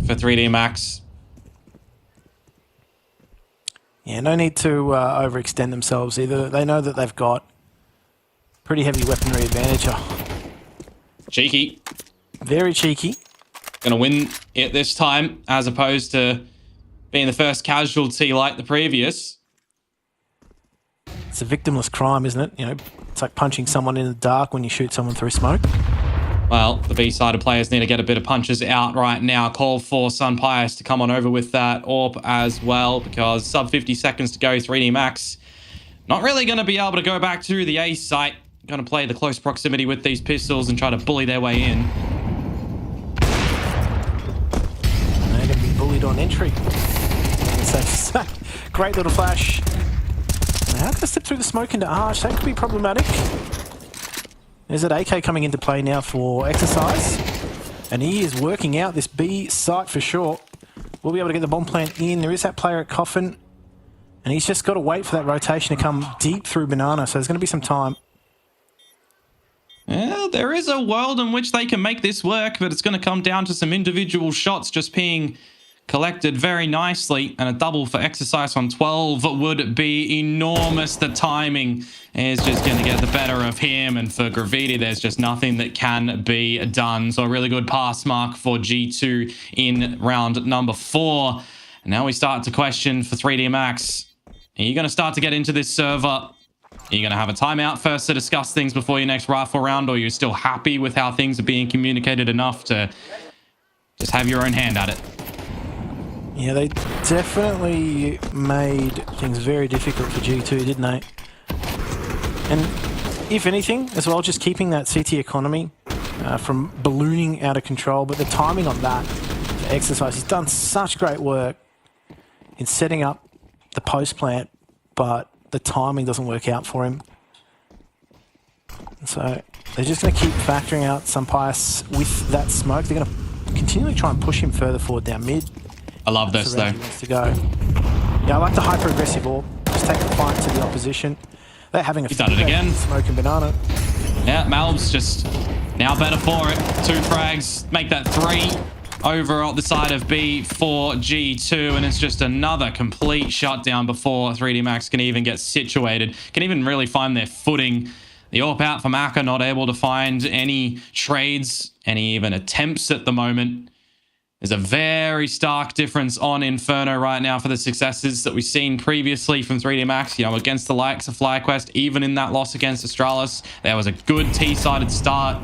for 3D Max. Yeah, no need to overextend themselves either. They know that they've got pretty heavy weaponry advantage. Oh. Cheeky. Very cheeky. Going to win it this time, as opposed to being the first casualty like the previous. It's a victimless crime, isn't it? You know, it's like punching someone in the dark when you shoot someone through smoke. Well, the B-sided players need to get a bit of punches out right now. Call for Sunpius to come on over with that AWP as well, because sub 50 seconds to go, 3D Max. Not really going to be able to go back to the A site. Going to play the close proximity with these pistols and try to bully their way in. They're going to be bullied on entry. So, great little flash. Now going to slip through the smoke into Arch. That could be problematic. There's that AK coming into play now for Exercise. And he is working out this B site for sure. We'll be able to get the bomb plant in. There is that player at Coffin. And he's just got to wait for that rotation to come deep through Banana. So there's going to be some time. Yeah, there is a world in which they can make this work, but it's going to come down to some individual shots just being collected very nicely, and a double for Exercise on 12 would be enormous. The timing is just going to get the better of him, and for Graviti, there's just nothing that can be done. So a really good pass mark for G2 in round number 4. And now we start to question for 3D Max. Are you going to start to get into this server? Are you going to have a timeout first to discuss things before your next rifle round, or are you still happy with how things are being communicated enough to just have your own hand at it? Yeah, they definitely made things very difficult for G2, didn't they? And if anything, as well, just keeping that CT economy from ballooning out of control. But the timing on that for Exercise, he's done such great work in setting up the post plant, but the timing doesn't work out for him. So they're just going to keep factoring out Sunpius with that smoke. They're going to continually try and push him further forward down mid. I love this, though. To go. Yeah, I like the hyper-aggressive AWP. Just take the fight to the opposition. They're having a He's done it again. Smoke and Banana. Yeah, Malb's just now better for it. 2 frags, make that 3 over on the side of B for G2, and it's just another complete shutdown before 3D Max can even get situated, can even really find their footing. The AWP out from Aka, not able to find any trades, any even attempts at the moment. There's a very stark difference on Inferno right now for the successes that we've seen previously from 3D Max, you know, against the likes of FlyQuest. Even in that loss against Astralis, there was a good T-sided start.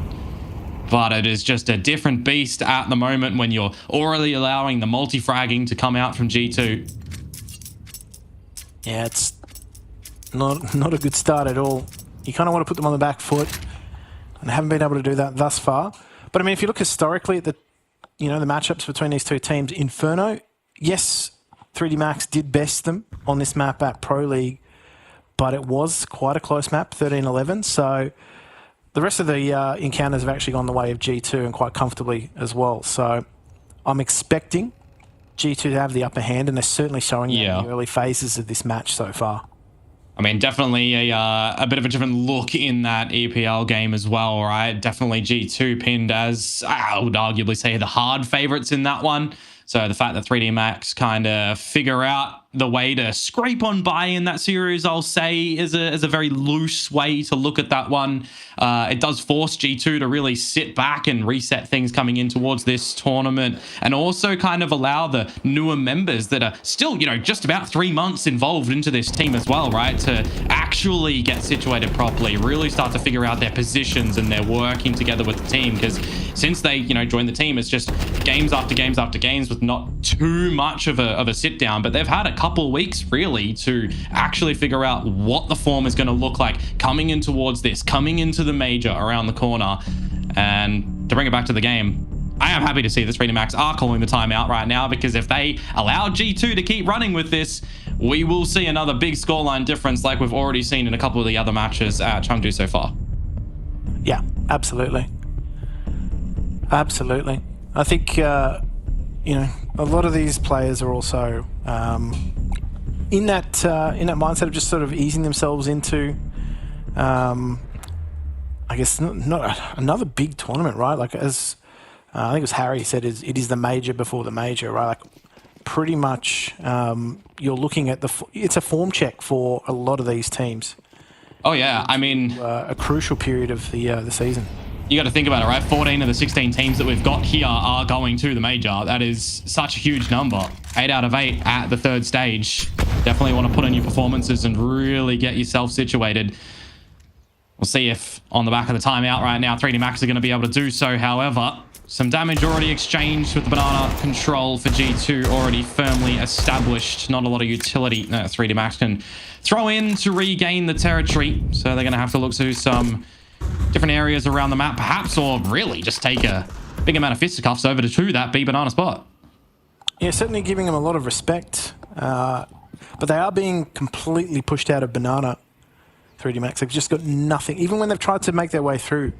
but it is just a different beast at the moment when you're already allowing the multi-fragging to come out from G2. Yeah, it's not a good start at all. You kind of want to put them on the back foot, and haven't been able to do that thus far. But I mean, if you look historically at the matchups between these two teams, Inferno, yes, 3D Max did best them on this map at Pro League, but it was quite a close map, 13-11. So the rest of the encounters have actually gone the way of G2 and quite comfortably as well. So I'm expecting G2 to have the upper hand, and they're certainly showing that in the early phases of this match so far. I mean, definitely a bit of a different look in that EPL game as well, right? Definitely G2 pinned as, I would arguably say, the hard favorites in that one. So the fact that 3D Max kind of figure out the way to scrape on by in that series, I'll say, is a very loose way to look at that one. It does force G2 to really sit back and reset things coming in towards this tournament, and also kind of allow the newer members that are still, just about 3 months involved into this team as well, right, to actually get situated properly, really start to figure out their positions, and they're working together with the team. Because since they, joined the team, it's just games after games after games with not too much of a sit down, but they've had a couple weeks really to actually figure out what the form is going to look like coming in towards this, coming into the major around the corner. And to bring it back to the game, I am happy to see that 3D Max are calling the timeout right now, because if they allow G2 to keep running with this, we will see another big scoreline difference like we've already seen in a couple of the other matches at Chengdu so far. Yeah, absolutely. Absolutely. I think, a lot of these players are also in that mindset of just sort of easing themselves into, I guess, not another big tournament, right? Like, as I think it was Harry said, it is the major before the major, right? Like, pretty much you're looking at it's a form check for a lot of these teams. Oh yeah, I mean, a crucial period of the season. You got to think about it, right? 14 of the 16 teams that we've got here are going to the major. That is such a huge number. 8 out of 8 at the third stage. Definitely want to put in your performances and really get yourself situated. We'll see if on the back of the timeout right now, 3D Max are going to be able to do so. However, some damage already exchanged with the banana control for G2 already firmly established. Not a lot of utility 3D Max can throw in to regain the territory. So they're going to have to look to some different areas around the map, perhaps, or really just take a big amount of fisticuffs over to that B banana spot. Yeah, certainly giving them a lot of respect, but they are being completely pushed out of banana. 3D Max, they've just got nothing. Even when they've tried to make their way through,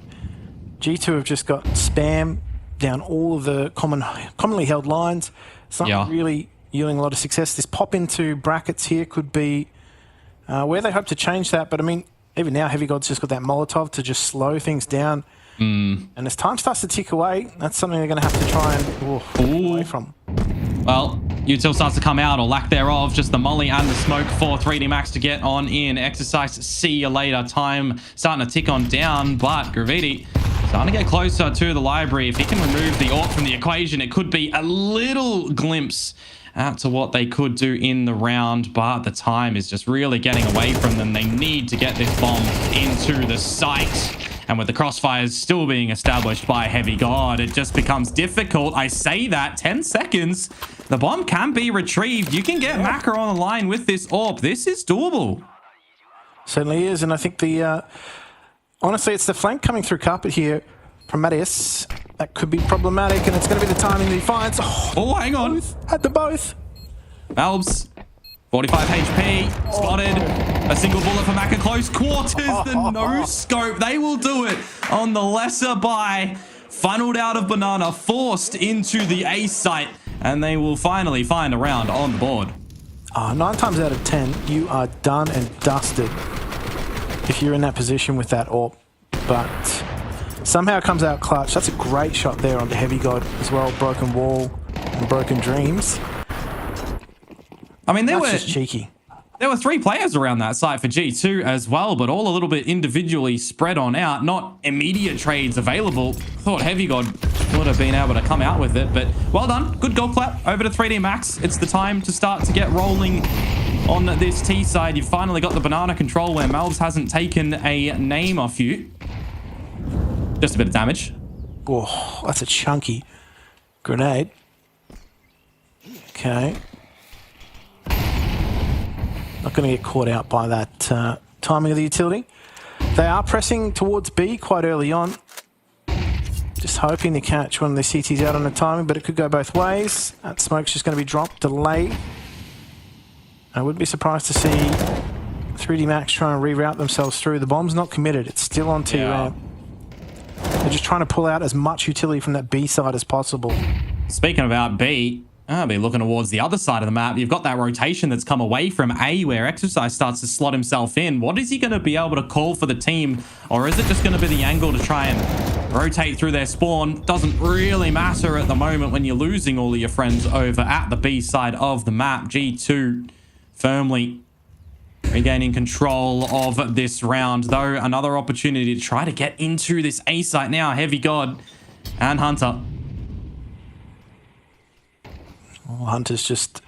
G2 have just got spam down all of the commonly held lines. It's not really yielding a lot of success. This pop into brackets here could be where they hope to change that, but I mean, even now, Heavy God's just got that Molotov to just slow things down. And as time starts to tick away, that's something they're going to have to try and get away from. Well, util starts to come out, or lack thereof. Just the molly and the smoke for 3D Max to get on in. Exercise, see you later. Time starting to tick on down, but Graviti starting to get closer to the library. If he can remove the AWP from the equation, it could be a little glimpse out to what they could do in the round, but the time is just really getting away from them. They need to get this bomb into the site. And with the crossfires still being established by Heavy God, it just becomes difficult. I say that, 10 seconds. The bomb can be retrieved. You can get Maka on the line with this AWP. This is doable. Certainly is, and I think honestly, it's the flank coming through carpet here from Mattis. That could be problematic, and it's going to be the timing that he finds. Oh, hang on. Had the both. Valves, 45 HP, spotted. A single bullet for Maka, close quarters. The no-scope, they will do it on the lesser buy. Funneled out of banana, forced into the A site, and they will finally find a round on the board. 9 times out of 10, you are done and dusted if you're in that position with that AWP. But somehow it comes out clutch. That's a great shot there onto Heavy God as well. Broken wall and broken dreams. I mean, that's just cheeky. There were 3 players around that site for G2 as well, but all a little bit individually spread on out. Not immediate trades available. Thought Heavy God would have been able to come out with it, but well done. Good goal clap over to 3D Max. It's the time to start to get rolling on this T side. You've finally got the banana control where Malves hasn't taken a name off you. Just a bit of damage. Oh, that's a chunky grenade. Okay. Not going to get caught out by that timing of the utility. They are pressing towards B quite early on. Just hoping to catch one of the CTs out on the timing, but it could go both ways. That smoke's just going to be dropped, delayed. I wouldn't be surprised to see 3D Max try and reroute themselves through. The bomb's not committed. It's still on T-ramp. They're just trying to pull out as much utility from that B side as possible. Speaking about B, I'll be looking towards the other side of the map. You've got that rotation that's come away from A where Exercise starts to slot himself in. What is he going to be able to call for the team? Or is it just going to be the angle to try and rotate through their spawn? Doesn't really matter at the moment when you're losing all of your friends over at the B side of the map. G2 firmly regaining control of this round, though. Another opportunity to try to get into this A site now. Heavy God and Hunter. Oh, Hunter's just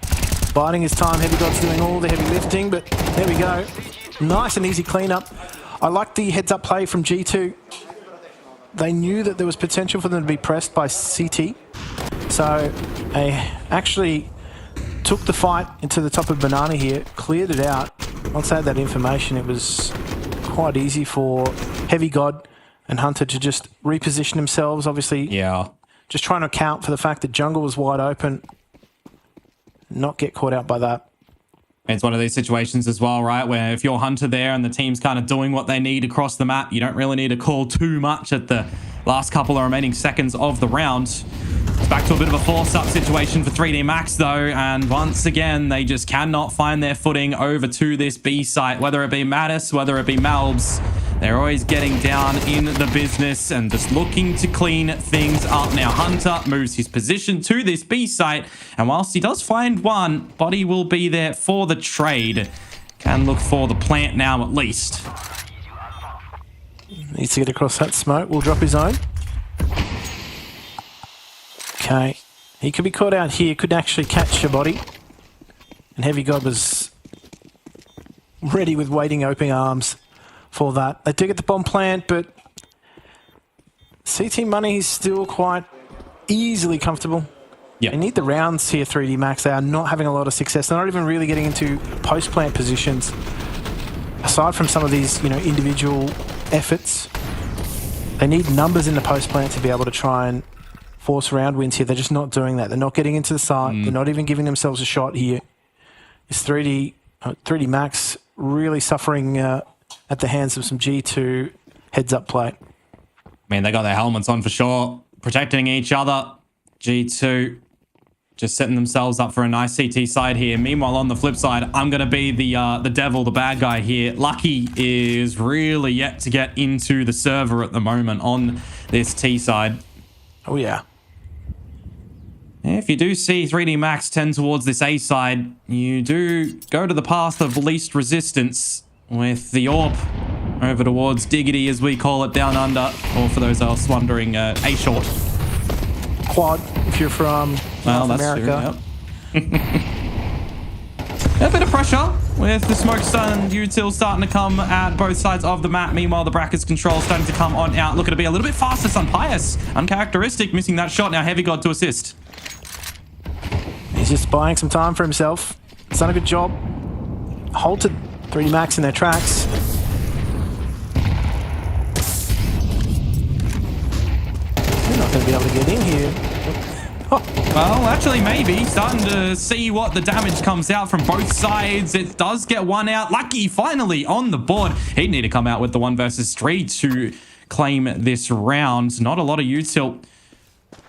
biding his time. Heavy God's doing all the heavy lifting, but there we go. Nice and easy cleanup. I like the heads-up play from G2. They knew that there was potential for them to be pressed by CT, so they actually took the fight into the top of Banana here, cleared it out. Once they had that information, it was quite easy for Heavy God and Hunter to just reposition themselves, obviously. Yeah. Just trying to account for the fact that jungle was wide open. Not get caught out by that. It's one of these situations as well, right? Where if you're Hunter there and the team's kind of doing what they need across the map, you don't really need to call too much at the last couple of remaining seconds of the round. It's back to a bit of a force-up situation for 3D Max, though. And once again, they just cannot find their footing over to this B site. Whether it be Mattis, whether it be Malbs, they're always getting down in the business and just looking to clean things up. Now, Hunter moves his position to this B site. And whilst he does find one, Body will be there for the trade. Can look for the plant now, at least. Needs to get across that smoke. Will drop his own. Okay. He could be caught out here. Could actually catch your Body. And Heavy God was ready with waiting open arms for that. They do get the bomb plant, but CT Money is still quite easily comfortable. Yep. They need the rounds here, 3D Max. They are not having a lot of success. They're not even really getting into post-plant positions. Aside from some of these, individual efforts, they need numbers in the post-plant to be able to try and force round wins here. They're just not doing that. They're not getting into the site. They're not even giving themselves a shot here. It's 3D Max really suffering at the hands of some G2 heads-up play. I mean, they got their helmets on for sure, protecting each other. G2 just setting themselves up for a nice CT side here. Meanwhile, on the flip side, I'm going to be the devil, the bad guy here. Lucky is really yet to get into the server at the moment on this T side. Oh, yeah. If you do see 3D Max tend towards this A side, you do go to the path of least resistance with the AWP over towards Diggity, as we call it, down under, or for those else wondering, A short. Quad, if you're from North America. True, yep. A bit of pressure with the smoke stun util starting to come at both sides of the map. Meanwhile, the brackets control starting to come on out. Looking to be a little bit faster. Sunpius, uncharacteristic, missing that shot. Now Heavy God to assist. He's just buying some time for himself. He's done a good job. Halted 3D Max in their tracks. They're not going to be able to get in here. Oh. Well, actually, maybe. Starting to see what the damage comes out from both sides. It does get one out. Lucky finally on the board. He'd need to come out with the 1 versus 3 to claim this round. Not a lot of util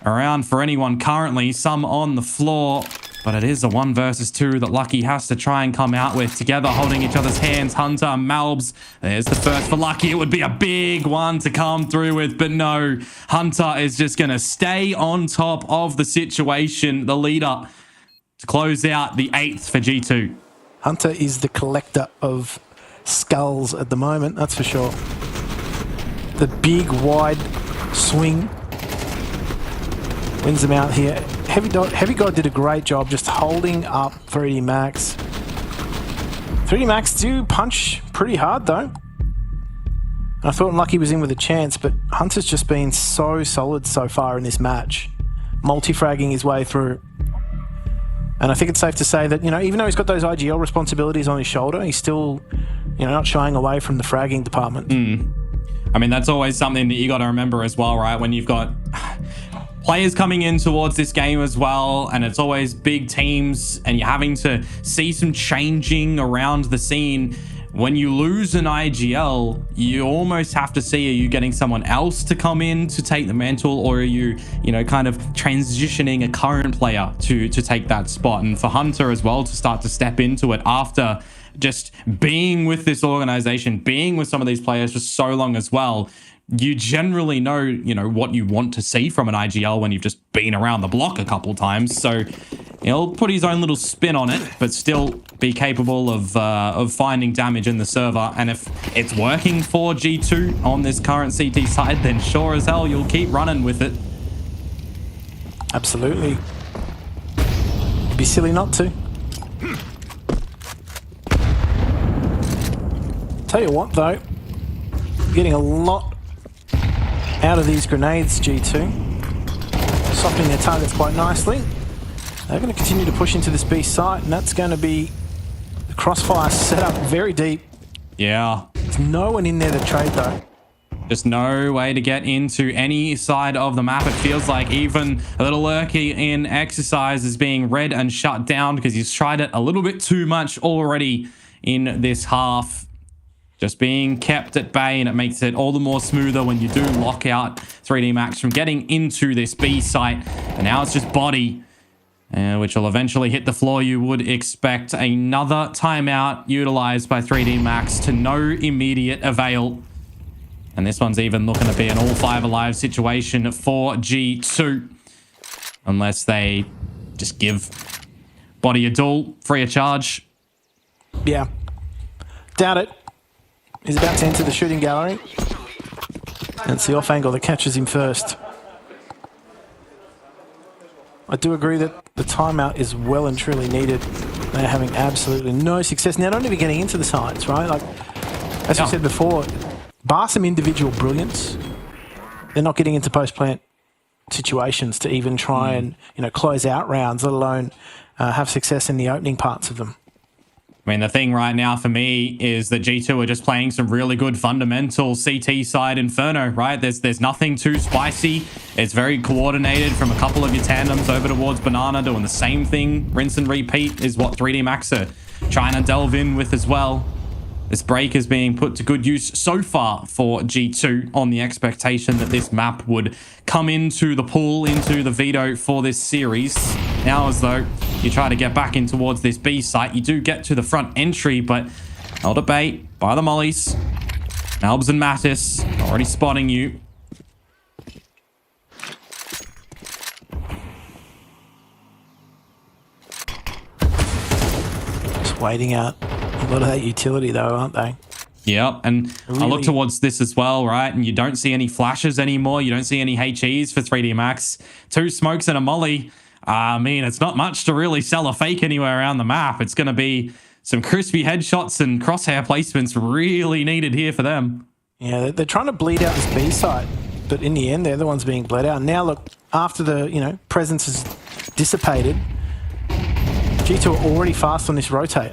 around for anyone currently. Some on the floor. But it is a 1 versus 2 that Lucky has to try and come out with. Together, holding each other's hands. Hunter, Malbs. There's the first for Lucky. It would be a big one to come through with. But no, Hunter is just going to stay on top of the situation. The leader to close out the 8th for G2. Hunter is the collector of skulls at the moment, that's for sure. The big, wide swing wins them out here. Heavy God did a great job just holding up 3D Max. 3D Max do punch pretty hard, though. I thought Lucky was in with a chance, but Hunter's just been so solid so far in this match. Multi-fragging his way through. And I think it's safe to say that, even though he's got those IGL responsibilities on his shoulder, he's still, not shying away from the fragging department. I mean, that's always something that you got to remember as well, right? When you've got players coming in towards this game as well, and it's always big teams, and you're having to see some changing around the scene. When you lose an IGL, you almost have to see, are you getting someone else to come in to take the mantle, or are you, kind of transitioning a current player to take that spot? And for Hunter as well to start to step into it after just being with this organization, being with some of these players for so long as well, you generally know, what you want to see from an IGL when you've just been around the block a couple times. So he'll put his own little spin on it, but still be capable of finding damage in the server. And if it's working for G2 on this current CT side, then sure as hell you'll keep running with it. Absolutely. It'd be silly not to. Tell you what, though, getting a lot out of these grenades, G2. Softening their targets quite nicely. They're going to continue to push into this B site, and that's going to be the crossfire set up very deep. Yeah. There's no one in there to trade, though. Just no way to get into any side of the map. It feels like even a little lurky in exercise is being read and shut down because he's tried it a little bit too much already in this half. Just being kept at bay, and it makes it all the more smoother when you do lock out 3D Max from getting into this B site. And now it's just body, which will eventually hit the floor. You would expect another timeout utilized by 3D Max to no immediate avail. And this one's even looking to be an all 5 alive situation for G2. Unless they just give body a duel free of charge. Yeah. Doubt it. He's about to enter the shooting gallery. And it's the off angle that catches him first. I do agree that the timeout is well and truly needed. They're having absolutely no success. Now, not even getting into the sides, right? Like, as we said before, bar some individual brilliance, they're not getting into post-plant situations to even try and, close out rounds, let alone have success in the opening parts of them. I mean, the thing right now for me is that G2 are just playing some really good fundamental CT side Inferno, right? There's nothing too spicy. It's very coordinated from a couple of your tandems over towards Banana doing the same thing. Rinse and repeat is what 3D Max are trying to delve in with as well. This break is being put to good use so far for G2 on the expectation that this map would come into the pool, into the veto for this series. Now, as though you try to get back in towards this B site, you do get to the front entry, but held at bay by the mollies. Albs and Mattis already spotting you. Just waiting out a lot of that utility, though, aren't they? Yep, and really? I look towards this as well, right? And you don't see any flashes anymore. You don't see any HEs for 3D Max. 2 smokes and a molly. I mean, it's not much to really sell a fake anywhere around the map. It's going to be some crispy headshots and crosshair placements really needed here for them. Yeah, they're trying to bleed out this B site, but in the end, they're the ones being bled out. Now, look, after the, presence is dissipated, G2 are already fast on this rotate.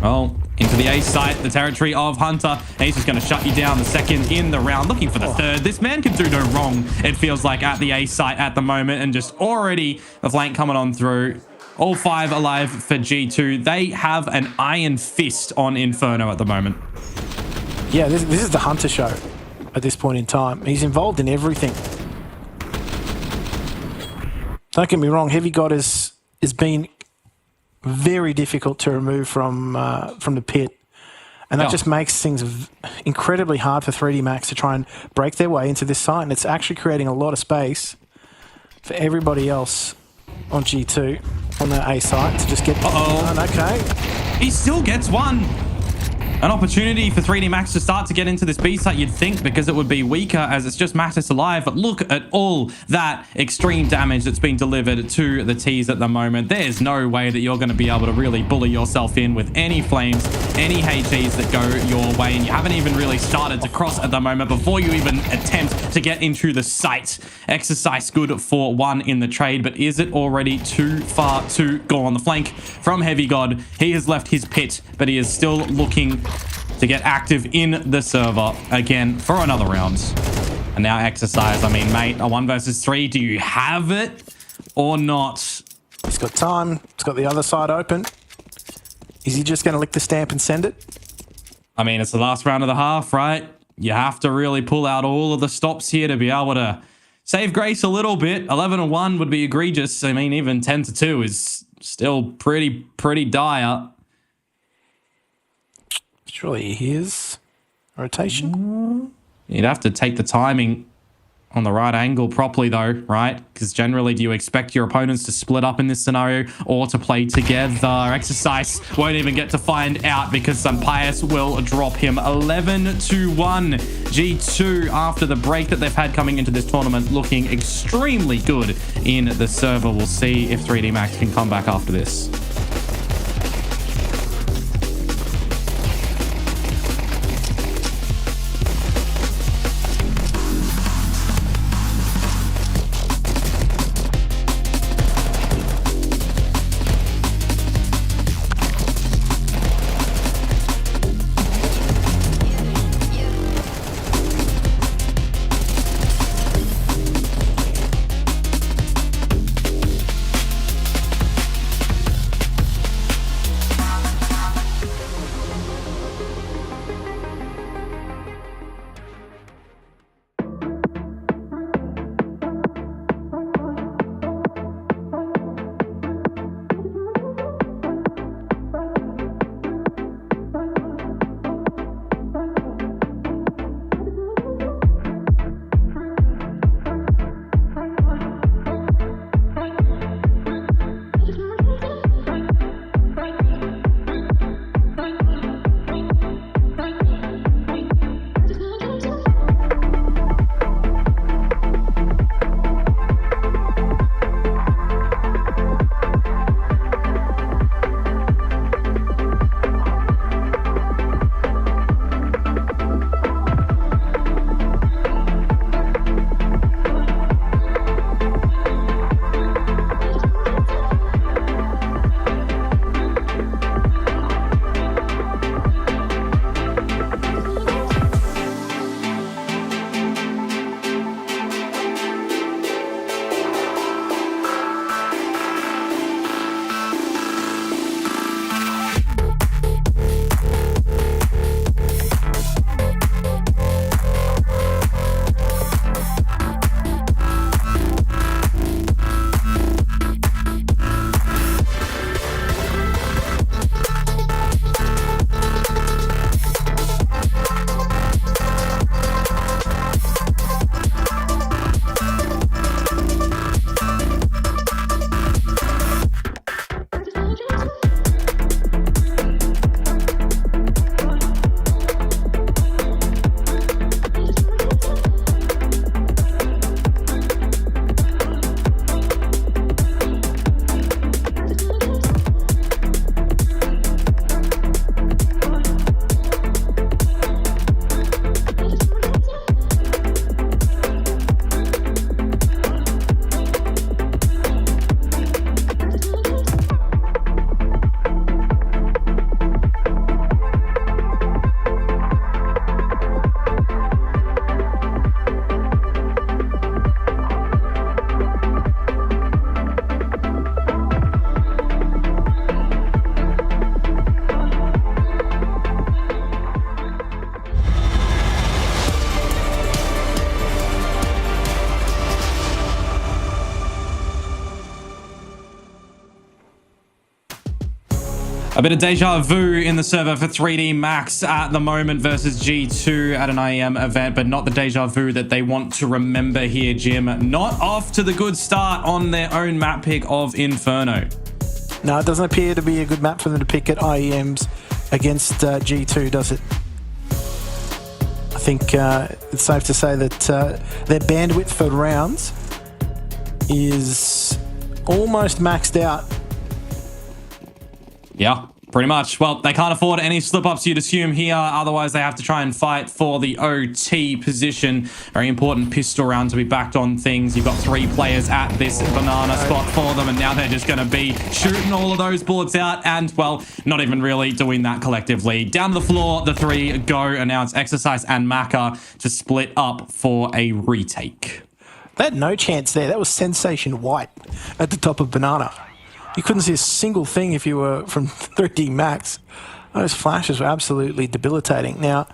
Well, into the A site, the territory of Hunter. He's just going to shut you down the second in the round, looking for the third. This man can do no wrong, it feels like, at the A site at the moment, and just already the flank coming on through. All 5 alive for G2. They have an iron fist on Inferno at the moment. Yeah, this is the Hunter show at this point in time. He's involved in everything. Don't get me wrong, Heavy God has been very difficult to remove from the pit. And that just makes things incredibly hard for 3D Max to try and break their way into this site. And it's actually creating a lot of space for everybody else on G2, on the A site, to just get... Okay. He still gets one. An opportunity for 3D Max to start to get into this B site, you'd think, because it would be weaker as it's just Mattis alive. But look at all that extreme damage that's being delivered to the T's at the moment. There's no way that you're going to be able to really bully yourself in with any flames, any HEs that go your way, and you haven't even really started to cross at the moment before you even attempt to get into the site. Exercise good for 1 in the trade, but is it already too far to go on the flank from Heavy God? He has left his pit, but he is still looking to get active in the server again for another round. And now Exercise, I mean, mate, a 1 versus 3, do you have it or not? He's got time. He's got the other side open. Is he just going to lick the stamp and send it? I mean, it's the last round of the half, right? You have to really pull out all of the stops here to be able to save grace a little bit. 11-1 would be egregious. I mean, even 10-2 is still pretty dire. Surely his rotation. You'd have to take the timing on the right angle properly though, right? Because generally, do you expect your opponents to split up in this scenario or to play together? Exercise won't even get to find out because Pius will drop him. 11-1. G2, after the break that they've had coming into this tournament, looking extremely good in the server. We'll see if 3D Max can come back after this. A bit of deja vu in the server for 3D Max at the moment versus G2 at an IEM event, but not the deja vu that they want to remember here, Jim. Not off to the good start on their own map pick of Inferno. No, it doesn't appear to be a good map for them to pick at IEMs against G2, does it? I think it's safe to say that their bandwidth for rounds is almost maxed out. Yeah, Pretty much. Well, they can't afford any slip-ups, you'd assume here. Otherwise, they have to try and fight for the OT position. Very important pistol round to be backed on things. You've got 3 players at this banana spot for them, and now they're just going to be shooting all of those bullets out and, well, not even really doing that collectively. Down to the floor, the 3 go, and now it's Exercise and Maka to split up for a retake. They had no chance there. That was Sensation White at the top of banana. You couldn't see a single thing if you were from 3D Max. Those flashes were absolutely debilitating. Now,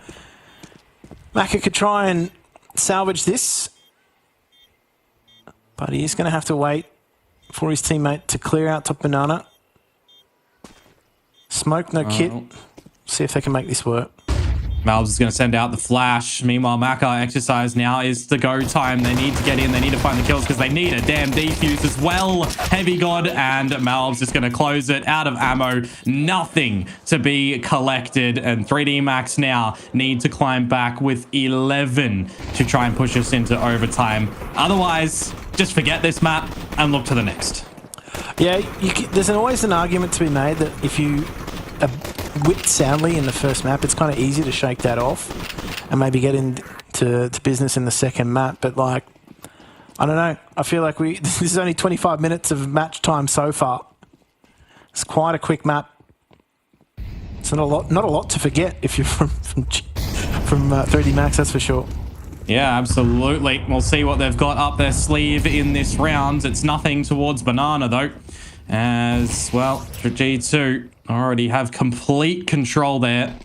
Maka could try and salvage this, but he is going to have to wait for his teammate to clear out top banana. Smoke, no kit. See if they can make this work. Malbs is going to send out the flash. Meanwhile, Maka Exercise now is the go time. They need to get in. They need to find the kills because they need a damn defuse as well. Heavy God and Malbs is going to close it out of ammo. Nothing to be collected. And 3D Max now need to climb back with 11 to try and push us into overtime. Otherwise, just forget this map and look to the next. Yeah, there's always an argument to be made that if you whipped soundly in the first map, it's kind of easy to shake that off and maybe get into business in the second map. But like, I don't know. I feel like this is only 25 minutes of match time so far. It's quite a quick map. It's not a lot to forget if you're from 3D Max, that's for sure. Yeah, absolutely. We'll see what they've got up their sleeve in this round. It's nothing towards banana though, as well. For G2 already have complete control there.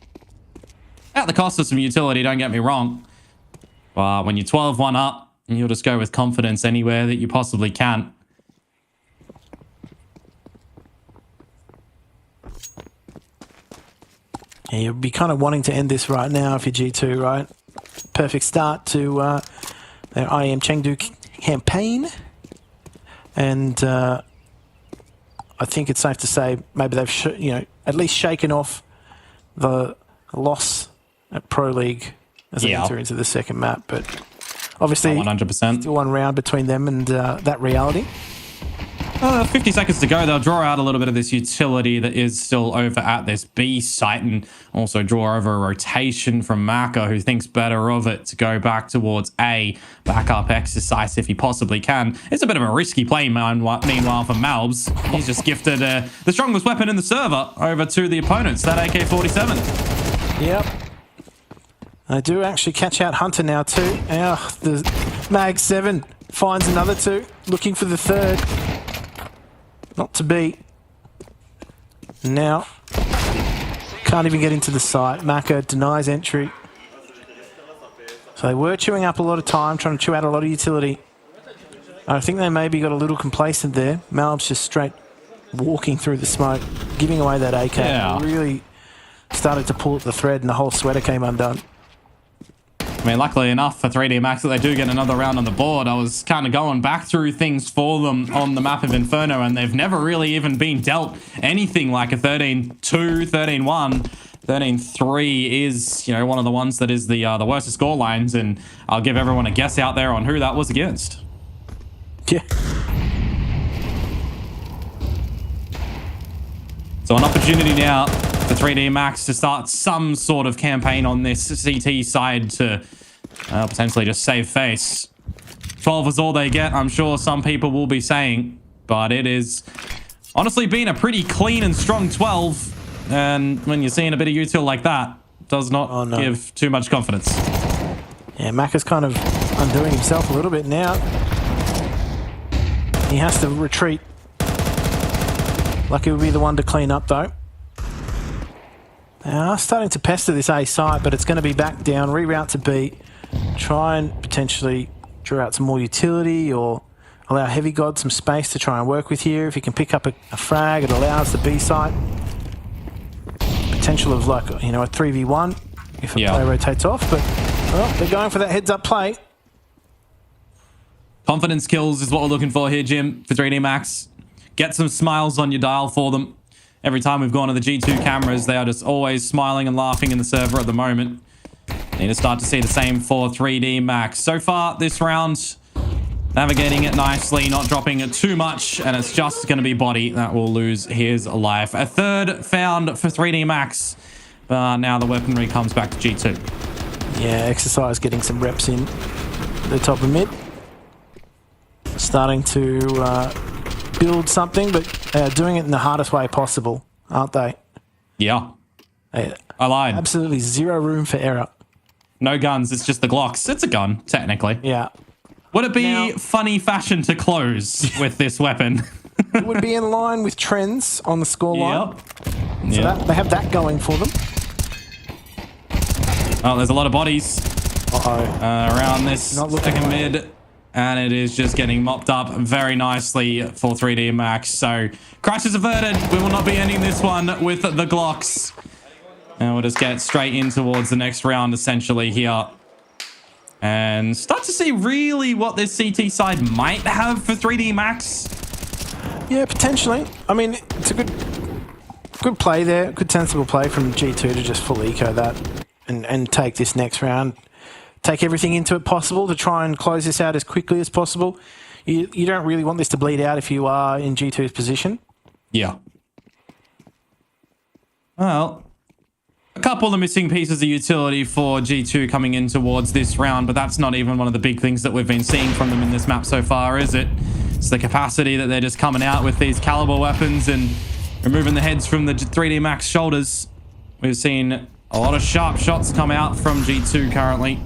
At the cost of some utility, don't get me wrong. But when you're 12-1 up, you'll just go with confidence anywhere that you possibly can. Yeah, you'll be kind of wanting to end this right now if you're G2, right? Perfect start to their IEM Chengdu campaign. And I think it's safe to say maybe they've at least shaken off the loss at Pro League as they enter into the second map. But obviously, 100%. Still one round between them and that reality. 50 seconds to go. They'll draw out a little bit of this utility that is still over at this B site and also draw over a rotation from Maka, who thinks better of it to go back towards A. Backup Exercise if he possibly can. It's a bit of a risky play, meanwhile, for Malbs. He's just gifted the strongest weapon in the server over to the opponents, that AK-47. Yep. I do actually catch out Hunter now too. The Mag 7 finds another 2, looking for the 3rd. Not to be. Now, can't even get into the site. Maka denies entry. So they were chewing up a lot of time, trying to chew out a lot of utility. I think they maybe got a little complacent there. Malbs just straight walking through the smoke, giving away that AK. Yeah. Really started to pull at the thread and the whole sweater came undone. I mean, luckily enough for 3D Max that they do get another round on the board. I was kind of going back through things for them on the map of Inferno, and they've never really even been dealt anything like a 13-2, 13-1. 13-3 is, one of the ones that is the worst of score lines, and I'll give everyone a guess out there on who that was against. Yeah. So an opportunity now for 3D Max to start some sort of campaign on this CT side to potentially just save face. 12 is all they get, I'm sure some people will be saying, but it is honestly been a pretty clean and strong 12, and when you're seeing a bit of util like that, does not give too much confidence. Yeah, Mac is kind of undoing himself a little bit now. He has to retreat. Lucky will be the one to clean up though. They are starting to pester this A site, but it's going to be back down, reroute to B, try and potentially draw out some more utility or allow Heavy God some space to try and work with here. If he can pick up a frag, it allows the B site potential of like, a 3v1 if a player rotates off, but well, they're going for that heads up play. Confidence kills is what we're looking for here, Jim, for 3D Max. Get some smiles on your dial for them. Every time we've gone to the G2 cameras, they are just always smiling and laughing in the server at the moment. Need to start to see the same for 3D Max. So far, this round, Navigating it nicely, not dropping it too much, and it's just going to be body that will lose his life. A third found for 3D Max, but now the weaponry comes back to G2. Yeah, Exercise getting some reps in the top of mid. Starting to build something, but doing it in the hardest way possible, aren't they? Yeah. I lied. Absolutely zero room for error. No guns, it's just the Glocks. It's a gun, technically. Yeah. Would it be funny fashion to close with this weapon? It would be in line with trends on the scoreline. Yep. So that, they have that going for them. Oh, there's a lot of bodies around this second mid. And it is just getting mopped up very nicely for 3D Max. So, crash is averted. We will not be ending this one with the Glocks. And we'll just get straight in towards the next round, essentially, here. And start to see really what this CT side might have for 3D Max. Yeah, potentially. I mean, it's a good play there. Good sensible play from G2 to just full eco that and take this next round. Take everything into it possible to try and close this out as quickly as possible. You don't really want this to bleed out if you are in G2's position. Yeah. Well, a couple of the missing pieces of utility for G2 coming in towards this round, but that's not even one of the big things that we've been seeing from them in this map so far, is it? It's the capacity that they're just coming out with these caliber weapons and removing the heads from the 3D Max shoulders. We've seen a lot of sharp shots come out from G2 currently.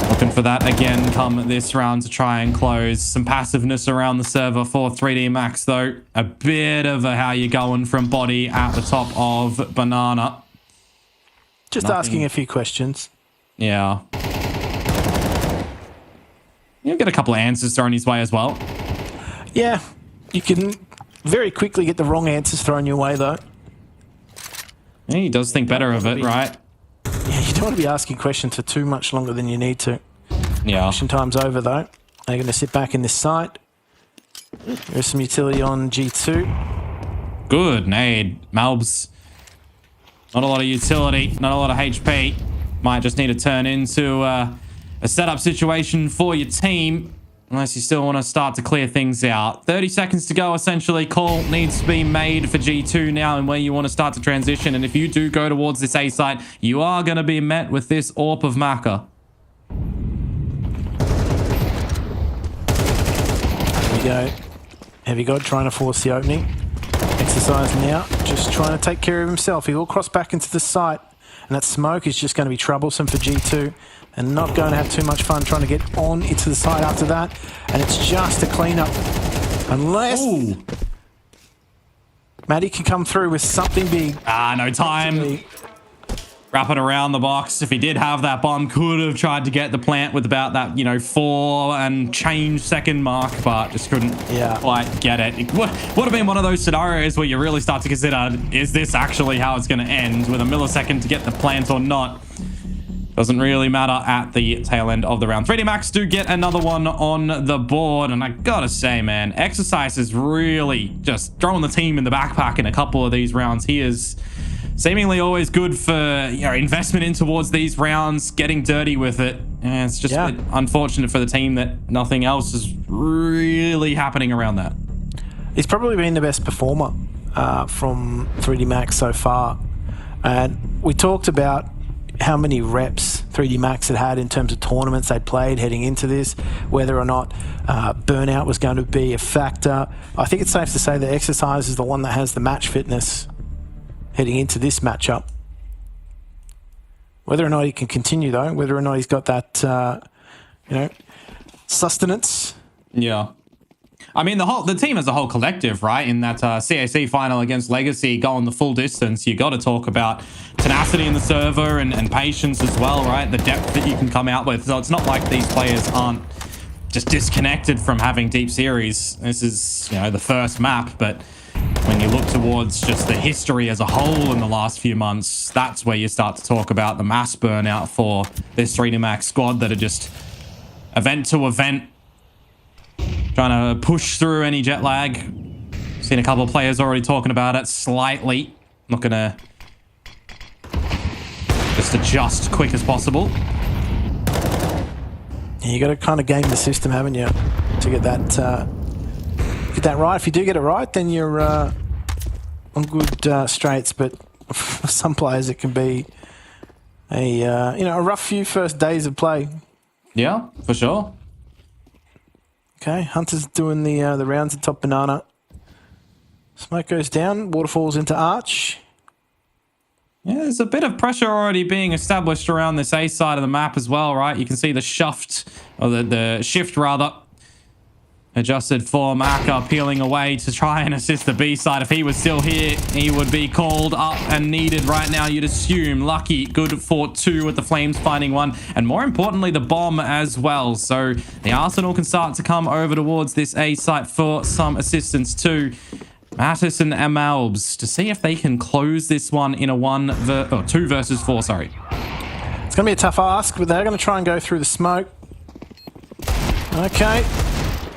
Looking for that again come this round to try and close. Some passiveness around the server for 3D Max, though. A bit of a how you going from body at the top of Banana. Just asking a few questions. Yeah. You'll get a couple of answers thrown his way as well. Yeah, you can very quickly get the wrong answers thrown your way, though. Yeah, he does think better of it, right? Yeah, you don't want to be asking questions for too much longer than you need to. Yeah. Question time's over, though. They're going to sit back in this site. There's some utility on G2. Good nade. Malbs. Not a lot of utility. Not a lot of HP. Might just need to turn into a setup situation for your team. Unless you still want to start to clear things out. 30 seconds to go, essentially. Call needs to be made for G2 now and where you want to start to transition. And if you do go towards this A site, you are going to be met with this AWP of Maka. Here we go. Heavy God trying to force the opening. Exercise now. Just trying to take care of himself. He will cross back into the site. And that smoke is just going to be troublesome for G2. And not going to have too much fun trying to get on into the side after that. And it's just a cleanup. Unless Maddie can come through with something big. No time. Wrap it around the box. If he did have that bomb, could have tried to get the plant with about that, 4 and change second mark, but just couldn't quite get it. It would have been one of those scenarios where you really start to consider, is this actually how it's going to end with a millisecond to get the plant or not? Doesn't really matter at the tail end of the round. 3D Max do get another one on the board. And I gotta say, man, Exercise is really just throwing the team in the backpack in a couple of these rounds. He is seemingly always good for investment in towards these rounds, getting dirty with it. And it's just a bit unfortunate for the team that nothing else is really happening around that. He's probably been the best performer from 3D Max so far. And we talked about how many reps 3D Max had in terms of tournaments they'd played heading into this, whether or not burnout was going to be a factor. I think it's safe to say that Exercise is the one that has the match fitness heading into this matchup. Whether or not he can continue, though, whether or not he's got that, sustenance. Yeah. I mean, the team as a whole collective, right? In that CAC final against Legacy going the full distance, you got to talk about tenacity in the server and patience as well, right? The depth that you can come out with. So it's not like these players aren't just disconnected from having deep series. This is, the first map, but when you look towards just the history as a whole in the last few months, that's where you start to talk about the mass burnout for this 3D Max squad that are just event to event, trying to push through any jet lag. Seen a couple of players already talking about it slightly. Not gonna just adjust quick as possible. Yeah, you got to kind of game the system, haven't you, to get that right. If you do get it right, then you're on good straights. But for some players, it can be a rough few first days of play. Yeah, for sure. Okay, Hunter's doing the rounds at top banana. Smoke goes down, waterfalls into arch. Yeah, there's a bit of pressure already being established around this A side of the map as well, right? You can see the the shift rather, adjusted for Maka peeling away to try and assist the B side. If he was still here, he would be called up and needed right now, you'd assume. Lucky, good for 2 with the Flames finding 1. And more importantly, the bomb as well. So the Arsenal can start to come over towards this A site for some assistance too. Mattis and Amalbs to see if they can close this one in a 2 versus 4, sorry. It's going to be a tough ask, but they're going to try and go through the smoke. Okay.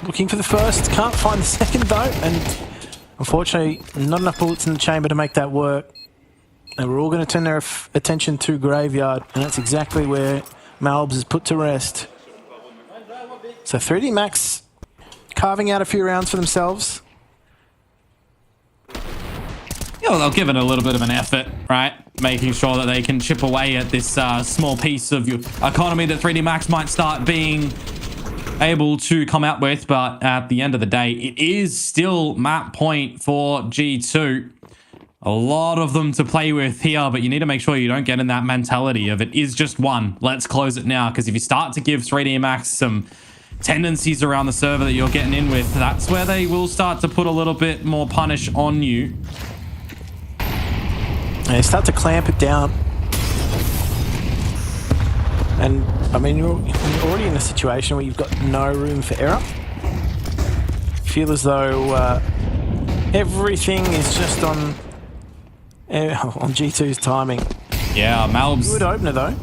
Looking for the first. Can't find the second, though. And unfortunately, not enough bullets in the chamber to make that work. And we're all going to turn their attention to Graveyard. And that's exactly where Malbs is put to rest. So 3D Max carving out a few rounds for themselves. Yeah, well, they'll give it a little bit of an effort, right? Making sure that they can chip away at this small piece of your economy that 3D Max might start being able to come out with. But at the end of the day, it is still map point for G2. A lot of them to play with here, but you need to make sure you don't get in that mentality of it is just one. Let's close it now, because if you start to give 3D Max some tendencies around the server that you're getting in with, that's where they will start to put a little bit more punish on you. And they start to clamp it down. And, I mean, you're already in a situation where you've got no room for error. Feel as though everything is just on G2's timing. Yeah, Malbs. Good opener, though.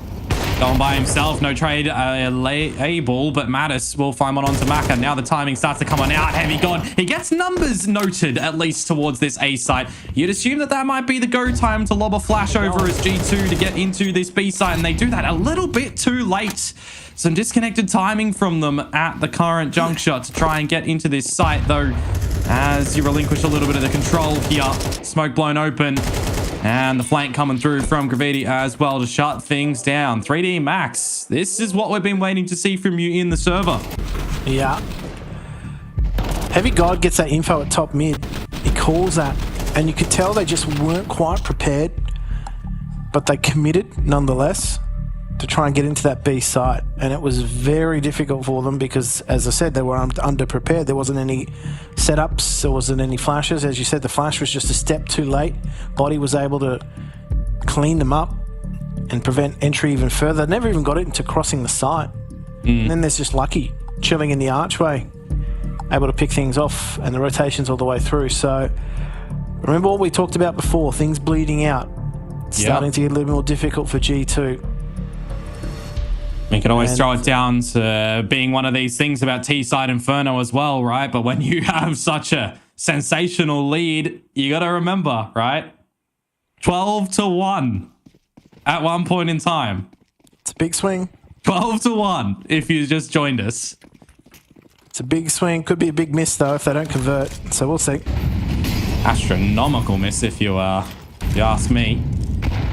Going by himself, no trade able, but Mattis will find one onto Maka. Now the timing starts to come on out. Heavy God. He gets numbers noted, at least towards this A site. You'd assume that that might be the go time to lob a flash over as G2 to get into this B site, and they do that a little bit too late. Some disconnected timing from them at the current juncture to try and get into this site, though, as you relinquish a little bit of the control here. Smoke blown open. And the flank coming through from Gravity as well to shut things down. 3D Max, this is what we've been waiting to see from you in the server. Yeah. Heavy God gets that info at top mid. He calls that, and you could tell they just weren't quite prepared, but they committed nonetheless to try and get into that B site. And it was very difficult for them because, as I said, they were underprepared. There wasn't any setups, there wasn't any flashes. As you said, the flash was just a step too late. Body was able to clean them up and prevent entry even further. Never even got it into crossing the site. And then there's just Lucky chilling in the archway, able to pick things off, and the rotations all the way through. So remember what we talked about before, things bleeding out. It's starting to get a little more difficult for G2. You can always throw it down to being one of these things about T-Side Inferno as well, right? But when you have such a sensational lead, you got to remember, right? 12-1 at one point in time. It's a big swing. 12-1 if you just joined us. It's a big swing. Could be a big miss, though, if they don't convert. So we'll see. Astronomical miss, if you ask me.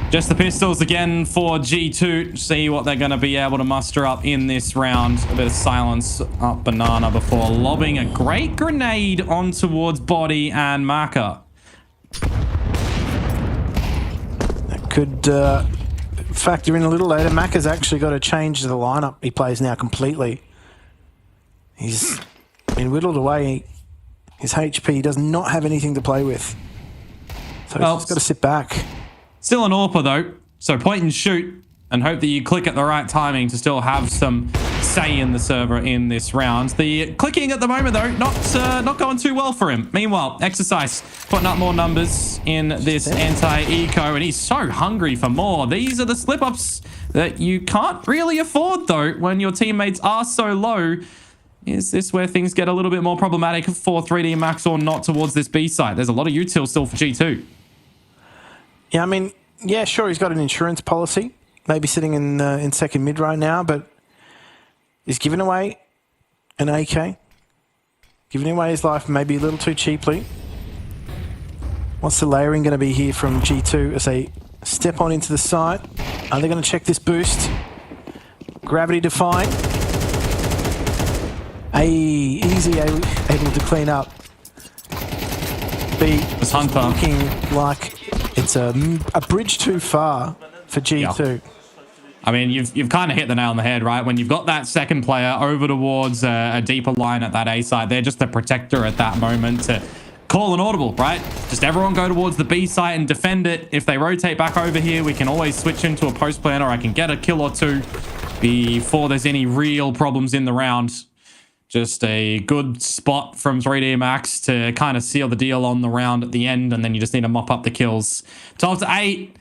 Just the pistols again for G2. See what they're going to be able to muster up in this round. A bit of silence up banana before lobbing a great grenade on towards Body and Maka. That could factor in a little later. Maka's actually got to change the lineup he plays now completely. He's been whittled away. His HP does not have anything to play with. So he's just got to sit back. Still an AWPer though, so point and shoot and hope that you click at the right timing to still have some say in the server in this round. The clicking at the moment though, not going too well for him. Meanwhile, Exercise putting up more numbers in this anti-eco, and he's so hungry for more. These are the slip-ups that you can't really afford though when your teammates are so low. Is this where things get a little bit more problematic for 3D Max or not towards this B site? There's a lot of util still for G2. Yeah, I mean, yeah, sure, he's got an insurance policy, maybe sitting in second mid right now, but is giving away an AK, giving away his life maybe a little too cheaply. What's the layering going to be here from G2 as they step on into the site? Are they going to check this boost? Gravity defying. Easy able to clean up. B it's Hunter. Looking like it's a bridge too far for G2. Yeah. I mean, you've kind of hit the nail on the head, right? When you've got that second player over towards a deeper line at that A site, they're just the protector at that moment to call an audible, right? Just everyone go towards the B site and defend it. If they rotate back over here, we can always switch into a post plan, or I can get a kill or two before there's any real problems in the round. Just a good spot from 3D Max to kind of seal the deal on the round at the end, and then you just need to mop up the kills. 12 to 8.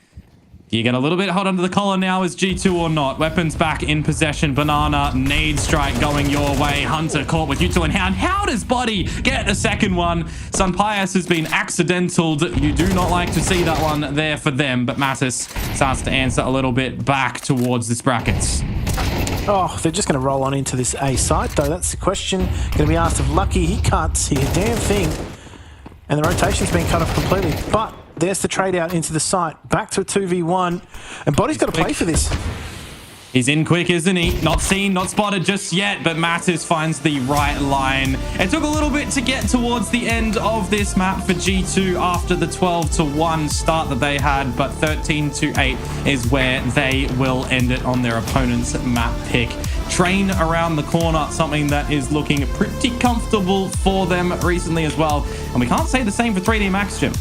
Do you get a little bit hot under the collar now as G2 or not? Weapons back in possession. Banana, nade strike going your way. Hunter caught with U2 and Hound. How does Buddy get a second one? Sun Pius has been accidentaled. You do not like to see that one there for them, but Mattis starts to answer a little bit back towards this brackets. Oh, they're just going to roll on into this A site, though. That's the question going to be asked of Lucky. He can't see a damn thing. And the rotation's been cut off completely. But there's the trade out into the site. Back to a 2v1. And Body's got to play for this. He's in quick, isn't he? Not seen, not spotted just yet, but Mattis finds the right line. It took a little bit to get towards the end of this map for G2 after the 12-1 start that they had, but 13-8 is where they will end it on their opponent's map pick. Train around the corner, something that is looking pretty comfortable for them recently as well. And we can't say the same for 3D Max, Jim.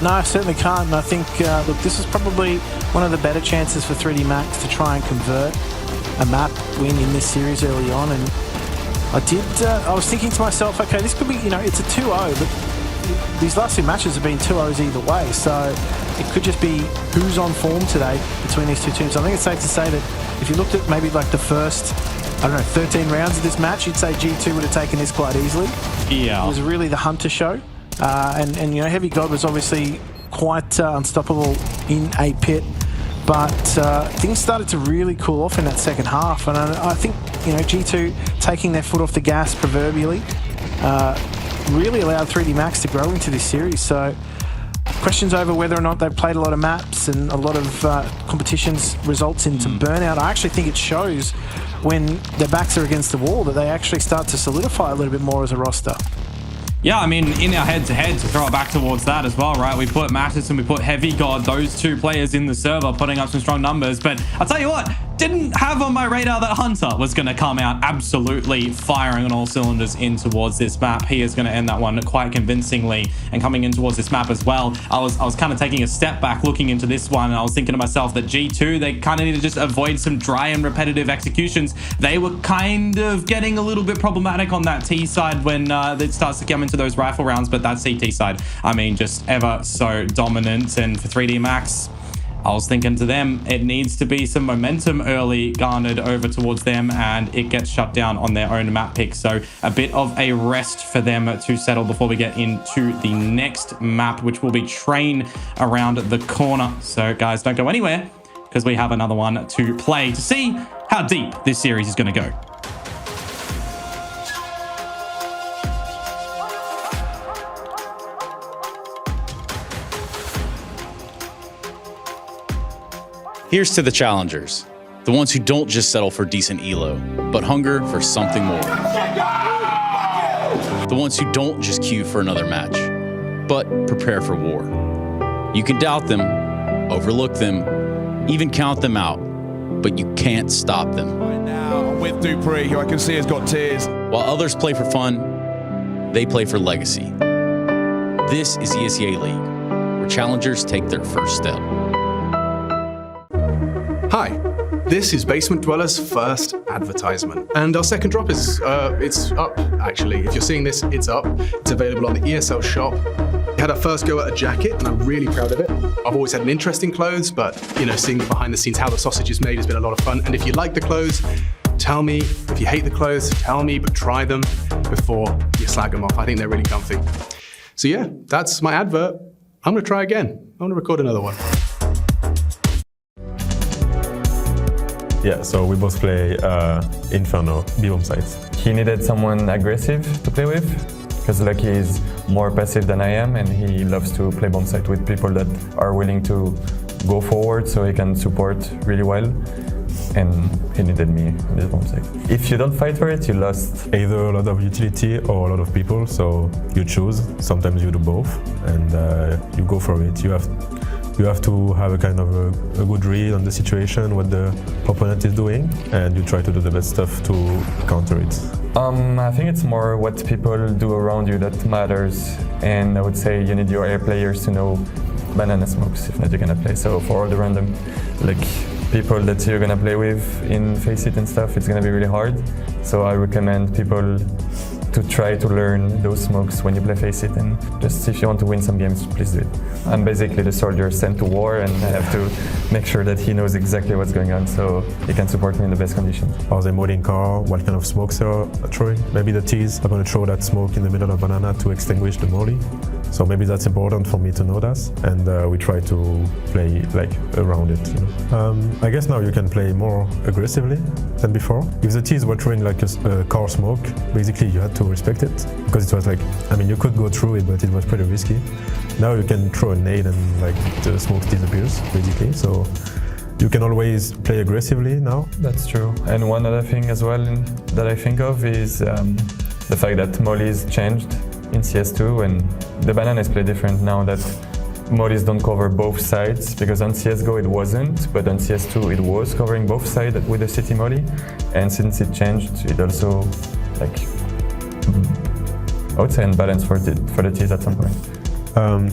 No, I certainly can't. And I think, look, this is probably one of the better chances for 3D Max to try and convert a map win in this series early on. And I was thinking to myself, okay, this could be, it's a 2-0, but these last two matches have been 2-0s either way. So it could just be who's on form today between these two teams. I think it's safe to say that if you looked at maybe like the first, 13 rounds of this match, you'd say G2 would have taken this quite easily. Yeah. It was really the Hunter show. And Heavy God was obviously quite unstoppable in a pit, but things started to really cool off in that second half, and I think G2 taking their foot off the gas proverbially really allowed 3D Max to grow into this series. So questions over whether or not they've played a lot of maps and a lot of competitions results into burnout. I actually think it shows when their backs are against the wall that they actually start to solidify a little bit more as a roster. Yeah, I mean, in our head-to-head, to throw it back towards that as well, right? We put Mattis and we put Heavy God, those two players in the server, putting up some strong numbers. But I'll tell you what, didn't have on my radar that Hunter was going to come out absolutely firing on all cylinders in towards this map. He is going to end that one quite convincingly. And coming in towards this map as well, I was kind of taking a step back looking into this one, and I was thinking to myself that G2, they kind of need to just avoid some dry and repetitive executions. They were kind of getting a little bit problematic on that T side when it starts to come into those rifle rounds, but that CT side, I mean, just ever so dominant. And for 3D Max, I was thinking to them, it needs to be some momentum early garnered over towards them, and it gets shut down on their own map pick. So a bit of a rest for them to settle before we get into the next map, which will be Train around the corner. So guys, don't go anywhere, because we have another one to play to see how deep this series is going to go. Here's to the challengers, the ones who don't just settle for decent elo, but hunger for something more. The ones who don't just queue for another match, but prepare for war. You can doubt them, overlook them, even count them out, but you can't stop them. Right now, I'm with Dupree, who I can see has got tears. While others play for fun, they play for legacy. This is ESEA League, where challengers take their first step. Hi, this is Basement Dweller's first advertisement. And our second drop is, it's up, actually. If you're seeing this, it's up. It's available on the ESL shop. We had our first go at a jacket, and I'm really proud of it. I've always had an interest in clothes, but, seeing behind the scenes how the sausage is made has been a lot of fun. And if you like the clothes, tell me. If you hate the clothes, tell me, but try them before you slag them off. I think they're really comfy. So yeah, that's my advert. I'm gonna try again. I'm gonna record another one. Yeah, so we both play Inferno, B-bomb sites. He needed someone aggressive to play with, because Lucky is more passive than I am, and he loves to play bomb site with people that are willing to go forward so he can support really well. And he needed me in this bomb site. If you don't fight for it, you lost. Either a lot of utility or a lot of people, so you choose. Sometimes you do both, and you go for it. You have to have a kind of a good read on the situation, what the opponent is doing, and you try to do the best stuff to counter it. I think it's more what people do around you that matters, and I would say you need your air players to know banana smokes, if not you're gonna play. So for all the random people that you're gonna play with in Face It and stuff, it's gonna be really hard. So I recommend people to try to learn those smokes when you play Face It, and just if you want to win some games, please do it. I'm basically the soldier sent to war, and I have to make sure that he knows exactly what's going on so he can support me in the best conditions. Are they modding car? What kind of smokes are throwing? Maybe the T's are going to throw that smoke in the middle of banana to extinguish the molly. So maybe that's important for me to know that, and we try to play around it. I guess now you can play more aggressively than before. If the T's were throwing a car smoke, basically you had to respect it, because it was you could go through it, but it was pretty risky. Now you can throw a nade and the smoke disappears, basically. So you can always play aggressively now. That's true. And one other thing as well that I think of is the fact that mollies changed in CS2, and the bananas play different now that mollies don't cover both sides, because on CSGO it wasn't, but on CS2 it was covering both sides with the city molly, and since it changed, it also I would say unbalanced for the T's at some point.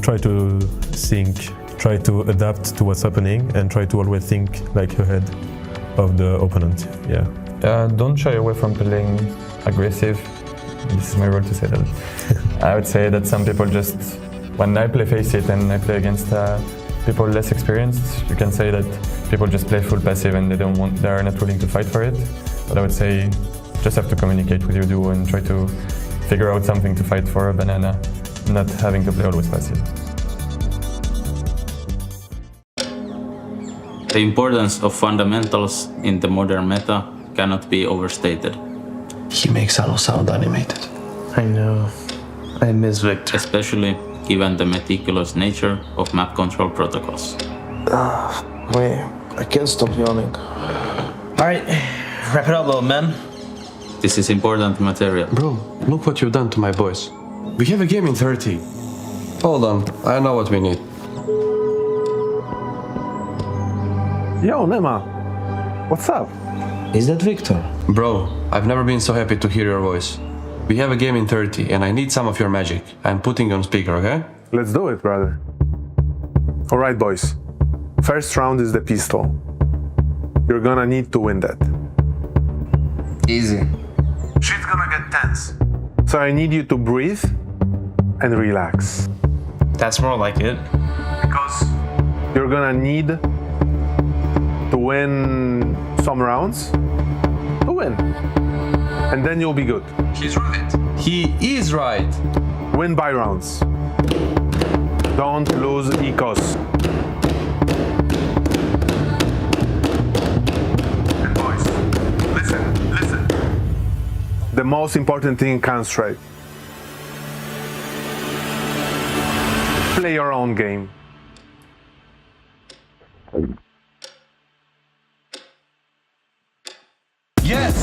Try to think, try to adapt to what's happening, and try to always think ahead of the opponent. Yeah. Don't shy away from playing aggressive. This is my role to say that. I would say that some people just, when I play Face It and I play against people less experienced, you can say that people just play full passive and they are not willing to fight for it. But I would say just have to communicate with your duo and try to figure out something to fight for a banana, not having to play always passive. The importance of fundamentals in the modern meta cannot be overstated. He makes Alo sound animated. I know. I miss Victor. Especially given the meticulous nature of map control protocols. Wait, I can't stop yawning. Alright, wrap it up, little man. This is important material. Bro, look what you've done to my boys. We have a game in 30. Hold on, I know what we need. Yo, Nema. What's up? Is that Victor? Bro, I've never been so happy to hear your voice. We have a game in 30 and I need some of your magic. I'm putting you on speaker, okay? Let's do it, brother. Alright, boys. First round is the pistol. You're gonna need to win that. Easy. Shit's gonna get tense. So I need you to breathe and relax. That's more like it. Because you're gonna need to win some rounds to win. And then you'll be good. He's right. He is right. Win by rounds. Don't lose ecos. And boys, listen. The most important thing in Counter-Strike. Play your own game. Yes!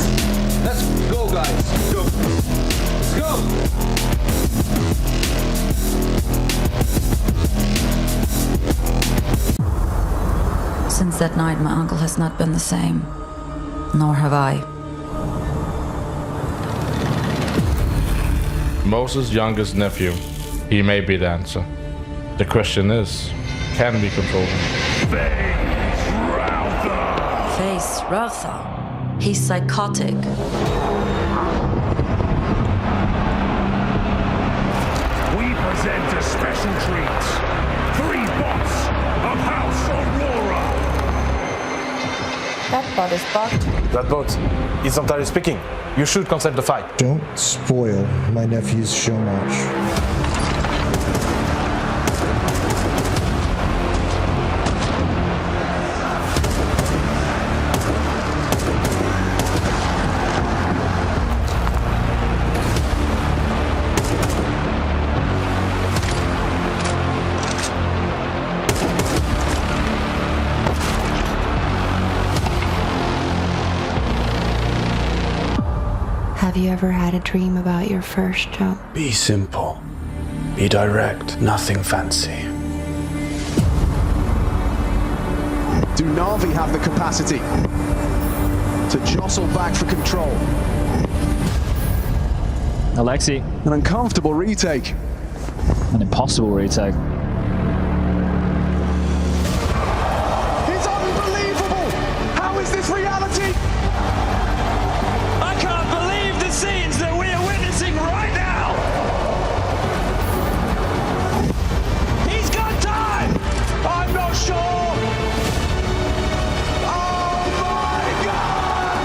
Let's go, guys. Go. Let's go. Since that night, my uncle has not been the same. Nor have I. Moses' youngest nephew. He may be the answer. The question is, can we control him? Face Rotha. He's psychotic. We present a special treat. 3 bots of House Aurora. That bot is bugged. That bot is entirely speaking. You should consent to fight. Don't spoil my nephew's show match. Have you ever had a dream about your first jump? Be simple. Be direct. Nothing fancy. Do Na'Vi have the capacity to jostle back for control? Alexi. An uncomfortable retake. An impossible retake. It's unbelievable! How is this reality? I can't believe the scenes that we are witnessing right now! He's got time! I'm not sure! Oh my God!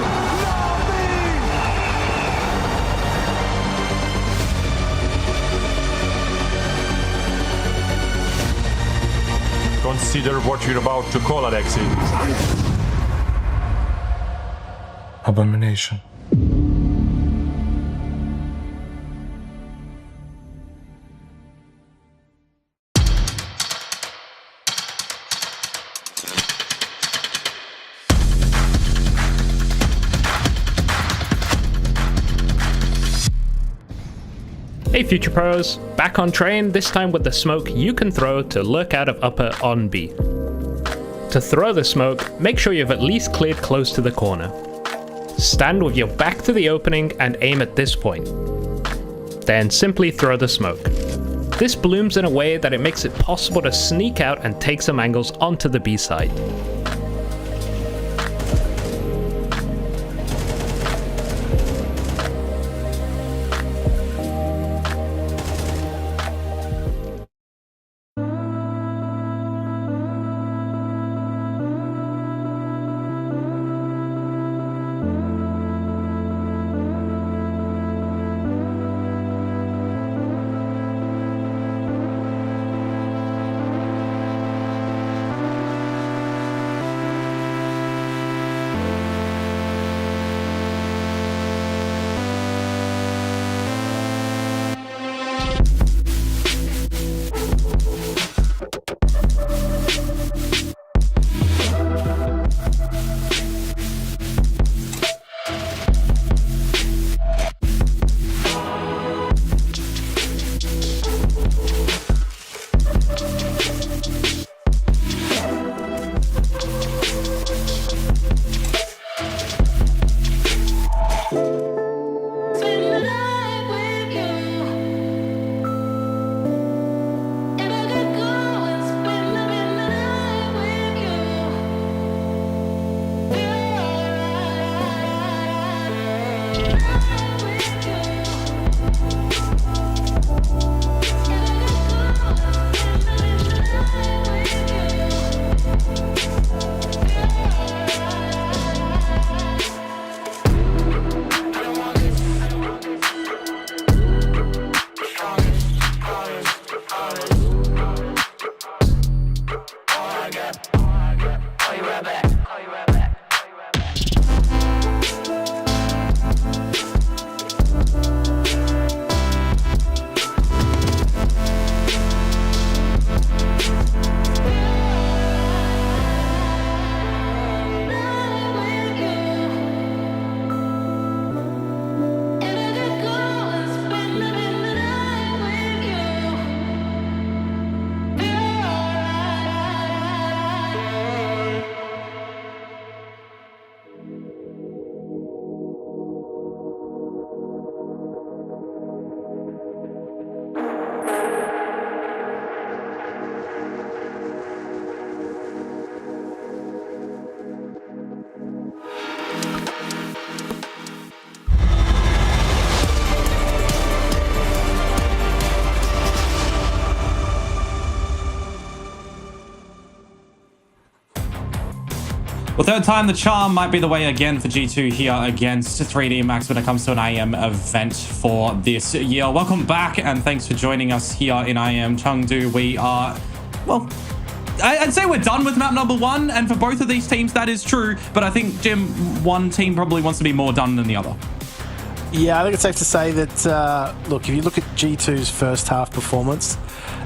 Consider what you're about to call, Alexi. Abomination. Hey Future Pros, back on train, this time with the smoke you can throw to lurk out of upper on B. To throw the smoke, make sure you've at least cleared close to the corner. Stand with your back to the opening and aim at this point. Then simply throw the smoke. This blooms in a way that it makes it possible to sneak out and take some angles onto the B side. Well, third time the charm might be the way again for G2 here against 3D Max when it comes to an IEM event for this year. Welcome back and thanks for joining us here in IEM Chengdu. We are, well, I'd say we're done with map number one, and for both of these teams that is true, but I think, Jim, one team probably wants to be more done than the other. Yeah, I think it's safe to say that, look, if you look at G2's first half performance,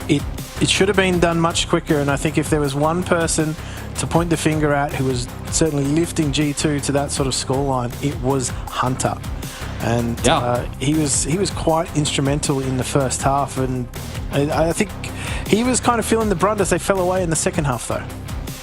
it should have been done much quicker, and I think if there was one person to point the finger at who was certainly lifting G2 to that sort of scoreline, it was Hunter. and he was quite instrumental in the first half, and I think he was kind of feeling the brunt as they fell away in the second half, though.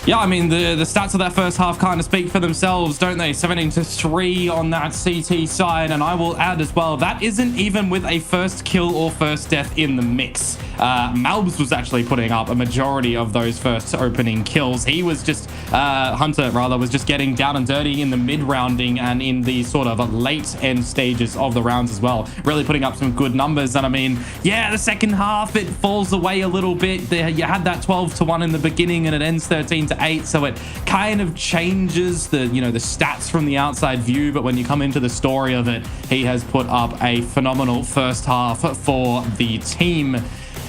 Yeah, I mean, the stats of that first half kind of speak for themselves, don't they? 17-3 on that CT side. And I will add as well, that isn't even with a first kill or first death in the mix. Malbs was actually putting up a majority of those first opening kills. He was just, Hunter rather, was just getting down and dirty in the mid-rounding and in the sort of late end stages of the rounds as well. Really putting up some good numbers. And I mean, yeah, the second half, it falls away a little bit. There, you had that 12-1 in the beginning and it ends 13-8. So it kind of changes the, the stats from the outside view. But when you come into the story of it, he has put up a phenomenal first half for the team.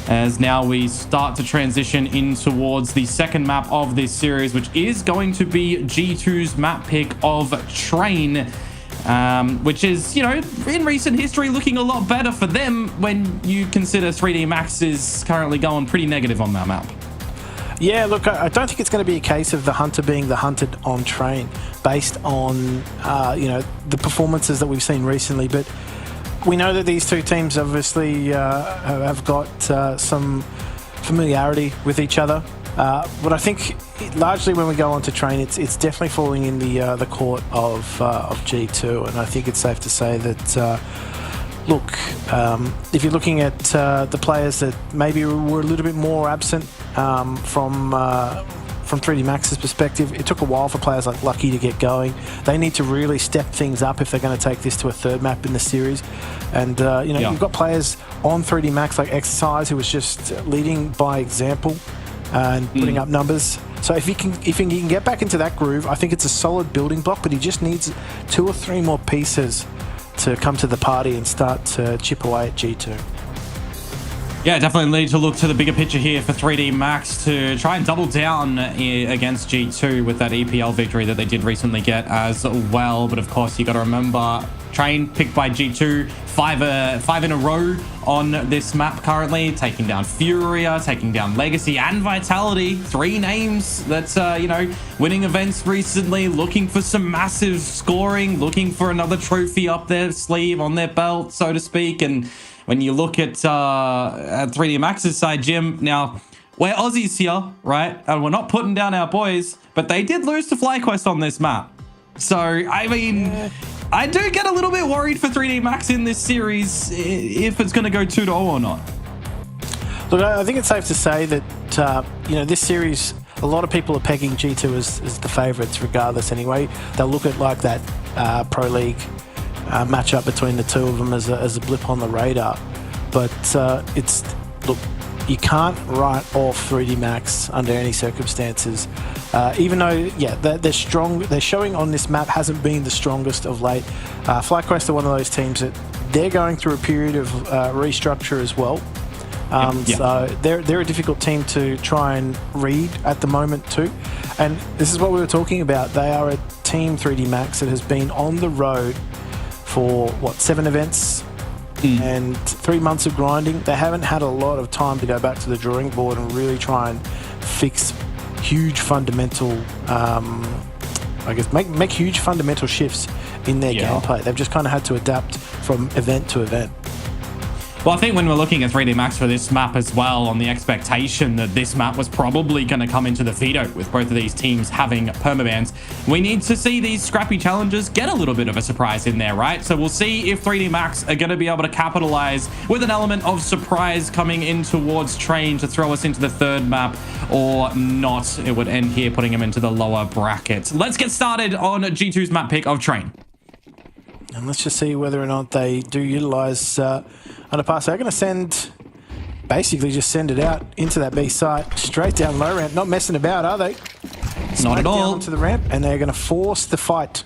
As now we start to transition in towards the second map of this series, which is going to be G2's map pick of Train, which is, in recent history looking a lot better for them when you consider 3D Max is currently going pretty negative on that map. Yeah, look, I don't think it's going to be a case of the hunter being the hunted on Train based on, the performances that we've seen recently. But we know that these two teams obviously have got some familiarity with each other. But I think largely when we go on to Train, it's definitely falling in the court of G2. And I think it's safe to say that... Look, if you're looking at the players that maybe were a little bit more absent from 3D Max's perspective, it took a while for players like Lucky to get going. They need to really step things up if they're going to take this to a third map in the series. And, you've got players on 3D Max like Exercise who was just leading by example and putting up numbers. So if he can get back into that groove, I think it's a solid building block, but he just needs 2 or 3 more pieces to come to the party and start to chip away at G2. Yeah, definitely need to look to the bigger picture here for 3D Max to try and double down against G2 with that EPL victory that they did recently get as well. But of course, you got to remember, Train picked by G2, five in a row on this map currently, taking down Furia, taking down Legacy and Vitality. 3 names that's, winning events recently, looking for some massive scoring, looking for another trophy up their sleeve, on their belt, so to speak. And when you look at 3D Max's side, Jim, now, we're Aussies here, right? And we're not putting down our boys, but they did lose to FlyQuest on this map. So, I mean... I do get a little bit worried for 3D Max in this series, if it's going to go 2-0 or not. Look, I think it's safe to say that, this series, a lot of people are pegging G2 as the favourites regardless anyway. They'll look at like that Pro League matchup between the two of them as a blip on the radar. But look, you can't write off 3D Max under any circumstances. Even though, they're strong, their showing on this map hasn't been the strongest of late. FlyQuest are one of those teams that they're going through a period of restructure as well. So they're a difficult team to try and read at the moment too. And this is what we were talking about. They are a team, 3D Max, that has been on the road for, 7 events? And 3 months of grinding. They haven't had a lot of time to go back to the drawing board and really try and fix huge fundamental, make huge fundamental shifts in their gameplay. They've just kind of had to adapt from event to event. Well, I think when we're looking at 3D Max for this map as well, on the expectation that this map was probably going to come into the veto with both of these teams having permabans, we need to see these scrappy challenges get a little bit of a surprise in there, right? So we'll see if 3D Max are going to be able to capitalize with an element of surprise coming in towards Train to throw us into the third map or not. It would end here putting them into the lower bracket. Let's get started on G2's map pick of Train. And let's just see whether or not they do utilize underpass. They're going to basically just send it out into that B site, straight down low ramp. Not messing about, are they? Not at all. Down to the ramp, and they're going to force the fight.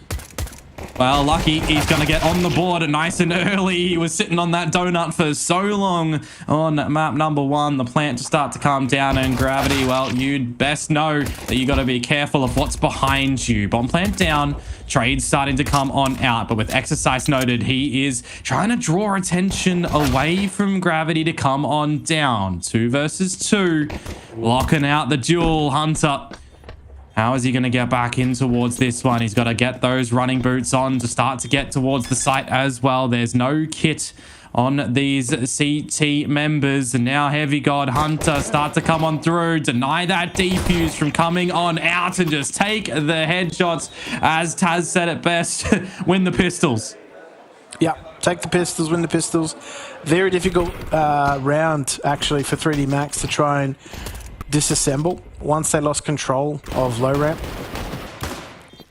Well, Lucky, he's going to get on the board nice and early. He was sitting on that donut for so long on map number 1. The plant to start to calm down, and Gravity, well, you'd best know that you got to be careful of what's behind you. Bomb plant down. Trade's starting to come on out, but with Exercise noted, he is trying to draw attention away from Gravity to come on down. 2 versus 2. Locking out the duel, Hunter. How is he going to get back in towards this one? He's got to get those running boots on to start to get towards the site as well. There's no kit on these CT members. And now Heavy God Hunter start to come on through. Deny that defuse from coming on out and just take the headshots. As Taz said it best, win the pistols. Yeah, take the pistols, win the pistols. Very difficult round, actually, for 3D Max to try and disassemble once they lost control of low ramp.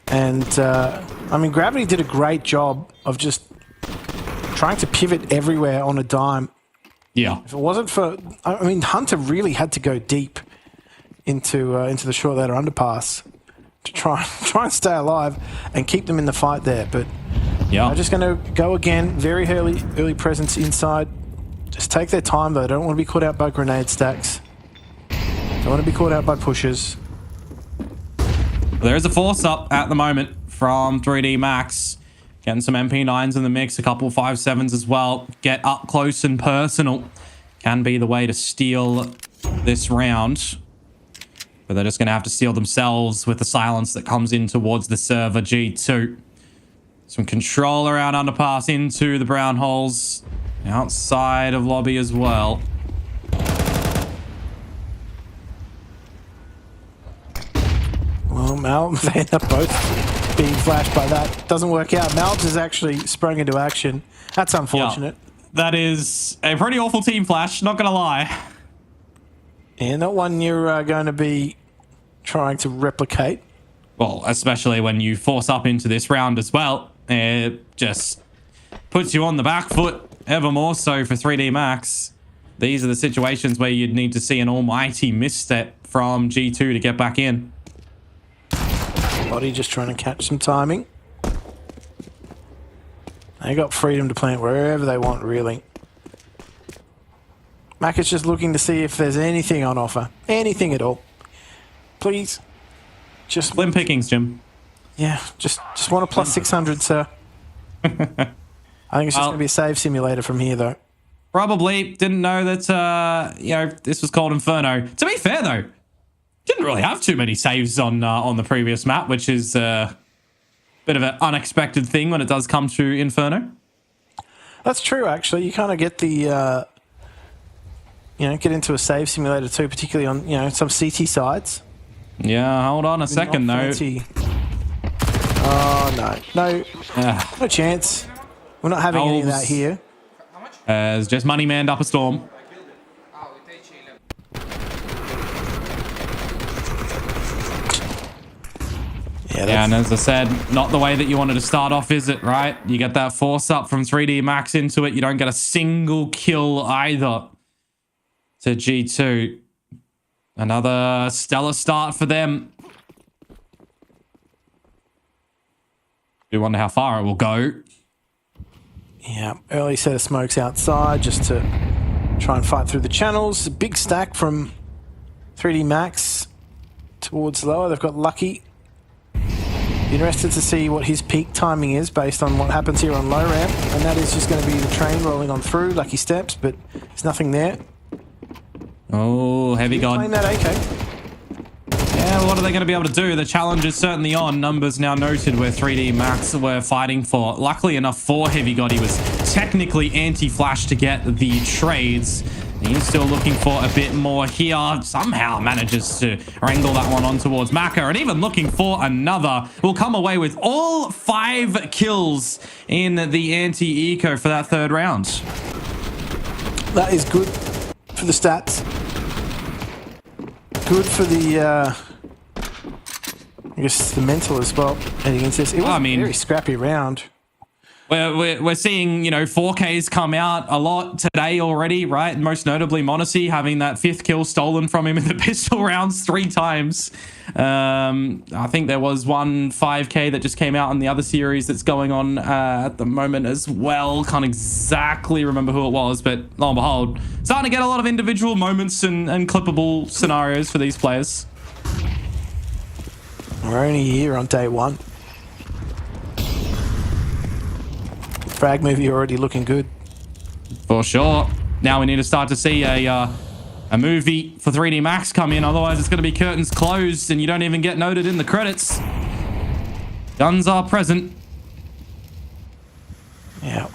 And, I mean, Gravity did a great job of just trying to pivot everywhere on a dime. Yeah. If it wasn't for... I mean, Hunter really had to go deep into the short ladder underpass to try and stay alive and keep them in the fight there. But yeah, I'm just going to go again. Very early presence inside. Just take their time, though. Don't want to be caught out by grenade stacks. Don't want to be caught out by pushes. There is a force up at the moment from 3D Max. Getting some MP9s in the mix, a couple 5.7s as well. Get up close and personal can be the way to steal this round. But they're just going to have to steal themselves with the silence that comes in towards the server G2. Some control around underpass into the brown holes. Outside of lobby as well. Well, Mal, they end up both being flashed by that. Doesn't work out. Malbs has actually sprung into action. That's unfortunate. Yeah, that is a pretty awful team flash, not going to lie. And not one you're going to be trying to replicate. Well, especially when you force up into this round as well. It just puts you on the back foot ever more so for 3D Max. These are the situations where you'd need to see an almighty misstep from G2 to get back in. Body just trying to catch some timing. They got freedom to plant wherever they want, really. Mac is just looking to see if there's anything on offer. Anything at all. Please. Just slim pickings, Jim. Yeah, just want a plus 600, sir. I think it's just going to be a save simulator from here, though. Probably. Didn't know that, you know, this was called Inferno. To be fair, though, didn't really have too many saves on the previous map, which is a bit of an unexpected thing when it does come to Inferno. That's true, actually. You kind of get the, you know, get into a save simulator too, particularly on, you know, some CT sides. Yeah, hold on a second, though. Oh, no. No chance. We're not having any of that here. Has just money manned up a storm. Yeah, and as I said, not the way that you wanted to start off, is it, right? You get that force up from 3D Max into it. You don't get a single kill either to G2. Another stellar start for them. Do wonder how far it will go. Yeah, early set of smokes outside just to try and fight through the channels. A big stack from 3D Max towards lower. They've got Lucky. Interested to see what his peak timing is based on what happens here on low ramp. And that is just going to be the train rolling on through. Lucky steps, but there's nothing there. Oh, Heavy God. Playing that AK. Yeah, what are they going to be able to do? The challenge is certainly on. Numbers now noted where 3D Max were fighting for. Luckily enough for Heavy God, he was technically anti-flash to get the trades. He's still looking for a bit more here. Somehow manages to wrangle that one on towards Maka. And even looking for another. Will come away with all 5 kills in the anti-eco for that third round. That is good for the stats. Good for the, I guess, the mental as well heading into this. It was a very scrappy round. We're seeing, you know, 4Ks come out a lot today already, right? Most notably Monacy having that 5th kill stolen from him in the pistol rounds 3 times. I think there was one 5K that just came out in the other series that's going on at the moment as well. Can't exactly remember who it was, but lo and behold, starting to get a lot of individual moments and clippable scenarios for these players. We're only here on day 1. Frag movie already looking good. For sure. Now we need to start to see a a movie for 3D Max come in. Otherwise, it's going to be curtains closed and you don't even get noted in the credits. Guns are present. Yeah.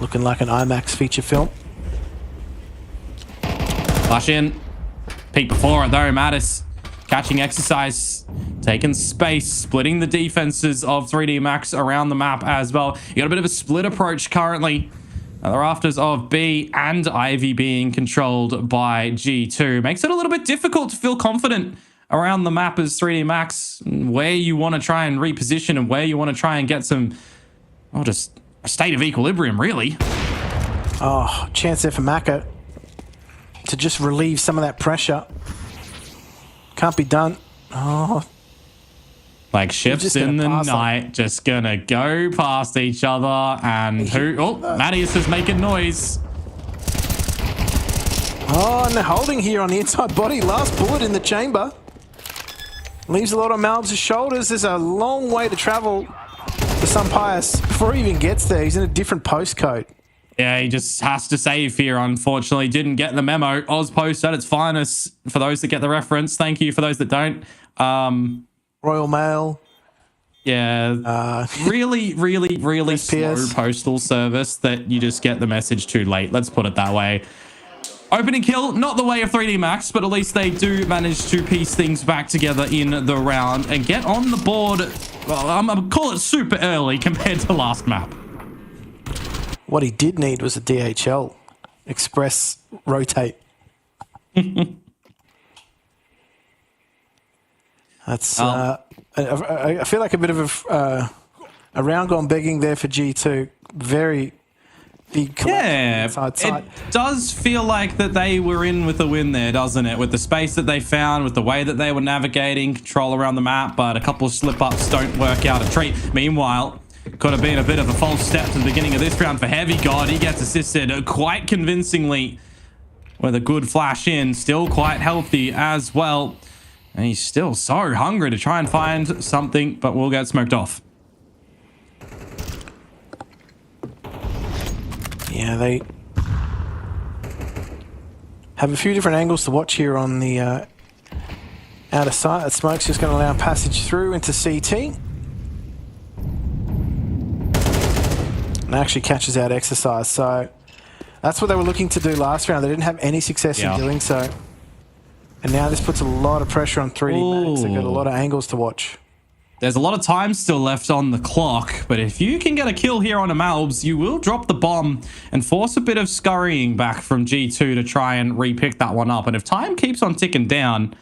Looking like an IMAX feature film. Flash in. Peek before it though. Mattis catching exercise. Taking space. Splitting the defenses of 3D Max around the map as well. You got a bit of a split approach currently. The rafters of B and Ivy being controlled by G2 makes it a little bit difficult to feel confident around the map as 3D Max, where you want to try and reposition and where you want to try and get some, well, just a state of equilibrium, really. Oh, chance there for Maka to just relieve some of that pressure. Can't be done. Oh. Like ships in the night, just gonna go past each other, and who? Oh, Mattias is making noise. Oh, and they're holding here on the inside body. Last bullet in the chamber. Leaves a lot on Malbs' shoulders. There's a long way to travel for Sunpius before he even gets there. He's in a different postcode. Yeah, he just has to save here, unfortunately. Didn't get the memo. Ozpost at its finest for those that get the reference. Thank you for those that don't. Royal Mail. Yeah, really slow postal service that you just get the message too late. Let's put it that way. Opening kill, not the way of 3D Max, but at least they do manage to piece things back together in the round and get on the board. Well, I'm going to call it super early compared to last map. What he did need was a DHL. Express rotate. That's I feel like a bit of a round gone begging there for G2. Very big collapse side. It does feel like that they were in with a win there, doesn't it? With the space that they found, with the way that they were navigating control around the map, but a couple of slip-ups don't work out a treat. Meanwhile, could have been a bit of a false step to the beginning of this round for Heavy God. He gets assisted quite convincingly with a good flash in. Still quite healthy as well. And he's still so hungry to try and find something, but will get smoked off. Yeah, they have a few different angles to watch here on the outer side. That smoke's just going to allow passage through into CT. And actually catches out exercise. So that's what they were looking to do last round. They didn't have any success in doing so. And now this puts a lot of pressure on 3D Max. They've got a lot of angles to watch. There's a lot of time still left on the clock, but if you can get a kill here on a Malbs, you will drop the bomb and force a bit of scurrying back from G2 to try and re-pick that one up. And if time keeps on ticking down,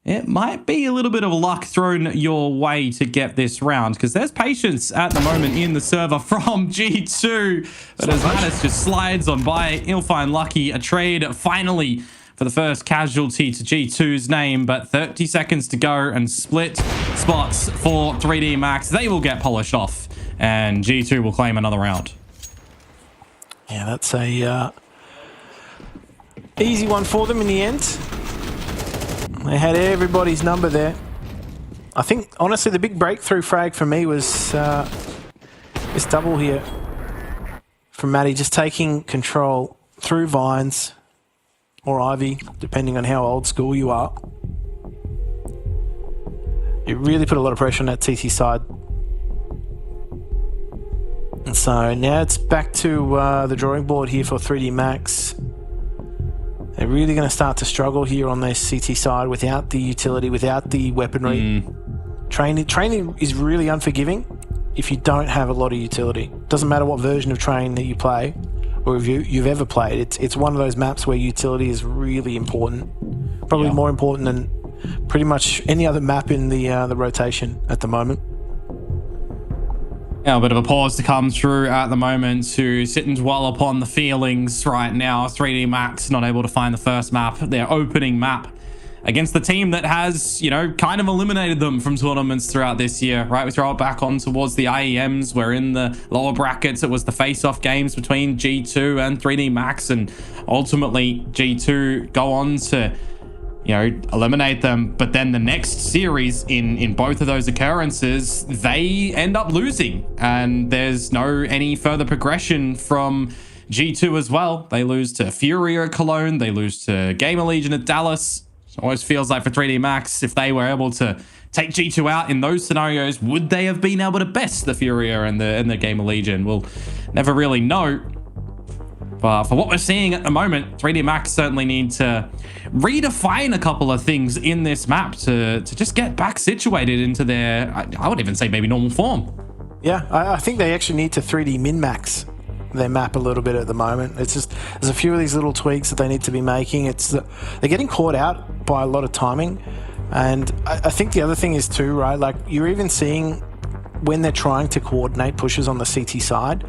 it might be a little bit of luck thrown your way to get this round, because there's patience at the moment in the server from G2. But as Mattis just slides on by, he'll find lucky. A trade finally for the first casualty to G2's name, but 30 seconds to go and split spots for 3D Max. They will get polished off, and G2 will claim another round. Yeah, that's a easy one for them in the end. They had everybody's number there. I think, honestly, the big breakthrough frag for me was this double here from Matty, just taking control through Vines or Ivy, depending on how old school you are. It really put a lot of pressure on that TT side. And so now it's back to the drawing board here for 3D Max. They're really going to start to struggle here on their CT side without the utility, without the weaponry. Training is really unforgiving if you don't have a lot of utility. Doesn't matter what version of Train that you play, or if you've ever played. It's one of those maps where utility is really important. Probably more important than pretty much any other map in the rotation at the moment. Yeah, a bit of a pause to come through at the moment to sit and dwell upon the feelings right now. 3D Max not able to find the first map, their opening map, against the team that has, you know, kind of eliminated them from tournaments throughout this year, right? We throw it back on towards the IEMs, where in the lower brackets, it was the face-off games between G2 and 3D Max, and ultimately G2 go on to, you know, eliminate them. But then the next series in both of those occurrences, they end up losing, and there's no any further progression from G2 as well. They lose to Fury at Cologne. They lose to Gamer Legion at Dallas. It always feels like for 3D Max, if they were able to take G2 out in those scenarios, would they have been able to best the Furia and the Gamer Legion? We'll never really know. But for what we're seeing at the moment, 3D Max certainly need to redefine a couple of things in this map to just get back situated into their, I would even say maybe normal form. Yeah, I think they actually need to 3D min-max their map a little bit at the moment. It's just, there's a few of these little tweaks that they need to be making. They're getting caught out by a lot of timing. And I think the other thing is too, right, like you're even seeing when they're trying to coordinate pushes on the CT side,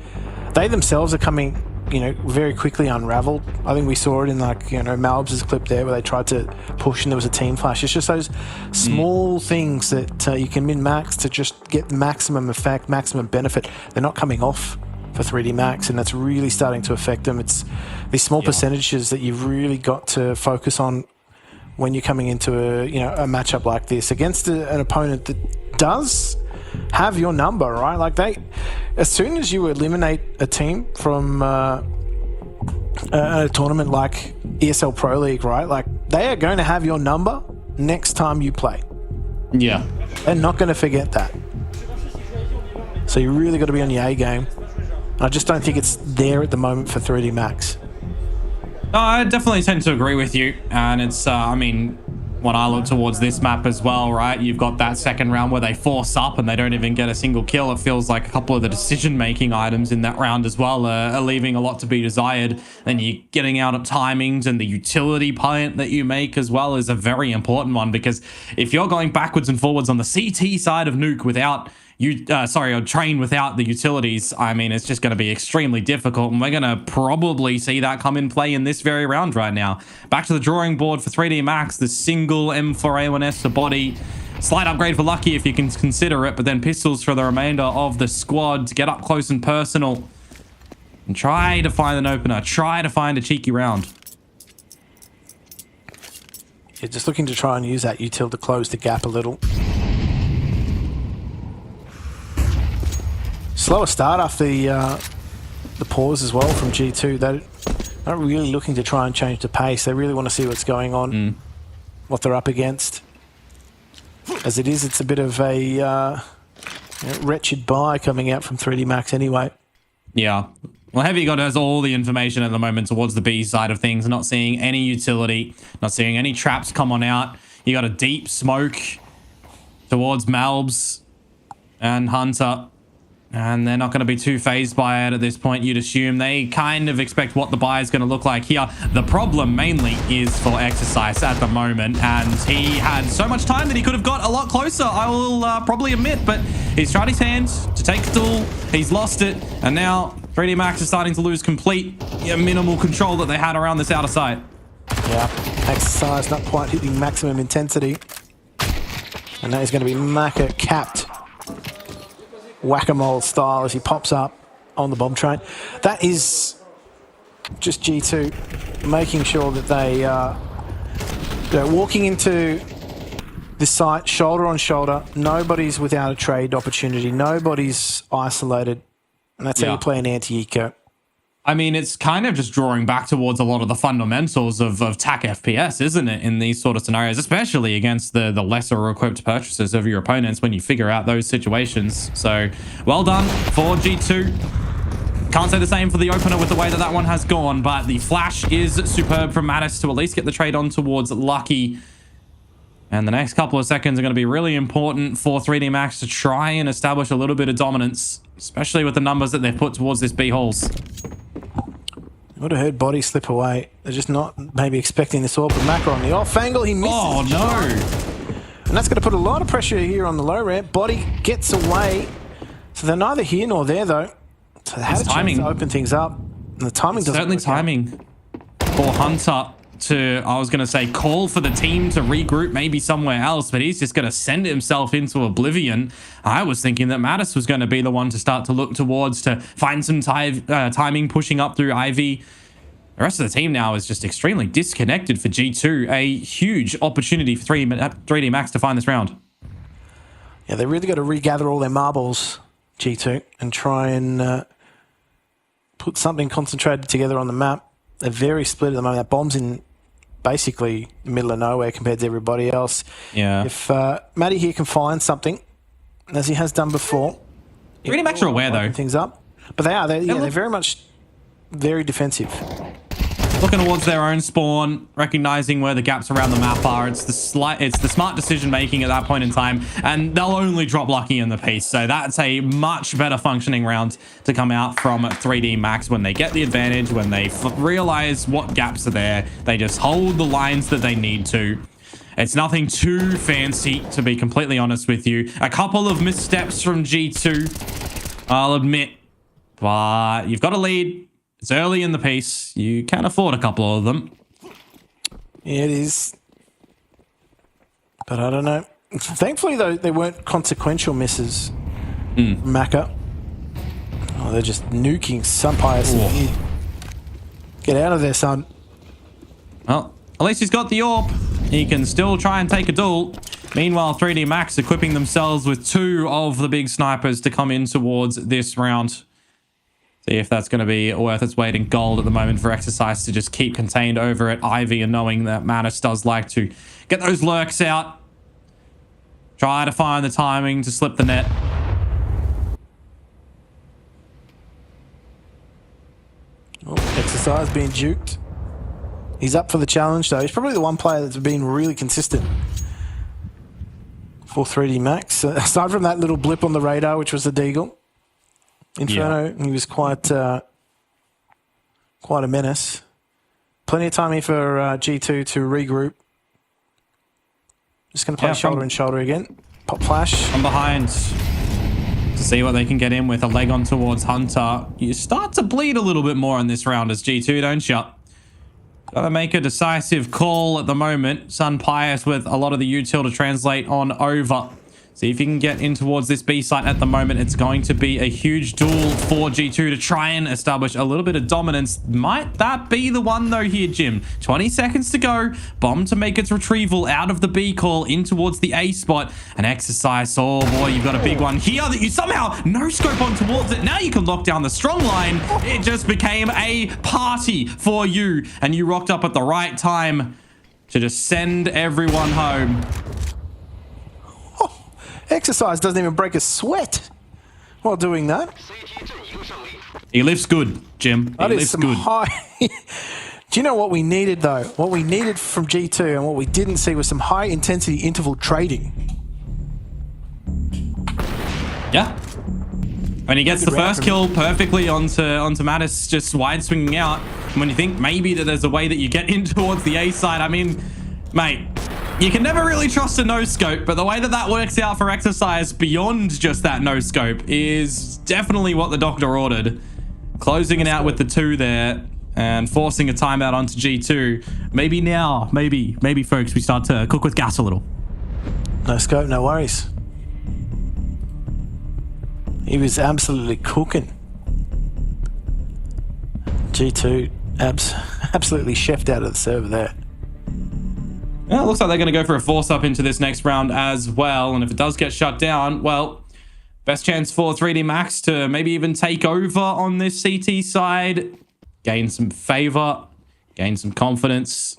they themselves are coming, you know, very quickly unraveled. I think we saw it in like, you know, Malbs' clip there where they tried to push and there was a team flash. It's just those small things that you can min-max to just get maximum effect, maximum benefit. They're not coming off for 3D Max, and that's really starting to affect them. It's these small percentages that you've really got to focus on when you're coming into a matchup like this against an opponent that does have your number, right? Like as soon as you eliminate a team from a tournament like ESL Pro League, right? Like they are going to have your number next time you play. Yeah. They're not going to forget that. So you really got to be on your A game. I just don't think it's there at the moment for 3D Max. No, I definitely tend to agree with you. And it's, I mean, when I look towards this map as well, right, you've got that second round where they force up and they don't even get a single kill. It feels like a couple of the decision-making items in that round as well are leaving a lot to be desired. Then you're getting out of timings, and the utility point that you make as well is a very important one, because if you're going backwards and forwards on the CT side of Nuke without or train without the utilities, I mean, it's just going to be extremely difficult, and we're going to probably see that come in play in this very round right now. Back to the drawing board for 3D Max, the single M4A1S to body. Slight upgrade for Lucky if you can consider it, but then pistols for the remainder of the squad to get up close and personal and try to find an opener, try to find a cheeky round. You're just looking to try and use that util to close the gap a little. Slower start after the pause as well from G2. They're not really looking to try and change the pace. They really want to see what's going on, what they're up against. As it is, it's a bit of a wretched buy coming out from 3D Max anyway. Yeah. Well, Heavy God has all the information at the moment towards the B side of things. Not seeing any utility, not seeing any traps come on out. You got a deep smoke towards Malbs and Hunter. And they're not going to be too phased by it at this point, you'd assume. They kind of expect what the buy is going to look like here. The problem mainly is for Exercise at the moment. And he had so much time that he could have got a lot closer, I will probably admit. But he's tried his hand to take the duel. He's lost it. And now 3D Max is starting to lose complete minimal control that they had around this outer site. Yeah, Exercise not quite hitting maximum intensity. And now he's going to be Maka capped. Whack-a-mole style as he pops up on the bomb train. That is just G2 making sure that they're walking into this site shoulder on shoulder. Nobody's without a trade opportunity. Nobody's isolated. And that's how you play an anti-eco. I mean, it's kind of just drawing back towards a lot of the fundamentals of TAC FPS, isn't it, in these sort of scenarios, especially against the lesser equipped purchasers of your opponents when you figure out those situations. So, well done for G2. Can't say the same for the opener with the way that one has gone, but the flash is superb from Mattis to at least get the trade on towards Lucky. And the next couple of seconds are going to be really important for 3D Max to try and establish a little bit of dominance, especially with the numbers that they've put towards this B halls. You would have heard body slip away. They're just not maybe expecting this all, but Macro on the off angle, he misses. Oh, no. And that's going to put a lot of pressure here on the low ramp. Body gets away. So they're neither here nor there, though. So they had a chance to open things up. And the timing doesn't certainly timing for Hunter to, I was going to say, call for the team to regroup maybe somewhere else, but he's just going to send himself into oblivion. I was thinking that Mattis was going to be the one to start to look towards to find some timing pushing up through Ivy. The rest of the team now is just extremely disconnected for G2. A huge opportunity for 3D Max to find this round. Yeah, they really got to regather all their marbles, G2, and try and put something concentrated together on the map. They're very split at the moment. That bomb's in basically the middle of nowhere compared to everybody else. Yeah. If Matty here can find something, as he has done before. 3D Max are aware, though. Things up. But they are. They're very much very defensive. Looking towards their own spawn, recognizing where the gaps around the map are. It's the smart decision making at that point in time, and they'll only drop lucky in the piece. So that's a much better functioning round to come out from 3D Max when they get the advantage, when they realize what gaps are there. They just hold the lines that they need to. It's nothing too fancy, to be completely honest with you. A couple of missteps from G2, I'll admit, but you've got a lead. It's early in the piece. You can afford a couple of them. Yeah, it is. But I don't know. Thankfully, though, they weren't consequential misses. Maka. Oh, they're just nuking Sunpius. Get out of there, son. Well, at least he's got the AWP. He can still try and take a duel. Meanwhile, 3D Max equipping themselves with 2 of the big snipers to come in towards this round. See if that's going to be worth its weight in gold at the moment for Exercise to just keep contained over at Ivy, and knowing that Manus does like to get those lurks out. Try to find the timing to slip the net. Oh, Exercise being juked. He's up for the challenge, though. He's probably the one player that's been really consistent for 3D Max. Aside from that little blip on the radar, which was the Deagle. Inferno, he was quite a menace. Plenty of time here for G2 to regroup. Just going to play shoulder and shoulder again. Pop flash. From behind to see what they can get in with. A leg on towards Hunter. You start to bleed a little bit more in this round as G2, don't you? Gotta make a decisive call at the moment. Sun Pius with a lot of the util to translate on over. See if you can get in towards this B site at the moment. It's going to be a huge duel for G2 to try and establish a little bit of dominance. Might that be the one, though, here, Jim? 20 seconds to go. Bomb to make its retrieval out of the B call in towards the A spot. An Exercise. Oh, boy, you've got a big one here that you somehow no-scope on towards it. Now you can lock down the strong line. It just became a party for you, and you rocked up at the right time to just send everyone home. Exercise doesn't even break a sweat while doing that. He lifts good, Jim. He lifts good. Do you know what we needed, though? What we needed from G2 and what we didn't see was some high-intensity interval trading. Yeah. When he gets the first kill perfectly onto Mattis, just wide swinging out. And when you think maybe that there's a way that you get in towards the A side, I mean, mate, you can never really trust a no-scope, but the way that that works out for Exercise beyond just that no-scope is definitely what the doctor ordered. Closing it out with the 2 there and forcing a timeout onto G2. Maybe now, maybe folks, we start to cook with gas a little. No scope, no worries. He was absolutely cooking. G2 absolutely chefed out of the server there. Well, it looks like they're going to go for a force-up into this next round as well. And if it does get shut down, well, best chance for 3D Max to maybe even take over on this CT side. Gain some favor. Gain some confidence.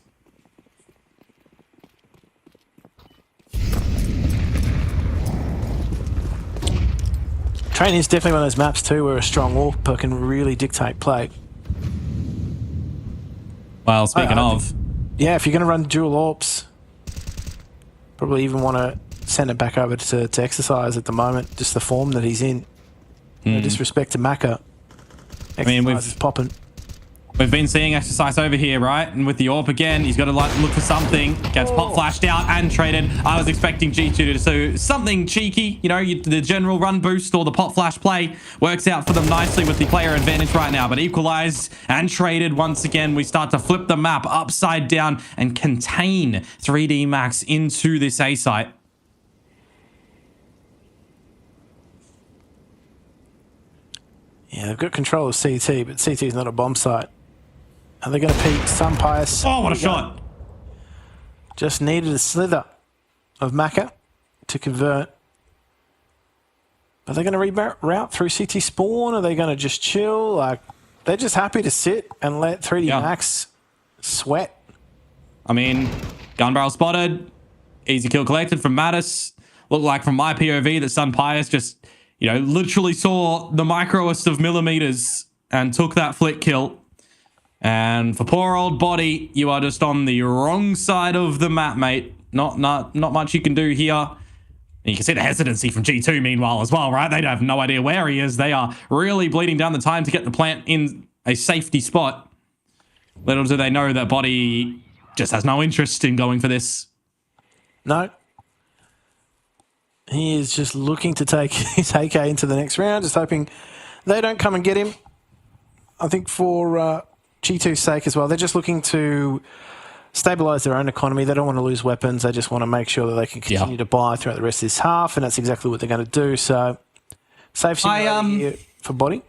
Training is definitely one of those maps too where a strong AWP can really dictate play. Well, speaking of... Yeah, if you're going to run dual AWPs, probably even want to send it back over to Exercise at the moment, just the form that he's in. No disrespect to Maka. Exercise, I mean, is popping. We've been seeing Exercise over here, right? And with the AWP again, he's got to look for something. Gets pop flashed out and traded. I was expecting G2 to do something cheeky. You know, the general run boost or the pop flash play works out for them nicely with the player advantage right now. But equalized and traded once again. We start to flip the map upside down and contain 3D Max into this A site. Yeah, they've got control of CT, but CT is not a bomb site. Are they going to peek Sun Pius? Oh, what a shot. Just needed a slither of Maka to convert. Are they going to reroute through CT spawn? Are they going to just chill? Like, they're just happy to sit and let 3D Max sweat. I mean, gun barrel spotted, easy kill collected from Mattis. Looked like from my POV that Sun Pius just, literally saw the microest of millimeters and took that flick kill. And for poor old Body, you are just on the wrong side of the map, mate. Not much you can do here. And you can see the hesitancy from G2 meanwhile as well, right? They have no idea where he is. They are really bleeding down the time to get the plant in a safety spot. Little do they know that Body just has no interest in going for this. No. He is just looking to take his AK into the next round, just hoping they don't come and get him. I think for G2's sake as well, they're just looking to stabilise their own economy. They don't want to lose weapons. They just want to make sure that they can continue to buy throughout the rest of this half, and that's exactly what they're going to do. So, safe simulator here for Body.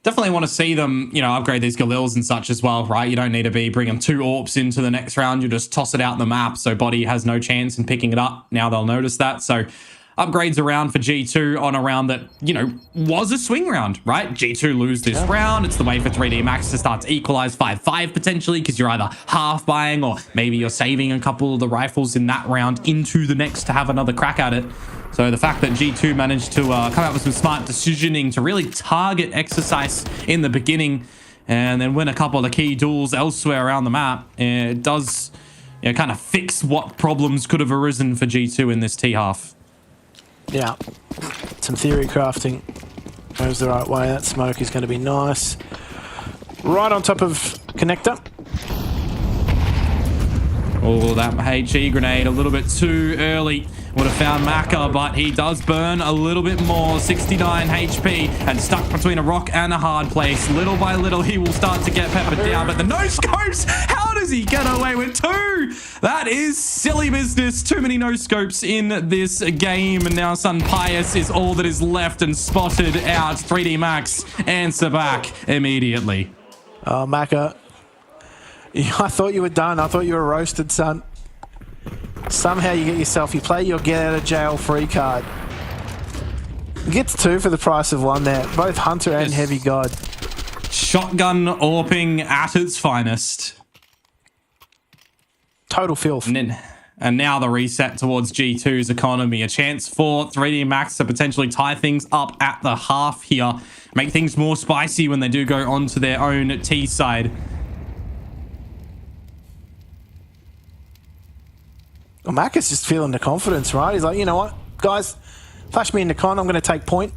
Definitely want to see them, upgrade these Galils and such as well, right? You don't need to be bringing 2 AWPs into the next round. You just toss it out the map, so Body has no chance in picking it up. Now they'll notice that. So upgrades around for G2 on a round that, was a swing round, right? G2 lose this round. It's the way for 3D Max to start to equalize 5-5 potentially, because you're either half buying or maybe you're saving a couple of the rifles in that round into the next to have another crack at it. So the fact that G2 managed to come out with some smart decisioning to really target Exercise in the beginning and then win a couple of the key duels elsewhere around the map, it does kind of fix what problems could have arisen for G2 in this T-half. Yeah, some theory crafting goes the right way. That smoke is going to be nice. Right on top of Connector. Oh, that HE grenade a little bit too early. Would have found Maka, but he does burn a little bit more. 69 HP and stuck between a rock and a hard place. Little by little, he will start to get peppered down. But the no-scopes, how does he get away with 2? That is silly business. Too many no-scopes in this game. And now Sun Pius is all that is left and spotted out. 3D Max answer back immediately. Oh, Maka. I thought you were done. I thought you were roasted, son. Somehow you get yourself, you play your get out of jail free card. You get 2 for the price of 1 there. Both Hunter and Heavy God. Shotgun AWPing at its finest. Total filth. And now the reset towards G2's economy. A chance for 3D Max to potentially tie things up at the half here. Make things more spicy when they do go onto their own T side. Well, Mac is just feeling the confidence, right? He's like, you know what, guys, flash me in the con, I'm going to take point.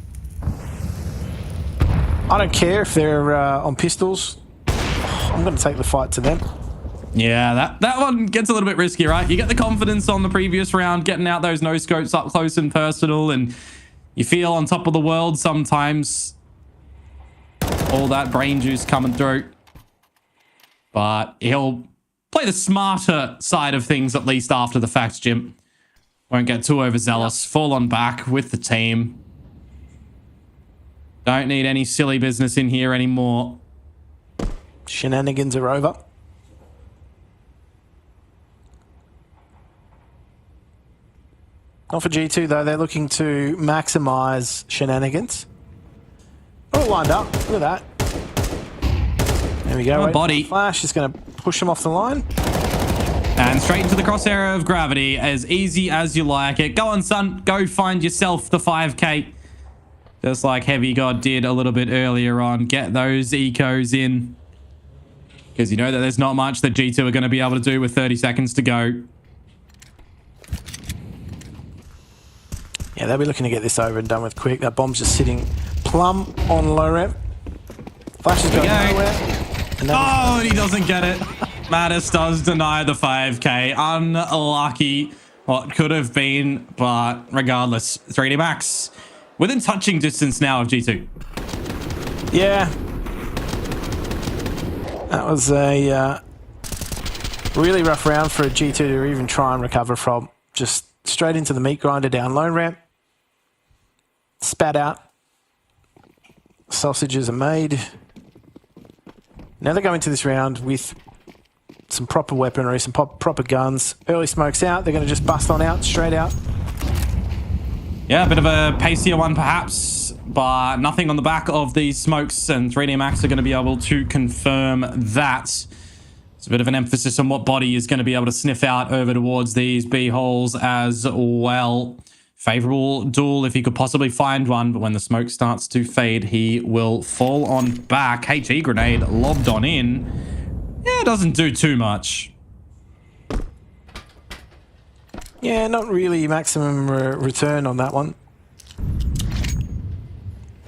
I don't care if they're on pistols. I'm going to take the fight to them. Yeah, that one gets a little bit risky, right? You get the confidence on the previous round, getting out those no-scopes up close and personal, and you feel on top of the world sometimes. All that brain juice coming through. But he'll play the smarter side of things, at least after the fact, Jim. Won't get too overzealous. Fall on back with the team. Don't need any silly business in here anymore. Shenanigans are over. Not for G2, though. They're looking to maximize shenanigans. All lined up. Look at that. There we go. Body. Flash is going to push him off the line. And straight into the crosshair of gravity. As easy as you like it. Go on, son. Go find yourself the 5k. Just like Heavy God did a little bit earlier on. Get those ecos in. Because you know that there's not much that G2 are going to be able to do with 30 seconds to go. Yeah, they'll be looking to get this over and done with quick. That bomb's just sitting plumb on low ramp. Flash is going nowhere. And he doesn't get it. Mattis does deny the 5k. Unlucky what could have been, but regardless, 3D Max within touching distance now of G2. Yeah. That was a really rough round for a G2 to even try and recover from. Just straight into the meat grinder down low ramp. Spat out. Sausages are made. Now they're going to this round with some proper weaponry, some proper guns. Early smoke's out. They're going to just bust on out, straight out. Yeah, a bit of a pacier one perhaps, but nothing on the back of these smokes, and 3D Max are going to be able to confirm that. It's a bit of an emphasis on what body is going to be able to sniff out over towards these B holes as well. Favorable duel if he could possibly find one, but when the smoke starts to fade, he will fall on back. HE grenade lobbed on in. Yeah, doesn't do too much. Yeah, not really maximum return on that one.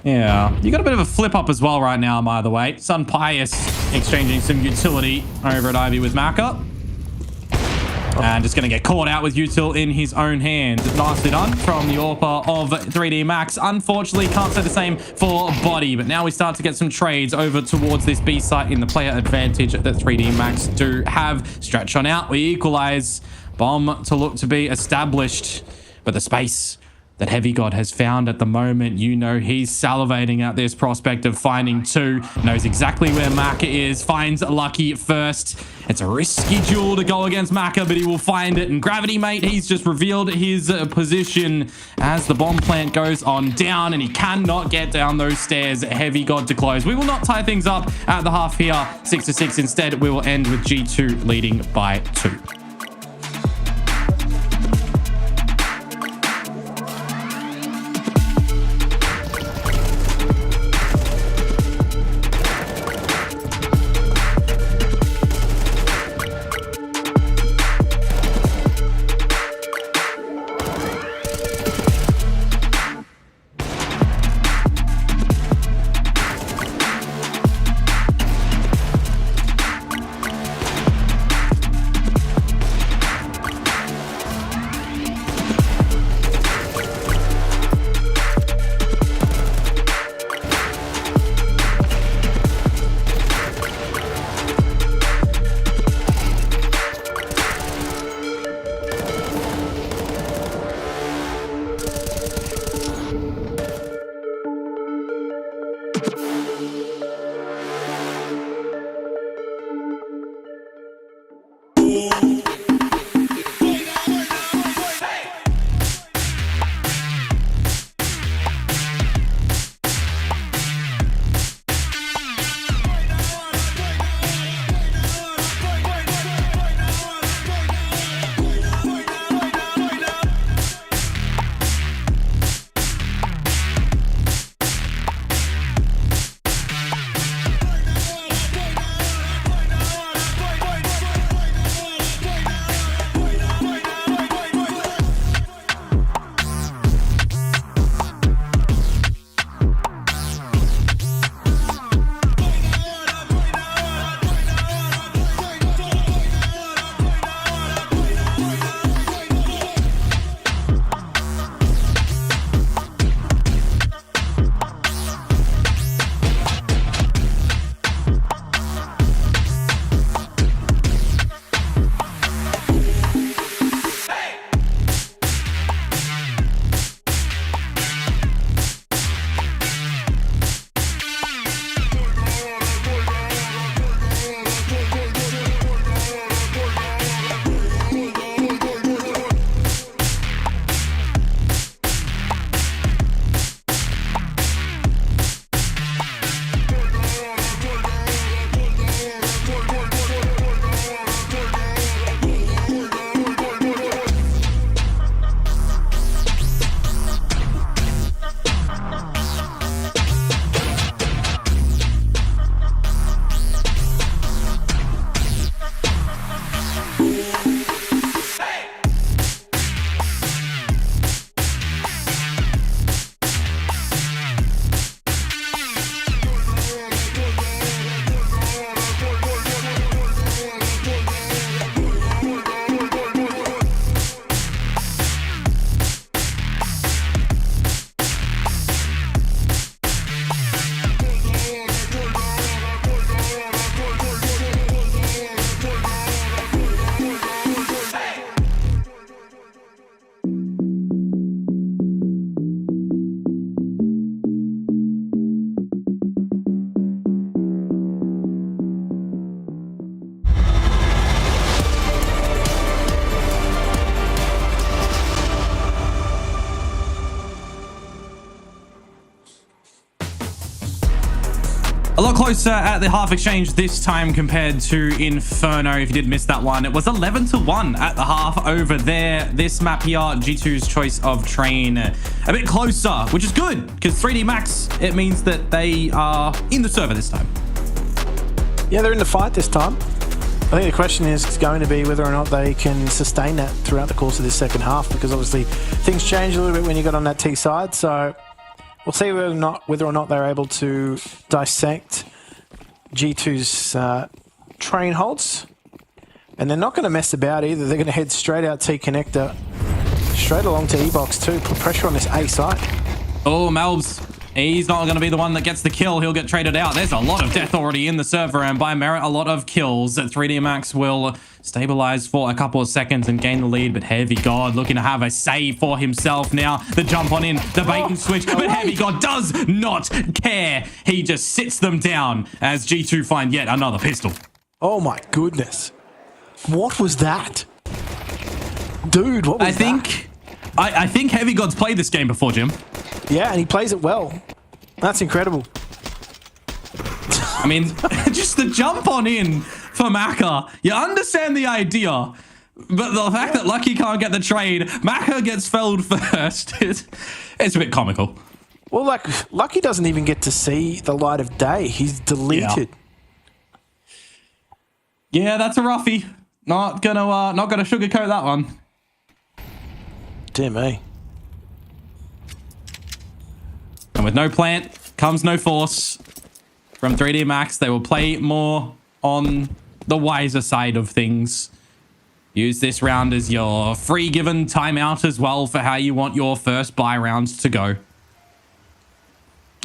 Yeah, you got a bit of a flip up as well right now, by the way. Sun Pius exchanging some utility over at Ivy with Maka. And just going to get caught out with util in his own hand. Nicely done from the AWPer of 3D Max. Unfortunately, can't say the same for Body, but now we start to get some trades over towards this B site in the player advantage that 3D Max do have. Stretch on out, we equalize. Bomb to look to be established, but the space that Heavy God has found at the moment, you know he's salivating at this prospect of finding two. Knows exactly where Maka is, finds Lucky first. It's a risky duel to go against Maka, but he will find it. And Gravity, mate, he's just revealed his position as the bomb plant goes on down, and he cannot get down those stairs. Heavy God to close. We will not tie things up at the half here, 6-6. Instead, we will end with G2 leading by 2. A lot closer at the half exchange this time compared to Inferno. If you did miss that one, it was 11-1 at the half over there. This map here, G2's choice of train, a bit closer, which is good because 3D Max, it means that they are in the server this time. Yeah, they're in the fight this time. I think the question is going to be whether or not they can sustain that throughout the course of this second half, because obviously things change a little bit when you got on that T side. So we'll see whether or not they're able to dissect G2's train holds. And they're not going to mess about either. They're going to head straight out T connector, straight along to E-box too, put pressure on this A site. Oh, Melbs. He's not going to be the one that gets the kill. He'll get traded out. There's a lot of death already in the server, and by merit, a lot of kills. 3D Max will stabilize for a couple of seconds and gain the lead, but Heavy God looking to have a save for himself now. The jump on in, the bait and switch, but Heavy God does not care. He just sits them down as G2 find yet another pistol. Oh my goodness. What was that? Dude, what was that? I think Heavy God's played this game before, Jim. Yeah, and he plays it well. That's incredible. I mean, just the jump on in for Maka. You understand the idea, but the fact that Lucky can't get the trade, Maka gets felled first, it's a bit comical. Well, like, Lucky doesn't even get to see the light of day. He's deleted. Yeah, that's a roughie. Not gonna sugarcoat that one. Dear me. And with no plant comes no force from 3D Max. They will play more on the wiser side of things. Use this round as your free given timeout as well for how you want your first buy rounds to go.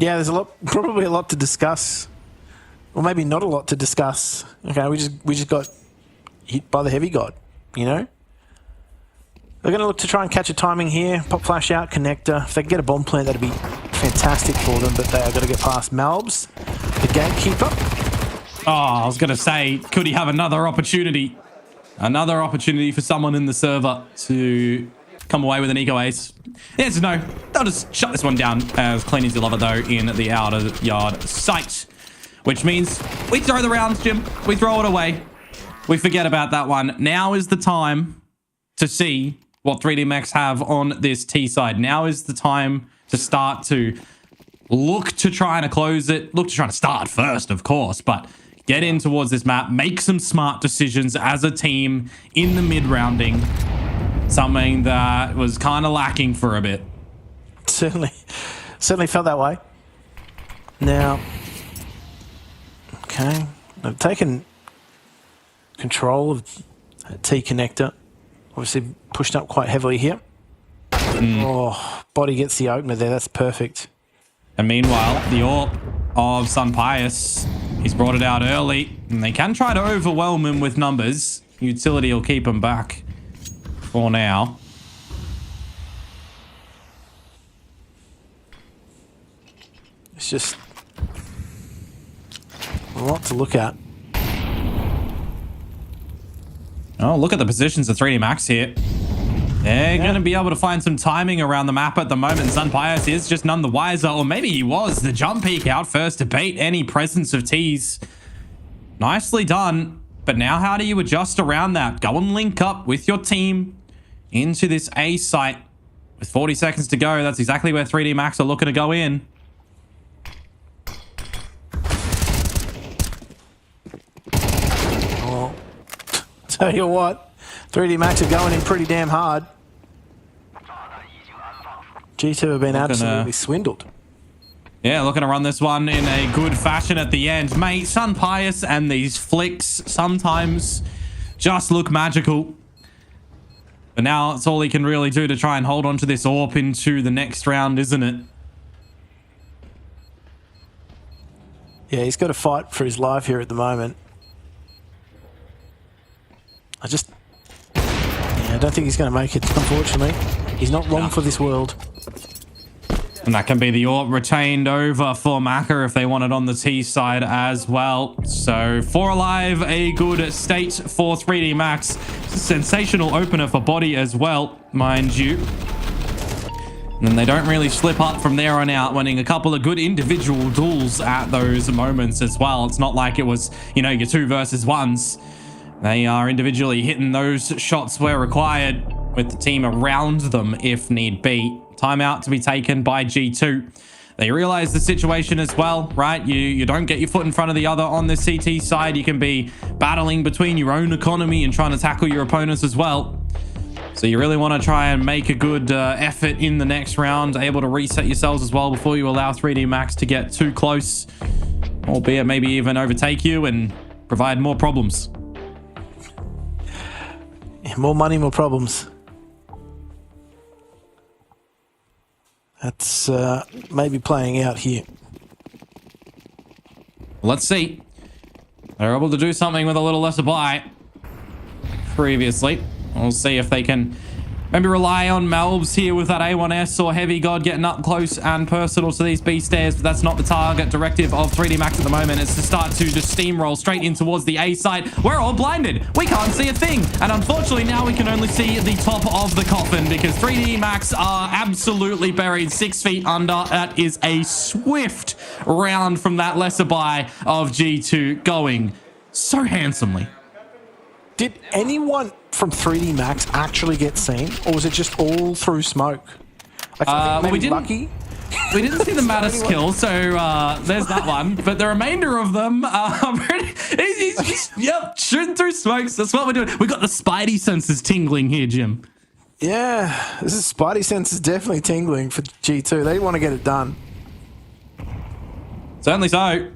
Yeah, there's probably a lot to discuss. Or maybe not a lot to discuss. Okay, we just got hit by the Heavy God, you know? They're going to look to try and catch a timing here. Pop flash out, connector. If they can get a bomb plant, that'd be fantastic for them, but they are going to get past Malbs, the gatekeeper. Oh, I was going to say, could he have another opportunity? Another opportunity for someone in the server to come away with an eco ace. The answer is no. They'll just shut this one down as clean as you love it, though, in the outer yard site. Which means we throw the rounds, Jim. We throw it away. We forget about that one. Now is the time to see what 3D Max have on this T side. Now is the time to start to look to try and close it. Look to try to start first, of course, but get in towards this map. Make some smart decisions as a team in the mid-rounding. Something that was kind of lacking for a bit. Certainly felt that way. Now, okay, I've taken control of T connector. Obviously pushed up quite heavily here. Oh, body gets the opener there. That's perfect. And meanwhile, the AWP of Sun Pius, he's brought it out early. And they can try to overwhelm him with numbers. Utility will keep him back for now. It's just a lot to look at. Oh, look at the positions of 3D Max here. They're going to be able to find some timing around the map at the moment. Sun Pius is just none the wiser, or maybe he was. The jump peek out first to bait any presence of T's. Nicely done. But now how do you adjust around that? Go and link up with your team into this A site. With 40 seconds to go, that's exactly where 3D Max are looking to go in. Oh, tell you what, 3D Max are going in pretty damn hard. G2 have been absolutely swindled. Yeah, looking to run this one in a good fashion at the end. Mate, Sun Pius and these flicks sometimes just look magical. But now it's all he can really do to try and hold on to this AWP into the next round, isn't it? Yeah, he's got to fight for his life here at the moment. I don't think he's going to make it, unfortunately. He's not long for this world. And that can be the AWP retained over for Maka if they want it on the T side as well. So 4 alive, a good state for 3D Max. Sensational opener for body as well, mind you. And they don't really slip up from there on out, winning a couple of good individual duels at those moments as well. It's not like it was, you know, your 2 versus 1s. They are individually hitting those shots where required, with the team around them if need be. Timeout to be taken by G2. They realize the situation as well, right? You don't get your foot in front of the other on the CT side. You can be battling between your own economy and trying to tackle your opponents as well. So you really want to try and make a good effort in the next round, able to reset yourselves as well before you allow 3D Max to get too close, albeit maybe even overtake you and provide more problems. Yeah, more money, more problems. That's maybe playing out here. Let's see. They're able to do something with a little less buy previously. We'll see if they can maybe rely on Melbs here with that A1S or Heavy God getting up close and personal to these B stairs, but that's not the target directive of 3D Max at the moment. It's to start to just steamroll straight in towards the A side. We're all blinded. We can't see a thing. And unfortunately, now we can only see the top of the coffin because 3D Max are absolutely buried 6 feet under. That is a swift round from that lesser buy of G2 going so handsomely. Did anyone from 3D Max actually get seen, or was it just all through smoke? I think maybe Lucky. We didn't see the Mattis kill, so there's that one. But the remainder of them, he's yep, shooting through smokes. That's what we're doing. We got the Spidey senses tingling here, Jim. Yeah, this is Spidey senses definitely tingling for G2. They want to get it done. Certainly so.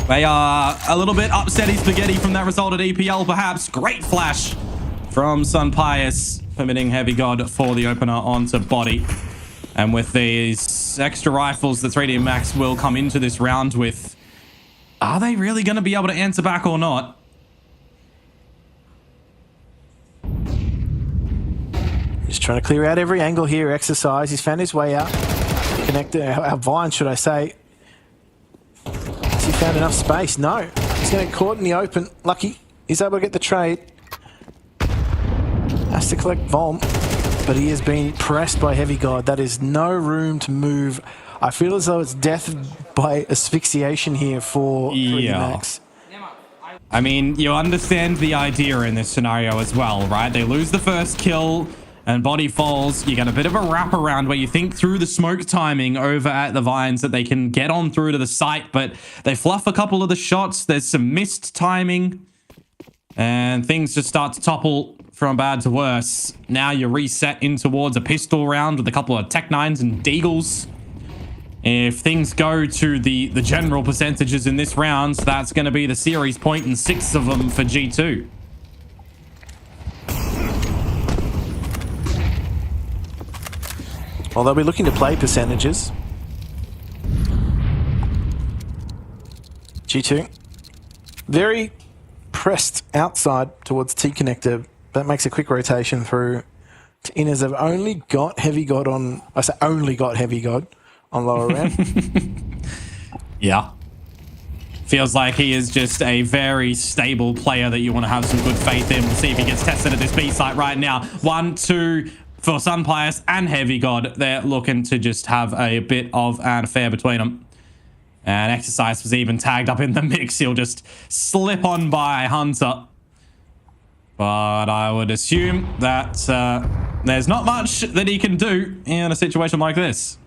They are a little bit upsetty spaghetti from that result at EPL, perhaps. Great flash from Sun Pius, permitting Heavy God for the opener onto body. And with these extra rifles that 3D Max will come into this round with, are they really going to be able to answer back or not? Just trying to clear out every angle here, exercise. He's found his way out. Our vine, should I say. He found enough space. No. He's going to get caught in the open. Lucky. He's able to get the trade. Has to collect Vom. But he has been pressed by Heavy God. That is no room to move. I feel as though it's death by asphyxiation here for 3D Max. I mean, you understand the idea in this scenario as well, right? They lose the first kill and body falls. You get a bit of a wraparound where you think through the smoke timing over at the Vines that they can get on through to the site, but they fluff a couple of the shots. There's some missed timing and things just start to topple from bad to worse. Now you reset in towards a pistol round with a couple of Tech 9s and Deagles. If things go to the general percentages in this round, that's going to be the series point and 6 of them for G2. Well, they'll be looking to play percentages. G2. Very pressed outside towards T-connector. That makes a quick rotation through to Inners. They've only got Heavy God on... I say only got Heavy God on lower round. Yeah. Feels like he is just a very stable player that you want to have some good faith in. We'll see if he gets tested at this B site right now. 1, 2... for Sun Pius and Heavy God, they're looking to just have a bit of an affair between them. And Exercise was even tagged up in the mix. He'll just slip on by Hunter. But I would assume that there's not much that he can do in a situation like this.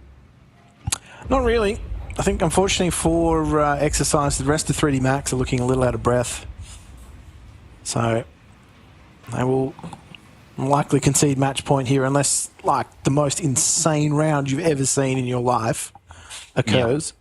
Not really. I think, unfortunately for Exercise, the rest of 3D Max are looking a little out of breath. So they will likely concede match point here unless, like, the most insane round you've ever seen in your life occurs. Yeah.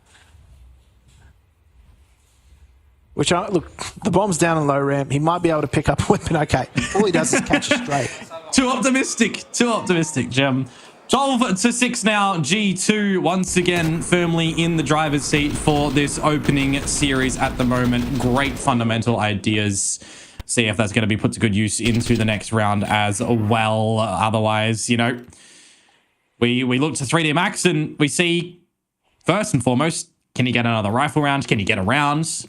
Which, look, the bomb's down on low ramp. He might be able to pick up a weapon. Okay, all he does is catch a straight. Too optimistic, Gem. 12-6 now. G2 once again firmly in the driver's seat for this opening series at the moment. Great fundamental ideas. See if that's going to be put to good use into the next round as well. Otherwise, you know, we look to 3D Max and we see, first and foremost, can he get another rifle round? Can he get a round?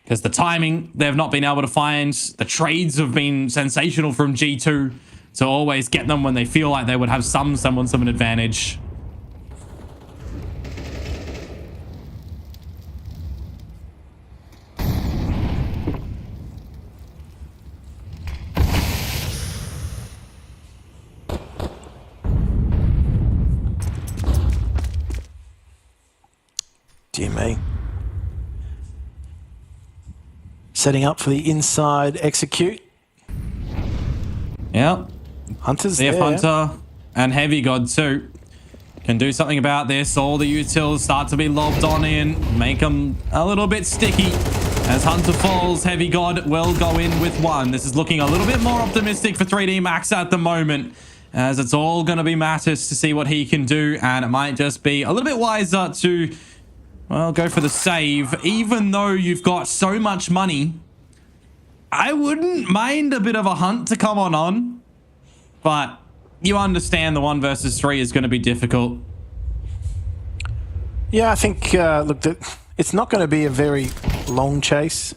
Because the timing they've not been able to find. The trades have been sensational from G2 to always get them when they feel like they would have some semblance of an advantage. Dear me. Setting up for the inside execute. Yep. Hunter's CF there. Hunter and Heavy God too can do something about this. All the utils start to be lobbed on in, make them a little bit sticky. As Hunter falls, Heavy God will go in with one. This is looking a little bit more optimistic for 3D Max at the moment, as it's all going to be Mattis to see what he can do, and it might just be a little bit wiser to, well, go for the save. Even though you've got so much money, I wouldn't mind a bit of a hunt to come on, but you understand the 1 versus 3 is going to be difficult. Yeah, I think, look, it's not going to be a very long chase.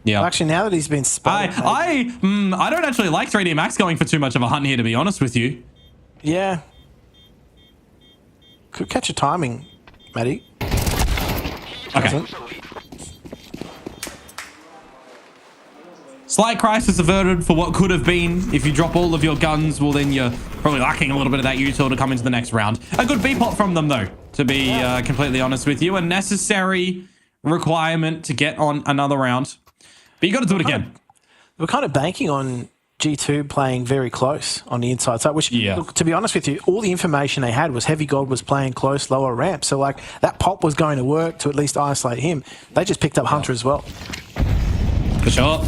Yeah. Well, actually, now that he's been spotted... I don't actually like 3D Max going for too much of a hunt here, to be honest with you. Yeah. Could catch a timing, Matty. Okay. Slight crisis averted for what could have been. If you drop all of your guns, well, then you're probably lacking a little bit of that util to come into the next round. A good B-pop from them, though, to be completely honest with you. A necessary requirement to get on another round. But you got to do it again. We're kind of banking on G2 playing very close on the inside side, which, look, to be honest with you, all the information they had was Heavy God was playing close, lower ramp. So, like, that pop was going to work to at least isolate him. They just picked up Hunter as well. For sure.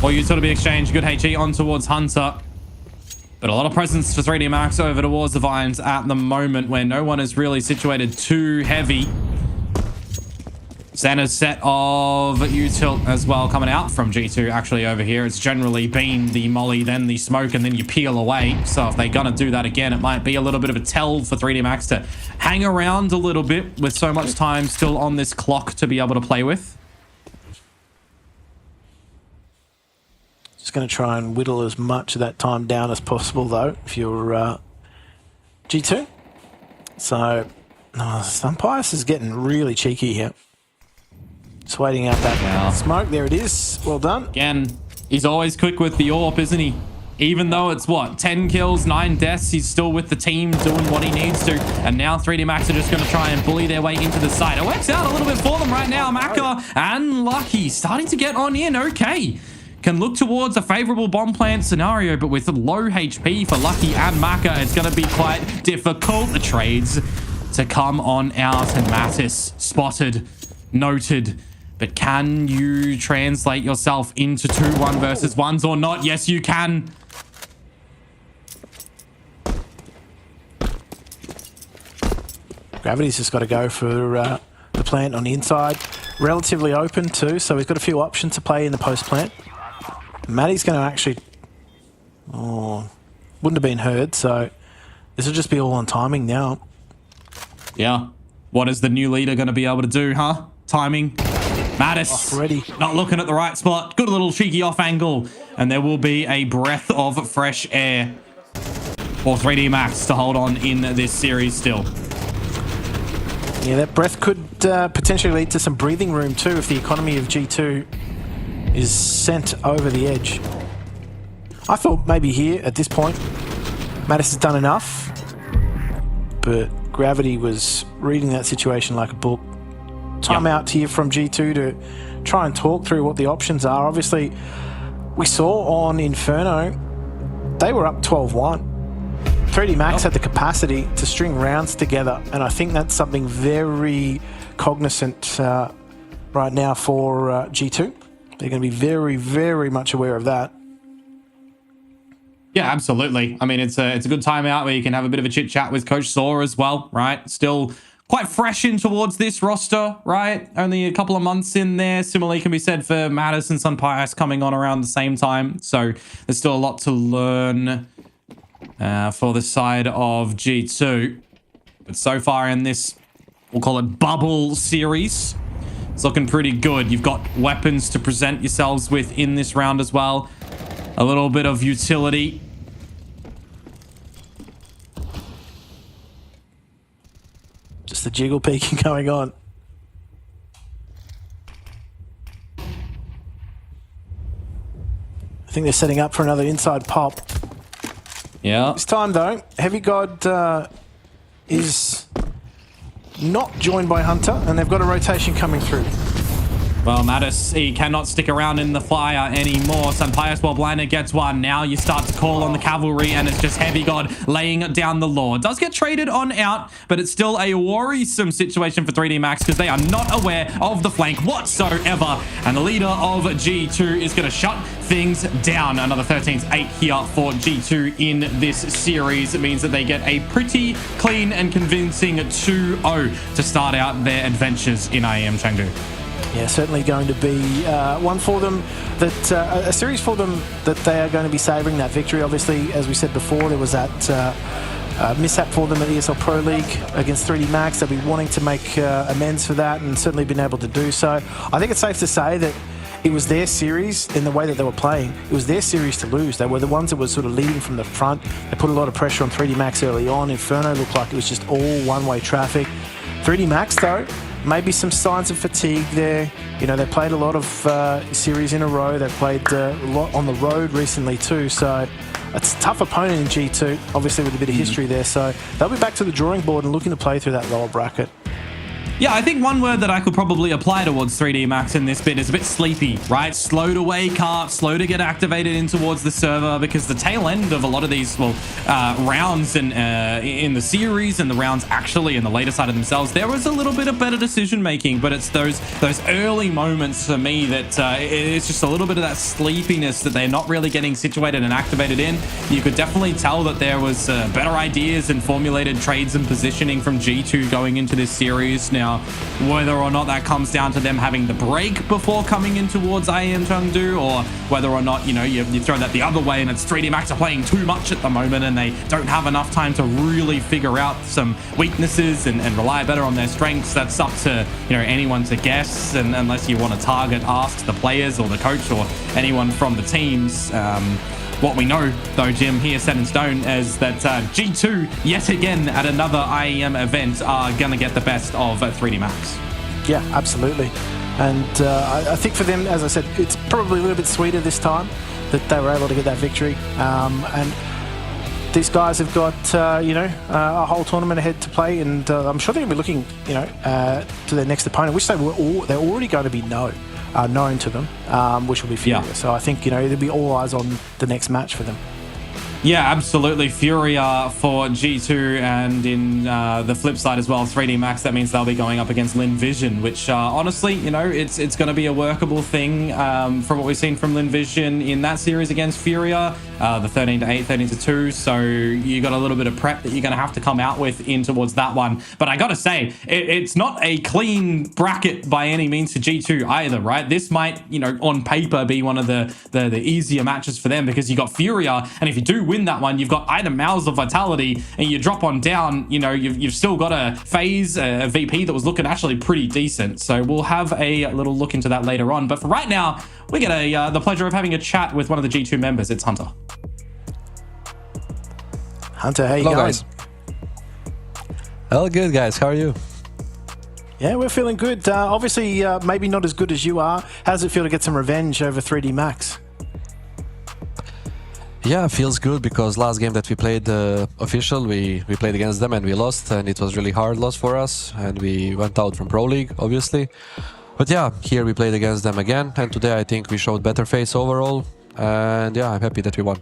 Or you sort of be exchanged. Good HE on towards Hunter. But a lot of presence for 3D Max over towards the Vines at the moment, where no one is really situated too heavy. Standard set of util as well coming out from G2 actually over here. It's generally been the molly, then the smoke, and then you peel away. So if they're going to do that again, it might be a little bit of a tell for 3D Max to hang around a little bit with so much time still on this clock to be able to play with. Just going to try and whittle as much of that time down as possible, though, if you're G2. So, Sunpius is getting really cheeky here. Just waiting out that smoke. There it is. Well done. Again, he's always quick with the AWP, isn't he? Even though it's, what, 10 kills, 9 deaths, he's still with the team doing what he needs to. And now 3D Max are just going to try and bully their way into the site. It works out a little bit for them right now. Maka and Lucky starting to get on in. Okay. Can look towards a favorable bomb plant scenario, but with low HP for Lucky and Maka, it's going to be quite difficult. The trades to come on out, and Mattis spotted, noted. But can you translate yourself into 2 1 versus 1s or not? Yes, you can. Gravity's just got to go for the plant on the inside. Relatively open too, so he's got a few options to play in the post plant. Matty's going to actually... Oh, wouldn't have been heard, so this will just be all on timing now. Yeah. What is the new leader going to be able to do, huh? Timing. Mattis not looking at the right spot. Good little cheeky off angle. And there will be a breath of fresh air for 3D Max to hold on in this series still. Yeah, that breath could potentially lead to some breathing room too if the economy of G2 is sent over the edge. I thought maybe here at this point Mattis has done enough, but Gravity was reading that situation like a book. Time out here from G2 to try and talk through what the options are. Obviously, we saw on Inferno, they were up 12-1. 3D Max had the capacity to string rounds together, and I think that's something very cognizant right now for G2. They're going to be very, very much aware of that. Yeah, absolutely. I mean, it's a good timeout where you can have a bit of a chit-chat with Coach Saw as well, right? Still quite fresh in towards this roster, right? Only a couple of months in there. Similarly can be said for Mattis and Sunpius coming on around the same time. So there's still a lot to learn for the side of G2. But so far in this, we'll call it bubble series, it's looking pretty good. You've got weapons to present yourselves with in this round as well. a little bit of utility. Just the jiggle peeking going on. I think they're setting up for another inside pop. Yeah. This time, though, Heavy God is not joined by Hunter, and they've got a rotation coming through. Well, Mattis, he cannot stick around in the fire anymore. Sampaius while Blinded gets one. Now you start to call on the cavalry, and it's just Heavy God laying down the law. Does get traded on out, but it's still a worrisome situation for 3D Max because they are not aware of the flank whatsoever. And the leader of G2 is going to shut things down. Another 13-8 here for G2 in this series. It means that they get a pretty clean and convincing 2-0 to start out their adventures in IEM Chengdu. Yeah, certainly going to be one for them, that a series for them that they are going to be savouring that victory. Obviously, as we said before, there was that mishap for them at ESL Pro League against 3D Max. They'll be wanting to make amends for that and certainly been able to do so. I think it's safe to say that it was their series in the way that they were playing. It was their series to lose. They were the ones that were sort of leading from the front. They put a lot of pressure on 3D Max early on. Inferno looked like it was just all one-way traffic. 3D Max, though, maybe some signs of fatigue there. You know, they played a lot of series in a row. They played a lot on the road recently too. So it's a tough opponent in G2, obviously with a bit of history there. So they'll be back to the drawing board and looking to play through that lower bracket. Yeah, I think one word that I could probably apply towards 3D Max in this bit is a bit sleepy, right? Slow to wake up, slow to get activated in towards the server, because the tail end of a lot of these, rounds in the series and the rounds actually in the later side of themselves, there was a little bit of better decision making, but it's those early moments for me that it's just a little bit of that sleepiness that they're not really getting situated and activated in. You could definitely tell that there was better ideas and formulated trades and positioning from G2 going into this series. Now, whether or not that comes down to them having the break before coming in towards IEM Chengdu, or whether or not, you know, you throw that the other way and it's 3D Max are playing too much at the moment and they don't have enough time to really figure out some weaknesses and rely better on their strengths, that's up to, you know, anyone to guess. And unless you want to ask the players or the coach or anyone from the teams. What we know, though, Jim, here set in stone, is that G2, yet again, at another IEM event, are going to get the best of 3D Max. Yeah, absolutely. And I think for them, as I said, it's probably a little bit sweeter this time that they were able to get that victory. And these guys have got, a whole tournament ahead to play, and I'm sure they're going to be looking, to their next opponent, which they're already going to be known to them, which will be Furia. Yeah. So I think, there'll be all eyes on the next match for them. Yeah, absolutely. Furia for G2, and in the flip side as well, 3D Max, that means they'll be going up against Lin Vision, which honestly, it's going to be a workable thing from what we've seen from Lin Vision in that series against Furia, the 13-8, 13-2. So you got a little bit of prep that you're going to have to come out with in towards that one. But I got to say, it's not a clean bracket by any means for G2 either, right? This might, on paper be one of the easier matches for them, because you got Furia, and if you do win that one, you've got either Mouths of Vitality, and you drop on down, you've still got a FaZe, a VP that was looking actually pretty decent. So we'll have a little look into that later on. But for right now, we get the pleasure of having a chat with one of the G2 members. It's Hunter. Hunter, how you going? Guys. All good, guys. How are you? Yeah, we're feeling good. Obviously, maybe not as good as you are. How does it feel to get some revenge over 3D Max? Yeah, it feels good, because last game that we played official, we played against them and we lost, and it was really hard loss for us, and we went out from Pro League, obviously. But yeah, here we played against them again, and today I think we showed better face overall, and yeah, I'm happy that we won.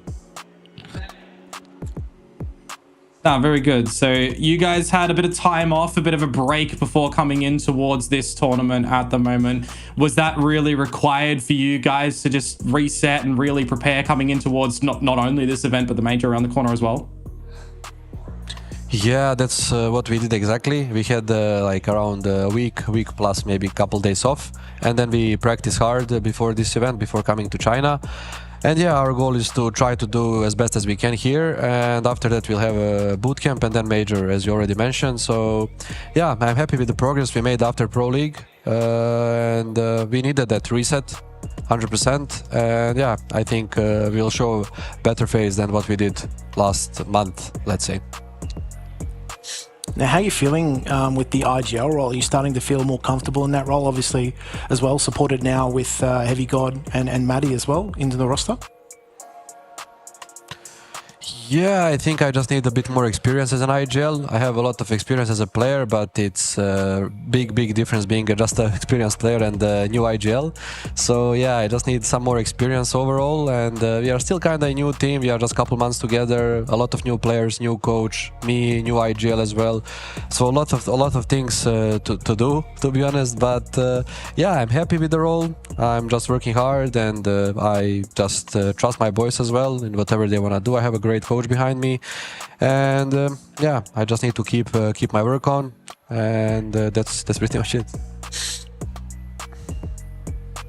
Very good. So you guys had a bit of time off, a bit of a break before coming in towards this tournament at the moment. Was that really required for you guys to just reset and really prepare coming in towards not only this event, but the major around the corner as well? Yeah, that's what we did exactly. We had around a week plus maybe a couple days off, and then we practiced hard before this event, before coming to China. And yeah, our goal is to try to do as best as we can here, and after that we'll have a boot camp and then major, as you already mentioned. So yeah, I'm happy with the progress we made after Pro League, and we needed that reset 100%. And yeah, I think we'll show better phase than what we did last month, let's say. Now, how are you feeling with the IGL role? Are you starting to feel more comfortable in that role, obviously, as well, supported now with Heavy God and Maddie as well into the roster? Yeah, I think I just need a bit more experience as an IGL. I have a lot of experience as a player, but it's a big difference being just an experienced player and a new IGL. So yeah, I just need some more experience overall, and we are still kind of a new team. We are just a couple months together, a lot of new players, new coach, me, new IGL as well. So a lot of things to do, to be honest. But yeah, I'm happy with the role. I'm just working hard, and I just trust my boys as well in whatever they want to do. I have a great coach behind me, and yeah, I just need to keep my work on, and that's pretty much it.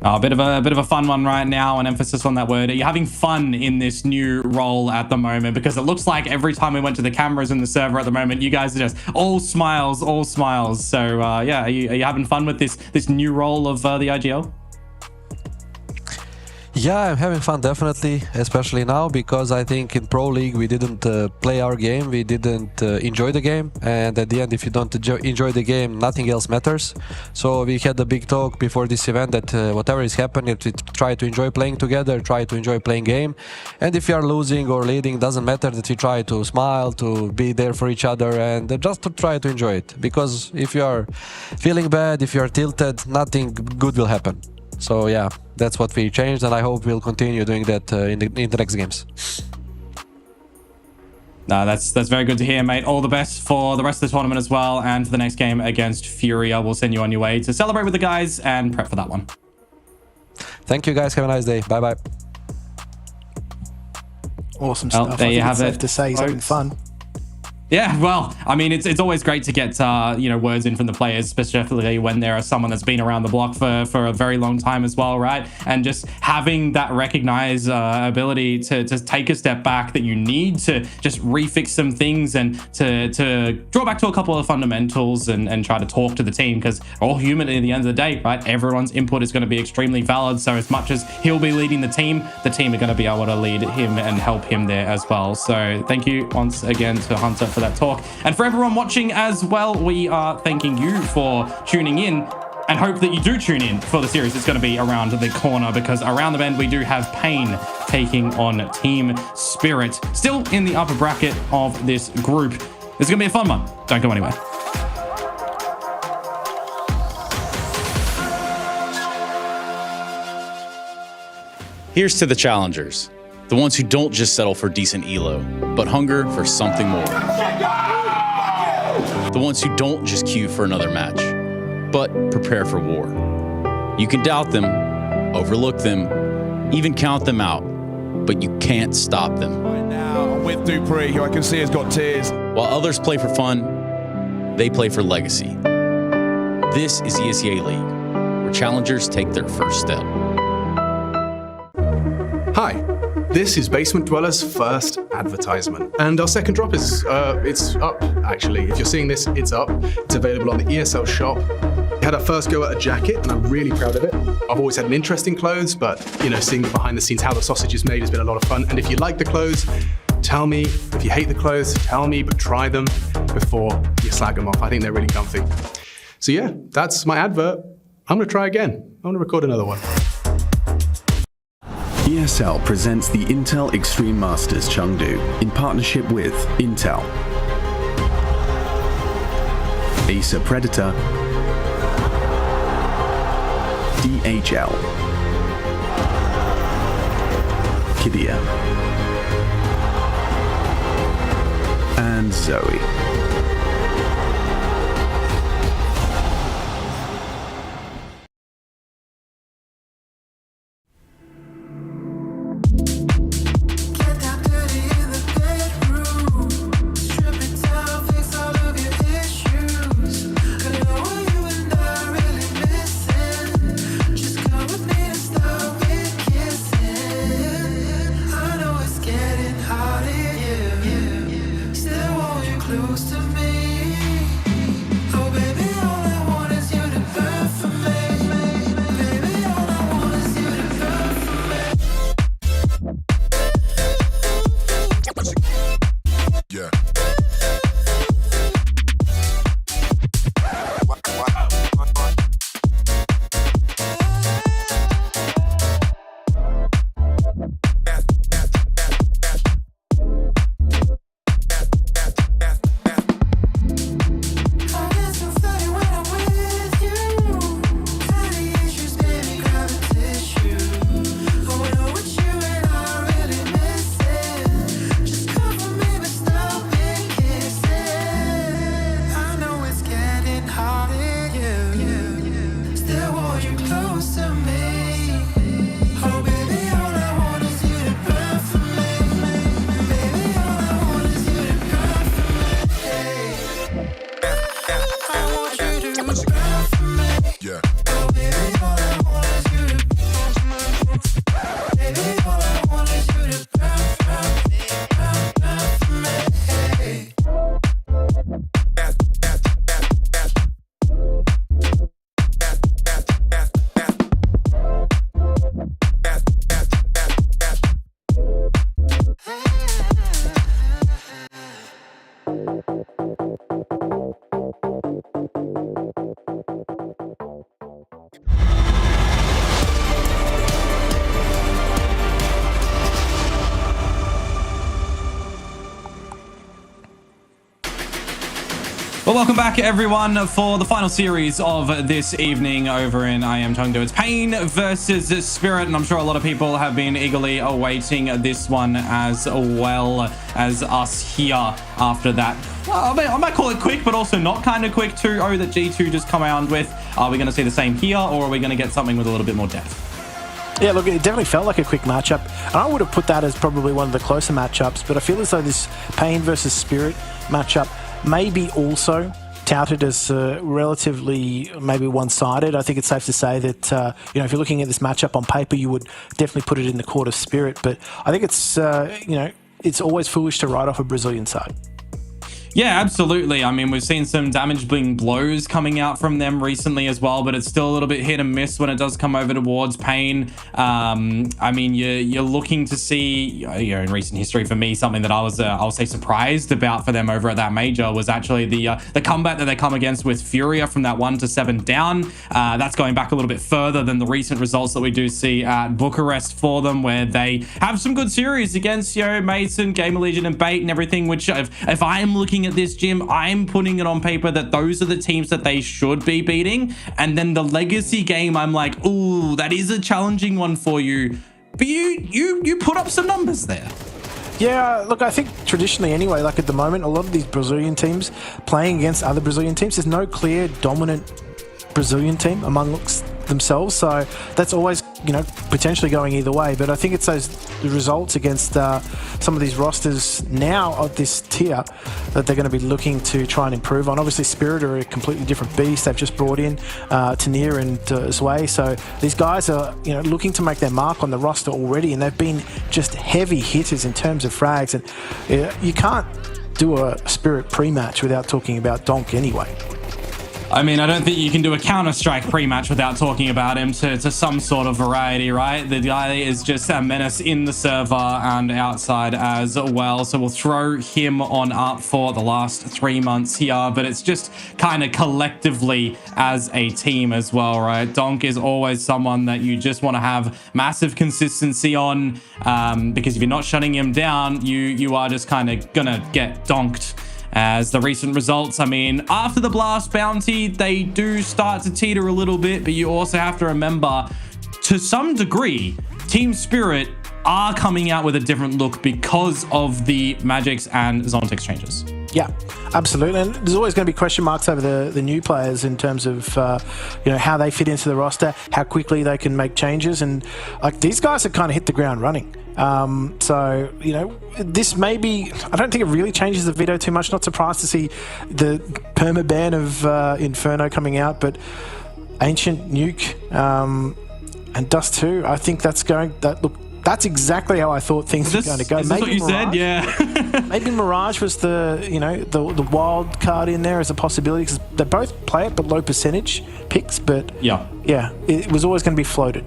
A bit of a fun one right now, an emphasis on that word. Are you having fun in this new role at the moment? Because it looks like every time we went to the cameras in the server at the moment, you guys are just all smiles. So yeah, are you having fun with this new role of the IGL? Yeah, I'm having fun, definitely, especially now, because I think in Pro League we didn't play our game, we didn't enjoy the game, and at the end, if you don't enjoy the game, nothing else matters. So we had a big talk before this event that whatever is happening, we try to enjoy playing together, try to enjoy playing game, and if you are losing or leading, doesn't matter, that we try to smile, to be there for each other, and just to try to enjoy it, because if you are feeling bad, if you are tilted, nothing good will happen. So yeah, that's what we changed, and I hope we'll continue doing that in the next games. No, that's very good to hear, mate. All the best for the rest of the tournament as well, and for the next game against Furia. We'll send you on your way to celebrate with the guys and prep for that one. Thank you, guys. Have a nice day. Bye-bye. Awesome stuff. There you have it. Safe to say he's having fun. Yeah, well, I mean, it's always great to get words in from the players, especially when there are someone that's been around the block for a very long time as well, right? And just having that recognized ability to take a step back, that you need to just refix some things and to draw back to a couple of fundamentals and try to talk to the team, because we're all human at the end of the day, right? Everyone's input is going to be extremely valid. So as much as he'll be leading the team are going to be able to lead him and help him there as well. So thank you once again to Hunter for that talk, and for everyone watching as well, we are thanking you for tuning in, and hope that you do tune in for the series. It's going to be around the corner, because around the bend we do have Pain taking on Team Spirit, still in the upper bracket of this group. It's going to be a fun one. Don't go anywhere. Here's to the challengers, the ones who don't just settle for decent elo, but hunger for something more. The ones who don't just queue for another match, but prepare for war. You can doubt them, overlook them, even count them out, but you can't stop them. Right now, I'm with Dupree, who I can see has got tears. While others play for fun, they play for legacy. This is ESEA League, where challengers take their first step. Hi. This is Basement Dweller's first advertisement, and our second drop is it's up actually. If you're seeing this, it's up. It's available on the ESL shop. We had our first go at a jacket, and I'm really proud of it. I've always had an interest in clothes, but seeing behind the scenes how the sausage is made has been a lot of fun. And if you like the clothes, tell me. If you hate the clothes, tell me, but try them before you slag them off. I think they're really comfy. So yeah, that's my advert. I'm gonna try again. I'm gonna record another one. ESL presents the Intel Extreme Masters Chengdu in partnership with Intel, Acer Predator, DHL, Kidia, and Zoe. Close welcome back, everyone, for the final series of this evening over in IEM Chengdu. It's Pain versus Spirit, and I'm sure a lot of people have been eagerly awaiting this one as well as us here after that. I might call it quick, but also not kind of quick 2-0 that G2 just come around with. Are we going to see the same here, or are we going to get something with a little bit more depth? Yeah, look, it definitely felt like a quick matchup, and I would have put that as probably one of the closer matchups, but I feel as though this Pain versus Spirit matchup may be also touted as relatively maybe one-sided. I think it's safe to say that, if you're looking at this matchup on paper, you would definitely put it in the court of Spirit, but I think it's, it's always foolish to write off a Brazilian side. Yeah, absolutely. I mean, we've seen some damaging blows coming out from them recently as well, but it's still a little bit hit and miss when it does come over towards Pain. I mean, you're looking to see, in recent history for me, something that I was, I'll say, surprised about for them over at that major was actually the comeback that they come against with Furia from that 1-7 down. That's going back a little bit further than the recent results that we do see at Bucharest for them, where they have some good series against, Mason, Gamer Legion, and Bait and everything, which if I'm looking at this, Jim, I'm putting it on paper that those are the teams that they should be beating. And then the Legacy game, I'm like, ooh, that is a challenging one for you. But you put up some numbers there. Yeah, look, I think traditionally anyway, like at the moment, a lot of these Brazilian teams playing against other Brazilian teams, there's no clear dominant Brazilian team amongst themselves, so that's always potentially going either way. But I think it's those results against some of these rosters now of this tier that they're going to be looking to try and improve on. Obviously Spirit are a completely different beast. They've just brought in Tania and Zwei, so these guys are looking to make their mark on the roster already, and they've been just heavy hitters in terms of frags, and you can't do a Spirit pre-match without talking about Donk anyway. I mean, I don't think you can do a Counter-Strike pre-match without talking about him to some sort of variety, right? The guy is just a menace in the server and outside as well. So we'll throw him on up for the last 3 months here, but it's just kind of collectively as a team as well, right? Donk is always someone that you just want to have massive consistency on, because if you're not shutting him down, you are just kind of gonna get donked. As the recent results, I mean, after the Blast bounty, they do start to teeter a little bit, but you also have to remember, to some degree, Team Spirit are coming out with a different look because of the Magics and Zontex changes. Yeah, absolutely. And there's always going to be question marks over the new players in terms of, how they fit into the roster, how quickly they can make changes. And like these guys have kind of hit the ground running. So, this may be, I don't think it really changes the veto too much. Not surprised to see the perma ban of Inferno coming out, but Ancient, Nuke, and Dust 2, I think that's exactly how I thought things were going to go. Is this what you said? Yeah. Maybe Mirage was the wild card in there as a possibility, because they both play it but low percentage picks. But yeah, it was always going to be floated.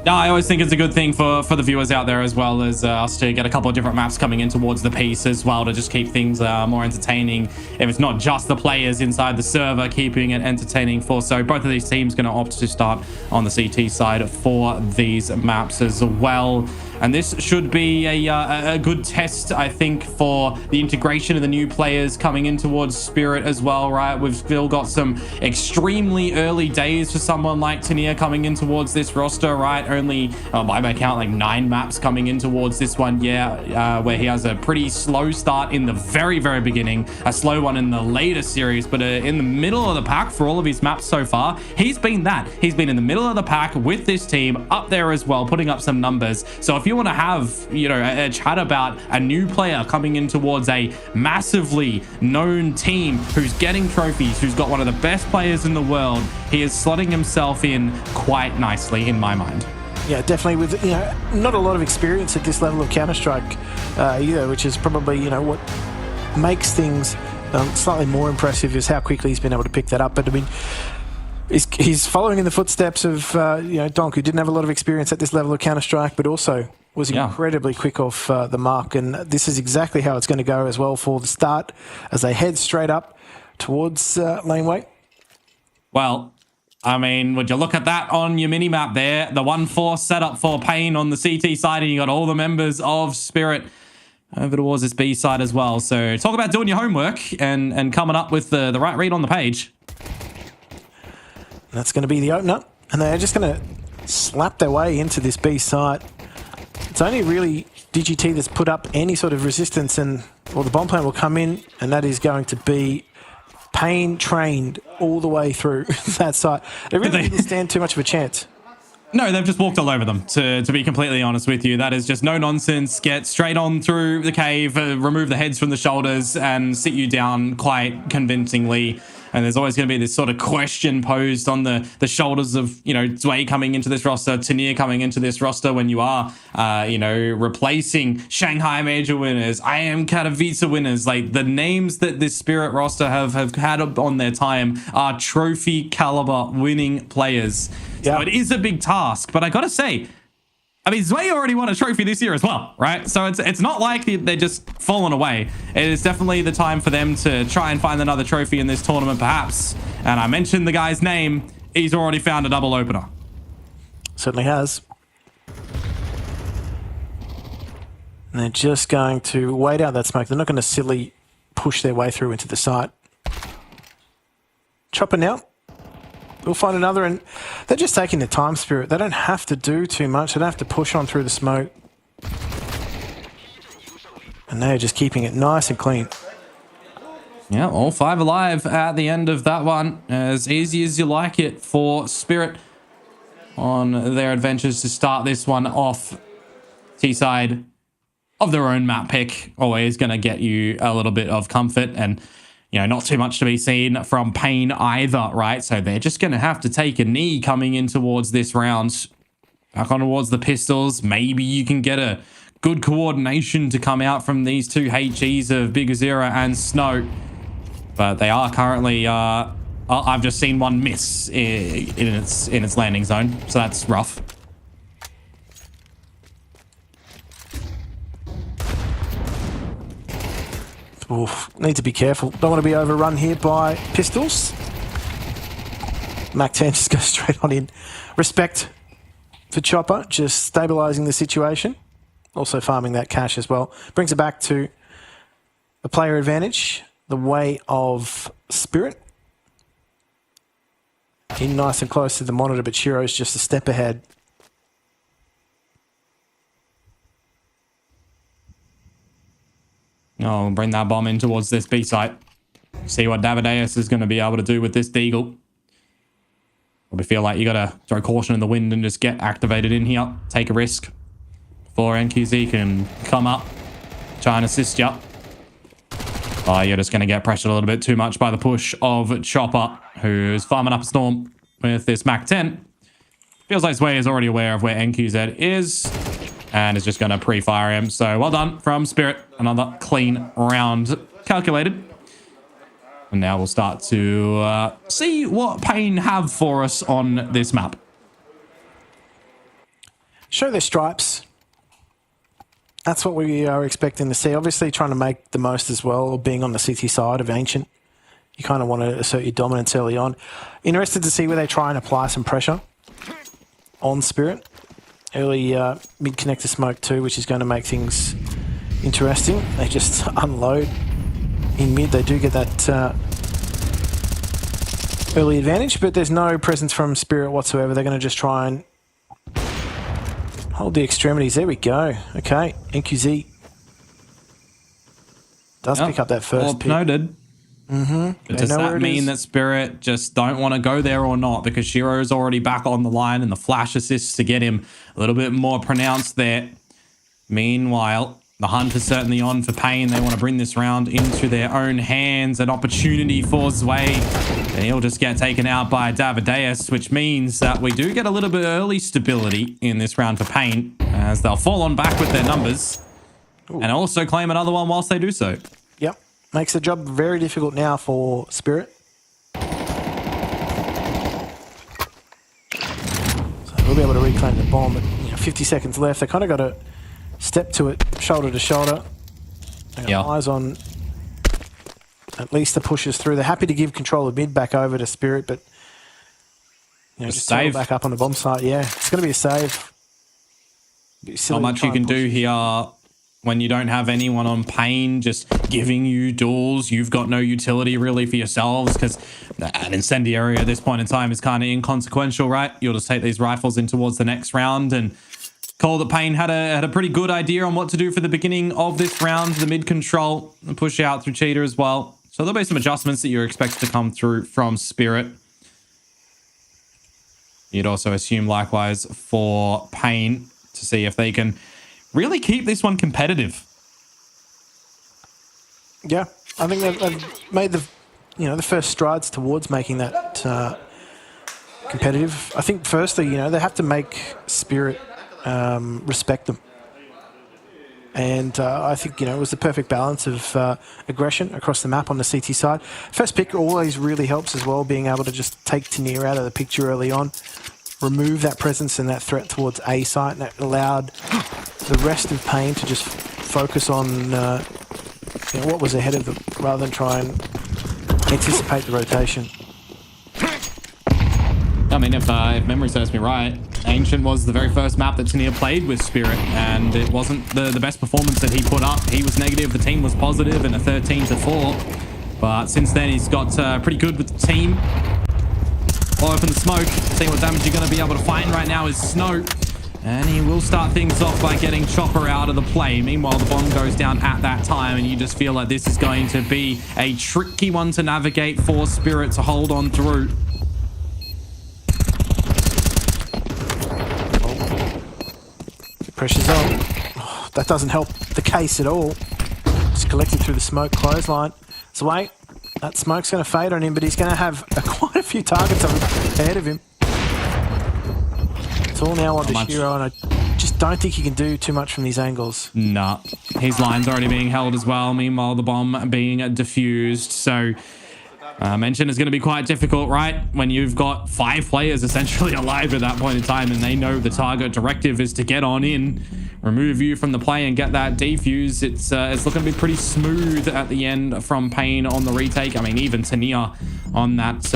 Yeah, I always think it's a good thing for the viewers out there, as well as us, to get a couple of different maps coming in towards the piece as well, to just keep things more entertaining. If it's not just the players inside the server keeping it entertaining for. So both of these teams going to opt to start on the CT side for these maps as well. And this should be a good test, I think, for the integration of the new players coming in towards Spirit as well, right? We've still got some extremely early days for someone like Tania coming in towards this roster, right? Only, by my count, like 9 maps coming in towards this one, where he has a pretty slow start in the very, very beginning, a slow one in the later series, but in the middle of the pack for all of his maps so far, he's been that. He's been in the middle of the pack with this team, up there as well, putting up some numbers. So if you want to have, a chat about a new player coming in towards a massively known team who's getting trophies, who's got one of the best players in the world, he is slotting himself in quite nicely in my mind. Yeah, definitely, with not a lot of experience at this level of Counter-Strike either, which is probably what makes things slightly more impressive is how quickly he's been able to pick that up. But I mean, he's following in the footsteps of Donk, who didn't have a lot of experience at this level of Counter-Strike, but also was incredibly quick off the mark. And this is exactly how it's going to go as well for the start, as they head straight up towards laneway. Well, I mean, would you look at that on your mini-map there? The 1-4 setup for Pain on the CT side, and you got all the members of Spirit over towards this B side as well. So talk about doing your homework and coming up with the right read on the page. That's going to be the opener. And they're just going to slap their way into this B site. It's only really DGT that's put up any sort of resistance, and the bomb plant will come in, and that is going to be Pain trained all the way through that site. They really didn't stand too much of a chance. No, they've just walked all over them, to be completely honest with you. That is just no nonsense. Get straight on through the cave, remove the heads from the shoulders, and sit you down quite convincingly. And there's always going to be this sort of question posed on the shoulders of, you know, Zwei coming into this roster, Tanier coming into this roster when you are, replacing Shanghai Major winners, IEM Katowice winners. Like, the names that this Spirit roster have had on their time are trophy caliber winning players. So it is a big task, but I got to say, I mean, Zwei already won a trophy this year as well, right? So it's not like they're just falling away. It is definitely the time for them to try and find another trophy in this tournament, perhaps. And I mentioned the guy's name. He's already found a double opener. Certainly has. And they're just going to wait out that smoke. They're not going to silly push their way through into the site. Chopper now. We'll find another, and they're just taking the time, Spirit. They don't have to do too much. They don't have to push on through the smoke. And they're just keeping it nice and clean. Yeah, all 5 alive at the end of that one. As easy as you like it for Spirit on their adventures to start this one off. T-side of their own map pick. Always going to get you a little bit of comfort, and you know, not too much to be seen from Pain either, right? So they're just going to have to take a knee coming in towards this round. Back on towards the pistols. Maybe you can get a good coordination to come out from these two HEs of Big Azera and Snow. But they are currently... I've just seen one miss in its landing zone, so that's rough. Oof, need to be careful. Don't want to be overrun here by pistols. Mac 10 just goes straight on in. Respect for Chopper, just stabilising the situation. Also farming that cash as well. Brings it back to a player advantage, the way of Spirit. In nice and close to the monitor, but Shiro's just a step ahead. Oh, bring that bomb in towards this B site. See what Davideus is going to be able to do with this Deagle. Probably feel like you got to throw caution in the wind and just get activated in here. Take a risk before NQZ can come up, try and assist you. Oh, you're just going to get pressured a little bit too much by the push of Chopper, who's farming up a storm with this Mac 10. Feels like Zwei is already aware of where NQZ is, and is just going to pre-fire him. So well done from Spirit. Another clean round calculated. And now we'll start to see what Pain have for us on this map. Show their stripes. That's what we are expecting to see. Obviously trying to make the most as well, being on the city side of Ancient. You kind of want to assert your dominance early on. Interested to see where they try and apply some pressure on Spirit. Early mid-connector smoke too, which is going to make things interesting. They just unload in mid. They do get that early advantage, but there's no presence from Spirit whatsoever. They're going to just try and hold the extremities. There we go. Okay, NQZ does pick up that first pick. Noted. But does that mean that Spirit just don't want to go there or not? Because Shiro's already back on the line and the flash assists to get him a little bit more pronounced there. Meanwhile, the hunt is certainly on for Pain. They want to bring this round into their own hands. An opportunity for Zwei. And he'll just get taken out by Davideus, which means that we do get a little bit early stability in this round for Pain, as they'll fall on back with their numbers. And also claim another one whilst they do so. Yep. Makes the job very difficult now for Spirit. So we'll be able to reclaim the bomb, but 50 seconds left. They kind of got to step to it shoulder to shoulder. They got eyes on at least the pushes through. They're happy to give control of mid back over to Spirit, but just save back up on the bomb site. Yeah, it's going to be a save. Not much you can do here. when you don't have anyone on Pain just giving you duels. You've got no utility really for yourselves because an incendiary at this point in time is kind of inconsequential, right? You'll just take these rifles in towards the next round, and call that Pain had a pretty good idea on what to do for the beginning of this round. The mid control, and push out through Cheetah as well. So there'll be some adjustments that you're expected to come through from Spirit. You'd also assume likewise for Pain to see if they can really keep this one competitive. Yeah, I think they've made the first strides towards making that competitive. I think firstly, they have to make Spirit respect them. And I think, it was the perfect balance of aggression across the map on the CT side. First pick always really helps as well, being able to just take Tanier out of the picture early on, remove that presence and that threat towards A site, and that allowed the rest of Pain to just focus on what was ahead of them, rather than try and anticipate the rotation. I mean, if memory serves me right, Ancient was the very first map that Tanier played with Spirit, and it wasn't the best performance that he put up. He was negative, the team was positive, and a 13-4. But since then, he's got pretty good with the team. I'll open the smoke, see what damage you're going to be able to find right now is Snow. And he will start things off by getting Chopper out of the play. Meanwhile, the bomb goes down at that time, and you just feel like this is going to be a tricky one to navigate for Spirit to hold on through. Pressure's on. Oh, that doesn't help the case at all. Just collected through the smoke clothesline. So wait, that smoke's going to fade on him, but he's going to have quite a few targets ahead of him. It's all now on to Shiro, and I just don't think he can do too much from these angles. Nah, his line's already being held as well. Meanwhile, the bomb being diffused. So mention is going to be quite difficult, right? When you've got 5 players essentially alive at that point in time, and they know the target directive is to get on in, remove you from the play and get that defuse. It's looking to be pretty smooth at the end from Pain on the retake. I mean, even Tanier on that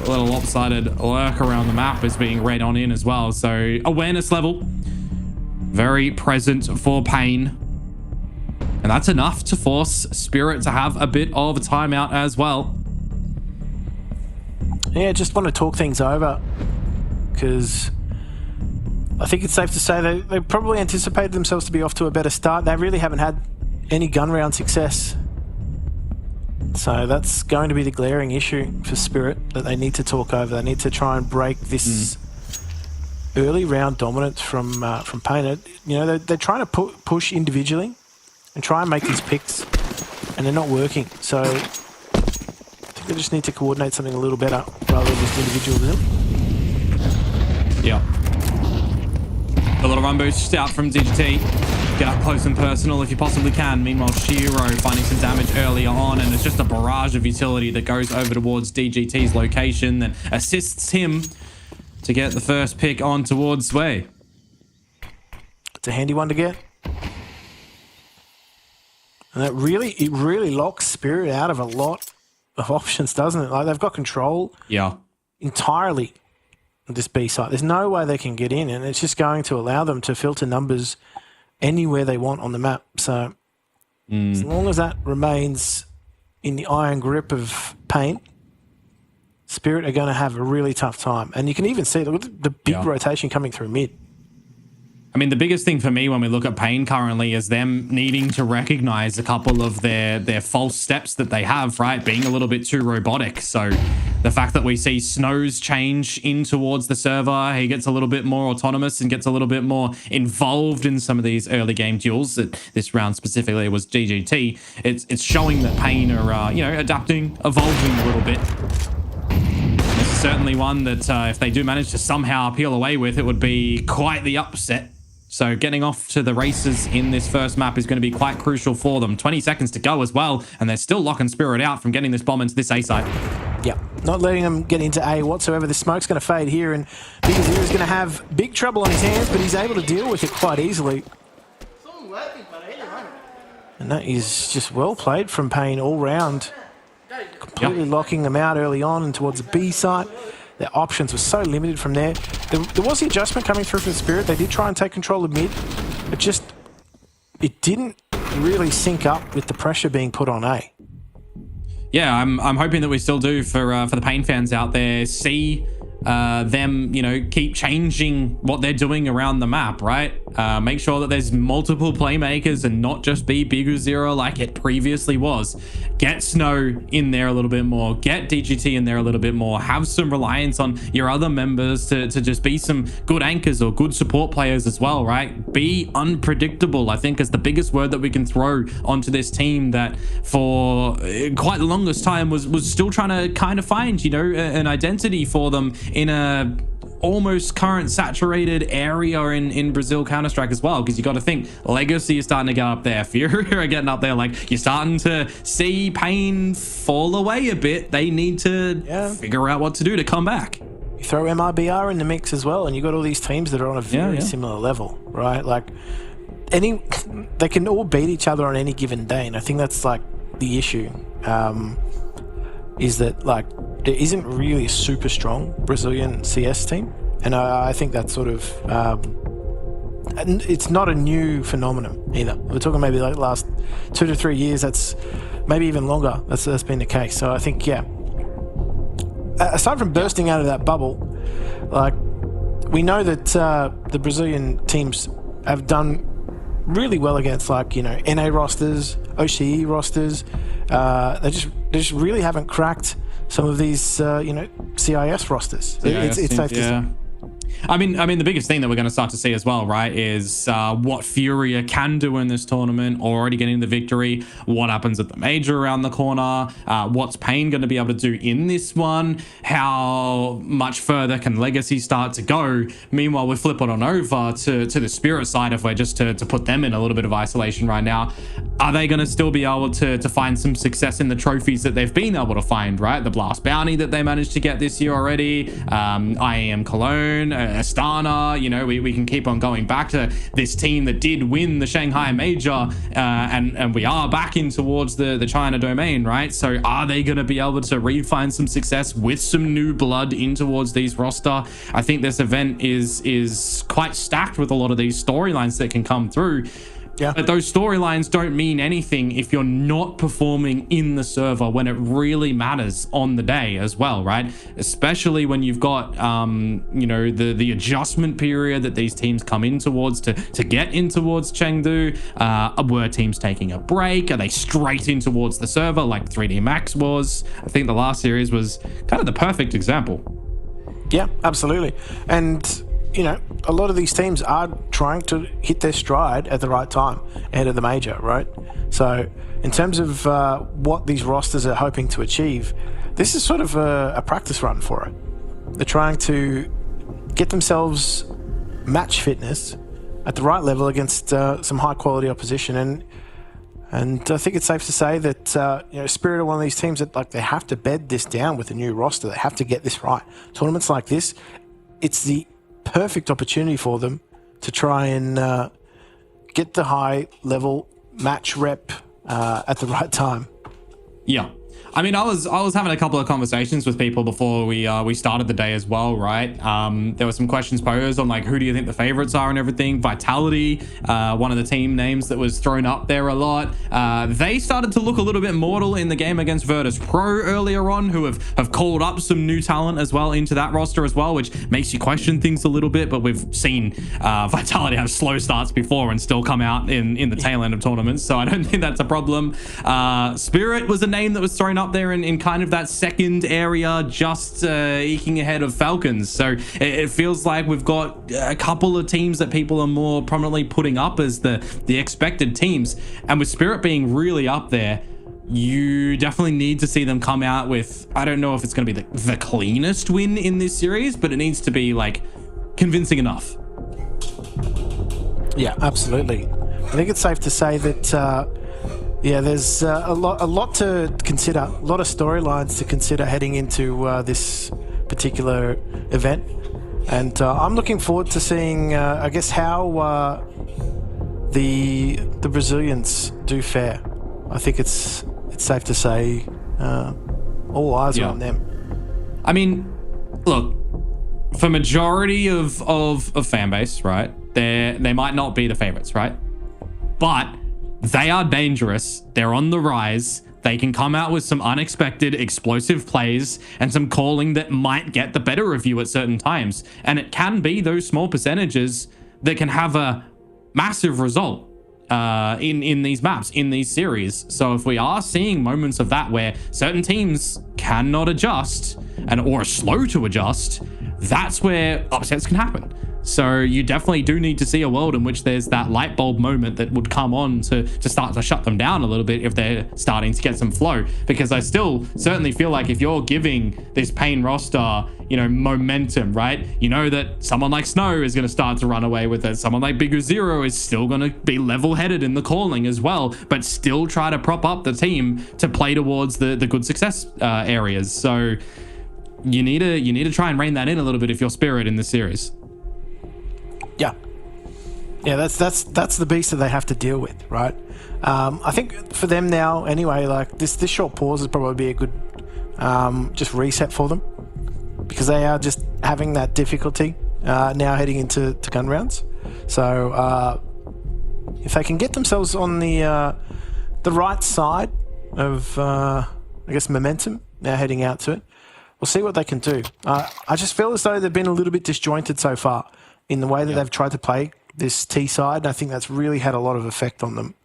little lopsided lurk around the map is being read on in as well. So awareness level very present for Pain. And that's enough to force Spirit to have a bit of a timeout as well. Yeah, just want to talk things over, because I think it's safe to say they probably anticipated themselves to be off to a better start. They really haven't had any gun round success. So that's going to be the glaring issue for Spirit that they need to talk over. They need to try and break this early round dominance from Pain. They're trying to push individually and try and make these picks, and they're not working. So I think they just need to coordinate something a little better rather than just individualism. Yeah. A little run boost out from DGT. Get up close and personal if you possibly can. Meanwhile, Shiro finding some damage earlier on, and it's just a barrage of utility that goes over towards DGT's location, then assists him to get the first pick on towards Sway. It's a handy one to get. And it really locks Spirit out of a lot of options, doesn't it? Like, they've got control entirely of this B site. There's no way they can get in, and it's just going to allow them to filter numbers anywhere they want on the map. So as long as that remains in the iron grip of Pain, Spirit are going to have a really tough time. And you can even see the big rotation coming through mid. I mean, the biggest thing for me when we look at Pain currently is them needing to recognize a couple of their false steps that they have, right? Being a little bit too robotic. So the fact that we see Snow's change in towards the server, he gets a little bit more autonomous and gets a little bit more involved in some of these early game duels. This round specifically was DGT. It's showing that Pain are, adapting, evolving a little bit. This is certainly one that if they do manage to somehow peel away with, it would be quite the upset. So getting off to the races in this first map is going to be quite crucial for them. 20 seconds to go as well, and they're still locking Spirit out from getting this bomb into this A site. Yeah, not letting them get into A whatsoever. The smoke's going to fade here, and Big Azir is going to have big trouble on his hands, but he's able to deal with it quite easily. And that is just well played from Pain all round. Completely locking them out early on and towards the B site. Their options were so limited from there. There was the adjustment coming through from Spirit. They did try and take control of mid, but it didn't really sync up with the pressure being put on, eh? Yeah, I'm hoping that we still do for the Pain fans out there. See them, keep changing what they're doing around the map, right? Make sure that there's multiple playmakers and not just be Bigu Zero like it previously was. Get Snow in there a little bit more. Get DGT in there a little bit more. Have some reliance on your other members to just be some good anchors or good support players as well, right? Be unpredictable, I think, is the biggest word that we can throw onto this team that for quite the longest time was still trying to kind of find, an identity for them in a almost current saturated area in Brazil Counter-Strike as well, because you got to think Legacy is starting to get up there, Fury are getting up there, like you're starting to see Pain fall away a bit. They need to figure out what to do to come back. You throw MRBR in the mix as well, and you got all these teams that are on a very similar level, right? Like they can all beat each other on any given day, and I think that's like the issue. Is that like there isn't really a super strong Brazilian CS team, and I think that's sort of it's not a new phenomenon either. We're talking maybe like last 2 to 3 years. That's maybe even longer. That's been the case. So I think aside from bursting out of that bubble, like we know that the Brazilian teams have done really well against NA rosters, OCE rosters. They just really haven't cracked some of these CIS rosters. It's safe to say. I mean, the biggest thing that we're going to start to see as well, right, is what Furia can do in this tournament, already getting the victory, what happens at the major around the corner, what's Pain going to be able to do in this one, how much further can Legacy start to go. Meanwhile, we flip it on over to the Spirit side, if we're just to put them in a little bit of isolation right now. Are they going to still be able to find some success in the trophies that they've been able to find, right? The Blast Bounty that they managed to get this year already, IEM Cologne, Astana, we can keep on going back to this team that did win the Shanghai Major, and we are back in towards the China domain, right? So are they going to be able to re-find some success with some new blood in towards these roster? I think this event is quite stacked with a lot of these storylines that can come through. Yeah. But those storylines don't mean anything if you're not performing in the server when it really matters on the day as well, right? Especially when you've got, the adjustment period that these teams come in towards to get in towards Chengdu. Were teams taking a break? Are they straight in towards the server like 3D Max was? I think the last series was kind of the perfect example. Yeah, absolutely. And a lot of these teams are trying to hit their stride at the right time ahead of the major, right? So in terms of what these rosters are hoping to achieve, this is sort of a practice run for it. They're trying to get themselves match fitness at the right level against some high quality opposition. And I think it's safe to say that Spirit are one of these teams that they have to bed this down with a new roster. They have to get this right. Tournaments like this, it's the perfect opportunity for them to try and get the high level match rep at the right time. Yeah. I mean, I was having a couple of conversations with people before we started the day as well, right? There were some questions posed on who do you think the favorites are and everything. Vitality, one of the team names that was thrown up there a lot. They started to look a little bit mortal in the game against Virtus Pro earlier on, who have called up some new talent as well into that roster as well, which makes you question things a little bit. But we've seen Vitality have slow starts before and still come out in the tail end of tournaments, so I don't think that's a problem. Spirit was a name that was thrown up there in kind of that second area, just eking ahead of Falcons. So it feels like we've got a couple of teams that people are more prominently putting up as the expected teams. And with Spirit being really up there, you definitely need to see them come out with, I don't know if it's going to be the cleanest win in this series, but it needs to be convincing enough. Yeah, absolutely. I think it's safe to say that there's a lot to consider, a lot of storylines to consider heading into this particular event, and I'm looking forward to seeing, I guess, how the Brazilians do fare. I think it's safe to say all eyes are on them. I mean, look, for majority of fan base, right? They might not be the favorites, right? But They are dangerous. They're on the rise. They can come out with some unexpected explosive plays and some calling that might get the better of you at certain times. And it can be those small percentages that can have a massive result in these maps, in these series. So if we are seeing moments of that where certain teams cannot adjust or are slow to adjust, that's where upsets can happen. So you definitely do need to see a world in which there's that light bulb moment that would come on to start to shut them down a little bit if they're starting to get some flow. Because I still certainly feel like if you're giving this Pain roster, you know, momentum, right? You know that someone like Snow is going to start to run away with it. Someone like Bigger Zero is still going to be level-headed in the calling as well, but still try to prop up the team to play towards the good success areas. So you need to try and rein that in a little bit if you're Spirit in this series. Yeah, that's the beast that they have to deal with, right? I think for them now, anyway, like this short pause is probably be a good just reset for them, because they are just having that difficulty now heading into gun rounds. So if they can get themselves on the right side of I guess momentum now heading out to it, we'll see what they can do. I just feel as though they've been a little bit disjointed so far in the way that they've tried to play this T side, and I think that's really had a lot of effect on them.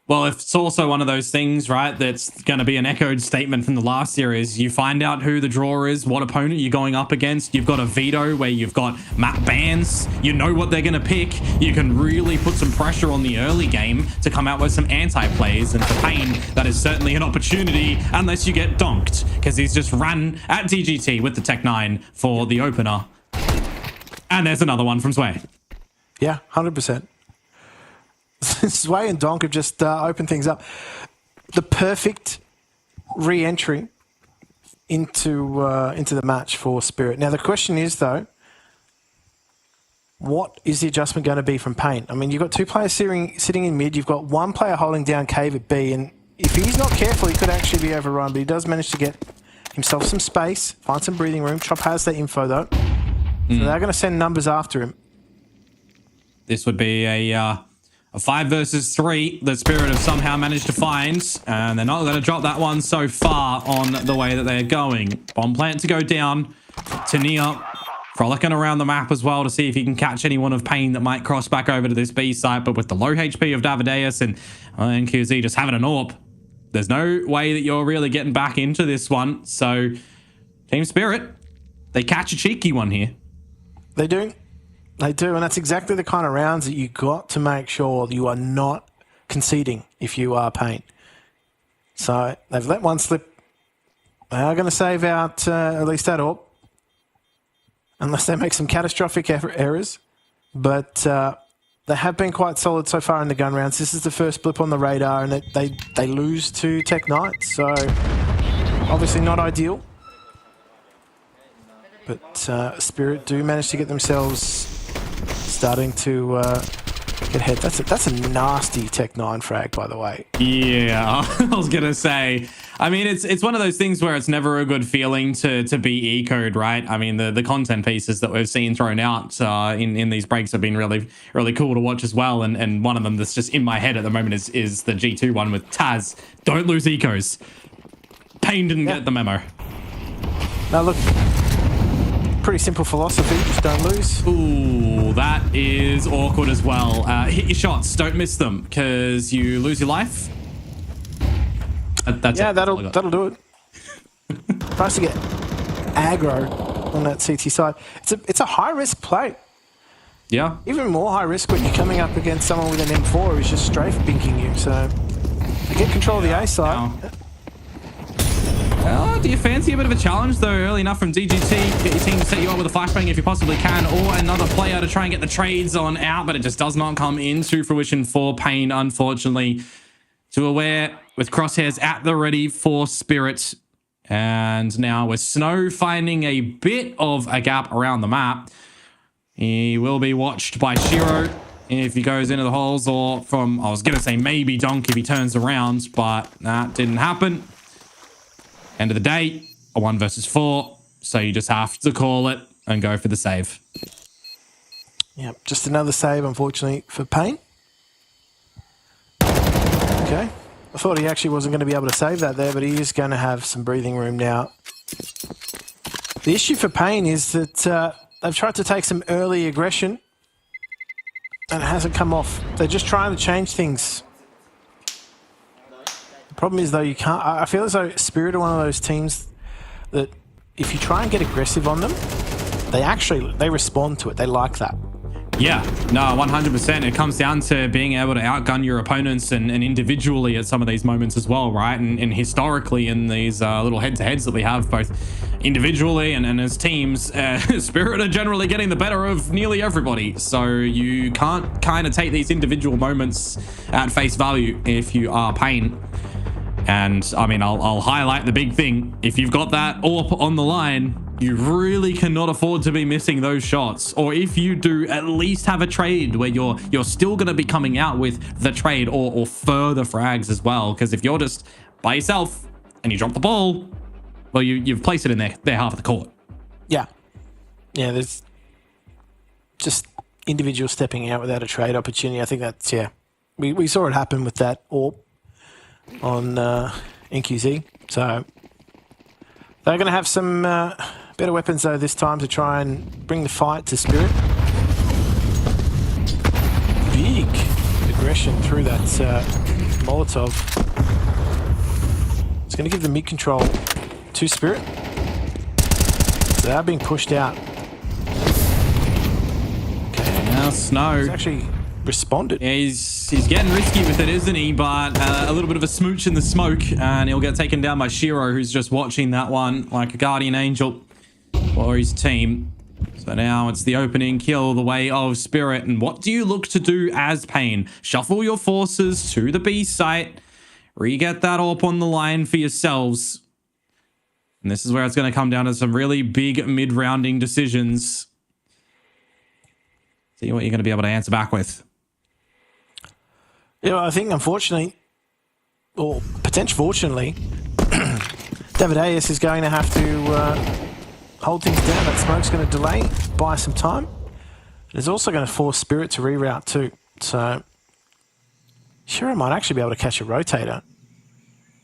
Well, it's also one of those things, right, that's going to be an echoed statement from the last series. You find out who the draw is, what opponent you're going up against. You've got a veto where you've got map bans. You know what they're going to pick. You can really put some pressure on the early game to come out with some anti-plays. And for Pain, that is certainly an opportunity, unless you get donked, because he's just ran at DGT with the Tech 9 for the opener. And there's another one from Sway. Yeah, 100%. Sway and Donk have just opened things up. The perfect re-entry into the match for Spirit. Now, the question is, though, what is the adjustment going to be from Pain? I mean, you've got two players sitting in mid. You've got one player holding down Cave at B, and if he's not careful, he could actually be overrun, but he does manage to get himself some space, find some breathing room. Chop has that info, though. So they're going to send numbers after him. This would be a 5 versus 3 that Spirit have somehow managed to find, and they're not going to drop that one so far on the way that they're going. Bomb plant to go down. Tania frolicking around the map as well to see if he can catch anyone of Pain that might cross back over to this B site, but with the low HP of Davideus and QZ just having an AWP, there's no way that you're really getting back into this one. So Team Spirit, they catch a cheeky one here. They do. They do, and that's exactly the kind of rounds that you got to make sure you are not conceding if you are Pain. So they've let one slip. They are going to save out at least that AWP, unless they make some catastrophic errors. But they have been quite solid so far in the gun rounds. This is the first blip on the radar, and they lose to Tech Knight. So obviously not ideal. But Spirit do manage to get themselves starting to get ahead. That's a nasty Tech 9 frag, by the way. Yeah, I was going to say, I mean, it's one of those things where it's never a good feeling to be ecoed, right? I mean, the content pieces that we've seen thrown out in these breaks have been really, really cool to watch as well. And one of them that's just in my head at the moment is the G2 one with Taz. Don't lose ecos. Pain didn't get the memo. Now look, pretty simple philosophy, just don't lose. Ooh, that is awkward as well. Hit your shots, don't miss them, because you lose your life. That's it. That'll do it. Tries to get aggro on that CT side. It's a high risk play. Yeah. Even more high risk when you're coming up against someone with an M4 who's just strafe binking you. So to get control of the A side. Do you fancy a bit of a challenge, though, early enough from DGT? Get your team to set you up with a flashbang if you possibly can, or another player to try and get the trades on out, but it just does not come into fruition for Pain, unfortunately. To Aware with crosshairs at the ready for Spirit. And now with Snow finding a bit of a gap around the map, he will be watched by Shiro if he goes into the holes, or from, I was going to say maybe Donk if he turns around, but that didn't happen. End of the day, a 1 versus 4, so you just have to call it and go for the save. Yeah, just another save, unfortunately, for Pain. Okay. I thought he actually wasn't going to be able to save that there, but he is going to have some breathing room now. The issue for Payne is that they've tried to take some early aggression and it hasn't come off. They're just trying to change things. The problem is, though, you can't... I feel as though Spirit are one of those teams that if you try and get aggressive on them, they respond to it. They like that. Yeah, no, 100%. It comes down to being able to outgun your opponents and individually at some of these moments as well, right? And historically in these little head-to-heads that we have, both individually and as teams, Spirit are generally getting the better of nearly everybody. So you can't kind of take these individual moments at face value if you are Payne. And I mean, I'll highlight the big thing. If you've got that AWP on the line, you really cannot afford to be missing those shots. Or if you do, at least have a trade where you're still going to be coming out with the trade or further frags as well. Because if you're just by yourself and you drop the ball, well, you've placed it in their half of the court. Yeah. Yeah, there's just individual stepping out without a trade opportunity. I think that's, yeah. We saw it happen with that AWP on NQZ. So they're going to have some better weapons, though, this time to try and bring the fight to Spirit. Big aggression through that Molotov. It's going to give the mid control to Spirit. So they are being pushed out. Okay, now Snow. He's actually responded. Yeah, he's getting risky with it, isn't he? But a little bit of a smooch in the smoke, and he'll get taken down by Shiro, who's just watching that one like a guardian angel for his team. So now it's the opening kill the way of Spirit. And what do you look to do as Payne? Shuffle your forces to the B site, re-get that AWP on the line for yourselves. And this is where it's going to come down to some really big mid-rounding decisions. See what you're going to be able to answer back with. Yeah, I think unfortunately, or potentially fortunately, David Ayers is going to have to hold things down. That smoke's going to delay, buy some time. It's also going to force Spirit to reroute too. So, sure, I might actually be able to catch a rotator.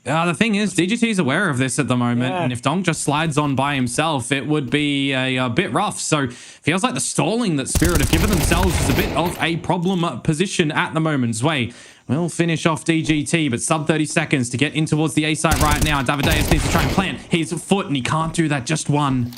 The thing is, DGT is aware of this at the moment, and if Donk just slides on by himself, it would be a bit rough. So, feels like the stalling that Spirit have given themselves is a bit of a problem position at the moment. Zway will finish off DGT, but sub 30 seconds to get in towards the A site right now. Davideus needs to try and plant his foot, and he can't do that, just one.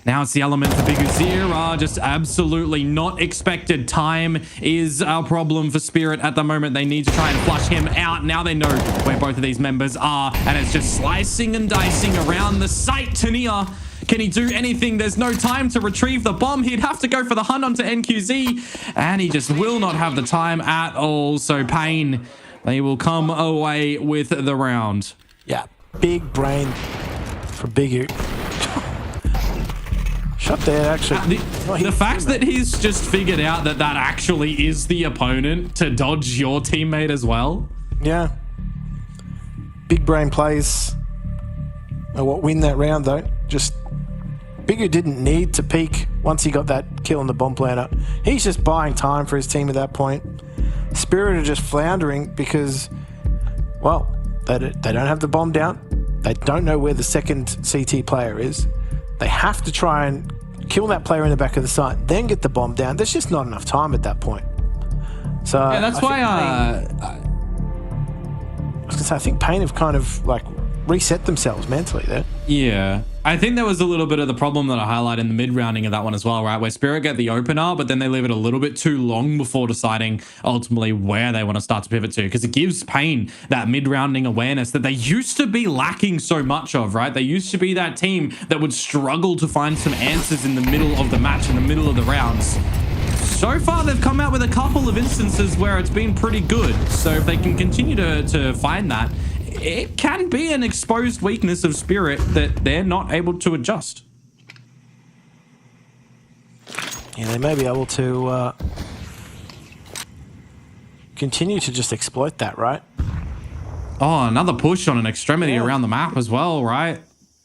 Now it's the element for Big Uzir. Just absolutely not expected. Time is a problem for Spirit at the moment. They need to try and flush him out. Now they know where both of these members are, and it's just slicing and dicing around the site. Tania, can he do anything? There's no time to retrieve the bomb. He'd have to go for the hunt onto NQZ, and he just will not have the time at all. So Payne, they will come away with the round. Yeah, big brain for Big U. Shot there, actually. The fact that he's just figured out that that actually is the opponent to dodge your teammate as well. Yeah. Big brain plays are what win that round, though. Just Bigger didn't need to peek once he got that kill on the bomb planter. He's just buying time for his team at that point. Spirit are just floundering because, well, they don't have the bomb down. They don't know where the second CT player is. They have to try and kill that player in the back of the site, then get the bomb down. There's just not enough time at that point. So yeah, that's why I think Payne have kind of like reset themselves mentally there. Yeah. I think there was a little bit of the problem that I highlighted in the mid-rounding of that one as well, right? Where Spirit get the opener, but then they leave it a little bit too long before deciding ultimately where they want to start to pivot to, because it gives Payne that mid-rounding awareness that they used to be lacking so much of, right? They used to be that team that would struggle to find some answers in the middle of the match, in the middle of the rounds. So far, they've come out with a couple of instances where it's been pretty good. So if they can continue to find that, it can be an exposed weakness of Spirit that they're not able to adjust. Yeah, they may be able to continue to just exploit that, right? Oh, another push on an extremity around the map as well, right?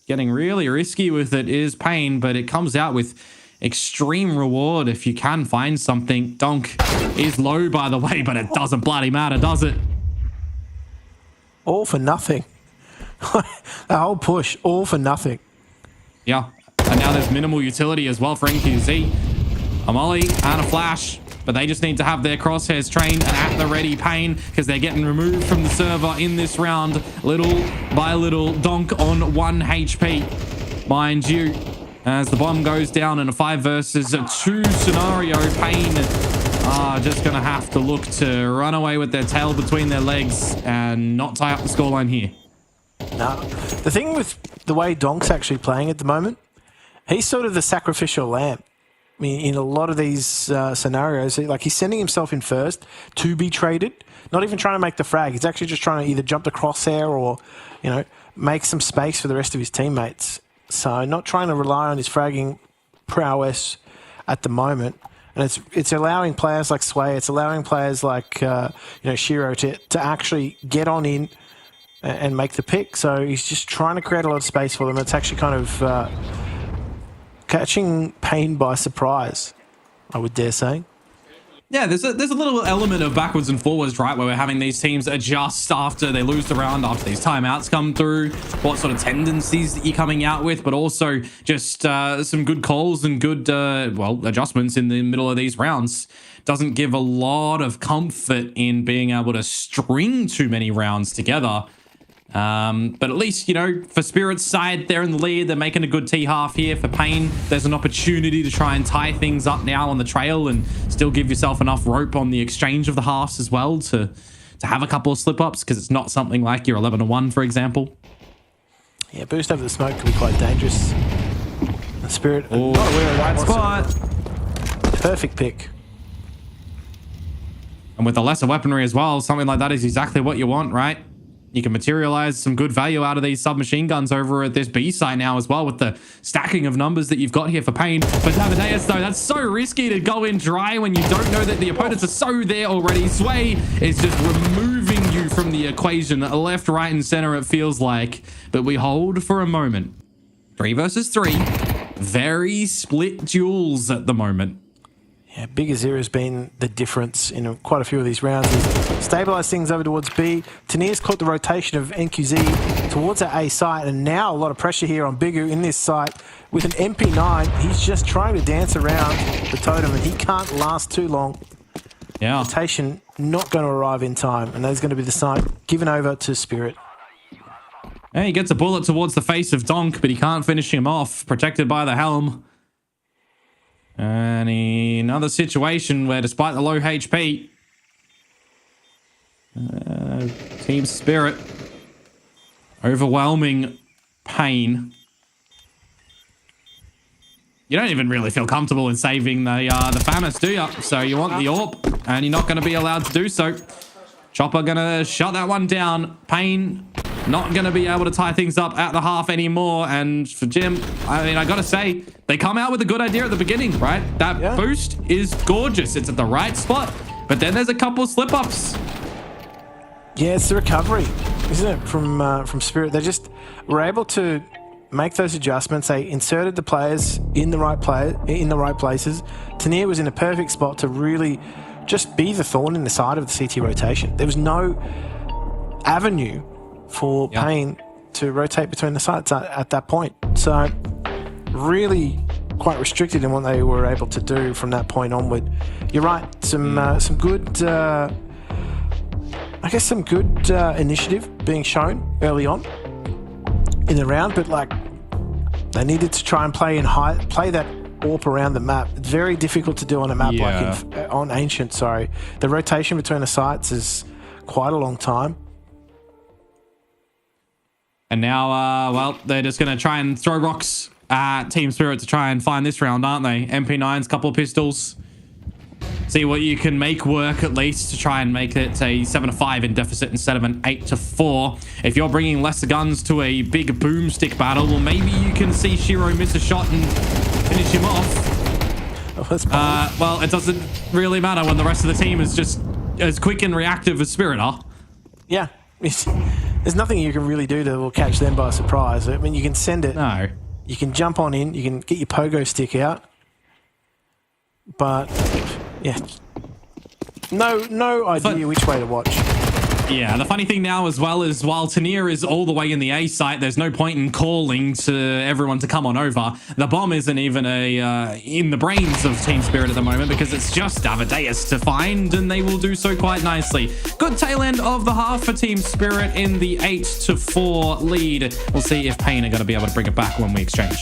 Getting really risky with it is Payne, but it comes out with extreme reward if you can find something. Donk is low, by the way, but it doesn't bloody matter, does it? All for nothing. The whole push, all for nothing. Yeah, and now there's minimal utility as well for NQZ. A molly and a flash, but they just need to have their crosshairs trained and at the ready. Pain, because they're getting removed from the server in this round, little by little. Donk on 1 HP, mind you, as the bomb goes down in a 5 versus 2 scenario. Pain are just gonna have to look to run away with their tail between their legs and not tie up the scoreline here. No, the thing with the way Donk's actually playing at the moment, he's sort of the sacrificial lamb. I mean, in a lot of these scenarios, like he's sending himself in first to be traded, not even trying to make the frag. He's actually just trying to either jump the crosshair or, you know, make some space for the rest of his teammates. So not trying to rely on his fragging prowess at the moment. And it's allowing players like Sway, it's allowing players like, Shiro to actually get on in and make the pick. So he's just trying to create a lot of space for them. It's actually kind of catching Pain by surprise, I would dare say. Yeah, there's a little element of backwards and forwards, right, where we're having these teams adjust after they lose the round, after these timeouts come through, what sort of tendencies that you're coming out with, but also just some good calls and good, adjustments in the middle of these rounds. Doesn't give a lot of comfort in being able to string too many rounds together. But at least, you know, for Spirit's side, they're in the lead. They're making a good T-half here. For Pain, there's an opportunity to try and tie things up now on the trail and still give yourself enough rope on the exchange of the halves as well to have a couple of slip-ups, because it's not something like your 11-1, for example. Yeah, boost over the smoke can be quite dangerous. The Spirit, not aware of the right spot. Perfect pick. And with the lesser weaponry as well, something like that is exactly what you want, right? You can materialize some good value out of these submachine guns over at this B site now as well, with the stacking of numbers that you've got here for Pain. But Amadeus, though, that's so risky to go in dry when you don't know that the opponents are so there already. Sway is just removing you from the equation, left, right, and center, it feels like. But we hold for a moment. 3 versus 3. Very split duels at the moment. Yeah, Big Azir has been the difference in quite a few of these rounds. He's stabilised things over towards B. Tanir's caught the rotation of NQZ towards that A site, and now a lot of pressure here on Bigu in this site. With an MP9, he's just trying to dance around the totem, and he can't last too long. Yeah. Rotation not going to arrive in time, and that's going to be the site given over to Spirit. Yeah, he gets a bullet towards the face of Donk, but he can't finish him off, protected by the helm. And another situation where, despite the low HP, Team Spirit overwhelming Pain. You don't even really feel comfortable in saving the FAMAS, do you? So you want the AWP, and you're not going to be allowed to do so. Chopper going to shut that one down. Pain not going to be able to tie things up at the half anymore. And for Jim, I mean, I got to say, they come out with a good idea at the beginning, right? That boost is gorgeous. It's at the right spot. But then there's a couple slip-ups. Yeah, it's the recovery, isn't it, from Spirit? They just were able to make those adjustments. They inserted the players in the right places. Tanir was in a perfect spot to really just be the thorn in the side of the CT rotation. There was no avenue for Pain to rotate between the sites at that point. So really quite restricted in what they were able to do from that point onward. You're right, some good, some good initiative being shown early on in the round, but like they needed to try and play that AWP around the map. It's very difficult to do on a map like on Ancient. Sorry, the rotation between the sites is quite a long time. And now, they're just going to try and throw rocks at Team Spirit to try and find this round, aren't they? MP9s, couple of pistols. See what you can make work, at least, to try and make it a 7-5 in deficit instead of an 8-4. If you're bringing lesser guns to a big boomstick battle, well, maybe you can see Shiro miss a shot and finish him off. Well, it doesn't really matter when the rest of the team is just as quick and reactive as Spirit are. Yeah. There's nothing you can really do that will catch them by surprise. I mean, you can send it. No. You can jump on in. You can get your pogo stick out. But, yeah. No idea which way to watch. Yeah, the funny thing now as well is while Tania is all the way in the A site, there's no point in calling to everyone to come on over. The bomb isn't even in the brains of Team Spirit at the moment because it's just Amadeus to find, and they will do so quite nicely. Good tail end of the half for Team Spirit in the 8-4 lead. We'll see if Pain are going to be able to bring it back when we exchange.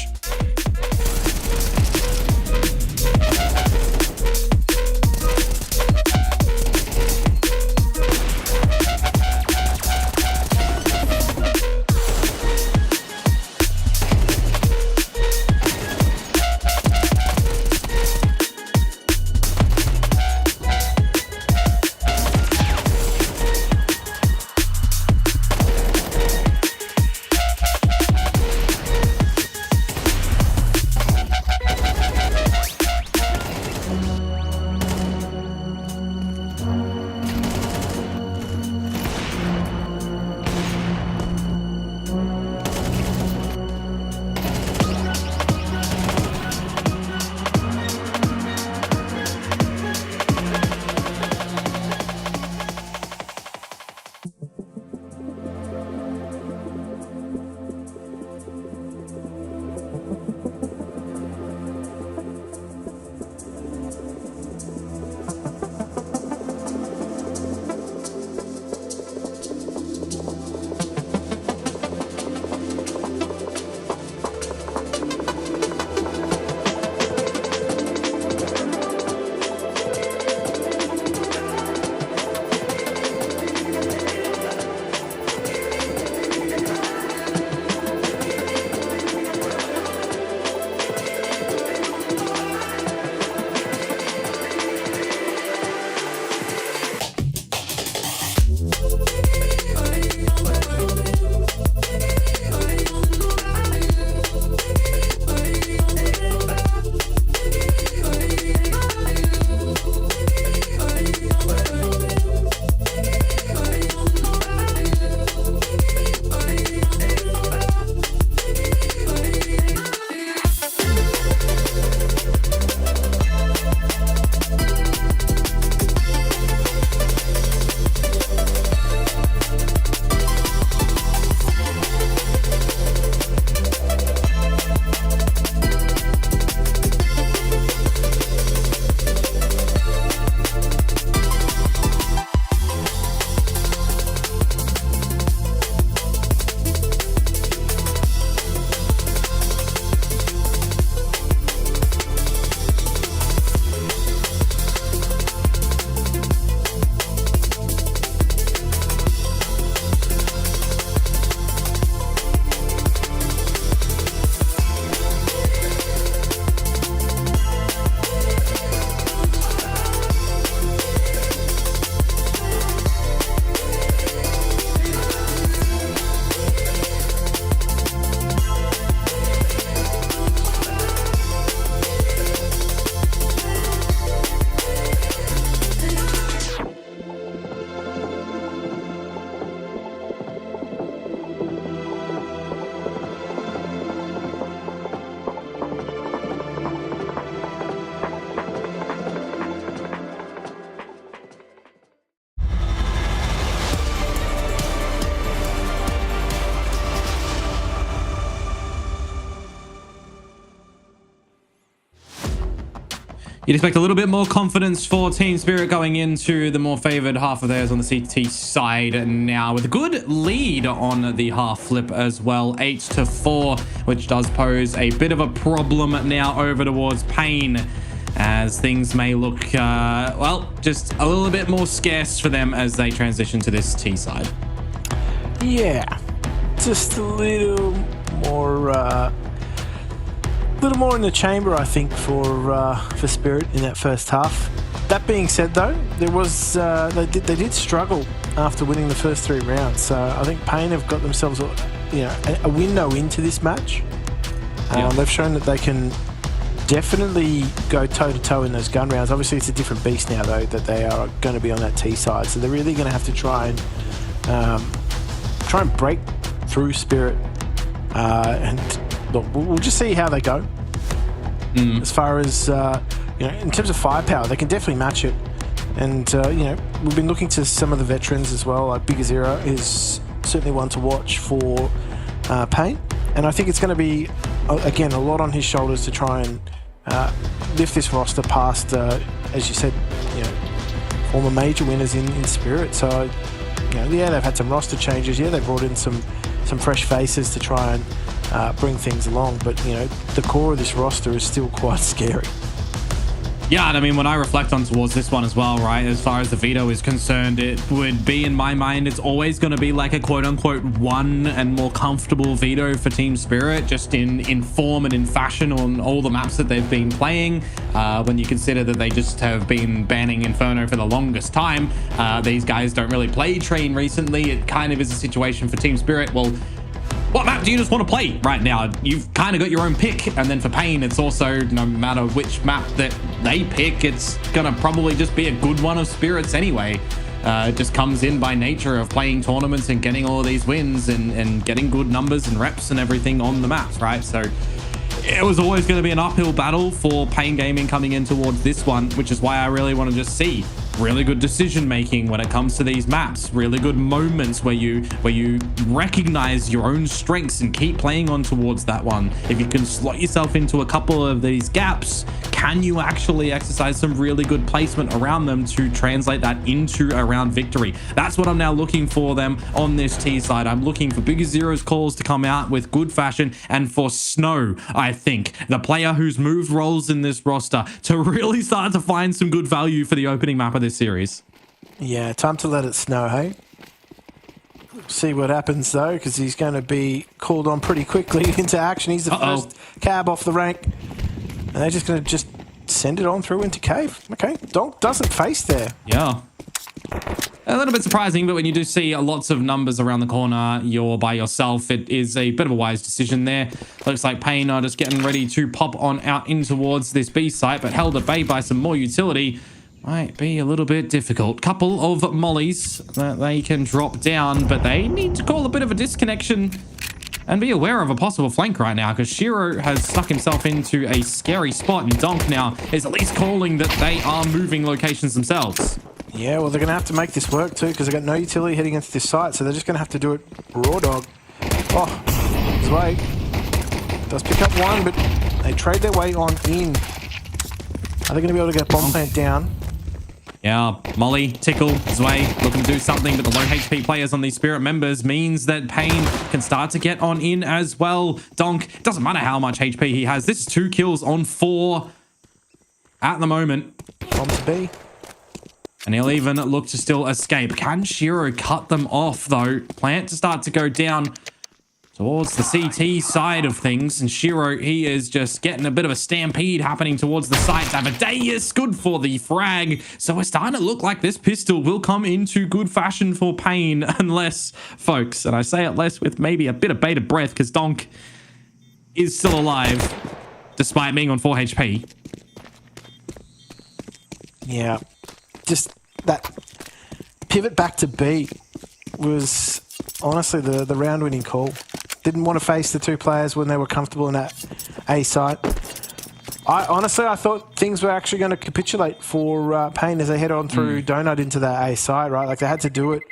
You'd expect a little bit more confidence for Team Spirit going into the more favored half of theirs on the CT side now, with a good lead on the half flip as well, 8-4, which does pose a bit of a problem now over towards Pain, as things may look, well, just a little bit more scarce for them as they transition to this T side. Yeah, just a little more in the chamber, I think, for Spirit in that first half. That being said, though, there was they did struggle after winning the first 3 rounds. So I think Pain have got themselves a window into this match. They've shown that they can definitely go toe-to-toe in those gun rounds. Obviously, it's a different beast now, though, that they are going to be on that T side. So they're really going to have to try and break through Spirit. And look, we'll just see how they go. As far as in terms of firepower, they can definitely match it. And, we've been looking to some of the veterans as well. Like Big Zero is certainly one to watch for Payne. And I think it's going to be, again, a lot on his shoulders to try and lift this roster past, as you said, former major winners in Spirit. So, they've had some roster changes. Yeah, they brought in some fresh faces to try and bring things along. But, the core of this roster is still quite scary. Yeah, and I mean, when I reflect on towards this one as well, right, as far as the veto is concerned, it would be, in my mind, it's always going to be like a quote-unquote one and more comfortable veto for Team Spirit, just in form and in fashion on all the maps that they've been playing. When you consider that they just have been banning Inferno for the longest time, these guys don't really play Train recently. It kind of is a situation for Team Spirit. Well, what map do you just want to play right now? You've kind of got your own pick. And then for Payne, it's also, no matter which map that they pick, it's going to probably just be a good one of Spirits anyway. It just comes in by nature of playing tournaments and getting all of these wins and getting good numbers and reps and everything on the maps, right? So it was always going to be an uphill battle for Payne Gaming coming in towards this one, which is why I really want to just see really good decision making when it comes to these maps, really good moments where you recognize your own strengths and keep playing on towards that one. If you can slot yourself into a couple of these gaps, can you actually exercise some really good placement around them to translate that into a round victory? That's what I'm now looking for them on this T side. I'm looking for Bigger Zero's calls to come out with good fashion, and for Snow, I think, the player who's moved roles in this roster, to really start to find some good value for the opening map of this series. Yeah, time to let it snow, hey? See what happens though, because he's going to be called on pretty quickly into action. He's the first cab off the rank. And they're just going to just send it on through into cave. Okay, Donk doesn't face there. Yeah. A little bit surprising, but when you do see lots of numbers around the corner, you're by yourself, it is a bit of a wise decision there. Looks like Payne are just getting ready to pop on out in towards this B site, but held at bay by some more utility. Might be a little bit difficult. Couple of mollies that they can drop down, but they need to call a bit of a disconnection and be aware of a possible flank right now, because Shiro has stuck himself into a scary spot, and Donk now is at least calling that they are moving locations themselves. Yeah, well, they're going to have to make this work too, because they've got no utility heading into this site, so they're just going to have to do it raw dog. Oh, his way. Does pick up one, but they trade their way on in. Are they going to be able to get bomb plant down? Yeah, Molly, Tickle, Zwei looking to do something, but the low HP players on these Spirit members means that Payne can start to get on in as well. Donk, it doesn't matter how much HP he has. This is 2 kills on 4 at the moment. Bomb to B. And he'll even look to still escape. Can Shiro cut them off, though? Plant to start to go down towards the CT side of things, and Shiro, he is just getting a bit of a stampede happening towards the site. Amadeus, good for the frag. So we're starting to look like this pistol will come into good fashion for Payne, unless, folks, and I say it less with maybe a bit of bated breath, because Donk is still alive, despite being on 4 HP. Yeah, just that pivot back to B was honestly the round-winning call. Didn't want to face the 2 players when they were comfortable in that A site. I thought things were actually going to capitulate for Payne as they head on through Donut into that A site, right? Like they had to do it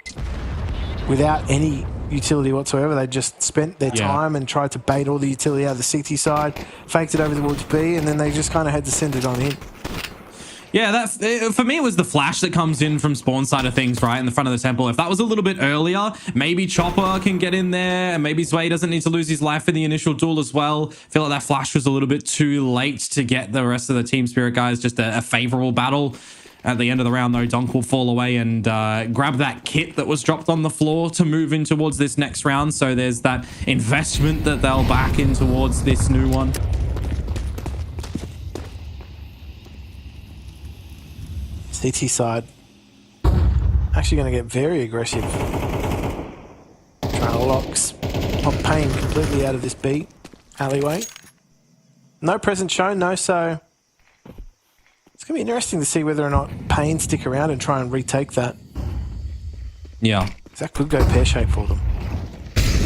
without any utility whatsoever. They just spent their time and tried to bait all the utility out of the CT side, faked it over towards B, and then they just kind of had to send it on in. Yeah, that for me, it was the flash that comes in from spawn side of things, right, in the front of the temple. If that was a little bit earlier, maybe Chopper can get in there, and maybe Zwei doesn't need to lose his life in the initial duel as well. I feel like that flash was a little bit too late to get the rest of the Team Spirit guys just a favorable battle. At the end of the round, though, Donk will fall away and grab that kit that was dropped on the floor to move in towards this next round. So there's that investment that they'll back in towards this new one. CT side actually going to get very aggressive. Trying to locks pop Payne completely out of this B alleyway. No presence shown though, so it's going to be interesting to see whether or not Payne stick around and try and retake that. Yeah. That could go pear-shaped for them.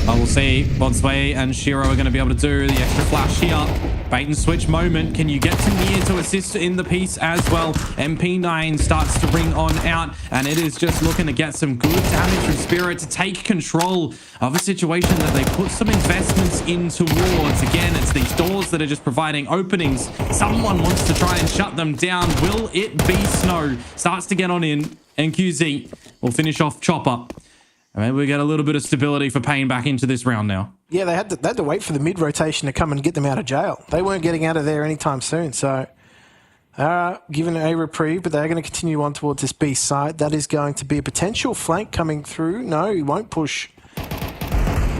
I will see Bodsway and Shiro are going to be able to do the extra flash here. Bait and switch moment. Can you get to near to assist in the piece as well? MP9 starts to ring on out, and it is just looking to get some good damage from Spirit to take control of a situation that they put some investments in towards. Again, it's these doors that are just providing openings. Someone wants to try and shut them down. Will it be Snow? Starts to get on in, and QZ will finish off Chopper. And maybe we get a little bit of stability for Payne back into this round now. Yeah, they had to wait for the mid-rotation to come and get them out of jail. They weren't getting out of there anytime soon, so given a reprieve, but they're going to continue on towards this B site. That is going to be a potential flank coming through. No, he won't push.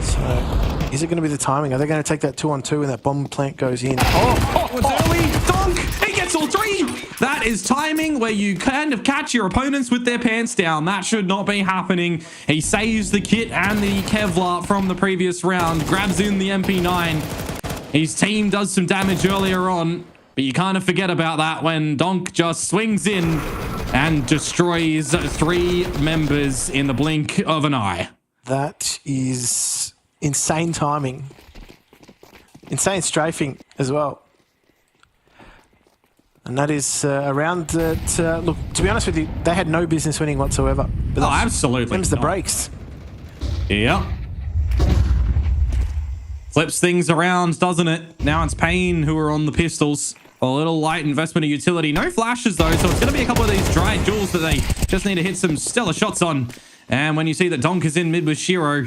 So, is it going to be the timing? Are they going to take that 2-on-2 and that bomb plant goes in? Oh, it's early. Dunk! He gets all three! That is timing where you kind of catch your opponents with their pants down. That should not be happening. He saves the kit and the Kevlar from the previous round, grabs in the MP9. His team does some damage earlier on, but you kind of forget about that when Donk just swings in and destroys 3 members in the blink of an eye. That is insane timing. Insane strafing as well. And that is a round that, look, to be honest with you, they had no business winning whatsoever. But absolutely. Them's the breaks. Yep. Flips things around, doesn't it? Now it's Payne who are on the pistols. A little light investment of utility. No flashes, though, so it's going to be a couple of these dry jewels that they just need to hit some stellar shots on. And when you see that Donk is in mid with Shiro,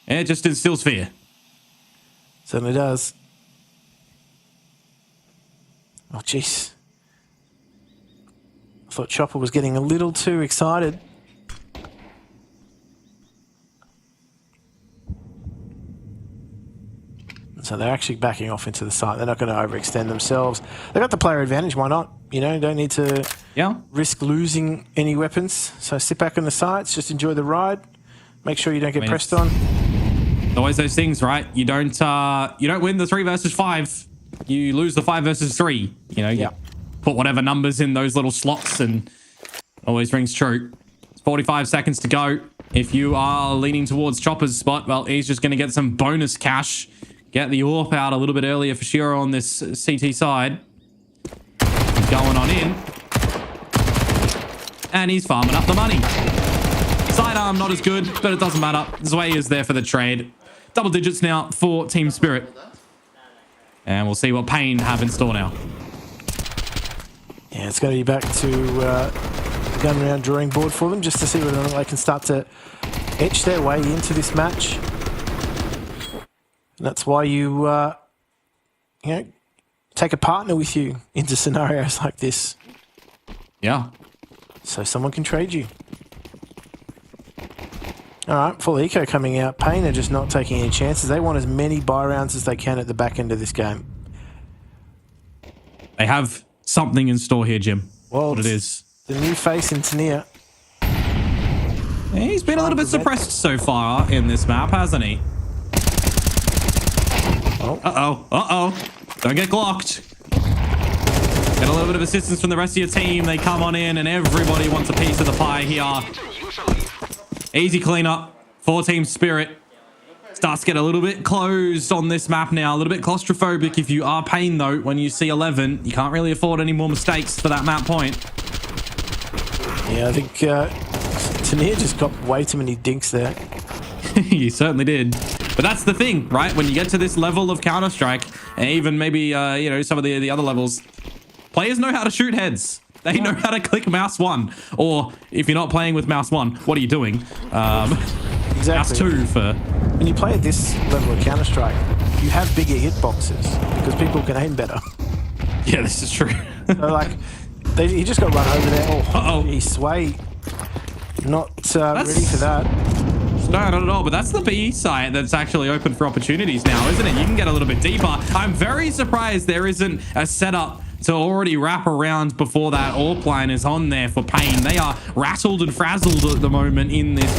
it just instills fear. Certainly does. Oh, jeez. I thought Chopper was getting a little too excited. So they're actually backing off into the site. They're not going to overextend themselves. They've got the player advantage. Why not? You know, don't need to risk losing any weapons. So sit back on the sites, just enjoy the ride. Make sure you don't get pressed on. Always those things, right? You don't win the 3 versus 5. You lose the 5 versus 3. You know, you put whatever numbers in those little slots, and always rings true. It's 45 seconds to go. If you are leaning towards Chopper's spot, well, he's just going to get some bonus cash. Get the AWP out a little bit earlier for Shiro on this CT side. He's going on in. And he's farming up the money. Sidearm not as good, but it doesn't matter. Zwei is there for the trade. Double digits now for Team Spirit. And we'll see what Payne have in store now. Yeah, it's going to be back to the gun round drawing board for them, just to see whether or not they can start to etch their way into this match. And that's why you, you know, take a partner with you into scenarios like this. Yeah. So someone can trade you. All right, full eco coming out. Payne are just not taking any chances. They want as many buy rounds as they can at the back end of this game. They have something in store here, Jim. Well, what it is. The new face in Tania. He's been a little bit suppressed so far in this map, hasn't he? Uh-oh. Don't get glocked. Get a little bit of assistance from the rest of your team. They come on in, and everybody wants a piece of the pie here. Easy cleanup for Team Spirit. Starts to get a little bit closed on this map now. A little bit claustrophobic if you are Payne, though. When you see 11, you can't really afford any more mistakes for that map point. Yeah, I think Tania just got way too many dinks there. He certainly did. But that's the thing, right? When you get to this level of Counter-Strike, and even maybe, you know, some of the other levels, players know how to shoot heads. They know how to click mouse 1. Or if you're not playing with mouse 1, what are you doing? Exactly. Mouse 2 for... When you play at this level of Counter-Strike, you have bigger hitboxes because people can aim better. Yeah, this is true. So, like, he just got run over there. Oh, he's Zwei. Not ready for that. No, not at all. But that's the B site that's actually open for opportunities now, isn't it? You can get a little bit deeper. I'm very surprised there isn't a setup to already wrap around before that AWP line is on there for Payne. They are rattled and frazzled at the moment in this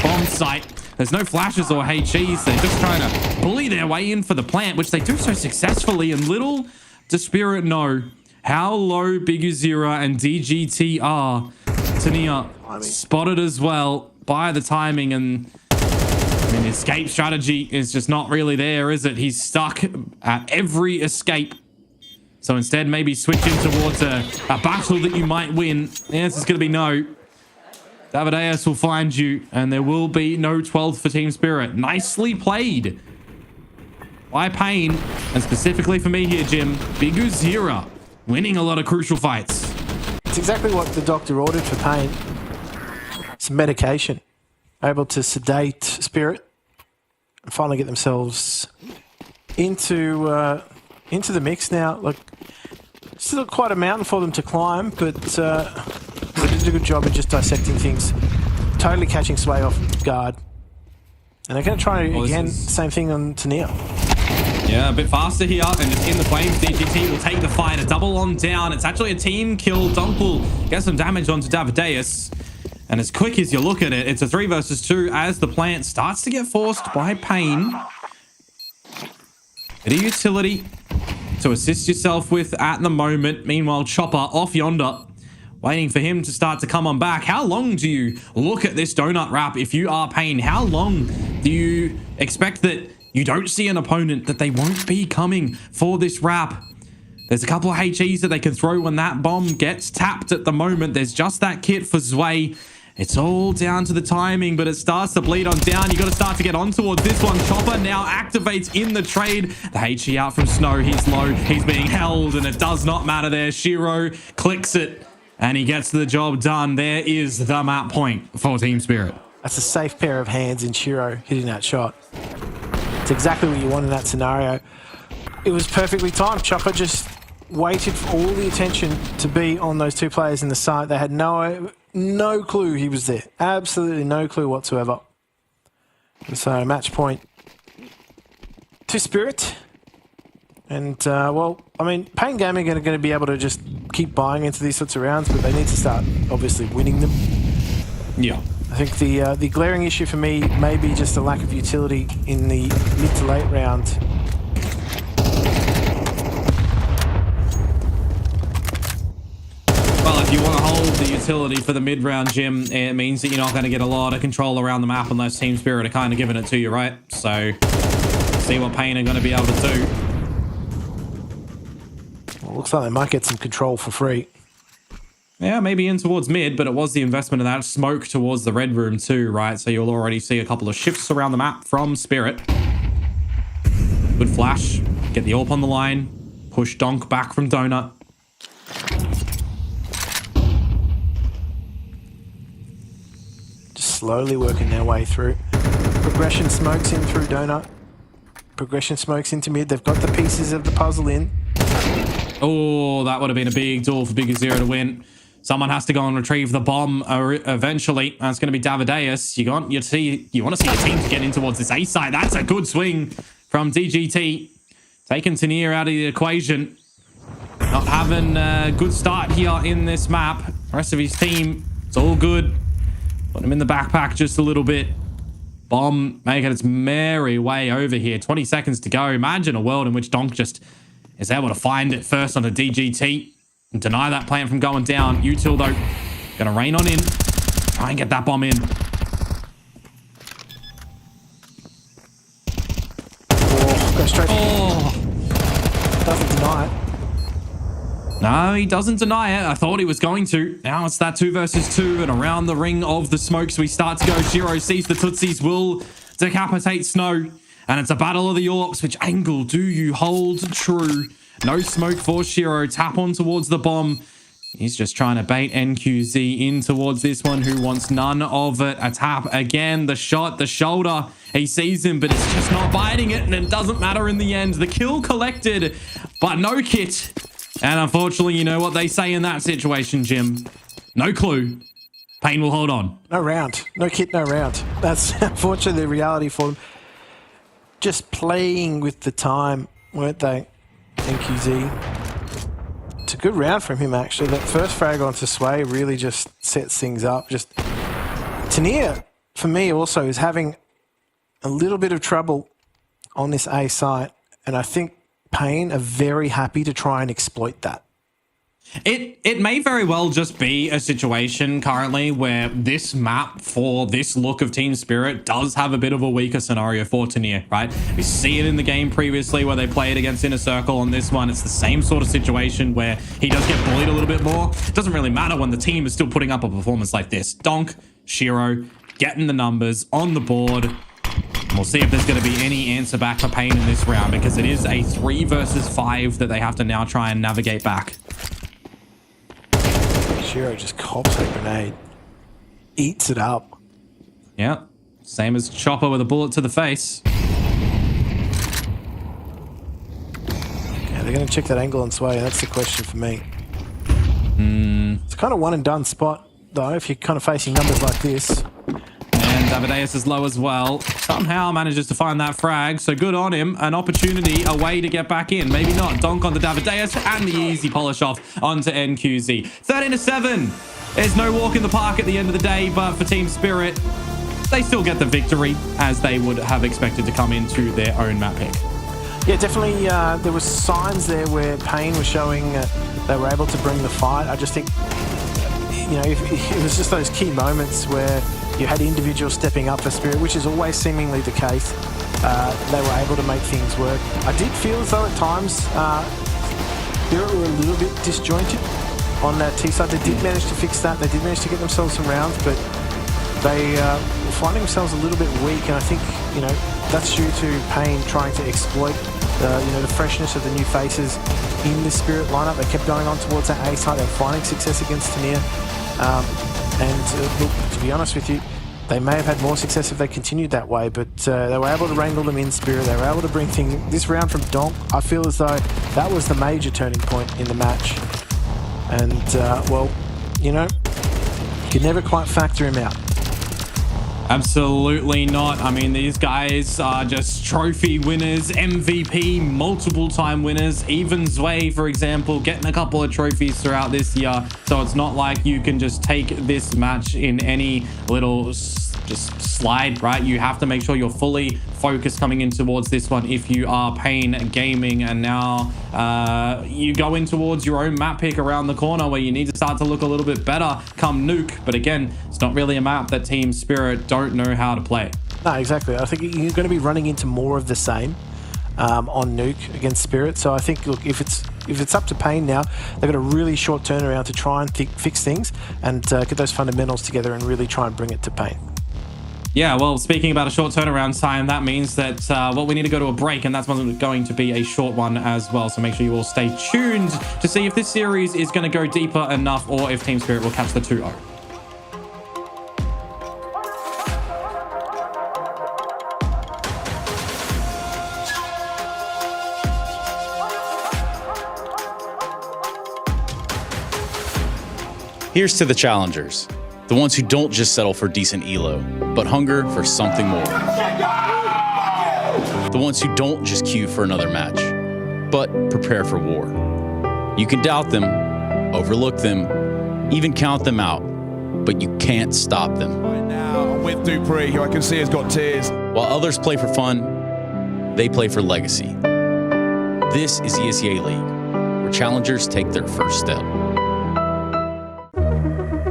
bomb site. There's no flashes or HEs. They're just trying to bully their way in for the plant, which they do so successfully. And little does Spirit know how low Biguzira and DGT are. Tania spotted as well by the timing, and I mean, escape strategy is just not really there, is it? He's stuck at every escape. So instead, maybe switching towards a battle that you might win. The answer's going to be no. Davideus will find you, and there will be no 12th for Team Spirit. Nicely played by Pain, and specifically for me here, Jim, Biguzira winning a lot of crucial fights. It's exactly what the doctor ordered for Pain. Some medication. Able to sedate Spirit and finally get themselves into the mix now. Look, still quite a mountain for them to climb, but they did a good job of just dissecting things, totally catching Sway off guard. And they're going to try again, same thing on Tania. Yeah, a bit faster here, and just in the flames, DGT will take the fight, a double on down. It's actually a team kill. Dunk will get some damage onto Davideus. And as quick as you look at it, it's a 3 versus 2 as the plant starts to get forced by Pain. Bit of utility to assist yourself with at the moment. Meanwhile, Chopper off yonder, waiting for him to start to come on back. How long do you look at this donut wrap if you are Pain? How long do you expect that you don't see an opponent, that they won't be coming for this wrap? There's a couple of HEs that they can throw when that bomb gets tapped at the moment. There's just that kit for Zwei. It's all down to the timing, but it starts to bleed on down. You got to start to get on towards this one. Chopper now activates in the trade. The HE out from Snow. He's low. He's being held, and it does not matter there. Shiro clicks it, and he gets the job done. There is the map point for Team Spirit. That's a safe pair of hands in Shiro hitting that shot. It's exactly what you want in that scenario. It was perfectly timed. Chopper just waited for all the attention to be on those two players in the site. They had no clue he was there. Absolutely no clue whatsoever. And so match point to Spirit. And, well, I mean, Pain Gaming are going to be able to just keep buying into these sorts of rounds, but they need to start, obviously, winning them. Yeah. I think the glaring issue for me may be just a lack of utility in the mid to late round. Well, if you want to hold the utility for the mid-round, Jim, it means that you're not going to get a lot of control around the map unless Team Spirit are kind of giving it to you, right? So, see what Pain are going to be able to do. Well, looks like they might get some control for free. Yeah, maybe in towards mid, but it was the investment of that smoke towards the red room too, right? So you'll already see a couple of shifts around the map from Spirit. Good flash. Get the AWP on the line. Push Donk back from Donut. Just slowly working their way through. Progression smokes in through Donut. Progression smokes into mid. They've got the pieces of the puzzle in. Oh, that would have been a big duel for Biguzira to win. Someone has to go and retrieve the bomb eventually. That's going to be Davideus. You want to see your team to get in towards this A side. That's a good swing from DGT. Taking Tania out of the equation. Not having a good start here in this map. The rest of his team, it's all good. Put him in the backpack just a little bit. Bomb making its merry way over here. 20 seconds to go. Imagine a world in which Donk just is able to find it first on the DGT and deny that plant from going down. Util, though, going to rain on in. Try and get that bomb in. Oh, go straight. Oh. Doesn't deny it. No, he doesn't deny it. I thought he was going to. Now it's that 2 versus 2, and around the ring of the smokes we start to go. Shiro sees the Tootsies, will decapitate Snow. And it's a battle of the AWPs. Which angle do you hold true? No smoke for Shiro. Tap on towards the bomb. He's just trying to bait NQZ in towards this one, who wants none of it. A tap again. The shot, the shoulder. He sees him, but it's just not biting it. And it doesn't matter in the end. The kill collected, but no kit. And unfortunately, you know what they say in that situation, Jim. No clue. Pain will hold on. No round. No kit, no round. That's unfortunately the reality for them. Just playing with the time, weren't they, NQZ? It's a good round from him, actually. That first frag onto Sway really just sets things up. Just Tania, for me, also is having a little bit of trouble on this A site, and I think Pain are very happy to try and exploit that. It may very well just be a situation currently where this map for this look of Team Spirit does have a bit of a weaker scenario for Tanier, right? We see it in the game previously where they played against Inner Circle. On this one, it's the same sort of situation where he does get bullied a little bit more. It doesn't really matter when the team is still putting up a performance like this. Donk, Shiro, getting the numbers on the board. We'll see if there's going to be any answer back for Pain in this round, because it is a 3 versus 5 that they have to now try and navigate back. Shiro just cops a grenade. Eats it up. Yeah. Same as Chopper with a bullet to the face. Yeah, they're going to check that angle and sway. That's the question for me. It's kind of one and done spot, though, if you're kind of facing numbers like this. And Davideus is low as well. Somehow manages to find that frag, so good on him. An opportunity, a way to get back in. Maybe not. Donk onto Davideus and the easy polish off onto NQZ. 13-7. There's no walk in the park at the end of the day, but for Team Spirit, they still get the victory as they would have expected to come into their own map pick. Yeah, definitely there was signs there where Pain was showing they were able to bring the fight. I just think, you know, it was just those key moments where you had individuals stepping up for Spirit, which is always seemingly the case. They were able to make things work. I did feel as though at times Spirit were a little bit disjointed on that T side. They did manage to fix that. They did manage to get themselves some rounds, but they were finding themselves a little bit weak. And I think, you know, that's due to Pain trying to exploit you know, the freshness of the new faces in the Spirit lineup. They kept going on towards that A side. They were finding success against Tanier. Look, to be honest with you, they may have had more success if they continued that way, but they were able to wrangle them in Spirit. They were able to bring this round from Donk. I feel as though that was the major turning point in the match. And, well, you know, you can never quite factor him out. Absolutely not. I mean, these guys are just trophy winners, MVP, multiple time winners. Even Zwei, for example, getting a couple of trophies throughout this year. So it's not like you can just take this match in any little just slide, right? You have to make sure you're fully focused coming in towards this one if you are Pain Gaming. And now you go in towards your own map pick around the corner where you need to start to look a little bit better come Nuke. But again, it's not really a map that Team Spirit don't know how to play. No, exactly. I think you're going to be running into more of the same on Nuke against Spirit. So I think, look, if it's up to Pain now, they've got a really short turnaround to try and fix things and get those fundamentals together and really try and bring it to Pain. Yeah, well, speaking about a short turnaround time, that means that, well, we need to go to a break, and that's going to be a short one as well. So make sure you all stay tuned to see if this series is going to go deeper enough or if Team Spirit will catch the 2-0. Here's to the challengers. The ones who don't just settle for decent elo, but hunger for something more. The ones who don't just queue for another match, but prepare for war. You can doubt them, overlook them, even count them out, but you can't stop them. Right now, I'm with Dupree, who I can see has got tears. While others play for fun, they play for legacy. This is ESEA League, where challengers take their first step.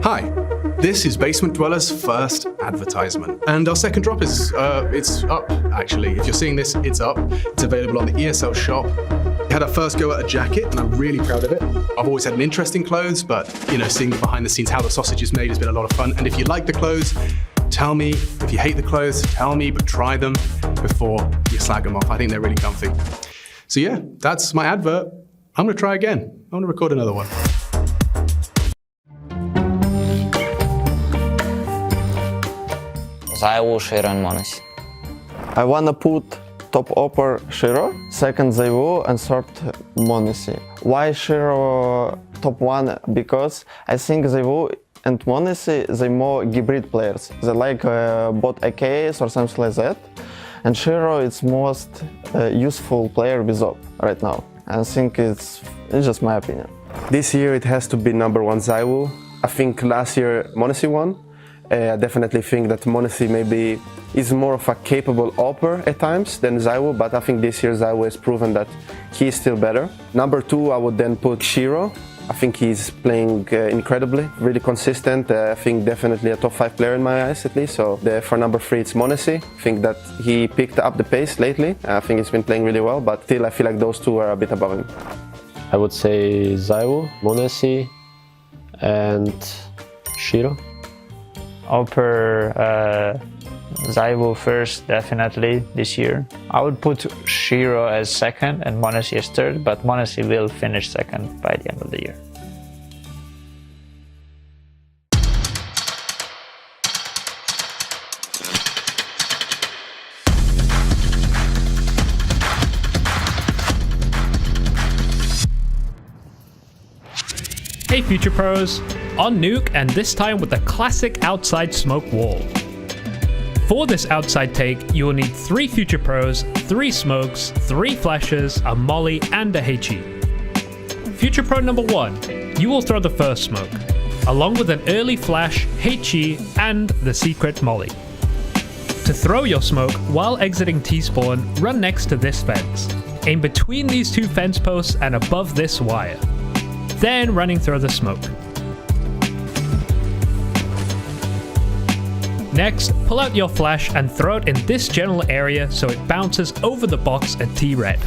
Hi. This is Basement Dweller's first advertisement. And our second drop is, it's up, actually. If you're seeing this, it's up. It's available on the ESL shop. We had our first go at a jacket, and I'm really proud of it. I've always had an interest in clothes, but, you know, seeing behind the scenes how the sausage is made has been a lot of fun. And if you like the clothes, tell me. If you hate the clothes, tell me, but try them before you slag them off. I think they're really comfy. So yeah, that's my advert. I'm gonna try again. I'm gonna record another one. Zaiwu, Shiro, and Monacy. I wanna put top upper Shiro, second Zaiwu, and third Monacy. Why Shiro top 1? Because I think Zaiwu and Monacy, they're more hybrid players. They like bot AKs or something like that. And Shiro is most useful player with op right now. I think it's just my opinion. This year it has to be number 1 Zaiwu. I think last year Monacy won. I definitely think that Monacy maybe is more of a capable upper at times than Zaiwu, but I think this year Zaiwu has proven that he is still better. Number 2, I would then put Shiro. I think he's playing incredibly, really consistent. I think definitely a top 5 player in my eyes at least. So for number 3 it's Monesi. I think that he picked up the pace lately. I think he's been playing really well, but still I feel like those two are a bit above him. I would say Zaiwu, Monesi, and Shiro. Upper Zaiwu first, definitely, this year. I would put Shiro as second and Monesi as third, but Monesi will finish second by the end of the year. Hey Future Pros, on Nuke, and this time with the classic outside smoke wall. For this outside take, you will need 3 Future Pros, 3 smokes, 3 flashes, a molly, and a HE. Future Pro number 1, you will throw the first smoke, along with an early flash, HE, and the secret molly. To throw your smoke while exiting T-spawn, run next to this fence. Aim between these 2 fence posts and above this wire. Then running through the smoke. Next, pull out your flash and throw it in this general area so it bounces over the box at T-red.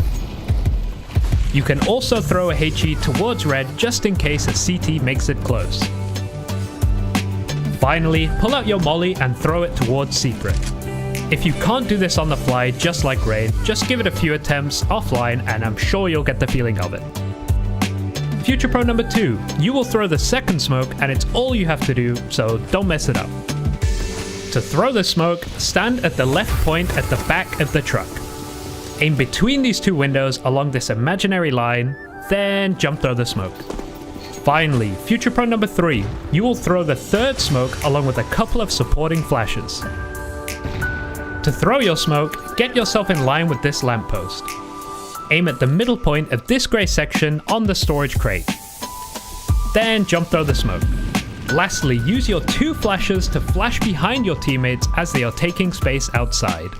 You can also throw a HE towards red just in case a CT makes it close. Finally, pull out your molly and throw it towards secret. If you can't do this on the fly just like Rain, just give it a few attempts offline and I'm sure you'll get the feeling of it. Future Pro number 2, you will throw the second smoke and it's all you have to do, so don't mess it up. To throw the smoke, stand at the left point at the back of the truck. Aim between these 2 windows along this imaginary line, then jump throw the smoke. Finally, Future Pro number 3, you will throw the third smoke along with a couple of supporting flashes. To throw your smoke, get yourself in line with this lamppost. Aim at the middle point of this grey section on the storage crate. Then jump throw the smoke. Lastly, use your 2 flashes to flash behind your teammates as they are taking space outside.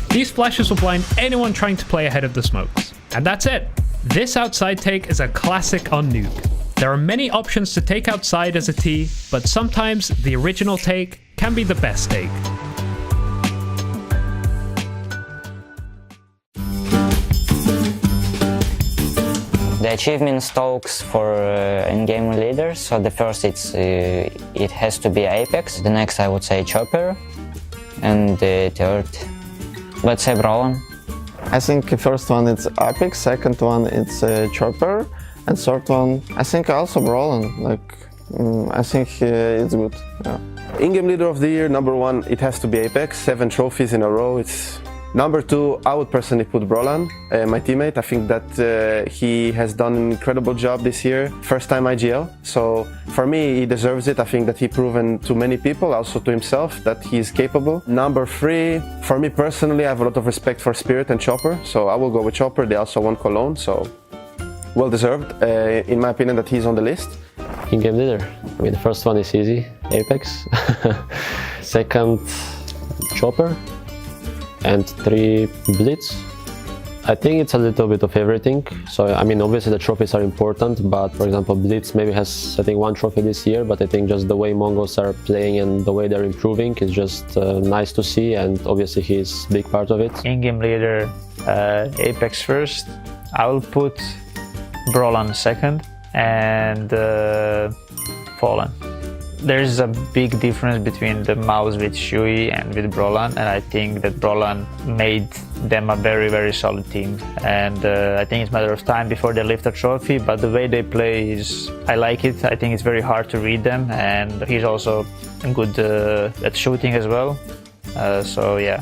These flashes will blind anyone trying to play ahead of the smokes. And that's it! This outside take is a classic on Nuke. There are many options to take outside as a T, but sometimes the original take can be the best take. The achievement stokes for in-game leaders. So the first it has to be Apex. The next I would say Chopper, and the third, let's say Brawlon. I think the first one it's Apex, second one it's Chopper, and third one I think also Brawlon. I think it's good. Yeah. In-game leader of the year, number 1 it has to be Apex. 7 trophies in a row. It's number 2, I would personally put Brawlon, my teammate. I think that he has done an incredible job this year. First time IGL, so for me he deserves it. I think that he's proven to many people, also to himself, that he's capable. Number 3, for me personally, I have a lot of respect for Spirit and Chopper, so I will go with Chopper. They also won Cologne, so well deserved, in my opinion, that he's on the list. In-game leader. I mean, the first one is easy, Apex. Second, Chopper. And 3, Blitz. I think it's a little bit of everything. So, I mean, obviously the trophies are important, but for example, Blitz maybe has, I think, 1 trophy this year, but I think just the way Mongols are playing and the way they're improving is just nice to see, and obviously he's a big part of it. In-game leader, Apex first. I will put Brawlon second, and Fallen. There's a big difference between the mouse with Shui and with Brawlon, and I think that Brawlon made them a very, very solid team. And I think it's a matter of time before they lift a trophy, but the way they play is, I like it. I think it's very hard to read them, and he's also good at shooting as well. So yeah.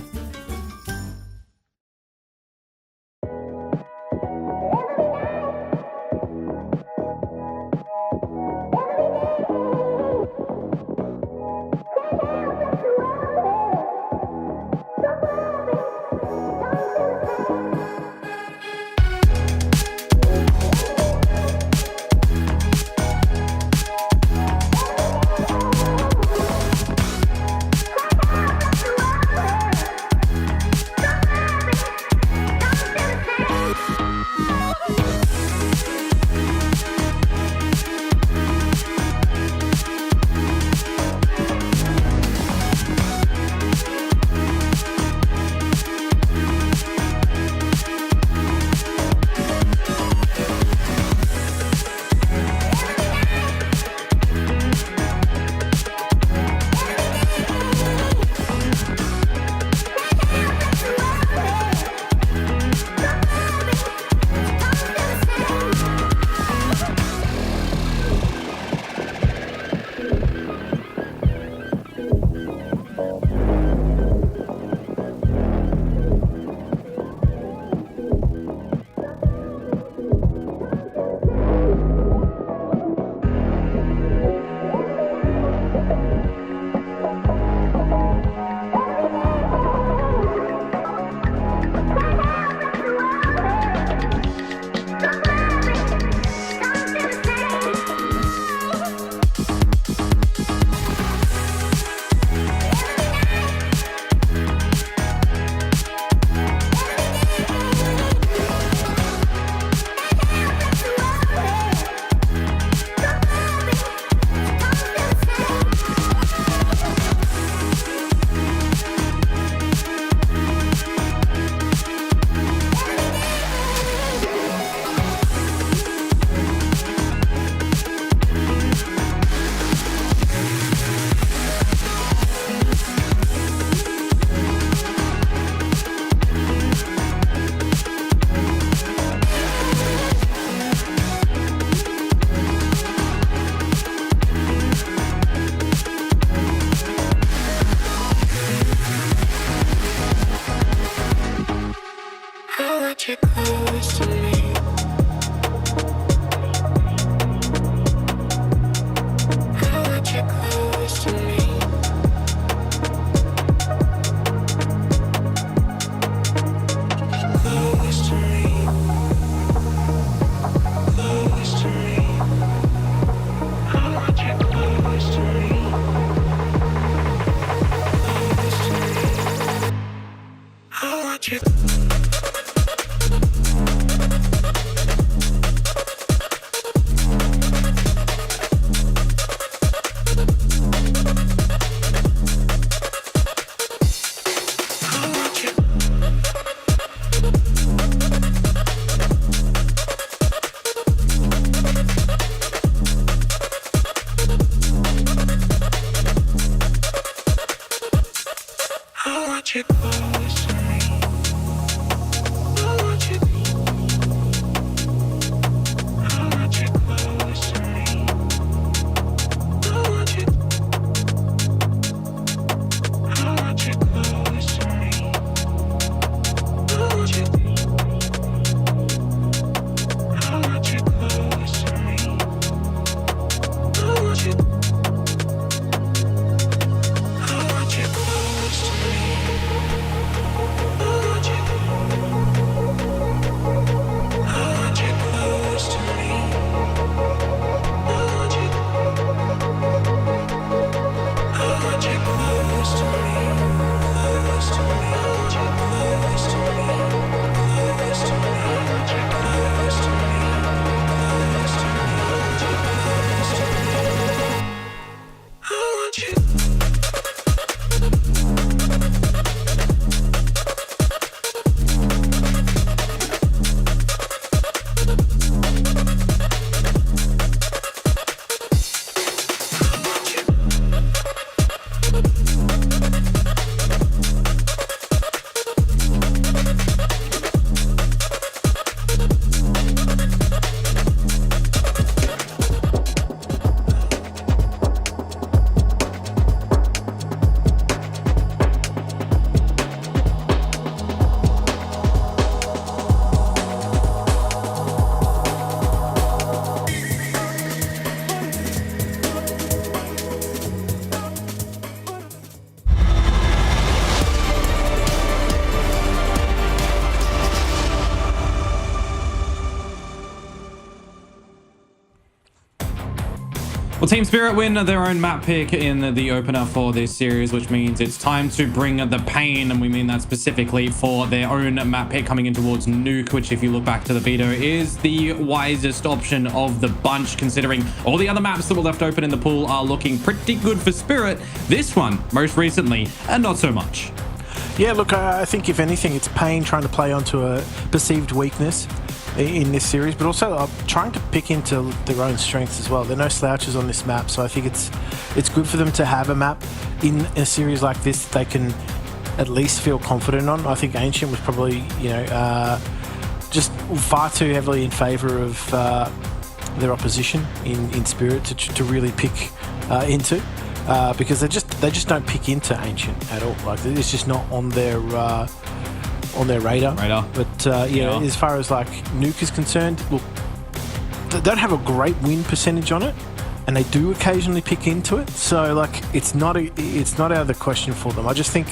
Well, Team Spirit win their own map pick in the opener for this series, which means it's time to bring the pain, and we mean that specifically for their own map pick coming in towards Nuke, which, if you look back to the video, is the wisest option of the bunch, considering all the other maps that were left open in the pool are looking pretty good for Spirit. This one, most recently, and not so much. Yeah, look, I think if anything, it's pain trying to play onto a perceived weakness in this series, but also trying to pick into their own strengths as well. There are no slouches on this map, so I think it's good for them to have a map in a series like this that they can at least feel confident on. I think Ancient was probably, just far too heavily in favour of their opposition in Spirit to really pick into, because they just don't pick into Ancient at all. Like, it's just not on their radar. But as far as like Nuke is concerned, look, they don't have a great win percentage on it, and they do occasionally pick into it. So like, it's not out of the question for them. I just think,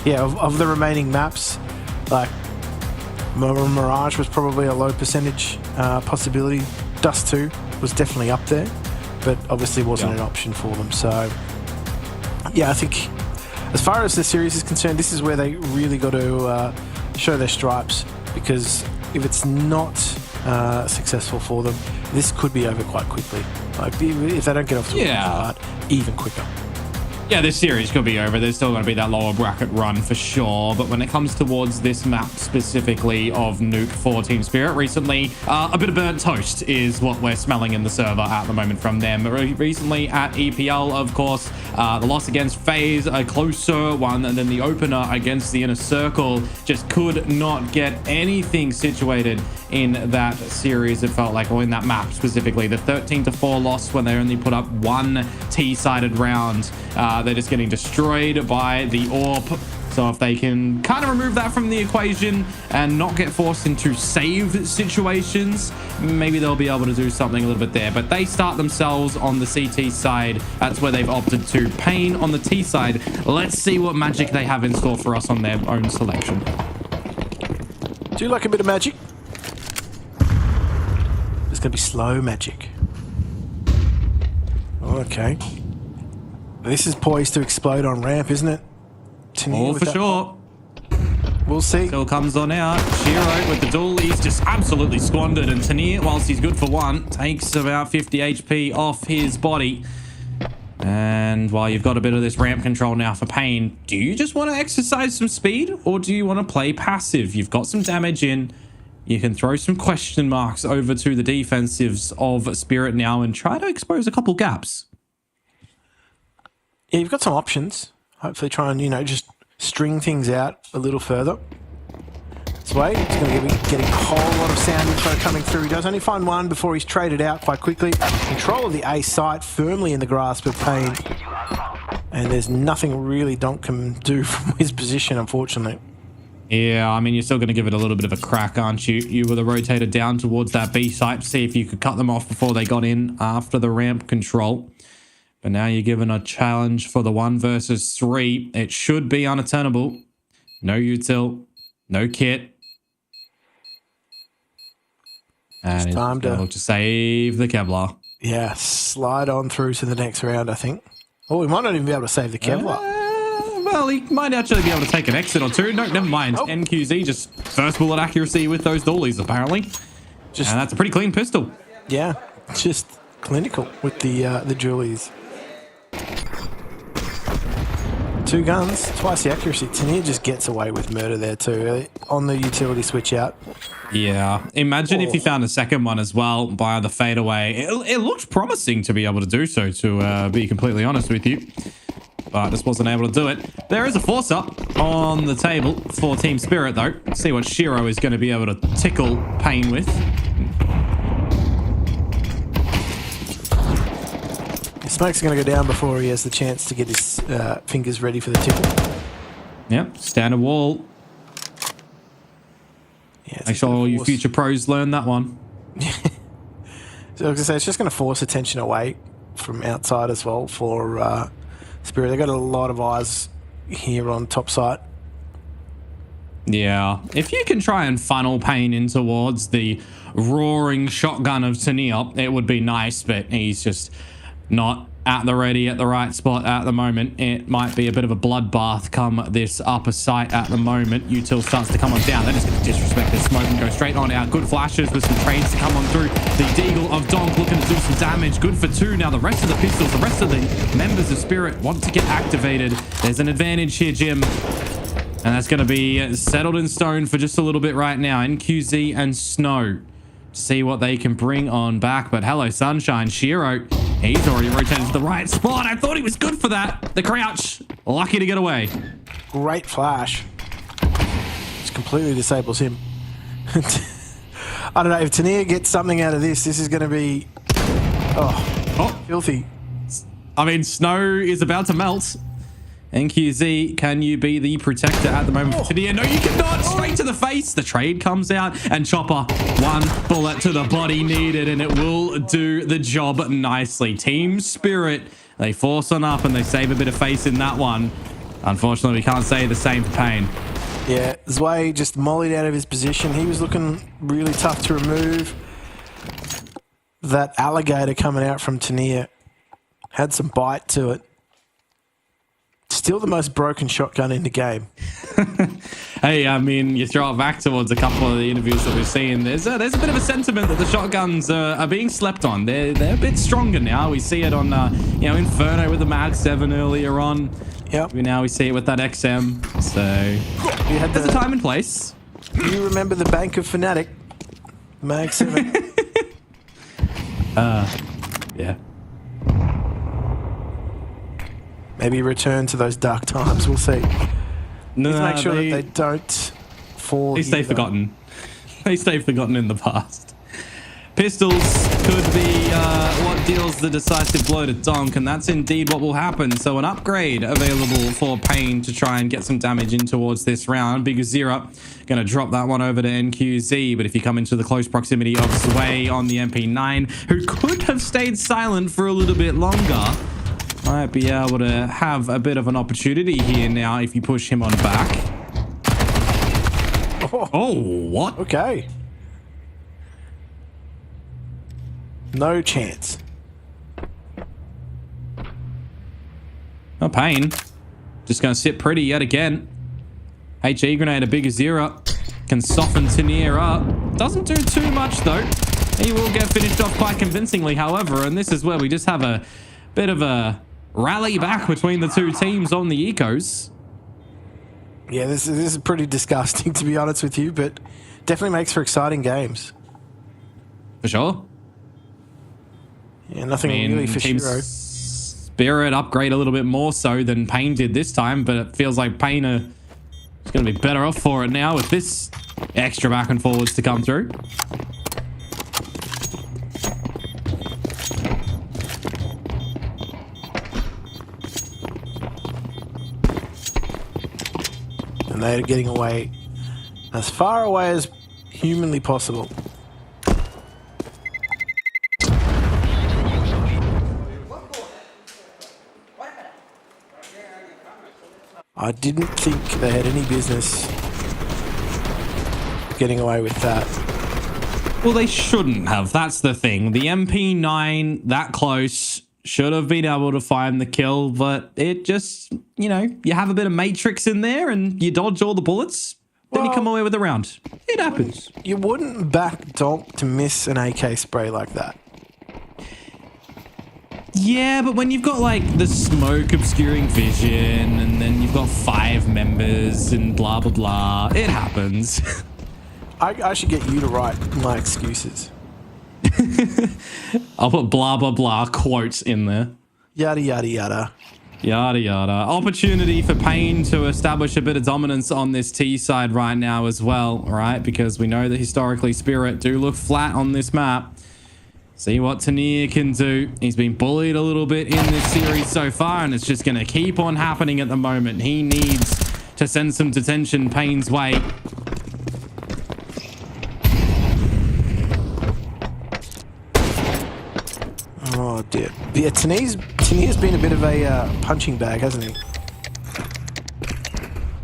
of the remaining maps, like Mirage was probably a low percentage possibility. Dust 2 was definitely up there, but obviously wasn't an option for them. So yeah, I think as far as the series is concerned, this is where they really got to show their stripes, because if it's not successful for them, this could be over quite quickly. Like, if they don't get off to a good start, even quicker. Yeah, this series could be over. There's still going to be that lower bracket run for sure. But when it comes towards this map specifically of Nuke for Team Spirit, recently, a bit of burnt toast is what we're smelling in the server at the moment from them. Recently at EPL, of course, the loss against FaZe, a closer one, and then the opener against the Inner Circle, just could not get anything situated in that series, it felt like, or in that map specifically. The 13-4 loss when they only put up one T-sided round. They're just getting destroyed by the AWP. So if they can kind of remove that from the equation and not get forced into save situations, maybe they'll be able to do something a little bit there. But they start themselves on the CT side. That's where they've opted to. Pain on the T side. Let's see what magic they have in store for us on their own selection. Do you like a bit of magic? It's going to be slow magic. Okay. This is poised to explode on ramp, isn't it? Oh, for sure. We'll see. Still comes on out. Shiro with the duel. He's just absolutely squandered. And Tanir, whilst he's good for one, takes about 50 HP off his body. And while you've got a bit of this ramp control now for Pain, do you just want to exercise some speed, or do you want to play passive? You've got some damage in. You can throw some question marks over to the defensives of Spirit now and try to expose a couple gaps. Yeah, you've got some options. Hopefully try and, just string things out a little further. This way, he's going to be getting a whole lot of sound info coming through. He does only find one before he's traded out quite quickly. Control of the A site, firmly in the grasp of Pain. And there's nothing really Donk can do from his position, unfortunately. Yeah, I mean, you're still going to give it a little bit of a crack, aren't you? You would have rotated down towards that B site to see if you could cut them off before they got in after the ramp control. But now you're given a challenge for the 1 versus 3. It should be unattainable. No util, no kit. And it's time to save the Kevlar. Yeah, slide on through to the next round, I think. Oh, we might not even be able to save the Kevlar. Well, he might actually be able to take an exit or two. No, never mind. Oh. NQZ just first bullet accuracy with those dollies, apparently. And that's a pretty clean pistol. Yeah, just clinical with the Julies. 2 guns, twice the accuracy. Tanir just gets away with murder there too, on the utility switch out. Yeah, imagine if you found a second one as well by the fadeaway. It looked promising to be able to do so, to be completely honest with you. But just wasn't able to do it. There is a force up on the table for Team Spirit though. Let's see what Shiro is going to be able to tickle Pain with. Smoke's going to go down before he has the chance to get his fingers ready for the tickle. Yep, standard wall. Yeah, make sure all you future pros learn that one. So I was going to say, it's just going to force attention away from outside as well for Spirit. They've got a lot of eyes here on top site. Yeah, if you can try and funnel Pain in towards the roaring shotgun of Tanir, it would be nice, but he's just not at the ready at the right spot at the moment. It might be a bit of a bloodbath come this upper site at the moment. Util starts to come on down. They're just going to disrespect this smoke and go straight on out. Good flashes with some trades to come on through. The Deagle of Donk looking to do some damage. Good for 2. Now the rest of the pistols, the rest of the members of Spirit want to get activated. There's an advantage here, Jim. And that's going to be settled in stone for just a little bit right now. NQZ and Snow. See what they can bring on back. But hello, Sunshine. Shiro, he's already rotated to the right spot. I thought he was good for that. The crouch, lucky to get away. Great flash. Just completely disables him. I don't know, if Tania gets something out of this, this is going to be... Oh, filthy. I mean, Snow is about to melt. NQZ, can you be the protector at the moment for Tania? No, you cannot. Straight to the face. The trade comes out, and Chopper, 1 bullet to the body needed, and it will do the job nicely. Team Spirit, they force on up, and they save a bit of face in that one. Unfortunately, we can't say the same for Payne. Yeah, Zwei just mollied out of his position. He was looking really tough to remove. That alligator coming out from Tania had some bite to it. Still the most broken shotgun in the game. Hey, I mean, you throw it back towards a couple of the interviews that we've seen. There's a bit of a sentiment that the shotguns are being slept on. They're a bit stronger now. We see it on Inferno with the Mag 7 earlier on. Yep. Now we see it with that XM. So there's a time and place. You remember the Bank of Fnatic Mag 7? Yeah. Maybe return to those dark times. We'll see. No, Let's make sure that they don't fall. They stay forgotten. They stay forgotten in the past. Pistols could be what deals the decisive blow to Donk, and that's indeed what will happen. So an upgrade available for Payne to try and get some damage in towards this round. Big Zero going to drop that one over to NQZ, but if you come into the close proximity of Zwei on the MP9, who could have stayed silent for a little bit longer, might be able to have a bit of an opportunity here now if you push him on back. Oh, what? Okay. No chance. Oh, Payne. Just going to sit pretty yet again. HE grenade, a bigger Zero. Can soften Tania up. Doesn't do too much, though. He will get finished off quite convincingly, however, and this is where we just have a bit of a rally back between the two teams on the ecos. Yeah, this is pretty disgusting, to be honest with you, but definitely makes for exciting games. For sure. Yeah, nothing really for Team Shiro. Spirit upgrade a little bit more so than Payne did this time, but it feels like Payne is going to be better off for it now with this extra back and forwards to come through. And they're getting away as far away as humanly possible. I didn't think they had any business getting away with that. Well, they shouldn't have. That's the thing. The MP9 that close should have been able to find the kill, but it just, you have a bit of Matrix in there and you dodge all the bullets, then you come away with a round. It happens. You wouldn't back Donk to miss an AK spray like that. Yeah, but when you've got like the smoke obscuring vision and then you've got 5 members and blah, blah, blah, it happens. I should get you to write my excuses. I'll put blah, blah, blah quotes in there. Yada, yada, yada. Yada, yada. Opportunity for Payne to establish a bit of dominance on this T side right now as well, right? Because we know that historically Spirit do look flat on this map. See what Tania can do. He's been bullied a little bit in this series so far, and it's just going to keep on happening at the moment. He needs to send some detention Payne's way. Oh dear. Yeah, Tania's been a bit of a punching bag, hasn't he?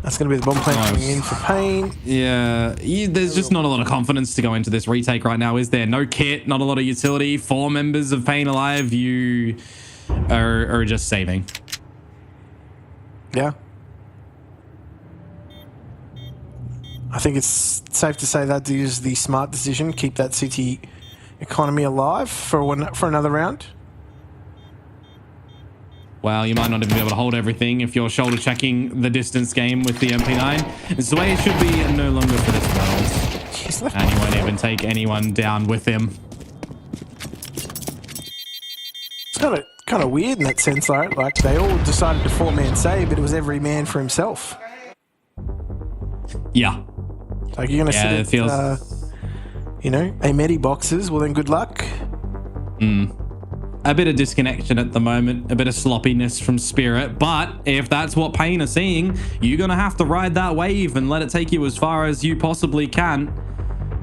That's going to be the bomb plant coming in for Payne. Yeah, there's just not a lot of confidence to go into this retake right now, is there? No kit, not a lot of utility. 4 members of Payne alive. You or just saving. Yeah. I think it's safe to say that is the smart decision. Keep that city economy alive for another round. Well, you might not even be able to hold everything if you're shoulder checking the distance game with the MP9. It's the way it should be, and no longer for this world. And he won't even take anyone down with him. It's kind of weird in that sense, though. Like they all decided to four-man save, but it was every man for himself. Yeah. Like you're going to sit it at, feels... a medi boxes. Well, then good luck. A bit of disconnection at the moment, a bit of sloppiness from Spirit, but if that's what Pain are seeing, you're going to have to ride that wave and let it take you as far as you possibly can.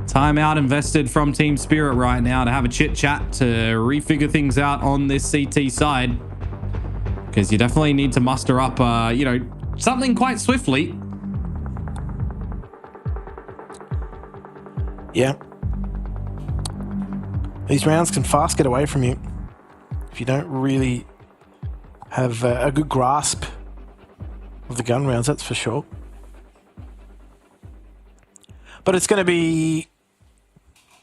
Timeout invested from Team Spirit right now to have a chit chat to refigure things out on this CT side, because you definitely need to muster up, something quite swiftly. Yeah. These rounds can fast get away from you if you don't really have a good grasp of the gun rounds, that's for sure. But it's going to be...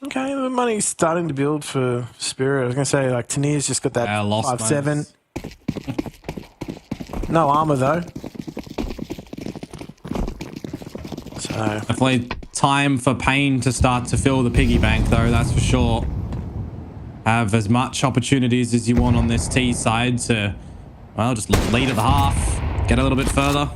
Okay, the money's starting to build for Spirit. I was going to say, like, Tanir's just got that 5-7. No armor, though. So... Definitely time for Pain to start to fill the piggy bank, though, that's for sure. Have as much opportunities as you want on this T side to, well, just lead at the half, get a little bit further.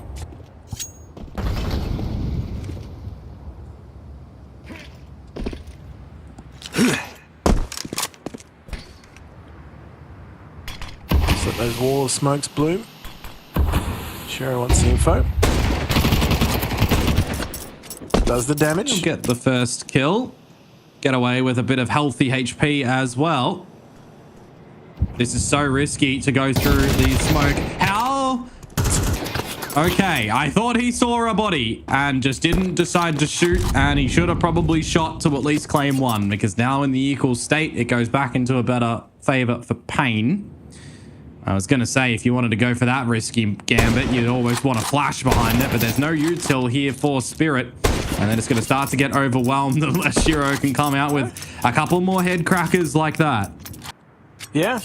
Just let those wall of smokes bloom. Shero wants the info. Does the damage. You'll get the first kill. Get away with a bit of healthy HP as well. This is so risky to go through the smoke. How? Okay, I thought he saw a body and just didn't decide to shoot, and he should have probably shot to at least claim one, because now in the equal state, it goes back into a better favor for Pain. I was going to say, if you wanted to go for that risky gambit, you'd almost want a flash behind it, but there's no util here for Spirit. And then it's going to start to get overwhelmed unless Shiro can come out with a couple more head crackers like that. Yeah.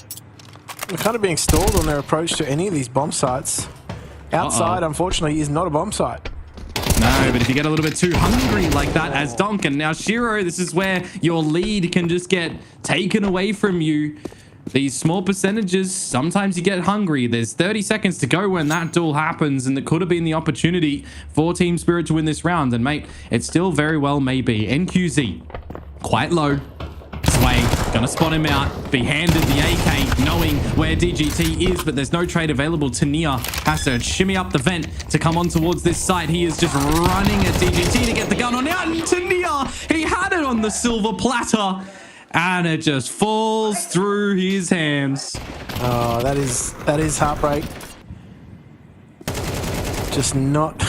They're kind of being stalled on their approach to any of these bomb sites. Outside, unfortunately, is not a bomb site. No, but if you get a little bit too hungry like that as Duncan. Now, Shiro, this is where your lead can just get taken away from you. These small percentages, sometimes you get hungry. There's 30 seconds to go when that duel happens, and there could have been the opportunity for Team Spirit to win this round. And mate, it still very well may be. NQZ, quite low. Sway, gonna spot him out, be handed the AK, knowing where DGT is, but there's no trade available. Tania has to shimmy up the vent to come on towards this site. He is just running at DGT to get the gun on out, and Tania, he had it on the silver platter. And it just falls through his hands. Oh, that is heartbreak. Just not...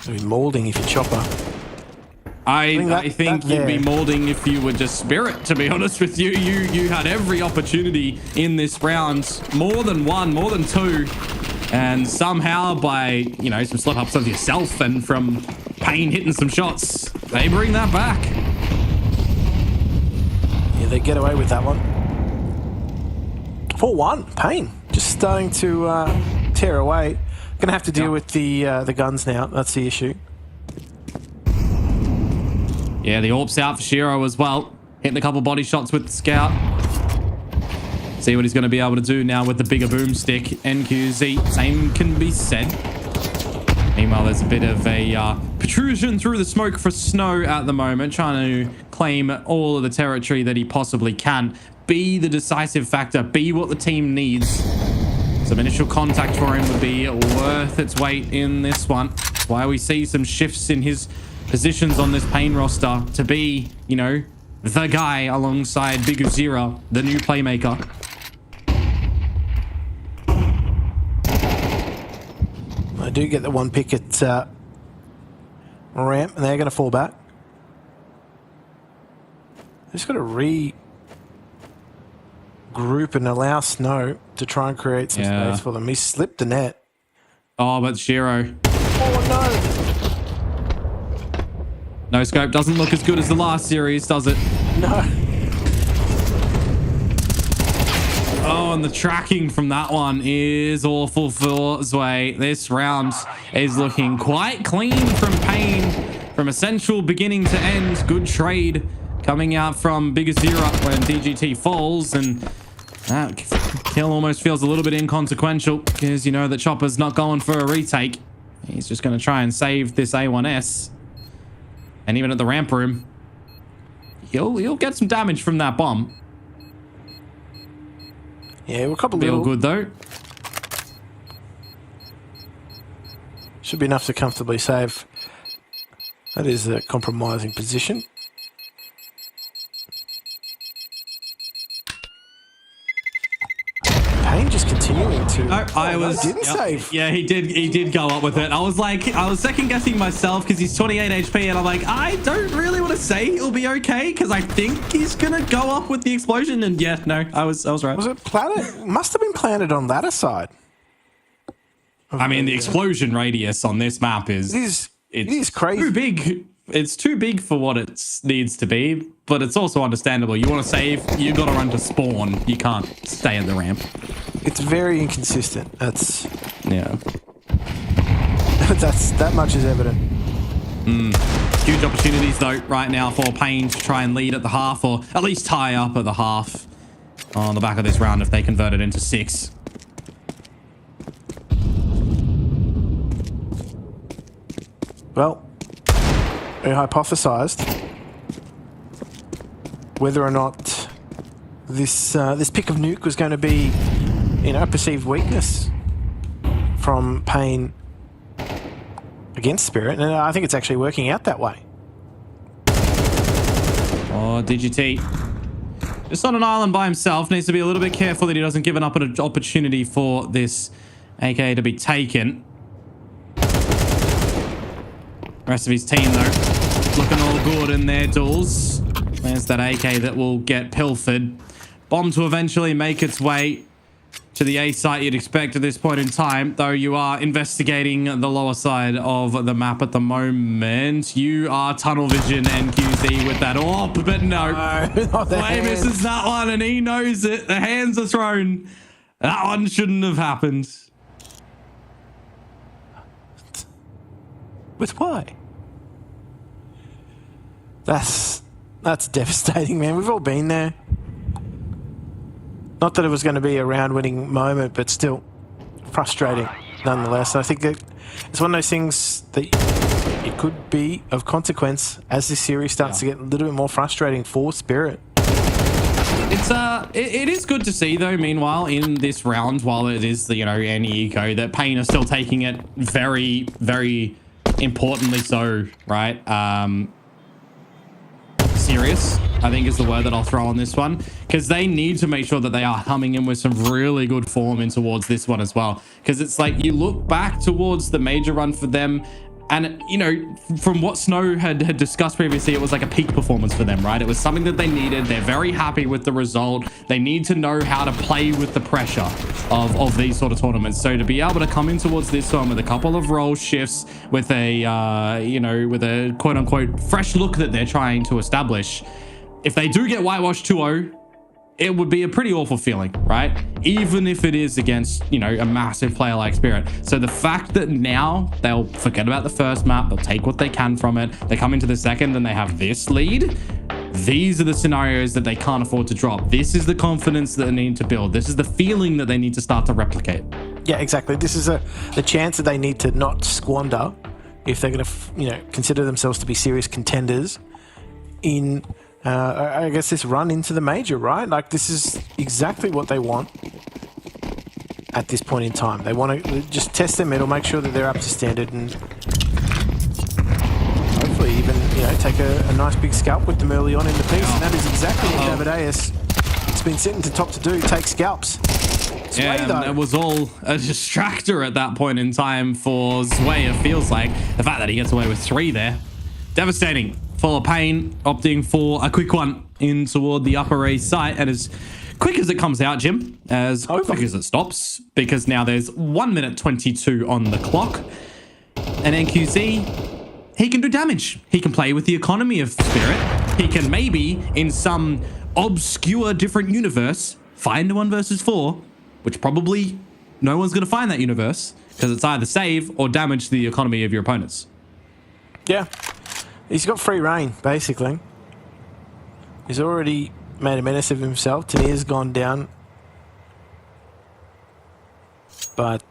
It'd be moulding if you chopper. I think you'd be moulding if you were just Spirit, to be honest with you. You had every opportunity in this round. More than one, more than two. And somehow by, some slip-ups of yourself and from Pain hitting some shots, they bring that back. They get away with that one. 4-1, Pain just starting to tear away. Gonna have to deal with the guns now. That's the issue. Yeah, the AWP's out for Shiro as well. Hitting a couple body shots with the scout. See what he's going to be able to do now with the bigger boomstick. NQZ, same can be said. Meanwhile, there's a bit of a protrusion through the smoke for Snow at the moment, trying to claim all of the territory that he possibly can. Be the decisive factor, be what the team needs. Some initial contact for him would be worth its weight in this one. That's why we see some shifts in his positions on this Pain roster to be, the guy alongside Big Uzira, the new playmaker. I do get the one pick at ramp, and they're going to fall back. Just got to group and allow Snow to try and create some space for them. He slipped the net. Oh, but Shiro. Oh, no. No scope doesn't look as good as the last series, does it? No. Oh, and the tracking from that one is awful for Zwei. This round is looking quite clean from Pain. From essential beginning to end. Good trade coming out from Big Azira when DGT falls. And that kill almost feels a little bit inconsequential because you know that Chopper's not going for a retake. He's just going to try and save this A1S. And even at the ramp room, he'll get some damage from that bomb. Yeah, we're a couple Feel good though. Should be enough to comfortably save. That is a compromising position. Payne just continuing to. No, didn't save. Yeah, he did go up with it. I was second guessing myself because he's 28 HP, and I'm like, I don't really want to say he'll be okay because I think he's gonna go up with the explosion. And yeah, no, I was right. Was it planted? Must have been planted on ladder side. I mean, the explosion radius on this map is it is crazy. Too big. It's too big for what it needs to be, but it's also understandable. You want to save, you got to run to spawn. You can't stay at the ramp. It's very inconsistent. That's yeah. that much is evident. Huge opportunities though right now for Pain to try and lead at the half, or at least tie up at the half on the back of this round if they convert it into 6. Well, we hypothesized whether or not this pick of Nuke was going to be, you know, a perceived weakness from Pain against Spirit, and I think it's actually working out that way. Oh, DGT. Just on an island by himself, needs to be a little bit careful that he doesn't give up an opportunity for this AK to be taken. Rest of his team though, looking all good in their duels. There's that AK that will get pilfered. Bomb to eventually make its way to the A site you'd expect at this point in time, though you are investigating the lower side of the map at the moment. You are tunnel vision NQZ with that AWP, but no. Way misses that one and he knows it. The hands are thrown. That one shouldn't have happened. With why? That's devastating, man. We've all been there. Not that it was going to be a round-winning moment, but still frustrating nonetheless. I think that it's one of those things that it could be of consequence as this series starts to get a little bit more frustrating for Spirit. It is good to see though, meanwhile, in this round, while it is the, you know, any eco, that Pain are still taking it very, very importantly so, right? Serious, I think is the word that I'll throw on this one, because they need to make sure that they are coming in with some really good form in towards this one as well, because it's like you look back towards the major run for them and, you know, from what Snow had discussed previously, it was like a peak performance for them, right? It was something that they needed. They're very happy with the result. They need to know how to play with the pressure of these sort of tournaments. So to be able to come in towards this one with a couple of role shifts, with a, you know, with a quote unquote fresh look that they're trying to establish, if they do get whitewashed 2-0, it would be a pretty awful feeling, right? Even if it is against, you know, a massive player like Spirit. So the fact that now they'll forget about the first map, they'll take what they can from it, they come into the second and they have this lead, these are the scenarios that they can't afford to drop. This is the confidence that they need to build. This is the feeling that they need to start to replicate. Yeah, exactly. This is the chance that they need to not squander if they're going to, you know, consider themselves to be serious contenders in... I guess this run into the major, right? Like, this is exactly what they want at this point in time. They want to just test their mettle, make sure that they're up to standard, and hopefully even, you know, take a nice big scalp with them early on in the piece. And that is exactly what Amadeus has been sitting to top to do, take scalps. Yeah, and it was all a distractor at that point in time for Zwei, it feels like. The fact that he gets away with 3 there. Devastating for Pain, opting for a quick one in toward the upper A site, and is quick as it comes out, Jim, as quick as it stops, because now there's 1 minute 22 on the clock. And NQZ, he can do damage. He can play with the economy of Spirit. He can maybe, in some obscure different universe, find a 1 versus 4, which probably no one's going to find that universe, because it's either save or damage the economy of your opponents. Yeah. He's got free reign, basically. He's already made a menace of himself. Tanir's gone down. But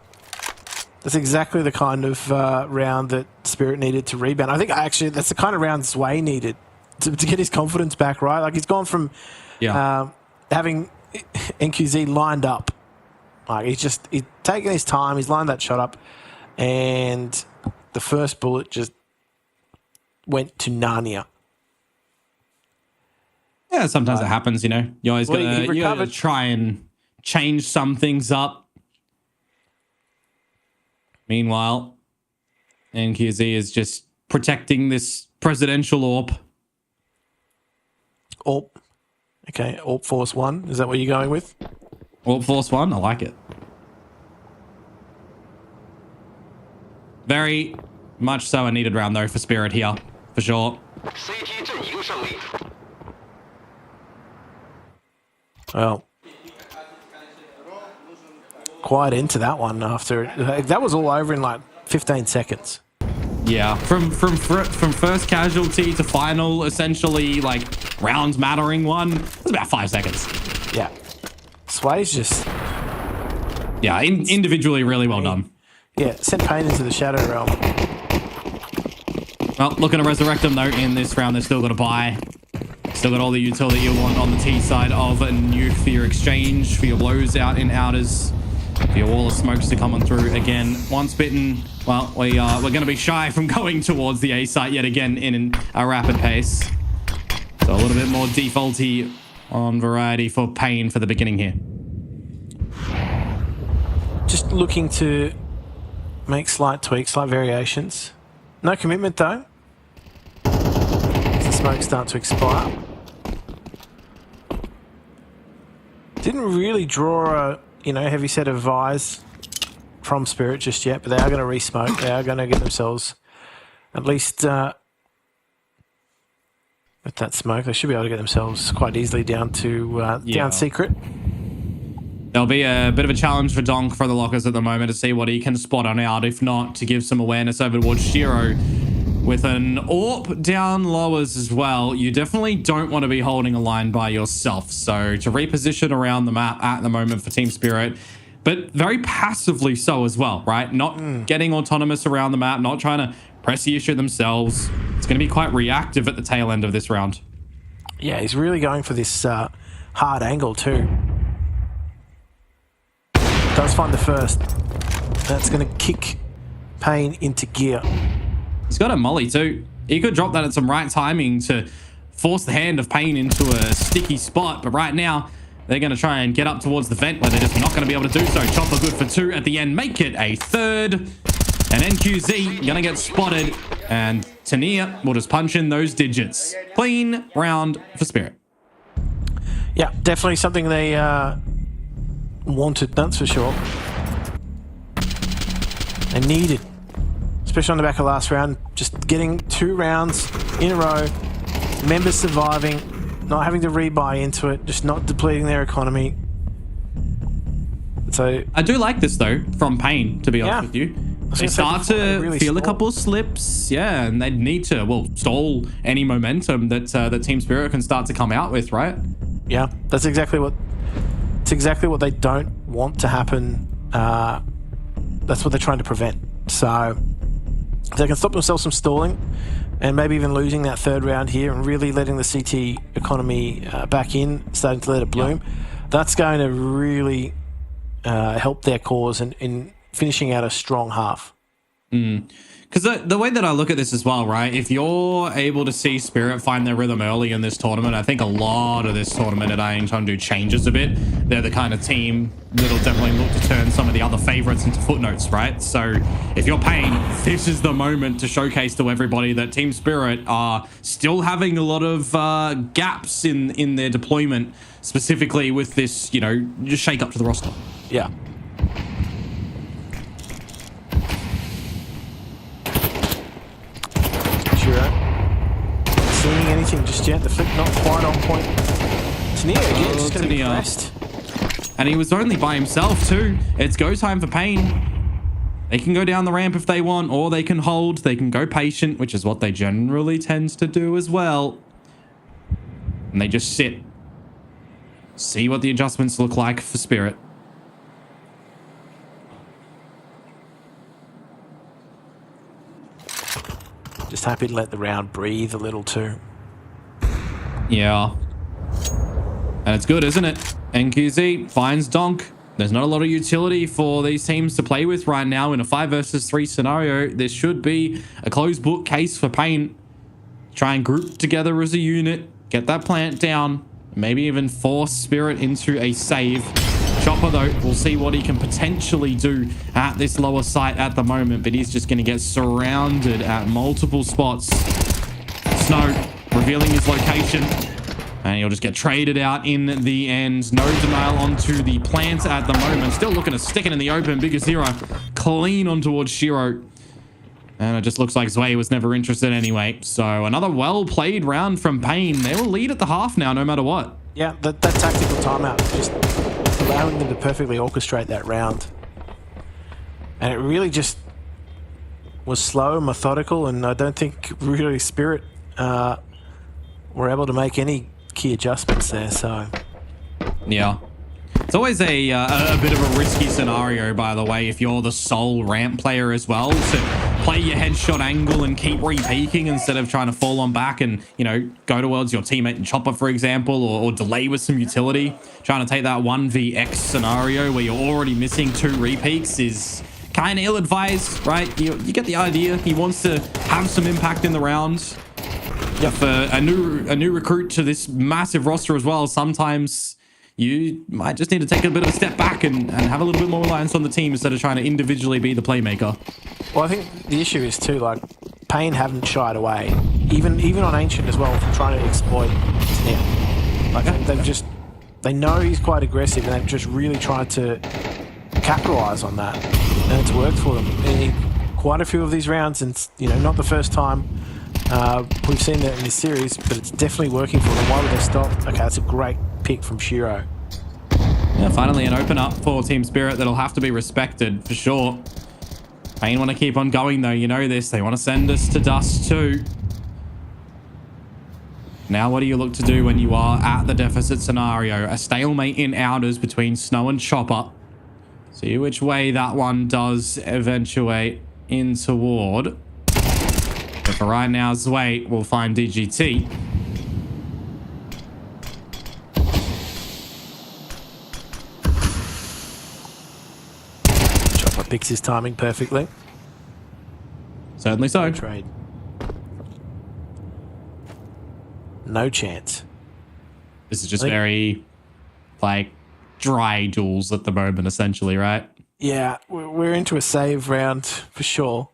that's exactly the kind of round that Spirit needed to rebound. I think actually that's the kind of round Sway needed to get his confidence back, right? Like he's gone from having NQZ lined up. Like he's taken his time, he's lined that shot up, and the first bullet just went to Narnia. Yeah, sometimes it happens, you know. You always gotta try and change some things up. Meanwhile, NQZ is just protecting this presidential AWP. AWP. Okay, AWP Force 1. Is that what you're going with? AWP Force 1, I like it. Very much so a needed round, though, for Spirit here, for sure. Well, quite into that one after that was all over in like 15 seconds. Yeah, from first casualty to final, essentially like rounds mattering one. It's about 5 seconds. Yeah, Sway's just individually really well done. Yeah, sent Pain into the Shadow Realm. Well, looking to resurrect them though in this round. They're still got to buy. Still got all the utility you want on the T side of a nuke for your exchange, for your blows out in outers, for your wall of smokes to come on through again. Once bitten, well, we're going to be shy from going towards the A site yet again in a rapid pace. So a little bit more defaulty on variety for Pain for the beginning here. Just looking to make slight tweaks, slight variations. No commitment though. As the smokes start to expire. Didn't really draw a heavy set of eyes from Spirit just yet, but they are going to re-smoke. They are going to get themselves at least with that smoke. They should be able to get themselves quite easily down to down secret. There'll be a bit of a challenge for Donk for the lockers at the moment to see what he can spot on out. If not, to give some awareness over towards Shiro. With an AWP down lowers as well, you definitely don't want to be holding a line by yourself. So to reposition around the map at the moment for Team Spirit, but very passively so as well, right? Not getting autonomous around the map, not trying to press the issue themselves. It's going to be quite reactive at the tail end of this round. Yeah, he's really going for this hard angle too. Does find the first. That's going to kick Pain into gear. He's got a molly too. He could drop that at some right timing to force the hand of Pain into a sticky spot. But right now, they're going to try and get up towards the vent where they're just not going to be able to do so. Chopper good for 2 at the end. Make it a third. And NQZ going to get spotted. And Tanir will just punch in those digits. Clean round for Spirit. Yeah, definitely something they wanted, that's for sure. They needed. Especially on the back of last round, just getting 2 rounds in a row, members surviving, not having to rebuy into it, just not depleting their economy. So I do like this though from Pain, to be honest with you. They start to really feel a couple of slips, and they need to stall any momentum that that Team Spirit can start to come out with, right? Yeah, that's exactly what they don't want to happen. That's what they're trying to prevent. So if they can stop themselves from stalling and maybe even losing that third round here and really letting the CT economy back in, starting to let it bloom, that's going to really help their cause in finishing out a strong half. Because the way that I look at this as well, right? If you're able to see Spirit find their rhythm early in this tournament, I think a lot of this tournament at IEM Chengdu changes a bit. They're the kind of team that'll definitely look to turn some of the other favorites into footnotes, right? So if you're Pain, this is the moment to showcase to everybody that Team Spirit are still having a lot of gaps in their deployment, specifically with this, you know, just shake up to the roster. Yeah. Seeing anything just yet? The flick not quite on point. Tania again, just going to be pressed. And he was only by himself too. It's go time for Pain. They can go down the ramp if they want, or they can hold. They can go patient, which is what they generally tend to do as well. And they just sit. See what the adjustments look like for Spirit. Just happy to let the round breathe a little too. Yeah. And it's good, isn't it? NQZ finds Donk. There's not a lot of utility for these teams to play with right now in a 5 versus 3 scenario. This should be a closed book case for Pain. Try and group together as a unit. Get that plant down. Maybe even force Spirit into a save. Chopper, though, we'll see what he can potentially do at this lower site at the moment, but he's just going to get surrounded at multiple spots. Snow revealing his location, and he'll just get traded out in the end. No denial onto the plant at the moment. Still looking to stick it in the open. Big Zero clean on towards Shiro. And it just looks like Zwei was never interested anyway. So another well-played round from Pain. They will lead at the half now, no matter what. Yeah, that tactical timeout just allowing them to perfectly orchestrate that round. And it really just was slow, methodical, and I don't think really Spirit were able to make any key adjustments there, so... Yeah. It's always a bit of a risky scenario, by the way, if you're the sole ramp player as well, to play your headshot angle and keep re-peeking instead of trying to fall on back and, you know, go towards your teammate and Chopper, for example, or delay with some utility. Trying to take that 1vx scenario where you're already missing 2 re-peeks is kind of ill-advised, right? You get the idea. He wants to have some impact in the round. Yeah, for a new recruit to this massive roster as well, sometimes you might just need to take a bit of a step back and have a little bit more reliance on the team instead of trying to individually be the playmaker. Well, I think the issue is too, like, Pain haven't shied away, even on Ancient as well, from trying to exploit Tania. Like, they've just, they know he's quite aggressive, and they've just really tried to capitalize on that, and it's worked for them in quite a few of these rounds. And, you know, not the first time we've seen that in this series, but it's definitely working for them. Why would they stop? Okay, that's a great pick from Shiro. Yeah, finally an open up for Team Spirit that'll have to be respected for sure. Pain want to keep on going though, you know this. They want to send us to dust too. Now what do you look to do when you are at the deficit scenario? A stalemate in outers between Snow and Chopper. See which way that one does eventuate in toward. But for right now, Zwei will find DGT. Chopper picks his timing perfectly. Certainly so. Trade. No chance. This is just very, like, dry duels at the moment, essentially, right? Yeah, we're into a save round for sure.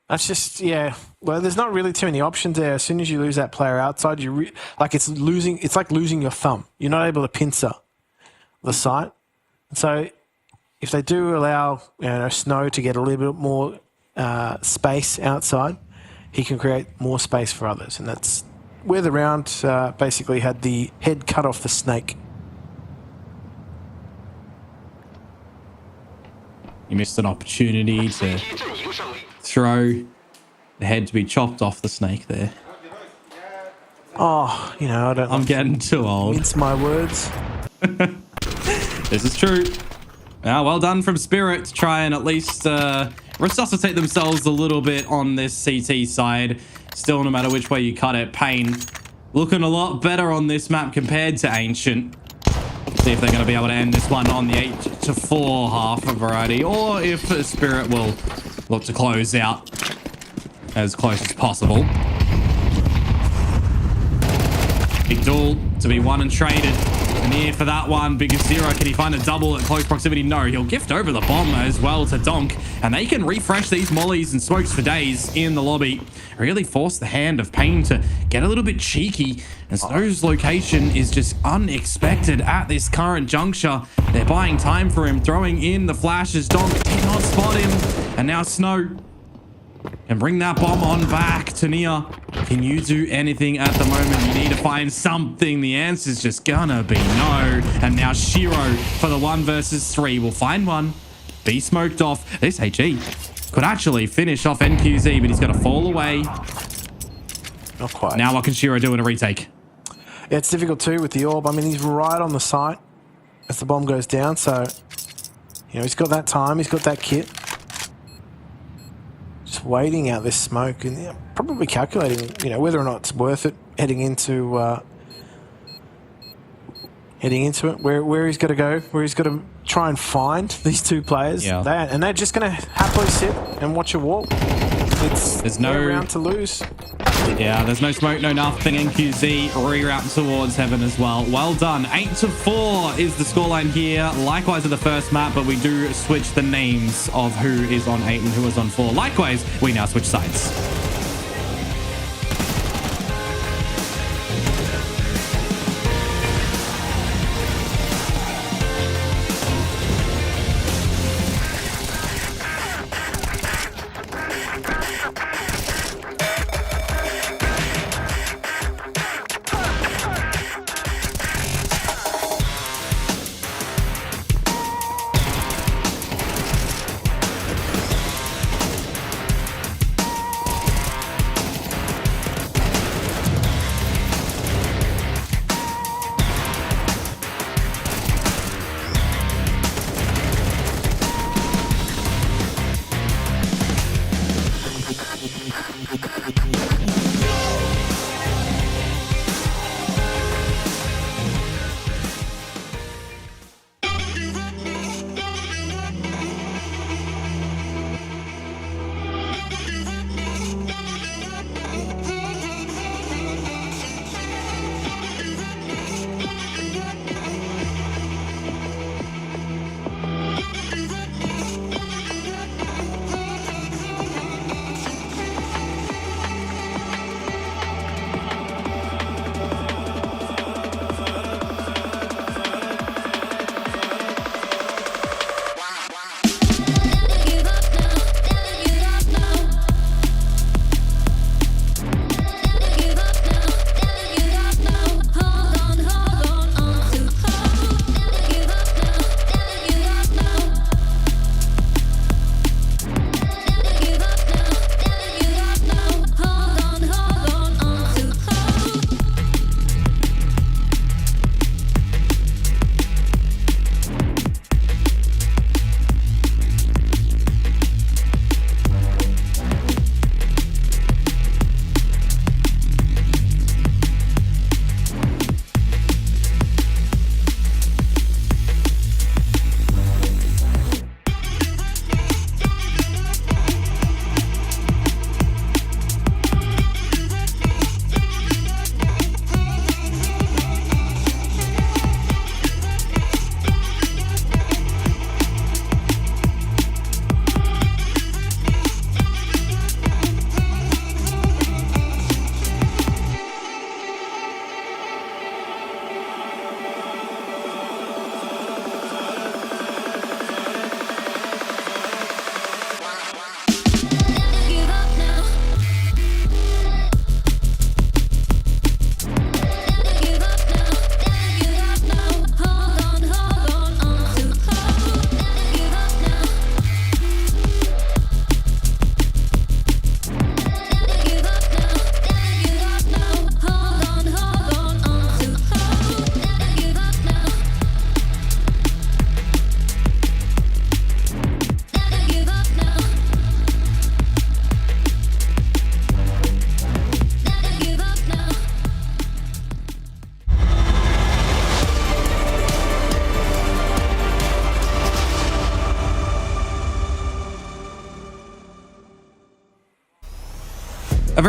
That's just, yeah. Well, there's not really too many options there. As soon as you lose that player outside, it's like losing your thumb. You're not able to pincer the site. And so if they do allow, you know, Snow to get a little bit more space outside, he can create more space for others. And that's where the round basically had the head cut off the snake. You missed an opportunity to throw the head to be chopped off the snake there. Oh, you know, I'm getting too old. Mince my words. This is true. Well done from Spirit to try and at least resuscitate themselves a little bit on this CT side. Still, no matter which way you cut it, Pain looking a lot better on this map compared to Ancient. See if they're going to be able to end this one on the 8-4 half variety, or if Spirit will look to close out as close as possible. Big duel to be won and traded. And here for that one, Biggest Zero. Can he find a double at close proximity? No, he'll gift over the bomb as well to Donk. And they can refresh these mollies and smokes for days in the lobby. Really force the hand of Pain to get a little bit cheeky. And Snow's location is just unexpected at this current juncture. They're buying time for him, throwing in the flashes. Donk did not spot him. And now Snow can bring that bomb on back to Nia. Can you do anything at the moment? You need to find something. The answer's just gonna be no. And now Shiro for the 1 versus 3 will find one. Be smoked off. This HE could actually finish off NQZ, but he's gonna fall away. Not quite. Now what can Shiro do in a retake? Yeah, it's difficult too with the orb. I mean, he's right on the site as the bomb goes down, so he's got that time, he's got that kit. Just waiting out this smoke and probably calculating, whether or not it's worth it heading into it, where he's got to go, where he's got to try and find these two players. Yeah. And they're just going to happily sit and watch a walk. There's no round to lose. Yeah, there's no smoke, no nothing. NQZ reroute towards heaven as well. Well done. 8-4 is the scoreline here. Likewise at the first map, but we do switch the names of who is on 8 and who is on 4. Likewise, we now switch sides.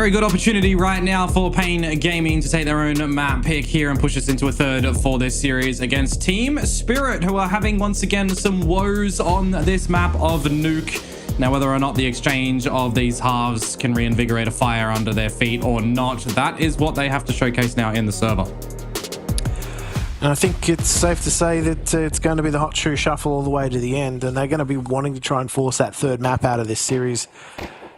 very good opportunity right now for Pain Gaming to take their own map pick here and push us into a third for this series against Team Spirit, who are having once again some woes on this map of Nuke. Now, whether or not the exchange of these halves can reinvigorate a fire under their feet or not, that is what they have to showcase now in the server. And I think it's safe to say that it's going to be the hot shoe shuffle all the way to the end, and they're going to be wanting to try and force that third map out of this series.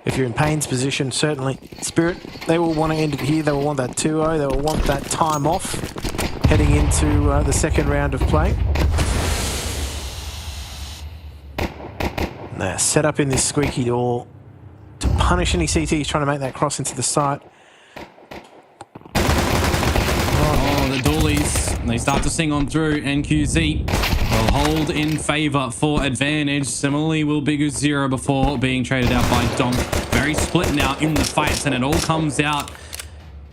If you're in Pain's position, certainly Spirit, they will want to end it here. They will want that 2-0. They will want that time off heading into the second round of play. They're set up in this squeaky door to punish any CTs trying to make that cross into the site. Oh, the Doolies, they start to sing on through. NQZ will hold in favor for advantage. Similarly will Big Zero before being traded out by Donk. Very split now in the fights, and it all comes out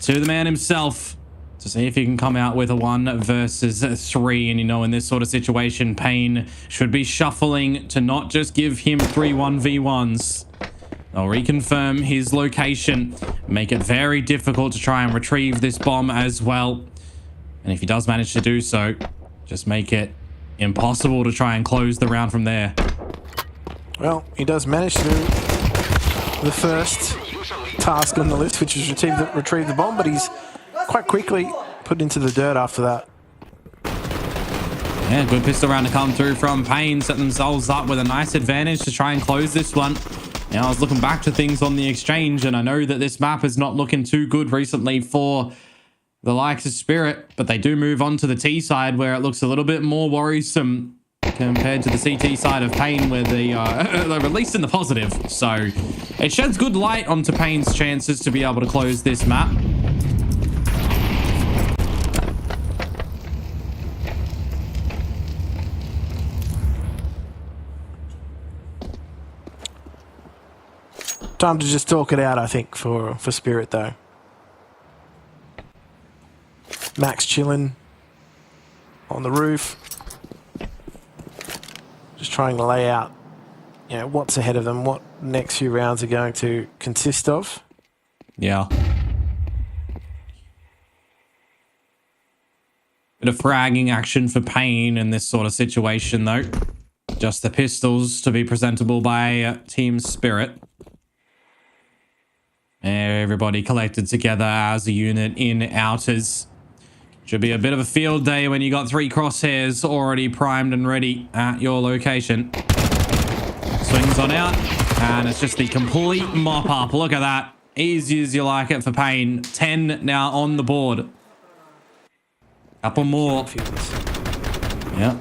to the man himself to see if he can come out with a 1 versus 3. And you know, in this sort of situation, Pain should be shuffling to not just give him 3 1v1s. They'll reconfirm his location, make it very difficult to try and retrieve this bomb as well. And if he does manage to do so, just make it impossible to try and close the round from there. Well, he does manage to do the first task on the list, which is retrieve the bomb, but he's quite quickly put into the dirt after that. Yeah, good pistol round to come through from Pain, set themselves up with a nice advantage to try and close this one. Now, I was looking back to things on the exchange, and I know that this map is not looking too good recently for the likes of Spirit, but they do move on to the T side, where it looks a little bit more worrisome compared to the CT side of Pain, where they're at least in the positive. So it sheds good light onto Pain's chances to be able to close this map. Time to just talk it out, I think, for Spirit, though. Max chilling on the roof. Just trying to lay out, you know, what's ahead of them, what next few rounds are going to consist of. Yeah. Bit of fragging action for Pain in this sort of situation, though. Just the pistols to be presentable by Team Spirit. Everybody collected together as a unit in outers. Should be a bit of a field day when you got 3 crosshairs already primed and ready at your location. Swings on out, and it's just the complete mop up. Look at that. Easy as you like it for Pain. 10 now on the board. Couple more. Yeah.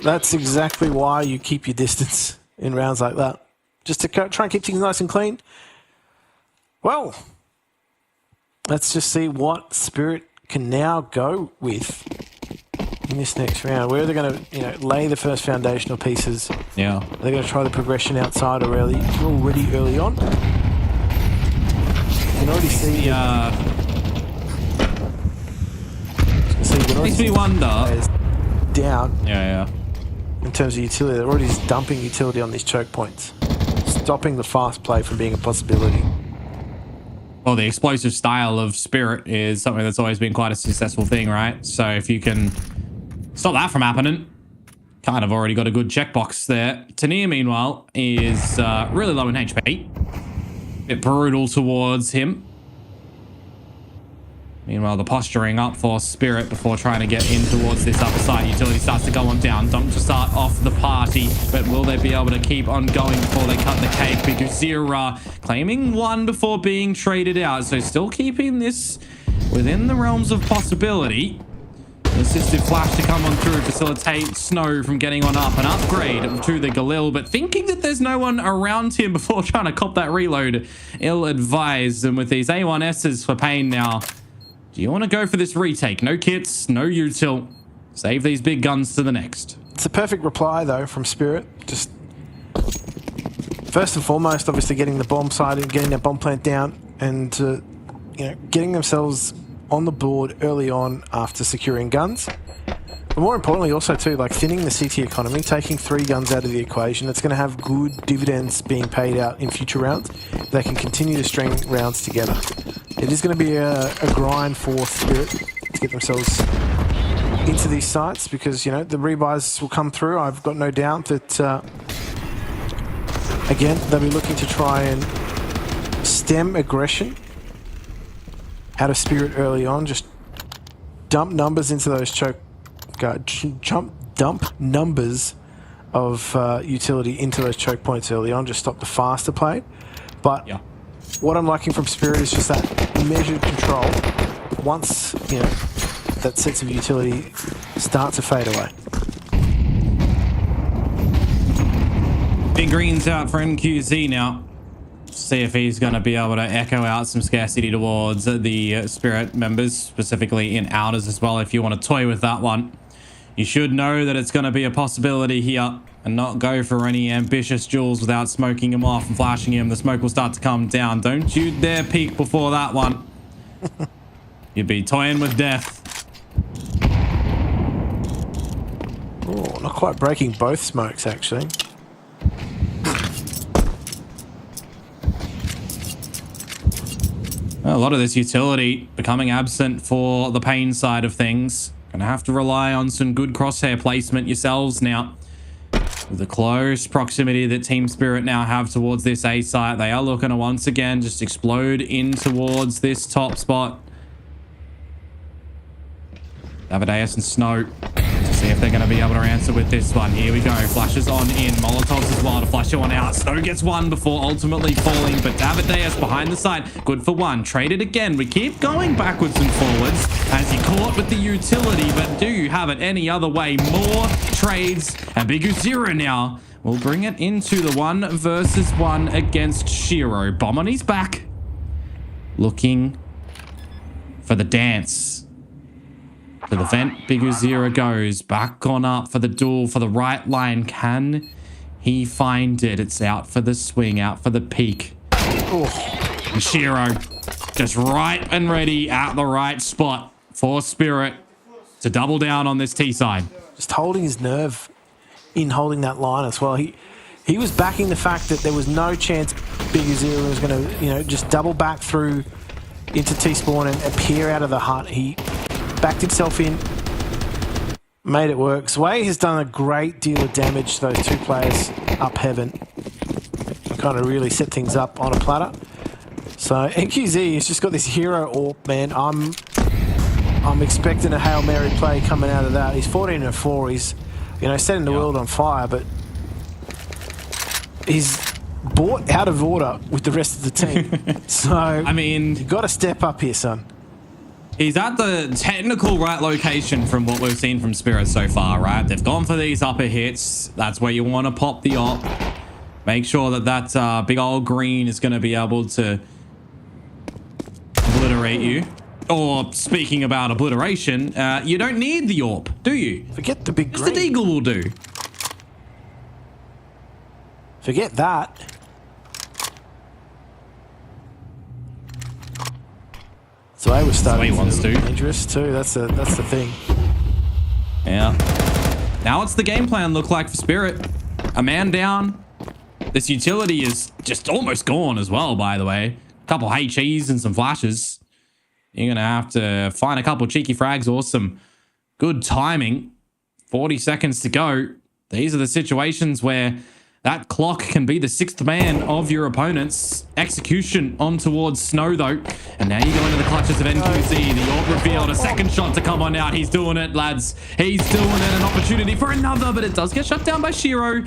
That's exactly why you keep your distance in rounds like that. Just to try and keep things nice and clean. Well, let's just see what Spirit can now go with in this next round. Where are they going to, you know, lay the first foundational pieces? Yeah. They're going to try the progression outside already early on. You can already see. Makes me wonder. Down. Yeah. In terms of utility, they're already just dumping utility on these choke points, stopping the fast play from being a possibility. Well, the explosive style of Spirit is something that's always been quite a successful thing, right? So if you can stop that from happening, kind of already got a good checkbox there. Tania, meanwhile, is really low in HP. Bit brutal towards him. Meanwhile, the posturing up for Spirit before trying to get in towards this upper side. Utility starts to go on down. Don't just start off the party, but will they be able to keep on going before they cut the cake? Because Zira claiming 1 before being traded out. So still keeping this within the realms of possibility. Assisted flash to come on through, facilitate Snow from getting on up. An upgrade to the Galil, but thinking that there's no one around him before trying to cop that reload. Ill-advised. And with these A1Ss for Pain now, do you want to go for this retake? No kits, no util. Save these big guns to the next. It's a perfect reply, though, from Spirit. Just first and foremost, obviously getting the bomb side and getting that bomb plant down, and you know, getting themselves on the board early on after securing guns. But more importantly also too, like thinning the CT economy, taking 3 guns out of the equation, it's going to have good dividends being paid out in future rounds. They can continue to string rounds together. It is going to be a grind for Spirit to get themselves into these sites because, you know, the rebuys will come through. I've got no doubt that, again, they'll be looking to try and stem aggression out of Spirit early on. Just dump numbers into those dump numbers of utility into those choke points early on. Just stop the faster play. But what I'm liking from Spirit is just that measured control. Once, you know, that sense of utility starts to fade away. Big green's out for NQZ now. See if he's going to be able to echo out some scarcity towards the Spirit members, specifically in outers as well. If you want to toy with that one, you should know that it's going to be a possibility here and not go for any ambitious duels without smoking him off and flashing him. The smoke will start to come down. Don't you dare peek before that one. You'd be toying with death. Oh, not quite breaking both smokes, actually. A lot of this utility becoming absent for the pain side of things. Gonna have to rely on some good crosshair placement yourselves now. With the close proximity that Team Spirit now have towards this A site, they are looking to once again just explode in towards this top spot. Amadeus and Snow to see if they're going to be able to answer with this one. Here we go. Flashes on in. Molotovs as well to flash one out. Snow gets one before ultimately falling, but Amadeus behind the side. Good for one. Traded again. We keep going backwards and forwards as he caught with the utility, but do you have it any other way? More trades, and Bigu Zero now will bring it into the 1 versus 1 against Shiro. Bomb on his back. Looking for the dance. To the vent, Bigu Zero goes back on up for the duel for the right line. Can he find it? It's out for the swing, out for the peak. And Shiro just right and ready at the right spot for Spirit to double down on this T side. Just holding his nerve in holding that line as well. He was backing the fact that there was no chance Bigu Zero was going to, you know, just double back through into T-spawn and appear out of the hut. He backed himself in, made it work. Sway has done a great deal of damage to those 2 players up heaven. Kind of really set things up on a platter. So NQZ has just got this hero AWP, man. I'm expecting a Hail Mary play coming out of that. He's 14-4. He's, you know, setting the world on fire, but he's bought out of order with the rest of the team. So I mean, you got to step up here, son. He's at the technical right location from what we've seen from Spirit so far, right? They've gone for these upper hits. That's where you want to pop the op. Make sure that that big old green is going to be able to obliterate you. Or speaking about obliteration, you don't need the AWP, do you? Forget the big green. Just the Deagle will do. Forget that. So I was starting wants to. Dangerous too. That's the thing. Yeah. Now what's the game plan look like for Spirit? A man down. This utility is just almost gone as well, by the way. A couple HEs and some flashes. You're going to have to find a couple cheeky frags or some good timing. 40 seconds to go. These are the situations where that clock can be the 6th man of your opponent's execution on towards Snow, though. And now you go into the clutches of NQZ. The AWP revealed. A second shot to come on out. He's doing it, lads. He's doing it. An opportunity for another, but it does get shut down by Shiro.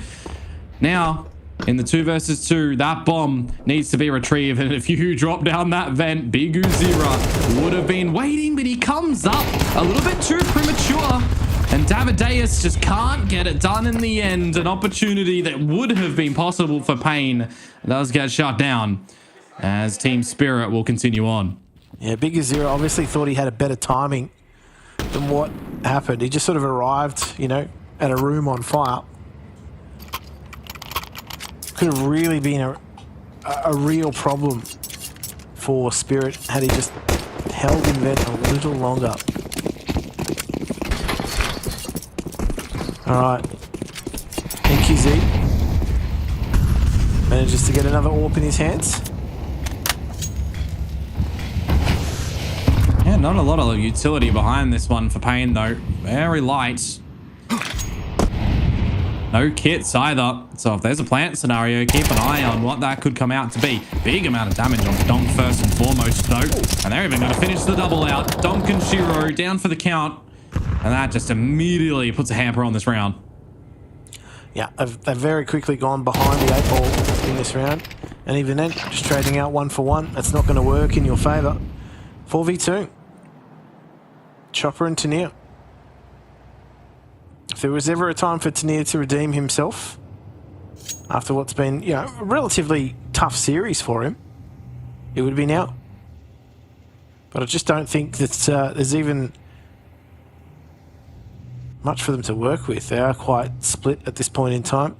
Now, in the 2 versus 2, that bomb needs to be retrieved. And if you drop down that vent, Bigu Zira would have been waiting, but he comes up a little bit too premature. And Davideus just can't get it done in the end. An opportunity that would have been possible for Pain does get shut down as Team Spirit will continue on. Yeah, Bigu Zira obviously thought he had a better timing than what happened. He just sort of arrived, you know, at a room on fire. Could have really been a real problem for Spirit had he just held in vent a little longer. All right. NQZ manages to get another AWP in his hands. Yeah, not a lot of utility behind this one for Payne, though. Very light. No kits either. So if there's a plant scenario, keep an eye on what that could come out to be. Big amount of damage on Donk first and foremost, though. And they're even going to finish the double out. Donk and Shiro down for the count. And that just immediately puts a hamper on this round. Yeah, they've very quickly gone behind the 8-ball in this round. And even then, just trading out 1 for 1. That's not going to work in your favour. 4v2. Chopper and Tania. If there was ever a time for Tania to redeem himself after what's been, a relatively tough series for him, it would be now. But I just don't think that there's even much for them to work with. They are quite split at this point in time.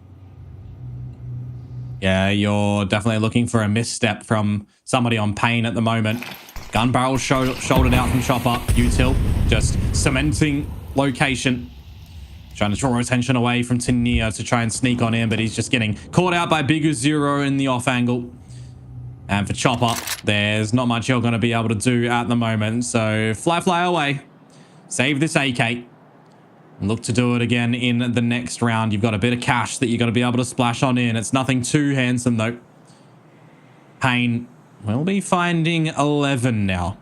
Yeah, you're definitely looking for a misstep from somebody on Payne at the moment. Gun barrel shouldered out from Chopper. Util just cementing location. Trying to draw attention away from Tania to try and sneak on in, but he's just getting caught out by Bigger Zero in the off angle. And for Chopper, there's not much you're going to be able to do at the moment. So fly away. Save this AK. And look to do it again in the next round. You've got a bit of cash that you're going to be able to splash on in. It's nothing too handsome, though. Payne will be finding 11 now.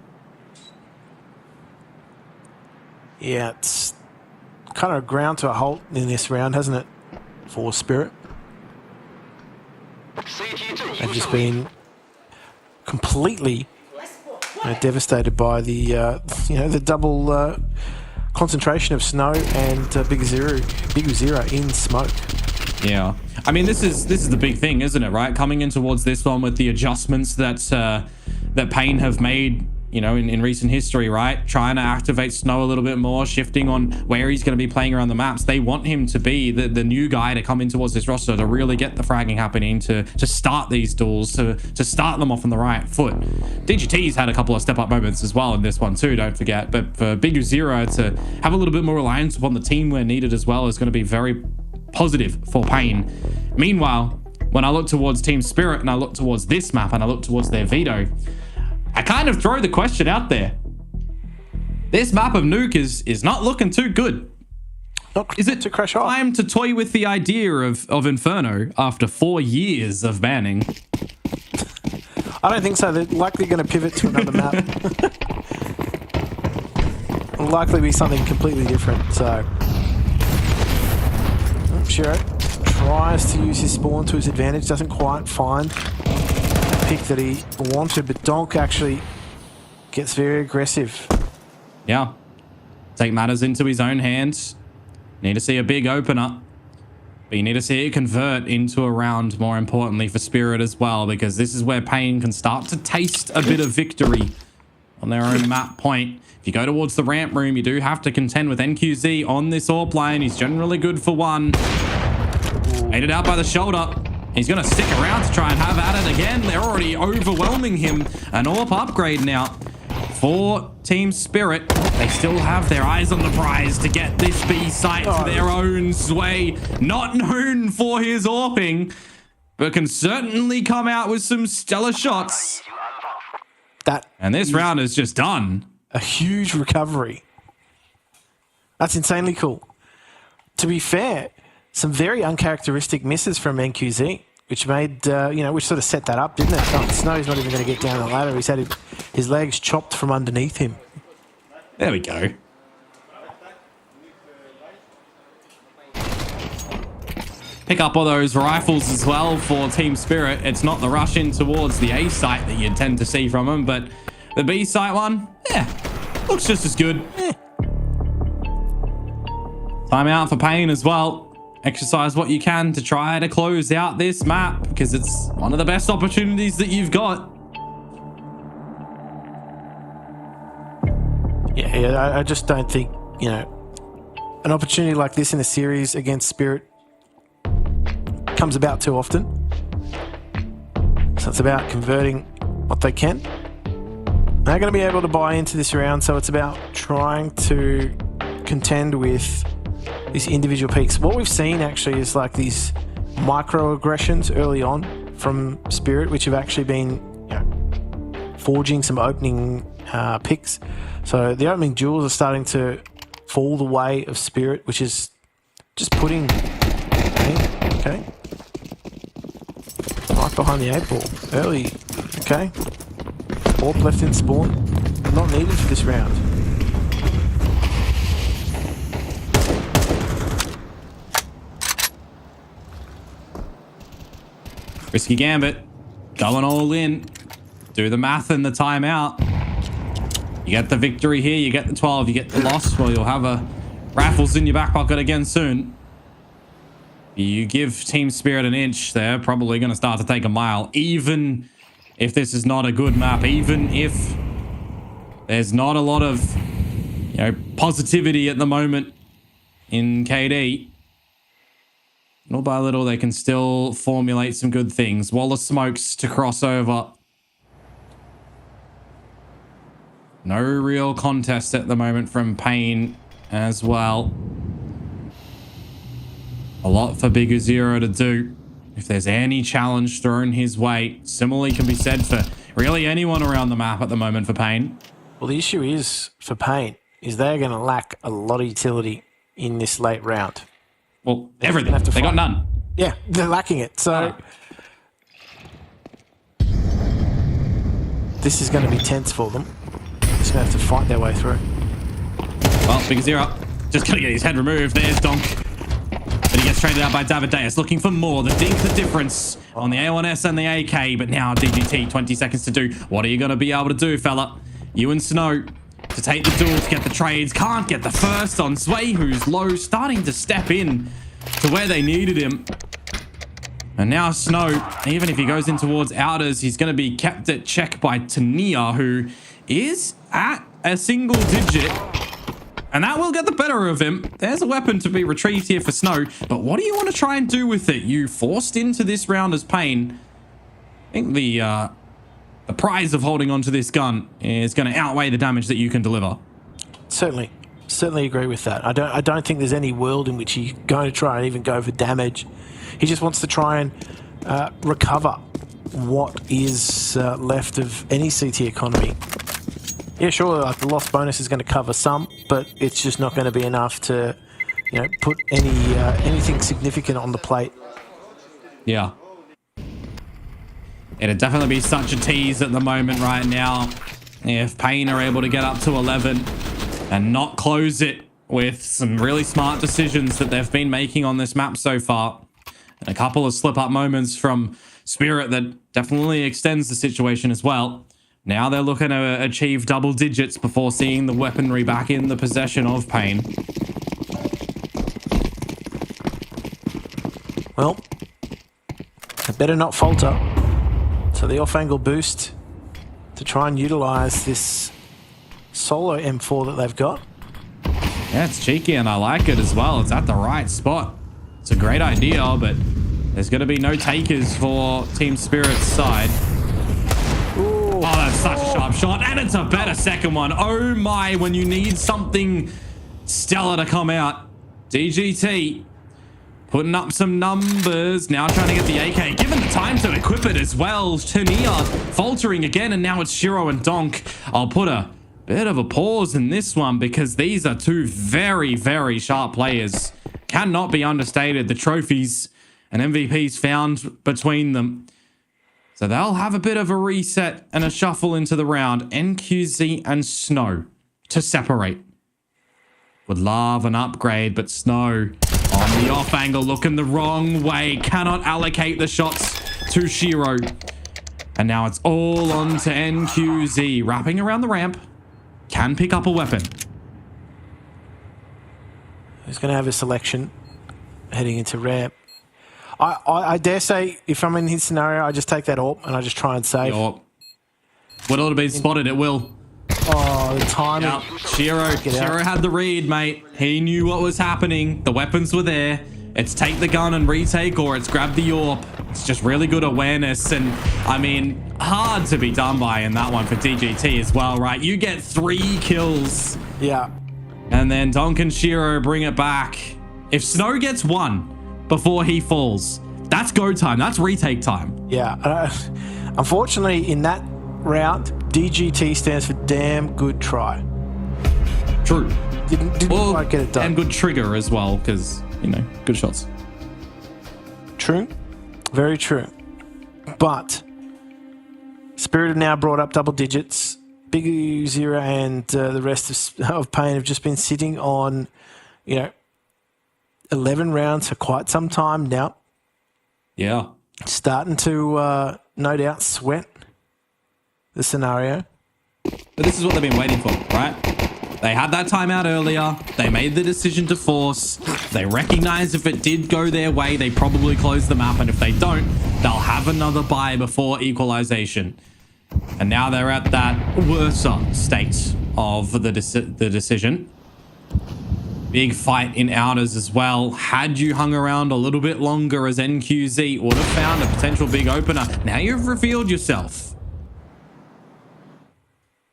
Yeah, it's kind of ground to a halt in this round, hasn't it, for Spirit? They've just been completely devastated by the the double concentration of Snow and Big Zero in smoke. Yeah, I mean this is the big thing, isn't it? Right, coming in towards this one with the adjustments that that Payne have made. In recent history, right? Trying to activate Snow a little bit more, shifting on where he's going to be playing around the maps. They want him to be the new guy to come in towards this roster to really get the fragging happening, to start these duels, to start them off on the right foot. DGT's had a couple of step-up moments as well in this one too, don't forget. But for Big Zero to have a little bit more reliance upon the team where needed as well is going to be very positive for Payne. Meanwhile, when I look towards Team Spirit and I look towards this map and I look towards their veto, I kind of throw the question out there. This map of Nuke is not looking too good. Is it to crash off? Time to toy with the idea of Inferno after 4 years of banning? I don't think so. They're likely going to pivot to another map. It'll likely be something completely different. So Shiro tries to use his spawn to his advantage, doesn't quite find pick that he wanted, but Donk actually gets very aggressive. Yeah. Take matters into his own hands. Need to see a big opener. But you need to see it convert into a round, more importantly, for Spirit as well, because this is where Payne can start to taste a bit of victory on their own map point. If you go towards the ramp room, you do have to contend with NQZ on this AWP lane. He's generally good for one. Made it out by the shoulder. He's going to stick around to try and have at it again. They're already overwhelming him. An AWP upgrade now for Team Spirit. They still have their eyes on the prize to get this B site to their own sway. Not known for his AWPing, but can certainly come out with some stellar shots. And this round is just done. A huge recovery. That's insanely cool. To be fair, some very uncharacteristic misses from NQZ, which made, which sort of set that up, didn't it? Oh, Snow's not even going to get down the ladder. He's had his legs chopped from underneath him. There we go. Pick up all those rifles as well for Team Spirit. It's not the rush in towards the A site that you tend to see from them, but the B site one, looks just as good. Timeout for Payne as well. Exercise what you can to try to close out this map, because it's one of the best opportunities that you've got. Yeah, I just don't think, an opportunity like this in a series against Spirit comes about too often. So it's about converting what they can. They're going to be able to buy into this round, so it's about trying to contend with these individual peaks. What we've seen actually is like these microaggressions early on from Spirit, which have actually been, you know, forging some opening picks. So the opening duels are starting to fall the way of Spirit, which is just putting, okay, right behind the 8 ball early. Okay, orb left in spawn, not needed for this round. Risky gambit, going all in. Do the math and the timeout. You get the victory here, you get the 12, you get the loss. Well, you'll have a raffles in your back pocket again soon. You give Team Spirit an inch, they're probably going to start to take a mile, even if this is not a good map, even if there's not a lot of, you know, positivity at the moment in KD. Little by little, they can still formulate some good things. Wall of smokes to cross over. No real contest at the moment from Payne as well. A lot for Bigger Zero to do. If there's any challenge thrown his way, similarly can be said for really anyone around the map at the moment for Payne. Well, the issue is for Payne is they're going to lack a lot of utility in this late round. Well, everything. They got none. Yeah, they're lacking it. So this is going to be tense for them. Just going to have to fight their way through. Well, Big Zero just going to get his head removed. There's Donk. But he gets traded out by Davideus, looking for more. The dink, the difference on the A1S and the AK. But now DGT, 20 seconds to do. What are you going to be able to do, fella? You and Snow to take the duel, to get the trades. Can't get the first on Sway, who's low, starting to step in to where they needed him. And now Snow, even if he goes in towards outers, he's going to be kept at check by Tania, who is at a single digit. And that will get the better of him. There's a weapon to be retrieved here for Snow. But what do you want to try and do with it? You forced into this round as Payne. I think the prize of holding on to this gun is going to outweigh the damage that you can deliver. Certainly agree with that. I don't think there's any world in which he's going to try and even go for damage. He just wants to try and recover what is left of any CT economy. Yeah, sure, like the loss bonus is going to cover some, but it's just not going to be enough to, you know, put anything significant on the plate. Yeah. It'd definitely be such a tease at the moment right now if Payne are able to get up to 11 and not close it with some really smart decisions that they've been making on this map so far. And a couple of slip-up moments from Spirit that definitely extends the situation as well. Now they're looking to achieve double digits before seeing the weaponry back in the possession of Payne. Well, they better not falter. So the off-angle boost to try and utilize this solo M4 that they've got. Yeah, it's cheeky and I like it as well. It's at the right spot. It's a great idea, but there's going to be no takers for Team Spirit's side. Oh, that's such a sharp shot. And it's a better second one. Oh my, when you need something stellar to come out. DGT putting up some numbers. Now trying to get the AK. Given the time to equip it as well. Tania faltering again. And now it's Shiro and Donk. I'll put a bit of a pause in this one because these are two very, very sharp players. Cannot be understated. The trophies and MVPs found between them. So they'll have a bit of a reset and a shuffle into the round. NQZ and Snow to separate. Would love an upgrade, but Snow on the off angle looking the wrong way. Cannot allocate the shots to Shiro. And now it's all on to NQZ. Wrapping around the ramp. Can pick up a weapon. He's going to have a selection heading into ramp. I dare say, if I'm in his scenario, I just take that AWP and I just try and save. Would it have been spotted? It will. Oh, the timing. Yep. Shiro had the read, mate. He knew what was happening. The weapons were there. It's take the gun and retake, or it's grab the AWP. It's just really good awareness. And, I mean, hard to be done by in that one for DGT as well, right? You get 3 kills. Yeah. And then Donk and Shiro bring it back. If Snow gets one before he falls, that's go time. That's retake time. Yeah. Unfortunately, in that round, DGT stands for damn good try. True. Didn't quite get it done. And good trigger as well, because, you know, good shots. True. Very true. But Spirit have now brought up double digits. Big Zero and the rest of Pain have just been sitting on, 11 rounds for quite some time now. Yeah. Starting to, no doubt, sweat the scenario. But this is what they've been waiting for, right? They had that timeout earlier. They made the decision to force. They recognize if it did go their way, they probably close the map. And if they don't, they'll have another buy before equalization. And now they're at that worse state of the decision. Big fight in outers as well. Had you hung around a little bit longer as NQZ, would have found a potential big opener. Now you've revealed yourself.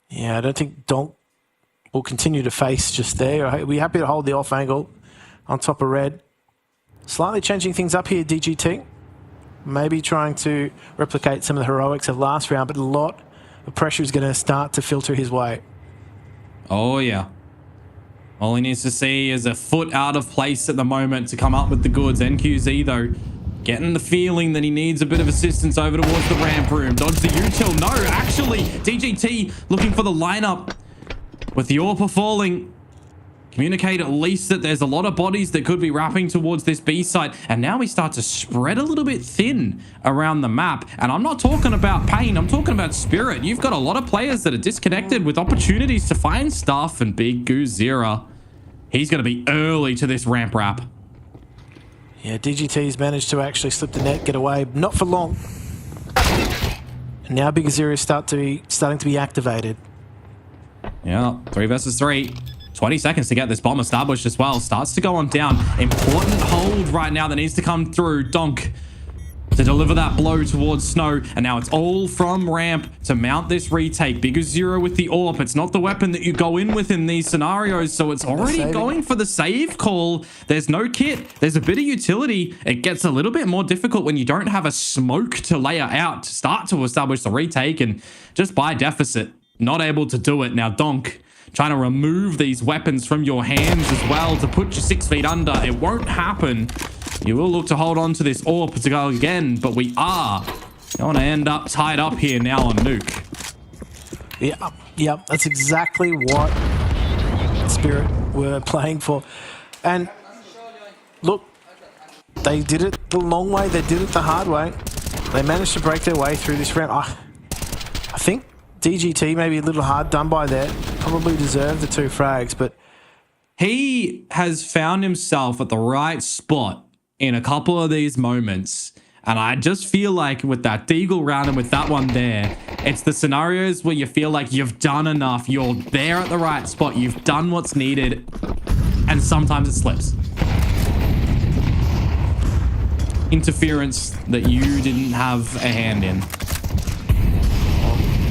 Yeah, I don't think Donk will continue to face just there. We're happy to hold the off angle on top of red. Slightly changing things up here, DGT. Maybe trying to replicate some of the heroics of last round, but a lot of pressure is going to start to filter his way. Oh, yeah. All he needs to see is a foot out of place at the moment to come up with the goods. NQZ, though, getting the feeling that he needs a bit of assistance over towards the ramp room. Dodge the util. No, actually, DGT looking for the lineup with the AWPer falling. Communicate at least that there's a lot of bodies that could be wrapping towards this B site. And now we start to spread a little bit thin around the map. And I'm not talking about Pain. I'm talking about Spirit. You've got a lot of players that are disconnected with opportunities to find stuff. And Big Goozera, he's going to be early to this ramp wrap. Yeah, DGT's managed to actually slip the net, get away. Not for long. And now Big Goozera is starting to be activated. Yeah, 3 versus 3. 20 seconds to get this bomb established as well. Starts to go on down. Important hold right now that needs to come through. Donk to deliver that blow towards Snow. And now it's all from ramp to mount this retake. Big Zero with the AWP. It's not the weapon that you go in with in these scenarios. So it's already going for the save call. There's no kit. There's a bit of utility. It gets a little bit more difficult when you don't have a smoke to layer out to start to establish the retake. And just by deficit, not able to do it. Now Donk trying to remove these weapons from your hands as well to put you 6 feet under. It won't happen. You will look to hold on to this AWP to go again, but we are going to end up tied up here now on Nuke. Yep, that's exactly what Spirit were playing for. And look, they did it the long way. They did it the hard way. They managed to break their way through this round. I think DGT maybe a little hard done by there. Probably deserved the 2 frags, but he has found himself at the right spot in a couple of these moments. And I just feel like with that Deagle round and with that one there, it's the scenarios where you feel like you've done enough. You're there at the right spot. You've done what's needed. And sometimes it slips. Interference that you didn't have a hand in.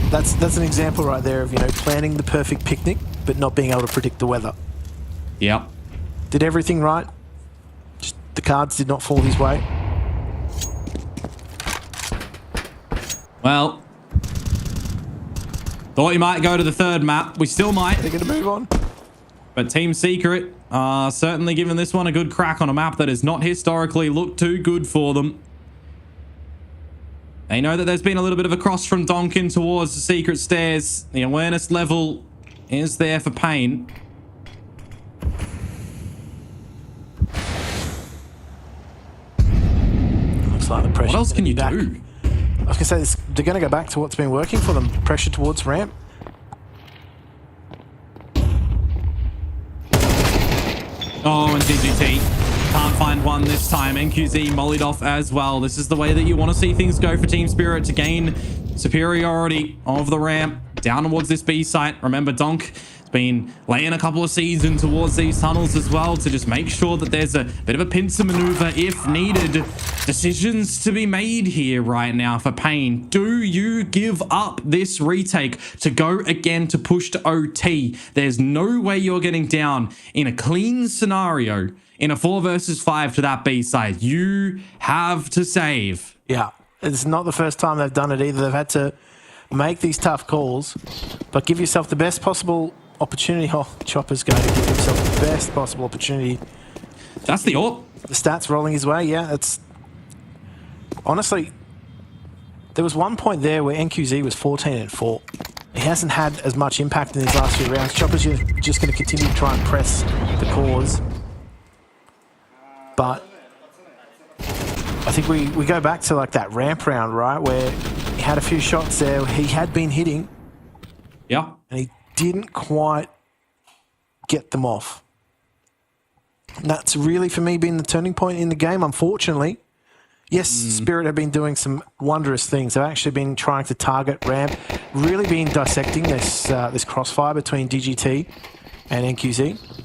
That's an example right there of, planning the perfect picnic, but not being able to predict the weather. Yep. Did everything right. Just the cards did not fall his way. Well, thought you might go to the 3rd map. We still might. They're going to move on. But Team Secret are certainly giving this one a good crack on a map that has not historically looked too good for them. They know that there's been a little bit of a cross from Donkin towards the secret stairs. The awareness level is there for Pain. Looks like the pressure. What else can you do? I was going to say, they're going to go back to what's been working for them. Pressure towards ramp. Oh, and DGT can't find one this time. NQZ mollied off as well. This is the way that you want to see things go for Team Spirit to gain superiority of the ramp down towards this B site. Remember, Donk been laying a couple of seeds in towards these tunnels as well to just make sure that there's a bit of a pincer maneuver if needed. Decisions to be made here right now for Pain. Do you give up this retake to go again to push to OT? There's no way you're getting down in a clean scenario in a 4 versus 5 to that B side. You have to save. Yeah, it's not the first time they've done it either. They've had to make these tough calls, but give yourself the best possible opportunity. Oh, Chopper's going to give himself the best possible opportunity. That's the AWP. The stats rolling his way, yeah. It's honestly, there was one point there where NQZ was 14-4. He hasn't had as much impact in his last few rounds. Chopper's just going to continue to try and press the cause. But I think we go back to like that ramp round, right, where he had a few shots there. He had been hitting. Yeah. And he didn't quite get them off. And that's really, for me, been the turning point in the game, unfortunately. Yes, Spirit have been doing some wondrous things. They've actually been trying to target ramp, really been dissecting this crossfire between DGT and NQZ.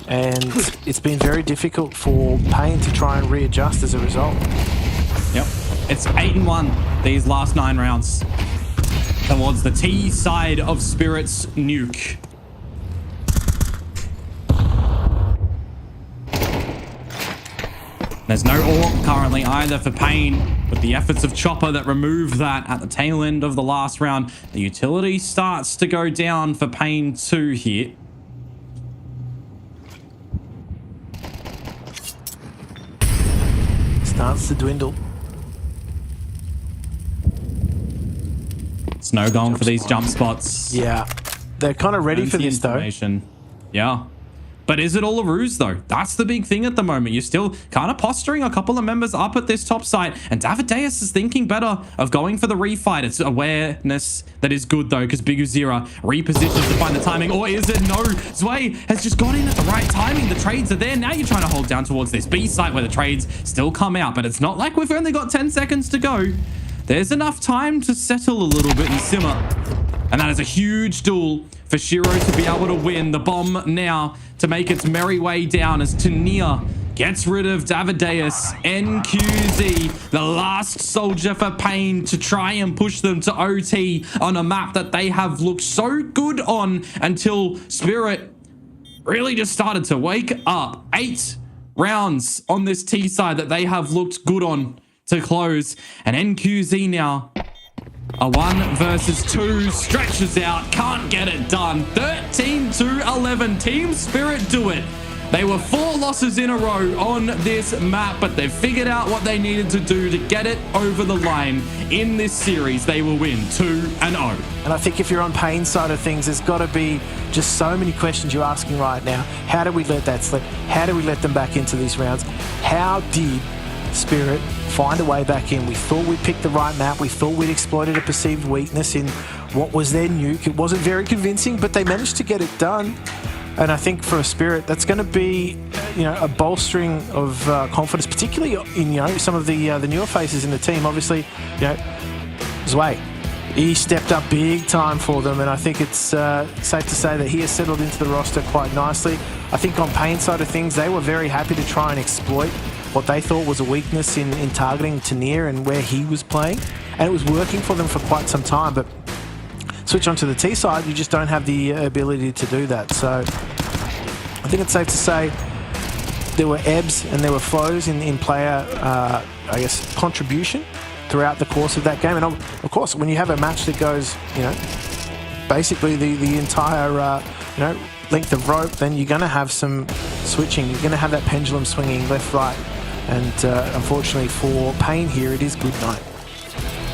And it's been very difficult for Pain to try and readjust as a result. Yep. It's 8-1 these last 9 rounds towards the T side of Spirit's nuke. There's no AWP currently either for Pain, with the efforts of Chopper that removed that at the tail end of the last round. The utility starts to go down for Pain 2 here. Starts to dwindle. It's no going for these jump spots. Yeah. They're kind of ready for this, though. Yeah. But is it all a ruse, though? That's the big thing at the moment. You're still kind of posturing a couple of members up at this top site, and Davideus is thinking better of going for the refight. It's awareness that is good, though, because Big Uzira repositions to find the timing. Or is it no? Zwei has just got in at the right timing. The trades are there. Now you're trying to hold down towards this B site where the trades still come out, but it's not like we've only got 10 seconds to go. There's enough time to settle a little bit and simmer. And that is a huge duel for Shiro to be able to win. The bomb now to make its merry way down as Tania gets rid of Davideus. NQZ, the last soldier for Pain to try and push them to OT on a map that they have looked so good on until Spirit really just started to wake up. 8 rounds on this T side that they have looked good on to close. And NQZ now, a 1 versus 2, stretches out, can't get it done. 13-11, Team Spirit do it. They were 4 losses in a row on this map, but they've figured out what they needed to do to get it over the line in this series. They will win 2-0. And I think if you're on Pain's side of things, there's got to be just so many questions you're asking right now. How do we let that slip? How do we let them back into these rounds? How did Spirit find a way back in? We thought we picked the right map. We thought we'd exploited a perceived weakness in what was their nuke. It wasn't very convincing, but they managed to get it done. And I think for a Spirit, that's going to be, a bolstering of confidence, particularly in, some of the newer faces in the team. Obviously, Zwei, he stepped up big time for them, and I think it's safe to say that he has settled into the roster quite nicely. I think on Pain's side of things, they were very happy to try and exploit what they thought was a weakness in targeting Tania and where he was playing. And it was working for them for quite some time, but switch onto the T side, you just don't have the ability to do that. So I think it's safe to say there were ebbs and there were flows in player, contribution throughout the course of that game. And of course, when you have a match that goes, basically the entire, length of rope, then you're going to have some switching. You're going to have that pendulum swinging left, right. And unfortunately for Pain here, it is good night.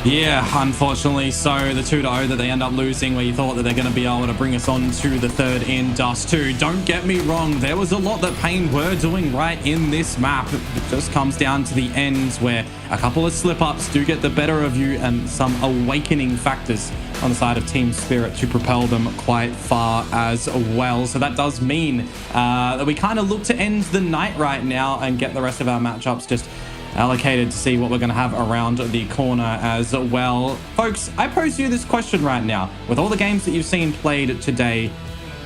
Yeah, unfortunately. So the 2-0 that they end up losing, where you thought that they're going to be able to bring us on to the third in Dust 2. Don't get me wrong, there was a lot that Pain were doing right in this map. It just comes down to the ends where a couple of slip-ups do get the better of you and some awakening factors on the side of Team Spirit to propel them quite far as well. So that does mean that we kind of look to end the night right now and get the rest of our matchups just allocated to see what we're going to have around the corner as well. Folks, I pose you this question right now. With all the games that you've seen played today,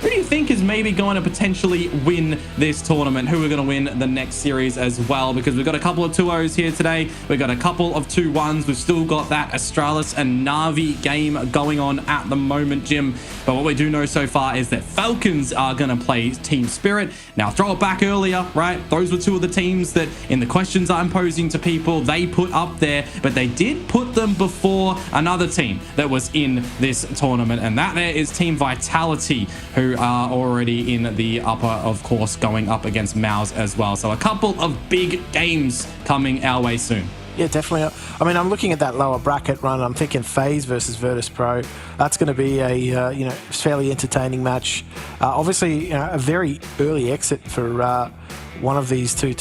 who do you think is maybe going to potentially win this tournament? Who are going to win the next series as well? Because we've got a couple of 2-0s here today. We've got a couple of 2-1s. We've still got that Astralis and Na'Vi game going on at the moment, Jim. But what we do know so far is that Falcons are going to play Team Spirit. Now, throw it back earlier, right? Those were two of the teams that in the questions I'm posing to people, they put up there, but they did put them before another team that was in this tournament. And that there is Team Vitality, who are already in the upper, of course, going up against Mouse as well. So a couple of big games coming our way soon. Yeah, definitely. I mean, I'm looking at that lower bracket run. I'm thinking FaZe versus Virtus Pro. That's going to be a fairly entertaining match. Obviously, a very early exit for one of these two,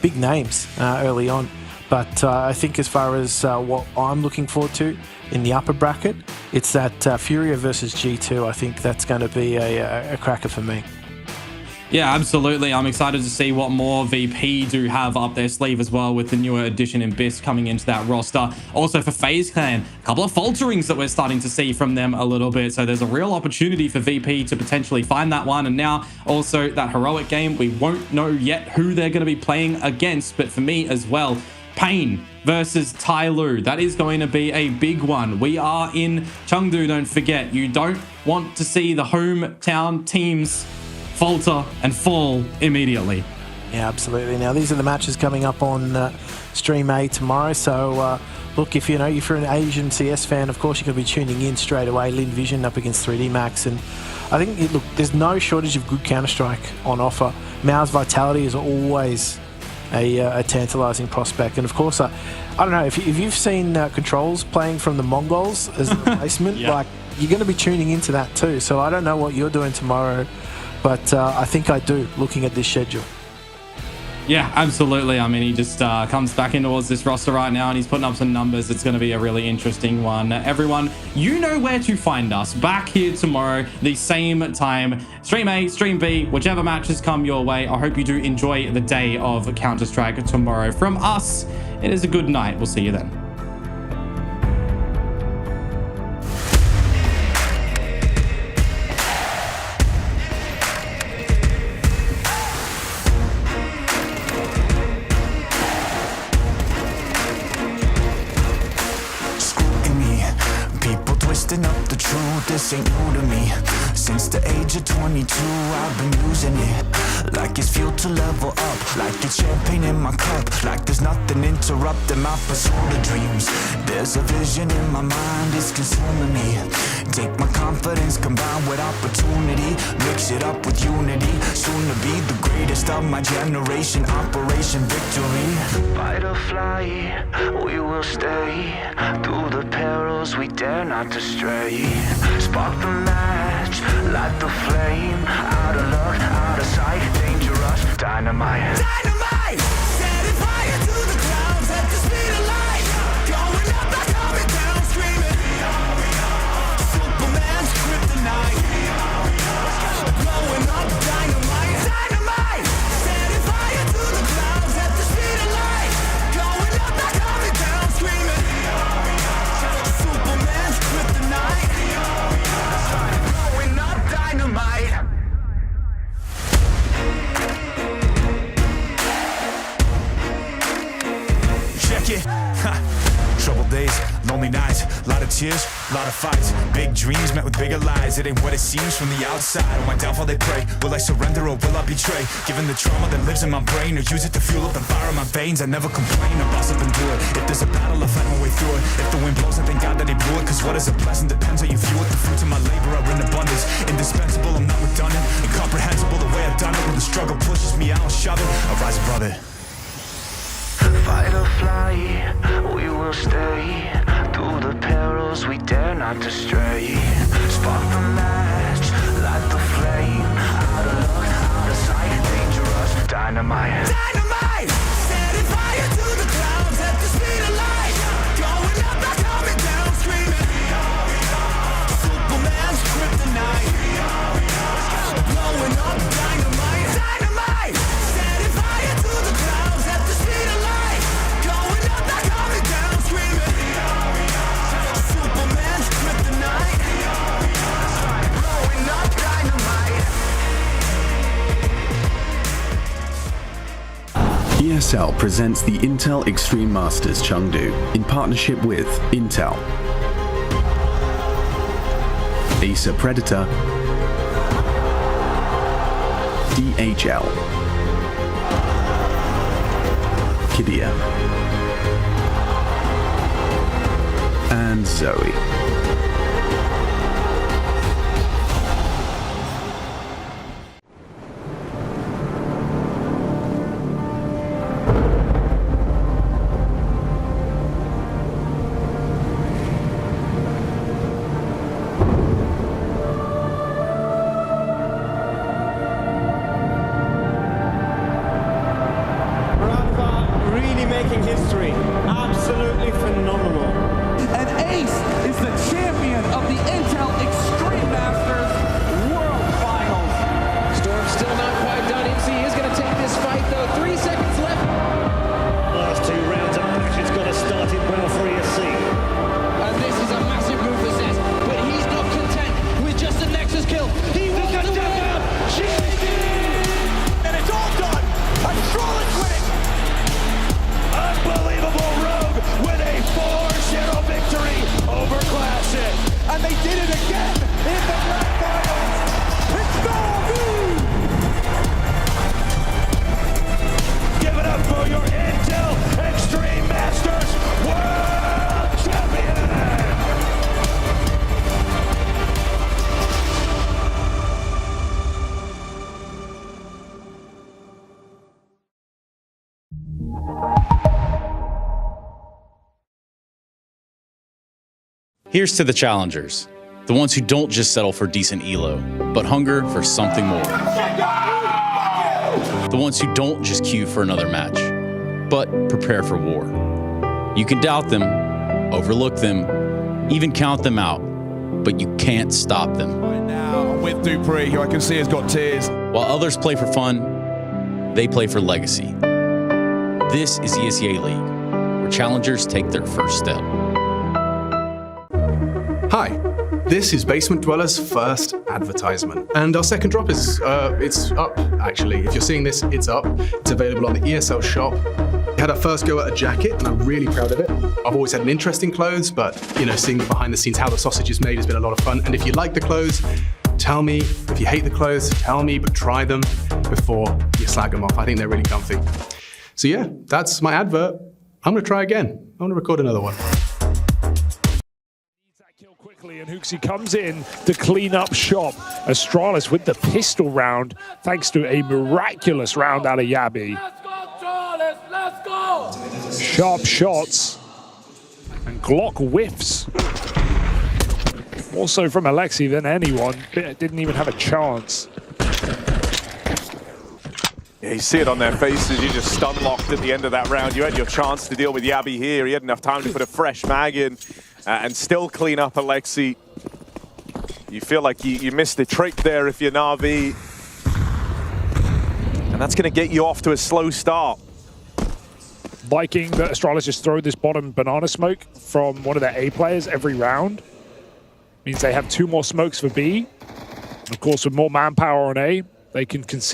big names early on. But I think as far as what I'm looking forward to in the upper bracket, it's that Furia versus G2. I think that's going to be a cracker for me. Yeah, absolutely. I'm excited to see what more VP do have up their sleeve as well with the newer addition in BIS coming into that roster. Also for FaZe Clan, a couple of falterings that we're starting to see from them a little bit. So there's a real opportunity for VP to potentially find that one. And now also that heroic game, we won't know yet who they're going to be playing against. But for me as well, Pain versus Tyloo. That is going to be a big one. We are in Chengdu, don't forget. You don't want to see the hometown teams falter and fall immediately. Yeah, absolutely. Now, these are the matches coming up on Stream A tomorrow. So, look, if you're an Asian CS fan, of course, you're going to be tuning in straight away. Lin Vision up against 3D Max. And I think, look, there's no shortage of good Counter-Strike on offer. Mao's Vitality is always a tantalizing prospect. And, of course, I don't know, if you've seen Controls playing from the Mongols as a replacement, yeah. You're going to be tuning into that too. So I don't know what you're doing tomorrow, but I think I do, looking at this schedule. Yeah, absolutely. I mean, he just comes back in towards this roster right now and he's putting up some numbers. It's going to be a really interesting one. Everyone, you know where to find us. Back here tomorrow, the same time. Stream A, Stream B, whichever matches come your way. I hope you do enjoy the day of Counter-Strike tomorrow. From us, it is a good night. We'll see you then. Up the truth, this ain't new to me. Since the age of 22, I've been using it like it's fuel to level up, like it's champagne in my cup, like there's nothing interrupting my pursuit of dreams. There's a vision in my mind, it's consuming me. Take my confidence combined with opportunity, mix it up with unity, soon to be the greatest of my generation. Operation Victory. Fight or fly, we will stay. Through the perils we dare not to stray. Spark the match, light the flame. Out of luck, out of sight, dangerous, dynamite. Dynamite! Setting fire to the clouds at the speed of light. Going up, not coming down, screaming. Superman's kryptonite. Blowing up dynamite. Dynamite! Setting fire to the clouds at the speed of light. Going up, not coming down, screaming. Superman's kryptonite. Blowing up dynamite. Check it. Troubled days, lonely nights, lot of tears, lot of fights. Big dreams met with bigger lies. It ain't what it seems from the outside. On my downfall they pray. Will I surrender or will I betray? Given the trauma that lives in my brain, or use it to fuel up the fire in my veins. I never complain, I boss up and do it. If there's a battle, I fight my way through it. If the wind blows, I thank God that he blew it. Cause what is a blessing depends how you view it. The fruits of my labor are in abundance. Indispensable, I'm not redundant. Incomprehensible the way I've done it. When the struggle pushes me, I don't shove it. I rise above it. Fight or fly, we will stay. Through the perils we dare not to stray. Spark the match, light the flame. Out of luck, out of sight, dangerous, dynamite. Dynamite! Setting fire to the clouds at the speed of light. Going up, not coming down, screaming. Superman's kryptonite. Blowing up dynamite. Dynamite! Setting fire to the clouds at the speed of light. Going up, not coming down, screaming. Superman's kryptonite. Blowing up dynamite. ESL presents the Intel Extreme Masters Chengdu in partnership with Intel, Acer Predator, DHL, Kidia, and Zoe. Making history. Absolutely phenomenal. And Ace is the champion of the Intel Extreme Masters World Finals. Storm's still not quite done. IMSI is going to take this fight, though. 3 seconds left. Last 2 rounds of action's got to start it well for ESC. And this is a massive move for Zez, but he's not content with just a Nexus kill. He wants to win out. And it's all done. Astralis with it. Unbelievable Rogue with a 4-0 victory over Classic. And they did it again in the grand finals. It's Navi! Give it up for your Intel Extreme Masters World Champion! Here's to the challengers, the ones who don't just settle for decent elo, but hunger for something more. The ones who don't just queue for another match, but prepare for war. You can doubt them, overlook them, even count them out, but you can't stop them. Right now with Dupree, who I can see has got tears. While others play for fun, they play for legacy. This is ESEA League, where challengers take their first step. Hi, this is Basement Dweller's first advertisement. And our second drop is, it's up, actually. If you're seeing this, it's up. It's available on the ESL shop. We had our first go at a jacket, and I'm really proud of it. I've always had an interest in clothes, but, you know, seeing behind the scenes how the sausage is made has been a lot of fun. And if you like the clothes, tell me. If you hate the clothes, tell me, but try them before you slag them off. I think they're really comfy. So yeah, that's my advert. I'm gonna try again. I'm gonna record another one. And Hooksy comes in to clean up shop. Astralis with the pistol round, thanks to a miraculous round out of Yabi. Let's go! Sharp shots. And Glock whiffs. More so from Alexi than anyone. Didn't even have a chance. Yeah, you see it on their faces. You just stun locked at the end of that round. You had your chance to deal with Yabi here. He had enough time to put a fresh mag in. And still clean up Alexi. You feel like you missed the trick there if you're Na'Vi. And that's going to get you off to a slow start. Liking that Astralis just throw this bottom banana smoke from one of their A players every round. Means they have 2 more smokes for B. And of course, with more manpower on A, they can concede.